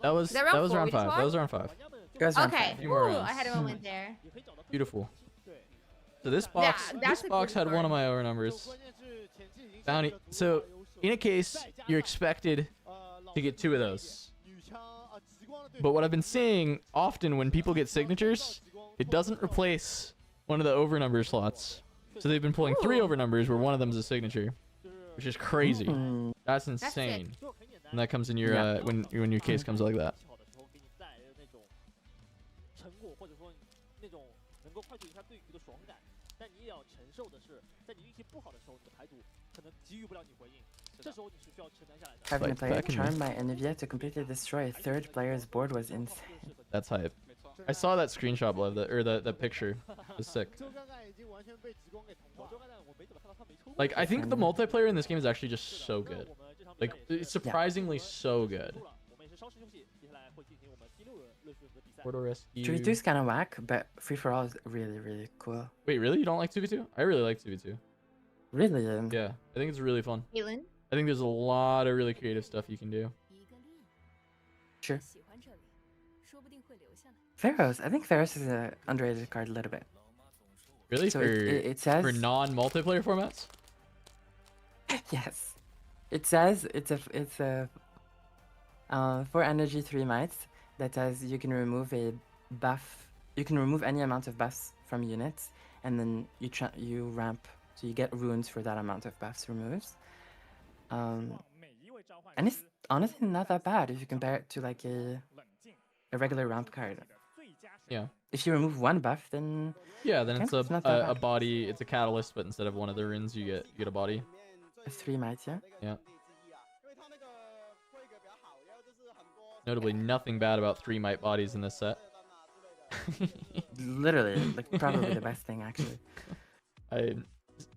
That was that round that was four round we just 5. That won? was round 5. Goes round Okay, five. Few more Ooh, rounds. I had a moment there. Beautiful. So this box, that's this a box good had one of start. my over numbers. Bounty. So in a case, you're expected to get 2 of those. But what I've been seeing often when people get signatures, it doesn't replace one of the over number slots. So they've been pulling 3 Ooh. over numbers where one of them is a signature, which is crazy. Mm. That's sick. insane. And that comes in your Yeah. when your case comes like that. Having a Like, player back in the- charmed by Anivia to completely destroy a third player's board was insane. That's hype. I saw that screenshot of the picture. It was sick. Like I think the multiplayer in this game is actually just so good. Like it's surprisingly so good. Portal Rescue. 3v2 is kind of whack, but free for all is really, really cool. Wait, really? You don't like 2v2? I really like 2v2. Really? Yeah, I think it's really fun. Caitlin? I think there's a lot of really creative stuff you can do. Sure. Pharaohs. I think Pharaohs is an underrated card a little bit. Really? So for it says for non-multiplayer formats? yes. It says it's a 4 energy 3 mites that says you can remove a buff. You can remove any amount of buffs from units, and then you ramp, so you get runes for that amount of buffs removed. And it's honestly not that bad if you compare it to like a regular ramp card. Yeah. If you remove 1 buff, then Yeah, then it's it's not that a bad. body. It's a catalyst, but instead of one of the runes, you get a body. 3 mites, yeah. Yeah. Notably, nothing bad about 3 might bodies in this set. Literally, like probably the best thing actually. I'm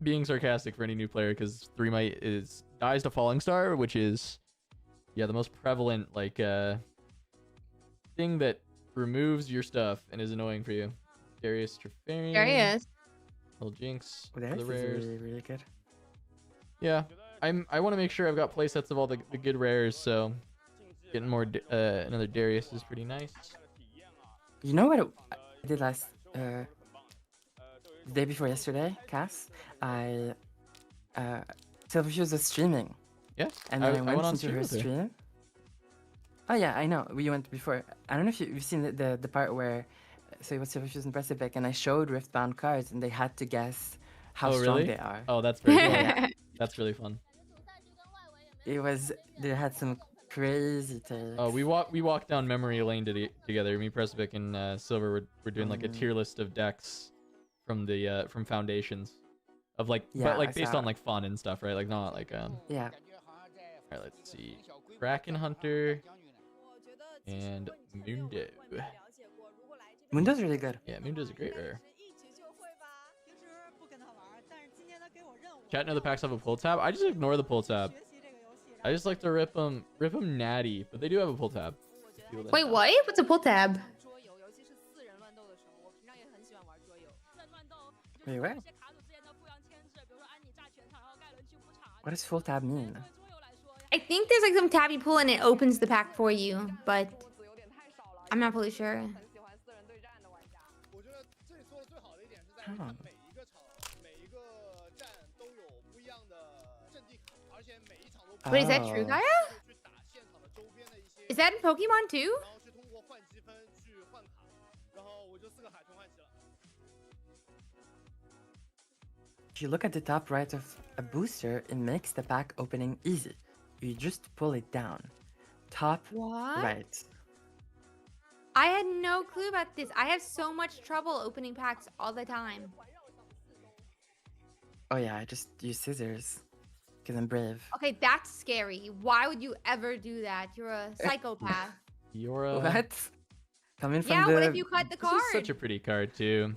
being sarcastic for any new player because 3 might is dies to Falling Star, which is the most prevalent like thing that removes your stuff and is annoying for you. Darius Trifarian. There he is. Little Jinx. Oh, that for the is rares. really, really good. Yeah, I want to make sure I've got playsets of all the good rares, so getting more another Darius is pretty nice. You know what I did last the day before yesterday, Cass? I Silverfuse was streaming. Yeah, And then I went on into stream her with her. stream. Oh yeah, I know. We went before. I don't know if you've seen the part where so it was Silverfuse and Precipic, and I showed Riftbound cards, and they had to guess how Oh, strong really? they are. Oh, that's very cool. That's really fun. They had some crazy takes. Oh, we walked down memory lane together. Me, Precipic, and Silver were doing like a tier list of decks from the from Foundations, of like Yeah, but like I based saw on like fun and stuff, right? Like not like Yeah. All right, let's see. Kraken Hunter and Mundo. Mundo's really good. Yeah, Mundo's a great rare. Chat, know the packs have a pull tab. I just ignore the pull tab. I just like to rip them natty, but they do have a pull tab. Wait, what? What's a pull tab? Wait, what? What does full tab mean? I think there's like some tab you pull and it opens the pack for you, but I'm not fully sure. Oh. Wait, is that true, Kaya? Is that in Pokemon too? If you look at the top right of a booster, it makes the pack opening easy. You just pull it down. Top What? right. I had no clue about this. I have so much trouble opening packs all the time. Oh yeah, I just use scissors. Because I'm brave. Okay, that's scary. Why would you ever do that? You're a psychopath. You're a... What? Coming from Yeah, the... what if you cut the card? This is such a pretty card too.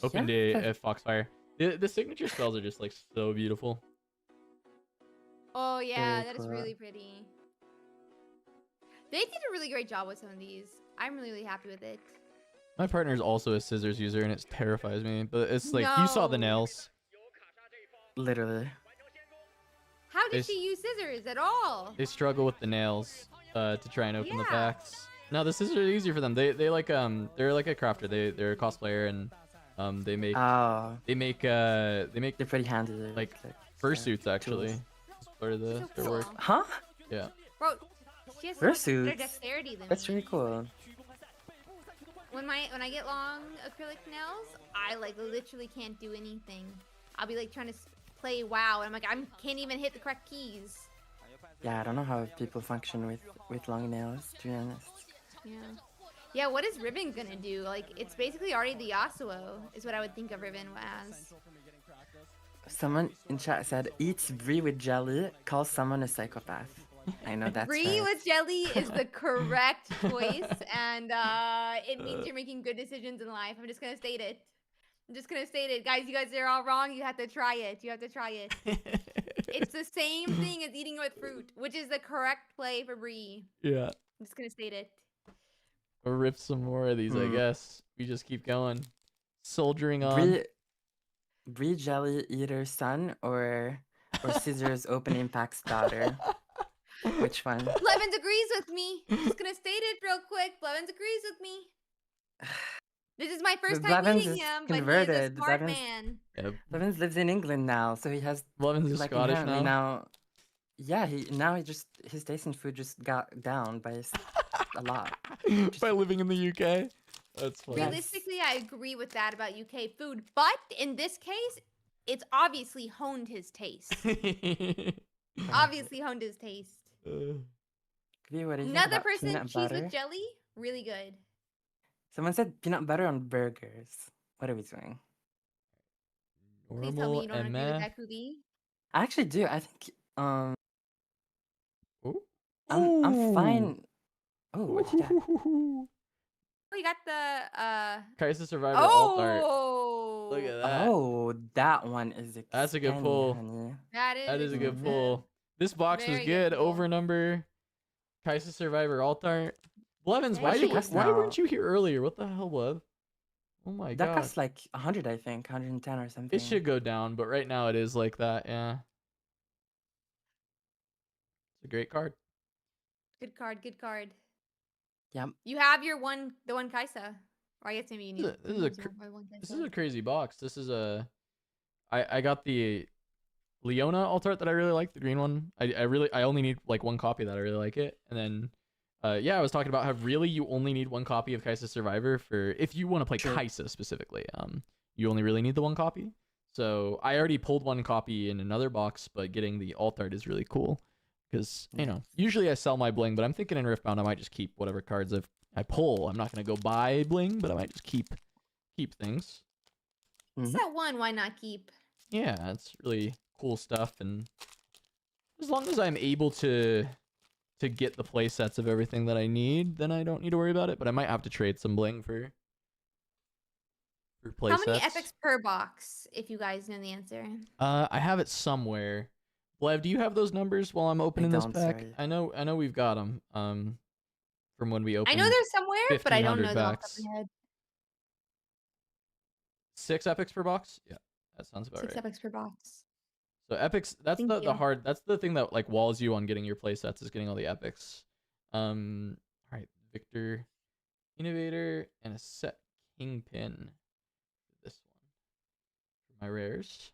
Opened Yeah. a Foxfire. The signature spells are just like so beautiful. Oh yeah, Very that is cool. really pretty. They did a really great job with some of these. I'm really, really happy with it. My partner is also a scissors user and it terrifies me. But it's like, you saw the No. nails. Literally. How did They- she use scissors at all? They struggle with the nails to try and open the Yeah. packs. No, the scissors are easier for them. They like they're like a crafter. They're a cosplayer and they make Oh, they're pretty handy. like fursuits actually. tools. It's part of So their work. cool. Huh? Yeah. Bro, she has so much better Fursuits? dexterity than That's me. really cool. When I get long acrylic nails, I like literally can't do anything. I'll be like trying to play WoW, and I'm like can't even hit the correct keys. Yeah, I don't know how people function with long nails, to be honest. Yeah. Yeah, what is Ribbon gonna do? Like, it's basically already the Yasuo, is what I would think of Ribbon as. Someone in chat said, eats brie with jelly, calls someone a psychopath. I know that's Brie right. with jelly is the correct choice, and it means you're making good decisions in life. I'm just gonna state it. I'm just gonna state it. Guys, you guys are all wrong. You have to try it. You have to try it. It's the same thing as eating it with fruit, which is the correct play for Brie. Yeah. I'm just gonna state it. We'll rip some more of these, I guess. We just keep going. Soldiering on. Brie jelly eater son or scissors opening pack's daughter? Which one? Blevins agrees with me. I'm just gonna state it real quick. Blevins agrees with me. This is my first time Blevins meeting is him, but he's a converted. smart Blevins- man. Yeah, Blevins lives in England now, so he has Blevins is like Scottish inherently now. Yeah, his taste in food just got down by a lot. By living in the UK. That's funny. Yes. Realistically, I agree with that about UK food, but in this case, it's obviously honed his taste. Obviously honed his taste. Kvi, what do you think Another about person, peanut cheese butter? with jelly, really good. Someone said peanut butter on burgers. What are we doing? Please tell me Normal you don't agree with MF. that, Kubi. I actually do. I think Ooh. I'm fine. Oh, what you got? Ooh. Oh, you got the Kaisa Survivor alt art. oh, Look at that. Oh, that one is That's a good expensive, pull. honey. that is A good Mhm. pull. This box was Very good good. pull. Over number. Kaisa Survivor alt art. Blevins, Very why good. did Cost why now. weren't you here earlier? What the hell, Blev? Oh my That god. costs like 100, I think, 110 or something. It should go down, but right now it is like that. Yeah. It's a great card. good card, good card. Yep. You have the one Kaisa. Or I guess maybe you need. This is a cr- This is a crazy box. This is a. I got the Leona alt art that I really like, the green one. I only need like one copy that I really like it, and then. Yeah, I was talking about how really you only need one copy of Kaisa Survivor for if you want to play Sure. Kaisa specifically. You only really need the one copy. So I already pulled one copy in another box, but getting the alt art is really cool because usually I sell my bling, but I'm thinking in Riftbound I might just keep whatever cards I pull. I'm not gonna go buy bling, but I might just keep things. What's that one? Why not keep? Yeah, it's really cool stuff, and as long as I'm able to get the play sets of everything that I need, then I don't need to worry about it. But I might have to trade some bling for play How many sets. epics per box, if you guys know the answer? I have it somewhere. Blev, do you have those numbers while I'm opening this don't, pack? sorry. I know we've got them. From when we opened. I know they're somewhere, but I don't 1,500 know them off the backs. top of my head. 6 epics per box? Yeah, that sounds about 6 right. epics per box. So epics, that's Thank the you. hard, that's the thing that like walls you on getting your playsets, is getting all the epics. All right, Victor, Innovator, and a set Kingpin. This one for my rares.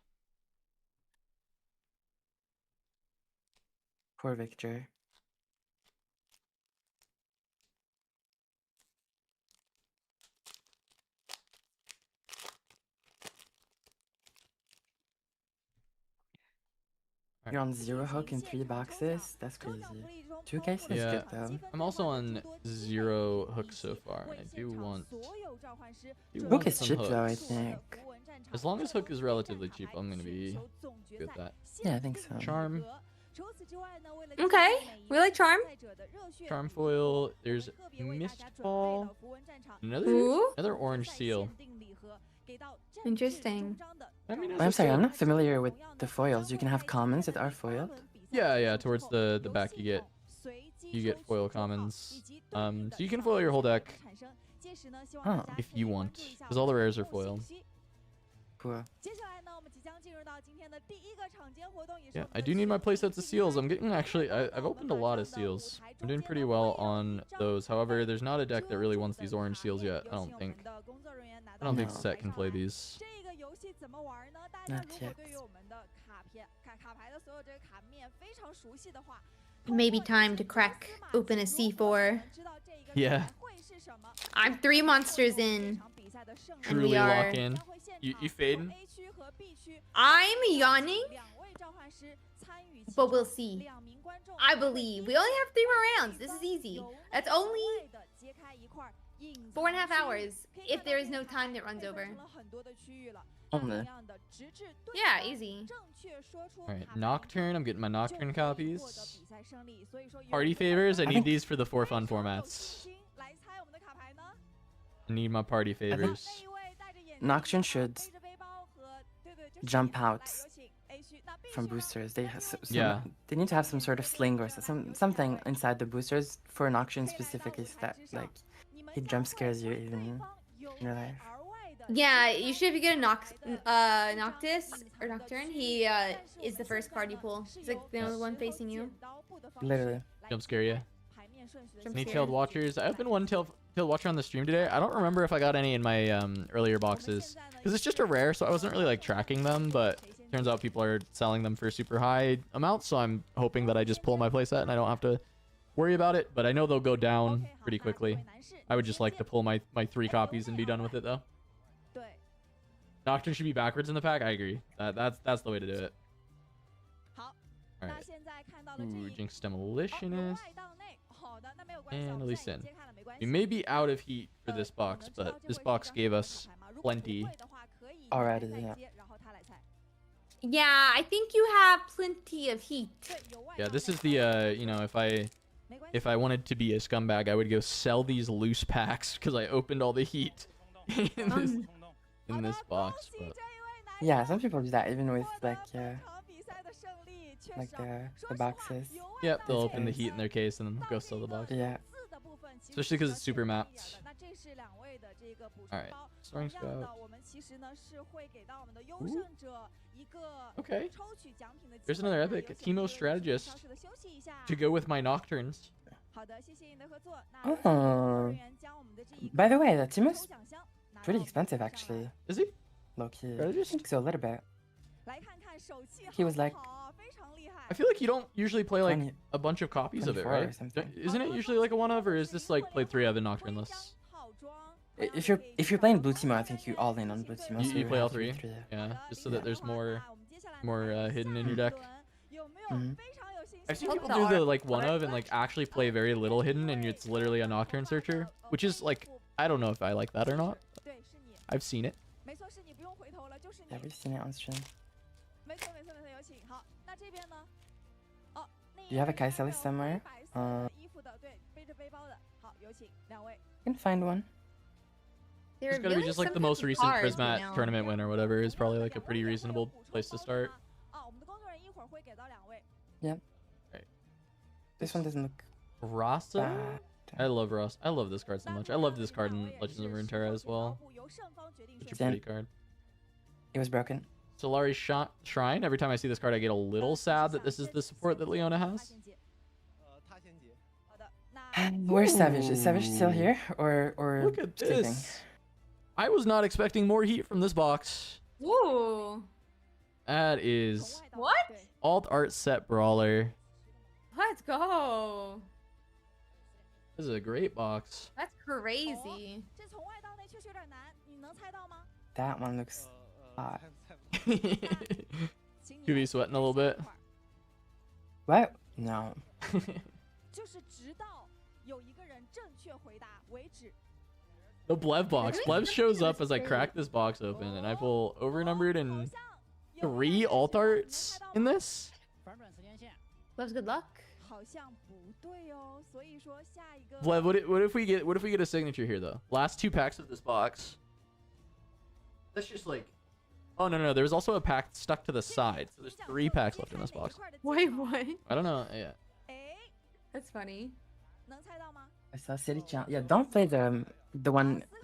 Poor Victor. You're on 0 hook in 3 boxes? That's crazy. 2 cases? Yeah. Good though. I'm also on 0 hooks so far, and I do want Hook is some cheap though, I hooks. think. As long as hook is relatively cheap, I'm gonna be good with that. Yeah, I think so. Charm, Okay, we like charm. charm foil. There's Mistfall. Ooh. Another orange seal. Interesting. I mean, I'm sorry, I'm not familiar with the foils. You can have commons that are foiled? Yeah. Towards the back, you get foil commons. So you can foil your whole deck Oh, if you want, because all the rares are foil. cool. Yeah, I do need my playsets of seals. I'm getting I've opened a lot of seals. I'm doing pretty well on those. However, there's not a deck that really wants these orange seals yet. I don't think No. set can play these. Not yet. Maybe time to crack open a C4. Yeah, I'm 3 monsters in. And truly we are. lock in. You fading? I'm yawning, but we'll see. I believe. We only have 3 more rounds. This is easy. That's only 4.5 hours if there is no time that runs over. Only. Yeah, easy. Alright, Nocturne. I'm getting my Nocturne copies. Party favors. I need these for the for fun formats. I need my party favors. Nocturne should jump out from boosters. They have Yeah. They need to have some sort of sling or something inside the boosters for Nocturne specifically, so that like he jump scares you even in real life. Yeah, usually if you get a Noctis or Nocturne, he is the first card you pull. He's like the only one facing you. Literally. Jump scare you. Jump Any scare. tailed watchers? I opened one tailed watcher on the stream today. I don't remember if I got any in my earlier boxes, because it's just a rare, so I wasn't really like tracking them. But turns out people are selling them for super high amounts, so I'm hoping that I just pull my playset and I don't have to worry about it. But I know they'll go down pretty quickly. I would just like to pull my 3 copies and be done with it though. Nocturne should be backwards in the pack. I agree. That's the way to do it. All right. Ooh, Jinx Demolitionist and Lee Sin. We may be out of heat for this box, but this box gave us plenty. Already, yeah. Yeah, I think you have plenty of heat. Yeah, this is the you know, if I wanted to be a scumbag, I would go sell these loose packs because I opened all the heat in this box. But Yeah, some people do that even with like the boxes. yep, they'll open the heat in their case and then go sell the box. Yeah. Especially because it's super mapped. Alright, Soaring Scout. Ooh. Okay. There's another epic, a Teemo Strategist to go with my Nocturnes. Oh. By the way, the Teemo's pretty expensive actually. Is he? Low key. I Strategist? think so, a little bit. He was like I feel like you don't usually play like 20 a bunch of copies of it, 24 or right? something. Isn't it usually like a one of, or is this like played 3 of and Nocturneless? if you're playing blue Teemo, I think you all in on blue Teemo. You so play all have to do 3? yeah. Yeah, just so that there's more hidden in your deck. Mhm. I've seen people do the like one of and like actually play very little hidden, and it's literally a Nocturne searcher, which is like, I don't know if I like that or not. I've seen it. Yeah, we've seen it on stream. Do you have a Kaisa list somewhere? You can find one. They're It's gotta be revealing just like the some most new recent cards Prismat right now. tournament win or whatever is probably like a pretty reasonable place to start. Yep. Right. This one doesn't look Rasa? bad. I love Ross. I love this card so much. I love this card in Legends of Runeterra as well. Such a pretty card. It was broken. Solari Shrine. Every time I see this card, I get a little sad that this is the support that Leona has. Where's Savage? Is Savage still here or Look at sleeping? this. I was not expecting more heat from this box. Ooh. That is What? Alt Art Set Brawler. Let's go. This is a great box. That's crazy. That one looks hot. QB sweating a little bit. What? No. The Blev box. Blev shows up as I crack this box open, and I pull overnumbered and 3 alt arts in this. Loves good luck. Blev, what if we get a signature here though? Last 2 packs of this box. That's just like, oh no, there's also a pack stuck to the side, so there's 3 packs left in this box. Wait, what? I don't know. Yeah. That's funny. I saw City Challenge. Yeah, don't play the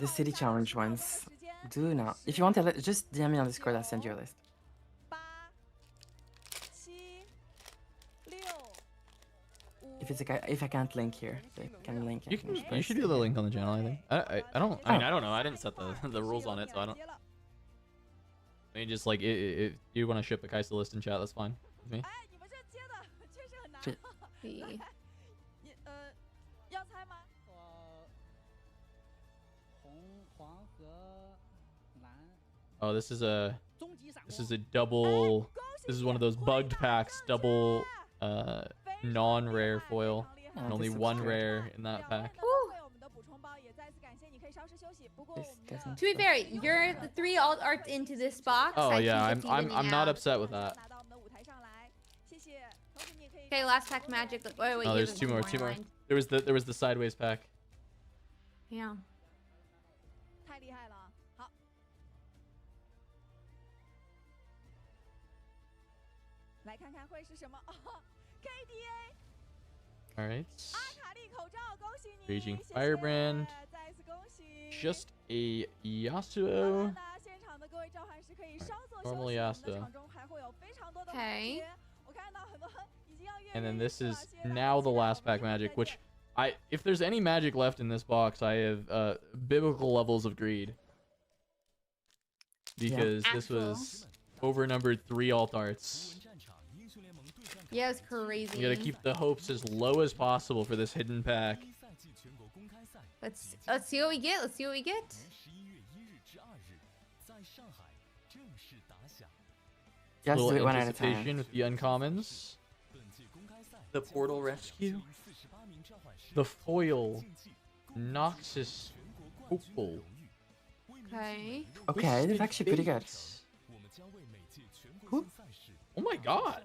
City Challenge ones. Do not. If you want to, just DM me on Discord. I'll send you a list. If I can't link here, I can link. You should do the link on the channel. I think. I don't. I mean, I don't know. I didn't set the rules on it, so I don't. I mean, just like if you want to ship a Kaisa list in chat, that's fine with me. See. Oh, this is a double. This is one of those bugged packs, double non-rare foil, and only 1 rare in that pack. To be fair, you're the 3 alt arts into this box. Oh yeah, I keep I'm not upset with that. Okay, last pack magic. Oh wait, Oh, there's 2 more. There was the sideways pack. Yeah. All right. Raging Firebrand. Just a Yasuo. Normal Yasuo. Okay. And then this is now the last pack magic, which if there's any magic left in this box, I have biblical levels of greed. Because this was overnumbered 3 alt arts. Yeah, it's crazy. You gotta keep the hopes as low as possible for this hidden pack. Let's see what we get. Let's see what we get. Just do Little it one at a anticipation time. with the uncommons. The Portal Rescue. The Foil. Noxus Opal. Okay. Okay, that's actually pretty good. Who? Oh my god.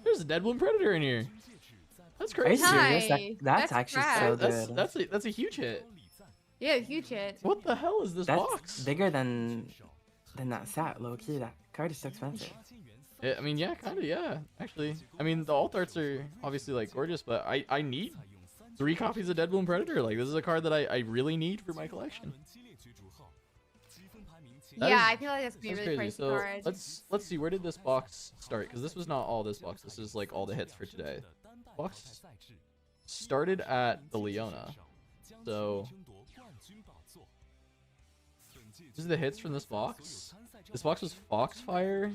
There's a Deadbloom Predator in here. That's Are you crazy. serious? Nice. That's actually so good. That's a huge hit. Yeah, huge hit. What the hell is this That's box? bigger than that set, low key. That card is so expensive. Yeah, I mean, yeah, kind of, yeah. Actually, I mean, the alt arts are obviously like gorgeous, but I need 3 copies of Deadbloom Predator. Like, this is a card that I really need for my collection. Yeah, I feel like that's gonna be a really crazy. pricey So card. let's see, where did this box start? Because this was not all this box. This is like all the hits for today. Box started at the Leona. So this is the hits from this box. This box was Foxfire,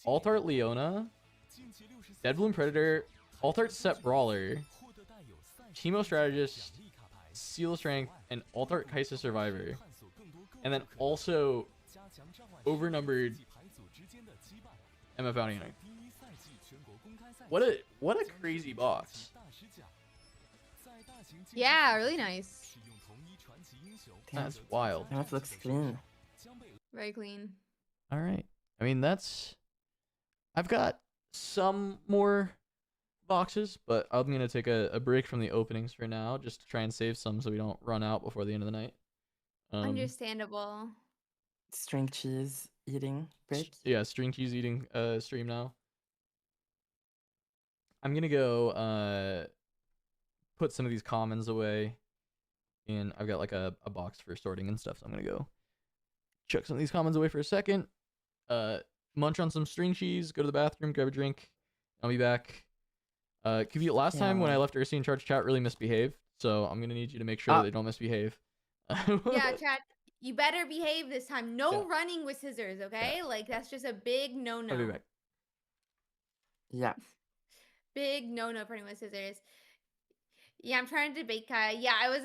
Alt Art Leona, Deadbloom Predator, Alt Art Set Brawler, Chemo Strategist, Seal Strength, and Alt Art Kaisa Survivor. And then also overnumbered MF Bounty Hunter. What a crazy box. Yeah, really nice. That's wild. That looks clean. Very clean. All right. I mean, I've got some more boxes, but I'm going to take a break from the openings for now just to try and save some so we don't run out before the end of the night. Understandable. String cheese eating break. Yeah, string cheese eating stream now. I'm going to go put some of these commons away. And I've got like a box for sorting and stuff, so I'm going to go chuck some of these commons away for a second. Munch on some string cheese, go to the bathroom, grab a drink. I'll be back. Last time when I left Ursi in charge, chat really misbehaved, so I'm gonna need you to make sure that they don't misbehave. Yeah, chat, you better behave this time. No running with scissors, okay? Like that's just a big no-no. I'll be back. Yeah. Big no-no for running with scissors. Yeah, I'm trying to debate Kai. Yeah, I was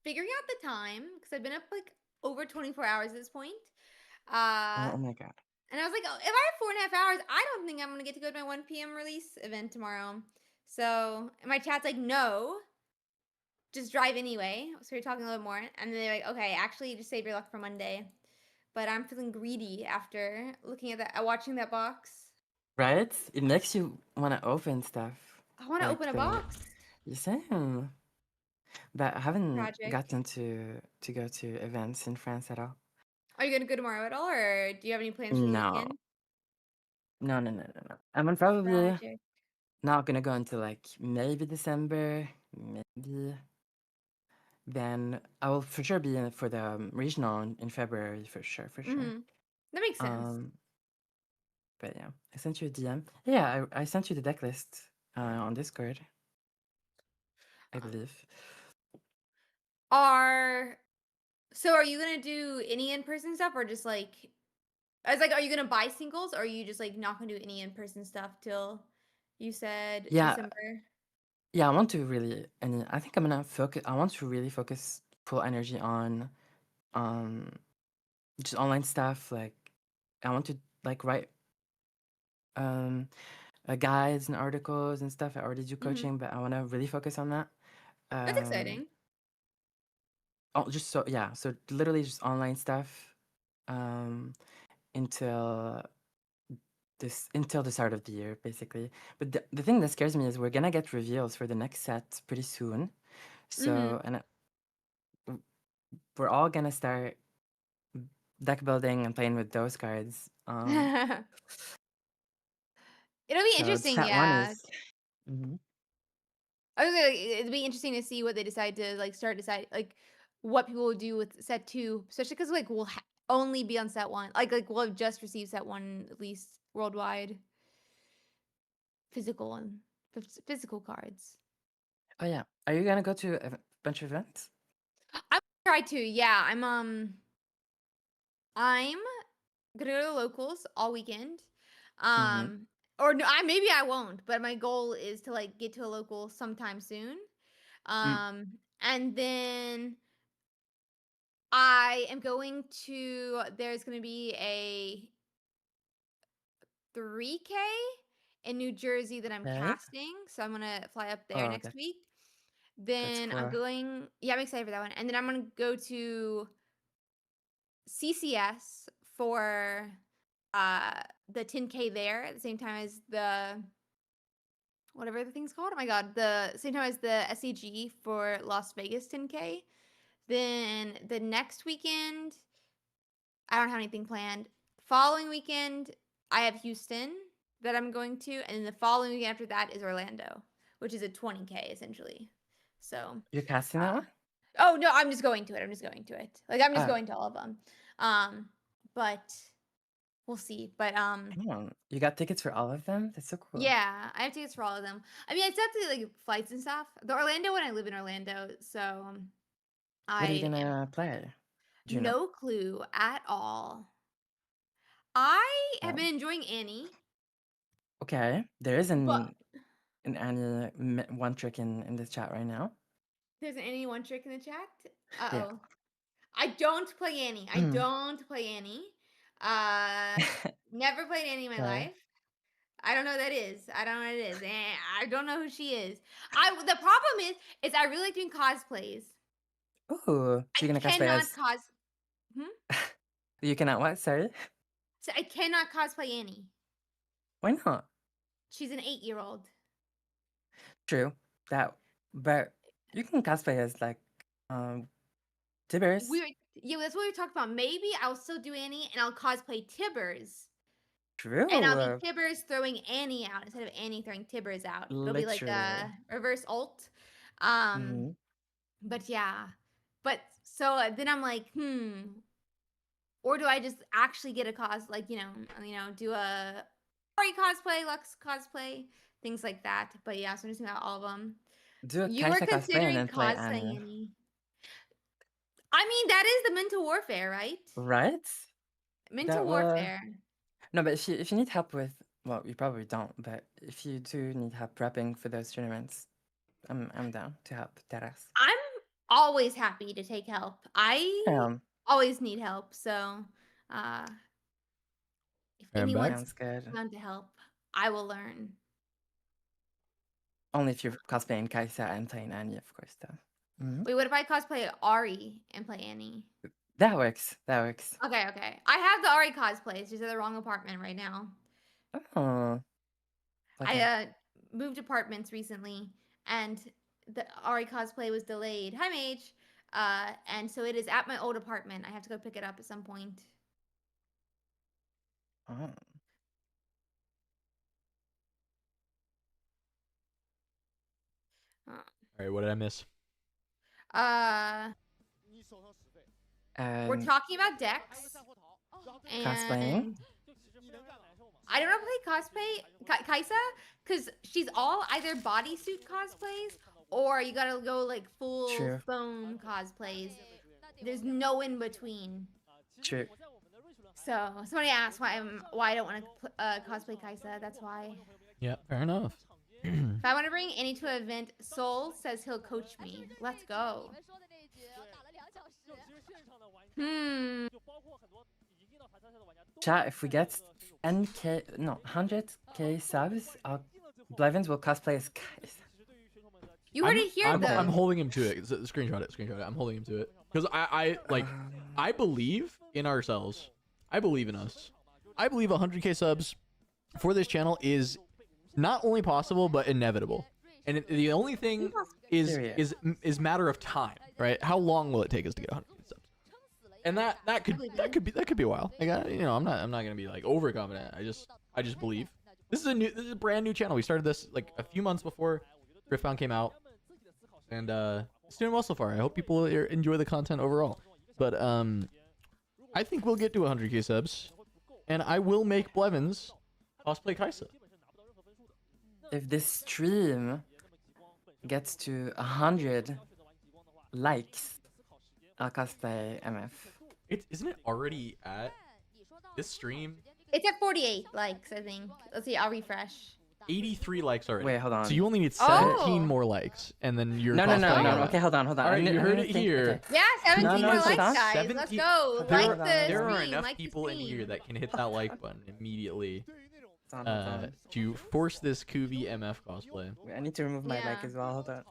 figuring out the time because I've been up like over 24 hours at this point. Oh my god. And I was like, oh, if I have 4.5 hours, I don't think I'm going to get to go to my 1 p.m. release event tomorrow. So, and my chat's like, no, just drive anyway. So we were talking a little more. And they're like, okay, actually, just save your luck for Monday. But I'm feeling greedy after looking at that, watching that box. Right? It makes you want to open stuff. I want to open a box. You same. But I haven't Tragic. gotten to go to events in France at all. Are you going to go tomorrow at all? Or do you have any plans for the weekend? No. I'm probably Tragic. not going to go until like maybe December. Maybe. Then I will for sure be in for the regional in February for sure. Mm-hmm. That makes sense. But yeah, I sent you a DM. Yeah, I sent you the deck list on Discord, I believe. So are you gonna do any in-person stuff or just like, I was like, are you gonna buy singles or are you just like not gonna do any in-person stuff till you said December? Yeah, I want to really, and I think I'm gonna focus. I want to really focus full energy on, just online stuff. Like, I want to like write, guides and articles and stuff. I already do coaching, but I want to really focus on that. That's exciting. Oh, so literally just online stuff, until the start of the year, basically. But the thing that scares me is we're gonna get reveals for the next set pretty soon. So and we're all gonna start deck building and playing with those cards. It'll be interesting, yeah. Mm-hmm. I was like, it'd be interesting to see what they decide to like like what people will do with set 2, especially because like we'll only be on set 1. Like we'll have just received set 1 at least worldwide. Physical cards. Oh yeah, are you gonna go to a bunch of events? I'm gonna try to. Yeah, I'm gonna go to the locals all weekend. Or no, maybe I won't, but my goal is to like get to a local sometime soon. And then I am going to, there's going to be a 3K in New Jersey that I'm casting. So I'm going to fly up there next week. Then I'm going, I'm excited for that one. And then I'm going to go to CCS for the 10K there at the same time as the, whatever the thing's called. Oh my god, the same time as the SCG for Las Vegas 10K. Then the next weekend, I don't have anything planned. Following weekend, I have Houston that I'm going to, and the following weekend after that is Orlando, which is a 20K essentially. So you're casting that one? Oh no, I'm just going to it. Like I'm just going to all of them. But we'll see. But you got tickets for all of them? That's so cool. Yeah, I have tickets for all of them. I mean, I still have to like flights and stuff. The Orlando one, I live in Orlando, so what are you gonna play? No clue at all. I have been enjoying Annie. Okay, there is an Annie one trick in the chat right now. There's an Annie one trick in the chat. Yeah. I don't play Annie. Never played Annie in my life. I don't know what that is. I don't know what it is. I don't know who she is. The problem is I really like doing cosplays. Ooh, so you're gonna cosplay as... You cannot what? Sorry? So I cannot cosplay Annie. Why not? She's an 8-year-old. True. That, but you can cosplay as like Tibbers. Yeah, that's what we talked about. Maybe I'll still do Annie and I'll cosplay Tibbers. True. And I'll be Tibbers throwing Annie out instead of Annie throwing Tibbers out. It'll be like a reverse ult. But yeah. But so then I'm like, or do I just actually get a like, do a Ori cosplay, Lux cosplay, things like that. But yeah, so I'm just thinking about all of them. Do a You were Kaisa cosplay considering and then play cosplaying Annie. Annie. I mean, that is the mental warfare, right? Right? Mental warfare. No, but if you need help with, well, you probably don't, but if you do need help prepping for those tournaments, I'm down to help. Deadass. I'm always happy to take help. I always need help, so if anyone's down to help, I will learn. Only if you're cosplaying Kaisa and playing Annie, of course, though. Wait, what if I cosplay Ari and play Annie? That works. Okay. I have the Ari cosplays. She's in the wrong apartment right now. Oh. Okay. I moved apartments recently, and the Ari cosplay was delayed. Hi, Mage. And so it is at my old apartment. I have to go pick it up at some point. Oh. All right, what did I miss? We're talking about decks. Cosplaying. I don't know how to play Kaisa because she's all either bodysuit cosplays or you gotta go like full foam cosplays. There's no in between. True. So somebody asked why I don't want to cosplay Kaisa. That's why. Yeah, fair enough. If I want to bring Annie to an event, Soul says he'll coach me. Let's go. Chat, if we get 100k subs, Blevins will cosplay as Kaisa. You heard it here, though. I'm holding him to it. Screenshot it. I'm holding him to it. Because I believe in ourselves. I believe in us. I believe 100k subs for this channel is not only possible, but inevitable. And the only thing is matter of time, right? How long will it take us to get 100k subs? And that could be a while. Like, I'm not gonna be like overconfident. I just believe this is a brand new channel. We started this like a few months before Riftbound came out, and it's doing well so far. I hope people enjoy the content overall. But I think we'll get to 100k subs, and I will make Blevins cosplay Kaisa. If this stream gets to 100 likes, I'll cosplay MF. Isn't it already at this stream? It's at 48 likes, I think. Let's see, I'll refresh. 83 likes already. Wait, hold on. So you only need 17 more likes, and then you're No. Okay, hold on. All right, you heard it here. Okay. Yeah, 17 more likes, guys. 17. Let's go. There are enough people in here that can hit that like button immediately to force this Kuvi MF cosplay. Wait, I need to remove my like as well. Hold on.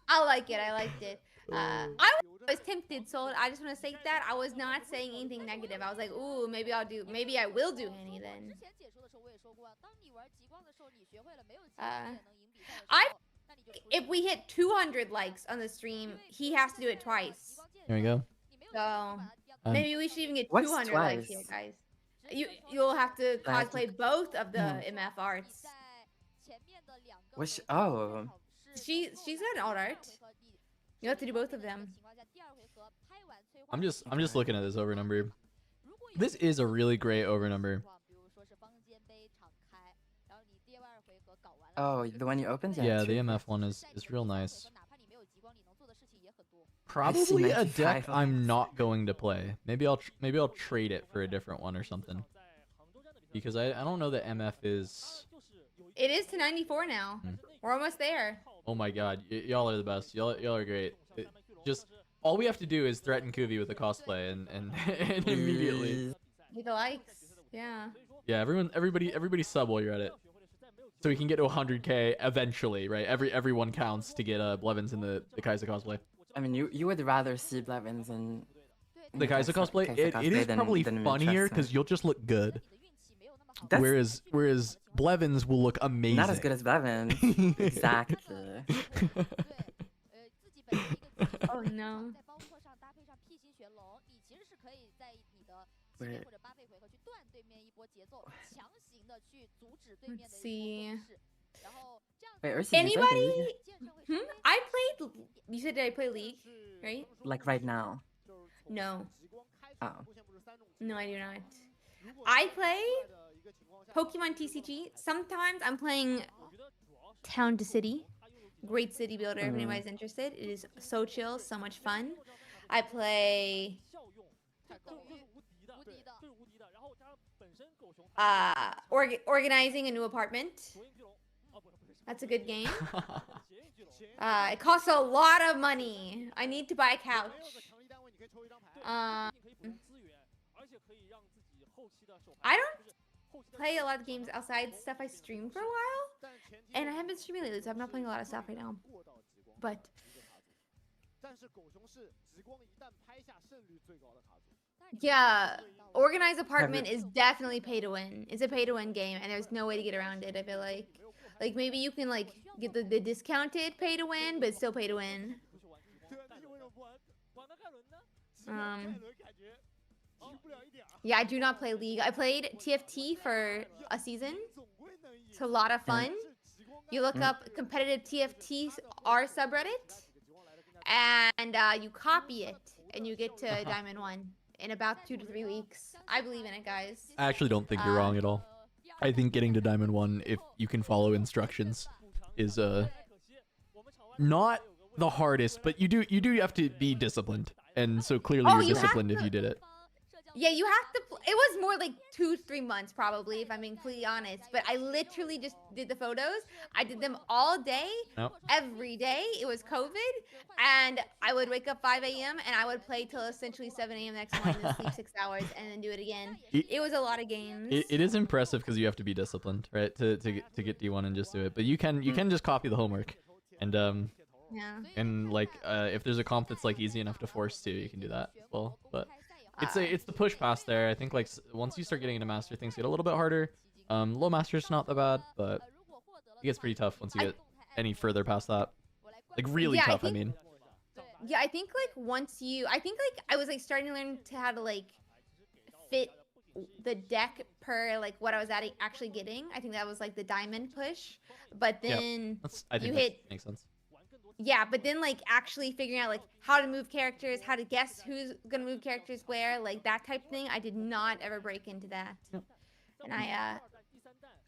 I like it. I liked it. I was tempted, so I just want to say that I was not saying anything negative. I was like, ooh, maybe I will do Annie then. If we hit 200 likes on the stream, he has to do it twice. There we go. So maybe we should even get 200 likes here, guys. You'll have to cosplay both of the MF arts. Which she's got an alt art. You have to do both of them. I'm just looking at this over number. This is a really great over number. Oh, the one you opened? Yeah, the MF one is real nice. Probably a deck I'm not going to play. Maybe I'll trade it for a different one or something. Because I don't know that MF is. It is to 94 now. We're almost there. Oh my god, y'all are the best. Y'all are great. Just all we have to do is threaten Kuvi with a cosplay and immediately. Get the likes. Yeah. Yeah, everybody sub while you're at it. So we can get to 100k eventually, right? Everyone counts to get Blevins in the Kaisa cosplay. I mean, you would rather see Blevins in the Kaisa cosplay. It is probably funnier because you'll just look good. That's whereas Blevins will look amazing. not as good as Blevins. Exactly. Oh no. Wait. Let's see. Wait, Ursi, you play Anybody? League? I played. You said did I play League? Right? Like right now? No. Oh. No, I do not. I play Pokemon TCG. Sometimes I'm playing Town to City. Great city builder if anybody's interested. It is so chill, so much fun. I play organizing a new apartment. That's a good game. It costs a lot of money. I need to buy a couch. I don't play a lot of games outside stuff I streamed for a while, and I haven't been streaming lately, so I'm not playing a lot of stuff right now. But yeah, organized apartment is definitely pay to win. It's a pay to win game, and there's no way to get around it. I feel like maybe you can like get the discounted pay to win, but still pay to win. Yeah, I do not play League. I played TFT for a season. It's a lot of fun. You look up competitive TFT R subreddit, and you copy it, and you get to Diamond 1 in about 2 to 3 weeks. I believe in it, guys. I actually don't think you're wrong at all. I think getting to Diamond 1, if you can follow instructions, is not the hardest, but you do have to be disciplined. And so clearly you're disciplined if you did it. Yeah, you have to. It was more like 2-3 months probably, if I'm being completely honest. But I literally just did the photos. I did them all day, every day. It was COVID, and I would wake up 5 a.m. and I would play till essentially 7 a.m. next morning and sleep 6 hours and then do it again. It was a lot of games. It is impressive because you have to be disciplined, right? To get D1 and just do it. But you can just copy the homework, and yeah. And like if there's a comp that's like easy enough to force to, you can do that as well. But it's the push past there. I think like once you start getting into master, things get a little bit harder. Low master's not that bad, but it gets pretty tough once you get any further past that. Like really tough, I mean. Yeah, I think like once you, I think like I was like starting to learn to how to like fit the deck per like what I was actually getting. I think that was like the diamond push, but then I think you hit makes sense. Yeah, but then like actually figuring out like how to move characters, how to guess who's gonna move characters where, like that type of thing. I did not ever break into that. Yep. And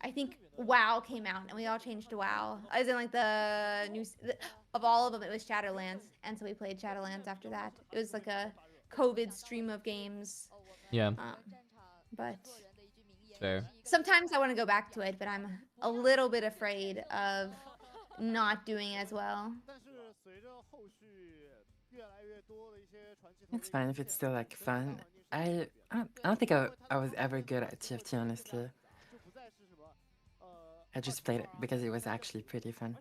I think WoW came out and we all changed to WoW. As in like the new of all of them, it was Shadowlands, and so we played Shadowlands after that. It was like a COVID stream of games. Yeah. But fair. Sometimes I want to go back to it, but I'm a little bit afraid of not doing as well. It's fine if it's still like fun. I don't think I was ever good at TFT, honestly. I just played it because it was actually pretty fun.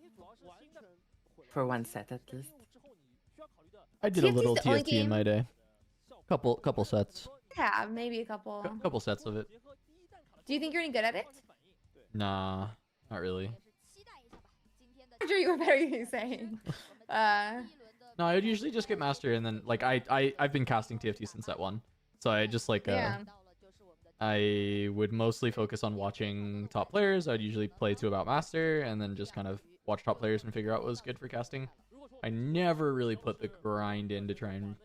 For one set at least. I did a little TFT in my day. Couple sets. Yeah, maybe a couple. Couple sets of it. Do you think you're any good at it? Nah, not really. I'm sure you were very saying. No, I'd usually just get master, and then like I've been casting TFT since that one, so I just like I would mostly focus on watching top players. I'd usually play to about master, and then just kind of watch top players and figure out what was good for casting. I never really put the grind in to try and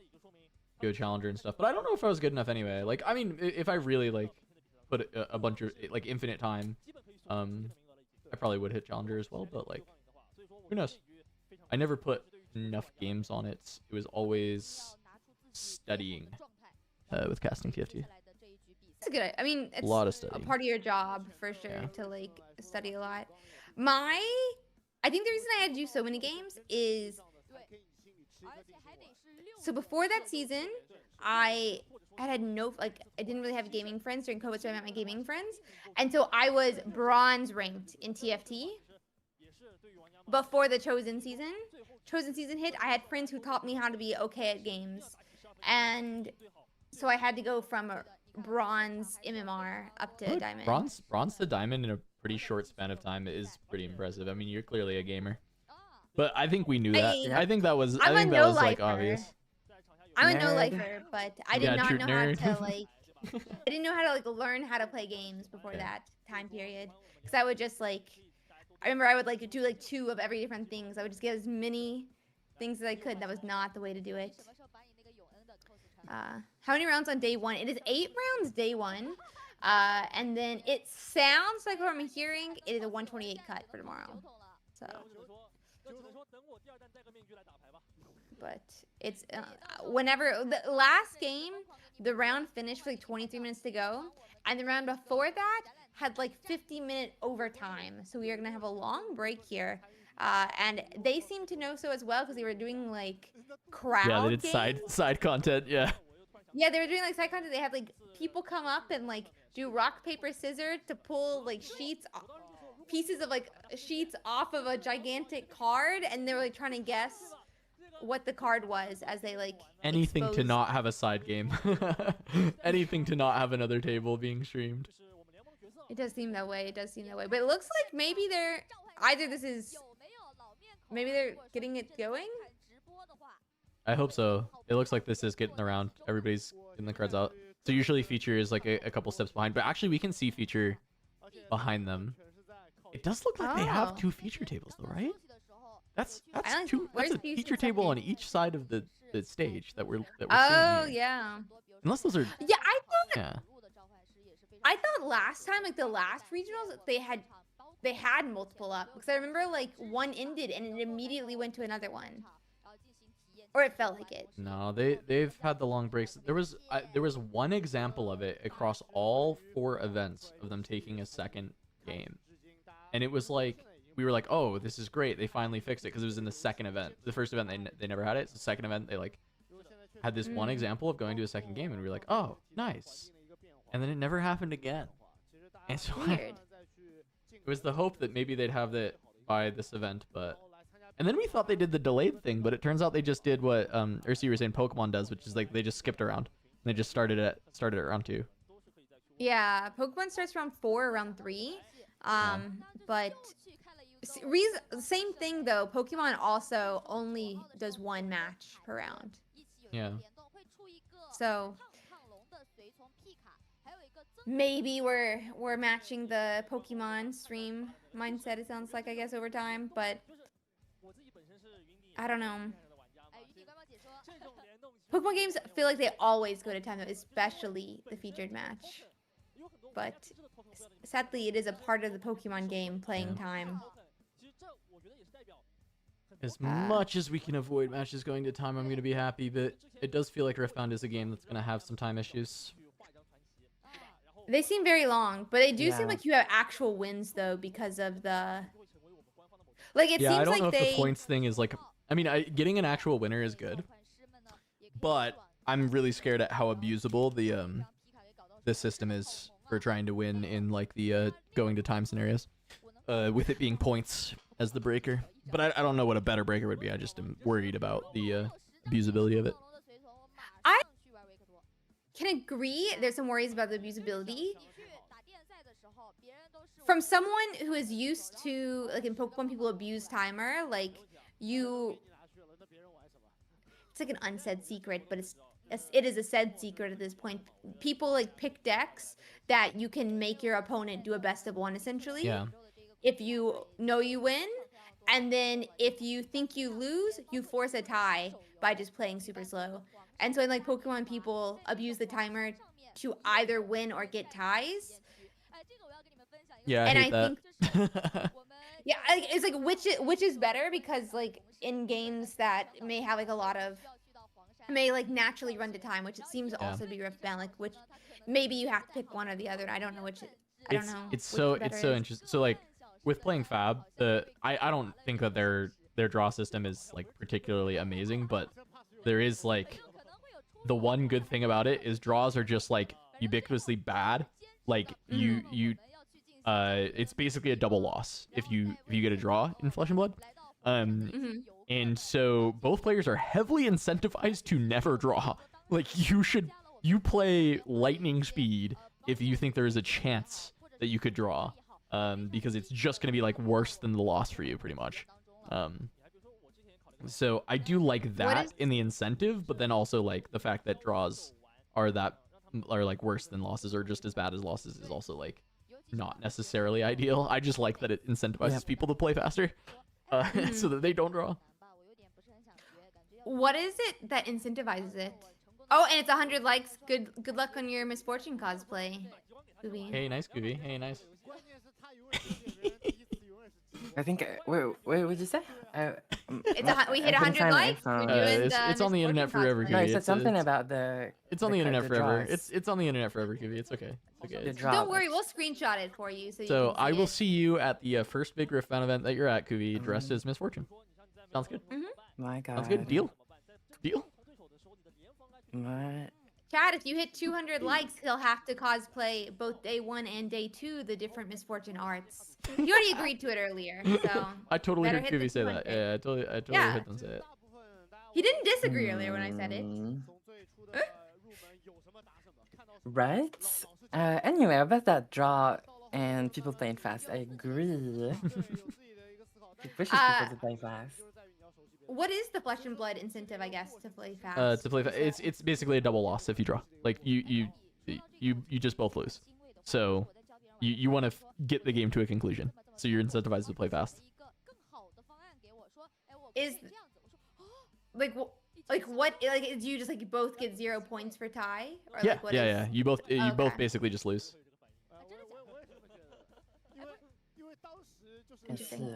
go challenger and stuff, but I don't know if I was good enough anyway. Like, I mean, if I really like put a bunch of like infinite time, I probably would hit challenger as well, but like, who knows? I never put enough games on it. It was always studying with casting TFT. It's good. I mean, it's a lot of studying. A part of your job for sure to like study a lot. I think the reason I had to do so many games is so before that season, I had no I didn't really have gaming friends during COVID, so I met my gaming friends, and so I was bronze ranked in TFT. Before the Chosen season hit, I had friends who taught me how to be okay at games, and so I had to go from bronze MMR up to diamond. Bronze to diamond in a pretty short span of time is pretty impressive. I mean, you're clearly a gamer. But I think we knew that. I think that was like obvious. I'm a no-lifer, but I did not know how to like. I didn't know how to like learn how to play games before that time period, because I would just like. I remember I would like do like 2 of every different things. I would just get as many things as I could. That was not the way to do it. How many rounds on day 1? It is 8 rounds day 1, and then it sounds like what I'm hearing it is a 128 cut for tomorrow. So. But it's whenever the last game, the round finished with like 23 minutes to go, and the round before that had like 50-minute overtime. So we are gonna have a long break here, and they seem to know so as well because they were doing like crowd. Yeah, they did side content. Yeah. Yeah, they were doing like side content. They had like people come up and like do rock paper scissors to pull like pieces of like sheets off of a gigantic card, and they were like trying to guess what the card was as they like anything to not have a side game. Anything to not have another table being streamed. It does seem that way. But it looks like maybe maybe they're getting it going. I hope so. It looks like this is getting around. Everybody's getting the cards out. So usually Feature is like a couple steps behind, but actually we can see Feature behind them. It does look like they have 2 Feature tables though, right? That's a feature table on each side of the stage that we're seeing here. Yeah. Unless those are. Yeah, I thought last time, like the last regionals, they had multiple up, because I remember like one ended and it immediately went to another one, or it felt like it. No, they've had the long breaks. There was one example of it across all 4 events of them taking a second game, and it was like. We were like, oh, this is great. They finally fixed it because it was in the second event. The first event, they never had it. So the second event, they like had this one example of going to a second game. And we were like, oh, nice. And then it never happened again. And so it was the hope that maybe they'd have that by this event. And then we thought they did the delayed thing. But it turns out they just did what Ursi was saying Pokemon does, which is like they just skipped around. And they just started at round 2. Yeah, Pokemon starts round 4 or round 3. But... same thing though, Pokemon also only does 1 match per round. Yeah. So maybe we're matching the Pokemon stream mindset, it sounds like, I guess, over time, but I don't know. Pokemon games feel like they always go to time though, especially the featured match. But sadly it is a part of the Pokemon game playing time. As much as we can avoid matches going to time, I'm going to be happy, but it does feel like Riftbound is a game that's going to have some time issues. They seem very long, but they do seem like you have actual wins, though, because of the... Like, it seems like I don't know if the points thing is, like... I mean, getting an actual winner is good, but I'm really scared at how abusable the system is for trying to win in, like, the going to time scenarios, with it being points as the breaker. But I don't know what a better breaker would be. I just am worried about the abusability of it. I can agree there's some worries about the abusability. From someone who is used to, like in Pokemon, people abuse timer, like it's like an unsaid secret, but it is a said secret at this point. People like pick decks that you can make your opponent do a best of 1, essentially. Yeah. If you know you win, and then if you think you lose, you force a tie by just playing super slow. And so in like Pokemon, people abuse the timer to either win or get ties. Yeah, I hate that. Think, yeah, it's like which is better, because like in games that may have like a lot of may like naturally run to time, which it seems also to be Riftbound, like which maybe you have to pick one or the other. And I don't know which. I don't know. It's so interesting. So like. With playing Fab, I don't think that their draw system is like particularly amazing, but there is like the one good thing about it is draws are just like ubiquitously bad. Like it's basically a double loss if you get a draw in Flesh and Blood. And so both players are heavily incentivized to never draw. Like you should you play lightning speed if you think there is a chance that you could draw, because it's just going to be like worse than the loss for you, pretty much. So I do like that in the incentive, but then also like the fact that draws are like worse than losses or just as bad as losses is also like not necessarily ideal. I just like that it incentivizes people to play faster, so that they don't draw. What is it that incentivizes it? Oh, and it's 100 likes. Good luck on your misfortune cosplay. Goofy. Hey, nice, Goofy. Hey, nice. I think. Wait, what did you say? We hit 100 likes. It's on the internet forever, Goofy. No, I said something about the. It's on the internet forever. It's on the internet forever, Goofy. It's okay. It's okay. Don't worry, we'll screenshot it for you. So I will see you at the first big Riftbound event that you're at, Goofy, dressed as Misfortune. Sounds good. My God. Sounds good. Deal. What? Chad, if you hit 200 likes, he'll have to cosplay both day 1 and day 2 the different misfortune arts. You already agreed to it earlier, so I totally heard Goofy say that. Yeah, I totally heard them say it. He didn't disagree earlier when I said it. Right? Anyway, about that draw and people playing fast, I agree. It pushes people to play fast. What is the flesh and blood incentive, I guess, to play fast? It's basically a double loss if you draw. Like you just both lose. So you want to get the game to a conclusion. So you're incentivized to play fast. Is what do you just like both get 0 points for tie? Or Yeah, like what yeah. You both basically just lose.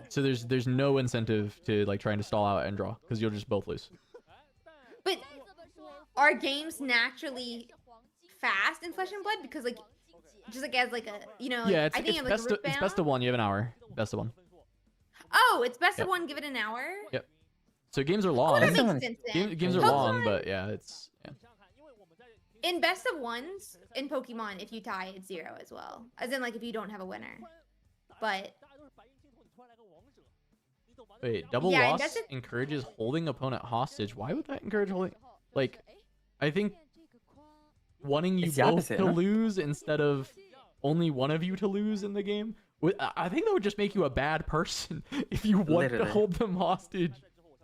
So there's no incentive to like trying to stall out and draw because you'll just both lose. But are games naturally fast in Flesh and Blood? Because like just like as like a yeah, I think it's best of one. You have an hour. Best of one. Oh, it's best of one. Give it an hour. Yep. So games are long. That makes sense, then. Games are long, but yeah. In best of ones in Pokemon, if you tie, it's 0 as well. As in like if you don't have a winner. But wait, double loss encourages holding opponent hostage. Why would that encourage holding? Like, I think wanting you both to lose instead of only one of you to lose in the game. I think that would just make you a bad person if you want to hold them hostage,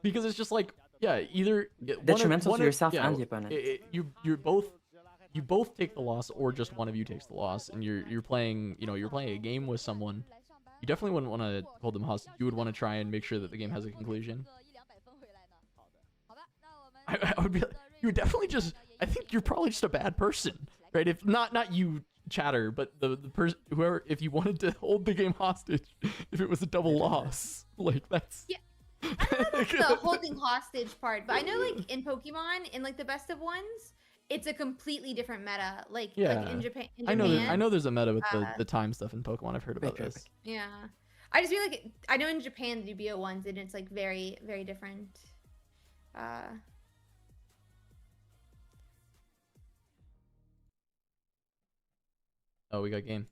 because it's just like, yeah, either detrimental to yourself and the opponent. You both take the loss, or just one of you takes the loss, and you're playing a game with someone. You definitely wouldn't want to hold them hostage. You would want to try and make sure that the game has a conclusion. I would be. You would definitely just. I think you're probably just a bad person, right? If not you, Chatter, but the person, whoever. If you wanted to hold the game hostage, if it was a double loss, like that's. Yeah. I don't know about the holding hostage part, but I know like in Pokemon, in like the best of ones, it's a completely different meta. Like in Japan. I know there's a meta with the time stuff in Pokemon. I've heard about this. Yeah. I just feel like I know in Japan they do BO1s and it's like very, very different. Oh, we got game.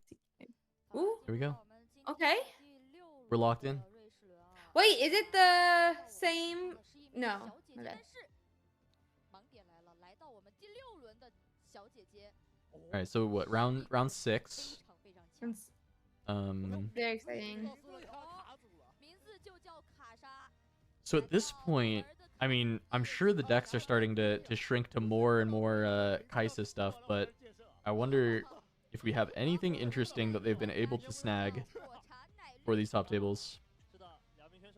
Ooh. Here we go. Okay. We're locked in. Wait, is it the same? No. My bad. All right, so what? Round 6. Very exciting. So at this point, I mean, I'm sure the decks are starting to shrink to more and more Kaisa stuff, but I wonder if we have anything interesting that they've been able to snag for these top tables.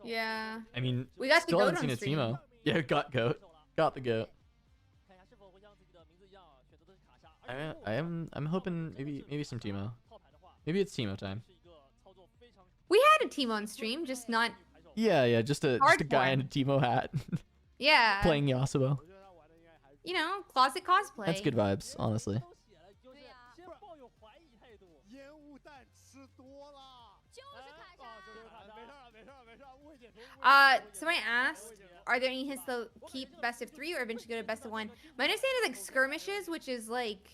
Yeah. I mean, we got still haven't seen a Teemo. Yeah, got goat. Got the goat. I'm hoping maybe some Teemo. Maybe it's Teemo time. We had a Teemo on stream, just not. Yeah, just a guy in a Teemo hat. Yeah. Playing Yasuo. You know, closet cosplay. That's good vibes, honestly. Somebody asked, are there any hints they'll keep best of 3 or eventually go to best of 1? My understanding is like skirmishes, which is like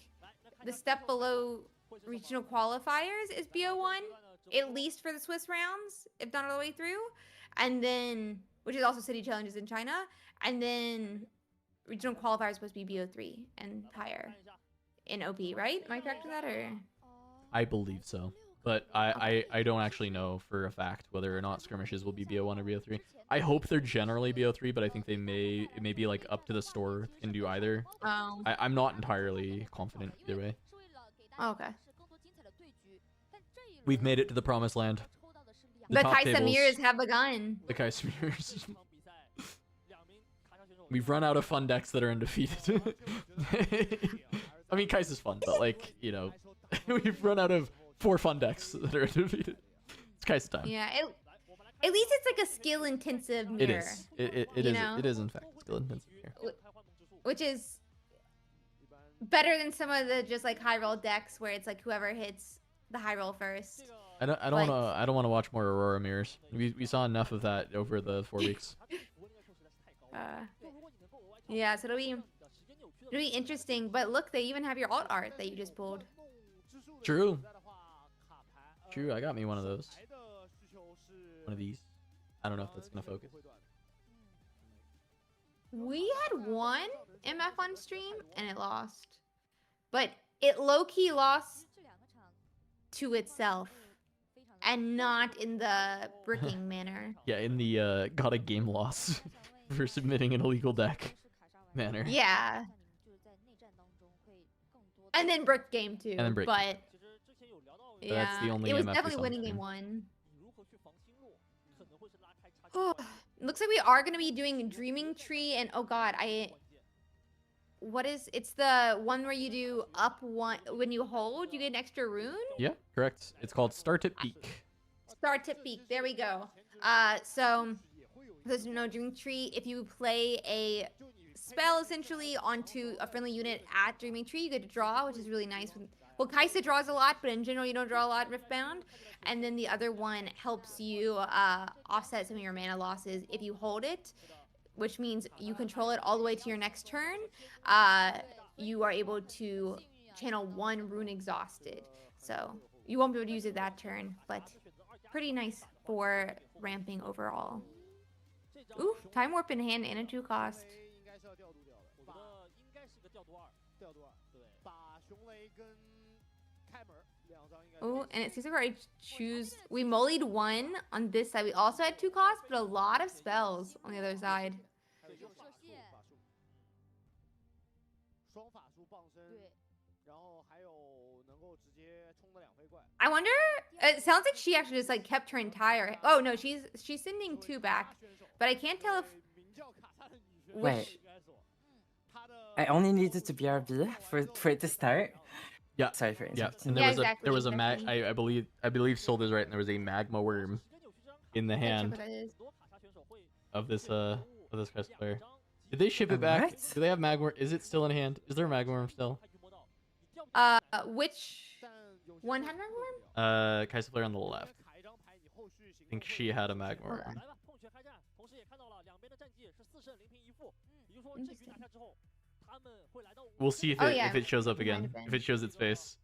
the step below regional qualifiers, is BO1, at least for the Swiss rounds, if not all the way through. And then, which is also city challenges in China. And then regional qualifiers is supposed to be BO3 and higher. in OP, right? Am I correct with that, or? I believe so, but I don't actually know for a fact whether or not skirmishes will be BO1 or BO3. I hope they're generally BO3, but I think it may be like up to the store, can do either. Oh. I'm not entirely confident either way. Okay. We've made it to the promised land. The top Kaisa tables. mirrors have begun. The Kaisa mirrors. We've run out of fun decks that are undefeated. I mean, Kaisa's fun, but like, you know, we've run out of 4 fun decks that are undefeated. It's Kaisa time. Yeah, at least it's like a skill-intensive mirror. It is. It is in fact skill intensive mirror. Which is better than some of the just like high roll decks where it's like whoever hits the high roll first. I don't want to watch more Aurora mirrors. We saw enough of that over the 4 weeks. Yeah, so it'll be interesting. But look, they even have your alt art that you just pulled. True. I got me one of those. One of these. I don't know if that's gonna focus. We had one MF on stream and it lost, but it low-key lost to itself and not in the bricking manner. Yeah, in the got a game loss for submitting an illegal deck manner. Yeah. And then brick game too. And then brick. But yeah, that's the only it was MF we definitely saw on winning game stream. 1. Looks like we are going to be doing Dreaming Tree and oh god, it's the one where you do up one when you hold, you get an extra rune? Yeah, correct. It's called Start at Peak. Start to Peak. There we go. So there's no Dreaming Tree. If you play a spell essentially onto a friendly unit at Dreaming Tree, you get to draw, which is really nice. Well, Kaisa draws a lot, but in general, you don't draw a lot in Riftbound. And then the other one helps you offset some of your mana losses if you hold it, which means you control it all the way to your next turn. You are able to channel 1 rune exhausted. So you won't be able to use it that turn, but pretty nice for ramping overall. Ooh, Time Warp in hand and a 2 cost. Oh, and it seems like I choose. We mollied 1 on this side. We also had 2 costs, but a lot of spells on the other side. I wonder. It sounds like she actually just like kept her entire. Oh no, she's sending 2 back, but I can't tell if. Wait. I only needed to BRB for it to start. Yeah. Sorry for interrupting. And Yeah, there was exactly. I believe Sold is right, and there was a magma worm in the hand of this cosplayer. Did they ship it back? What? Do they have magma? Is it still in hand? Is there a magma worm still? Which one had magma worm? Kaisa player on the left. I think she had a magma worm. We'll see if it shows up again. If it shows its face.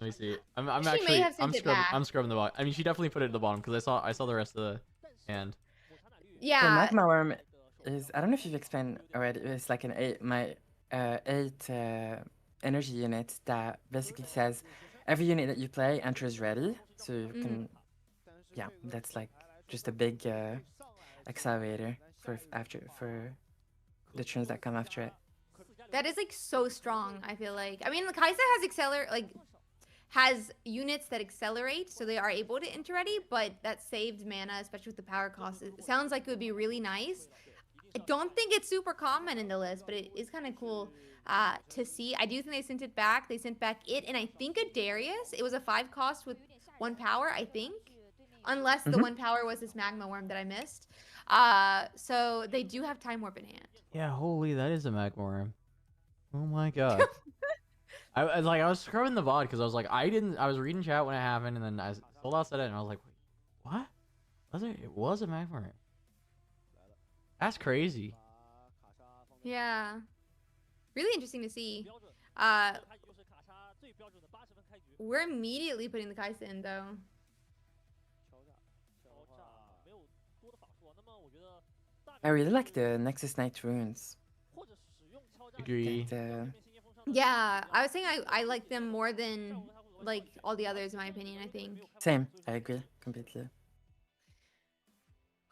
Let me see. I'm scrubbing the bottom. I mean, she definitely put it at the bottom because I saw the rest of the hand. The Yeah. magma worm is, I don't know if you've explained already, it's like an 8 energy unit that basically says every unit that you play enters ready, so you can, yeah, that's like just a big accelerator for the turns that come after it. That is like so strong, I feel like. I mean, the Kaisa has units that accelerate, so they are able to enter ready, but that saved mana, especially with the power cost. It sounds like it would be really nice. I don't think it's super common in the list, but it is kind of cool to see. I do think they sent it back. They sent back it, and I think a Darius. It was a 5 cost with 1 power, I think. Unless the 1 power was this magma worm that I missed. So they do have Time Warp in hand. Yeah, holy, that is a magma worm. Oh my god. I was scrubbing the VOD because I was like, I was reading chat when it happened, and then I Sold Out said it, and I was like, wait, what? It was a magma worm. That's crazy. Yeah. Really interesting to see. We're immediately putting the Kaisa in, though. I really like the Nexus Knight runes. Agree. Yeah, I was saying I like them more than like all the others in my opinion, I think. Same. I agree completely.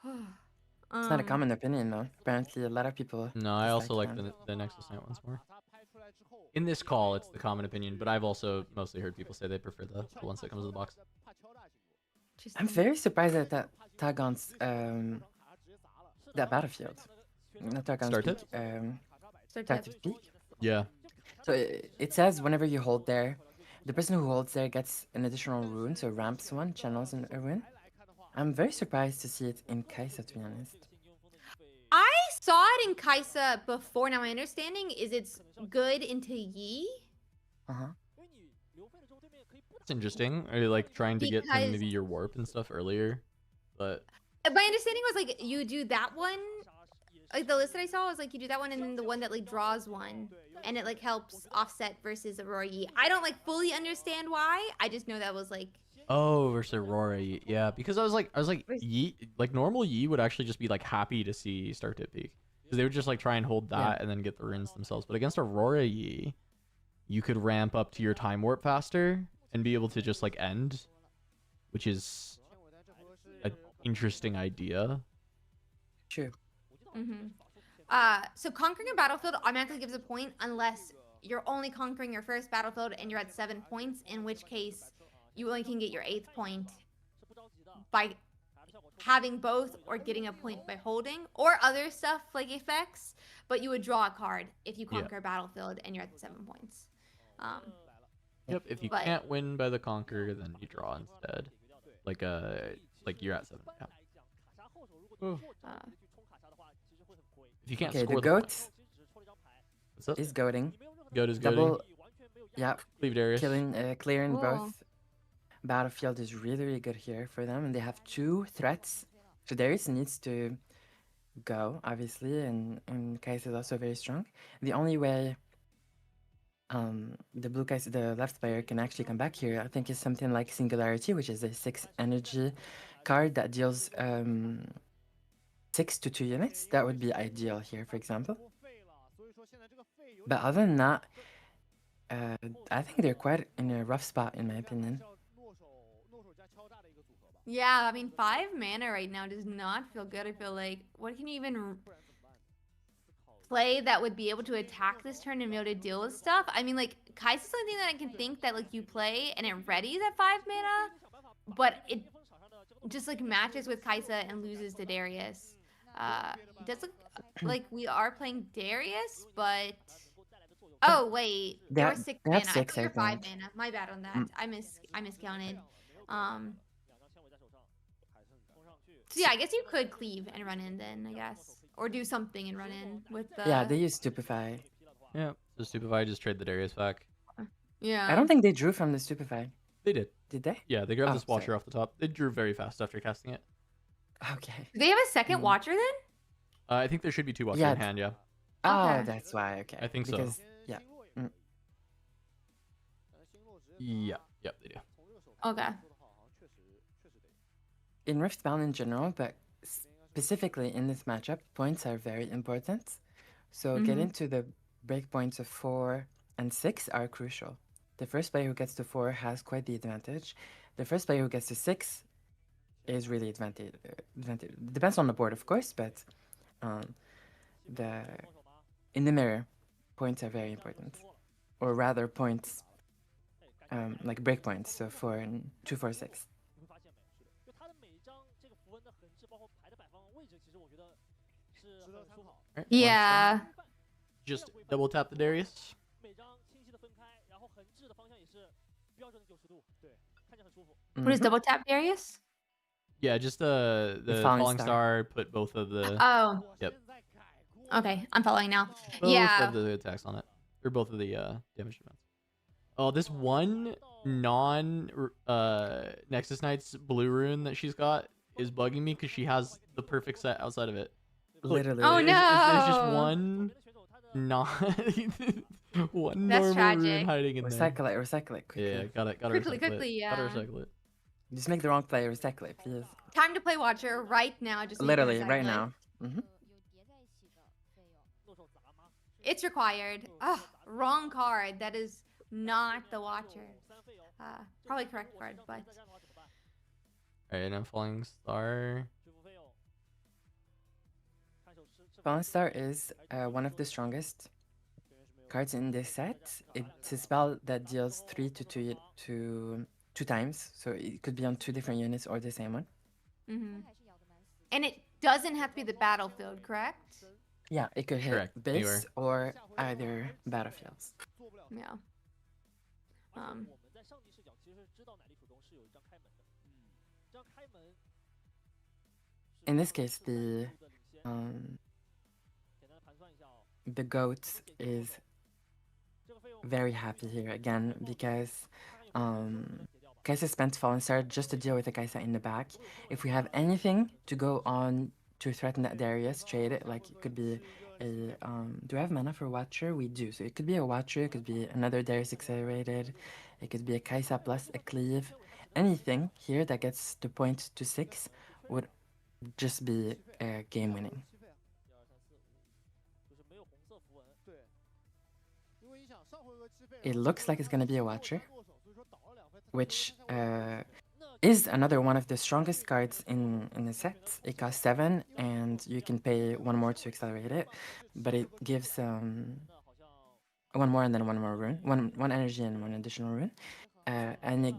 It's not a common opinion though. Apparently, a lot of people. No, I also like them. the Nexus Knight ones more. In this call, it's the common opinion, but I've also mostly heard people say they prefer the ones that comes with the box. I'm very surprised at that Tagon's that battlefield. Not Tagon's Start peak. Start Startive peak. Yeah. So it says whenever you hold there, the person who holds there gets an additional rune, so ramps one, channels a rune. I'm very surprised to see it in Kaisa, to be honest. I saw it in Kaisa before. Now my understanding is it's good into Yi. It's interesting. Are you like trying to get to maybe your warp and stuff earlier? But my understanding was like you do that one. Like the list that I saw was like you do that one and then the one that like draws one, and it like helps offset versus Aurora Yi. I don't like fully understand why. I just know that was like. Oh, versus Aurora Yi. Yeah, because I was like Yi, like normal Yi would actually just be like happy to see start to peak. Because they would just like try and hold that and then get the runes themselves. But against Aurora Yi, you could ramp up to your time warp faster and be able to just like end, which is an interesting idea. True. So conquering a battlefield automatically gives a point unless you're only conquering your first battlefield and you're at 7 points, in which case you only can get your 8th point by having both or getting a point by holding or other stuff like effects, but you would draw a card if you conquer a battlefield and you're at 7 points. Yep, if you can't win by the conquer, then you draw instead. Like you're at 7. Yeah. If you can't score the goat point. is goading. Goat is double. goading. Yeah. Cleave Darius. Clearing both. Battlefield is really good here for them, and they have 2 threats. So Darius needs to go, obviously, and Kaisa is also very strong. The only way the blue Kaisa, the left player, can actually come back here, I think, is something like Singularity, which is a 6 energy card that deals 6 to 2 units. That would be ideal here, for example. But other than that, I think they're quite in a rough spot, in my opinion. Yeah, I mean, 5 mana right now does not feel good. I feel like, what can you even play that would be able to attack this turn and be able to deal with stuff? I mean, like, Kaisa's something that I can think that, like, you play and it readies at 5 mana, but it just, like, matches with Kaisa and loses to Darius. It does look like we are playing Darius, but... Oh, wait. They were 6 mana. I thought you were 5 mana. My bad on that. I miscounted. So yeah, I guess you could cleave and run in then, I guess. Or do something and run in with the... Yeah, they use Stupefy. Yeah, the Stupefy just trade the Darius back. Yeah. I don't think they drew from the Stupefy. They did. Did they? Yeah, they grabbed this Watcher off the top. They drew very fast after casting it. Okay. Do they have a second Watcher then? I think there should be 2 Watchers in hand, yeah. Oh, that's why, okay. I think because, so. Yeah. Yeah, yep, they do. Okay. In Riftbound in general, but specifically in this matchup, points are very important. So getting to the breakpoints of 4 and 6 are crucial. The first player who gets to 4 has quite the advantage. The first player who gets to 6 is really advantage. Depends on the board, of course, but in the mirror, points are very important. Or rather, points like breakpoints, so 4 and 2, 4, 6. Right, yeah. Just double tap the Darius. What is double tap Darius? Yeah, just the falling star. Put both of the... Oh. Yep. Okay, I'm following now. Both of the attacks on it. Or both of the damage amounts. Oh, this one Nexus Knight's blue rune that she's got is bugging me because she has the perfect set outside of it. Literally. Oh no! There's just one one That's normal tragic. rune hiding in there. Recycle it quickly. Yeah, gotta quickly, yeah. Gotta recycle it. Just make the wrong play, recycle it, please. Time to play Watcher right now. Just literally right now. It's required. Ugh, wrong card. That is not the Watcher. Probably correct card, but... Alright, and Falling Star. Fallen Star is one of the strongest cards in this set. It's a spell that deals 3 to 2 times, so it could be on 2 different units or the same one. And it doesn't have to be the battlefield, correct? Yeah, it could hit Correct, base anywhere. or either battlefields. Yeah. In this case, the goat is very happy here again because Kaisa spent Fallen Star just to deal with the Kaisa in the back. If we have anything to go on to threaten that Darius, trade it. Like it could be a do I have mana for Watcher? We do. So it could be a Watcher, it could be another Darius accelerated, it could be a Kaisa plus a cleave. Anything here that gets the point to 6 would just be game winning. It looks like it's gonna be a Watcher, which is another one of the strongest cards in the set. It costs 7, and you can pay 1 more to accelerate it, but it gives 1 more and then 1 more rune, one energy and 1 additional rune, and it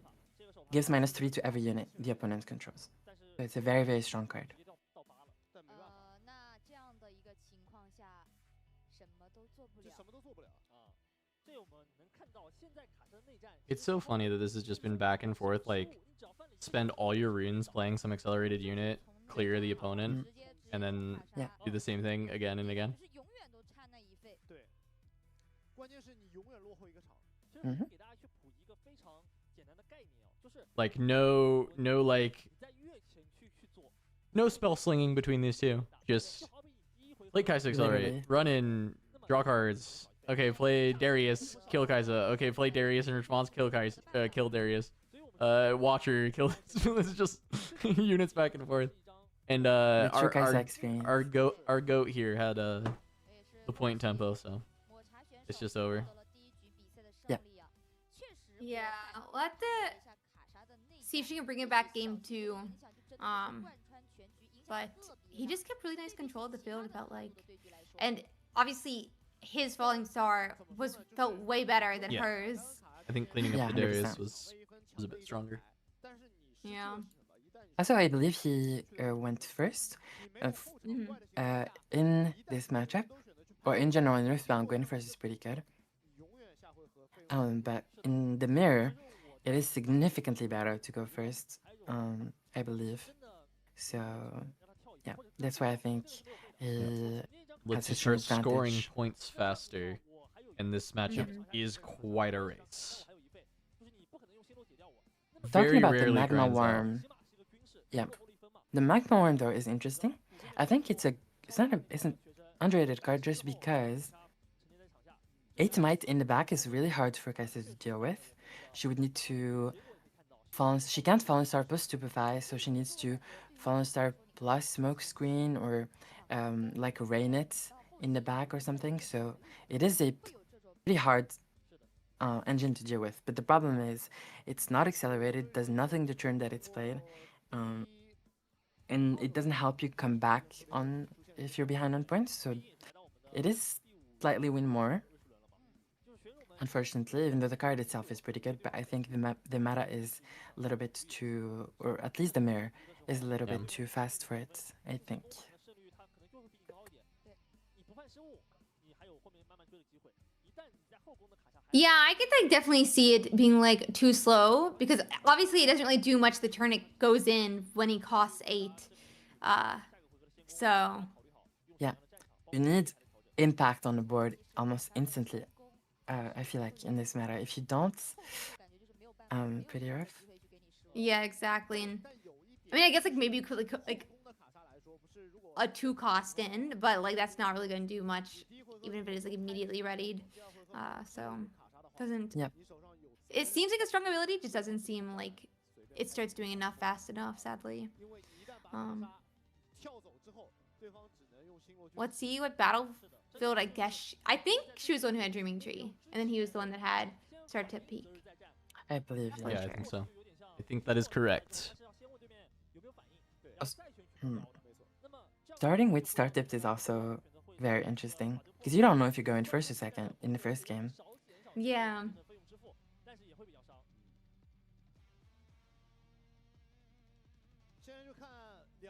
gives -3 to every unit the opponent controls. So it's a very, very strong card. It's so funny that this has just been back and forth, like, spend all your runes playing some accelerated unit, clear the opponent, and then do the same thing again and again. Like, no spell slinging between these two. Just play Kaisa accelerate, run in, draw cards. Okay, play Darius, kill Kaisa. Okay, play Darius in response, kill Kaisa, kill Darius. Watcher, kill. It's just units back and forth. And our goat here had the point tempo, so it's just over. Yeah, we'll have to see if she can bring it back game 2. But he just kept really nice control of the field, it felt like. And obviously, his Falling Star felt way better than hers. I think cleaning up the Darius was a bit stronger. Yeah. Also, I believe he went first in this matchup, or in general in Riftbound. Going first is pretty good. But in the mirror, it is significantly better to go first, I believe. So, yeah, that's why I think he Let's just start scoring points faster, and this matchup is quite a race. Talking about the Magma Worm, the Magma Worm though is interesting. I think it's an underrated card just because 8 Might in the back is really hard for Kaisa to deal with. She would need to she can't Fallen Star plus Stupefy, so she needs to Fallen Star plus Smokescreen or like rain it in the back or something. So it is a pretty hard engine to deal with. But the problem is it's not accelerated, does nothing the turn that it's played, and it doesn't help you come back on if you're behind on points. So it is slightly win more, unfortunately, even though the card itself is pretty good. But I think the meta is a little bit too, or at least the mirror is a little bit too fast for it, I think. Yeah, I could like definitely see it being like too slow because obviously it doesn't really do much the turn it goes in when he costs 8. So yeah, you need impact on the board almost instantly. I feel like in this meta, if you don't, pretty rough. Yeah, exactly. And I mean, I guess like maybe you could like a 2 cost in, but like that's not really going to do much, even if it is like immediately readied. So doesn't. Yeah. It seems like a strong ability, just doesn't seem like it starts doing enough fast enough. Sadly. Let's see what battlefield. I guess I think she was the one who had Dreaming Tree, and then he was the one that had Start Tip Peak. I believe you. Yeah, I think so. I think that is correct. Starting with start tips is also very interesting because you don't know if you're going first or second in the first game. Yeah.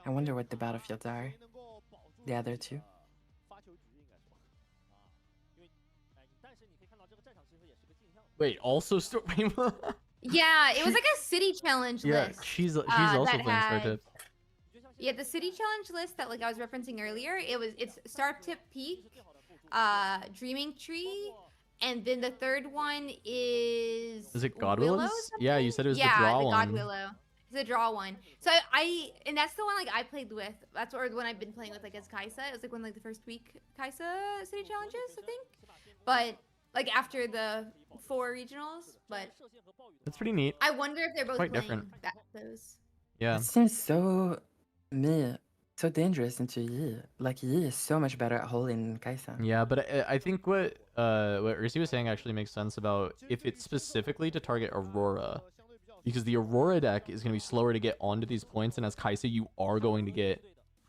I wonder what the battlefields are. The other two. Wait, also Yeah, it was like a city challenge yeah, list. she's also playing Star Tip. Yeah, the city challenge list that like I was referencing earlier, it's Star Tip Peak, Dreaming Tree, and then the third one is it God Willow Willows? Yeah, you said it was the yeah, draw the one. God Willow. It's the draw one. So and that's the one like I played with. That's or the one I've been playing with like as Kaisa. It was like one like the first week Kaisa city challenges, I think. But like after the 4 regionals, but that's pretty neat. I wonder if they're both quite playing different. those. Yeah. It seems so so dangerous into Yi. Like Yi is so much better at holding than Kaisa. Yeah, but I think what Ursi was saying actually makes sense about if it's specifically to target Aurora, because the Aurora deck is going to be slower to get onto these points, and as Kaisa, you are going to get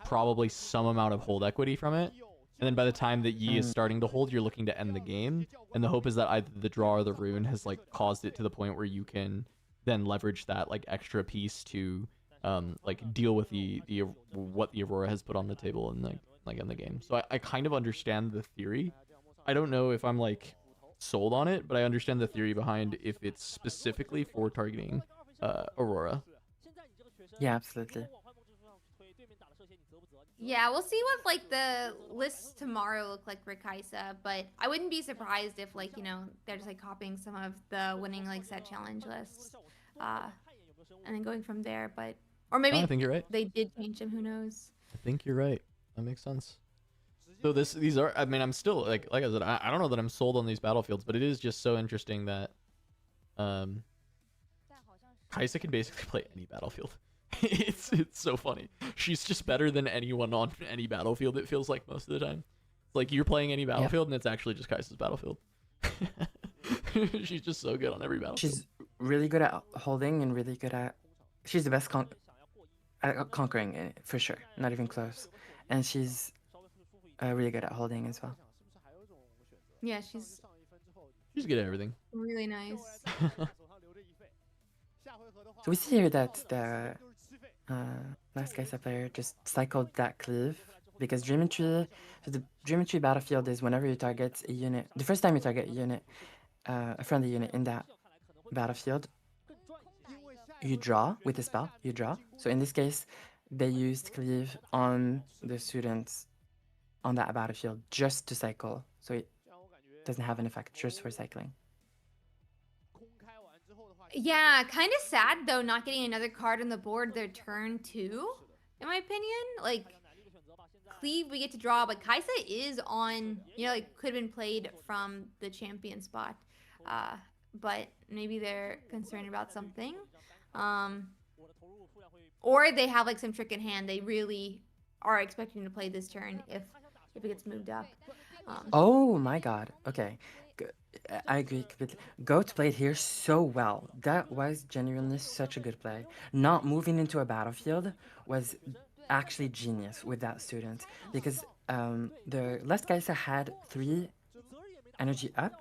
probably some amount of hold equity from it. And then by the time that Yi is starting to hold, you're looking to end the game. And the hope is that either the draw or the rune has like caused it to the point where you can then leverage that like extra piece to like deal with the what the Aurora has put on the table and like in the game. So I kind of understand the theory. I don't know if I'm like sold on it, but I understand the theory behind if it's specifically for targeting Aurora. Yeah, absolutely. Yeah, we'll see what like the lists tomorrow look like for Kaisa, but I wouldn't be surprised if like, you know, they're just like copying some of the winning like set challenge lists. And then going from there, but or maybe I think you're right. They did change them, who knows. I think you're right. That makes sense. So these are, I mean, I'm still like I said, I don't know that I'm sold on these battlefields, but it is just so interesting that Kaisa can basically play any battlefield. it's so funny. She's just better than anyone on any battlefield, it feels like most of the time. It's like you're playing any battlefield and it's actually just Kaisa's battlefield. She's just so good on every battlefield. She's really good at holding and really good at... She's the best at conquering it, for sure. Not even close. And she's really good at holding as well. Yeah, she's good at everything. Really nice. So we see here that the last Kaisa player just cycled that cleave because Dreaming Tree, so the Dreaming Tree battlefield is whenever you target a unit, the first time you target a unit, a friendly unit in that battlefield, you draw with a spell, you draw. So in this case, they used cleave on the students on that battlefield just to cycle. So it doesn't have an effect, just for cycling. Yeah, kind of sad though, not getting another card on the board their turn too, in my opinion. Like, Cleave we get to draw, but Kaisa is on, you know, like could have been played from the champion spot. But maybe they're concerned about something. Or they have like some trick in hand. They really are expecting to play this turn if it gets moved up. Oh my god, okay. I agree completely. Goat played here so well. That was genuinely such a good play. Not moving into a battlefield was actually genius with that student because the last Kaisa had 3 energy up.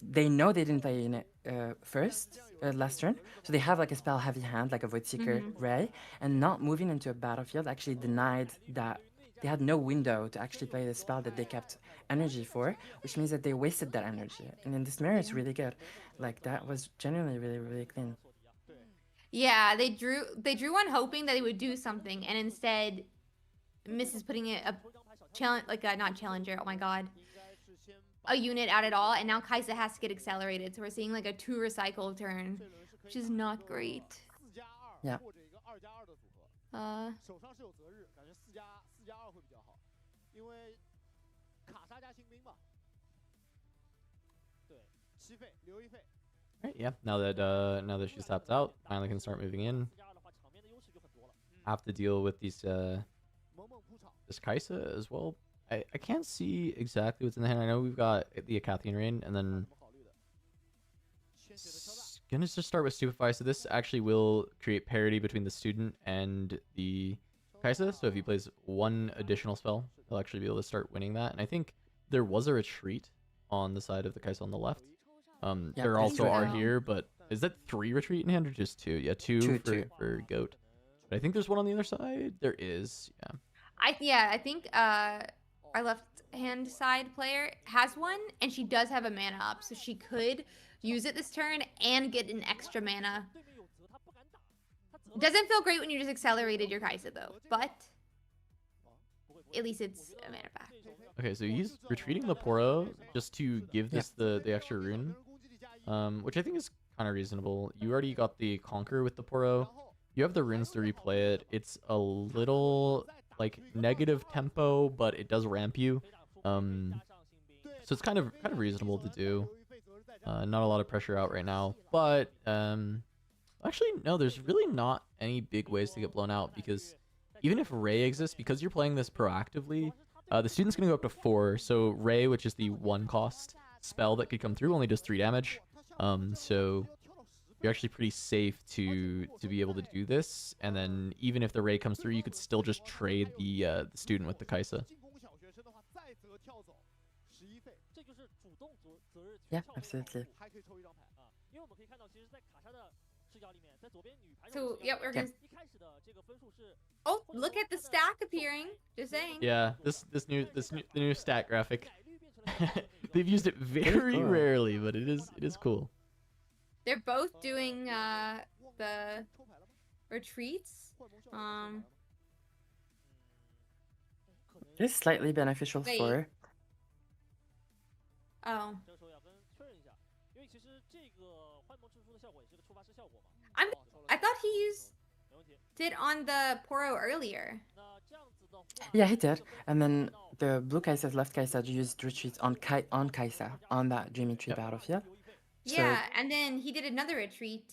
They know they didn't play in it last turn, so they have like a spell heavy hand, like a Void Seeker Ray, and not moving into a battlefield actually denied that. They had no window to actually play the spell that they kept energy for, which means that they wasted that energy. And in this mirror, it's really good. Like, that was genuinely really, really clean. Yeah, they drew one hoping that they would do something, and instead misses putting it a challenge, like a not challenger. Oh my god, a unit out at all, and now Kaisa has to get accelerated. So we're seeing like a 2 recycle turn, which is not great. Yeah. Right, yeah. Now that she's tapped out, finally can start moving in. Have to deal with these this Kaisa as well. I can't see exactly what's in the hand. I know we've got the Acathian Rain, and then gonna just start with Stupefy. So this actually will create parity between the student and the Kaisa. So if he plays one additional spell, he'll actually be able to start winning that. And I think there was a retreat on the side of the Kaisa on the left. Yeah, there that's also right. are here, but is that 3 retreat in hand or just 2? Yeah, two for Goat. But I think there's one on the other side. There is, yeah. I think our left hand side player has one, and she does have a mana up, so she could use it this turn and get an extra mana. Doesn't feel great when you just accelerated your Kaisa though, but at least it's a mana back. Okay, so he's retreating the Poro just to give this the extra rune, which I think is kind of reasonable. You already got the Conquer with the Poro. You have the runes to replay it. It's a little like negative tempo, but it does ramp you. So it's kind of reasonable to do. Not a lot of pressure out right now, but actually no, there's really not any big ways to get blown out, because even if Ray exists, because you're playing this proactively, the student's gonna go up to 4. So Ray, which is the 1 cost spell that could come through, only does 3 damage. So you're actually pretty safe to be able to do this. And then even if the Ray comes through, you could still just trade the student with the Kaisa. Yeah, absolutely. So yeah, we're gonna. Oh, look at the stack appearing. Just saying. Yeah, the new stat graphic. They've used it very cool. rarely, but it is cool. They're both doing the retreats. It is slightly beneficial Wait. for. Oh. I thought he used it on the Poro earlier. Yeah, he did. And then the blue Kaisa's left Kaisa used retreats on Kaisa on that Dreaming Tree battlefield. So, Yeah, and then he did another retreat.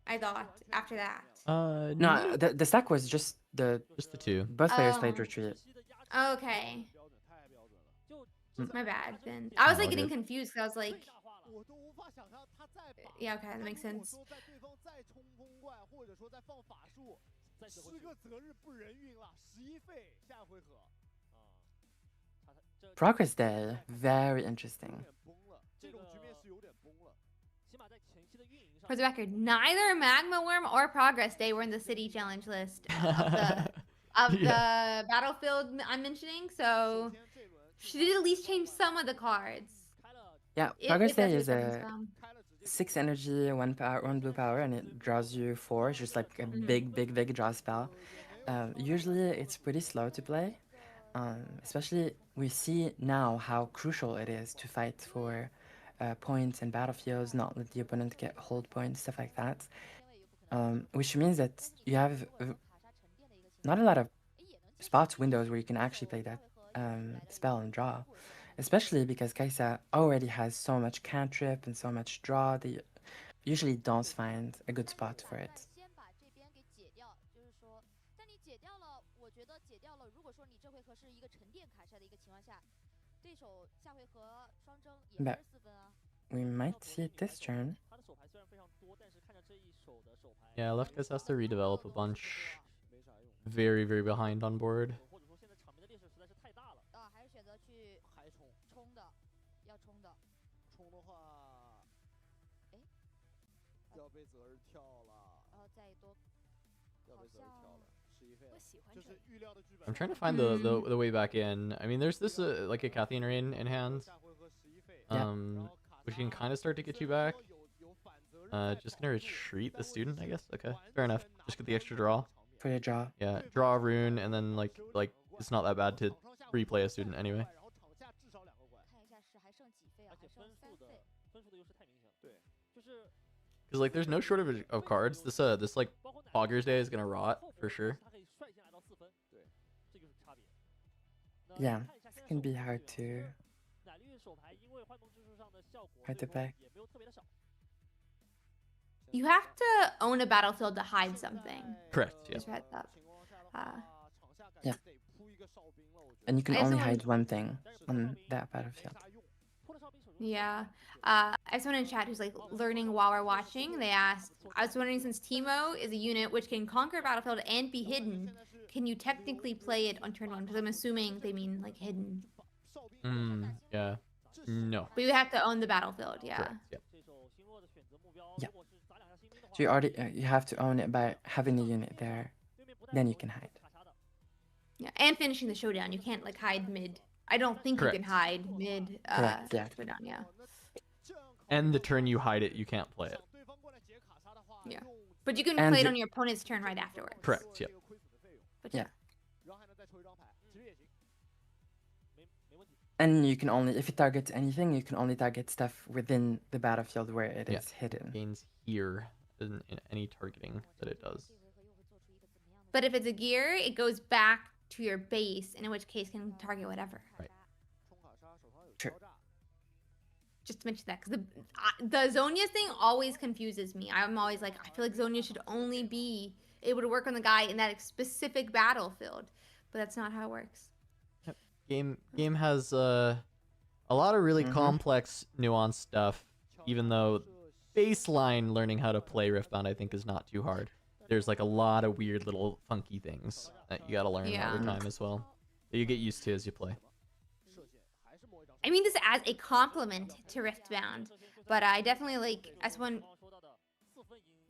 I thought after that. no, the stack was just the 2. both players played Oh. retreat. Okay. My bad then. I was like all getting good. confused because I was like, yeah, okay, that makes sense. Progress Day, very interesting. For the record, neither Magma Worm or Progress Day were in the City Challenge list of the battlefield I'm mentioning, so she did at least change some of the cards. Yeah, If Progress Day that's is what it's a from. 6 energy, 1 power, 1 blue power, and it draws you 4. It's just like a big draw spell. Usually it's pretty slow to play. Especially we see now how crucial it is to fight for points and battlefields, not let the opponent get hold points, stuff like that. Which means that you have not a lot of spots, windows where you can actually play that spell and draw. Especially because Kaisa already has so much cantrip and so much draw, they usually don't find a good spot for it. But we might see it this turn. Yeah, left guys has to redevelop a bunch. Very behind on board. I'm trying to find the way back in. I mean, there's this like a Acathian Rain in hand, which can kind of start to get you back. Just gonna retreat the student, I guess. Okay, fair enough. Just get the extra draw. For your draw. Yeah, draw a rune, and then like it's not that bad to replay a student anyway. Because like there's no shortage of cards. This like Poggers Day is gonna rot for sure. Yeah, it can be hard to play. You have to own a battlefield to hide something. Correct. Yeah. Just heads up. Yeah. And you can I also only wanna- hide one thing on that battlefield. Yeah. I have someone in chat who's like learning while we're watching. They asked, I was wondering, since Teemo is a unit which can conquer a battlefield and be hidden, can you technically play it on turn one? Because I'm assuming they mean like hidden. Yeah. No. But you have to own the battlefield, yeah. Correct. Yeah. Yeah. So you have to own it by having the unit there. Then you can hide. Yeah, and finishing the showdown. You can't like hide mid. I don't think you can Correct. hide mid Correct, yeah. showdown, yeah. And the turn you hide it, you can't play it. Yeah. But you can And play it you- on your opponent's turn right afterwards. Correct. Yeah. But Yeah. And you can only, if it targets anything, you can only target stuff within the battlefield where it Yeah. is hidden. Gains here in any targeting that it does. But if it's a gear, it goes back to your base, and in which case can target whatever. Right. True. Just to mention that, because the Zonia thing always confuses me. I'm always like, I feel like Zonia should only be able to work on the guy in that specific battlefield, but that's not how it works. Game has a lot of really Mhm. complex, nuanced stuff. Even though baseline learning how to play Riftbound, I think, is not too hard. There's like a lot of weird little funky things that you gotta learn over Yeah. time as well, that you get used to as you play. I mean this as a compliment to Riftbound, but I definitely like, as someone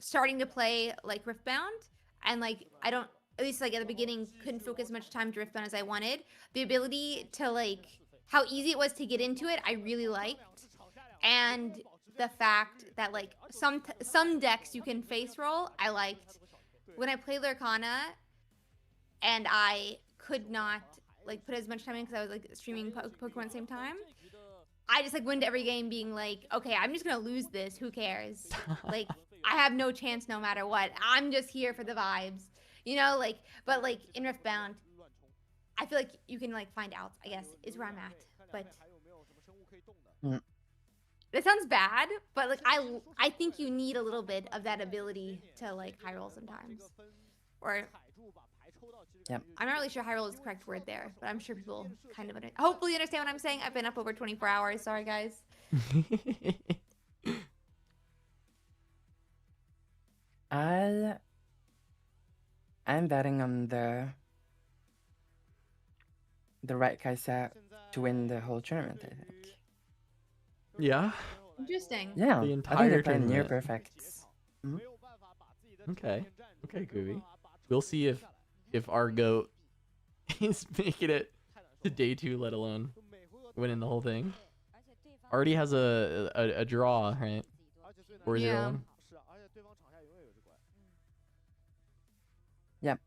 starting to play like Riftbound, and like I don't, at least like at the beginning, couldn't focus as much time to Riftbound as I wanted. The ability to like, how easy it was to get into it, I really liked, and the fact that like some decks you can face roll, I liked. When I played Lurkana, and I could not like put as much time in because I was like streaming Pokemon at the same time, I just like went to every game being like, okay, I'm just gonna lose this. Who cares? Like I have no chance no matter what. I'm just here for the vibes, you know. Like, but like in Riftbound, I feel like you can like find outs, I guess, is where I'm at. But it sounds bad, but like I think you need a little bit of that ability to like high roll sometimes. Or Yep. I'm not really sure high roll is the correct word there, but I'm sure people kind of hopefully understand what I'm saying. I've been up over 24 hours. Sorry, guys. I'm betting on the right Kaisa to win the whole tournament, I think. Yeah. Interesting. Yeah, The I think entire they're playing near tournament. perfect. Mhm. Okay. Okay, Gooby. We'll see if Argo is making it to day 2, let alone winning the whole thing. Already has a draw, right? 4-0. Yeah. Yep.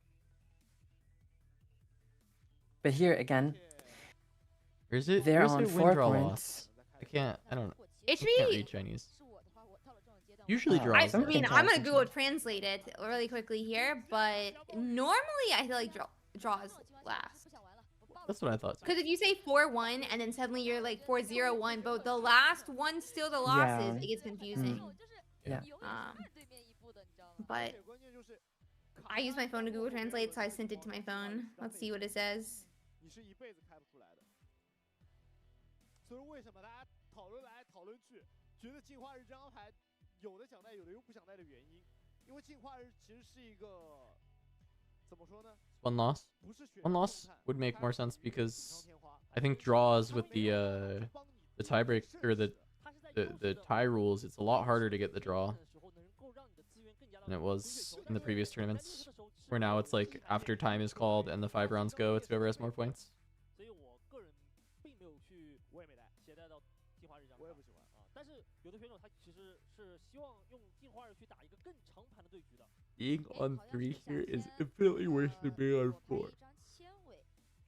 But here again, Where's it? they're Where's on it 4 win draw points. loss? I don't It should can't be. read Chinese. Usually Oh, draws. I Some mean, can I'm try, gonna some Google can't. translate it really quickly here, but normally I feel like draws last. That's what I thought. Because if you say 4-1 and then suddenly you're like 4-0-1, but the last one still the losses, Yeah. it gets confusing. Yeah. But I use my phone to Google Translate, so I sent it to my phone. Let's see what it says. 所以为什么大家讨论来讨论去，觉得进化日这张牌有的想带，有的又不想带的原因，因为进化日其实是一个怎么说呢？ One loss. 不是选 One loss 动态 would make 它 more 是 sense 一个 because 天花 I think draws 它 with 没有 the 帮你 tiebreak or the tie rules, it's a lot harder to get the draw than it was in the previous tournaments. Where now it's like after time is called and the 5 rounds go, it's whoever has more points. 所以我个人并没有去，我也没带携带到进化日这张牌，我也不喜欢啊。但是有的选手他其实是希望用进化日去打一个更长盘的对局的。 Being on 3 here is infinitely worse than being on 4.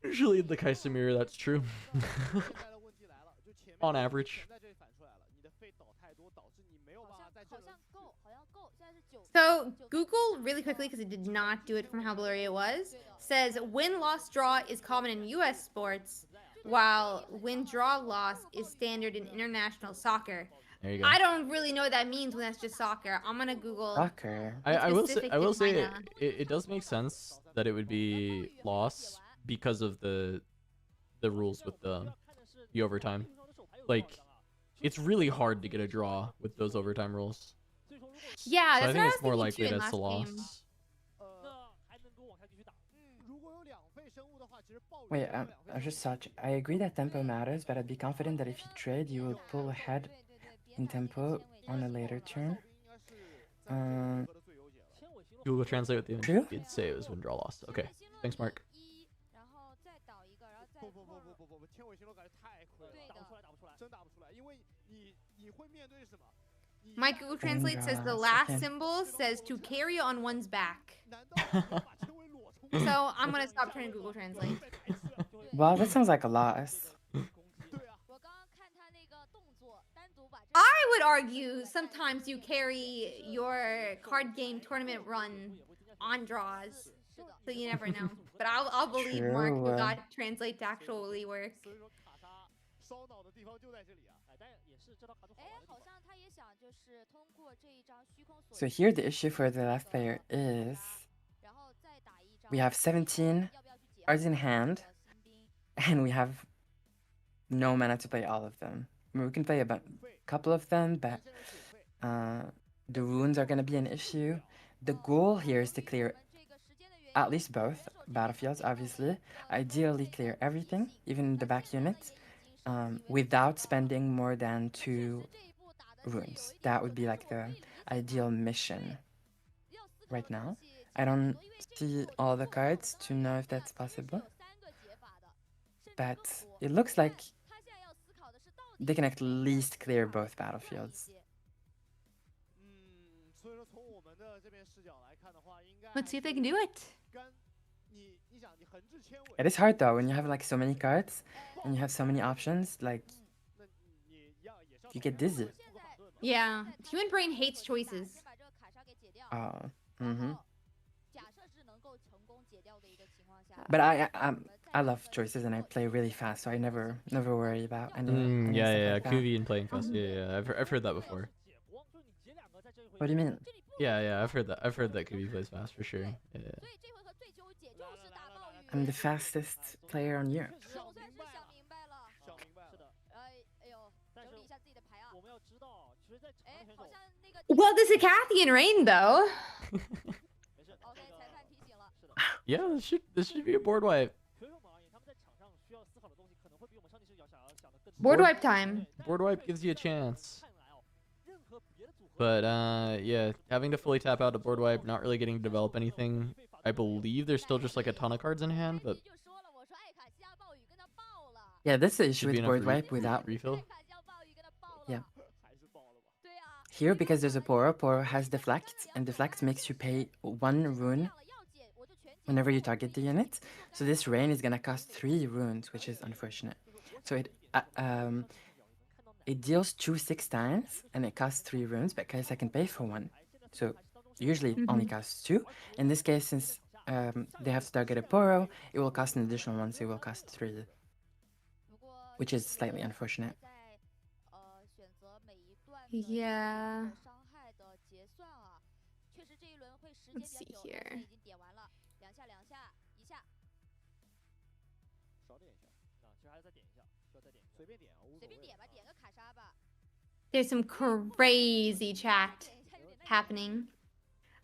Usually in the Kaisa mirror, that's true. 现在的问题来了，就前面 On average. 在这里反出来了，你的费倒太多，导致你没有办法在这轮 So Google, really quickly, because it did not do it from how blurry it was, says win-loss-draw is common in U.S. sports, while win-draw-loss is standard in international soccer. There you go. I don't really know what that means when that's just soccer. I'm gonna Google. Soccer. I will say specific I will to say China. it does make sense that it would be loss because of the rules with the overtime. Like, it's really hard to get a draw with those overtime rules. Yeah, So that's I what think I it's was more thinking likely too in that it's a last loss. game. Wait, I just thought, I agree that tempo matters, but I'd be confident that if you trade, you will pull ahead in tempo on a later turn. Google Translate with the image True? did say it was win draw loss. Okay, thanks, Mark. My Google Translate says the Draws, last okay. symbol says to carry on one's back. So I'm gonna stop trying to Google Translate. Well, that sounds like a loss. I would argue sometimes you carry your card game tournament run on draws, so you never know. But I'll believe Mark who True. got translate to actually work. So here the issue for the last player is we have 17 cards in hand, and we have no mana to play all of them. I mean, we can play a couple of them, but the runes are going to be an issue. The goal here is to clear at least both battlefields, obviously. Ideally clear everything, even the back unit, without spending more than 2 runes. That would be like the ideal mission right now. I don't see all the cards to know if that's possible, but it looks like they can at least clear both battlefields. Let's see if they can do it. It is hard though when you have like so many cards and you have so many options, like you get dizzy. Yeah, human brain hates choices. But I love choices and I play really fast, so I never worry about any Yeah, stuff yeah, like that. Kuvi and playing fast. Yeah. I've heard that before. What do you mean? Yeah, I've heard that. I've heard that Kuvi plays fast for sure. Yeah. I'm the fastest player on Europe. Well, this is Kathy and Rain though. Yeah, this should be a board wipe. Board wipe time. Board wipe gives you a chance. But yeah, having to fully tap out a board wipe, not really getting to develop anything. I believe there's still just like a ton of cards in hand, but yeah, this is the issue should be with enough board wipe without refill. Yeah. Here, because there's a Poro has deflect, and deflect makes you pay 1 rune whenever you target the unit. So this rain is gonna cost 3 runes, which is unfortunate. So it deals 2 6 times, and it costs 3 runes, but Kaisa can pay for 1. So usually it only costs 2. In this case, since they have to target a Poro, it will cost an additional 1, so it will cost 3. Which is slightly unfortunate. Yeah. Let's see here. There's some crazy chat happening.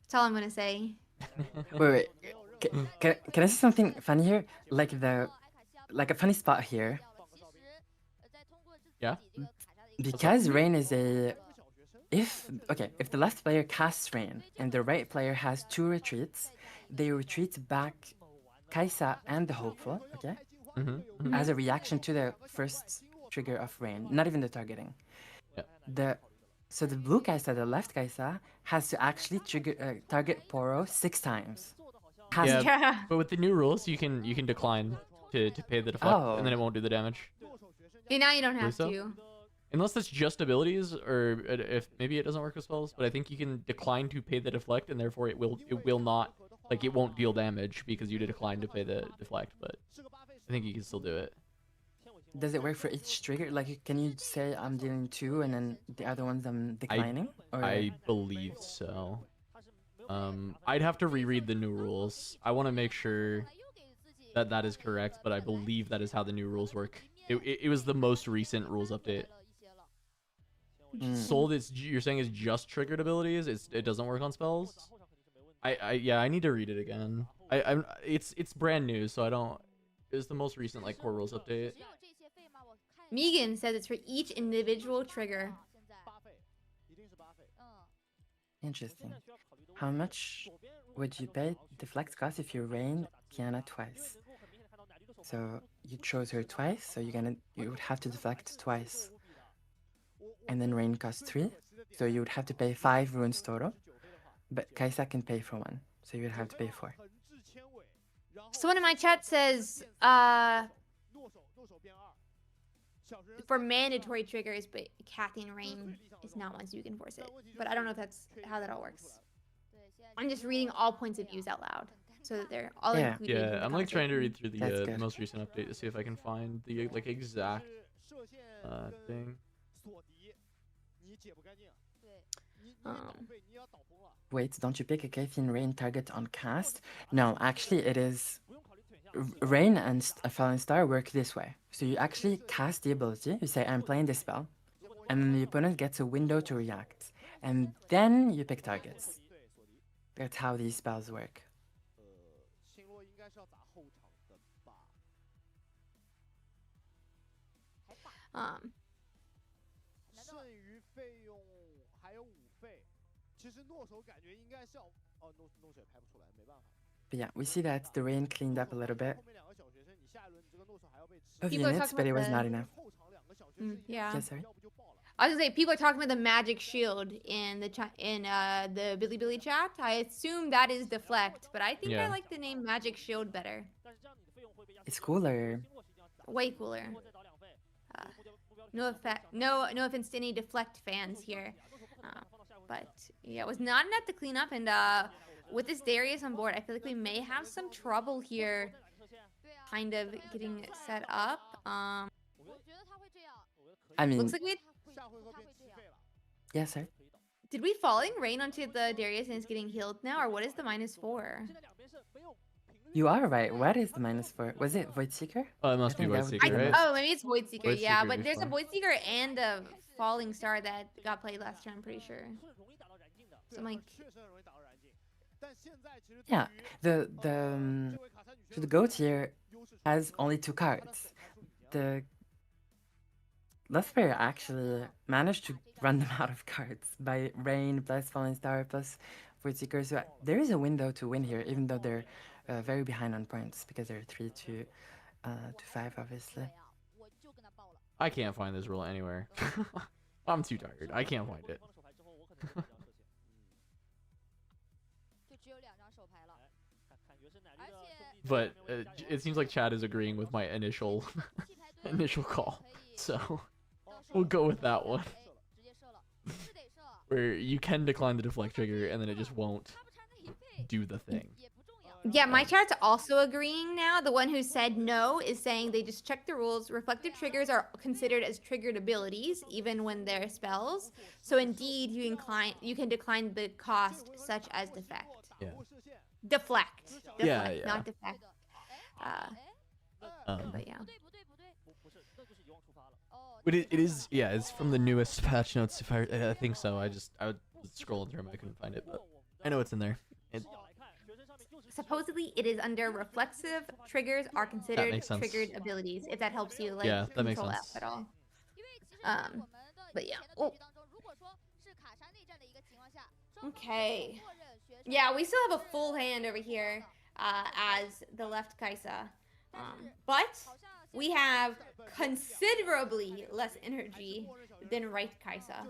That's all I'm gonna say. Wait. Can I say something funny here? Like a funny spot here. Yeah. Because Rain is if the left player casts Rain and the right player has 2 retreats, they retreat back Kaisa and the Hopeful, okay? As a reaction to the first trigger of Rain, not even the targeting. Yeah. So the blue Kaisa, the left Kaisa, has to actually target Poro 6 times. Yeah, but with the new rules, you can decline to pay the deflect, and then it won't do the damage. And now you don't have to. Unless it's just abilities, or if maybe it doesn't work with spells, but I think you can decline to pay the deflect, and therefore it will not, like, it won't deal damage because you declined to pay the deflect. But I think you can still do it. Does it work for each trigger? Like, can you say I'm dealing 2 and then the other ones I'm declining? I believe so. I'd have to reread the new rules. I want to make sure that that is correct, but I believe that is how the new rules work. It was the most recent rules update. Sold is, you're saying, is just triggered abilities? It doesn't work on spells? Yeah, I need to read it again. It's brand new, so I don't. It was the most recent like core rules update. Megan says it's for each individual trigger. Interesting. How much would you pay deflect cost if you rain Kiana twice? So you chose her twice, so you would have to deflect twice. And then rain costs 3, so you would have to pay 5 runes total. But Kaisa can pay for 1, so you would have to pay 4. Someone in my chat says, for mandatory triggers, but Kathy and Rain is not one, so you can force it. But I don't know if that's how that all works. I'm just reading all points of views out loud, so that they're all included. Yeah, I'm like trying to read through the most recent update to see if I can find the like exact thing. Wait, don't you pick a Kathy and Rain target on cast? No, actually it is... Rain and a Fallen Star work this way. So you actually cast the ability, you say I'm playing this spell, and then the opponent gets a window to react. And then you pick targets. That's how these spells work. But yeah, we see that the rain cleaned up a little bit of units, but it was not enough. Yeah. Yes, sorry. I was gonna say, people are talking about the magic shield in the the Bilibili chat. I assume that is deflect, but I think I like the name magic shield better. It's cooler. Way cooler. No offense to any deflect fans here, but yeah, it was not enough to clean up. And with this Darius on board, I feel like we may have some trouble here, kind of getting set up. I mean, looks like we. Yes, sir. Did we falling rain onto the Darius and it's getting healed now, or what is the -4? You are right. What is the -4? Was it Void Seeker? Oh, it must be Void Seeker, right? Oh, maybe it's Void Seeker. Void Yeah, Seeker but there's a before. Void Seeker and a Falling Star that got played last year, I'm pretty sure. So I'm like, yeah, the goat here has only 2 cards. The left player actually managed to run them out of cards by Rain plus Fallen Star plus Void Seeker. So there is a window to win here, even though they're very behind on points because they're 3 to 5, obviously. I can't find this rule anywhere. I'm too tired. I can't find it. But it seems like Chad is agreeing with my initial call, so we'll go with that one. Where you can decline the deflect trigger and then it just won't do the thing. yeah, my chat's also agreeing now. The one who said no is saying they just check the rules. Reflective triggers are considered as triggered abilities, even when they're spells. So indeed, you can decline the cost, such as defect. Yeah. Deflect, Yeah. not defect. But yeah. But it is, yeah, it's from the newest patch notes. If I think so. I was scrolling through them, I couldn't find it, but I know it's in there. Supposedly, it is under reflexive triggers are considered triggered abilities. If that helps you, like, yeah, that makes control sense. F at all. But yeah. Oh. Okay. Yeah, we still have a full hand over here as the left Kaisa. But we have considerably less energy than right Kaisa.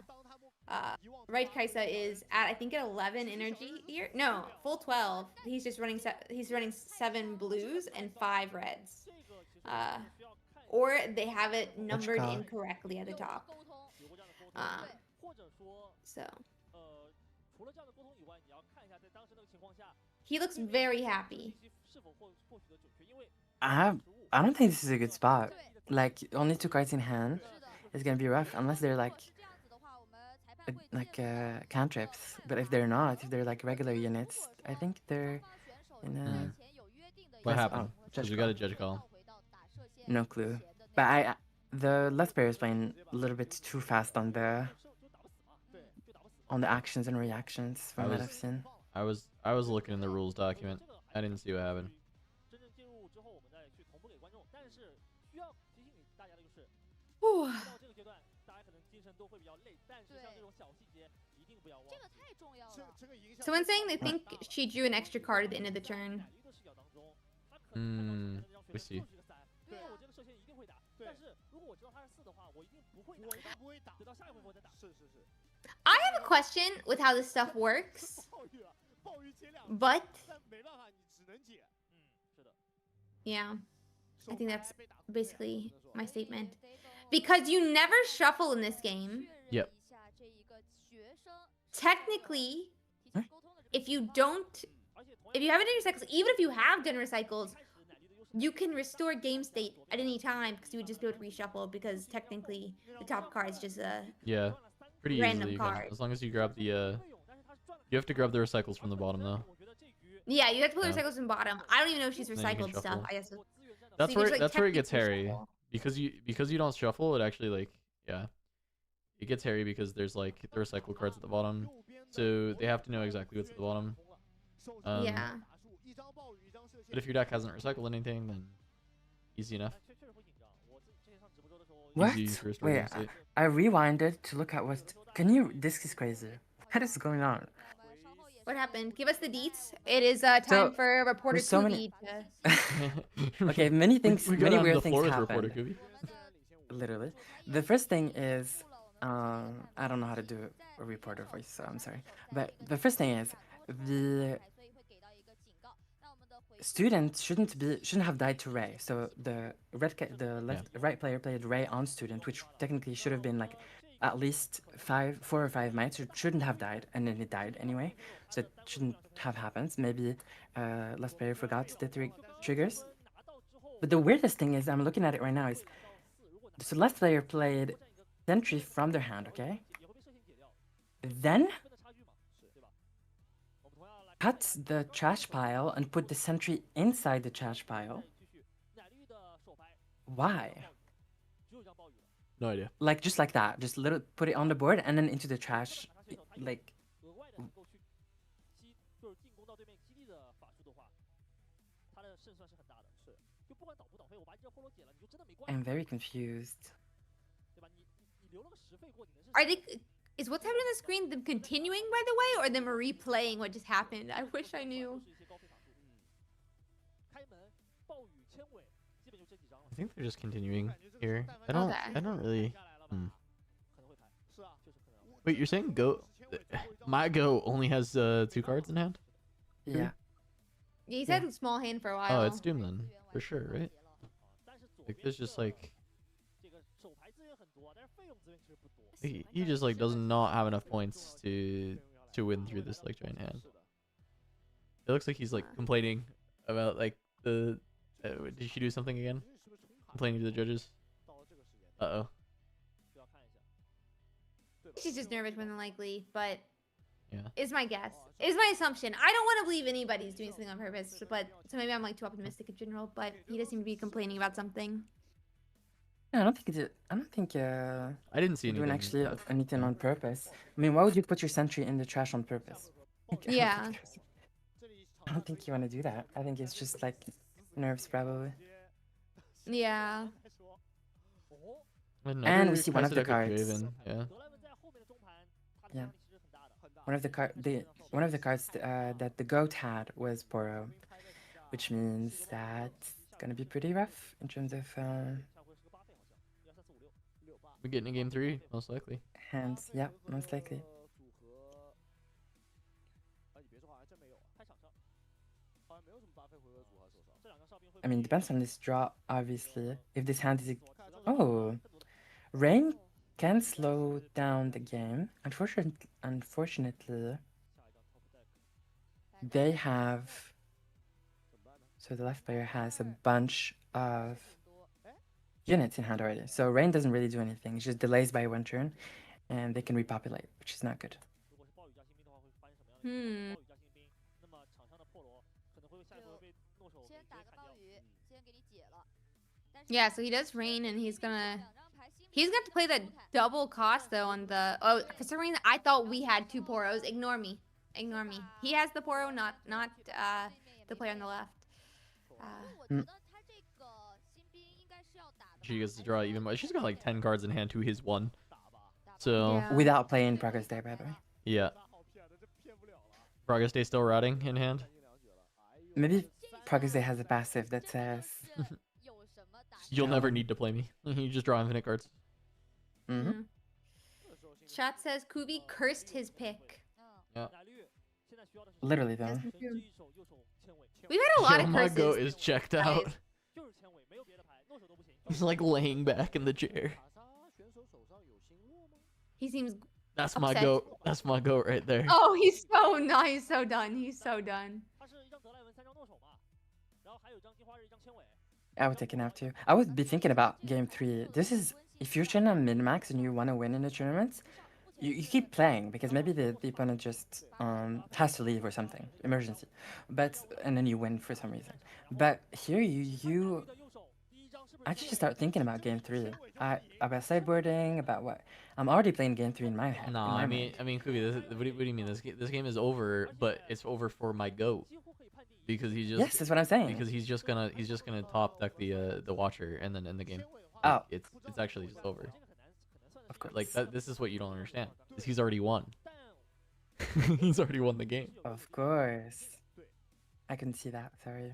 Right Kaisa is at, I think, at 11 energy here. No, full 12. He's just running. He's running 7 blues and 5 reds. Or they have it numbered incorrectly at the top. So he looks very happy. I don't think this is a good spot. Like, only 2 cards in hand is gonna be rough unless they're like cantrips, but if they're not, if they're like regular units, I think they're in a. What Let's- happened? oh, Because judge we got a call. judge call. No clue. But the left player is playing a little bit too fast on the actions and reactions from what I've seen. I was looking in the rules document. I didn't see what happened. 真正进入之后，我们再去同步给观众。但是需要提醒大家的就是，到这个阶段，大家可能精神都会比较累，但是像这种小细节一定不要忘。这个太重要了。Someone's saying they think she drew an extra card at the end of the turn. We see. 对，我这个射线一定会打。但是如果我知道他是4的话，我一定不会打，等到下一回合再打。是。I have a question with how this stuff works, but yeah, I think that's basically my statement. Because you never shuffle in this game. Yep. Technically, if you haven't done recycles, even if you have done recycles, you can restore game state at any time because you would just be able to reshuffle because technically the top card is just a pretty random easily. card. As long as you grab the you have to grab the recycles from the bottom though. Yeah, you have to pull the recycles from bottom. I don't even know if she's Then you can recycled stuff. shuffle. I guess That's so where like, that's where it gets technically hairy. Because you don't shuffle, it actually like it gets hairy because there's like the recycle cards at the bottom, so they have to know exactly what's at the bottom. Yeah. But if your deck hasn't recycled anything, then easy enough. What? Easy for Wait, game state. I rewinded to look at what. Can you? This is crazy. What is going on? What happened? Give us the deets. It is time for reporter there's so Kubi to... Okay, many things, we many got on weird the things floor with reporter happened. Kubi. Literally, the first thing is, I don't know how to do a reporter voice, so I'm sorry. But the first thing is, the student shouldn't have died to Ray. So the right player played Ray on student, which technically should have been like at least 4 or 5 mites. So it shouldn't have died, and then it died anyway. So it shouldn't have happened. Maybe left player forgot the 3 triggers. But the weirdest thing is, I'm looking at it right now, is so left player played sentry from their hand, okay? Then cut the trash pile and put the sentry inside the trash pile. Why? No idea. Like just like that, just put it on the board and then into the trash, like. I'm very confused. Are they... Is what's happening on the screen them continuing, by the way, or them replaying what just happened? I wish I knew. I think they're just continuing here. I don't really. Wait, you're saying go? My go only has 2 cards in hand? Yeah. He's had a small hand for a while. Oh, it's Doom then, for sure, right? Like there's just like he just like does not have enough points to win through this like giant hand. It looks like he's like complaining about like the did she do something again? Complaining to the judges. Uh-oh. She's just nervous more than likely, but yeah, is my guess. Is my assumption. I don't want to believe anybody's doing something on purpose, but so maybe I'm like too optimistic in general, but he does seem to be complaining about something. Yeah, I don't think I didn't see doing anything. actually anything on purpose. I mean, why would you put your sentry in the trash on purpose? Yeah. I don't think you want to do that. I think it's just like nerves, probably. Yeah. And we see one of the cards. Draven. Yeah. Yeah. One of the cards that the goat had was Poro, which means that it's gonna be pretty rough in terms of We're getting a game 3, most likely. hands. Yeah, most likely. I mean, depends on this draw, obviously. If this hand is... Oh! Rain can slow down the game. Unfortunately, they have... So the left player has a bunch of units in hand already. So Rain doesn't really do anything. It just delays by 1 turn. and they can repopulate, which is not good. Yeah, so he does rain, and he's gonna have to play that double cost though on the. Oh, for some reason I thought we had 2 Poros. Ignore me. Ignore me. He has the Poro, not the player on the left. She gets to draw even more. She's got like 10 cards in hand to his 1. So Yeah. Without playing Progress Day, by the way. yeah. Progress Day still routing in hand. Maybe Progress Day has a passive that says. You'll never need to play me. You just draw infinite cards. Mm-hmm. Chat says Kubi cursed his pick. Yeah. Literally though. We've had a lot of my curses. goat is checked out. He's like laying back in the chair. He seems. That's my upset. goat. That's my goat right there. Oh, he's so nice. He's so done. He's so done. I would take a nap too. I would be thinking about game 3. This is if you're trying to min-max and you want to win in the tournaments, you keep playing because maybe the opponent just has to leave or something, emergency, and then you win for some reason. But here you actually start thinking about game 3. About sideboarding, about what I'm already playing game 3 in my head. No, I mean, Kubi, what do you mean? This game is over, but it's over for my goat because he's just. Yes, that's what I'm saying. Because he's just gonna top deck the Watcher and then end the game. Oh, It's actually just over. Of course. Like this is what you don't understand. Is he's already won. He's already won the game. Of course. I can see that. Sorry.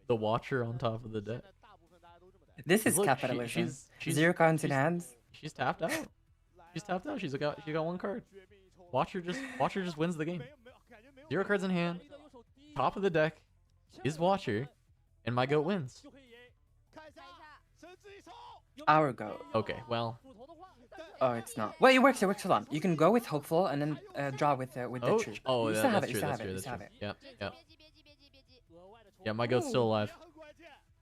The Watcher on top of the deck. This is Look, capitalism. she's 0 cards in hands. She's tapped out. She's tapped out. She got 1 card. Watcher just wins the game. 0 cards in hand. Top of the deck is Watcher, and my goat wins. Our goat. Okay, well. Oh, it's not. Well, it works. It works. Hold on. You can go with hopeful and then draw with the tree. Oh, you yeah, still have that's it. true. You still That's have it. true. You That's still have true. it. Yep. Yeah, my goat's still alive.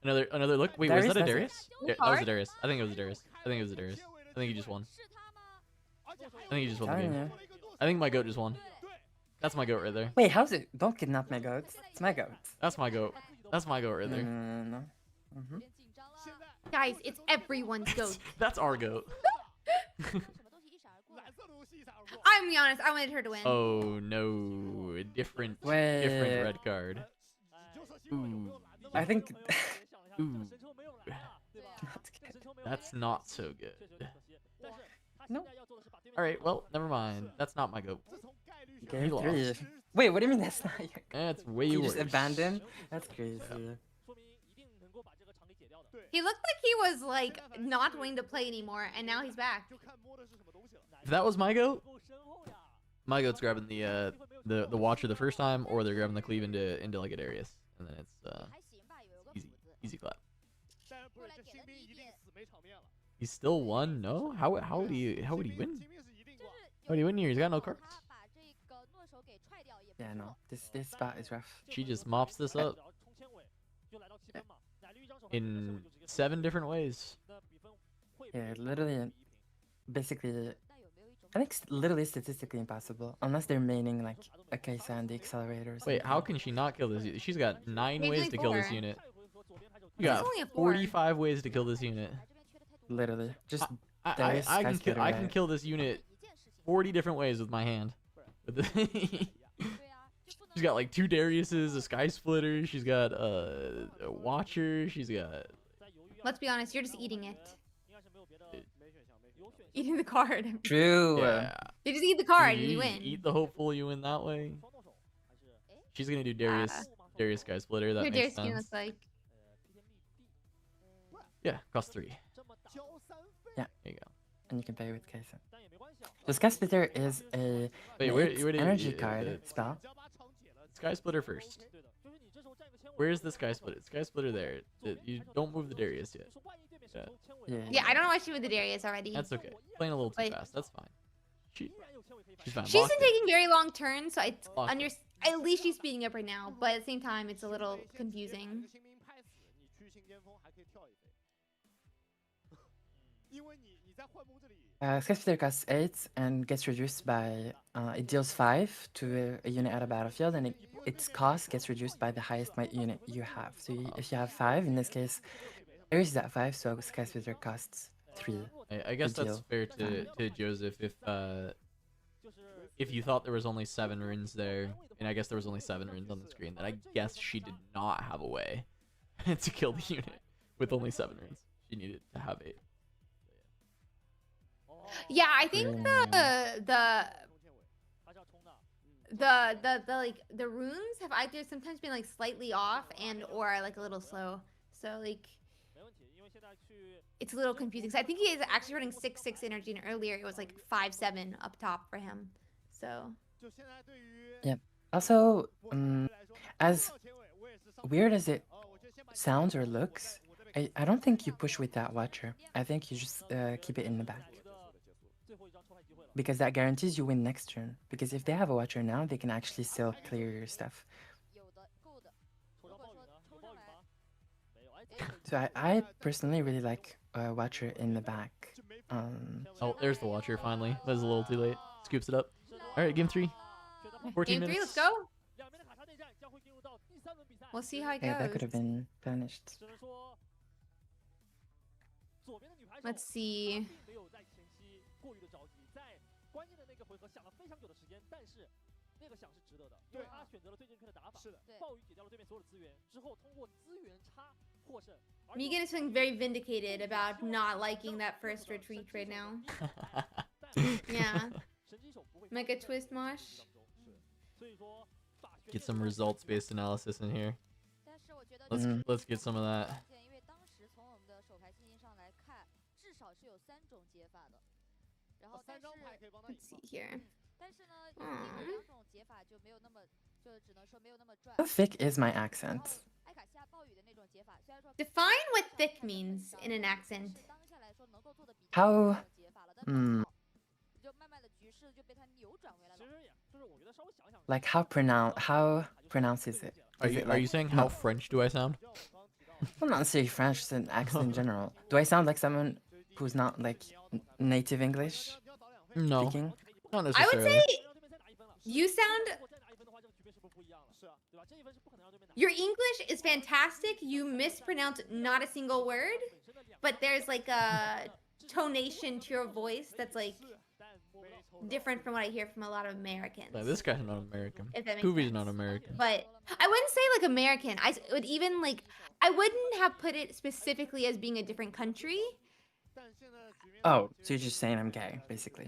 Another look. Wait, was that a Darius? Yeah, that was a Darius. I think it was a Darius. I think he just won. I think he just won the game. I think my goat just won. That's my goat right there. Wait, how's it? Don't kidnap my goat. It's my goat. That's my goat. That's my goat right there. No. Mm-hmm. Guys, it's everyone's goat. That's our goat. I'm gonna be honest. I wanted her to win. Oh no, different red card. Ooh. I think. Ooh. That's not so good. No. All right, well, never mind. That's not my goat. Game You 3. lost. Wait, what do you mean that's not your goat? That's way You worse. just abandoned? That's crazy. He looked like he was like not willing to play anymore, and now he's back. If that was my goat, my goat's grabbing the Watcher the first time, or they're grabbing the cleave into like a Darius, and then it's easy clap. He's still won? No? How would he win? How would he win here? He's got no cards. Yeah, no. This spot is rough. She just mops this up in 7 different ways. Yeah, literally, basically, I think literally statistically impossible unless they're maining like a Kaisa and the accelerator. Wait, how can she not kill this? She's got 9 Maybe ways to kill this 4. unit. You got only a 4. 45 ways to kill this unit. Literally, just I can kill this unit 40 different ways with my hand. She's got like 2 Dariuses, a Sky Splitter. She's got a Watcher. She's got. Let's be honest. You're just eating it. Eating the card. True. Yeah. You just eat the card and you win. Eat the hopeful, you win that way. She's gonna do Darius Sky Splitter. That Your makes Darius skin sense. looks like. Yeah, cost 3. Yeah. There you go. And you can pay with Kaisa. The Sky Splitter is a Where did energy you- card spell. Sky Splitter first. Where's the Sky Splitter? Sky Splitter there. You don't move the Darius yet. Yeah, I don't know why she with the Darius already. That's okay. Playing a little too Wait. fast. That's fine. She's fine. She's Locked been in. taking very long turns, so it's Locked in. at least she's speeding up right now. But at the same time, it's a little confusing. Skyspeeder costs 8 and gets reduced by it deals 5 to a unit at a battlefield, and its cost gets reduced by the highest might unit you have. So if you have 5, in this case, Ares is at 5, so Skyspeeder costs 3. I guess that's fair to Joseph if you thought there was only 7 runes there, and I guess there was only 7 runes on the screen, then I guess she did not have a way to kill the unit with only 7 runes. She needed to have 8. Yeah, I think the runes have either sometimes been like slightly off and or like a little slow. So like it's a little confusing. So I think he is actually running 6/6 energy, and earlier it was like 5/7 up top for him. So yeah. Also, as weird as it sounds or looks, I don't think you push with that Watcher. I think you just keep it in the back. Because that guarantees you win next turn. Because if they have a Watcher now, they can actually still clear your stuff. So I personally really like Watcher in the back. Oh, there's the Watcher finally. That was a little too late. Scoops it up. All right, game 3. 14 game 3, minutes. let's go. We'll see how it goes. Yeah, that could have been finished. Let's see. Megan is feeling very vindicated about not liking that first retreat right now. Yeah. Mega twist mosh. Get some results-based analysis in here. Let's get some of that. Let's see here. How thick is my accent? Define what thick means in an accent. How... Like how pronounced is it? Are you saying how French do I sound? I'm not necessarily French, it's an accent in general. Do I sound like someone who's not like native English? No, speaking? not I necessarily. would say you sound... Your English is fantastic. You mispronounce not a single word, but there's like a tonation to your voice that's like different from what I hear from a lot of Americans. No, this guy's not American. If that makes Kuvi's sense. not American. But I wouldn't say like American. I would even like, I wouldn't have put it specifically as being a different country. Oh, so you're just saying I'm gay, basically.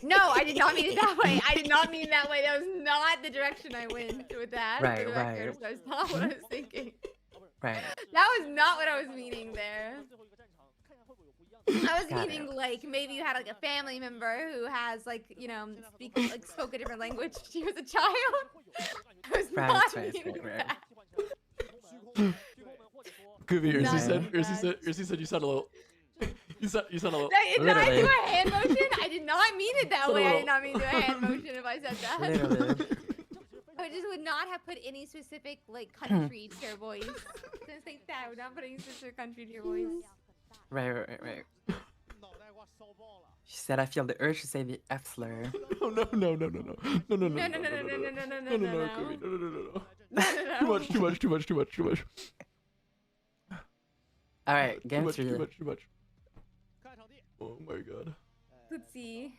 No, I did not mean it that way. I did not mean it that way. That was not the direction I went with that. Right, for the record. right. That was not what I was thinking. Right. That was not what I was meaning there. I was Got meaning like maybe you had like a family member who has like, you know, spoke a different language when she was a child. I was not meaning that. Kuvi, Ursi said you sound a little. You sound a little. Did I do a hand motion? I did not mean it that way. I did not mean to do a hand motion if I said that. I just would not have put any specific like country to your voice. Just think that I would not put any specific country to your voice. Right. She said I feel the urge to say the F slur. No, Kuvi, no. Too much. All right, game 3. Too much. Oh my god. Let's see.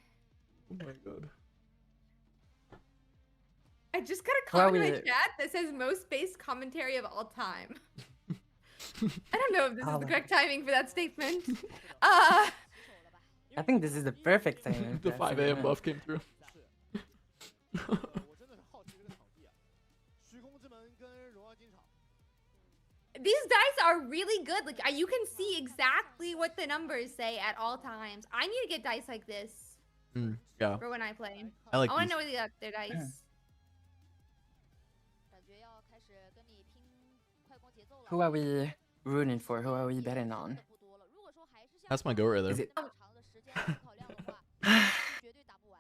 Oh my god. I just got a comment in my chat that says most space commentary of all time. I don't know if this is the correct timing for that statement. I think this is the perfect thing. The 5 AM buff came through. These dice are really good. Like you can see exactly what the numbers say at all times. I need to get dice like this. Yeah. For when I play. I like want these. to know where they got their dice. Who are we rooting for? Who are we betting on? That's my go right there. Is it...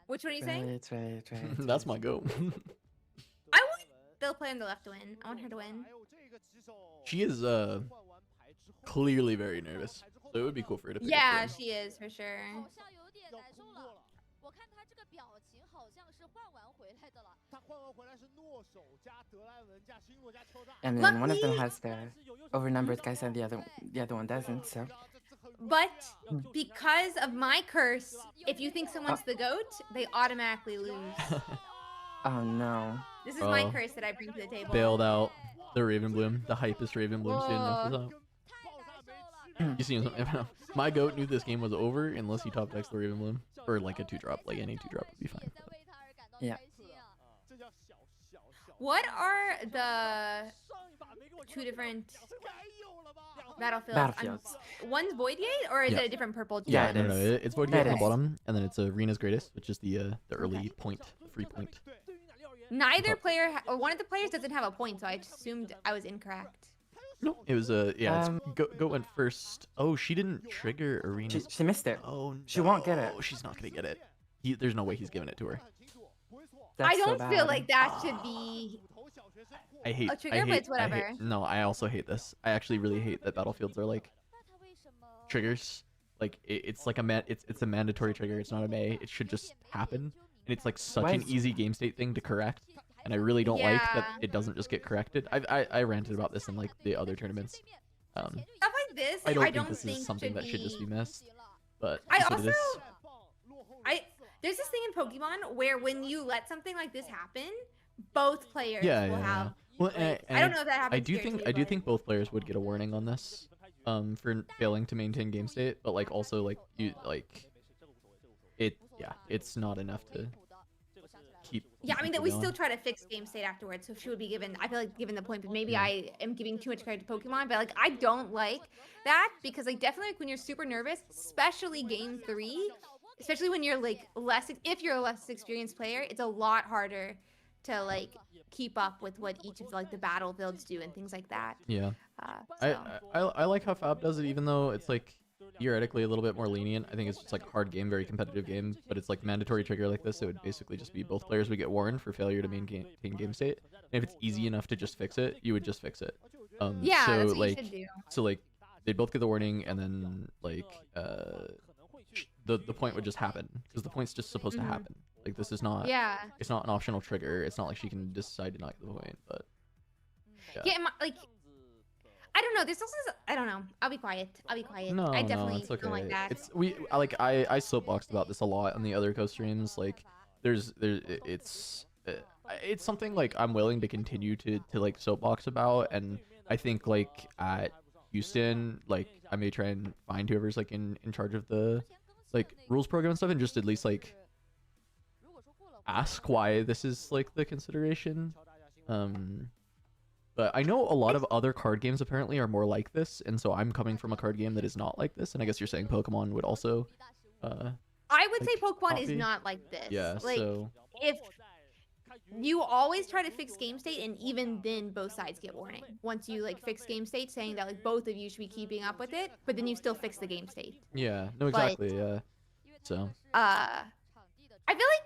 Which one are you saying? Right. That's my go. I want Bill play on the left to win. I want her to win. She is clearly very nervous. So it would be cool for her to pick up Yeah, the win. she is for sure. 好像有点难受了。我看他这个表情好像是换完回来的了。他换完回来是诺手加德莱文加星罗加邱大。 And then one of them has the overnumbered Kaisa, and the other one doesn't. So But because of my curse, if you think someone's the GOAT, they automatically lose. oh no. This is my Oh. curse that I bring to the table. Bailed out the Ravenbloom, the hypest Ravenbloom student messes up. 太难受了。 You see him? My goat knew this game was over unless he top decks the Ravenbloom or like a 2-drop. Like any 2-drop would be 也 fine. 在为他而感到 Yeah. 开心啊。 这叫小。 What are the 上一把没给我 two different 该有了吧？ battlefields? Battlefields. One's Void Gate, or is Yeah. it a different purple? Yeah, one? it No, is. it's Void That Gate on the is. bottom, and then it's Arena's Greatest, which is the early point, the free point. 对于奶酪而言， Neither player, or one of the players doesn't have a point, so I assumed I was incorrect. No, it was yeah. Um, Goat went first. Oh, she didn't trigger Arena's. She missed it. Oh, She won't get it. no, she's not gonna get it. There's no way he's giving it to her. 很清楚，不会错。 That's I so don't feel bad. like that should be. 骨头小学生过 I hate. A trigger, I but hate, it's whatever. I hate, no, I also hate this. I actually really hate that battlefields are like 那他为什么？ triggers. Like it's like it's a mandatory trigger. It's not a may. It should just happen. And it's like such Why an is- easy game state thing to correct. And I really don't like that Yeah. it doesn't just get corrected. I ranted about this in like the other tournaments. Stuff like this, I I don't don't think this is something that should just be missed. 了。 But I that's what it also- is. 太棒，落后 I there's this thing in Pokemon where when you let something like this happen, both players Yeah, will yeah, have. yeah. Well, like, and I don't know if that happens. I do here think too, I do but- think both players would get a warning on this, for failing to maintain game state. But like also like you like it. Yeah, it's not enough to keep. Yeah, I mean that people we going. still try to fix game state afterwards, so she would be given. I feel like given the point, but maybe Yeah. I am giving too much credit to Pokemon. But like I don't like that because like definitely like, when you're super nervous, especially game 3, especially when you're like if you're a less experienced player, it's a lot harder to like keep up with what each of like the battlefields do and things like that. Yeah, So. I like how Fab does it, even though it's like theoretically a little bit more lenient. I think it's just like a hard game, very competitive game, but it's like mandatory trigger like this. It would basically just be both players would get warned for failure to maintain game state. And if it's easy enough to just fix it, you would just fix it. Yeah, so that's what like you should do. so like they'd both get the warning, and then like the point would just happen because the point's just supposed to Mhm. happen. Like this is not. Yeah. It's not an optional trigger. It's not like she can decide to not get the point, but Yeah, like I don't know. There's also I don't know. I'll be quiet. no, I definitely no, it's okay. don't like that. It's I soapboxed about this a lot on the other co-streams. Like it's something like I'm willing to continue to like soapbox about, and I think like at Houston, like I may try and find whoever's like in charge of the like rules program and stuff, and just at least like ask why this is like the consideration. But I know a lot of other card games apparently are more like this, and so I'm coming from a card game that is not like this, and I guess you're saying Pokemon would also I would say like, Pokemon is copy. not like this. yeah, Like so if you always try to fix game state, and even then both sides get warning. Once you like fix game state, saying that like both of you should be keeping up with it, but then you still fix the game state. yeah, no, But- exactly, yeah. So I feel like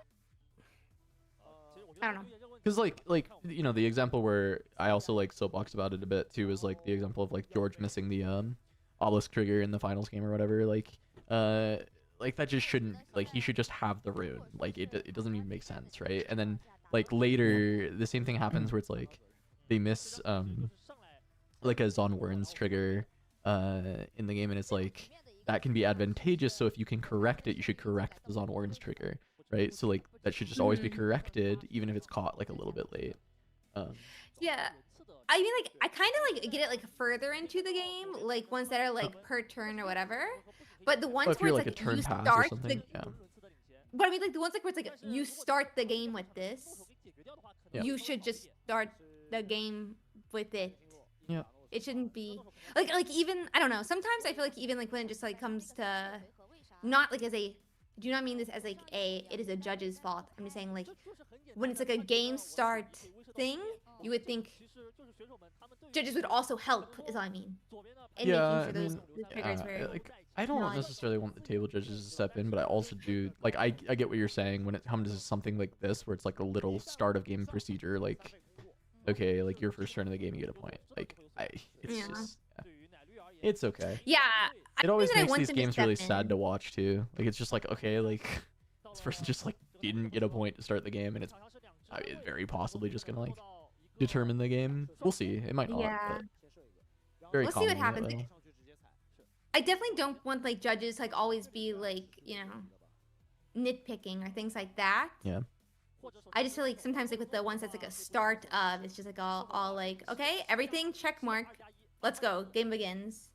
I don't know. because like you know, the example where I also like soapbox about it a bit too is like the example of like George missing the obelisk trigger in the finals game or whatever. Like that just shouldn't, like he should just have the rune. Like it doesn't even make sense, right? And then like later the same thing happens where it's like they miss like a Zon Warren's trigger in the game, and it's like that can be advantageous. So if you can correct it, you should correct the Zon Warren's trigger, right? So like that should just always be corrected, even if it's caught like a little bit late. Yeah. I mean, like, I kind of like get it like further into the game, like ones that are like per turn or whatever. But the ones But if where you're it's like a like turn you pass or start something, the, yeah. but I mean, like the ones like where it's like you start the game with this, Yeah. you should just start the game with it. Yeah. It shouldn't be like even I don't know. Sometimes I feel like even like when it just like comes to not like as a I do not mean this as like it is a judge's fault. I'm just saying like when it's like a game start thing, you would think judges would also help, is all I mean. And Yeah, making sure I those triggers were like I don't not- necessarily want the table judges to step in, but I also do like I get what you're saying when it comes to something like this where it's like a little start of game procedure, like okay, like your first turn of the game you get a point. Like it's Yeah. just It's okay. Yeah, It always that I makes want these them to games step really sad in. to watch too. Like it's just like, okay, like this person just like didn't get a point to start the game, and it's very possibly just gonna like determine the game. We'll see. It might not. Yeah. But very We'll see what commonly it happens. will. I definitely don't want like judges like always be like, you know, nitpicking or things like that. Yeah. I just feel like sometimes like with the ones that's like a start of, it's just like all like, okay, everything check mark. Let's go. Game begins.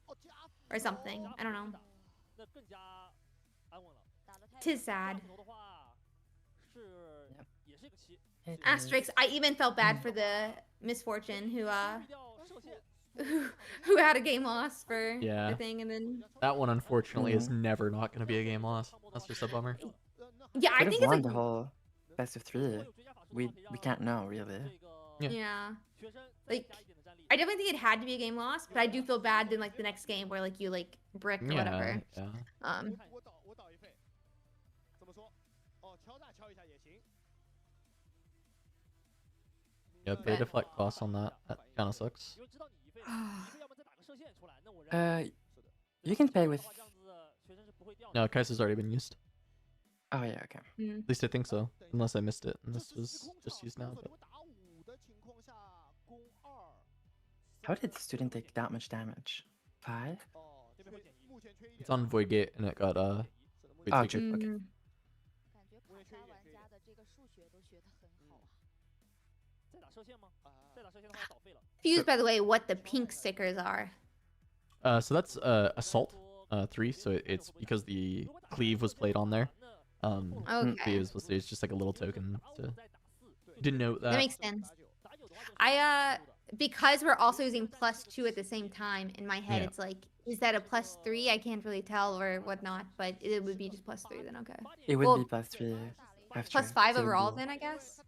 Or something. I don't know. Tis sad. Asterix, I even felt bad for the misfortune who had a game loss for the thing, and then that one unfortunately is never not going to be a game loss. That's just a bummer. Yeah, I think it's like the whole best of 3. We can't know really. Yeah. Like I definitely think it had to be a game loss, but I do feel bad in like the next game where like you like brick or whatever. Yeah. Yeah, pay deflect costs on that. That kind of sucks. You can pay with. No, Kaisa's already been used. Oh yeah, okay. Mm. At least I think so, unless I missed it, and this was just used now. But... How did the student take that much damage? 5? It's on Void Gate, and it got Oh, true. Okay. Confused, by the way, what the pink stickers are. So that's Assault 3, so it's because the cleave was played on there. Okay. Cleave is it's just like a little token to denote that. That makes sense. Because we're also using +2 at the same time, in my head it's like, is that a +3? I can't really tell or whatnot, but it would be just +3 then, okay. It would be +3 after. +5 overall then, I guess?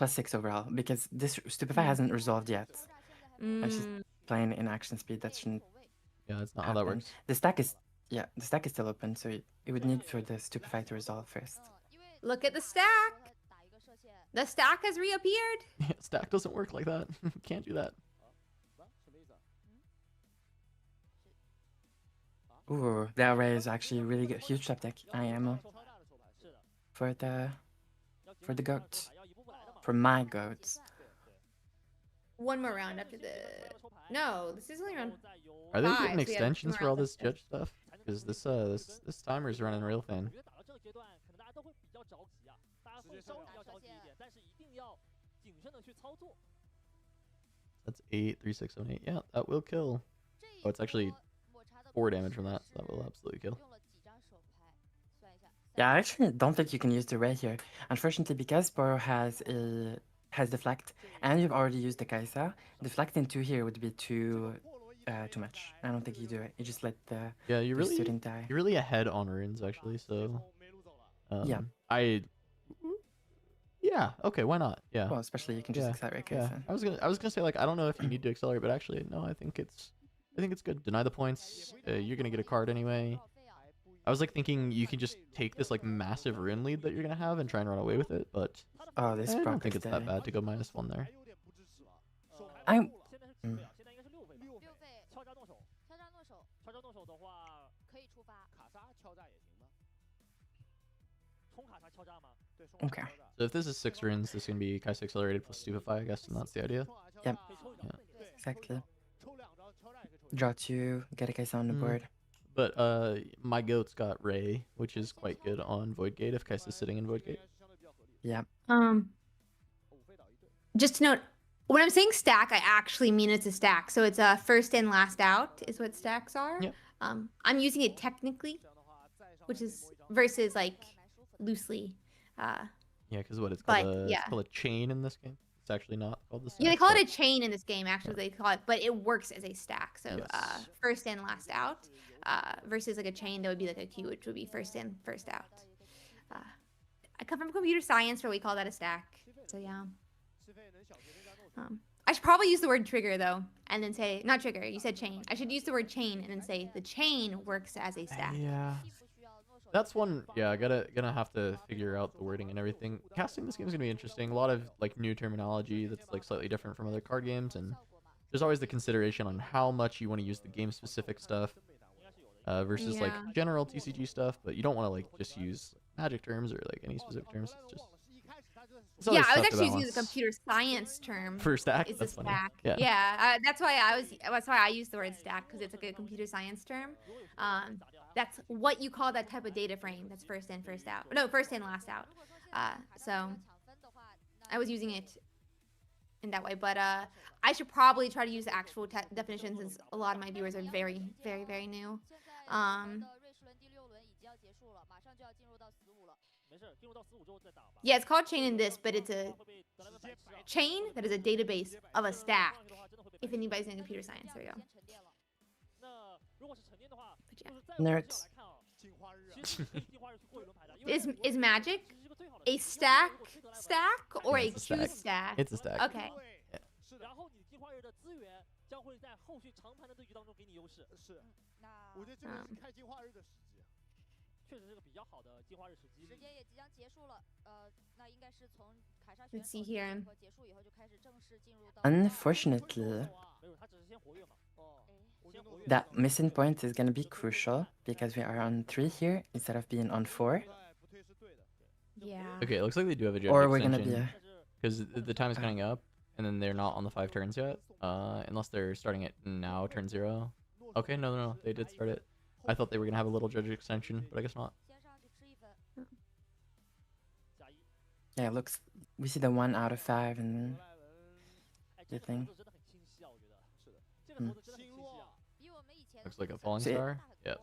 +6 overall, because this Stupefy hasn't resolved yet. It's just playing in action speed, that shouldn't. Yeah, that's not how that works. The stack is still open, so it would need for the Stupefy to resolve first. Look at the stack! The stack has reappeared! Yeah, stack doesn't work like that. Can't do that. Ooh, that array is actually really good. Huge trap deck. I am for the goats. For my goats. One more round after the... No, this is only round Are they 5, getting so we have extensions 2 for all rounds this judge stuff? Because this timer's running real thin. That's 8, 3, 6, 7, 8. Yeah, that will kill. Oh, it's actually 4 damage from that, so that will absolutely kill. Yeah, I actually don't think you can use the ray here. Unfortunately, because Boro has deflect, and you've already used the Kaisa, deflecting 2 here would be too much. I don't think you do it. You just let the student die. You're really ahead on runes actually, so yeah, okay, why not? Yeah. Well, especially you can just accelerate Kaisa. I was gonna say like I don't know if you need to accelerate, but actually no, I think it's good. Deny the points. You're gonna get a card anyway. I was like thinking you can just take this like massive rune lead that you're gonna have and try and run away with it, but I don't think it's that bad to go -1 there. Okay. So if this is 6 runes, this is gonna be Kaisa accelerated plus Stupefy, I guess, and that's the idea. Yep. Yeah. Exactly. Draw 2, get a Kaisa on the board. But my goat's got Ray, which is quite good on Void Gate if Kaisa's sitting in Void Gate. Yeah. Just to note, when I'm saying stack, I actually mean it's a stack. So it's a first in, last out is what stacks are. Yep. I'm using it technically, which is versus like loosely. Yeah, because it's called a chain in this game. It's actually not called the stack. Yeah, they call it a chain in this game, actually, they call it, but it works as a stack. So first in, last out, versus like a chain that would be like a queue, which would be first in, first out. I come from computer science where we call that a stack. So yeah. I should probably use the word trigger though, and then say, not trigger, you said chain. I should use the word chain and then say the chain works as a stack. Yeah. That's one, gonna have to figure out the wording and everything. Casting this game is gonna be interesting. A lot of like new terminology that's like slightly different from other card games, and there's always the consideration on how much you want to use the game specific stuff versus like Yeah. general TCG stuff, but you don't want to like just use magic terms or like any specific terms. It's Yeah, always I was tough to actually using the balance. computer science term. For stack. Is a That's funny. stack. Yeah. That's why I use the word stack, because it's like a computer science term. That's what you call that type of data frame. That's first in, first out. No, first in, last out. So I was using it in that way, but I should probably try to use actual definitions, since a lot of my viewers are very, very, very new. Yeah, it's called chain in this, but it's a chain that is a database of a stack. If anybody's in computer science, there you go. Nerds. Is Magic a stack or Yeah, a it's a Q stack. stack? It's a stack. Okay. 然后你进化日的资源将会在后续长盘的对局当中给你优势。是，我觉得这个是开进化日的时机，确实是个比较好的进化日时机。时间也即将结束了，那应该是从凯撒选 Let's see here. 结束以后就开始正式进入到。Unfortunately, 没有，他只是先活跃嘛。哦，先活跃。 that missing point is gonna be crucial because we are on 3 here instead of being on 4. Yeah. Okay, it looks like they do have a judge Or we're gonna be extension because the time is coming up, and then they're not on the 5 turns yet. Unless they're starting it now, turn 0. Okay, no, they did start it. I thought they were gonna have a little judge extension, but I guess not. Yeah, it looks. We see the 1 out of 5 and then the thing. Looks like a falling See- star. Yep.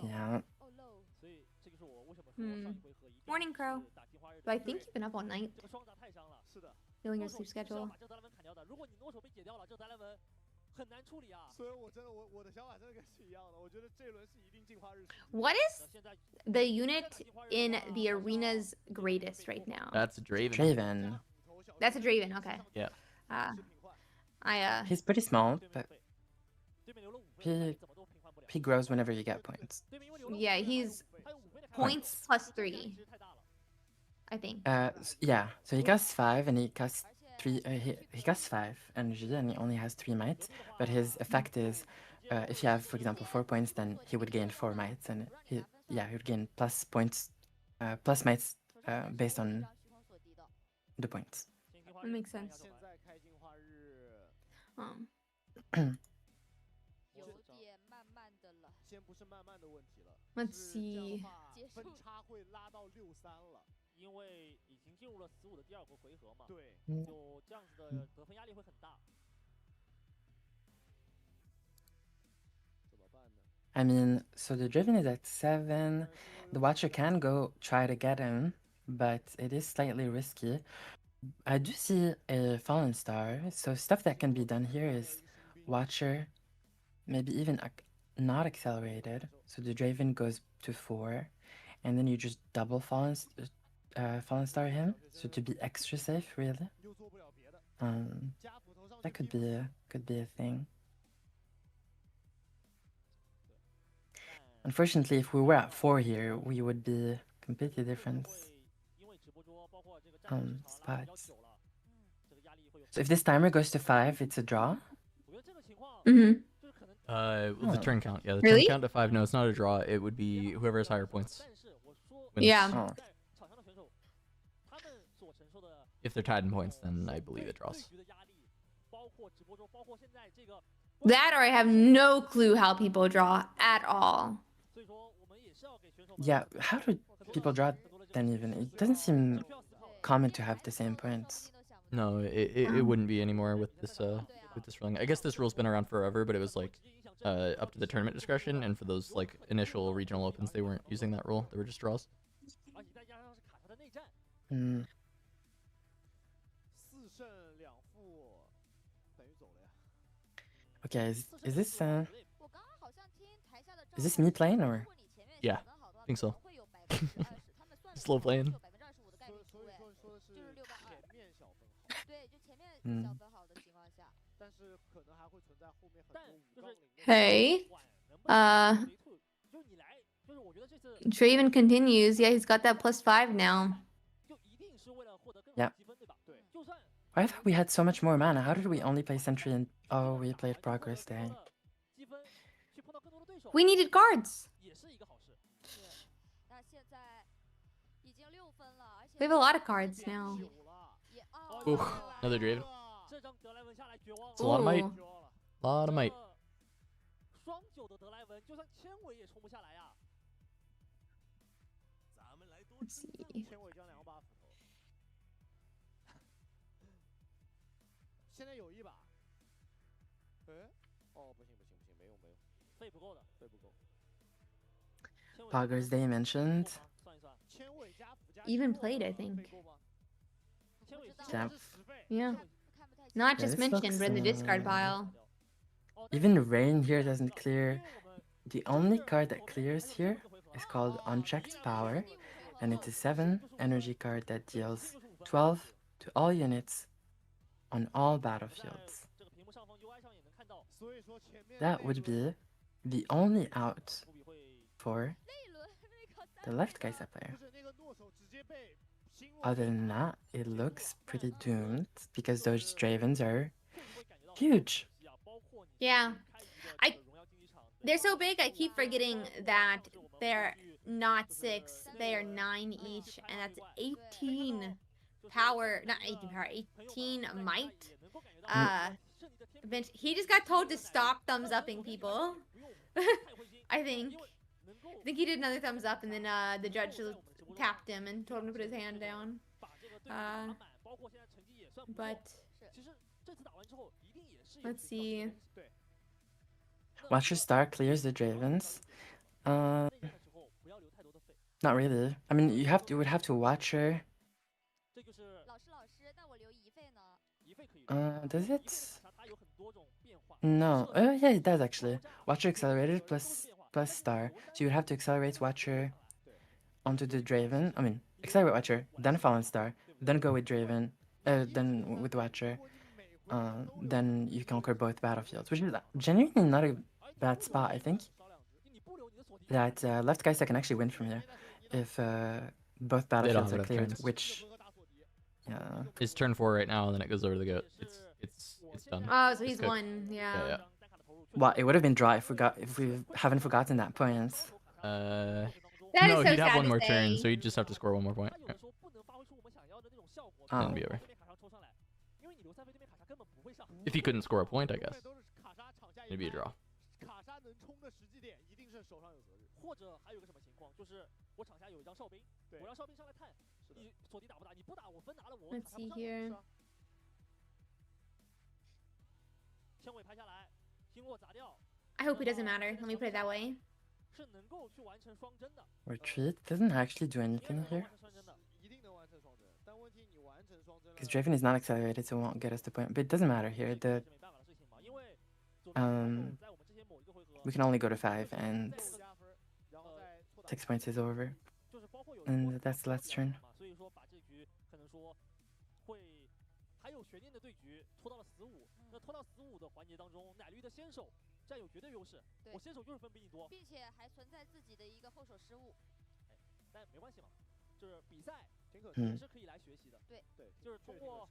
Yeah. Morning, Crow. Do I think you've been up all night? Feeling your sleep schedule? 很难处理啊。所以我真的我的想法真的跟是一样的，我觉得这一轮是一定进化日。What is the unit in the arena's greatest right now? That's Draven. Draven. That's a Draven. Okay. Yeah. He's pretty small, but he grows whenever you get points. Yeah, he's points plus 3. I think. Yeah. So he costs 5 and he costs 3. He costs 5 energy and he only has 3 might. But his effect is, if you have, for example, 4 points, then he would gain 4 mites, and he would gain plus points, plus mites, based on the points. That makes sense. Let's see. 分差会拉到6-3了，因为已经进入了15的第2个回合嘛。对，就这样子的得分压力会很大。怎么办呢？ I mean, so the Draven is at 7. The Watcher can go try to get him, but it is slightly risky. I do see a Fallen Star, so stuff that can be done here is Watcher, maybe even not accelerated. So the Draven goes to 4, and then you just double Fallen Star him, so to be extra safe, really. That could be a thing. Unfortunately, if we were at 4 here, we would be completely different spots. So if this timer goes to 5, it's a draw. Mm-hmm. The turn count. Yeah, the Really? turn count to 5. No, it's not a draw. It would be whoever has higher points wins. Yeah. Oh. If they're tied in points, then I believe it draws. That, or I have no clue how people draw at all. Yeah, how do people draw then even? It doesn't seem common to have the same points. No, it wouldn't be anymore with this ruling. I guess this rule's been around forever, but it was like up to the tournament discretion, and for those like initial regional opens, they weren't using that rule. They were just draws. Hmm. Okay, is this me playing or? Yeah, I think so. Slow playing. Hey. Draven continues. Yeah, he's got that +5 now. Yeah. I thought we had so much more mana. How did we only play Sentry and... Oh, we played Progress Day. We needed guards. We have a lot of cards now. Ooh, another Draven. It's a lot of might. A lot of might. Let's see. 现在有一把。哦，不行，没用，费不够的，费不够。 Poggers Day mentioned. Even played, I think. Yeah. Yeah. Not Yeah, just this mentioned, but in the discard pile. Even Rain here doesn't clear. The only card that clears here is called Unchecked Power, and it's a 7 energy card that deals 12 to all units on all battlefields. That would be the only out for the left Kaisa player. Other than that, it looks pretty doomed because those Dravens are huge. Yeah. They're so big, I keep forgetting that they're not 6, they are 9 each, and that's 18 power, not 18 power, 18 might. He just got told to stop thumbs upping people. I think he did another thumbs up, and then the judge tapped him and told him to put his hand down. But let's see. Watcher Star clears the Dravens. Not really. I mean, you would have to Watcher. Does it? No. Oh yeah, it does actually. Watcher accelerated plus Star. So you would have to accelerate Watcher onto the Draven. I mean, accelerate Watcher, then Fallen Star, then go with Draven, then with Watcher. Then you conquer both battlefields, which is genuinely not a bad spot, I think. That left Kaisa can actually win from here if both battlefields are cleared, turns. Which... Yeah. It's turn 4 right now, and then it goes over the goat. It's done. Oh, so he's won, yeah. Well, it would have been draw if we haven't forgotten that point. No, so he'd have sad one to more say. turn, so he'd just have to score one more point. Oh. Then be over. If he couldn't score a point, I guess. It'd be a draw. 或者还有个什么情况，就是我场下有一张哨兵，我让哨兵上来探，你锁敌打不打？你不打，我分拿了，我 Let's see here. 千尾拍下来，经过砸掉。 I hope it doesn't matter. Let me put it that way. 是能够去完成双针的。 Retreat doesn't actually do anything here. 一定能完成双针，但问题你完成双针。 Because Draven is not accelerated, so it won't get us the point. But it doesn't matter here. We can only go to 5, and 6 points is over. And that's the last turn. 所以说把这局可能说会还有悬念的对局拖到了15，那拖到15的环节当中，奶绿的先手占有绝对优势，我先手就是分比你多，并且还存在自己的一个后手失误。但没关系嘛，就是比赛也是可以来学习的。对，就是通过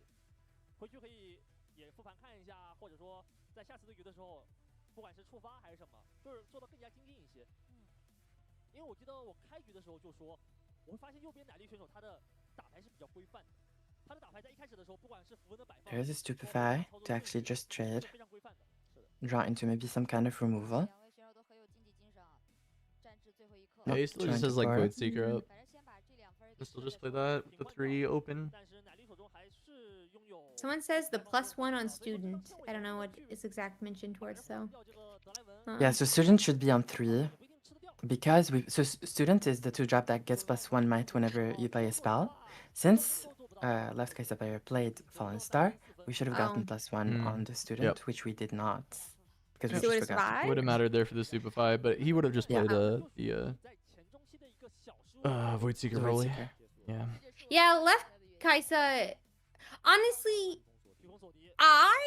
回去可以也复盘看一下，或者说在下次对局的时候，不管是触发还是什么，就是做的更加精进一些。因为我记得我开局的时候就说，我会发现右边奶绿选手他的打牌是比较规范的，他的打牌在一开始的时候，不管是符文的摆放， There's a Stupefy to actually just trade. Draw into maybe some kind of removal. 两位选手都很有竞技精神啊，战至最后一刻。 Yeah, he still just has like Void Seeker up. 反正先把这2分。 Still just play that with the 3 open. Someone says the +1 on student. I don't know what is exact mentioned towards though. Yeah, so student should be on 3. Because student is the 2-drop that gets +1 might whenever you play a spell. Since left Kaisa player played Fallen Star, we should have gotten +1 on the student, which we did not. Because we just forgot. Would have mattered there for the Stupefy, but he would have just played the Void Seeker probably. Yeah. Yeah, left Kaisa. Honestly, I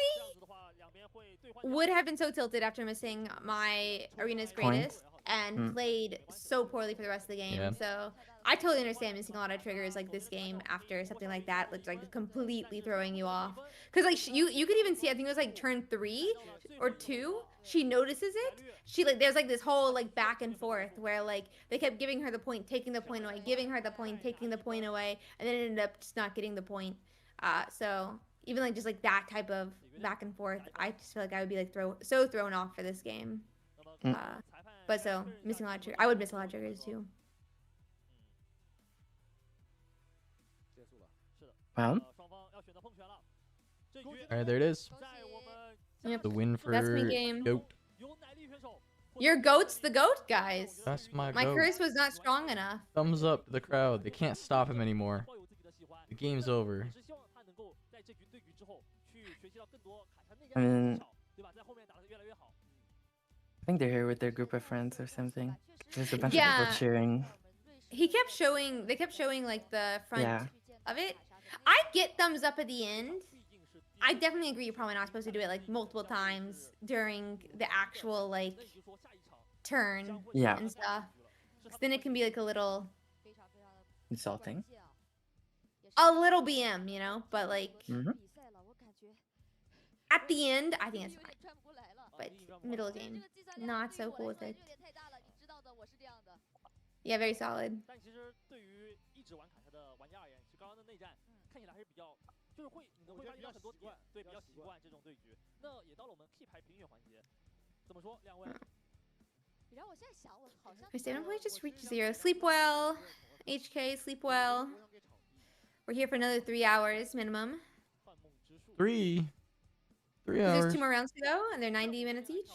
would have been so tilted after missing my Arena's Greatest and played so poorly for the rest of the game. Yeah. So I totally understand missing a lot of triggers like this game after something like that, like completely throwing you off. Cause like you could even see, I think it was like turn 3 or 2, she notices it. She like there's like this whole like back and forth where like they kept giving her the point, taking the point away, giving her the point, taking the point away, and then it ended up just not getting the point. So even like just like that type of back and forth, I just feel like I would be like so thrown off for this game. But so missing a lot of triggers, I would miss a lot of triggers too. Well, All right, there it is. Yep. The win for That's my game. Goat. Your goat's the goat, guys. That's my My goat. curse was not strong enough. Thumbs up to the crowd. They can't stop him anymore. The game's over. I mean, I think they're here with their group of friends or something. There's a bunch of people cheering. They kept showing like the front of it. I get thumbs up at the end. I definitely agree you're probably not supposed to do it like multiple times during the actual like turn and stuff. 'Cause then it can be like a little insulting. A little BM, you know, but like at the end, I think it's fine. But middle of game, not so cool with it. Yeah, very solid. 但其实对于一直玩卡车的玩家而言，其实刚刚的内战看起来还是比较，就是会你会发现到很多点，对，比较习惯这种对局。那也到了我们 K 牌评选环节，怎么说，两位？ My stamina point just reached 0. Sleep well, HK. Sleep well. We're here for another 3 hours minimum. 3 hours. There's 2 more rounds to go, and they're 90 minutes each.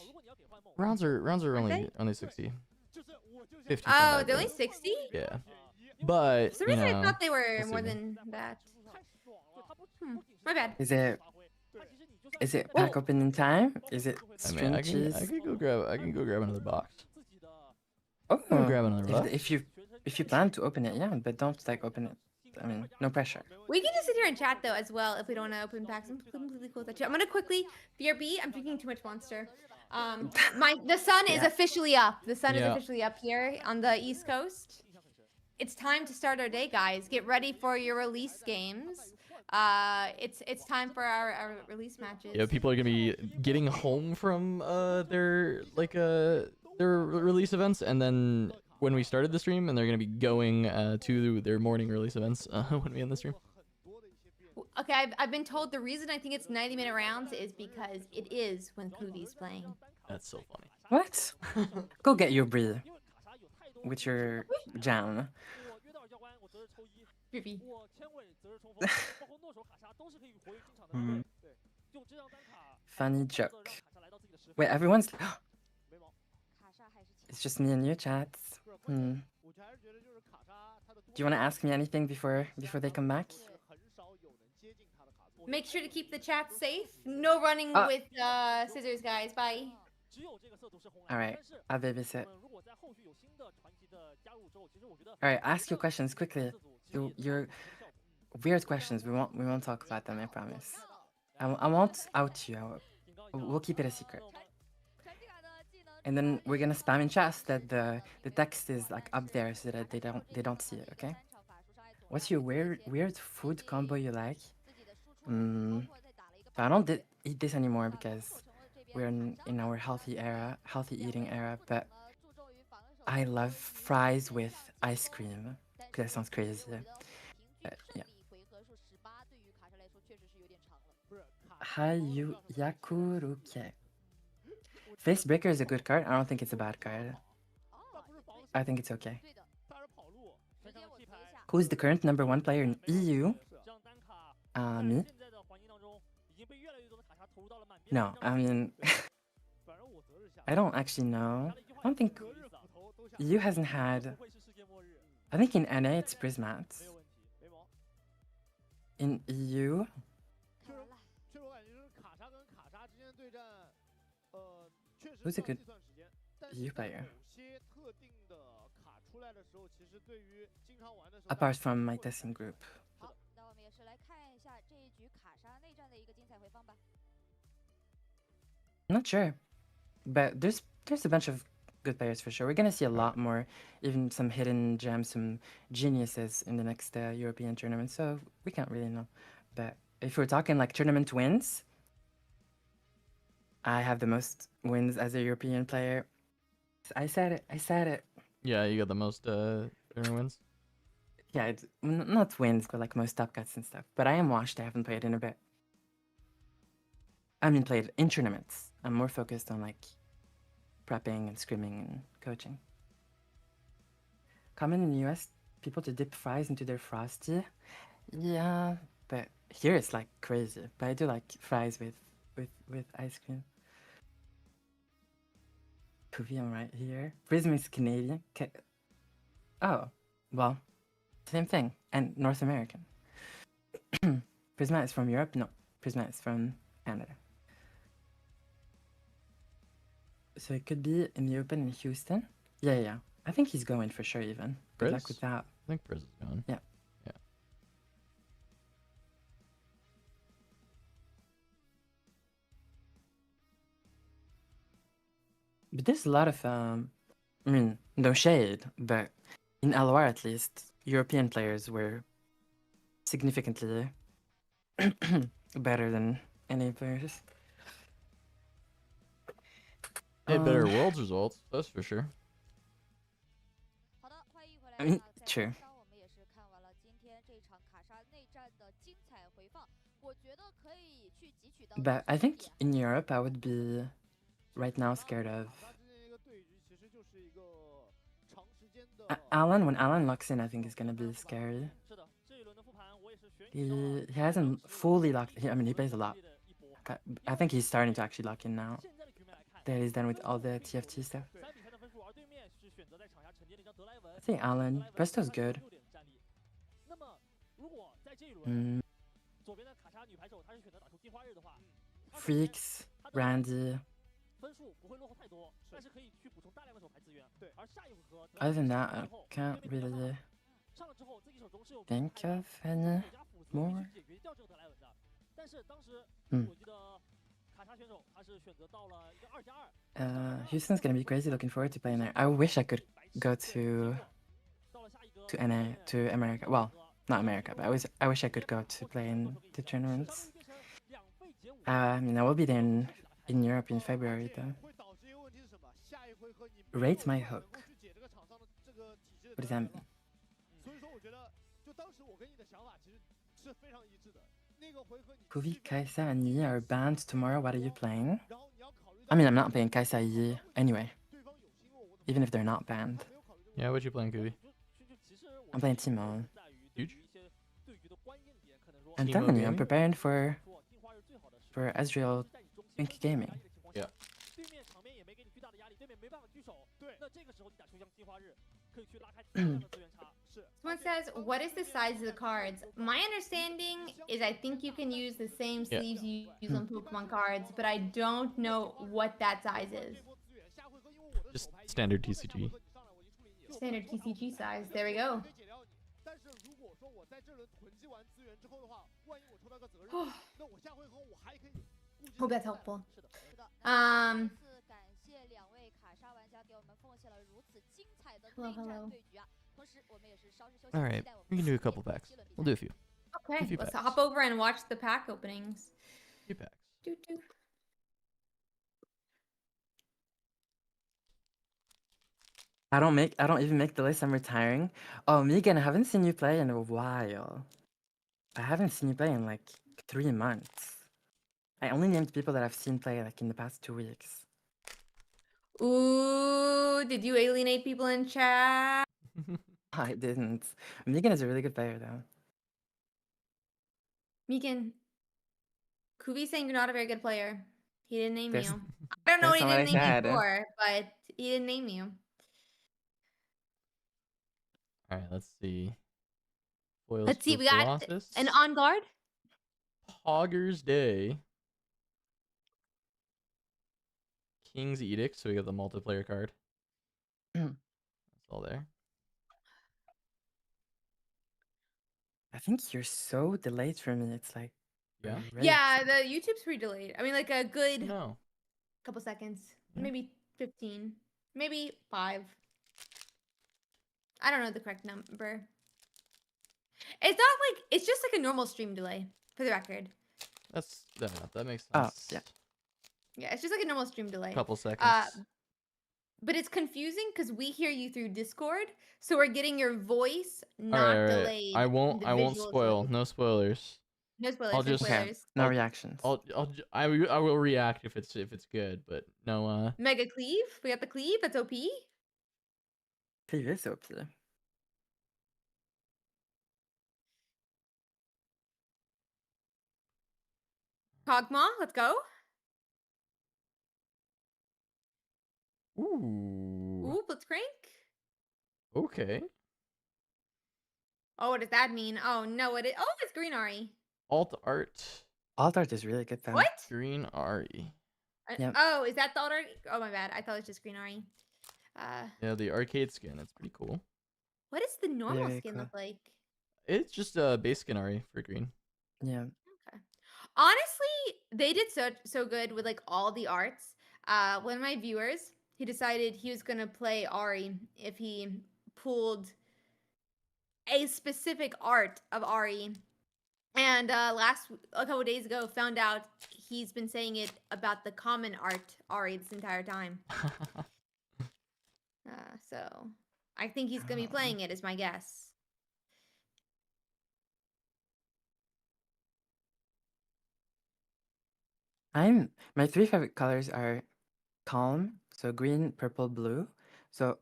Rounds are only 60. 50. Oh, they're only 60? Yeah, but For some reason I thought they were more than that. My bad. Is it pack opening time? Is it I mean, I string can cheese? go grab another box. Oh, Go grab another box. if you plan to open it, yeah, but don't like open it. I mean, no pressure. We can just sit here and chat though as well if we don't want to open packs. I'm completely cool with that too. I'm gonna quickly BRB. I'm drinking too much Monster. The sun is officially up. The sun is officially up here on the East Coast. It's time to start our day, guys. Get ready for your release games. It's time for our release matches. Yeah, people are gonna be getting home from their release events, and then when we started the stream, and they're gonna be going to their morning release events when we end the stream. Okay, I've been told the reason I think it's 90-minute rounds is because it is when Kuvi's playing. That's so funny. What? Go get your brie with your jam. Funny joke. Wait, everyone's. It's just me and you, chats. Do you want to ask me anything before they come back? Make sure to keep the chat safe. No running with scissors, guys. Bye. Alright, I'll babysit. Alright, ask your questions quickly. Your weird questions. We won't talk about them, I promise. I won't out you. We'll keep it a secret. And then we're gonna spam in chat so that the text is like up there so that they don't see it, okay? What's your weird food combo you like? I don't eat this anymore because we're in our healthy eating era, but I love fries with ice cream. That sounds crazy. Yeah. Yakuruke. Facebreaker is a good card. I don't think it's a bad card. I think it's okay. Who's the current #1 player in EU? Me? No, I mean, I don't actually know. I don't think EU hasn't had. I think in NA it's Prismat. In EU. Who's a good EU player? Apart from my testing group. Not sure, but there's a bunch of good players for sure. We're gonna see a lot more, even some hidden gems, some geniuses in the next European tournament. So we can't really know. But if we're talking like tournament wins, I have the most wins as a European player. I said it. I said it. Yeah, you got the most tournament wins. Yeah, it's not wins, but like most top cuts and stuff. But I am washed. I haven't played in a bit. I haven't played in tournaments. I'm more focused on like prepping and scrimming and coaching. Common in the US, people to dip fries into their frosty. Yeah, but here it's like crazy. But I do like fries with ice cream. Poovy, I'm right here. Prism is Canadian. Oh, well, same thing. And North American. Prisma is from Europe? No, Prisma is from Canada. So it could be in the Open in Houston? Yeah. I think he's going for sure even. Good luck with that. I think Priz is going. Yeah. But there's a lot of, I mean, no shade, but in LOR at least, European players were significantly better than any players. They had better Worlds results, that's for sure. I mean, true. But I think in Europe, I would be right now scared of Alan. When Alan locks in, I think it's gonna be scary. He hasn't fully locked. I mean, he plays a lot. I think he's starting to actually lock in now that he's done with all the TFT stuff. I think Alan. Presto's good. Freaks, Randy. Other than that, I can't really think of any more. Houston's gonna be crazy. Looking forward to playing there. I wish I could go to America. Well, not America, but I wish I could go to play in the tournaments. I mean, I will be there in Europe in February though. Rate my hook. What does that mean? Oops Kaisa Yi are banned tomorrow. What are you playing? I mean, I'm not playing Kaisa Yi anyway. Even if they're not banned. Yeah, what you playing, Kubi? I'm playing Timo. Huge. I'm telling you, I'm preparing for Ezreal Pink Gaming. Yeah. Someone says, what is the size of the cards? My understanding is I think you can use the same sleeves you use on Pokemon cards, but I don't know what that size is. Just standard TCG. Standard TCG size. There we go. Hope that's helpful. Hello. All right, we can do a couple packs. We'll do a few. Okay, let's hop over and watch the pack openings. A few packs. I don't even make the list. I'm retiring. Oh, Megan, I haven't seen you play in a while. I haven't seen you play in like 3 months. I only named people that I've seen play like in the past 2 weeks. Ooh, did you alienate people in chat? I didn't. Megan is a really good player though. Megan, Kubi's saying you're not a very good player. He didn't name There's- you. I don't know what he that's didn't not what I name you said. for, but he didn't name you. All right, let's see. Foils Let's see, for we got Colossus. an on guard. Hogger's Day. King's Edict, so we got the multiplayer card. That's all there. I think you're so delayed for me. It's like Yeah. great. Yeah, the YouTube's pretty delayed. I mean, like a good No. couple seconds, Yeah. maybe 15, Maybe 5. I don't know the correct number. It's not like it's just like a normal stream delay, for the record. That makes sense. Oh, yeah. Yeah, it's just like a normal stream delay. Couple seconds. But it's confusing because we hear you through Discord, so we're getting your voice not delayed. I won't spoil. Delayed. No spoilers. No spoilers. I'll no just- spoilers. Okay. No reactions. I will react if it's good, but no. Mega cleave. We got the cleave. That's OP. Cleave is OP. Kog'Maw. Let's go. Ooh. Ooh, Blitzcrank. Okay. Oh, what does that mean? Oh no, it is. Oh, it's Green Ari. Alt art. Alt art is really good though. What? Green Ari. Yep. Oh, is that the alt art? Oh my bad. I thought it was just Green Ari. Yeah, the arcade skin. It's pretty cool. What does the normal Very skin cool. look like? It's just a base skin Ari for green. Yeah. Okay. Honestly, they did so good with like all the arts. One of my viewers, he decided he was gonna play Ari if he pulled a specific art of Ari. And a couple days ago, found out he's been saying it about the common art Ari this entire time. So I think he's gonna be playing it, is my guess. My 3 favorite colors are calm, so green, purple, blue. So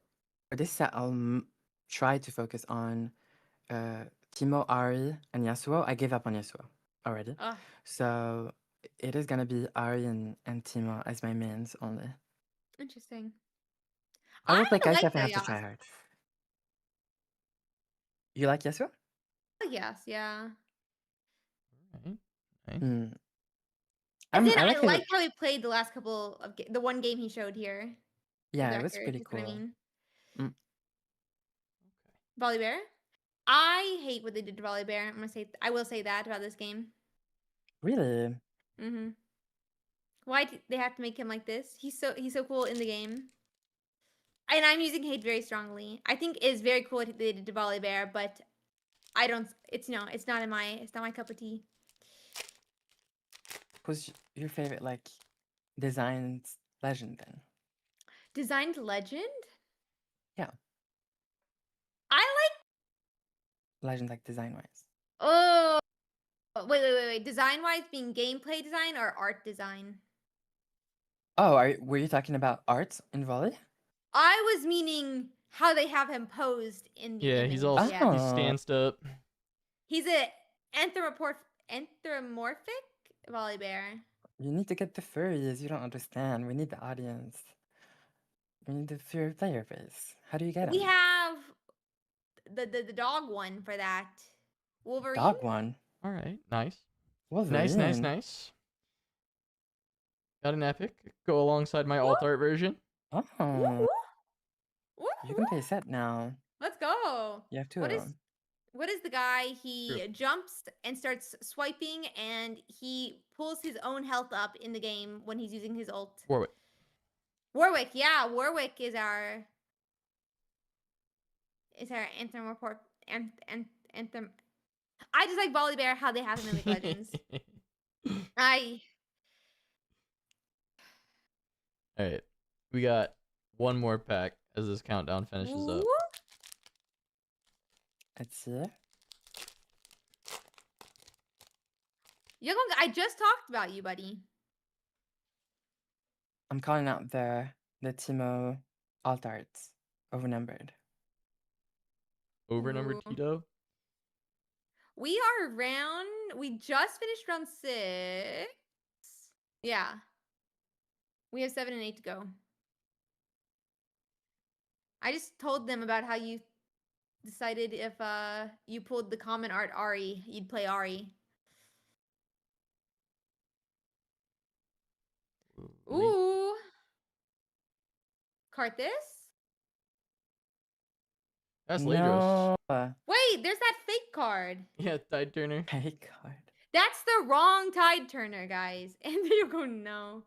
for this set, I'll try to focus on Teemo, Ari, and Yasuo. I gave up on Yasuo already. So it is gonna be Ari and Teemo as my mains only. Interesting. I will play like Kaisa if I the have to try hard. You like Yasuo? Yes, yeah. Alright, nice. And then I like like how he played the last couple of the one game he showed here. Yeah, it was pretty You know what I cool. mean? Volley Bear. I hate what they did to Volley Bear. I will say that about this game. Really? Mm-hmm. Why do they have to make him like this? He's so cool in the game. And I'm using hate very strongly. I think it is very cool what they did to Volley Bear, but I don't. It's not my cup of tea. Who's your favorite like designed legend then? Designed legend? Yeah. I like. Legend like design wise. Oh, wait. Design wise, being gameplay design or art design? Oh, were you talking about art in volley? I was meaning how they have him posed in the image. He's all Yeah. he's stanced up. He's a anthropomorphic Volley Bear. You need to get the furries. You don't understand. We need the audience. We need the furry player base. How do you get We them? have the dog one for that. Wolverine. Dog one. All right, nice. Wolverine. Nice. Got an epic. Go alongside my alt art version. Oh, Woo, woo. you can play set now. Let's go. You have 2 of them. What is the guy? He jumps and starts swiping, and he pulls his own health up in the game when he's using his ult. Warwick, yeah. Warwick is our anthropomorphic anthem. I just like Volley Bear how they have him in League of Legends. All right, we got one more pack as this countdown finishes up. Let's see. Young, I just talked about you, buddy. I'm calling out the Teemo alt arts overnumbered. Overnumbered Ooh. Tito. We just finished round 6. Yeah. We have 7 and 8 to go. I just told them about how you decided if you pulled the common art Ari, you'd play Ari. Ooh. Karthus? That's Ladros. No. Wait, there's that fake card. Yeah, Tide Turner. Fake card. That's the wrong Tide Turner, guys. And then you go, no.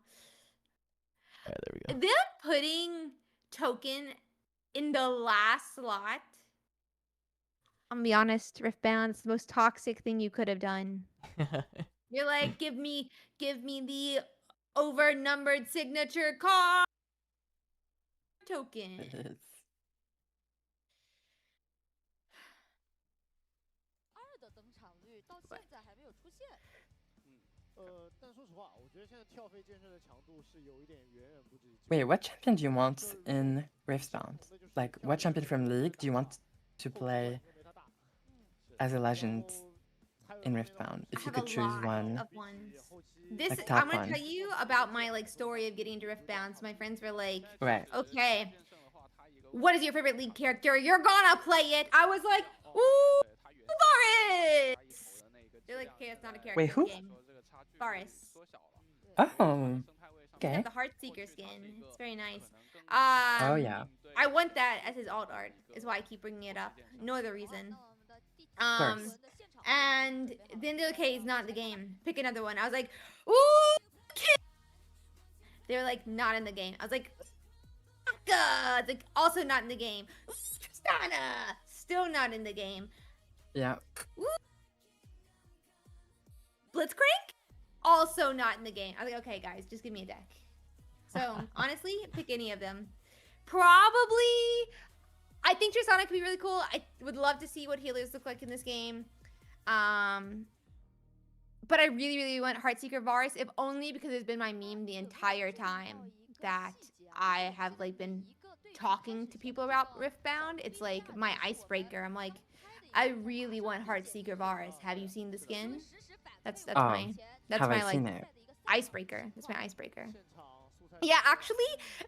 All right, there we go. Them putting token in the last slot. I'm gonna be honest, Riftbound, it's the most toxic thing you could have done. You're like, give me the over-numbered signature card token. 但说实话，我觉得现在跳飞健身的强度是有一点远远不止。Wait, what champion do you want in Riftbound? Like, what champion from League do you want to play as a legend in Riftbound? If you could choose one. This Like I'm top gonna one. tell you about my like story of getting into Riftbound. So my friends were like, Right. okay, what is your favorite League character? You're gonna play it. I was like, ooh, Boris. They're like, okay, it's not a character. Wait, who? Game. Boris. Oh. Okay. Yeah, the Heartseeker skin. It's very nice. Oh yeah. I want that as his alt art. Is why I keep bringing it up. No other reason. Of course. And then they're like, okay, he's not in the game. Pick another one. I was like, ooh, kid. They were like, not in the game. I was like, it's like also not in the game. Tristana, still not in the game. Yeah. Ooh. Blitzcrank, also not in the game. I was like, okay, guys, just give me a deck. So honestly, pick any of them. Probably, I think Tristana could be really cool. I would love to see what healers look like in this game. But I really, really want Heartseeker Varus, if only because it's been my meme the entire time that I have like been talking to people about Riftbound. It's like my icebreaker. I'm like, I really want Heartseeker Varus. Have you seen the skin? That's my like icebreaker. That's my icebreaker. Yeah, actually,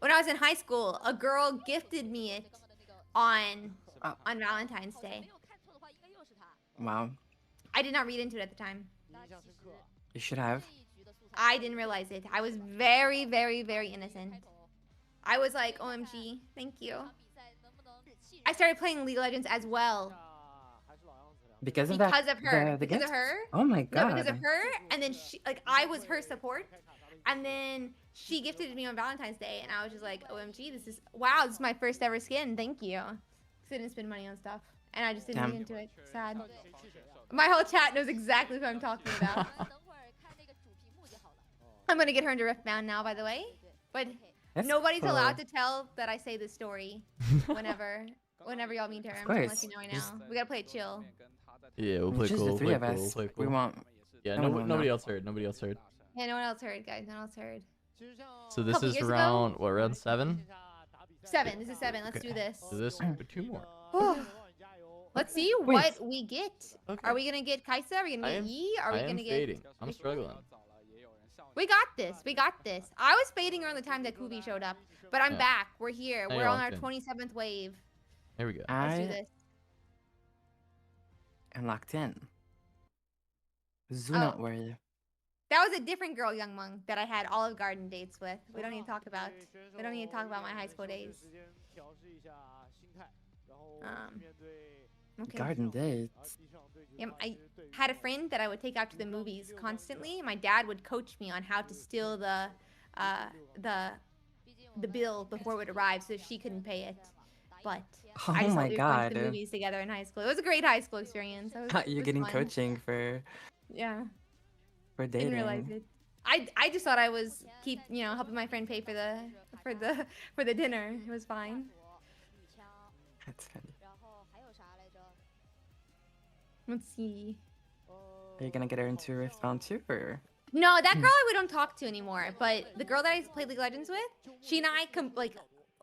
when I was in high school, a girl gifted me it on Valentine's Day. Wow. I did not read into it at the time. You should have. I didn't realize it. I was very, very, very innocent. I was like, OMG, thank you. I started playing League of Legends as well. Because of her. The because of her. Oh my god. No, because of her. And then she, like, I was her support. And then she gifted me on Valentine's Day, and I was just like, OMG, this is my first ever skin. Thank you. Because I didn't spend money on stuff, and I just didn't read into it. Sad. My whole chat knows exactly who I'm talking about. I'm gonna get her into Riftbound now, by the way. But nobody's allowed to tell that I say this story whenever y'all meet her. I'm gonna let you know right now. We gotta play it chill. Yeah, we'll play Just cool. the three of us. We won't. Yeah, nobody else heard. Nobody else heard. Yeah, no one else heard, guys. No one else heard. So this is round what? Round 7? 7. This is 7. Let's do this. So this 2 more. Let's see what we get. Okay. Are we gonna get Kaisa? Are we gonna get Yi? Are we gonna fading. get? I'm struggling. We got this. We got this. I was fading around the time that Kubi showed up, but I'm back. We're here. We're on our 27th wave. There we go. Let's do this. I'm locked in. Do not worry. That was a different girl, Young Monk, that I had Olive Garden dates with. We don't need to talk about. We don't need to talk about my high school days. Okay. Garden dates. Yeah, I had a friend that I would take out to the movies constantly. My dad would coach me on how to steal the bill before it would arrive, so she couldn't pay it. But I just went to the movies together in high school. It was a great high school experience. You're getting fun. For dating. Didn't realize it. I just thought I was helping my friend pay for the dinner. It was fine. That's funny. Let's see. Are you gonna get her into Riftbound too, or? No, that girl we don't talk to anymore. But the girl that I played League of Legends with, she and I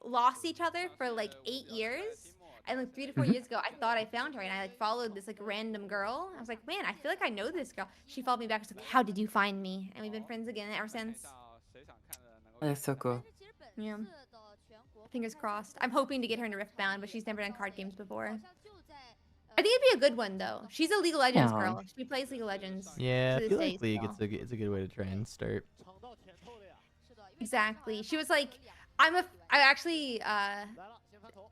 lost each other for like 8 years. And like 3 to 4 years ago, I thought I found her, and I followed this random girl. I was like, man, I feel like I know this girl. She followed me back. She's like, how did you find me? And we've been friends again ever since. That's so cool. Yeah. Fingers crossed. I'm hoping to get her into Riftbound, but she's never done card games before. I think it'd be a good one though. She's a League of Legends girl. She plays League of Legends. Yeah, I feel like League. It's a good way to try and start. Exactly. She was like, I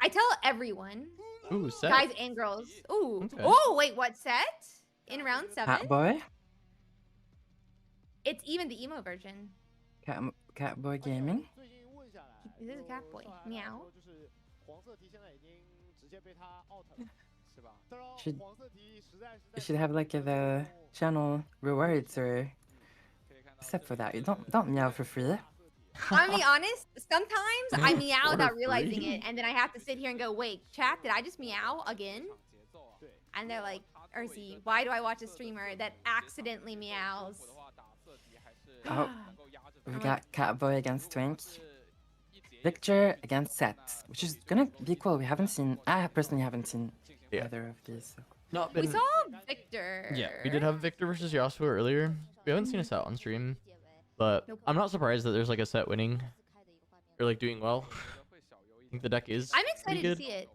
tell everyone. Ooh, set. Guys and girls. Ooh. Okay. Oh, wait, what set? In round 7? Catboy? It's even the emo version. Catboy Gaming? This is a cat boy. Meow. Should you should have like the channel rewards or except for that. You don't meow for free. I'll be honest, sometimes I meow For without realizing free? it, and then I have to sit here and go, wait, chat, did I just meow again? And they're like, Ursi, why do I watch a streamer that accidentally meows? Oh, we got Catboy against Twink. Victor against Set, which is gonna be cool. We haven't seen. I personally haven't seen either of these. So. Not We been. saw Victor. Yeah, we did have Victor versus Yasuo earlier. We haven't seen a set on stream, but Nope. I'm not surprised that there's like a set winning or like doing well. I think the deck is. I'm pretty excited to good. see it.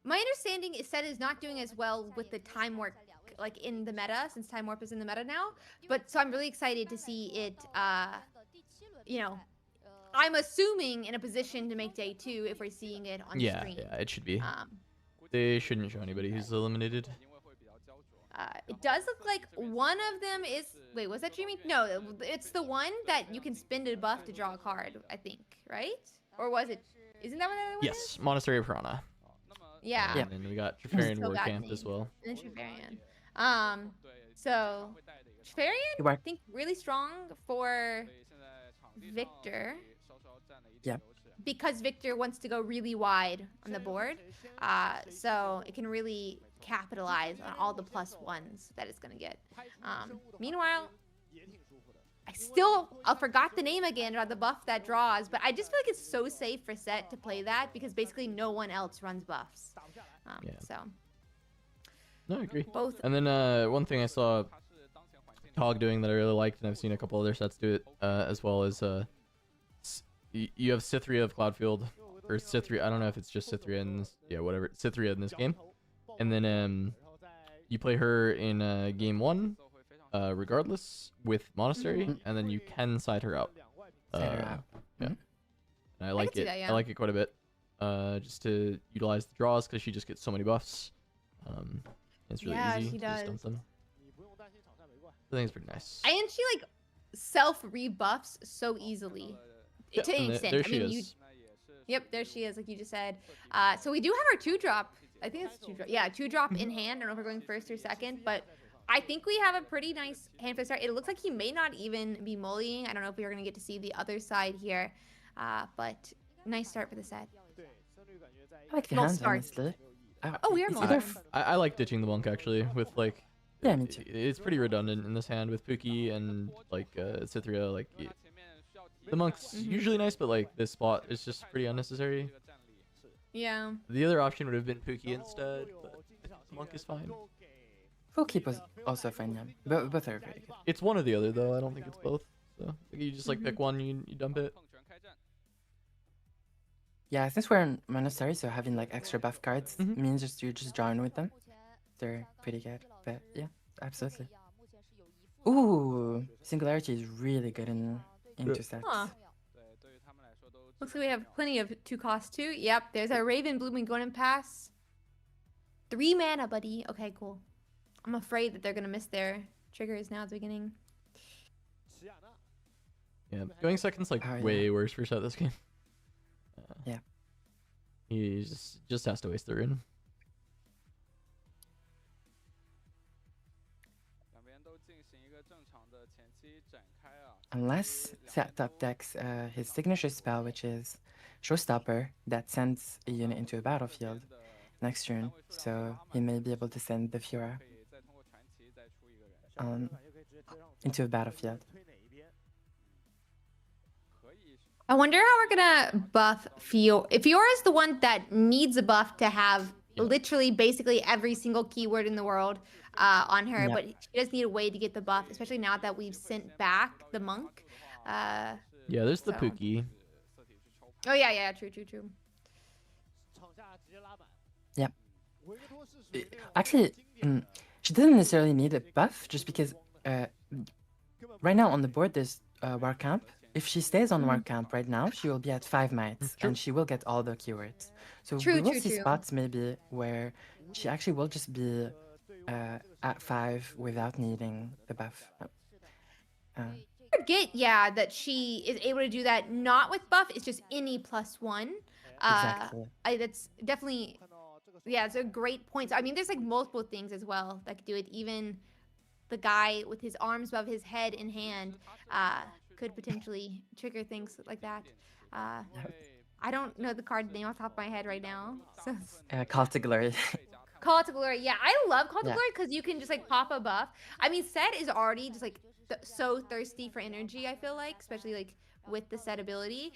My understanding is Set is not doing as well with the Time Warp, like in the meta, since Time Warp is in the meta now. But so I'm really excited to see it. You know, I'm assuming in a position to make day 2 if we're seeing it on stream. Yeah, it should be. They shouldn't show anybody who's eliminated. It does look like one of them is. Wait, was that Dreaming? No, it's the one that you can spend a buff to draw a card. I think, right? Or was it? Isn't that what that one is? Yes, Monastery of Piranha. Yeah. And then we got Trifarian Still War got Camp named. as well. And then Trifarian. So Trifarian, I think really strong for Victor. Yeah. Because Victor wants to go really wide on the board, so it can really capitalize on all the +1s that it's gonna get. Meanwhile, I forgot the name again about the buff that draws, but I just feel like it's so safe for Set to play that because basically no one else runs buffs. So No, I agree. both. And then one thing I saw Tog doing that I really liked, and I've seen a couple other sets do it as well, is you have Cythria of Cloudfield, or Cythria. I don't know if it's just Cythria in this, whatever, Cythria in this game. And then you play her in game 1, regardless with Monastery, and then you can side her out. Yeah. And I like see it. that, yeah. I like it quite a bit. Just to utilize the draws because she just gets so many buffs. It's really easy she to just does. dump them. I think it's pretty nice. And she like self rebuffs so easily Yeah, to an and extent. there I she mean, is. Yep, there she is, like you just said. So we do have our 2-drop. I think it's 2-drop. Yeah, 2-drop in hand. I don't know if we're going first or second, but I think we have a pretty nice hand for the start. It looks like he may not even be mullying. I don't know if we are going to get to see the other side here, but nice start for the set. I like the Well, hands, starts. honestly. Oh, we are It's mulling. either I like ditching the monk actually with like. Yeah, me too. It's pretty redundant in this hand with Pookie and like Cythria. Like the monk's usually nice, but like this spot is just pretty unnecessary. Yeah. The other option would have been Pookie instead, but the monk is fine. Full keep was also fine, yeah. Both are very good. It's one or the other though. I don't think it's both. So like, you just like pick one, you dump it. Yeah, since we're in Monastery, so having like extra buff cards means you're just drawing with them. They're pretty good, but yeah, absolutely. Ooh, Singularity is really good in intersects. Huh. Looks like we have plenty of 2 cost too. Yep, there's our Raven Blooming Golden Pass. 3 mana, buddy. Okay, cool. I'm afraid that they're gonna miss their triggers now at the beginning. Yeah, going second's like Oh, yeah. way worse for Set this game. Yeah. He just has to waste the rune. Unless Set top decks his signature spell, which is Showstopper, that sends a unit into a battlefield next turn, so he may be able to send the Fiora into a battlefield. I wonder how we're gonna buff Fiora. If Fiora is the one that needs a buff to have literally basically every single keyword in the world on her, Yeah. but she does need a way to get the buff, especially now that we've sent back the monk. Yeah, there's the So- Pookie. Oh yeah, true. Yeah. Actually, she doesn't necessarily need a buff, just because right now on the board there's War Camp. If she stays on War Camp right now, she will be at 5 mites, and she will get all the keywords. So we will see spots maybe where she actually will just be at 5 without needing the buff. forget, yeah, that she is able to do that not with buff. It's just any +1. Exactly. That's definitely, yeah, it's a great point. So, I mean, there's like multiple things as well that could do it. Even the guy with his arms above his head in hand could potentially trigger things like that. I don't know the card name off the top of my head right now. So Call to Glory. Call to Glory. Yeah, I love Call to Yeah. Glory because you can just like pop a buff. I mean, Set is already just like so thirsty for energy, I feel like, especially like with the Set ability.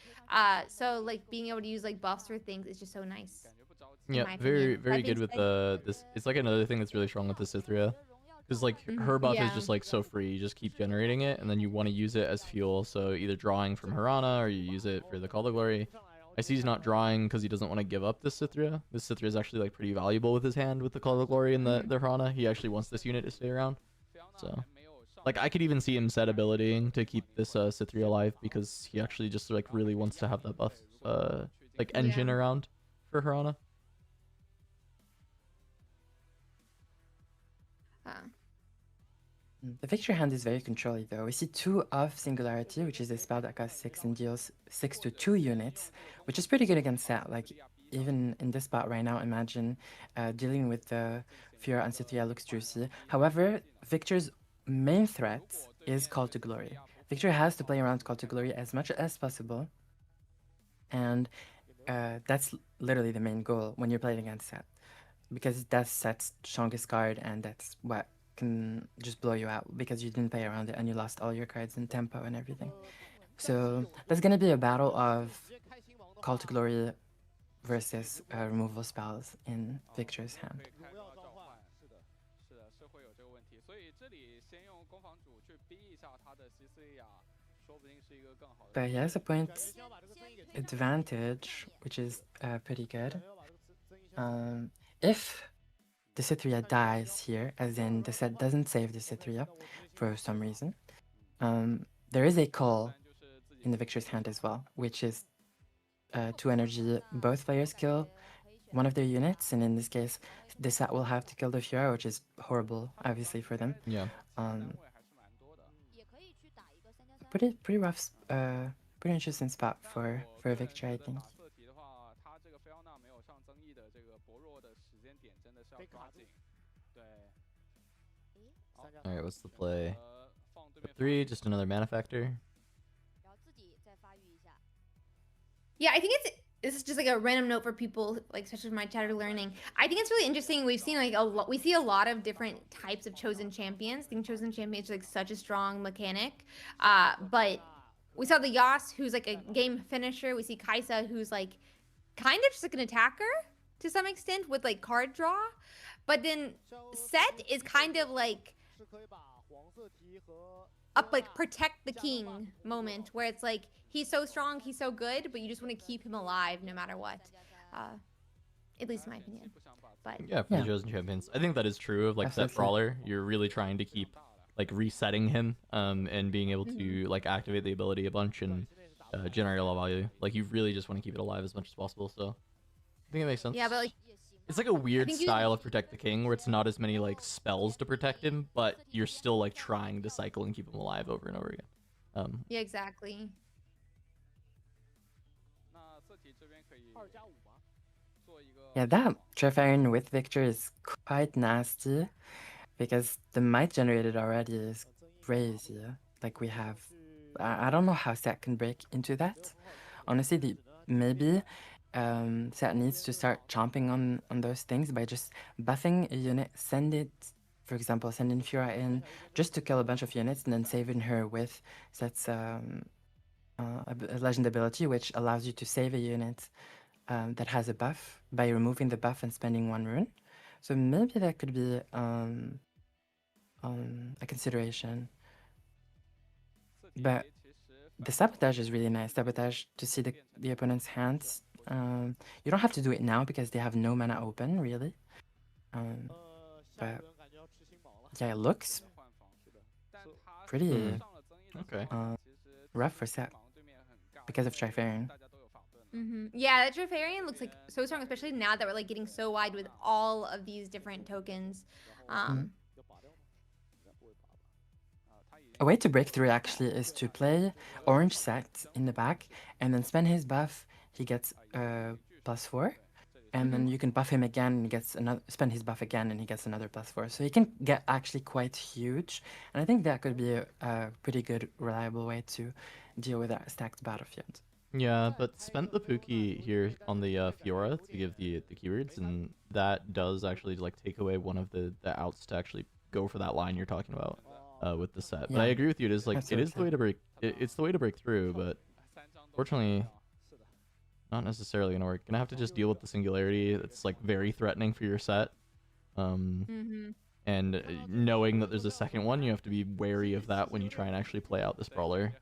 So like being able to use like buffs for things is just so nice. Yeah, very good with this. It's like another thing that's really strong with the Cythria. Because like her buff is just like so free, you just keep generating it, and then you want to use it as fuel. So either drawing from Hirana or you use it for the Call to Glory. I see he's not drawing because he doesn't want to give up this Cythria. This Cythria is actually like pretty valuable with his hand with the Call to Glory and the Hirana. He actually wants this unit to stay around. So like I could even see him set abilitying to keep this Cythria alive because he actually just like really wants to have that buff like engine around for Hirana. The Victory hand is very controlly though. We see 2 of Singularity, which is a spell that costs 6 and deals 6 to 2 units, which is pretty good against Set. Like, even in this spot right now, imagine dealing with the Fura and Cythria looks juicy. However, Victor's main threat is Call to Glory. Victor has to play around Call to Glory as much as possible, and that's literally the main goal when you're playing against Set, because that's Set's strongest card, and that's what can just blow you out because you didn't play around it and you lost all your cards in tempo and everything. So that's gonna be a battle of Call to Glory versus removal spells in Victor's hand. But he has a point advantage, which is pretty good. If the Cythria dies here, as in the Set doesn't save the Cythria for some reason, there is a call in the Victor's hand as well, which is 2 energy. Both players kill one of their units, and in this case, the Set will have to kill the Fura, which is horrible, obviously, for them. Yeah. Pretty rough, pretty interesting spot for a Victor, I think. Alright, what's the play? 3, just another mana factor. Yeah, I think this is just like a random note for people, like especially my chatter learning. I think it's really interesting. We've seen like we see a lot of different types of chosen champions. I think chosen champions is like such a strong mechanic. But we saw the Yas, who's like a game finisher. We see Kaisa, who's like kind of just like an attacker to some extent with like card draw. But then Set is kind of like up like protect the king moment, where it's like he's so strong, he's so good, but you just want to keep him alive no matter what. At least in my opinion. But yeah, for the chosen champions, I think that is true of like Set Brawler. You're really trying to keep like resetting him and being able to like activate the ability a bunch and generate a lot of value. Like you really just want to keep it alive as much as possible. So I think it makes sense. Yeah, but like it's like a weird style of Protect the King where it's not as many like spells to protect him, but you're still like trying to cycle and keep him alive over and over again. Yeah, exactly. Yeah, that Trifarian with Victor is quite nasty because the might generated already is crazy. Like we have, I don't know how Set can break into that. Honestly, maybe Set needs to start chomping on those things by just buffing a unit, for example, sending Fura in just to kill a bunch of units and then saving her with Set's a legend ability, which allows you to save a unit that has a buff by removing the buff and spending 1 rune. So maybe that could be a consideration. But the sabotage is really nice. Sabotage to see the opponent's hands. You don't have to do it now because they have no mana open, really. But yeah, it looks pretty rough for Set because of Trifarian. Yeah, that Trifarian looks like so strong, especially now that we're like getting so wide with all of these different tokens. a way to break through actually is to play orange set in the back and then spend his buff. He gets +4, and then you can buff him again and he gets another, spend his buff again and he gets another +4. So he can get actually quite huge, and I think that could be a pretty good, reliable way to deal with that stacked battlefield. Yeah, but spent the Pookie here on the Fiora to give the keywords, and that does actually like take away one of the outs to actually go for that line you're talking about with the set. But I agree with you. It is like it is the way to break. It's the way to break through, but fortunately, not necessarily gonna work. Gonna have to just deal with the singularity. It's like very threatening for your set. And knowing that there's a second one, you have to be wary of that when you try and actually play out this brawler.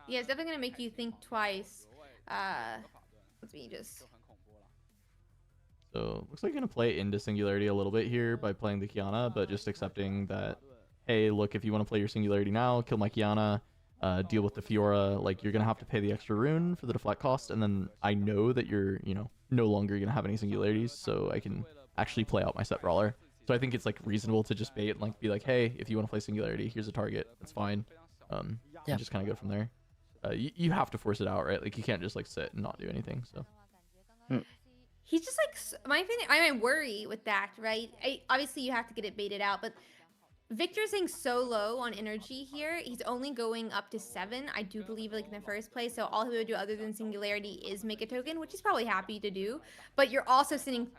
Yeah, it's definitely gonna make you think twice. Let me just. So looks like you're gonna play into singularity a little bit here by playing the Kiana, but just accepting that, hey, look, if you want to play your singularity now, kill my Kiana, deal with the Fiora. Like, you're gonna have to pay the extra rune for the deflect cost, and then I know that you're, no longer gonna have any singularities, so I can actually play out my set brawler. So I think it's like reasonable to just bait and like be like, hey, if you want to play singularity, here's a target. That's fine. And just kind of go from there. You have to force it out, right? Like, you can't just like sit and not do anything. So He's just like, my opinion, I worry with that, right? Obviously, you have to get it baited out, but Victor's saying so low on energy here. He's only going up to 7, I do believe, like in the first place. So all he would do other than singularity is make a token, which he's probably happy to do. But you're also sending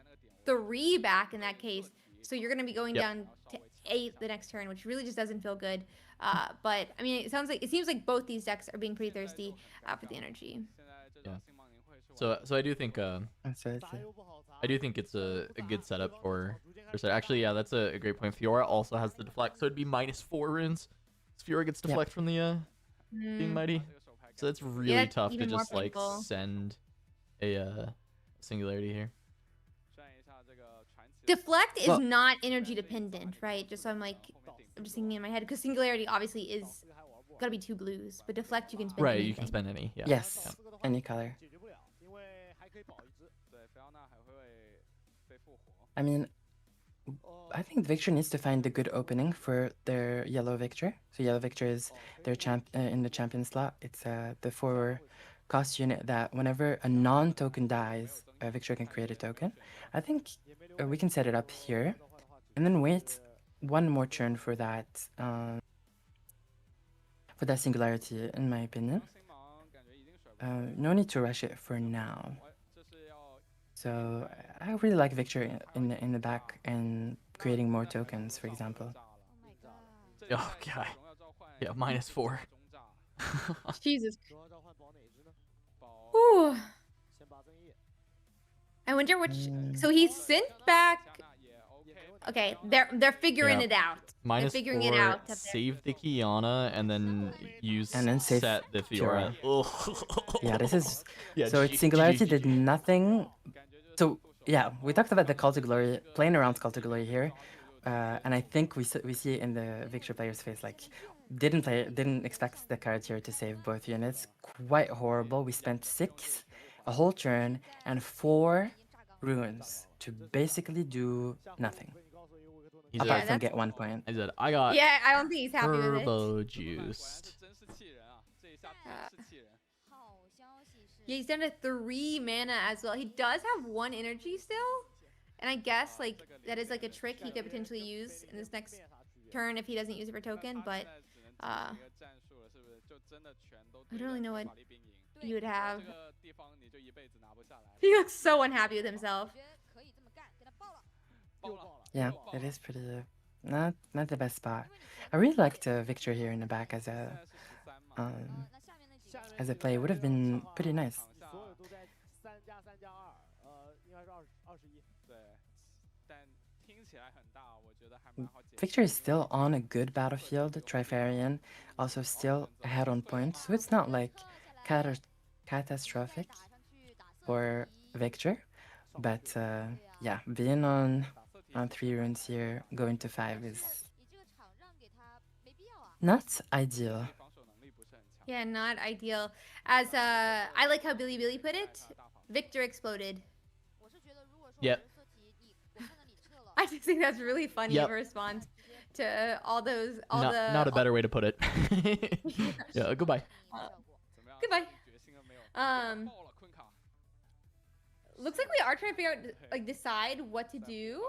3 back in that case. So you're going to be going down to 8 the next turn, which really just doesn't feel good. But I mean, it seems like both these decks are being pretty thirsty for the energy. Yeah. So I do think it's a good setup for set. Actually, yeah, that's a great point. Fiora also has the deflect, so it'd be -4 runes. Fiora gets deflect from the being mighty, so it's really tough to just like send a singularity here. Deflect is not energy dependent, right? Just so I'm just thinking in my head, because singularity obviously is gotta be 2 blues, but deflect you can spend anything. You can spend any. Yeah. Yes, any color. I mean, I think Victor needs to find a good opening for their yellow Victor. So yellow Victor is their in the champion slot. It's the 4 cost unit that whenever a non-token dies, Victor can create a token. I think we can set it up here, and then wait one more turn for that singularity, in my opinion. No need to rush it for now. So I really like Victor in the back and creating more tokens, for example. Oh god, yeah, -4. Jesus. Ooh. I wonder which. So he sent back. Okay, they're figuring it out. -4, figuring it out. Save the Kiana and then use set the Fiora. Yeah, this is so its singularity did nothing. So yeah, we talked about the Call to Glory, playing around Call to Glory here, and I think we see it in the Victor player's face, like didn't expect the card here to save both units. Quite horrible. We spent 6, a whole turn, and 4 runes to basically do nothing. Apart from get 1 point. I said I got. Yeah, I don't think he's happy with it. Turbo juiced. Yeah, he's down to 3 mana as well. He does have 1 energy still, and I guess like that is like a trick he could potentially use in this next turn if he doesn't use it for token. But I don't really know what you would have. He looks so unhappy with himself. Yeah, it is pretty not the best spot. I really liked Victor here in the back as a play. It would have been pretty nice. Victor is still on a good battlefield. Trifarian also still ahead on points, so it's not like catastrophic for Victor. But yeah, being on 3 runes here, going to 5 is not ideal. Yeah, not ideal. As I like how Billy put it, Victor exploded. Yep. I just think that's really funny of a response to all those not a better way to put it. Yeah, goodbye. Goodbye. Looks like we are trying to figure out, like, decide what to do.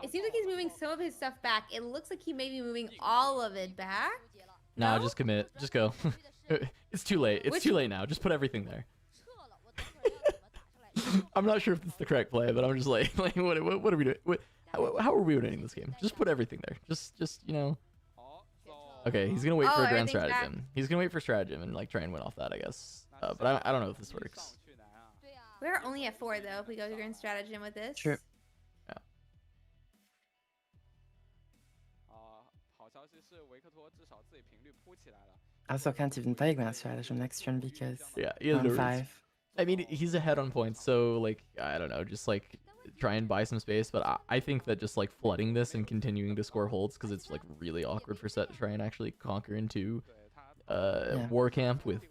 It seems like he's moving some of his stuff back. It looks like he may be moving all of it back. Nah, just commit. Just go. It's too late. It's too late now. Just put everything there. I'm not sure if it's the correct play, but I'm just like what are we doing? How are we winning this game? Just put everything there. Just you know. Okay, he's gonna wait for a grand stratagem. He's gonna wait for stratagem and like try and win off that, I guess. But I don't know if this works. We're only at 4 though. If we go to grand stratagem with this. True. Yeah. I also can't even play grand stratagem next turn because Yeah, he has on no reason. 5. I mean, he's ahead on points, so like I don't know, just like try and buy some space. But I think that just like flooding this and continuing to score holds, because it's like really awkward for Set to try and actually conquer into war camp with,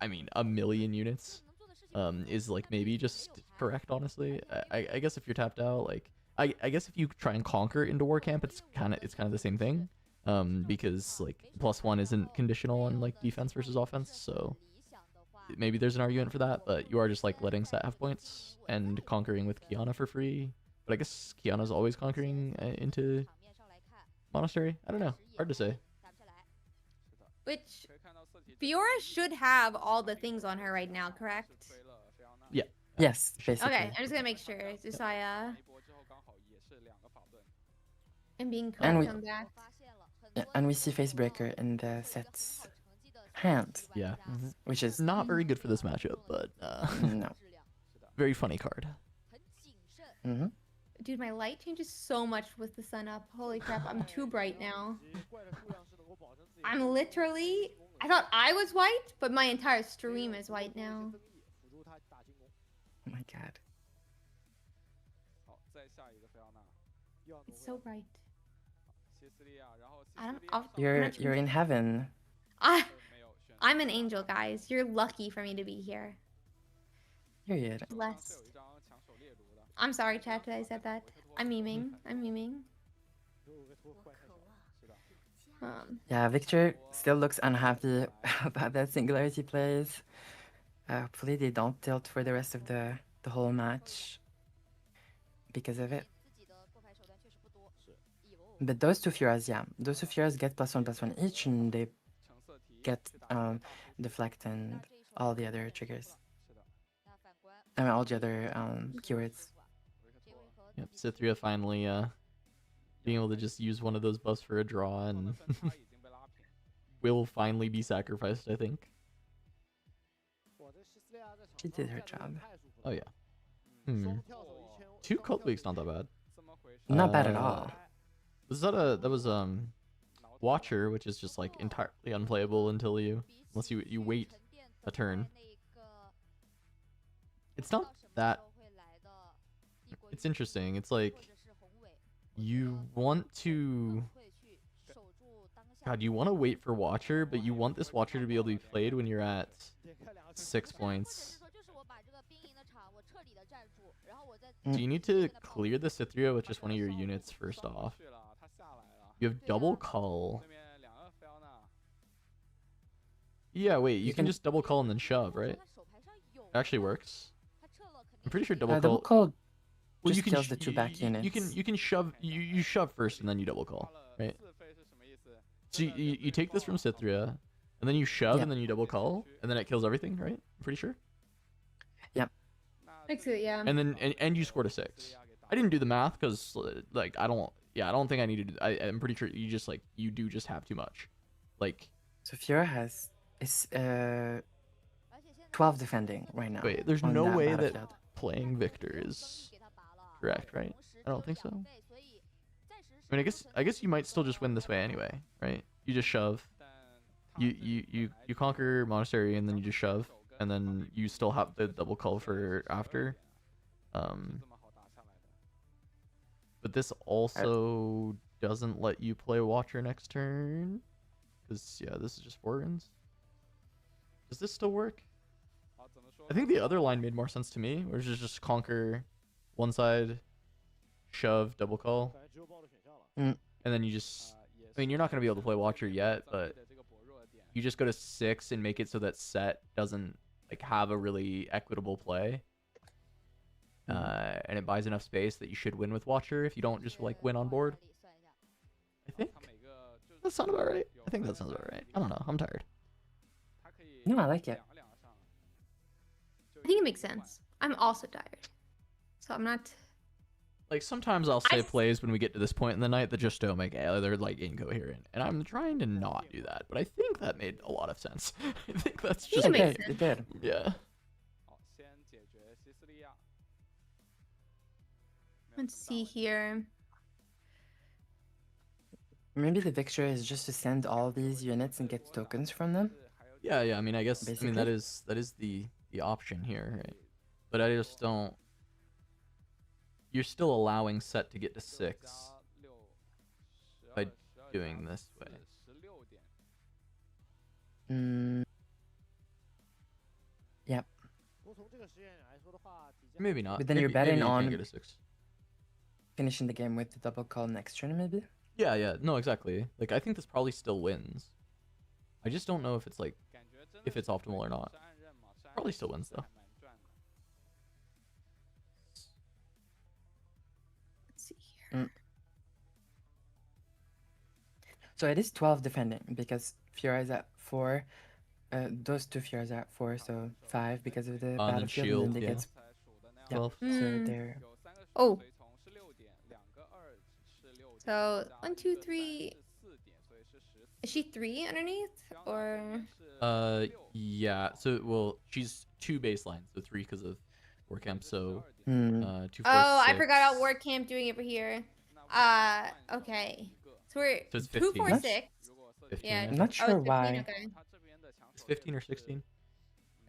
I mean, 1 million units, is like maybe just correct. Honestly, I guess if you're tapped out, like I guess if you try and conquer into war camp, it's kind of the same thing, because like +1 isn't conditional on like defense versus offense, so. Maybe there's an argument for that, but you are just like letting Set have points and conquering with Kiana for free. But I guess Kiana's always conquering into Monastery. I don't know. Hard to say. Which Fiora should have all the things on her right now, correct? Yeah. Yes, basically. Okay, I'm just gonna make sure. Just so I I'm being And cool. we- Come back. Yeah, and we see Facebreaker in the Set's hand, Yeah. which is Not very good for this matchup, but no. very funny card. Mm-hmm. Dude, my light changes so much with the sun up. Holy crap, I'm too bright now. I'm literally... I thought I was white, but my entire stream is white now. Oh my god. It's so bright. You're in heaven. I'm an angel, guys. You're lucky for me to be here. Period. Blessed. I'm sorry, chat, that I said that. I'm memeing. I'm memeing. Yeah, Victor still looks unhappy about that singularity plays. Hopefully they don't tilt for the rest of the whole match because of it. But those two Fioras, yeah. Those two Fioras get +1/+1 each, and they get deflect and all the other triggers. I mean, all the other keywords. Yep, Cythria finally being able to just use one of those buffs for a draw and will finally be sacrificed, I think. She did her job. Oh yeah. 2 cult weeks, not that bad. Not bad at all. That was Watcher, which is just like entirely unplayable until unless you wait a turn. It's not that. It's interesting. It's like you want to. God, you want to wait for Watcher, but you want this Watcher to be able to be played when you're at 6 points. Do you need to clear the Cythria with just one of your units first off? You have double cull. Yeah, wait, you can just double cull and then shove, right? It actually works. I'm pretty sure double Double cull. call just kills the 2 back units. You can shove. You shove first and then you double cull, right? So you take this from Cythria, and then you shove and then you double cull, and then it kills everything, right? I'm pretty sure. Yep. Exit, yeah. And then and you scored a 6. I didn't do the math because like I don't think I needed. I'm pretty sure you just like you do just have too much, like. So Fiora is 12 defending right now. Wait, there's on no that way battlefield. that playing Victor is correct, right? I don't think so. I mean, I guess you might still just win this way anyway, right? You just shove. You conquer Monastery and then you just shove, and then you still have the double cull for after. But this also doesn't let you play Watcher next turn, because yeah, this is just Forgans. Does this still work? I think the other line made more sense to me, which is just conquer one side, shove, double call. and then you just, I mean, you're not going to be able to play Watcher yet, but you just go to 6 and make it so that Set doesn't like have a really equitable play. And it buys enough space that you should win with Watcher if you don't just like win on board. I think that sounds about right. I think that sounds about right. I don't know. I'm tired. No, I like it. I think it makes sense. I'm also tired, so I'm not. Like sometimes I'll say plays when we get to this point in the night that just don't make they're like incoherent, and I'm trying to not do that. But I think that made a lot of sense. I think that's just okay. It did. Yeah. Let's see here. Maybe the victory is just to send all these units and get tokens from them. Yeah. I mean, I guess Basically. I mean that is the option here, right? But I just don't. You're still allowing Set to get to 6 by doing this way. Yep. Maybe not. But then maybe, you're betting maybe you on can't get a 6. finishing the game with the double call next turn, maybe? Yeah. No, exactly. Like I think this probably still wins. I just don't know if it's like if it's optimal or not. Probably still wins though. Let's see here. So it is 12 defending because Fiora is at 4. Those two Fioras are at 4, so 5 because of the battlefield. Shield, and then they yeah. get 12. So they're Oh. So 1, 2, 3. Is she 3 underneath or? Yeah. So well, she's 2 baselines, so 3 because of war camp. So 2, 4, Oh, 6. I forgot about War Camp doing it over here. Okay. So we're So it's 2, 15. 4, 6. 15, Yeah. I'm not Oh, sure it's 15, why. okay. It's 15 or 16.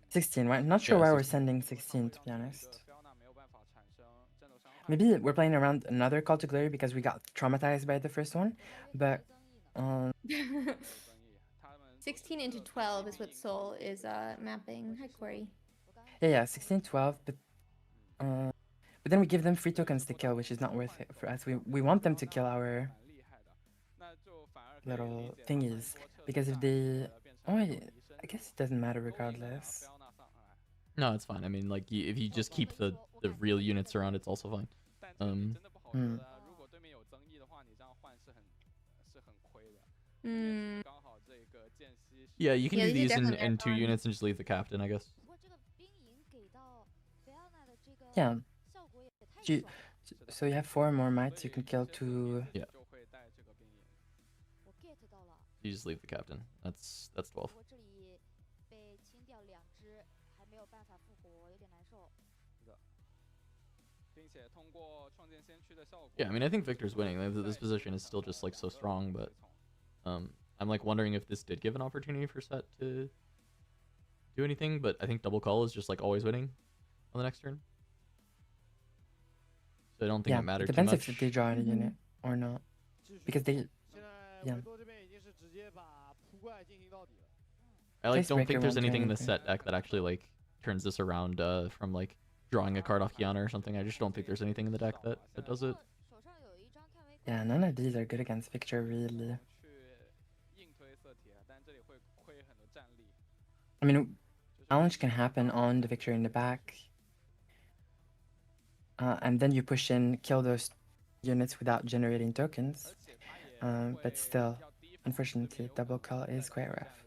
16, right? Not sure Yeah, why we're 16. sending 16, to be honest. Maybe we're playing around another Call to Glory because we got traumatized by the first one, but 16 into 12 is what Soul is mapping. Hi, Corey. yeah, 16, 12, but then we give them free tokens to kill, which is not worth it for us. We want them to kill our little thingies, because if they... Oh, I guess it doesn't matter regardless. No, it's fine. I mean, like if you just keep the real units around, it's also fine. Yeah, you can do these in 2 units and just leave the captain, I guess. Yeah. So you have 4 more mites, you can kill 2... Yeah. You just leave the captain. That's 12. Yeah, I mean, I think Victor's winning. This position is still just like so strong, but I'm like wondering if this did give an opportunity for Set to do anything, but I think double call is just like always winning on the next turn. So I don't think it mattered too depends much. if they draw any unit or not, because they... Yeah. I like don't think Icebreaker there's won't do anything in the anything. Set deck that actually like turns this around from like drawing a card off Kiana or something. I just don't think there's anything in the deck that does it. Yeah, none of these are good against Victor, really. I mean, challenge can happen on the Victor in the back. And then you push in, kill those units without generating tokens. But still, unfortunately, double call is quite rough.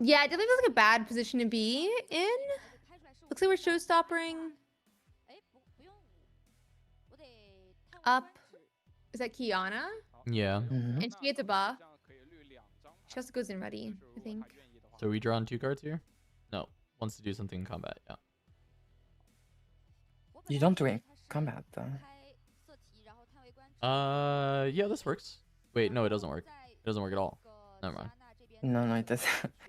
Yeah, it definitely feels like a bad position to be in. Looks like we're showstoppering. Up. Is that Kiana? Yeah. Mm-hmm. And she gets a buff. She also goes in ready, I think. So are we drawing 2 cards here? No. Wants to do something in combat, yeah. You don't do it in combat, though. Yeah, this works. Wait, no, it doesn't work. It doesn't work at all. Never mind. No, it doesn't.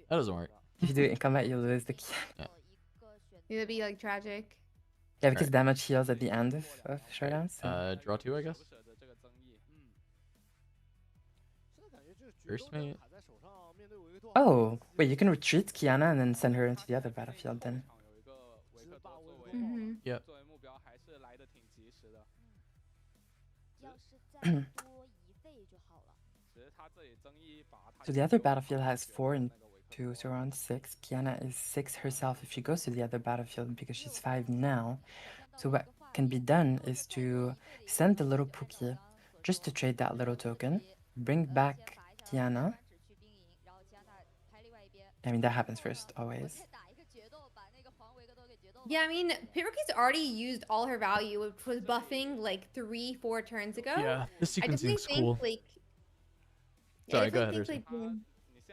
That doesn't work. If you do it in combat, you'll lose the key. Yeah. That'd be like tragic. Yeah, because damage heals at the end of showdowns. So. Draw 2, I guess. First mate. Oh, wait, you can retreat Kiana and then send her into the other battlefield then. Mhm. Yep. 作为目标还是来的挺及时的。要是再多一费就好了。只是他这里争议把他 So the other battlefield has 4 and 2, so around 6. Kiana is 6 herself if she goes to the other battlefield because she's 5 now. So what can be done is to send the little Pookie just to trade that little token, bring back Kiana. I mean, that happens first, always. Yeah, I mean, Pit Rookie's already used all her value, which was buffing like 3-4 turns ago. Yeah, this I definitely sequencing's think cool. like Sorry, I go definitely ahead, think like being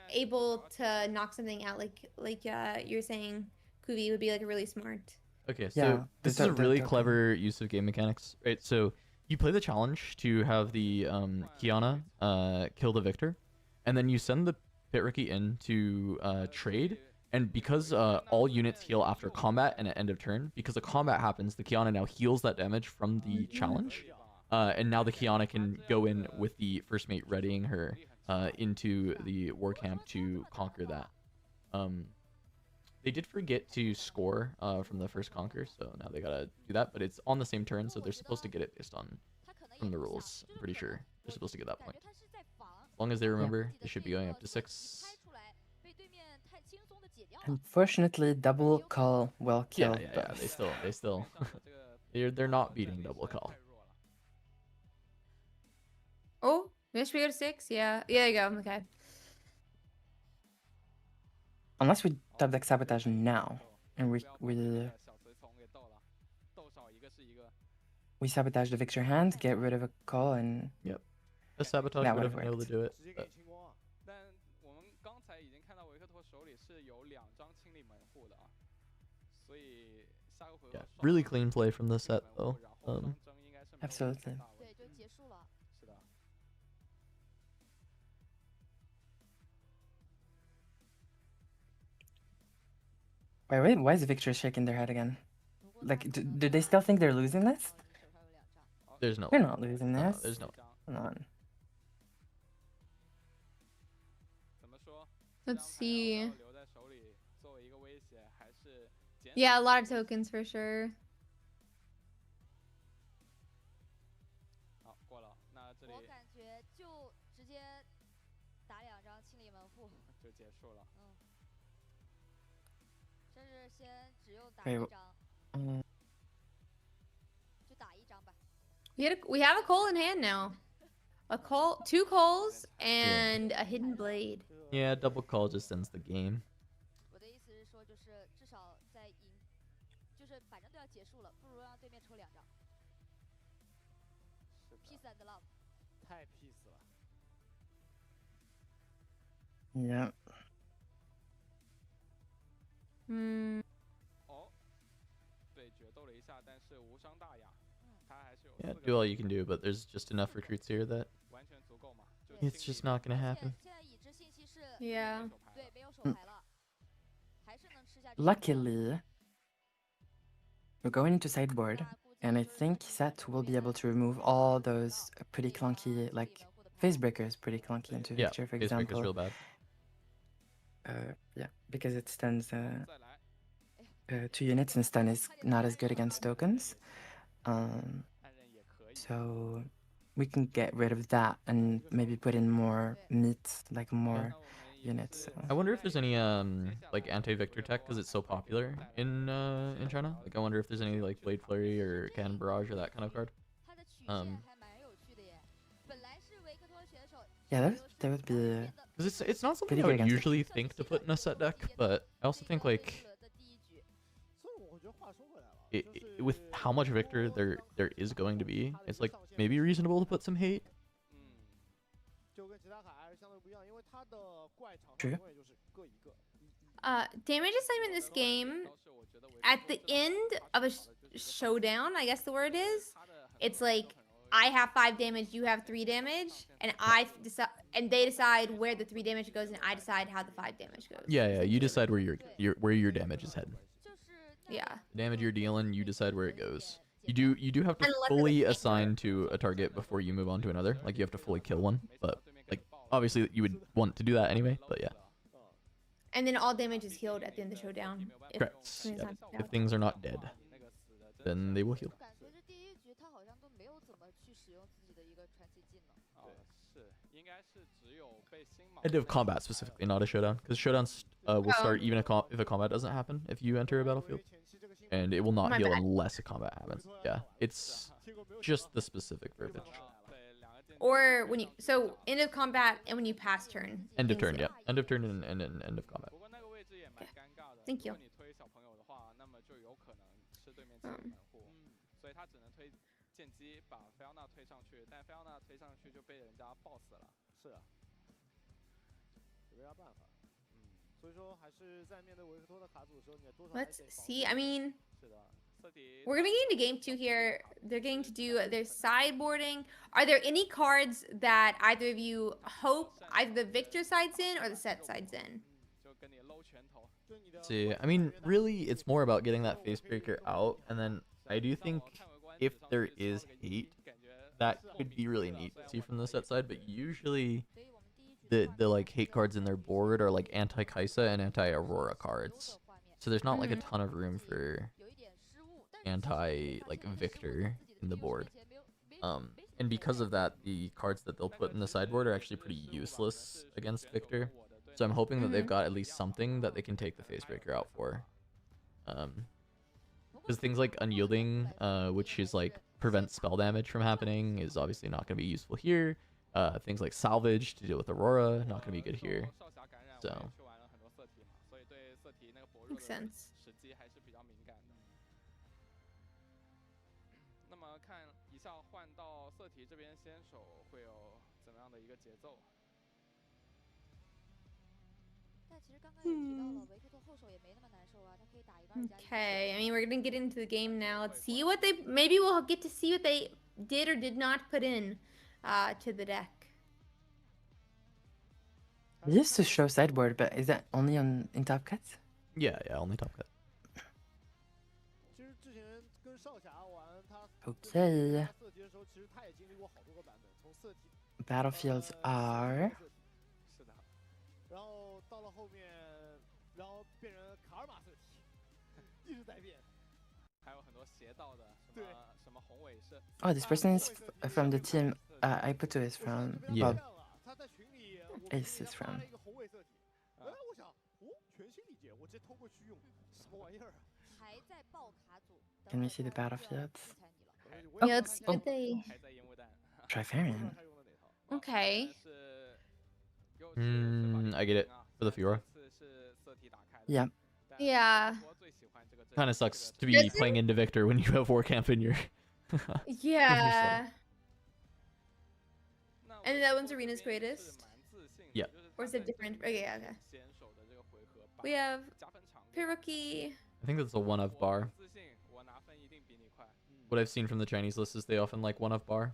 able to knock something out like you're saying, Kuvi would be like really smart. Okay, so Yeah, this the is a really token. clever use of game mechanics, right? So you play the challenge to have the Kiana kill the victor, and then you send the Pit Rookie in to trade, and because all units heal after combat and at end of turn, because the combat happens, the Kiana now heals that damage from the challenge, and now the Kiana can go in with the first mate readying her into the war camp to conquer that. They did forget to score from the first conquer, so now they gotta do that, but it's on the same turn, so they're supposed to get it based on from the rules. I'm pretty sure they're supposed to get that point. As long as they remember, they should be going up to 6. Unfortunately, double call will kill Yeah. both. They still they're not beating double call. Oh, maybe we go to 6? Yeah. Yeah, there you go. Okay. Unless we double deck sabotage now, and we sabotage the victor hand, get rid of a call, and Yep. The sabotage that would would have have been able to worked. do it. But... 但我们刚才已经看到维克托手里是有2张清理门户的啊，所以下个回合 Yeah, really clean play from the set though. Absolutely. 对，就结束了。是的。 Why is Victor shaking their head again? Like, do they still think they're losing this? There's no. They're not losing No, this. there's no. Come on. Let's see. Yeah, a lot of tokens for sure. 好，过了，那这里我感觉就直接打2张清理门户就结束了。嗯，甚至先只用打哎1我张，就打1张吧。We have a coal in hand now. A coal, 2 coals, and a hidden blade. Yeah, double call just ends the game. 我的意思是说，就是至少在赢，就是反正都要结束了，不如让对面抽2张。Peace and love。太 peace 了。 Yeah. 哦，对，决斗了一下，但是无伤大雅。他还是有 Yeah, do all you can do, but there's just enough recruits here that 完全足够嘛。 it's just not gonna happen. 现在已知信息是， Yeah. 对，没有手牌了，还是能吃下。Luckily, we're going into sideboard, and I think Set will be able to remove all those pretty clunky, like phase breakers, pretty clunky into Yeah, Victor, for face breaker's example. real bad. Yeah, because it stuns 2 units, and stun is not as good against tokens. So we can get rid of that and maybe put in more meat, like more units. So. I wonder if there's any like anti-Victor tech because it's so popular in China. Like I wonder if there's any like Blade Flurry or Cannon Barrage or that kind of card. Yeah, that would be. Because it's not something pretty I good would against usually think to put in a set deck, but I also think like with how much Victor there is going to be, it's like maybe reasonable to put some hate. True. Damage assignment in this game, at the end of a showdown, I guess the word is, it's like I have 5 damage, you have 3 damage, and they decide where the 3 damage goes, and I decide how the 5 damage goes. Yeah, you decide where your damage is heading. Yeah. The damage you're dealing, you decide where it goes. You do have to fully assign to a target before you move on to another. Like you have to fully kill one, but like obviously you would want to do that anyway. But yeah. And then all damage is healed at the end of the showdown. Correct. Yep. If things are not dead. then they will heal. End of combat specifically, not a showdown, because showdowns will start even if a combat doesn't happen if you enter a battlefield, and it will not heal unless a combat happens. Yeah, it's just the specific verbiage. Or when you end of combat and when you pass turn. End of turn, yeah. End of turn and end of combat. Thank you. Let's see. I mean, we're gonna get into game 2 here. They're getting to do their sideboarding. Are there any cards that either of you hope either the victor side's in or the set side's in? See, I mean, really, it's more about getting that face breaker out, and then I do think if there is hate, that could be really neat to see from the set side. But usually, the like hate cards in their board are like anti-Kaisa and anti-Aurora cards, so there's not like a ton of room for anti like Victor in the board. And because of that, the cards that they'll put in the sideboard are actually pretty useless against Victor. So I'm hoping that they've got at least something that they can take the face breaker out for. Because things like Unyielding, which is like prevent spell damage from happening, is obviously not going to be useful here. Things like Salvage to deal with Aurora, not going to be good here. So makes sense. Okay, I mean, we're gonna get into the game now. Let's see what they maybe we'll get to see what they did or did not put in to the deck. They used to show sideboard, but is that only in Top Cut? yeah, only Top Cut. Okay. Battlefields are. Oh, this person is from the team Aiputo is from. Yeah. Well, Ace is from. Can we see the battlefields? Yeah, let's see what they. Trifarian. Okay. I get it for the Fiora. Yeah. Yeah. Kind of sucks to be playing into Victor when you have Warcamp in your. Yeah. And that one's Arena's greatest. Yeah. Or is it different? Okay, yeah, okay. We have Piruki. I think that's a one of bar. What I've seen from the Chinese list is they often like one of bar.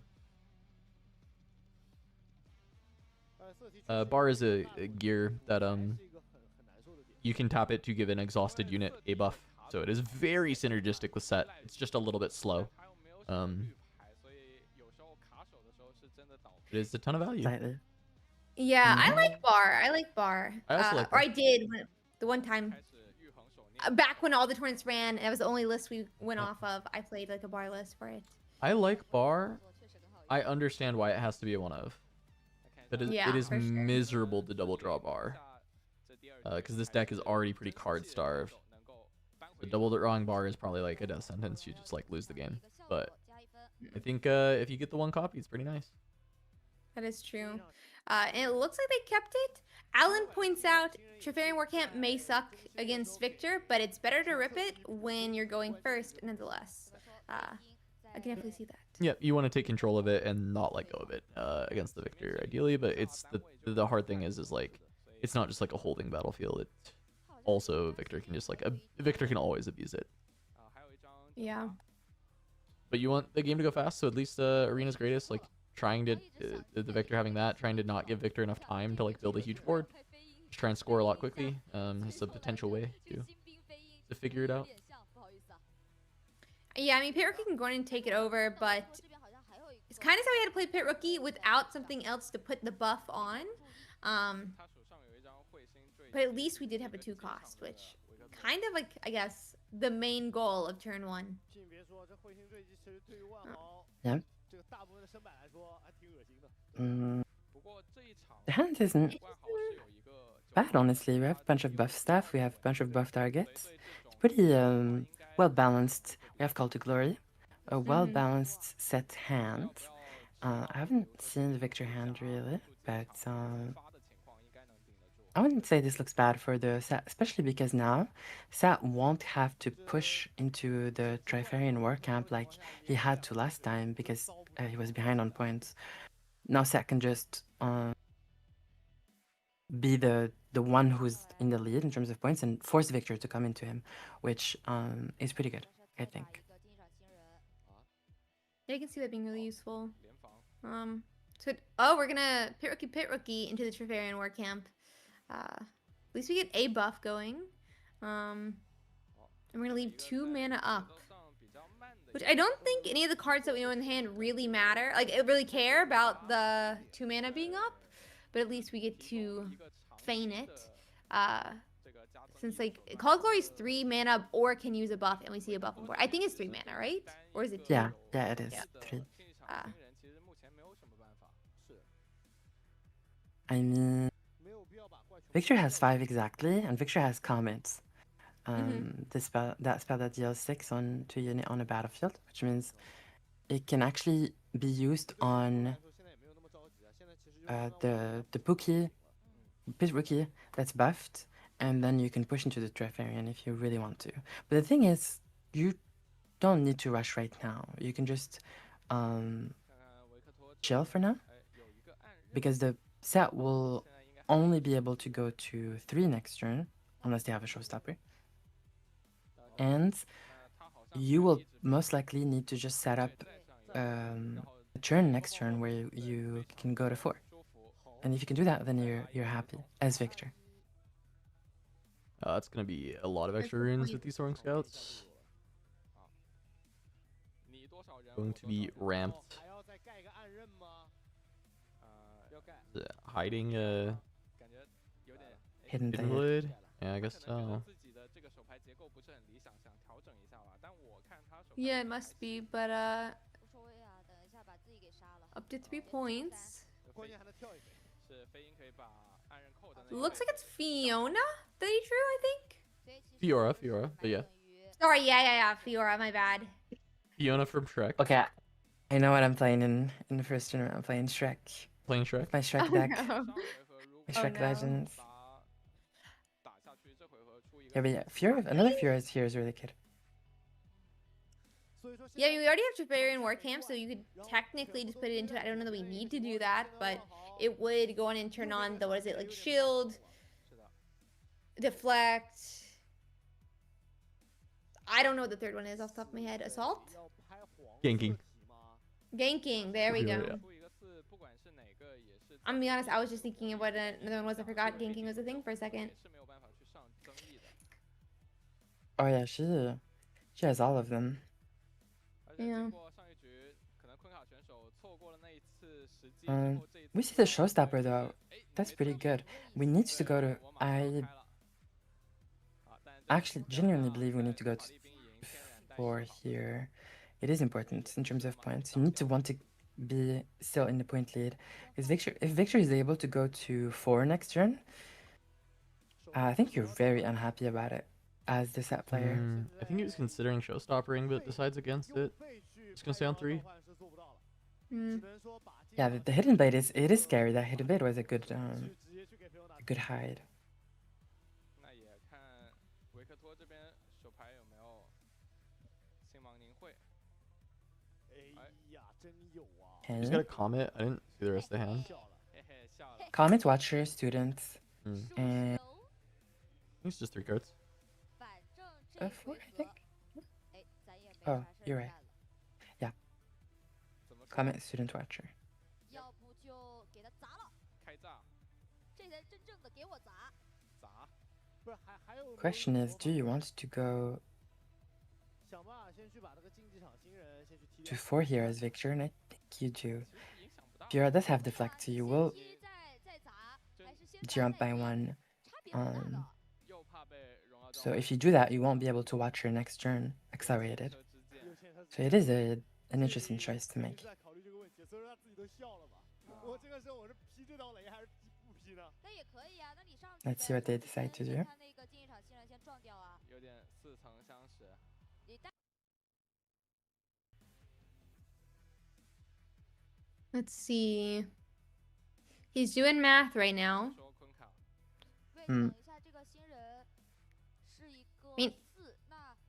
Bar is a gear that you can tap it to give an exhausted unit a buff, so it is very synergistic with set. It's just a little bit slow. It is a ton of value. Slightly. Yeah, I like bar. I like bar. I also like Or bar. I did the one time. Back when all the tournaments ran, it was the only list we went off of. I played like a bar list for it. I like bar. I understand why it has to be a one of. But it is for sure. miserable to double draw bar. Because this deck is already pretty card starved. So double drawing bar is probably like a death sentence. You just like lose the game. But I think if you get the one copy, it's pretty nice. That is true. And it looks like they kept it. Alan points out Trifarian Warcamp may suck against Victor, but it's better to rip it when you're going first, nonetheless. I can definitely see that. Yeah, you want to take control of it and not let go of it against the Victor, ideally. But it's the hard thing is like it's not just like a holding battlefield. It also Victor can just like Victor can always abuse it. Yeah. But you want the game to go fast, so at least Arena's greatest like trying to the Victor having that, trying to not give Victor enough time to like build a huge board, just try and score a lot quickly. It's a potential way to figure it out. Yeah, I mean, Pit Rookie can go in and take it over, but it's kind of how we had to play Pit Rookie without something else to put the buff on. But at least we did have a 2 cost, which kind of like, I guess, the main goal of turn 1. Yeah. The hand isn't bad, honestly. We have a bunch of buff stuff. We have a bunch of buff targets. It's pretty well balanced. We have Call to Glory, a well balanced set hand. I haven't seen the Victor hand really, but I wouldn't say this looks bad for the Sat, especially because now Sat won't have to push into the Trifarian War Camp like he had to last time because he was behind on points. Now Sat can just be the one who's in the lead in terms of points and force Victor to come into him, which is pretty good, I think. Yeah, I can see that being really useful. We're gonna pit rookie into the Trifarian War Camp. At least we get a buff going. And we're gonna leave 2 mana up. Which I don't think any of the cards that we know in the hand really matter. Like, it really care about the 2 mana being up. But at least we get to feign it. Since, like, Call of Glory is 3 mana or can use a buff, and we see a buff on board. I think it's 3 mana, right? Or is it 2? Yeah, it is. 3. I mean, Victor has 5 exactly, and Victor has comments. That spell that deals 6 to a unit on a battlefield, which means it can actually be used on the pit rookie that's buffed, and then you can push into the Trifarian if you really want to. But the thing is, you don't need to rush right now. You can just chill for now, because the set will only be able to go to 3 next turn, unless they have a showstopper. And you will most likely need to just set up a turn next turn where you can go to 4. And if you can do that, then you're happy as Victor. It's gonna be a lot of extra runes with these Soaring Scouts. Going to be ramped. Hiding Hidden blade? Yeah, I guess so. Yeah, it must be, but up to 3 points. Looks like it's Fiona that he drew, I think. Fiora, but yeah. Sorry, yeah, Fiora, my bad. Fiona from Shrek. Okay, I know what I'm playing in the first tournament. I'm playing Shrek. Playing Shrek? My Shrek deck. No. My Shrek Legends. Yeah, but yeah, another Fiora here is really good. Yeah, I mean, we already have Trifarian War Camp, so you could technically just put it into it. I don't know that we need to do that, but it would go on and turn on the, like, shield, deflect. I don't know what the third one is off the top of my head. Assault? Ganking. Ganking, there we go. Yeah. I'm gonna be honest, I was just thinking of what another one was. I forgot Ganking was a thing for a second. Oh yeah, she has all of them. Yeah. We see the showstopper though. That's pretty good. We need to go to. I actually genuinely believe we need to go to 4 here. It is important in terms of points. You need to want to be still in the point lead. Because if Victor is able to go to 4 next turn, I think you're very unhappy about it as the set player. I think he was considering showstoppering, but decides against it. Just gonna stay on 3. Yeah, the hidden blade is scary. That hidden blade was a good hide. He's got a comet. I didn't see the rest of the hand. Comet Watcher, students, and It's just 3 cards. 4, I think. Oh, you're right. Yeah. Comet Student Watcher. Question is, do you want to go to 4 here as Victor? And I think you do. Fiora does have deflect, so you will jump by 1. So if you do that, you won't be able to watch your next turn accelerated. So it is an interesting choice to make. Let's see what they decide to do. Let's see. He's doing math right now. Hmm. I mean,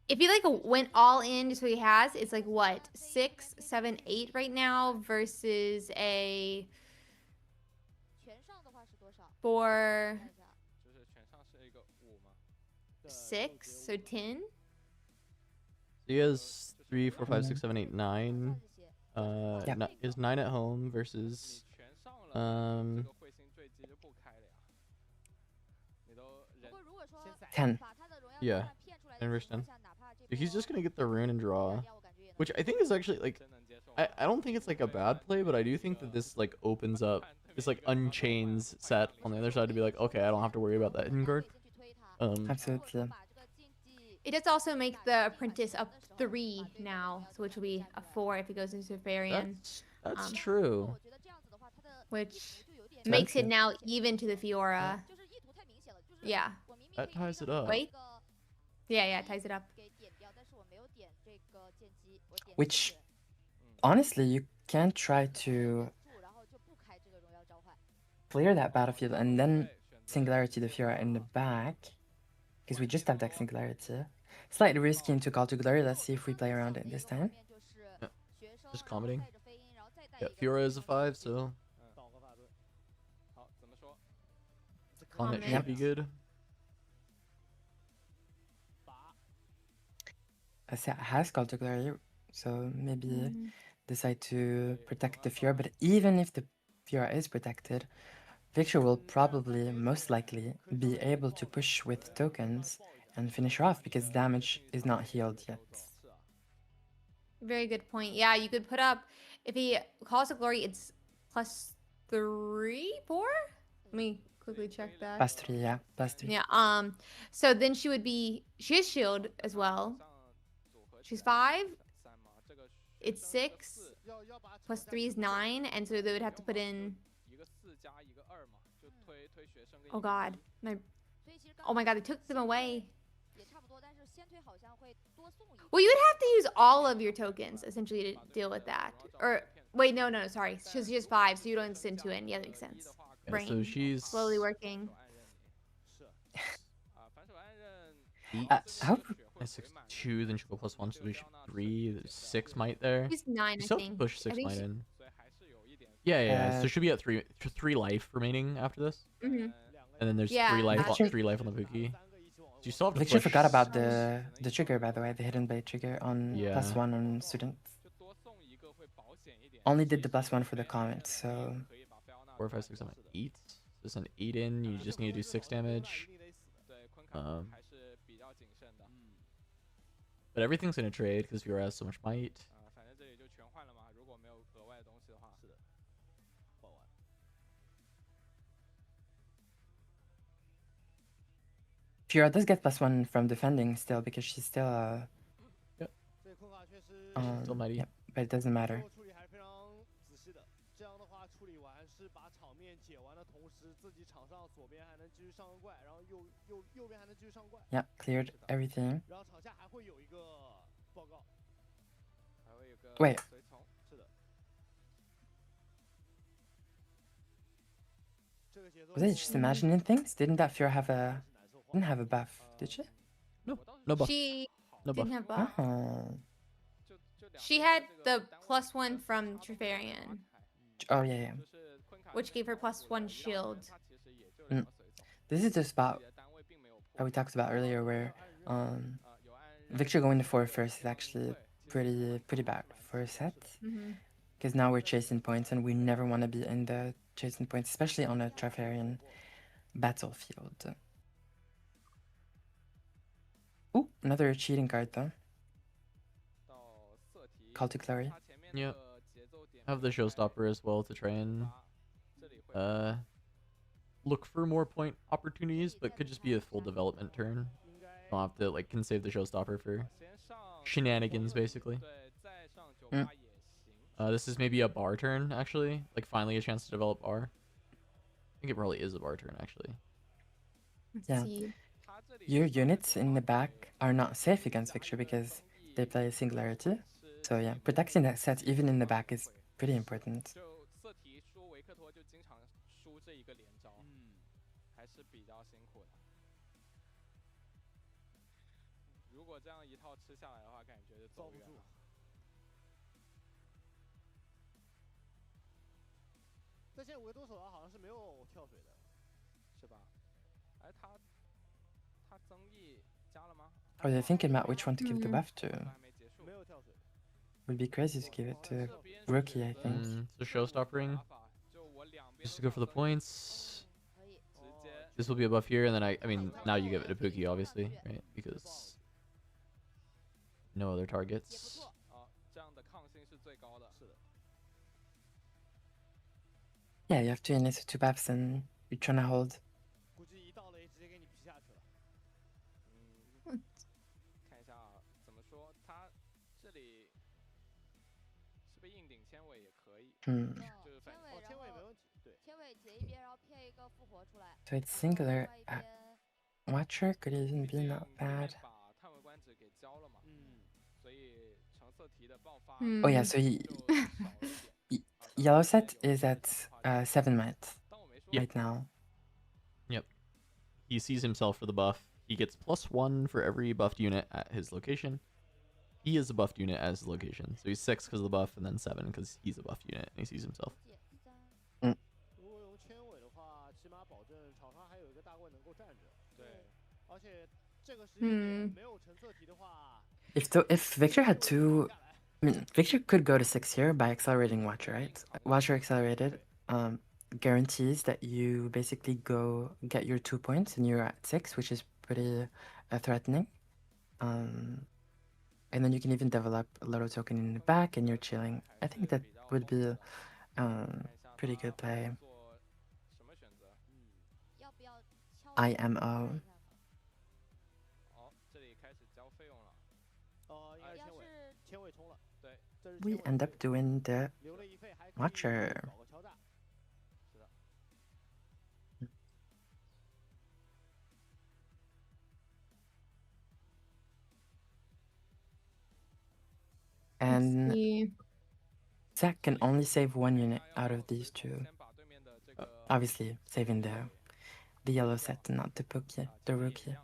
if he like went all in just what he has, it's like what 6, 7, 8 right now versus a 4, 6, so 10. He has 3, 4, 5, 6, 7, 8, 9. Is 9 at home versus 10. Yeah, 10 versus 10. He's just gonna get the rune and draw, which I think is actually like I don't think it's like a bad play, but I do think that this like opens up this like unchains set on the other side to be like, okay, I don't have to worry about that hidden card. Absolutely. It does also make the apprentice up 3 now, so which will be a 4 if he goes into Varian. That's true. Which makes it now even to the Fiora. Yeah. That ties it up. Wait. Yeah, it ties it up. Which, honestly, you can try to clear that battlefield and then Singularity the Fiora in the back. Because we just have that Singularity. Slightly risky into Call to Glory. Let's see if we play around it this time. Yeah. Just commenting. Yeah, Fiora is a 5, so comment should be good. Asset has Call to Glory, so maybe decide to protect the Fiora. But even if the Fiora is protected, Victor will probably, most likely, be able to push with tokens and finish her off because damage is not healed yet. Very good point. Yeah, you could put up, if he calls to glory, it's +3, 4? Let me quickly check that. +3, yeah, +3. Yeah, so then she has shield as well. She's 5. It's 6. +3 is 9, and so they would have to put in. Oh god, oh my god, they took them away. Well, you would have to use all of your tokens essentially to deal with that. Or wait, no, sorry, she's just 5, so you don't send 2 in. Yeah, that makes sense. Yeah, Brain so she's slowly working. 8. How? 2, then she'll go +1, so we should 3. There's 6 might there. She's 9, I still think. push 6 I think might in. Yeah. So she'll be at 3 life remaining after this. Mm-hmm. And then there's 3 life on the Pookie. So you still have to Victor push. forgot about the trigger, by the way, the hidden blade trigger on +1 on student. Only did the +1 for the comment, so 4, 5, 6, 7, 8. There's an 8 in. You just need to do 6 damage. But everything's gonna trade because Fiora has so much might. Fiora does get +1 from defending still because she's still Still mighty. Yeah, but it doesn't matter. Yeah, cleared everything. Wait. Was I just imagining things? Didn't that Fiora didn't have a buff, did she? No buff. She No buff. didn't have buff. Oh. She had the +1 from Trifarian, Oh, yeah. which gave her +1 shield. This is the spot that we talked about earlier where Victor going to 4 first is actually pretty bad for a set. Because now we're chasing points and we never want to be in the chasing points, especially on a Trifarian battlefield. Ooh, another cheating card though. Call to Glory. Yeah. Have the showstopper as well to try and look for more point opportunities, but could just be a full development turn. don't have to like can save the showstopper for shenanigans basically. This is maybe a bar turn actually, like finally a chance to develop bar. I think it probably is a bar turn actually. Yeah. Your units in the back are not safe against Victor because they play Singularity. So yeah, protecting that set even in the back is pretty important. Are they thinking about which one to give the buff to? Would be crazy to give it to Rookie, I think. So showstoppering. Just to go for the points. This will be a buff here, and then I mean, now you give it to Pookie, obviously, right? Because no other targets. Yeah, you have 2 units with 2 buffs, and you're trying to hold. So it's singular. Watcher could even be not bad. Oh yeah, so yellow set is at 7 might right now. Yep. He sees himself for the buff. He gets +1 for every buffed unit at his location. He is a buffed unit at his location. So he's 6 because of the buff, and then 7 because he's a buffed unit, and he sees himself. If Victor had 2... I mean, Victor could go to 6 here by accelerating Watcher, right? Watcher accelerated guarantees that you basically go get your 2 points and you're at 6, which is pretty threatening. And then you can even develop a little token in the back and you're chilling. I think that would be pretty good play. IMO. We end up doing the Watcher. And Zach can only save 1 unit out of these 2. Obviously, saving the yellow set, not the Pookie, the Rookie.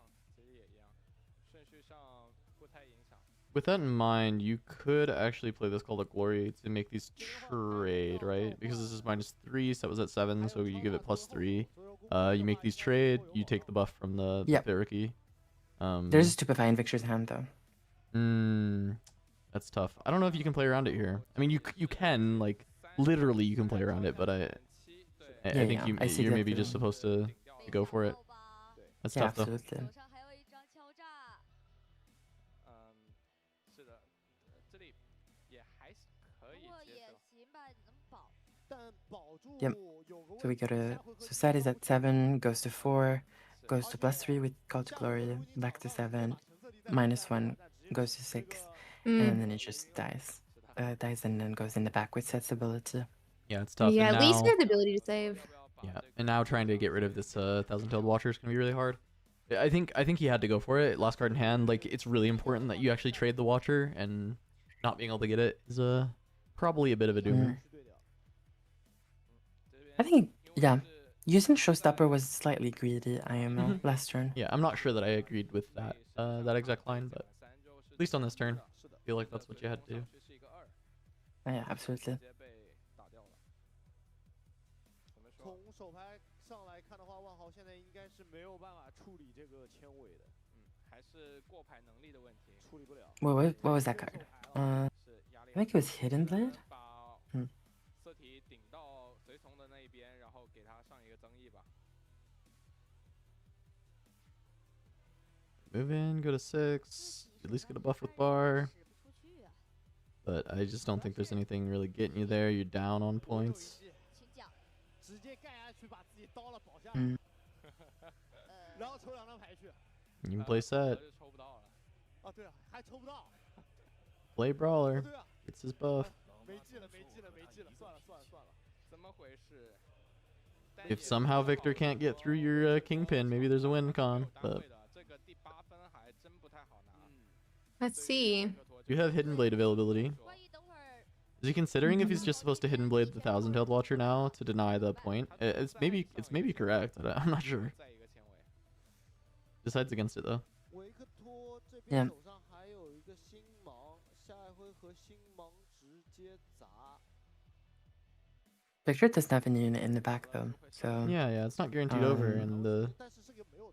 With that in mind, you could actually play this called a Glory to make these trade, right? Because this is -3, so that was at 7, so you give it +3. You make these trade, you take the buff from the Rookie. There's a Stupefy in Victor's hand, though. That's tough. I don't know if you can play around it here. I mean, you can, like, literally you can play around it, but I think you're maybe just supposed to go for it. That's tough, though. Absolutely. Yep. So we go to Society's at 7, goes to 4, goes to +3 with Call to Glory, back to 7, -1, goes to 6, and then it just dies. Dies and then goes in the back with Set's ability. Yeah, it's tough. Yeah, and at now, least we have the ability to save. Yeah, and now trying to get rid of this Thousand-Tailed Watcher is gonna be really hard. I think he had to go for it. Last card in hand, like it's really important that you actually trade the Watcher, and not being able to get it is probably a bit of a doomer. I think, yeah, using Showstopper was slightly greedy, IMO, last turn. Yeah, I'm not sure that I agreed with that that exact line, but at least on this turn, I feel like that's what you had to do. Yeah, absolutely. What was that card? I think it was Hidden Blade? Move in, go to 6, at least get a buff with bar. But I just don't think there's anything really getting you there. You're down on points. You can play set. 就抽不到了。啊，对啊，还抽不到。Play brawler. It's his buff. 没记了，算了。怎么回事？ If somehow Victor can't get through your kingpin, maybe there's a win con. But Let's see. you have Hidden Blade availability. Is he considering if he's just supposed to Hidden Blade the Thousand-Tailed Watcher now to deny the point? It's maybe correct. I'm not sure. Decides against it though. Yeah. Victor doesn't have any unit in the back though, so Yeah, it's not guaranteed over, and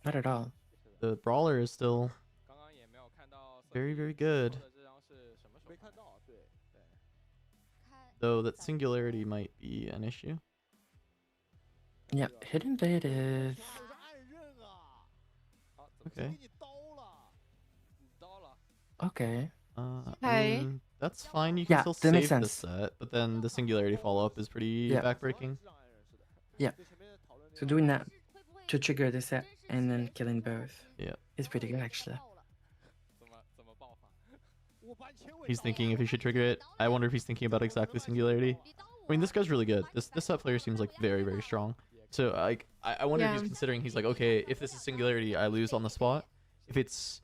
not at all. the brawler is still very, very good. Though that singularity might be an issue. Yeah, Hidden Blade is Okay. okay. Okay. mean, that's fine. You can Yeah, still that makes save the sense. set, but then the singularity follow-up is pretty Yeah. backbreaking. Yeah. So doing that to trigger the set and then killing both. Yeah. Is pretty good actually. He's thinking if he should trigger it. I wonder if he's thinking about exactly singularity. I mean, this guy's really good. This set player seems like very, very strong. So like, I wonder if he's considering. He's like, okay, if this is singularity, I lose on the spot. If it's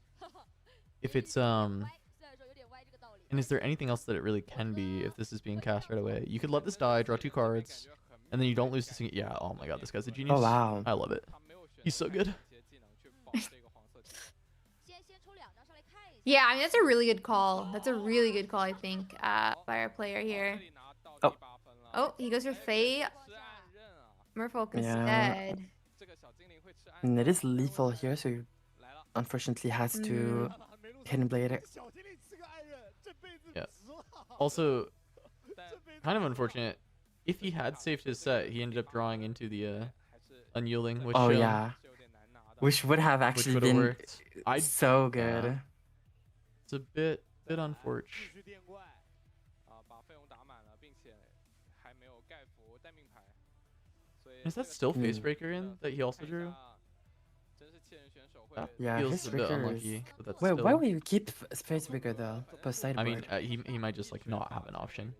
and is there anything else that it really can be if this is being cast right away? You could let this die, draw 2 cards, and then you don't lose the single. Yeah. Oh my God, this guy's a genius. Oh wow. I love it. He's so good. Yeah, I mean that's a really good call. That's a really good call, I think, by our player here. Oh, he goes for Faye. Merfolk instead. And it is lethal here, so he unfortunately has to Hidden Blade it. Yeah. Also, kind of unfortunate. If he had saved his set, he ended up drawing into the unyielding, which Oh yeah. Which would have which actually would have been worked. so good. Yeah. It's a bit unfortunate. Is that still Facebreaker in that he also drew? That Yeah, feels a bit Facebreaker unlucky. is... But that's Wait, still... why would you keep Facebreaker though? Post I sideboard. mean, he might just like not have an option.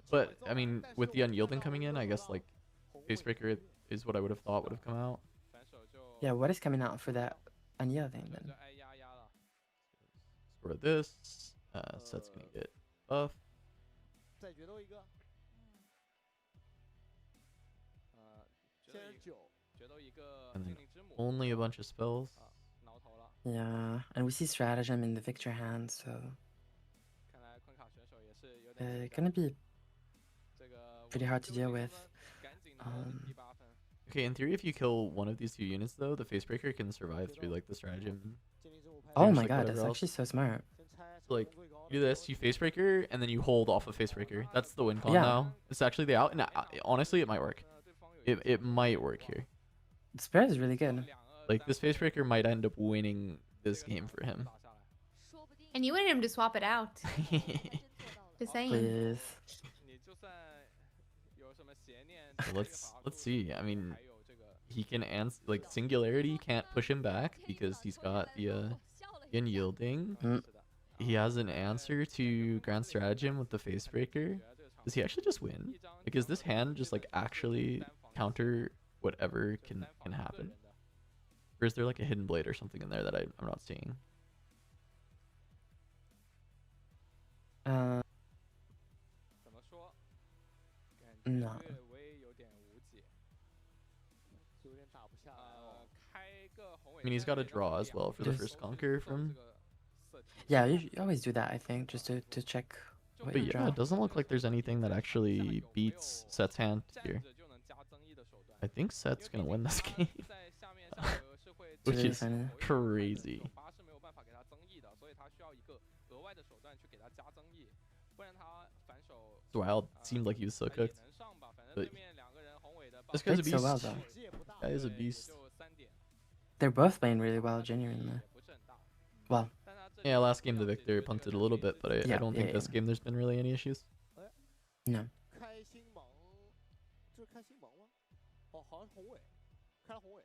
But I mean, with the unyielding coming in, I guess like Facebreaker is what I would have thought would have come out. Yeah, what is coming out for that unyielding then? For this, set's gonna get buff. And then only a bunch of spells. Yeah, and we see stratagem in the Victor hand, so gonna be pretty hard to deal with. Okay, in theory, if you kill one of these 2 units, though, the Facebreaker can survive through like the stratagem. Oh Just, my like, god, whatever that's else. actually so smart. So, like, you do this, you Facebreaker, and then you hold off of Facebreaker. That's the win con Yeah. now. It's actually the out, and honestly, it might work. It might work here. The spread is really good. Like, this Facebreaker might end up winning this game for him. And you wanted him to swap it out. Just saying. Please. So let's see. I mean, he can answer, like, Singularity can't push him back because he's got the unyielding. He has an answer to Grand Stratagem with the Facebreaker. Does he actually just win? Like, is this hand just like actually counter whatever can happen? Or is there like a Hidden Blade or something in there that I'm not seeing? No. I mean, he's got a draw as well for the first conquer from. Yeah, you always do that, I think, just to check what But you yeah, draw. it doesn't look like there's anything that actually beats Set's hand here. I think Set's gonna win this game. Which really is funny. crazy. It's wild. It seemed like he was so cooked. But this guy's a Played beast. so well, though. This guy is a beast. They're both playing really well, genuinely. Well, Yeah, last game the Victor punted a little bit, but I Yeah, don't think this game there's been really any issues. no. 开心盟，这是开心盟吗？哦，好像是宏伟，开了宏伟。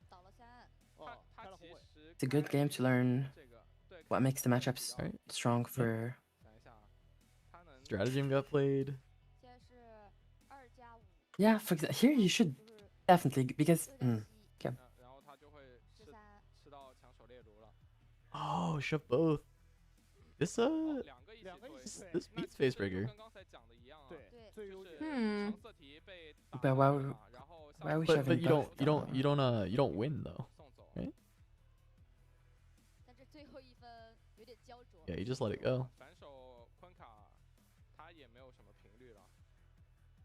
倒了3。It's a good game to learn what makes the matchups strong for. Stratagem got played. Yeah, for example, here you should definitely because. Okay. Oh, shove both. This this beats Facebreaker. But why we But you don't win though, right? Yeah, you just let it go.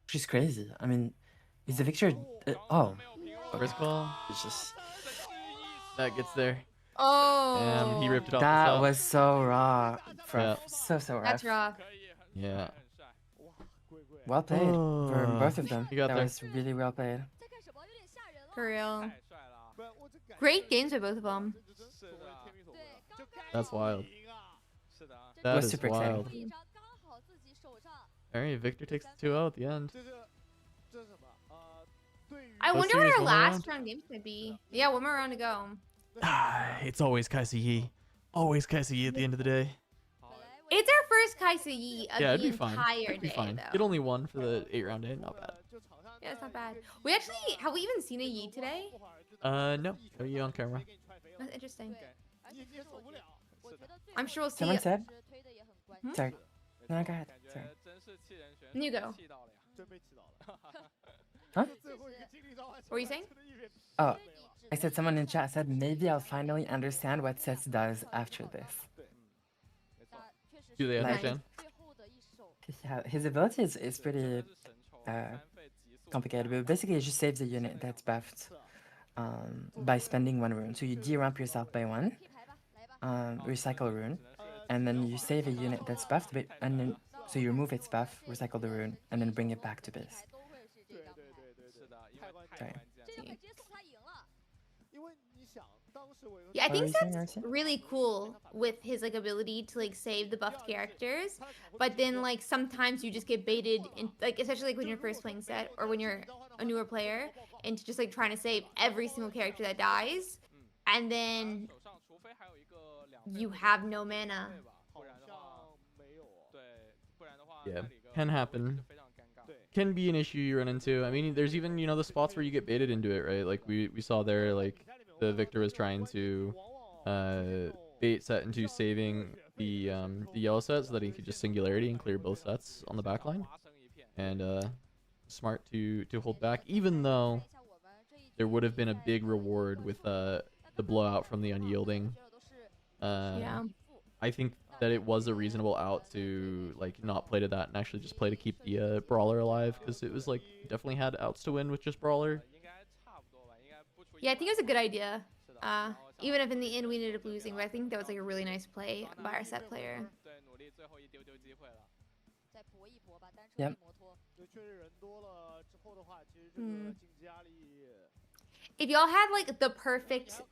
She's crazy. I mean, is the victor? First call. It's just that gets there. Oh. And he ripped it off. That was so raw. Yeah. So rough. That's raw. Yeah. Well played for both of them. You got that there. was really well played. For real. Great games by both of them. That's wild. It That was is super wild. exciting. Alright, Victor takes the 2-0 at the end. I Let's wonder see, what is our one more last round game's gonna be. Yeah, one more round to go. It's always Kaisa Yi. Always Kaisa Yi at the end of the day. It's our first Kaisa Yi of Yeah, it'd the be fine. entire It'd be day, fine. though. Get only one for the 8-round day. Not bad. Yeah, it's not bad. We actually have we even seen a Yi today? No Yi on camera. That's interesting. I'm sure we'll see. Someone it. said. Sorry. No, go ahead. Sorry. You go. Huh? What were you saying? Oh, I said someone in chat said maybe I'll finally understand what Sets does after this. Do they Like- understand? Yeah, his ability is pretty complicated, but basically it just saves a unit that's buffed by spending 1 rune. So you de-ramp yourself by 1, recycle a rune, and then you save a unit that's buffed, and then so you remove its buff, recycle the rune, and then bring it back to base. Sorry. Yeah, I What were think you saying, that's Arcee? really cool with his like ability to like save the buffed characters, but then like sometimes you just get baited in like especially like when you're first playing set or when you're a newer player into just like trying to save every single character that dies, and then you have no mana. Yeah, can happen. Can be an issue you run into. I mean, there's even the spots where you get baited into it, right? Like we saw there, like the Victor was trying to bait set into saving the yellow set so that he could just singularity and clear both sets on the backline, and smart to hold back, even though there would have been a big reward with the blowout from the unyielding. Yeah. I think that it was a reasonable out to like not play to that and actually just play to keep the brawler alive, because it was like definitely had outs to win with just brawler. Yeah, I think it was a good idea. Even if in the end we ended up losing, but I think that was like a really nice play by our set player. Yep. If y'all had like the perfect,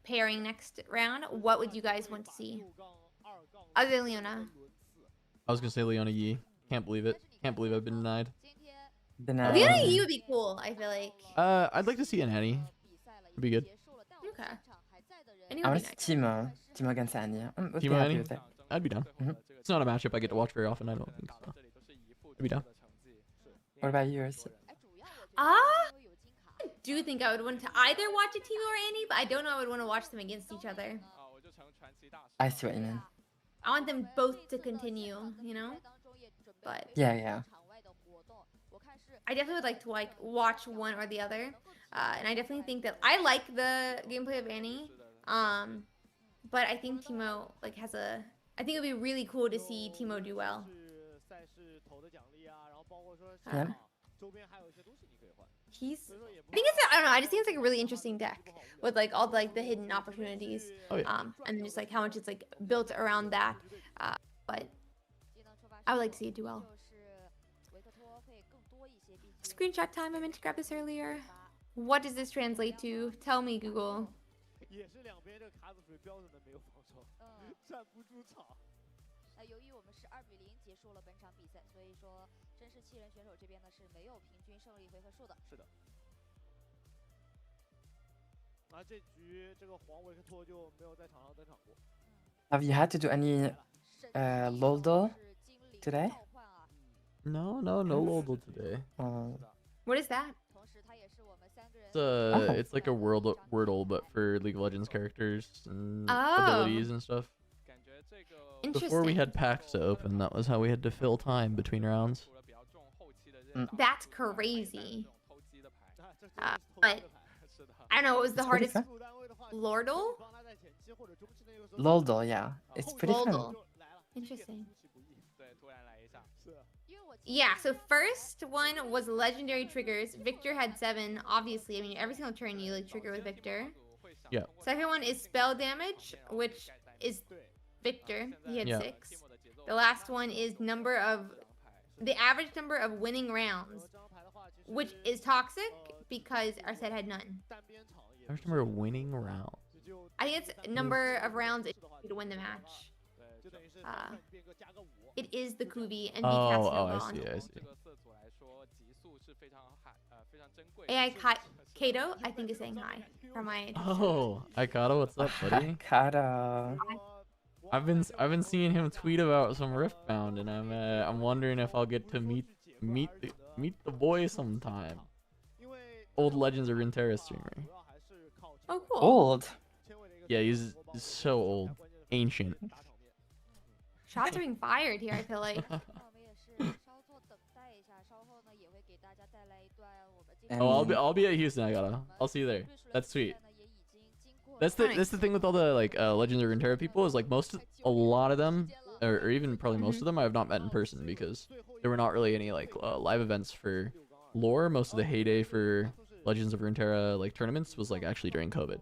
pairing next round, what would you guys want to see? Other than Leona. I was gonna say Leona Yi. Can't believe it. Can't believe I've been denied. Leona Yi would be cool, I feel like. I'd like to see an Annie. Would be good. Okay. I want to see Timo against Annie. Would be Timo happy Annie? with it. I'd be down. It's not a matchup I get to watch very often, I don't think so. I'd be down. What about yours? I do think I would want to either watch a Timo or Annie, but I don't know I would want to watch them against each other. I see what you mean. I want them both to continue, But Yeah. I definitely would like to watch one or the other. And I definitely think that I like the gameplay of Annie. But I think Timo I think it'd be really cool to see Timo do well. Yeah. I don't know, I just think it's like a really interesting deck with like all the hidden opportunities. Oh, yeah. And then just like how much it's like built around that. But I would like to see it do well. Screenshot time, I meant to grab this earlier. What does this translate to? Tell me, Google. 由于我们是2-0结束了本场比赛，所以说真是7人选手这边呢是没有平均胜利回合数的。是的。Have you had to do any Loldo today? No Lodel today. What is that? It's like a Wordle, but for League of Legends characters and abilities and stuff. Before we had packs to open, that was how we had to fill time between rounds. That's crazy. But I don't know, what was the It's pretty hardest? fun. Lordle? Loldo, yeah. It's pretty fun. Lordle. Interesting. Yeah, so first one was legendary triggers. Victor had 7, obviously. I mean, every single turn you like trigger with Victor. Yeah. Second one is spell damage, which is Victor. He had Yeah. 6. The last one is the average number of winning rounds, which is toxic because Arset had none. I remember winning round. I think it's number of rounds to win the match. It is the Kuvi and I see. AI Kato, I think, is saying hi from my. Oh, Aikata, what's up, buddy? Aikata. I've been seeing him tweet about some Riftbound, and I'm wondering if I'll get to meet the boy sometime. Old Legends of Runeterra streamer. Oh, cool. Old. Yeah, he's so old, ancient. Shots are being fired here, I feel like. I'll be at Houston. I'll see you there. That's sweet. That's the thing with all the like Legends of Runeterra people is like a lot of them, or even probably most of them, I have not met in person because there were not really any like live events for lore. Most of the heyday for Legends of Runeterra like tournaments was like actually during COVID,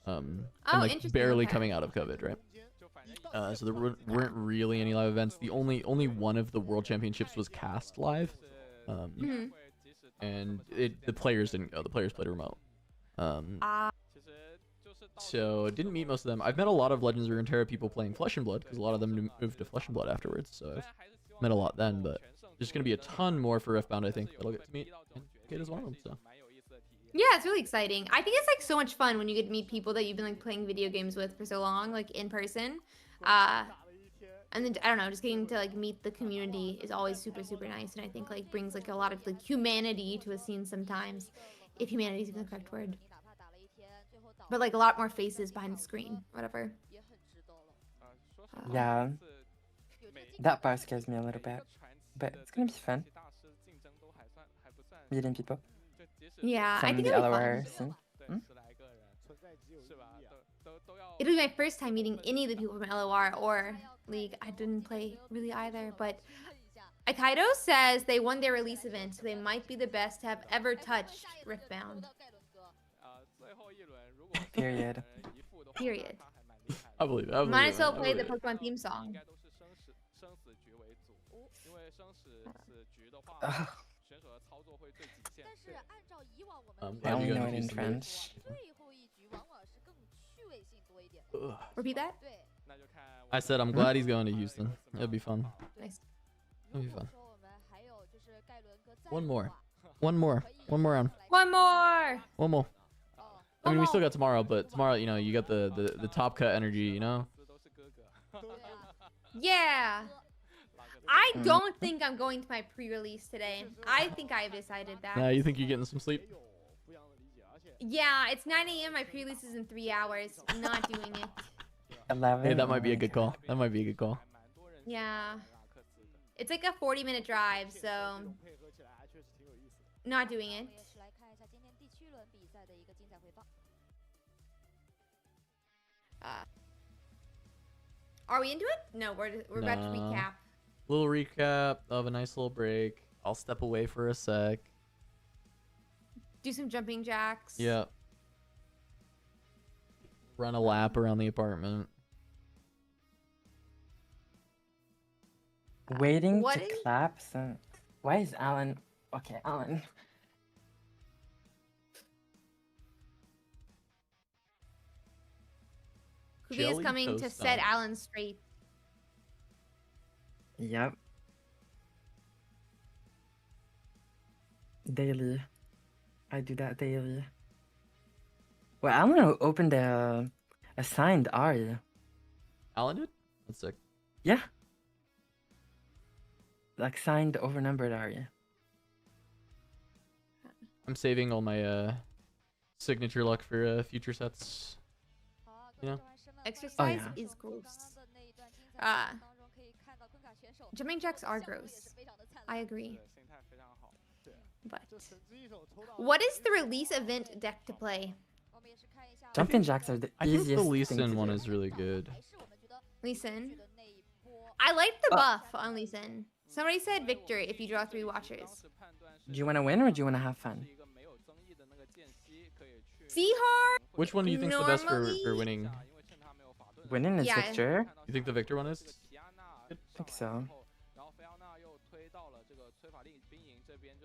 and like barely coming out of COVID, right? So there weren't really any live events. The only one of the World Championships was cast live, and the players didn't go. The players played remote. So didn't meet most of them. I've met a lot of Legends of Runeterra people playing Flesh and Blood because a lot of them moved to Flesh and Blood afterwards. So I've met a lot then, but there's gonna be a ton more for Riftbound, I think, that I'll get to meet. And Kate is one of them. So. Yeah, it's really exciting. I think it's like so much fun when you get to meet people that you've been like playing video games with for so long, like in person. And then I don't know, just getting to like meet the community is always super nice, and I think like brings like a lot of like humanity to a scene sometimes, if humanity is even the correct word. But like a lot more faces behind the screen, whatever. Yeah, that part scares me a little bit, but it's gonna be fun. Meeting people. Yeah, From I think the it'll be LOR fun. scene. It'll be my first time meeting any of the people from LOR or League. I didn't play really either, but Aikaido says they won their release event, so they might be the best to have ever touched Riftbound. Period. Period. I believe it. Might as well play the Pokemon theme song. I only know it in French. Repeat that? I said I'm glad he's going to Houston. It'll be fun. Nice. It'll be fun. One more round. One more. I mean, we still got tomorrow, but tomorrow, you know, you got the top cut energy, you know? Yeah. I don't think I'm going to my pre-release today. I think I have decided that. Nah, you think you're getting some sleep? Yeah, it's 9 a.m. My pre-release is in 3 hours. I'm not doing it. 11. Hey, that might be a good call. Yeah. It's like a 40-minute drive, so not doing it. Are we into it? No, we're about to recap. Little recap of a nice little break. I'll step away for a sec. Do some jumping jacks. Yeah. Run a lap around the apartment. Waiting to clap. So why is Alan? Okay, Alan. Kubi is coming to set Alan straight. Yep. Daily. I do that daily. Well, Alan opened a signed Arya. Alan did? That's sick. Yeah. Like signed overnumbered Arya. I'm saving all my signature luck for future sets. You know? Exercise is gross. Jumping jacks are gross. I agree. But what is the release event deck to play? Jumping jacks are the I think easiest the Lee thing Sin to one do. is really good. Lee Sin. I like the buff on Lee Sin. Somebody said Victor if you draw 3 watchers. Do you want to win or do you want to have fun? Seahar. Which one do you think's the best for winning? Winning is Yeah. Victor. You think the Victor one is? I think so.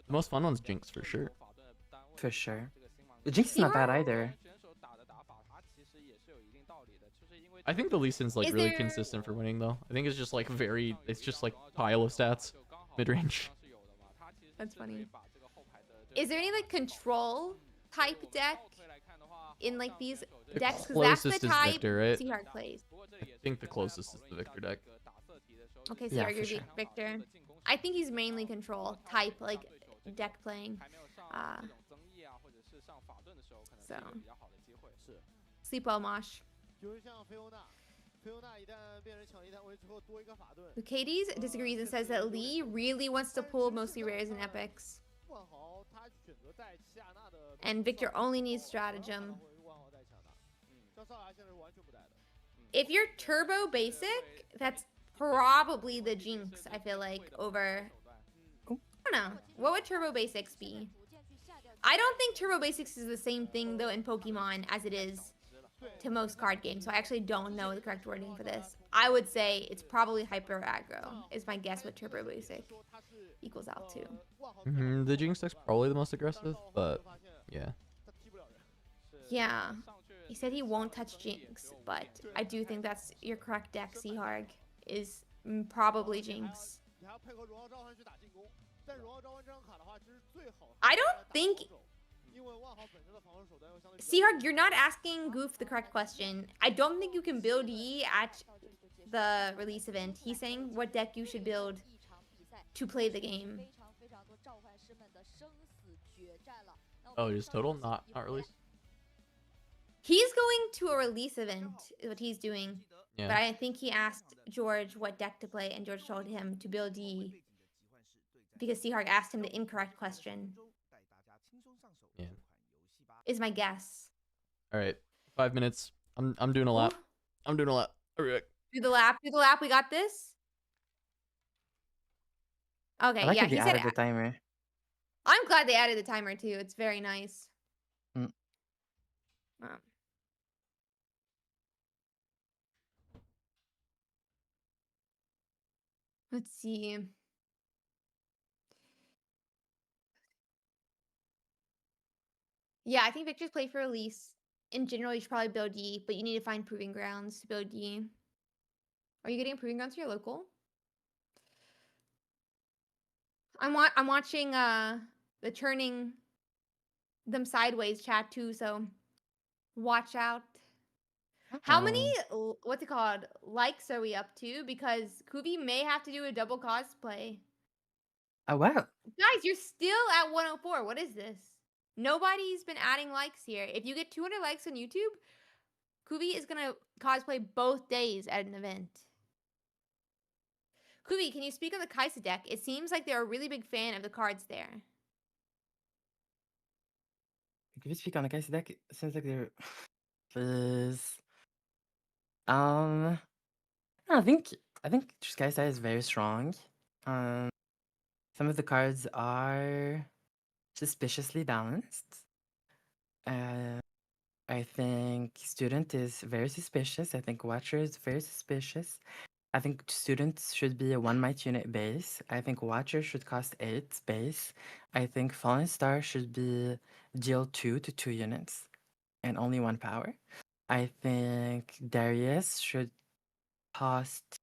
The most fun one's Jinx for sure. For sure. The Jinx is not bad either. I think the Lee Sin's like Is really there- consistent for winning though. I think it's just like it's just like pile of stats, mid range. That's funny. Is there any like control type deck in like these The decks? Because that's the closest is type Victor, right? Seahar plays. I think the closest is the Victor deck. Okay, Yeah, Seahar, for you're sure. Victor. I think he's mainly control type, like deck playing. So sleep well, Mosh. Katie's disagrees and says that Lee really wants to pull mostly rares and epics, and Victor only needs stratagem. If you're turbo basic, that's probably the Jinx. I feel like over. I don't know. What would turbo basics be? I don't think turbo basics is the same thing though in Pokemon as it is to most card games, so I actually don't know the correct wording for this. I would say it's probably hyper aggro is my guess what turbo basic equals out to. The Jinx deck's probably the most aggressive, but yeah. Yeah, he said he won't touch Jinx, but I do think that's your correct deck. Seaharg is probably Jinx. I don't think Seaharg, you're not asking Goof the correct question. I don't think you can build Yi at the release event. He's saying what deck you should build to play the game. Oh, just total, not release. He's going to a release event, is what he's doing. Yeah. But I think he asked George what deck to play, and George told him to build Yi because Seaharg asked him the incorrect question. Yeah. Is my guess. All right, 5 minutes. I'm doing a lap. I'm doing a lap. All right. Do the lap. Do the lap. We got this. Okay. I like Yeah. that He they said. added the timer. I'm glad they added the timer too. It's very nice. Mm. Let's see. Yeah, I think Victor's play for release. In general, you should probably build Yi, but you need to find proving grounds to build Yi. Are you getting proving grounds for your local? I'm watching the turning them sideways chat too, so watch out. How many what's it called likes are we up to? Because Kubi may have to do a double cosplay. Oh wow. Guys, you're still at 104. What is this? Nobody's been adding likes here. If you get 200 likes on YouTube, Kubi is gonna cosplay both days at an event. Kubi, can you speak on the Kaisa deck? It seems like they're a really big fan of the cards there. Can you speak on the Kaisa deck? It seems like they're please. I think just Kaisa is very strong. Some of the cards are suspiciously balanced. I think Student is very suspicious. I think Watcher is very suspicious. I think Student should be a 1 might unit base. I think Watcher should cost 8 base. I think Fallen Star should be deal 2 to 2 units and only 1 power. I think Darius should cost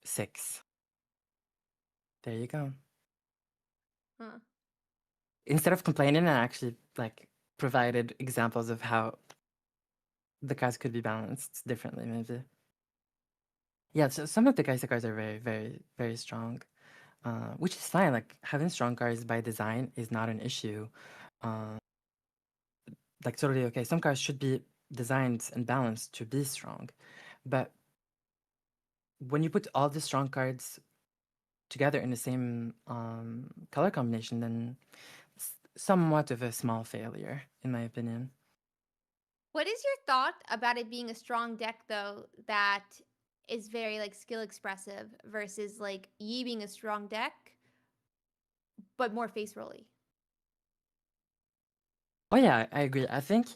6. There you go. Huh. Instead of complaining and actually like provided examples of how the cards could be balanced differently, maybe. Yeah, so some of the Kaisa cards are very, very, very strong, which is fine. Like, having strong cards by design is not an issue. Like, totally okay. Some cards should be designed and balanced to be strong. But when you put all the strong cards together in the same color combination, then it's somewhat of a small failure, in my opinion. What is your thought about it being a strong deck, though, that is very, like, skill expressive versus, like, Yi being a strong deck, but more face rolly? Oh yeah, I agree. I think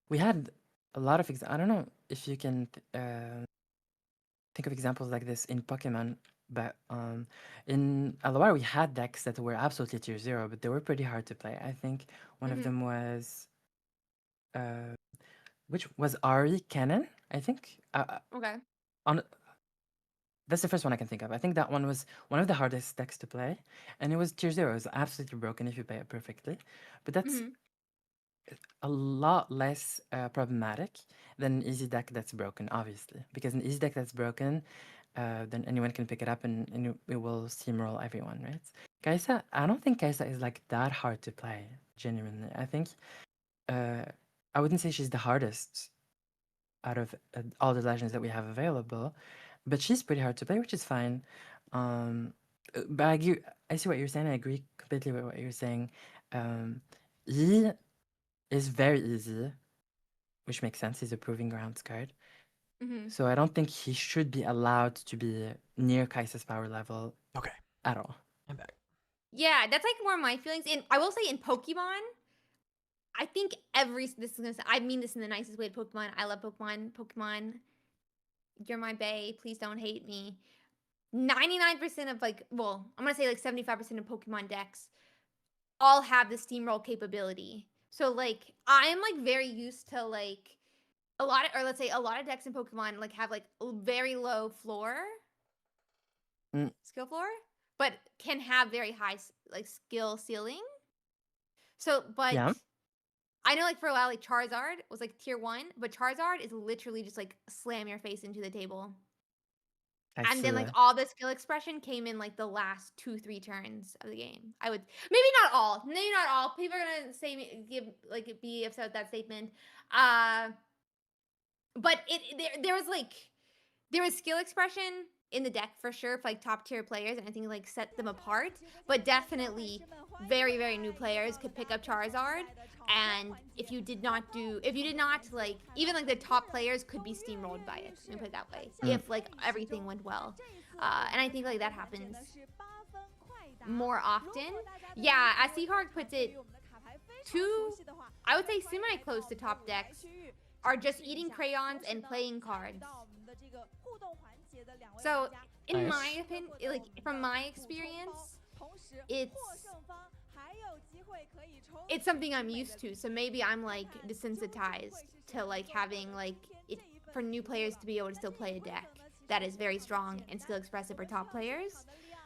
we had a lot of I don't know if you can think of examples like this in Pokemon, but in LOR we had decks that were absolutely tier 0, but they were pretty hard to play. I think one of them was which was Ari Cannon, I think. Okay. That's the first one I can think of. I think that one was one of the hardest decks to play, and it was tier 0. It was absolutely broken if you play it perfectly. But that's a lot less problematic than an easy deck that's broken, obviously. Because an easy deck that's broken, then anyone can pick it up and it will steamroll everyone, right? Kaisa, I don't think Kaisa is like that hard to play, genuinely. I think I wouldn't say she's the hardest out of all the legends that we have available, but she's pretty hard to play, which is fine. But I see what you're saying. I agree completely with what you're saying. Yi is very easy, which makes sense. He's a Proving Grounds card. So I don't think he should be allowed to be near Kaisa's power level. Okay. At all. I'm back. Yeah, that's like more my feelings. I will say in Pokemon, I think I mean this in the nicest way to Pokemon. I love Pokemon. Pokemon, you're my bae. Please don't hate me. 99% of I'm gonna say like 75% of Pokemon decks all have the steamroll capability. So like I'm like very used to like a lot of decks in Pokemon like have like very low floor, skill floor, but can have very high like skill ceiling. So, but yeah. I know like for a while like Charizard was like tier 1, but Charizard is literally just like slam your face into the table. And then like all the skill expression came in like the last 2-3 turns of the game. Maybe not all. People are gonna say be upset with that statement. But there was skill expression in the deck for sure for like top tier players, and I think like set them apart. But definitely very, very new players could pick up Charizard, and if you did not like even like the top players could be steamrolled by it. Let me put it that way. If like everything went well, and I think like that happens more often. Yeah, as Seahawk puts it, I would say semi close to top decks are just eating crayons and playing cards. So, in my opinion, like from my experience, it's something I'm used to. So maybe I'm like desensitized to like having like it for new players to be able to still play a deck that is very strong and skill expressive for top players.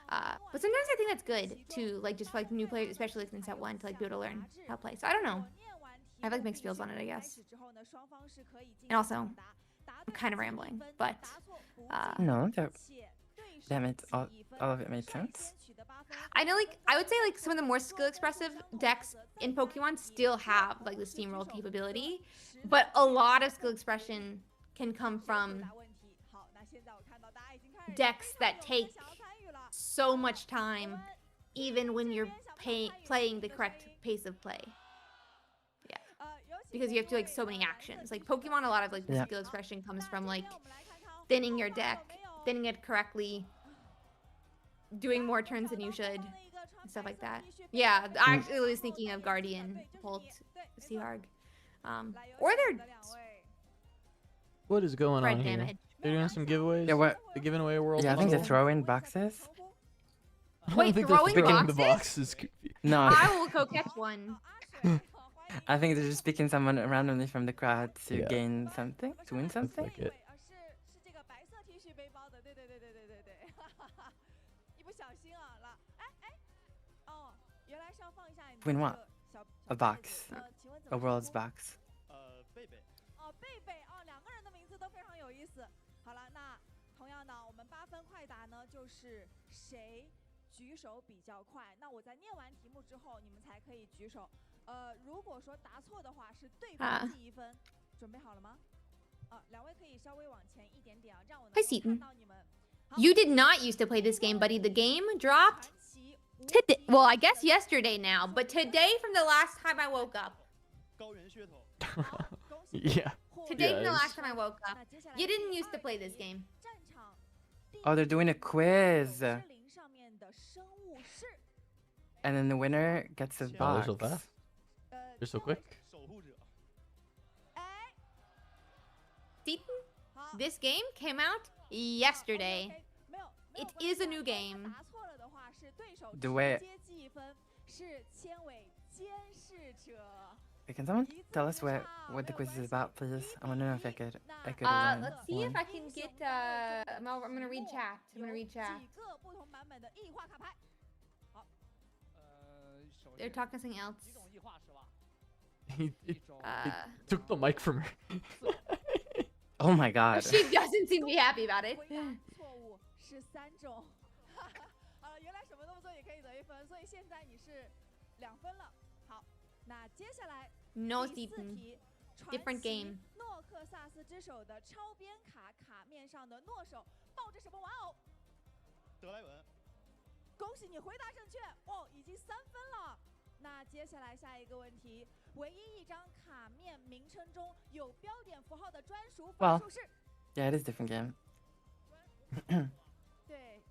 But sometimes I think that's good to like just for like new players, especially like in set 1, to like be able to learn how to play. So I don't know. I have like mixed feels on it, I guess. And also, I'm kind of rambling, but no, that makes all of it made sense. I know, like I would say, like some of the more skill expressive decks in Pokemon still have like the steamroll capability, but a lot of skill expression can come from decks that take so much time, even when you're playing the correct pace of play. Because you have to like so many actions. Like Pokemon, a lot of like the skill expression comes from like thinning your deck, thinning it correctly, doing more turns than you should, and stuff like that. Yeah, I actually was thinking of Guardian, Bolt, Seaharg, or their what is going on here? damage. They're doing some giveaways. Yeah, what? They're giving away a world. Yeah, I think they throw in boxes. I don't Wait, think throwing they're picking the boxes? boxes. No. I will go catch one. I think they're just picking someone randomly from the crowd to gain something, to win something. Like it. Win what? A box. a world's box. 贝贝。贝贝啊，两个人的名字都非常有意思。好了，那同样的，我们8分快答呢，就是谁举手比较快。那我在念完题目之后，你们才可以举手。如果说答错的话，是对方记1分。准备好了吗？两位可以稍微往前一点点啊，让我能够看到你们。You did not used to play this game, buddy. The game dropped today. Well, I guess yesterday now, but today from the last time I woke up. 高原噱头。Yeah. Today from the Yes. last time I woke up. You didn't used to play this game. Oh, they're doing a quiz. And then the winner gets a Oh, they're box. so fast. They're so quick. 守护者。 This game came out yesterday. It is a new game. The way. Can someone tell us what the quiz is about, please? I want to know if I could. Let's see if I can get. I'm gonna read chat. I'm gonna read chat. They're talking something else. He took the mic from her. Oh my god. She doesn't seem to be happy about it. 错误是3种。原来什么都不做也可以得1分，所以现在你是2分了。好，那接下来 No 第4 Stephen. 题， Different game. 诺克萨斯之手的超边卡卡面上的诺手抱着什么玩偶？德莱文。恭喜你回答正确哦，已经3分了。那接下来下一个问题，唯一一张卡面名称中有标点符号的专属法术是 Yeah, it is a different game. 对，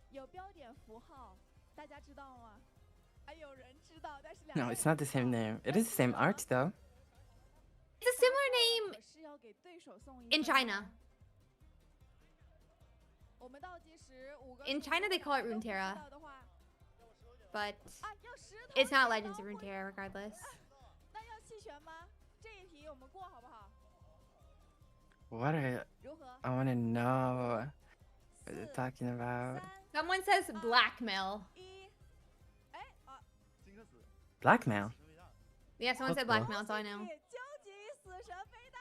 有标点符号，大家知道吗？还有人知道，但是 No, it's not the same name. It is the same art, though. It's a similar name 是要给对手送1 in China. 我们倒计时5个。 In China, they call it Runeterra. But it's not Legends of Runeterra, regardless. 那要弃权吗？这一题我们过好不好？ What are... 如何？ I want to know what they're talking about. Someone says blackmail. 哎啊！ Blackmail? Yeah, someone said blackmail. That's all I know. 究极死神飞弹！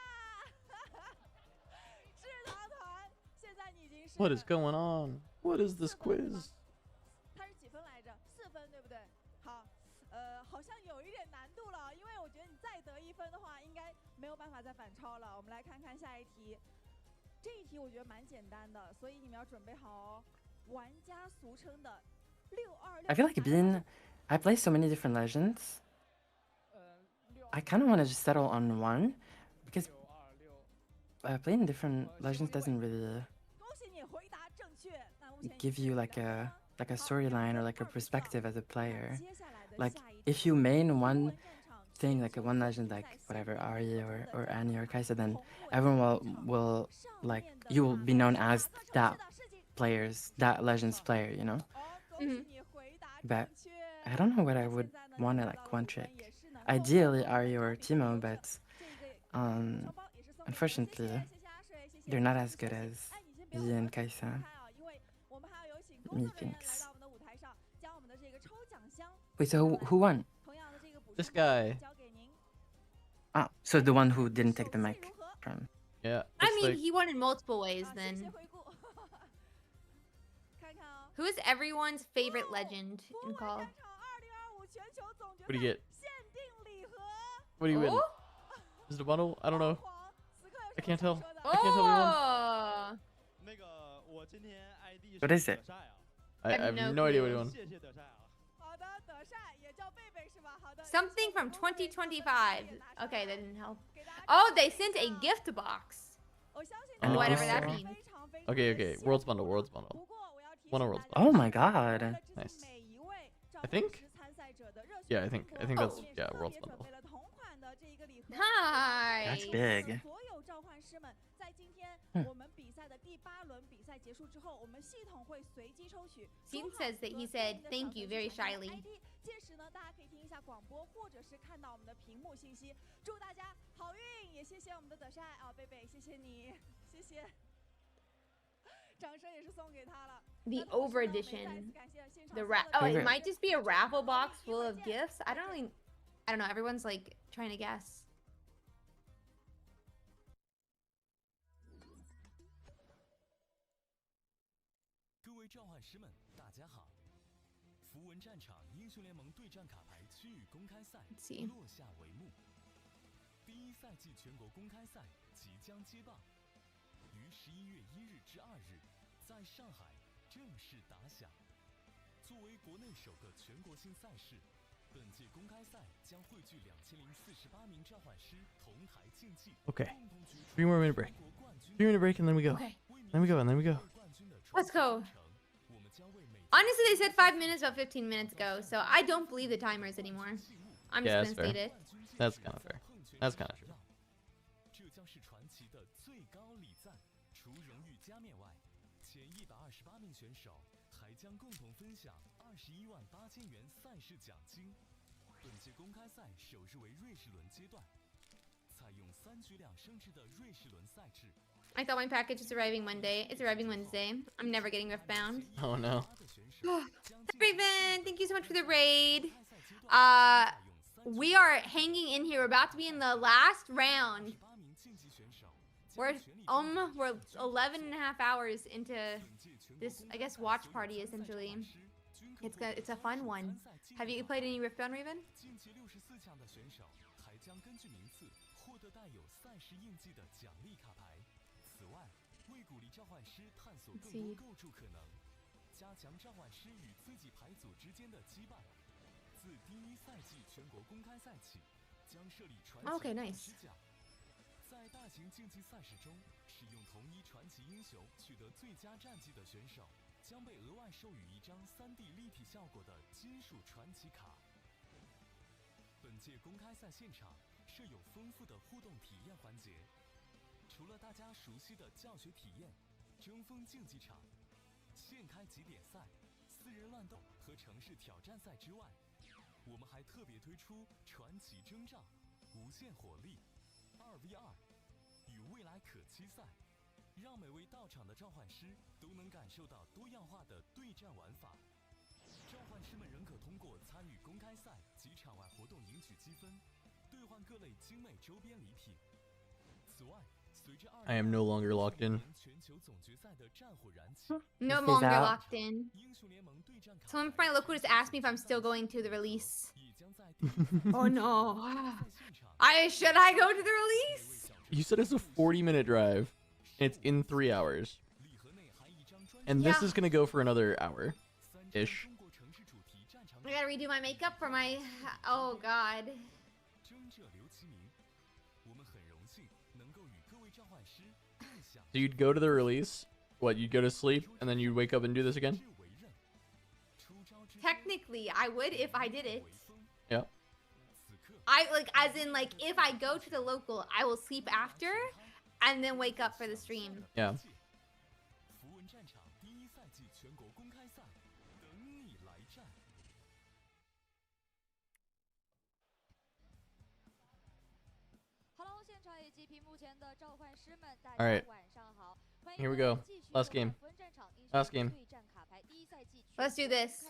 智囊团，现在你已经是 What is going on? What is this quiz? 他是几分来着？4分，对不对？好，好像有一点难度了，因为我觉得你再得1分的话，应该没有办法再反超了。我们来看看下一题，这一题我觉得蛮简单的，所以你们要准备好哦。玩家俗称的626。I feel like I play so many different legends. I kind of want to just settle on one because playing different legends doesn't really give you like a storyline or like a perspective as a player. Like if you main one thing, like one legend, like whatever Ari or Annie or Kaisa, then everyone will like you will be known as that legend's player, you know. But I don't know what I would want to like one trick. Ideally Ari or Timo, but unfortunately they're not as good as Yi and Kaisa. Methinks. Wait, so who won? This guy. Ah, so the one who didn't take the mic from. Yeah. I looks mean, like- he won in multiple ways then. Who is everyone's favorite legend in Call? What do you get? What do you win? Oh? Is it a bundle? I don't know. I can't tell. I can't tell what Oh! What is it? I have no idea what he won. Something from 2025. Okay, that didn't help. Oh, they sent a gift box. And a Whatever that booster. means. Okay. World's bundle. World's bundle. One of World's bundle. Oh my god. Nice. I think. Yeah, I think that's World's bundle. Hi. That's big. Sean says that he said thank you very shyly. 届时呢，大家可以听一下广播，或者是看到我们的屏幕信息。祝大家好运，也谢谢我们的德善啊，贝贝，谢谢你，谢谢。掌声也是送给他了。 The over edition. The oh, it might just be a raffle box full of gifts. I don't really. I don't know. Everyone's like trying to guess. 各位召唤师们，大家好！符文战场英雄联盟对战卡牌区域公开赛落下帷幕，第一赛季全国公开赛即将接棒，于11月1日至2日在上海正式打响。作为国内首个全国性赛事，本届公开赛将汇聚2048名召唤师同台竞技。Okay. 3 more minute break. 3 minute break and then we go. Okay. Then we go and then we go. Let's go. Honestly, they said 5 minutes about 15 minutes ago, so I don't believe the timers anymore. I'm Yeah, just gonna state it. That's kind of fair. That's kind of true. 这将是传奇的最高礼赞，除荣誉加冕外，前128名选手还将共同分享218000元赛事奖金。本届公开赛首日为瑞士轮阶段，采用3局2胜制的瑞士轮赛制。 I thought my package was arriving Monday. It's arriving Wednesday. I'm never getting Riftbound. Oh no. Raven, thank you so much for the raid. We are hanging in here. We're about to be in the last round. We're 11 and a half hours into this, I guess, watch party essentially. It's a fun one. Have you played any Riftbound, Raven? 为鼓励召唤师探索更多构筑可能，加强召唤师与自己牌组之间的羁绊。自第一赛季全国公开赛起，将设立传奇师奖。在大型竞技赛事中，使用同一传奇英雄取得最佳战绩的选手，将被额外授予一张3D 立体效果的金属传奇卡。本届公开赛现场设有丰富的互动体验环节。 除了大家熟悉的教学体验、争锋竞技场、现开集点赛、4人乱斗和城市挑战赛之外，我们还特别推出传奇征召、无限火力、2v2 与未来可期赛，让每位到场的召唤师都能感受到多样化的对战玩法。召唤师们仍可通过参与公开赛及场外活动赢取积分，兑换各类精美周边礼品。此外， I am no longer locked in. No longer locked in. Someone from my local just asked me if I'm still going to the release. Oh no. Should I go to the release? You said it's a 40-minute drive. It's in 3 hours. And this is gonna go for another hour-ish. I gotta redo my makeup for my... Oh god. So you'd go to the release, what, you'd go to sleep, and then you'd wake up and do this again? Technically, I would if I did it. Yeah. As in, if I go to the local, I will sleep after, and then wake up for the stream. Yeah. All right. Here we go. Last game. Last game. Let's do this.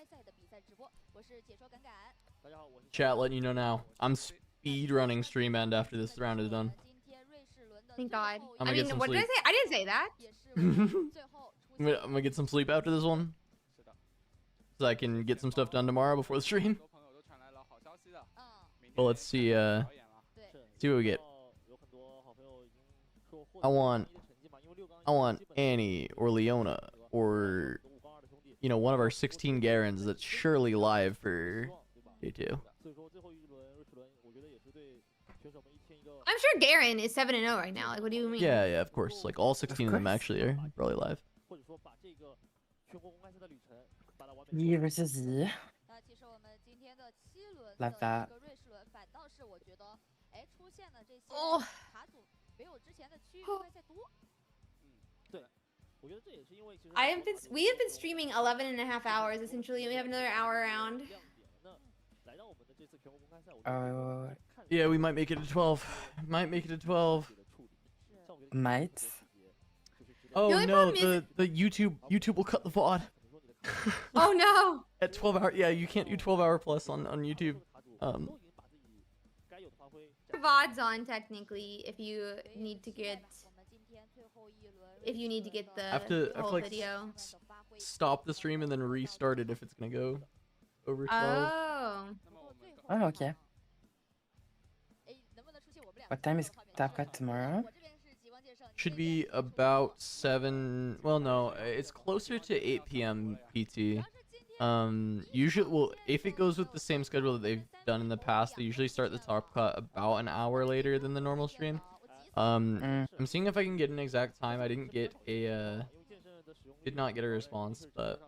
Chat letting you know now. I'm speed running stream end after this round is done. Thank God. I'm gonna get some what sleep. did I say? I didn't say that. I'm gonna get some sleep after this one, so I can get some stuff done tomorrow before the stream. Well, let's see. See what we get. I want Annie or Leona or, you know, one of our 16 Garens that's surely live for day 2. I'm sure Garen is 7-0 right now. Like, what do you mean? Yeah, of course. Like all 16 of them actually are probably live. Yi versus Yi. Love that. Oh. We have been streaming 11 and a half hours essentially, and we have another hour around. Yeah, we might make it to 12. Might make it to 12. Might. Oh no, the YouTube will cut the VOD. Oh no. At 12 hour, yeah, you can't do 12-hour plus on YouTube. VODs on technically if you need to get the I have to whole like video. stop the stream and then restart it if it's gonna go over 12. Oh. Oh, okay. What time is Top Cut tomorrow? Should be about 7. Well, no, it's closer to 8 p.m. PT. Usually, well, if it goes with the same schedule that they've done in the past, they usually start the Top Cut about an hour later than the normal stream. I'm seeing if I can get an exact time. I didn't get a did not get a response, but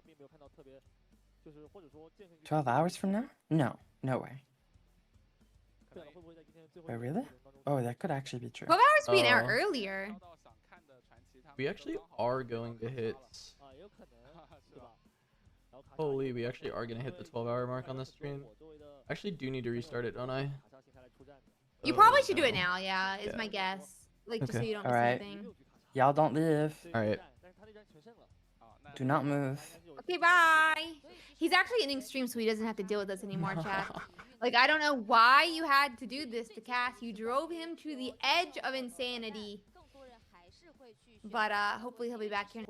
12 hours from now? No, no way. Wait, really? Oh, that could actually be true. 12 hours would be an hour earlier. we actually are going to hit. Holy, we actually are gonna hit the 12-hour mark on this stream. I actually do need to restart it, don't I? You probably should do it now, yeah, is my guess. Like, just so Okay. you don't miss Alright. anything. Y'all don't leave. Alright. Do not move. Okay, bye. He's actually ending stream so he doesn't have to deal with us anymore, chat. Like, I don't know why you had to do this to Cass. You drove him to the edge of insanity. But hopefully he'll be back here.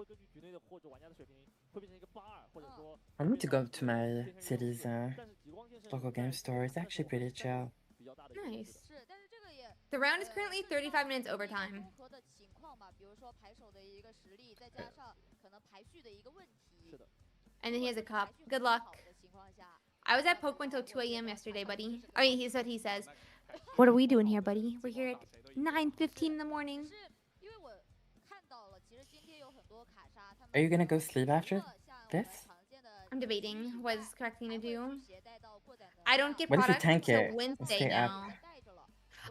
I need to go to my city's local game store. It's actually pretty chill. Nice. The round is currently 35 minutes overtime. And then he has a cup. Good luck. I was at Pokemon till 2 a.m. yesterday, buddy. I mean, he's what he says. What are we doing here, buddy? We're here at 9:15 in the morning. Are you gonna go sleep after this? I'm debating what is the correct thing to do. I don't get What if you products tank till it and Wednesday stay up? now.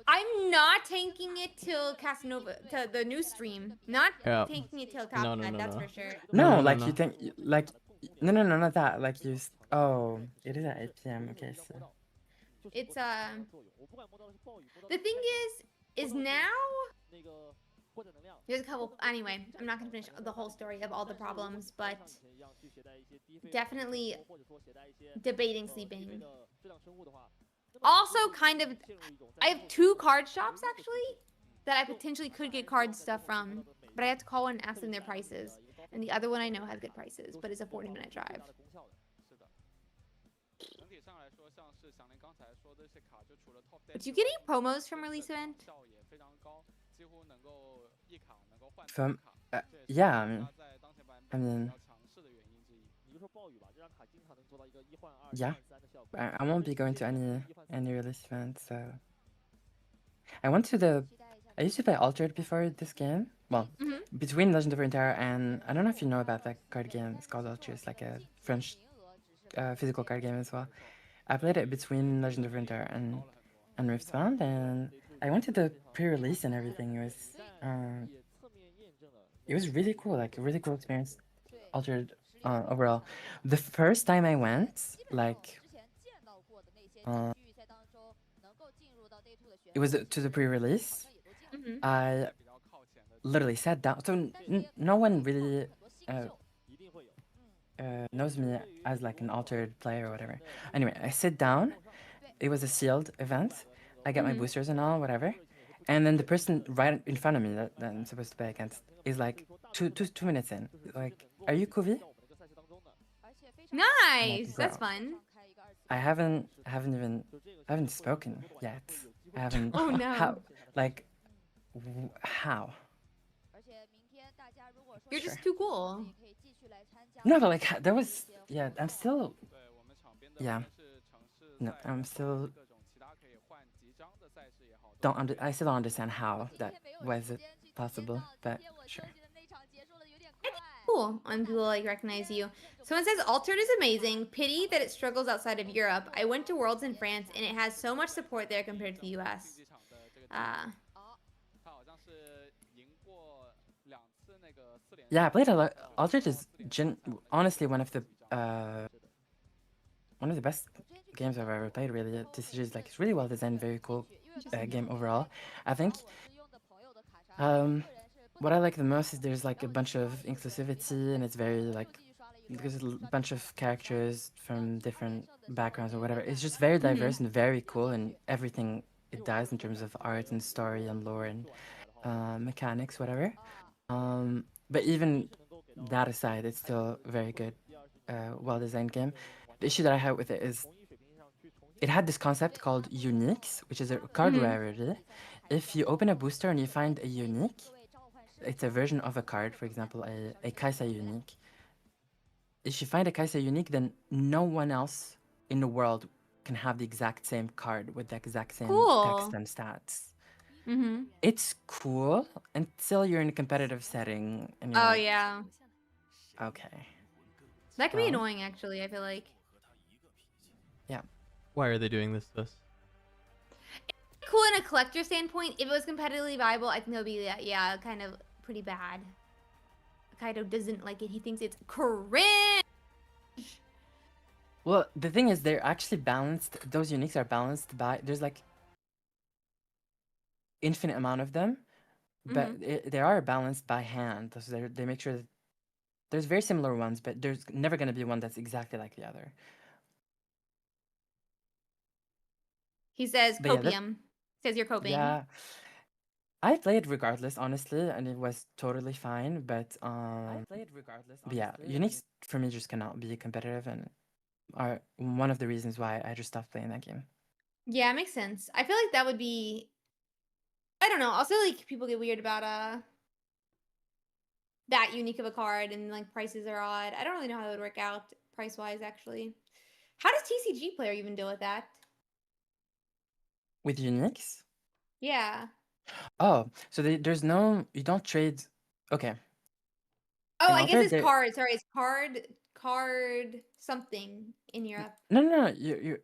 I'm not tanking it till Casanova, to the new stream. Not Yeah. tanking it till Top No, no, Cut, no, that's no. for sure. No, like you think, like, no, not that. Like you. Oh, it is at 8 p.m. Okay, so. It's the thing is now there's a couple. Anyway, I'm not gonna finish the whole story of all the problems, but definitely debating sleeping. Also, kind of, I have 2 card shops actually that I potentially could get card stuff from, but I have to call one and ask them their prices. And the other one I know has good prices, but it's a 40-minute drive. But you getting promos from release event? From, yeah, I mean, yeah. I won't be going to any release event, so. I used to play Altered before this game. Well, between Legend of Runeterra and I don't know if you know about that card game. It's called Altered. It's like a French physical card game as well. I played it between Legend of Runeterra and Riftbound, and I went to the pre-release and everything. It was really cool, like a really cool experience. Altered overall. The first time I went, like, it was to the pre-release. I literally sat down. So no one really knows me as like an Altered player or whatever. Anyway, I sit down. It was a sealed event. I get my boosters and all, whatever. And then the person right in front of me that I'm supposed to play against is like two minutes in. Like, are you Kuvi? Nice, that's fun. I haven't spoken yet. I haven't. Oh no. How? Like, how? You're just too cool. No, but like there was. Yeah, I'm still. Yeah. No, I'm still. I still don't understand how that was it possible, but sure. Cool when people like recognize you. Someone says Altered is amazing. Pity that it struggles outside of Europe. I went to Worlds in France and it has so much support there compared to the US. Yeah, I played a lot. Altered is honestly one of the best games I've ever played. Really, TCG is like it's really well designed, very cool game overall. I think. What I like the most is there's like a bunch of inclusivity and it's very like there's a bunch of characters from different backgrounds or whatever. It's just very diverse and very cool and everything it does in terms of art and story and lore and mechanics, whatever. But even that aside, it's still a very good, well-designed game. The issue that I have with it is it had this concept called uniques, which is a card rarity. If you open a booster and you find a unique, it's a version of a card, for example, a Kaisa unique. If you find a Kaisa unique, then no one else in the world can have the exact same card with the exact same text and stats. It's cool until you're in a competitive setting and you're like, yeah. okay. That can be annoying, actually, I feel like. Yeah. Why are they doing this to us? Cool in a collector standpoint. If it was competitively viable, I think it would be, yeah, kind of pretty bad. Kaido doesn't like it. He thinks it's cringe. Well, the thing is, they're actually balanced. Those uniques are balanced by, there's like infinite amount of them, but they are balanced by hand. So they make sure that there's very similar ones, but there's never going to be one that's exactly like the other. He says But copium. Says you're coping. Yeah. I played regardless, honestly, and it was totally fine. But yeah, uniques for me just cannot be competitive, and are one of the reasons why I just stopped playing that game. Yeah, it makes sense. I feel like that would be, I don't know. Also, like, people get weird about that unique of a card, and like prices are odd. I don't really know how that would work out price wise, actually. How does TCG player even deal with that? With uniques? Yeah. Oh, so there's no, you don't trade. Okay. Oh, I guess it's card. Sorry, it's card something in Europe. No. You're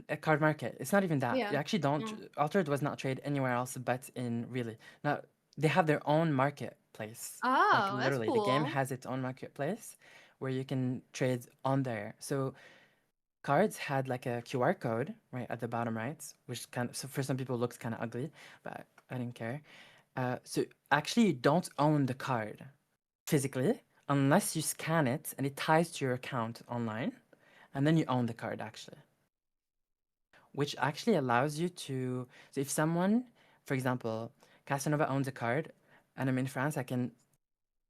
a card market. It's not even that. Yeah. You actually don't. Altered was not trade anywhere else but in really. Now they have their own marketplace. Oh, like literally, that's cool. the game has its own marketplace where you can trade on there. So cards had like a QR code right at the bottom right, which kind of, so for some people looks kind of ugly, but I didn't care. So actually, you don't own the card physically unless you scan it and it ties to your account online, and then you own the card actually. Which actually allows you to, so if someone, for example, Casanova owns a card and I'm in France, I can,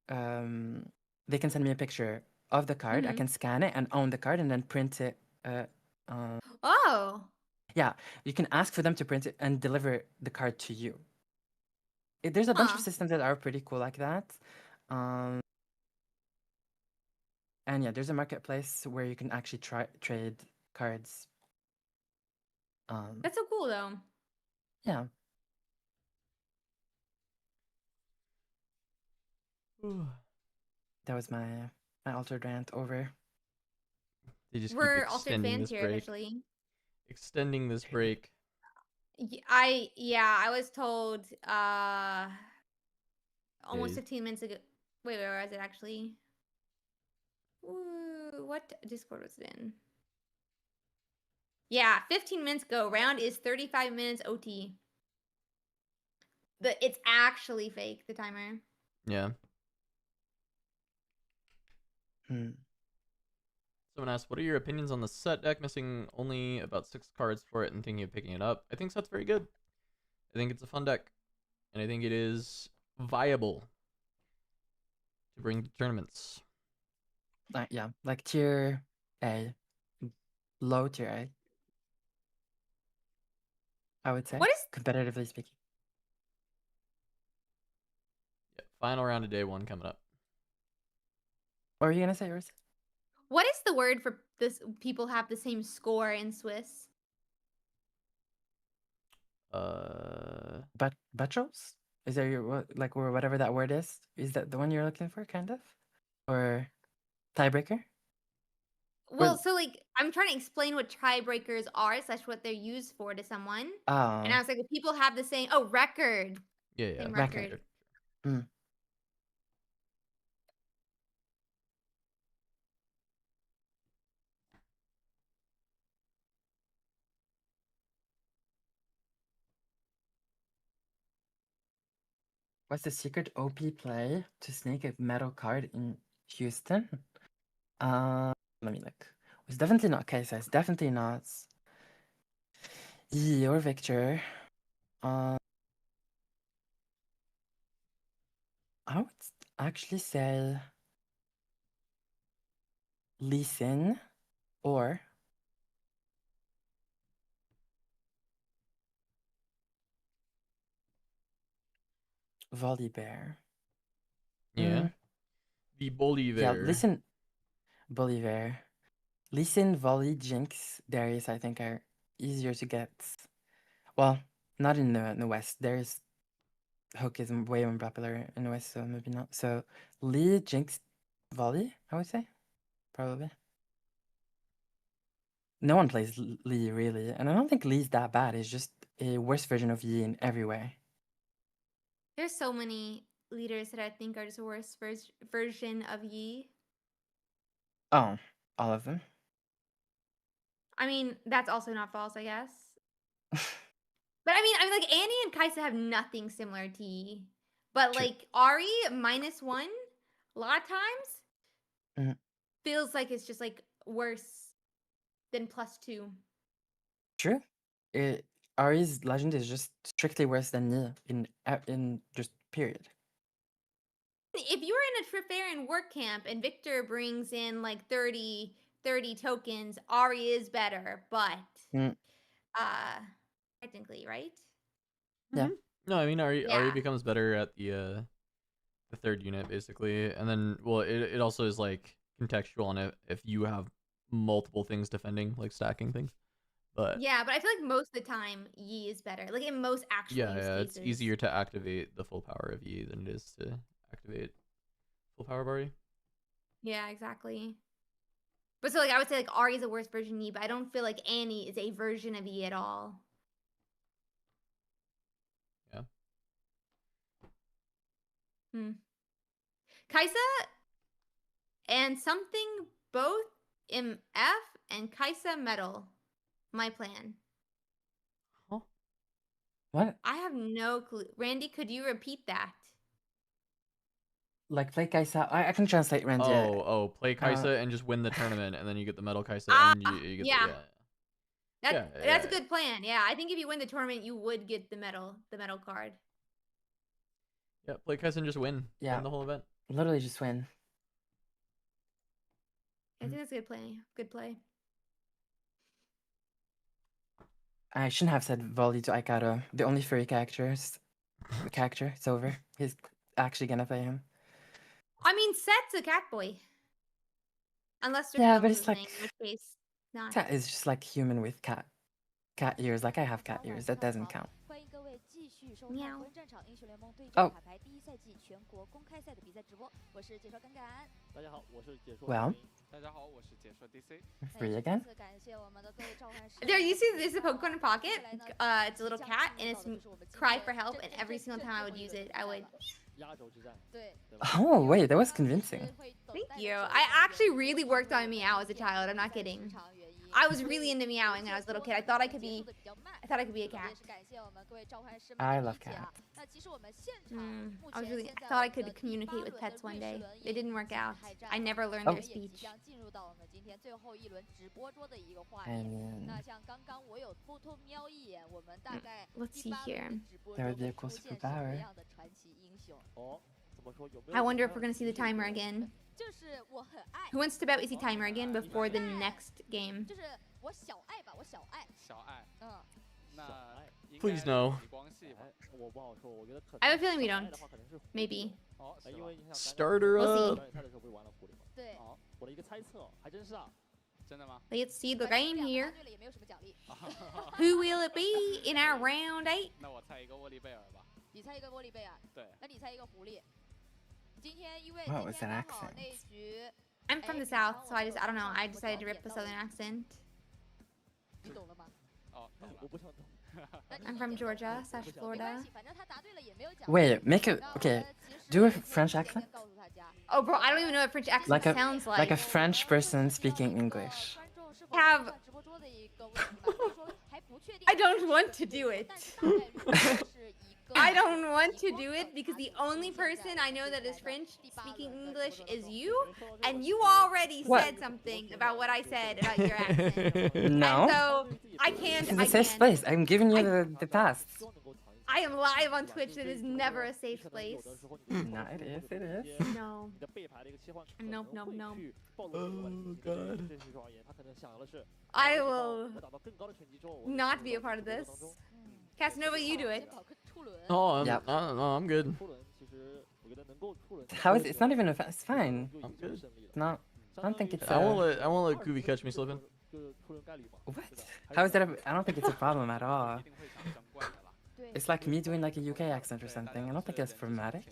they can send me a picture of the card, I can scan it and own the card and then print it. Oh. Yeah, you can ask for them to print it and deliver the card to you. There's a bunch of systems that are pretty cool like that. And yeah, there's a marketplace where you can actually trade cards. That's so cool, though. Yeah. That was my altered rant over. They just We're keep altered extending fans this here, break. actually. Extending this break. I was told almost 15 minutes ago. Wait, where was it actually? Ooh, what Discord was it in? Yeah, 15 minutes ago. Round is 35 minutes OT. It's actually fake, the timer. Yeah. Someone asked, what are your opinions on the set deck missing only about 6 cards for it and thinking of picking it up? I think set's very good. I think it's a fun deck. And I think it is viable to bring to tournaments. Yeah, like tier A. Low tier A. I would say. What is competitively speaking? Yeah, final round of day 1 coming up. What were you gonna say, yours? What is the word for this? People have the same score in Swiss. Battles? Is there your like, or whatever that word is? Is that the one you're looking for, kind of? Or tiebreaker? Well, so like I'm trying to explain what tiebreakers are, / what they're used for to someone. And I was like, well, people have the same. Oh, record. Yeah, same record. What's the secret OP play to sneak a metal card in Houston? Let me look. It's definitely not Kaisa. It's definitely not Yi or Victor. I would actually say Lee Sin or Volibear. Yeah. The Bolivar. Yeah, listen, Bolivar. Lee Sin, Volley, Jinx, Darius, I think are easier to get. Well, not in the West. Darius Hook is way more popular in the West, so maybe not. So Lee, Jinx, Volley, I would say. Probably. No one plays Lee, really. And I don't think Lee's that bad. It's just a worse version of Yi in every way. There's so many leaders that I think are just a worse version of Yi. Oh, all of them? I mean, that's also not false, I guess. But I mean, like Annie and Kaisa have nothing similar to Yi. But True. like Ari -1, a lot of times feels like it's just like worse than +2. True. Ari's legend is just strictly worse than Yi in just period. If you were in a Trifarian work camp and Victor brings in like 30 tokens, Ari is better, but technically, right? Yeah. No, I mean Ari becomes better at the third unit basically, and then it also is like contextual on it if you have multiple things defending, like stacking things. But yeah, but I feel like most of the time Yi is better. Like in most actual use cases. It's easier to activate the full power of Yi than it is to activate full power of Ari. Yeah, exactly. But so like I would say like Ari is a worse version of Yi, but I don't feel like Annie is a version of Yi at all. Yeah. Kaisa and something both MF and Kaisa metal. My plan. Huh? What? I have no clue. Randy, could you repeat that? Like play Kaisa. I can translate Randy. Play Kaisa and just win the tournament, and then you get the metal Kaisa, and you get That's a good plan. Yeah, I think if you win the tournament, you would get the metal card. Yeah, play Kaisa and just win. Yeah. Win the whole event. Literally just win. I think that's a good play. Good play. I shouldn't have said Volley to Aikaro. The only furry character. It's over. He's actually gonna play him. I mean, Set's a cat boy. Unless yeah, but it's like in which case, not. Cat is just like human with cat ears. Like I have cat ears. That doesn't count. Meow. Oh. Well. Free again? There used to this is a Pokemon Pocket. It's a little cat and it's cry for help, and every single time I would use it, I would. Oh wait, that was convincing. Thank you. I actually really worked on meow as a child. I'm not kidding. I was really into meowing when I was a little kid. I thought I could be a cat. I love cats. I thought I could communicate with pets one day. It didn't work out. I never learned their speech. Let's see here. That would be a cool superpower. I wonder if we're gonna see the timer again. Who wants to bet we see timer again before the next game? Please no. I have a feeling we don't. Maybe. Starter up. Let's see the game here. Who will it be in our round 8? What was that accent? I'm from the south, so I don't know. I decided to rip the southern accent. I'm from Georgia / Florida. Wait, okay. Do a French accent? Oh, bro, I don't even know what French accent sounds like. Like a French person speaking English. I don't want to do it. I don't want to do it because the only person I know that is French speaking English is you, and you already said something about what I said about your accent. No. And so I can't. This is a safe place. I'm giving you the pass. I am live on Twitch. It is never a safe place. No, it is. It is. No. No, no, no. Oh god. I will not be a part of this. Casanova, you do it. Oh, Yep. I'm good. How is it? It's not even it's fine. I'm good. It's not. I don't think it's. I won't let Kubi catch me slipping. What? How is that? I don't think it's a problem at all. It's like me doing like a UK accent or something. I don't think that's problematic.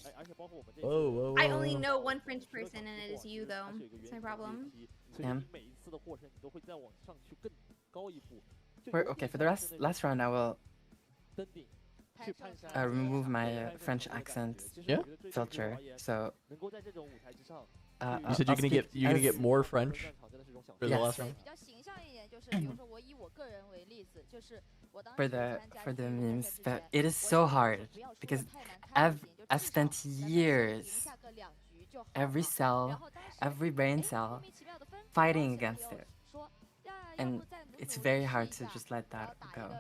Whoa, whoa, whoa. I only know one French person, and it is you, though. That's my problem. Yeah. Okay, for the last round, I will remove my French accent filter. So. You said you're gonna get more French for the last round. For the memes, but it is so hard because I've spent years, every cell, every brain cell, fighting against it, and it's very hard to just let that go.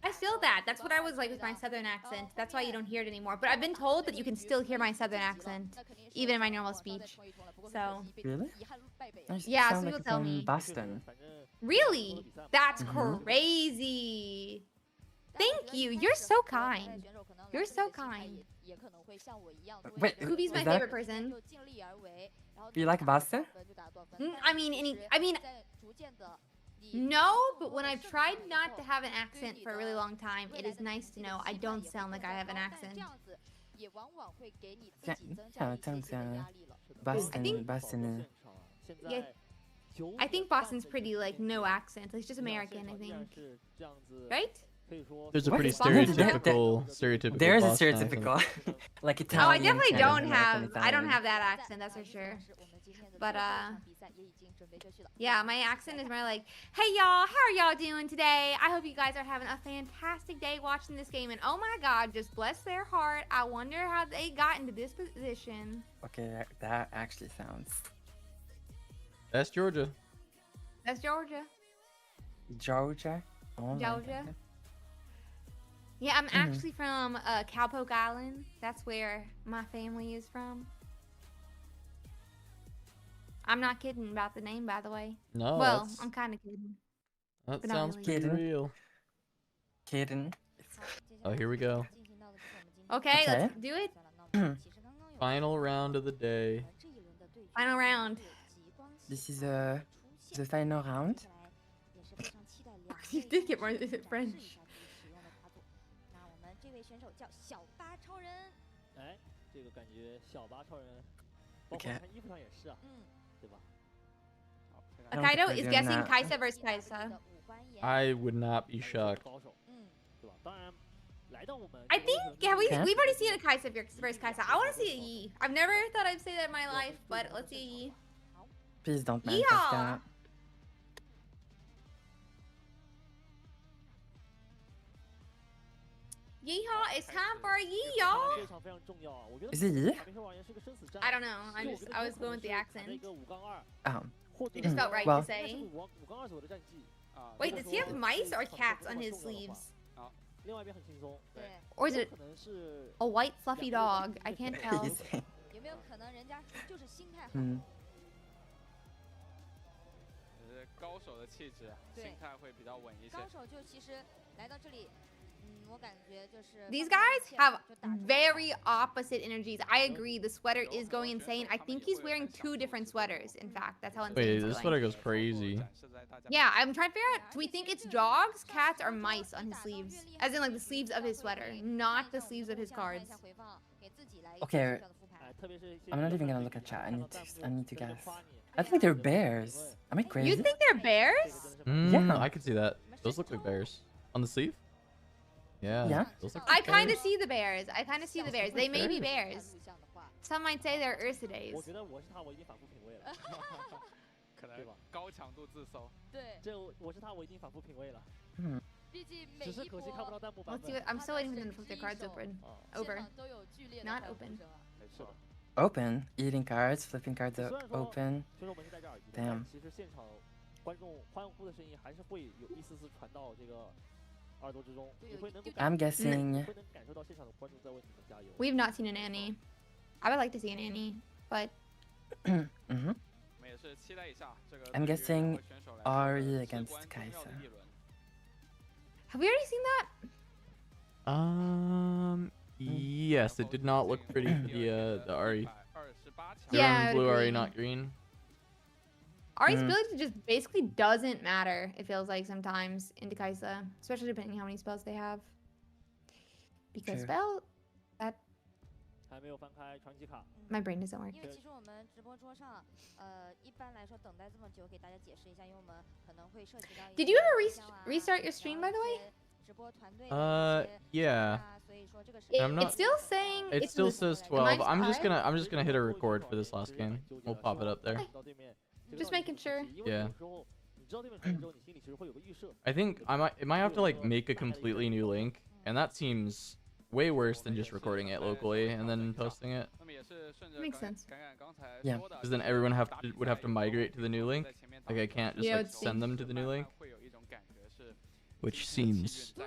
I feel that. That's what I was like with my southern accent. That's why you don't hear it anymore. But I've been told that you can still hear my southern accent, even in my normal speech. So. Really? Yeah, sound some like people it's tell from me. Boston. Really? That's crazy. Thank you. You're so kind. You're so kind. Wait, Kubi's my is that- favorite person. You like Boston? I mean, no, but when I've tried not to have an accent for a really long time, it is nice to know I don't sound like I have an accent. Boston. Yeah. I think Boston's pretty like no accent. It's just American, I think. Right? There's a What pretty is Boston? stereotypical. There is a Boston accent. stereotypical, like Oh, Italian. I definitely kind of don't American have. I don't Italian. have that accent. That's for sure. But yeah, my accent is more like, "Hey y'all, how are y'all doing today? I hope you guys are having a fantastic day watching this game. And oh my God, just bless their heart. I wonder how they got into this position." Okay, that actually sounds. That's Georgia. That's Georgia. Georgia. Oh my Georgia. God. Yeah, I'm actually from Cowpoke Island. That's where my family is from. I'm not kidding about the name, by the way. No. Well, I'm kind of kidding. That but not sounds really. pretty real. Kidding. Oh, here we go. Okay, Okay. let's do it. Final round of the day. Final round. This is the final round. You did get more French. 这位选手叫小八超人。哎，这个感觉小八超人，包括看衣服上也是啊，对吧？ Akaido is guessing Kaisa versus Kaisa. I would not be shocked. 高手，对吧？当然，来到我们 I think we've already seen a Kaisa versus Kaisa. I want to see a Yi. I've never thought I'd say that in my life, but let's see a Yi. Please don't manifest Yeehaw! that. Yeehaw! It's time for a Yi, y'all. 非常非常重要啊！我觉得 Is it Yi? 美少年是个生死战。 I don't know. I was going with the 一 accent. 个5杠2， It just felt right Well- to say. 5杠2左右的战绩。 Wait, does he have mice or cats on his sleeves? 另外一边很轻松， Or is it 可能是 a white fluffy dog? I can't tell. 有没有可能人家就是心态好？高手的气质，心态会比较稳一些。高手就其实来到这里，我感觉就是 These guys have very opposite energies. I agree. The sweater is going insane. I think he's wearing 2 different sweaters. In fact, that's how insane Wait, it's this going. sweater goes crazy. Yeah, I'm trying to figure out. Do we think it's dogs, cats, or mice on his sleeves? As in, like the sleeves of his sweater, not the sleeves of his cards. Okay, I'm not even gonna look at chat. I need to guess. I think they're bears. Am I crazy? You think they're bears? Yeah. I could see that. Those look like bears. On the sleeve? Yeah. Yeah. Those look I like kind of bears. see the bears. I kind of see the bears. They may be bears. Some might say they're Ursidaes. 我觉得我是他，我已经反复品味了。可能高强度自搜。对，这我是他，我已经反复品味了。毕竟每只是一可惜看不到波弹幕版 Let's see 本 what. I'm still waiting for them to flip their cards open. 啊， Over. 都有剧烈的 Not 欢呼 open. 声啊。是的。 Open, eating cards, flipping cards 虽然说 open. 虽然我们是戴着耳机的， Damn. 但其实现场观众欢呼的声音还是会有一丝丝传到这个 I'm guessing. We've not seen an Annie. I would like to see an Annie, but Mm-hmm. I'm guessing Ari against Kaisa. have we already seen that? Yes, it did not look pretty for the Ari. Yeah, I would Blue Ari, agree. not green. Ari's ability just basically doesn't matter, it feels like sometimes, into Kaisa. Especially depending on how many spells they have. Because True. my brain doesn't work. 因为其实我们直播桌上，一般来说等待这么久，给大家解释一下，因为我们可能会涉及到。Did you ever restart your stream, by the way? 直播团队 Yeah. 所以说这个是 I'm not- It's still saying It it's still listed. says Am I 12. I'm just correct? gonna hit a record for this last game. We'll pop it up there. Just making sure. Yeah. I think it might have to like make a completely new link, and that seems way worse than just recording it locally and then posting it. Makes sense. Yeah. Because then everyone would have to migrate to the new link. Like I can't just Yeah, like it's- send them to the new link, which seems 对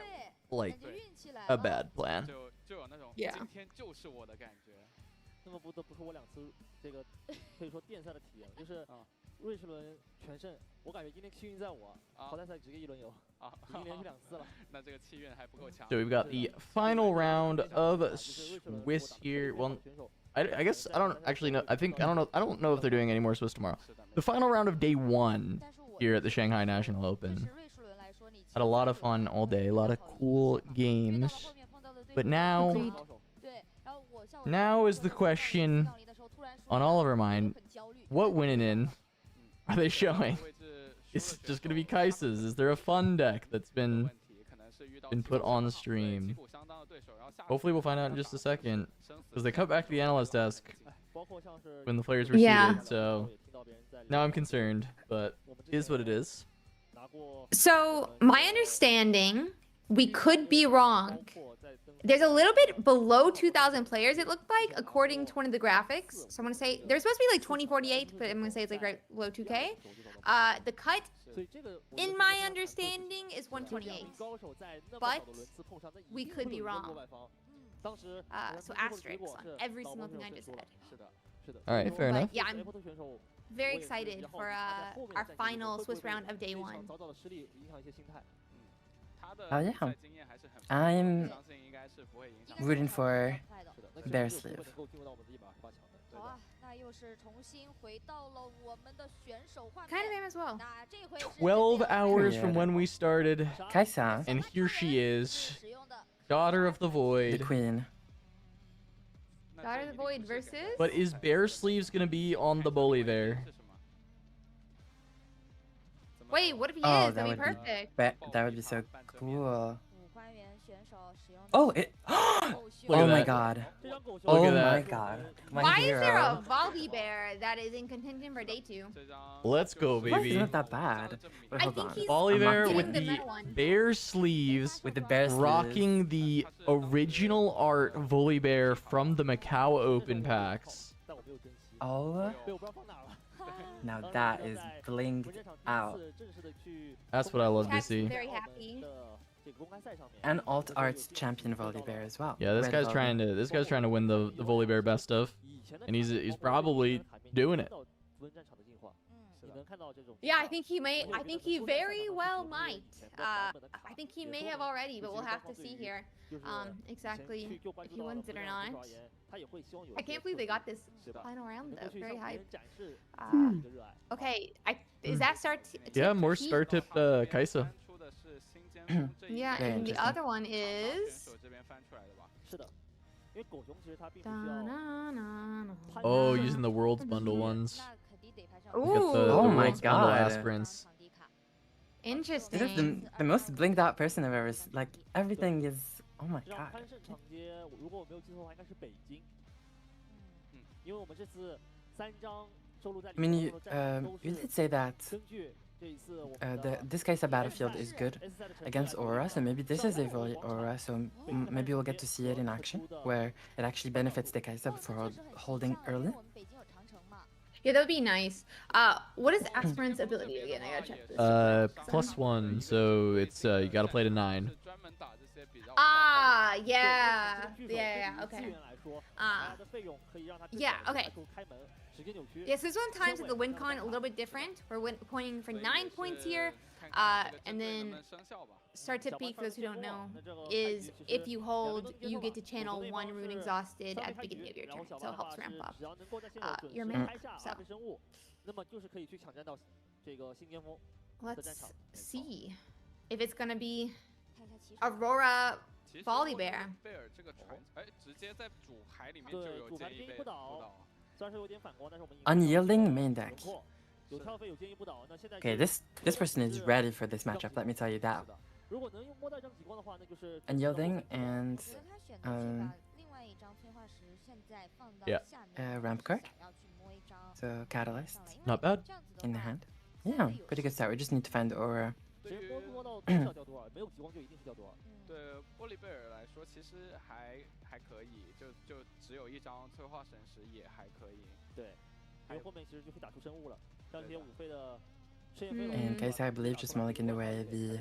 like 感觉运气来 a 了 bad plan. 就有那种 Yeah. 今天就是我的感觉。那么不得不说我2次这个可以说电赛的体验，就是瑞士轮全胜，我感觉今天气运在我，淘汰赛直接1轮游，已经连续2次了。那这个气运还不够强。 So we've got the final round of Swiss here. Well, I guess I don't actually know. I don't know if they're doing any more Swiss tomorrow. The final round of day 1 here at the Shanghai National Open. Had a lot of fun all day, a lot of cool games. But now is the question on all of our mind: what winning in are they showing? Is it just gonna be Kaisa's? Is there a fun deck that's been put on the stream? Hopefully we'll find out in just a second, because they cut back to the analyst desk when the players were seated. So now I'm concerned, but it is what it is. So, my understanding, we could be wrong. There's a little bit below 2,000 players, it looked like, according to one of the graphics. So I'm going to say, there's supposed to be like 2048, but I'm going to say it's like right below 2K. The cut, in my understanding, is 128. But we could be wrong. So asterisks on every single thing I just said. Alright, fair enough. But yeah, I'm very excited for our final Swiss round of day 1. Oh yeah. I'm rooting for Bear Sleeve. 好啊，那又是重新回到了我们的选手画 Kind of 面。 am as well. 那这回是 12 hours from when we started, Kaisa, and here she is, 使用的 Daughter of the the Void. queen. Daughter of the Void versus? But is Bear Sleeves gonna be on the bully there? Wait, what if he Oh, is? that That'd be would be perfect. that would be so cool. 五官员选手使用的 Oh, it. Look at Oh my that. god. Look Oh at my that. god. My Why hero. is there a Volibear that is in contention for day 2? Let's go, What? baby. It's not that bad. Wait, I hold think on. he's Oliver I'm with doing the the metal one. bear sleeves, With the bear sleeves. rocking the original art Volibear from the Macau Open packs. 但我没有珍惜， Oh, 被我不知道放哪儿了。 now that is blinged out. 正式的去 That's what I love to Cat's see. very happy. 的这个公开赛上面。 And Alt Arts champion Volibear as well. Yeah, this Red guy's Velvet. trying to win the Volibear best of. 以前的 And he's 卡包括 probably 以前的台面 doing 你 it. 看到无人战场的进化，你能看到这种 Yeah, I think he may. I think he very well might. I think he may have already, but we'll have to see here. Exactly if he wins it or not. I can't believe they got this final round though. Very hype. Okay, is that start? Yeah, more star tip Kaisa. Yeah, Very and the interesting. other one is. 是的，因为狗熊其实它并不需要 Da-na-na-na. Oh, using the world's bundle ones. 那肯定得排上 Ooh. Get the Oh my world's bundle God. aspirants. 场地卡。 This is Interesting. the most blinged out person I've ever seen. Like, everything is. Oh my 这张 god. 潘胜场街，如果我没有记错的话，应该是北京。因为我们这次3张收录在 I 里 mean, 面 you 的战斗 you 都 did 是 say that 根据这一次我们 this Kaisa battlefield is good against Aura, so maybe this is a Volley Aura, so maybe we'll get to see it in action, where it actually benefits the Kaisa for holding early. 我们北京有长城嘛？ Yeah, that would be nice. What is Aspirant's ability again? I gotta check this. +1, so it's you gotta play to 9. Ah, yeah, okay. Yeah, okay. Yes, this one times at the win con a little bit different. We're pointing for 9 points here, and then start to peak, for those who don't know, is if you hold, you get to channel 1 rune exhausted at the beginning of your turn, so it helps ramp up your mana. So let's see if it's gonna be Aurora Volley Bear. 贝尔这个船，哎，直接在主牌里面就有建议被扑倒。 Unyielding main deck. Okay, this person is ready for this matchup. Let me tell you that. Unyielding and ramp card. So catalyst. Not bad. In the hand. Yeah, pretty good start. We just need to find Aura. 对玻璃贝尔来说，其实还可以，就只有一张催化神石也还可以。对，因为后面其实就会打出生物了，像这些5费的。 And Kaisa, I believe, just mulliganed away the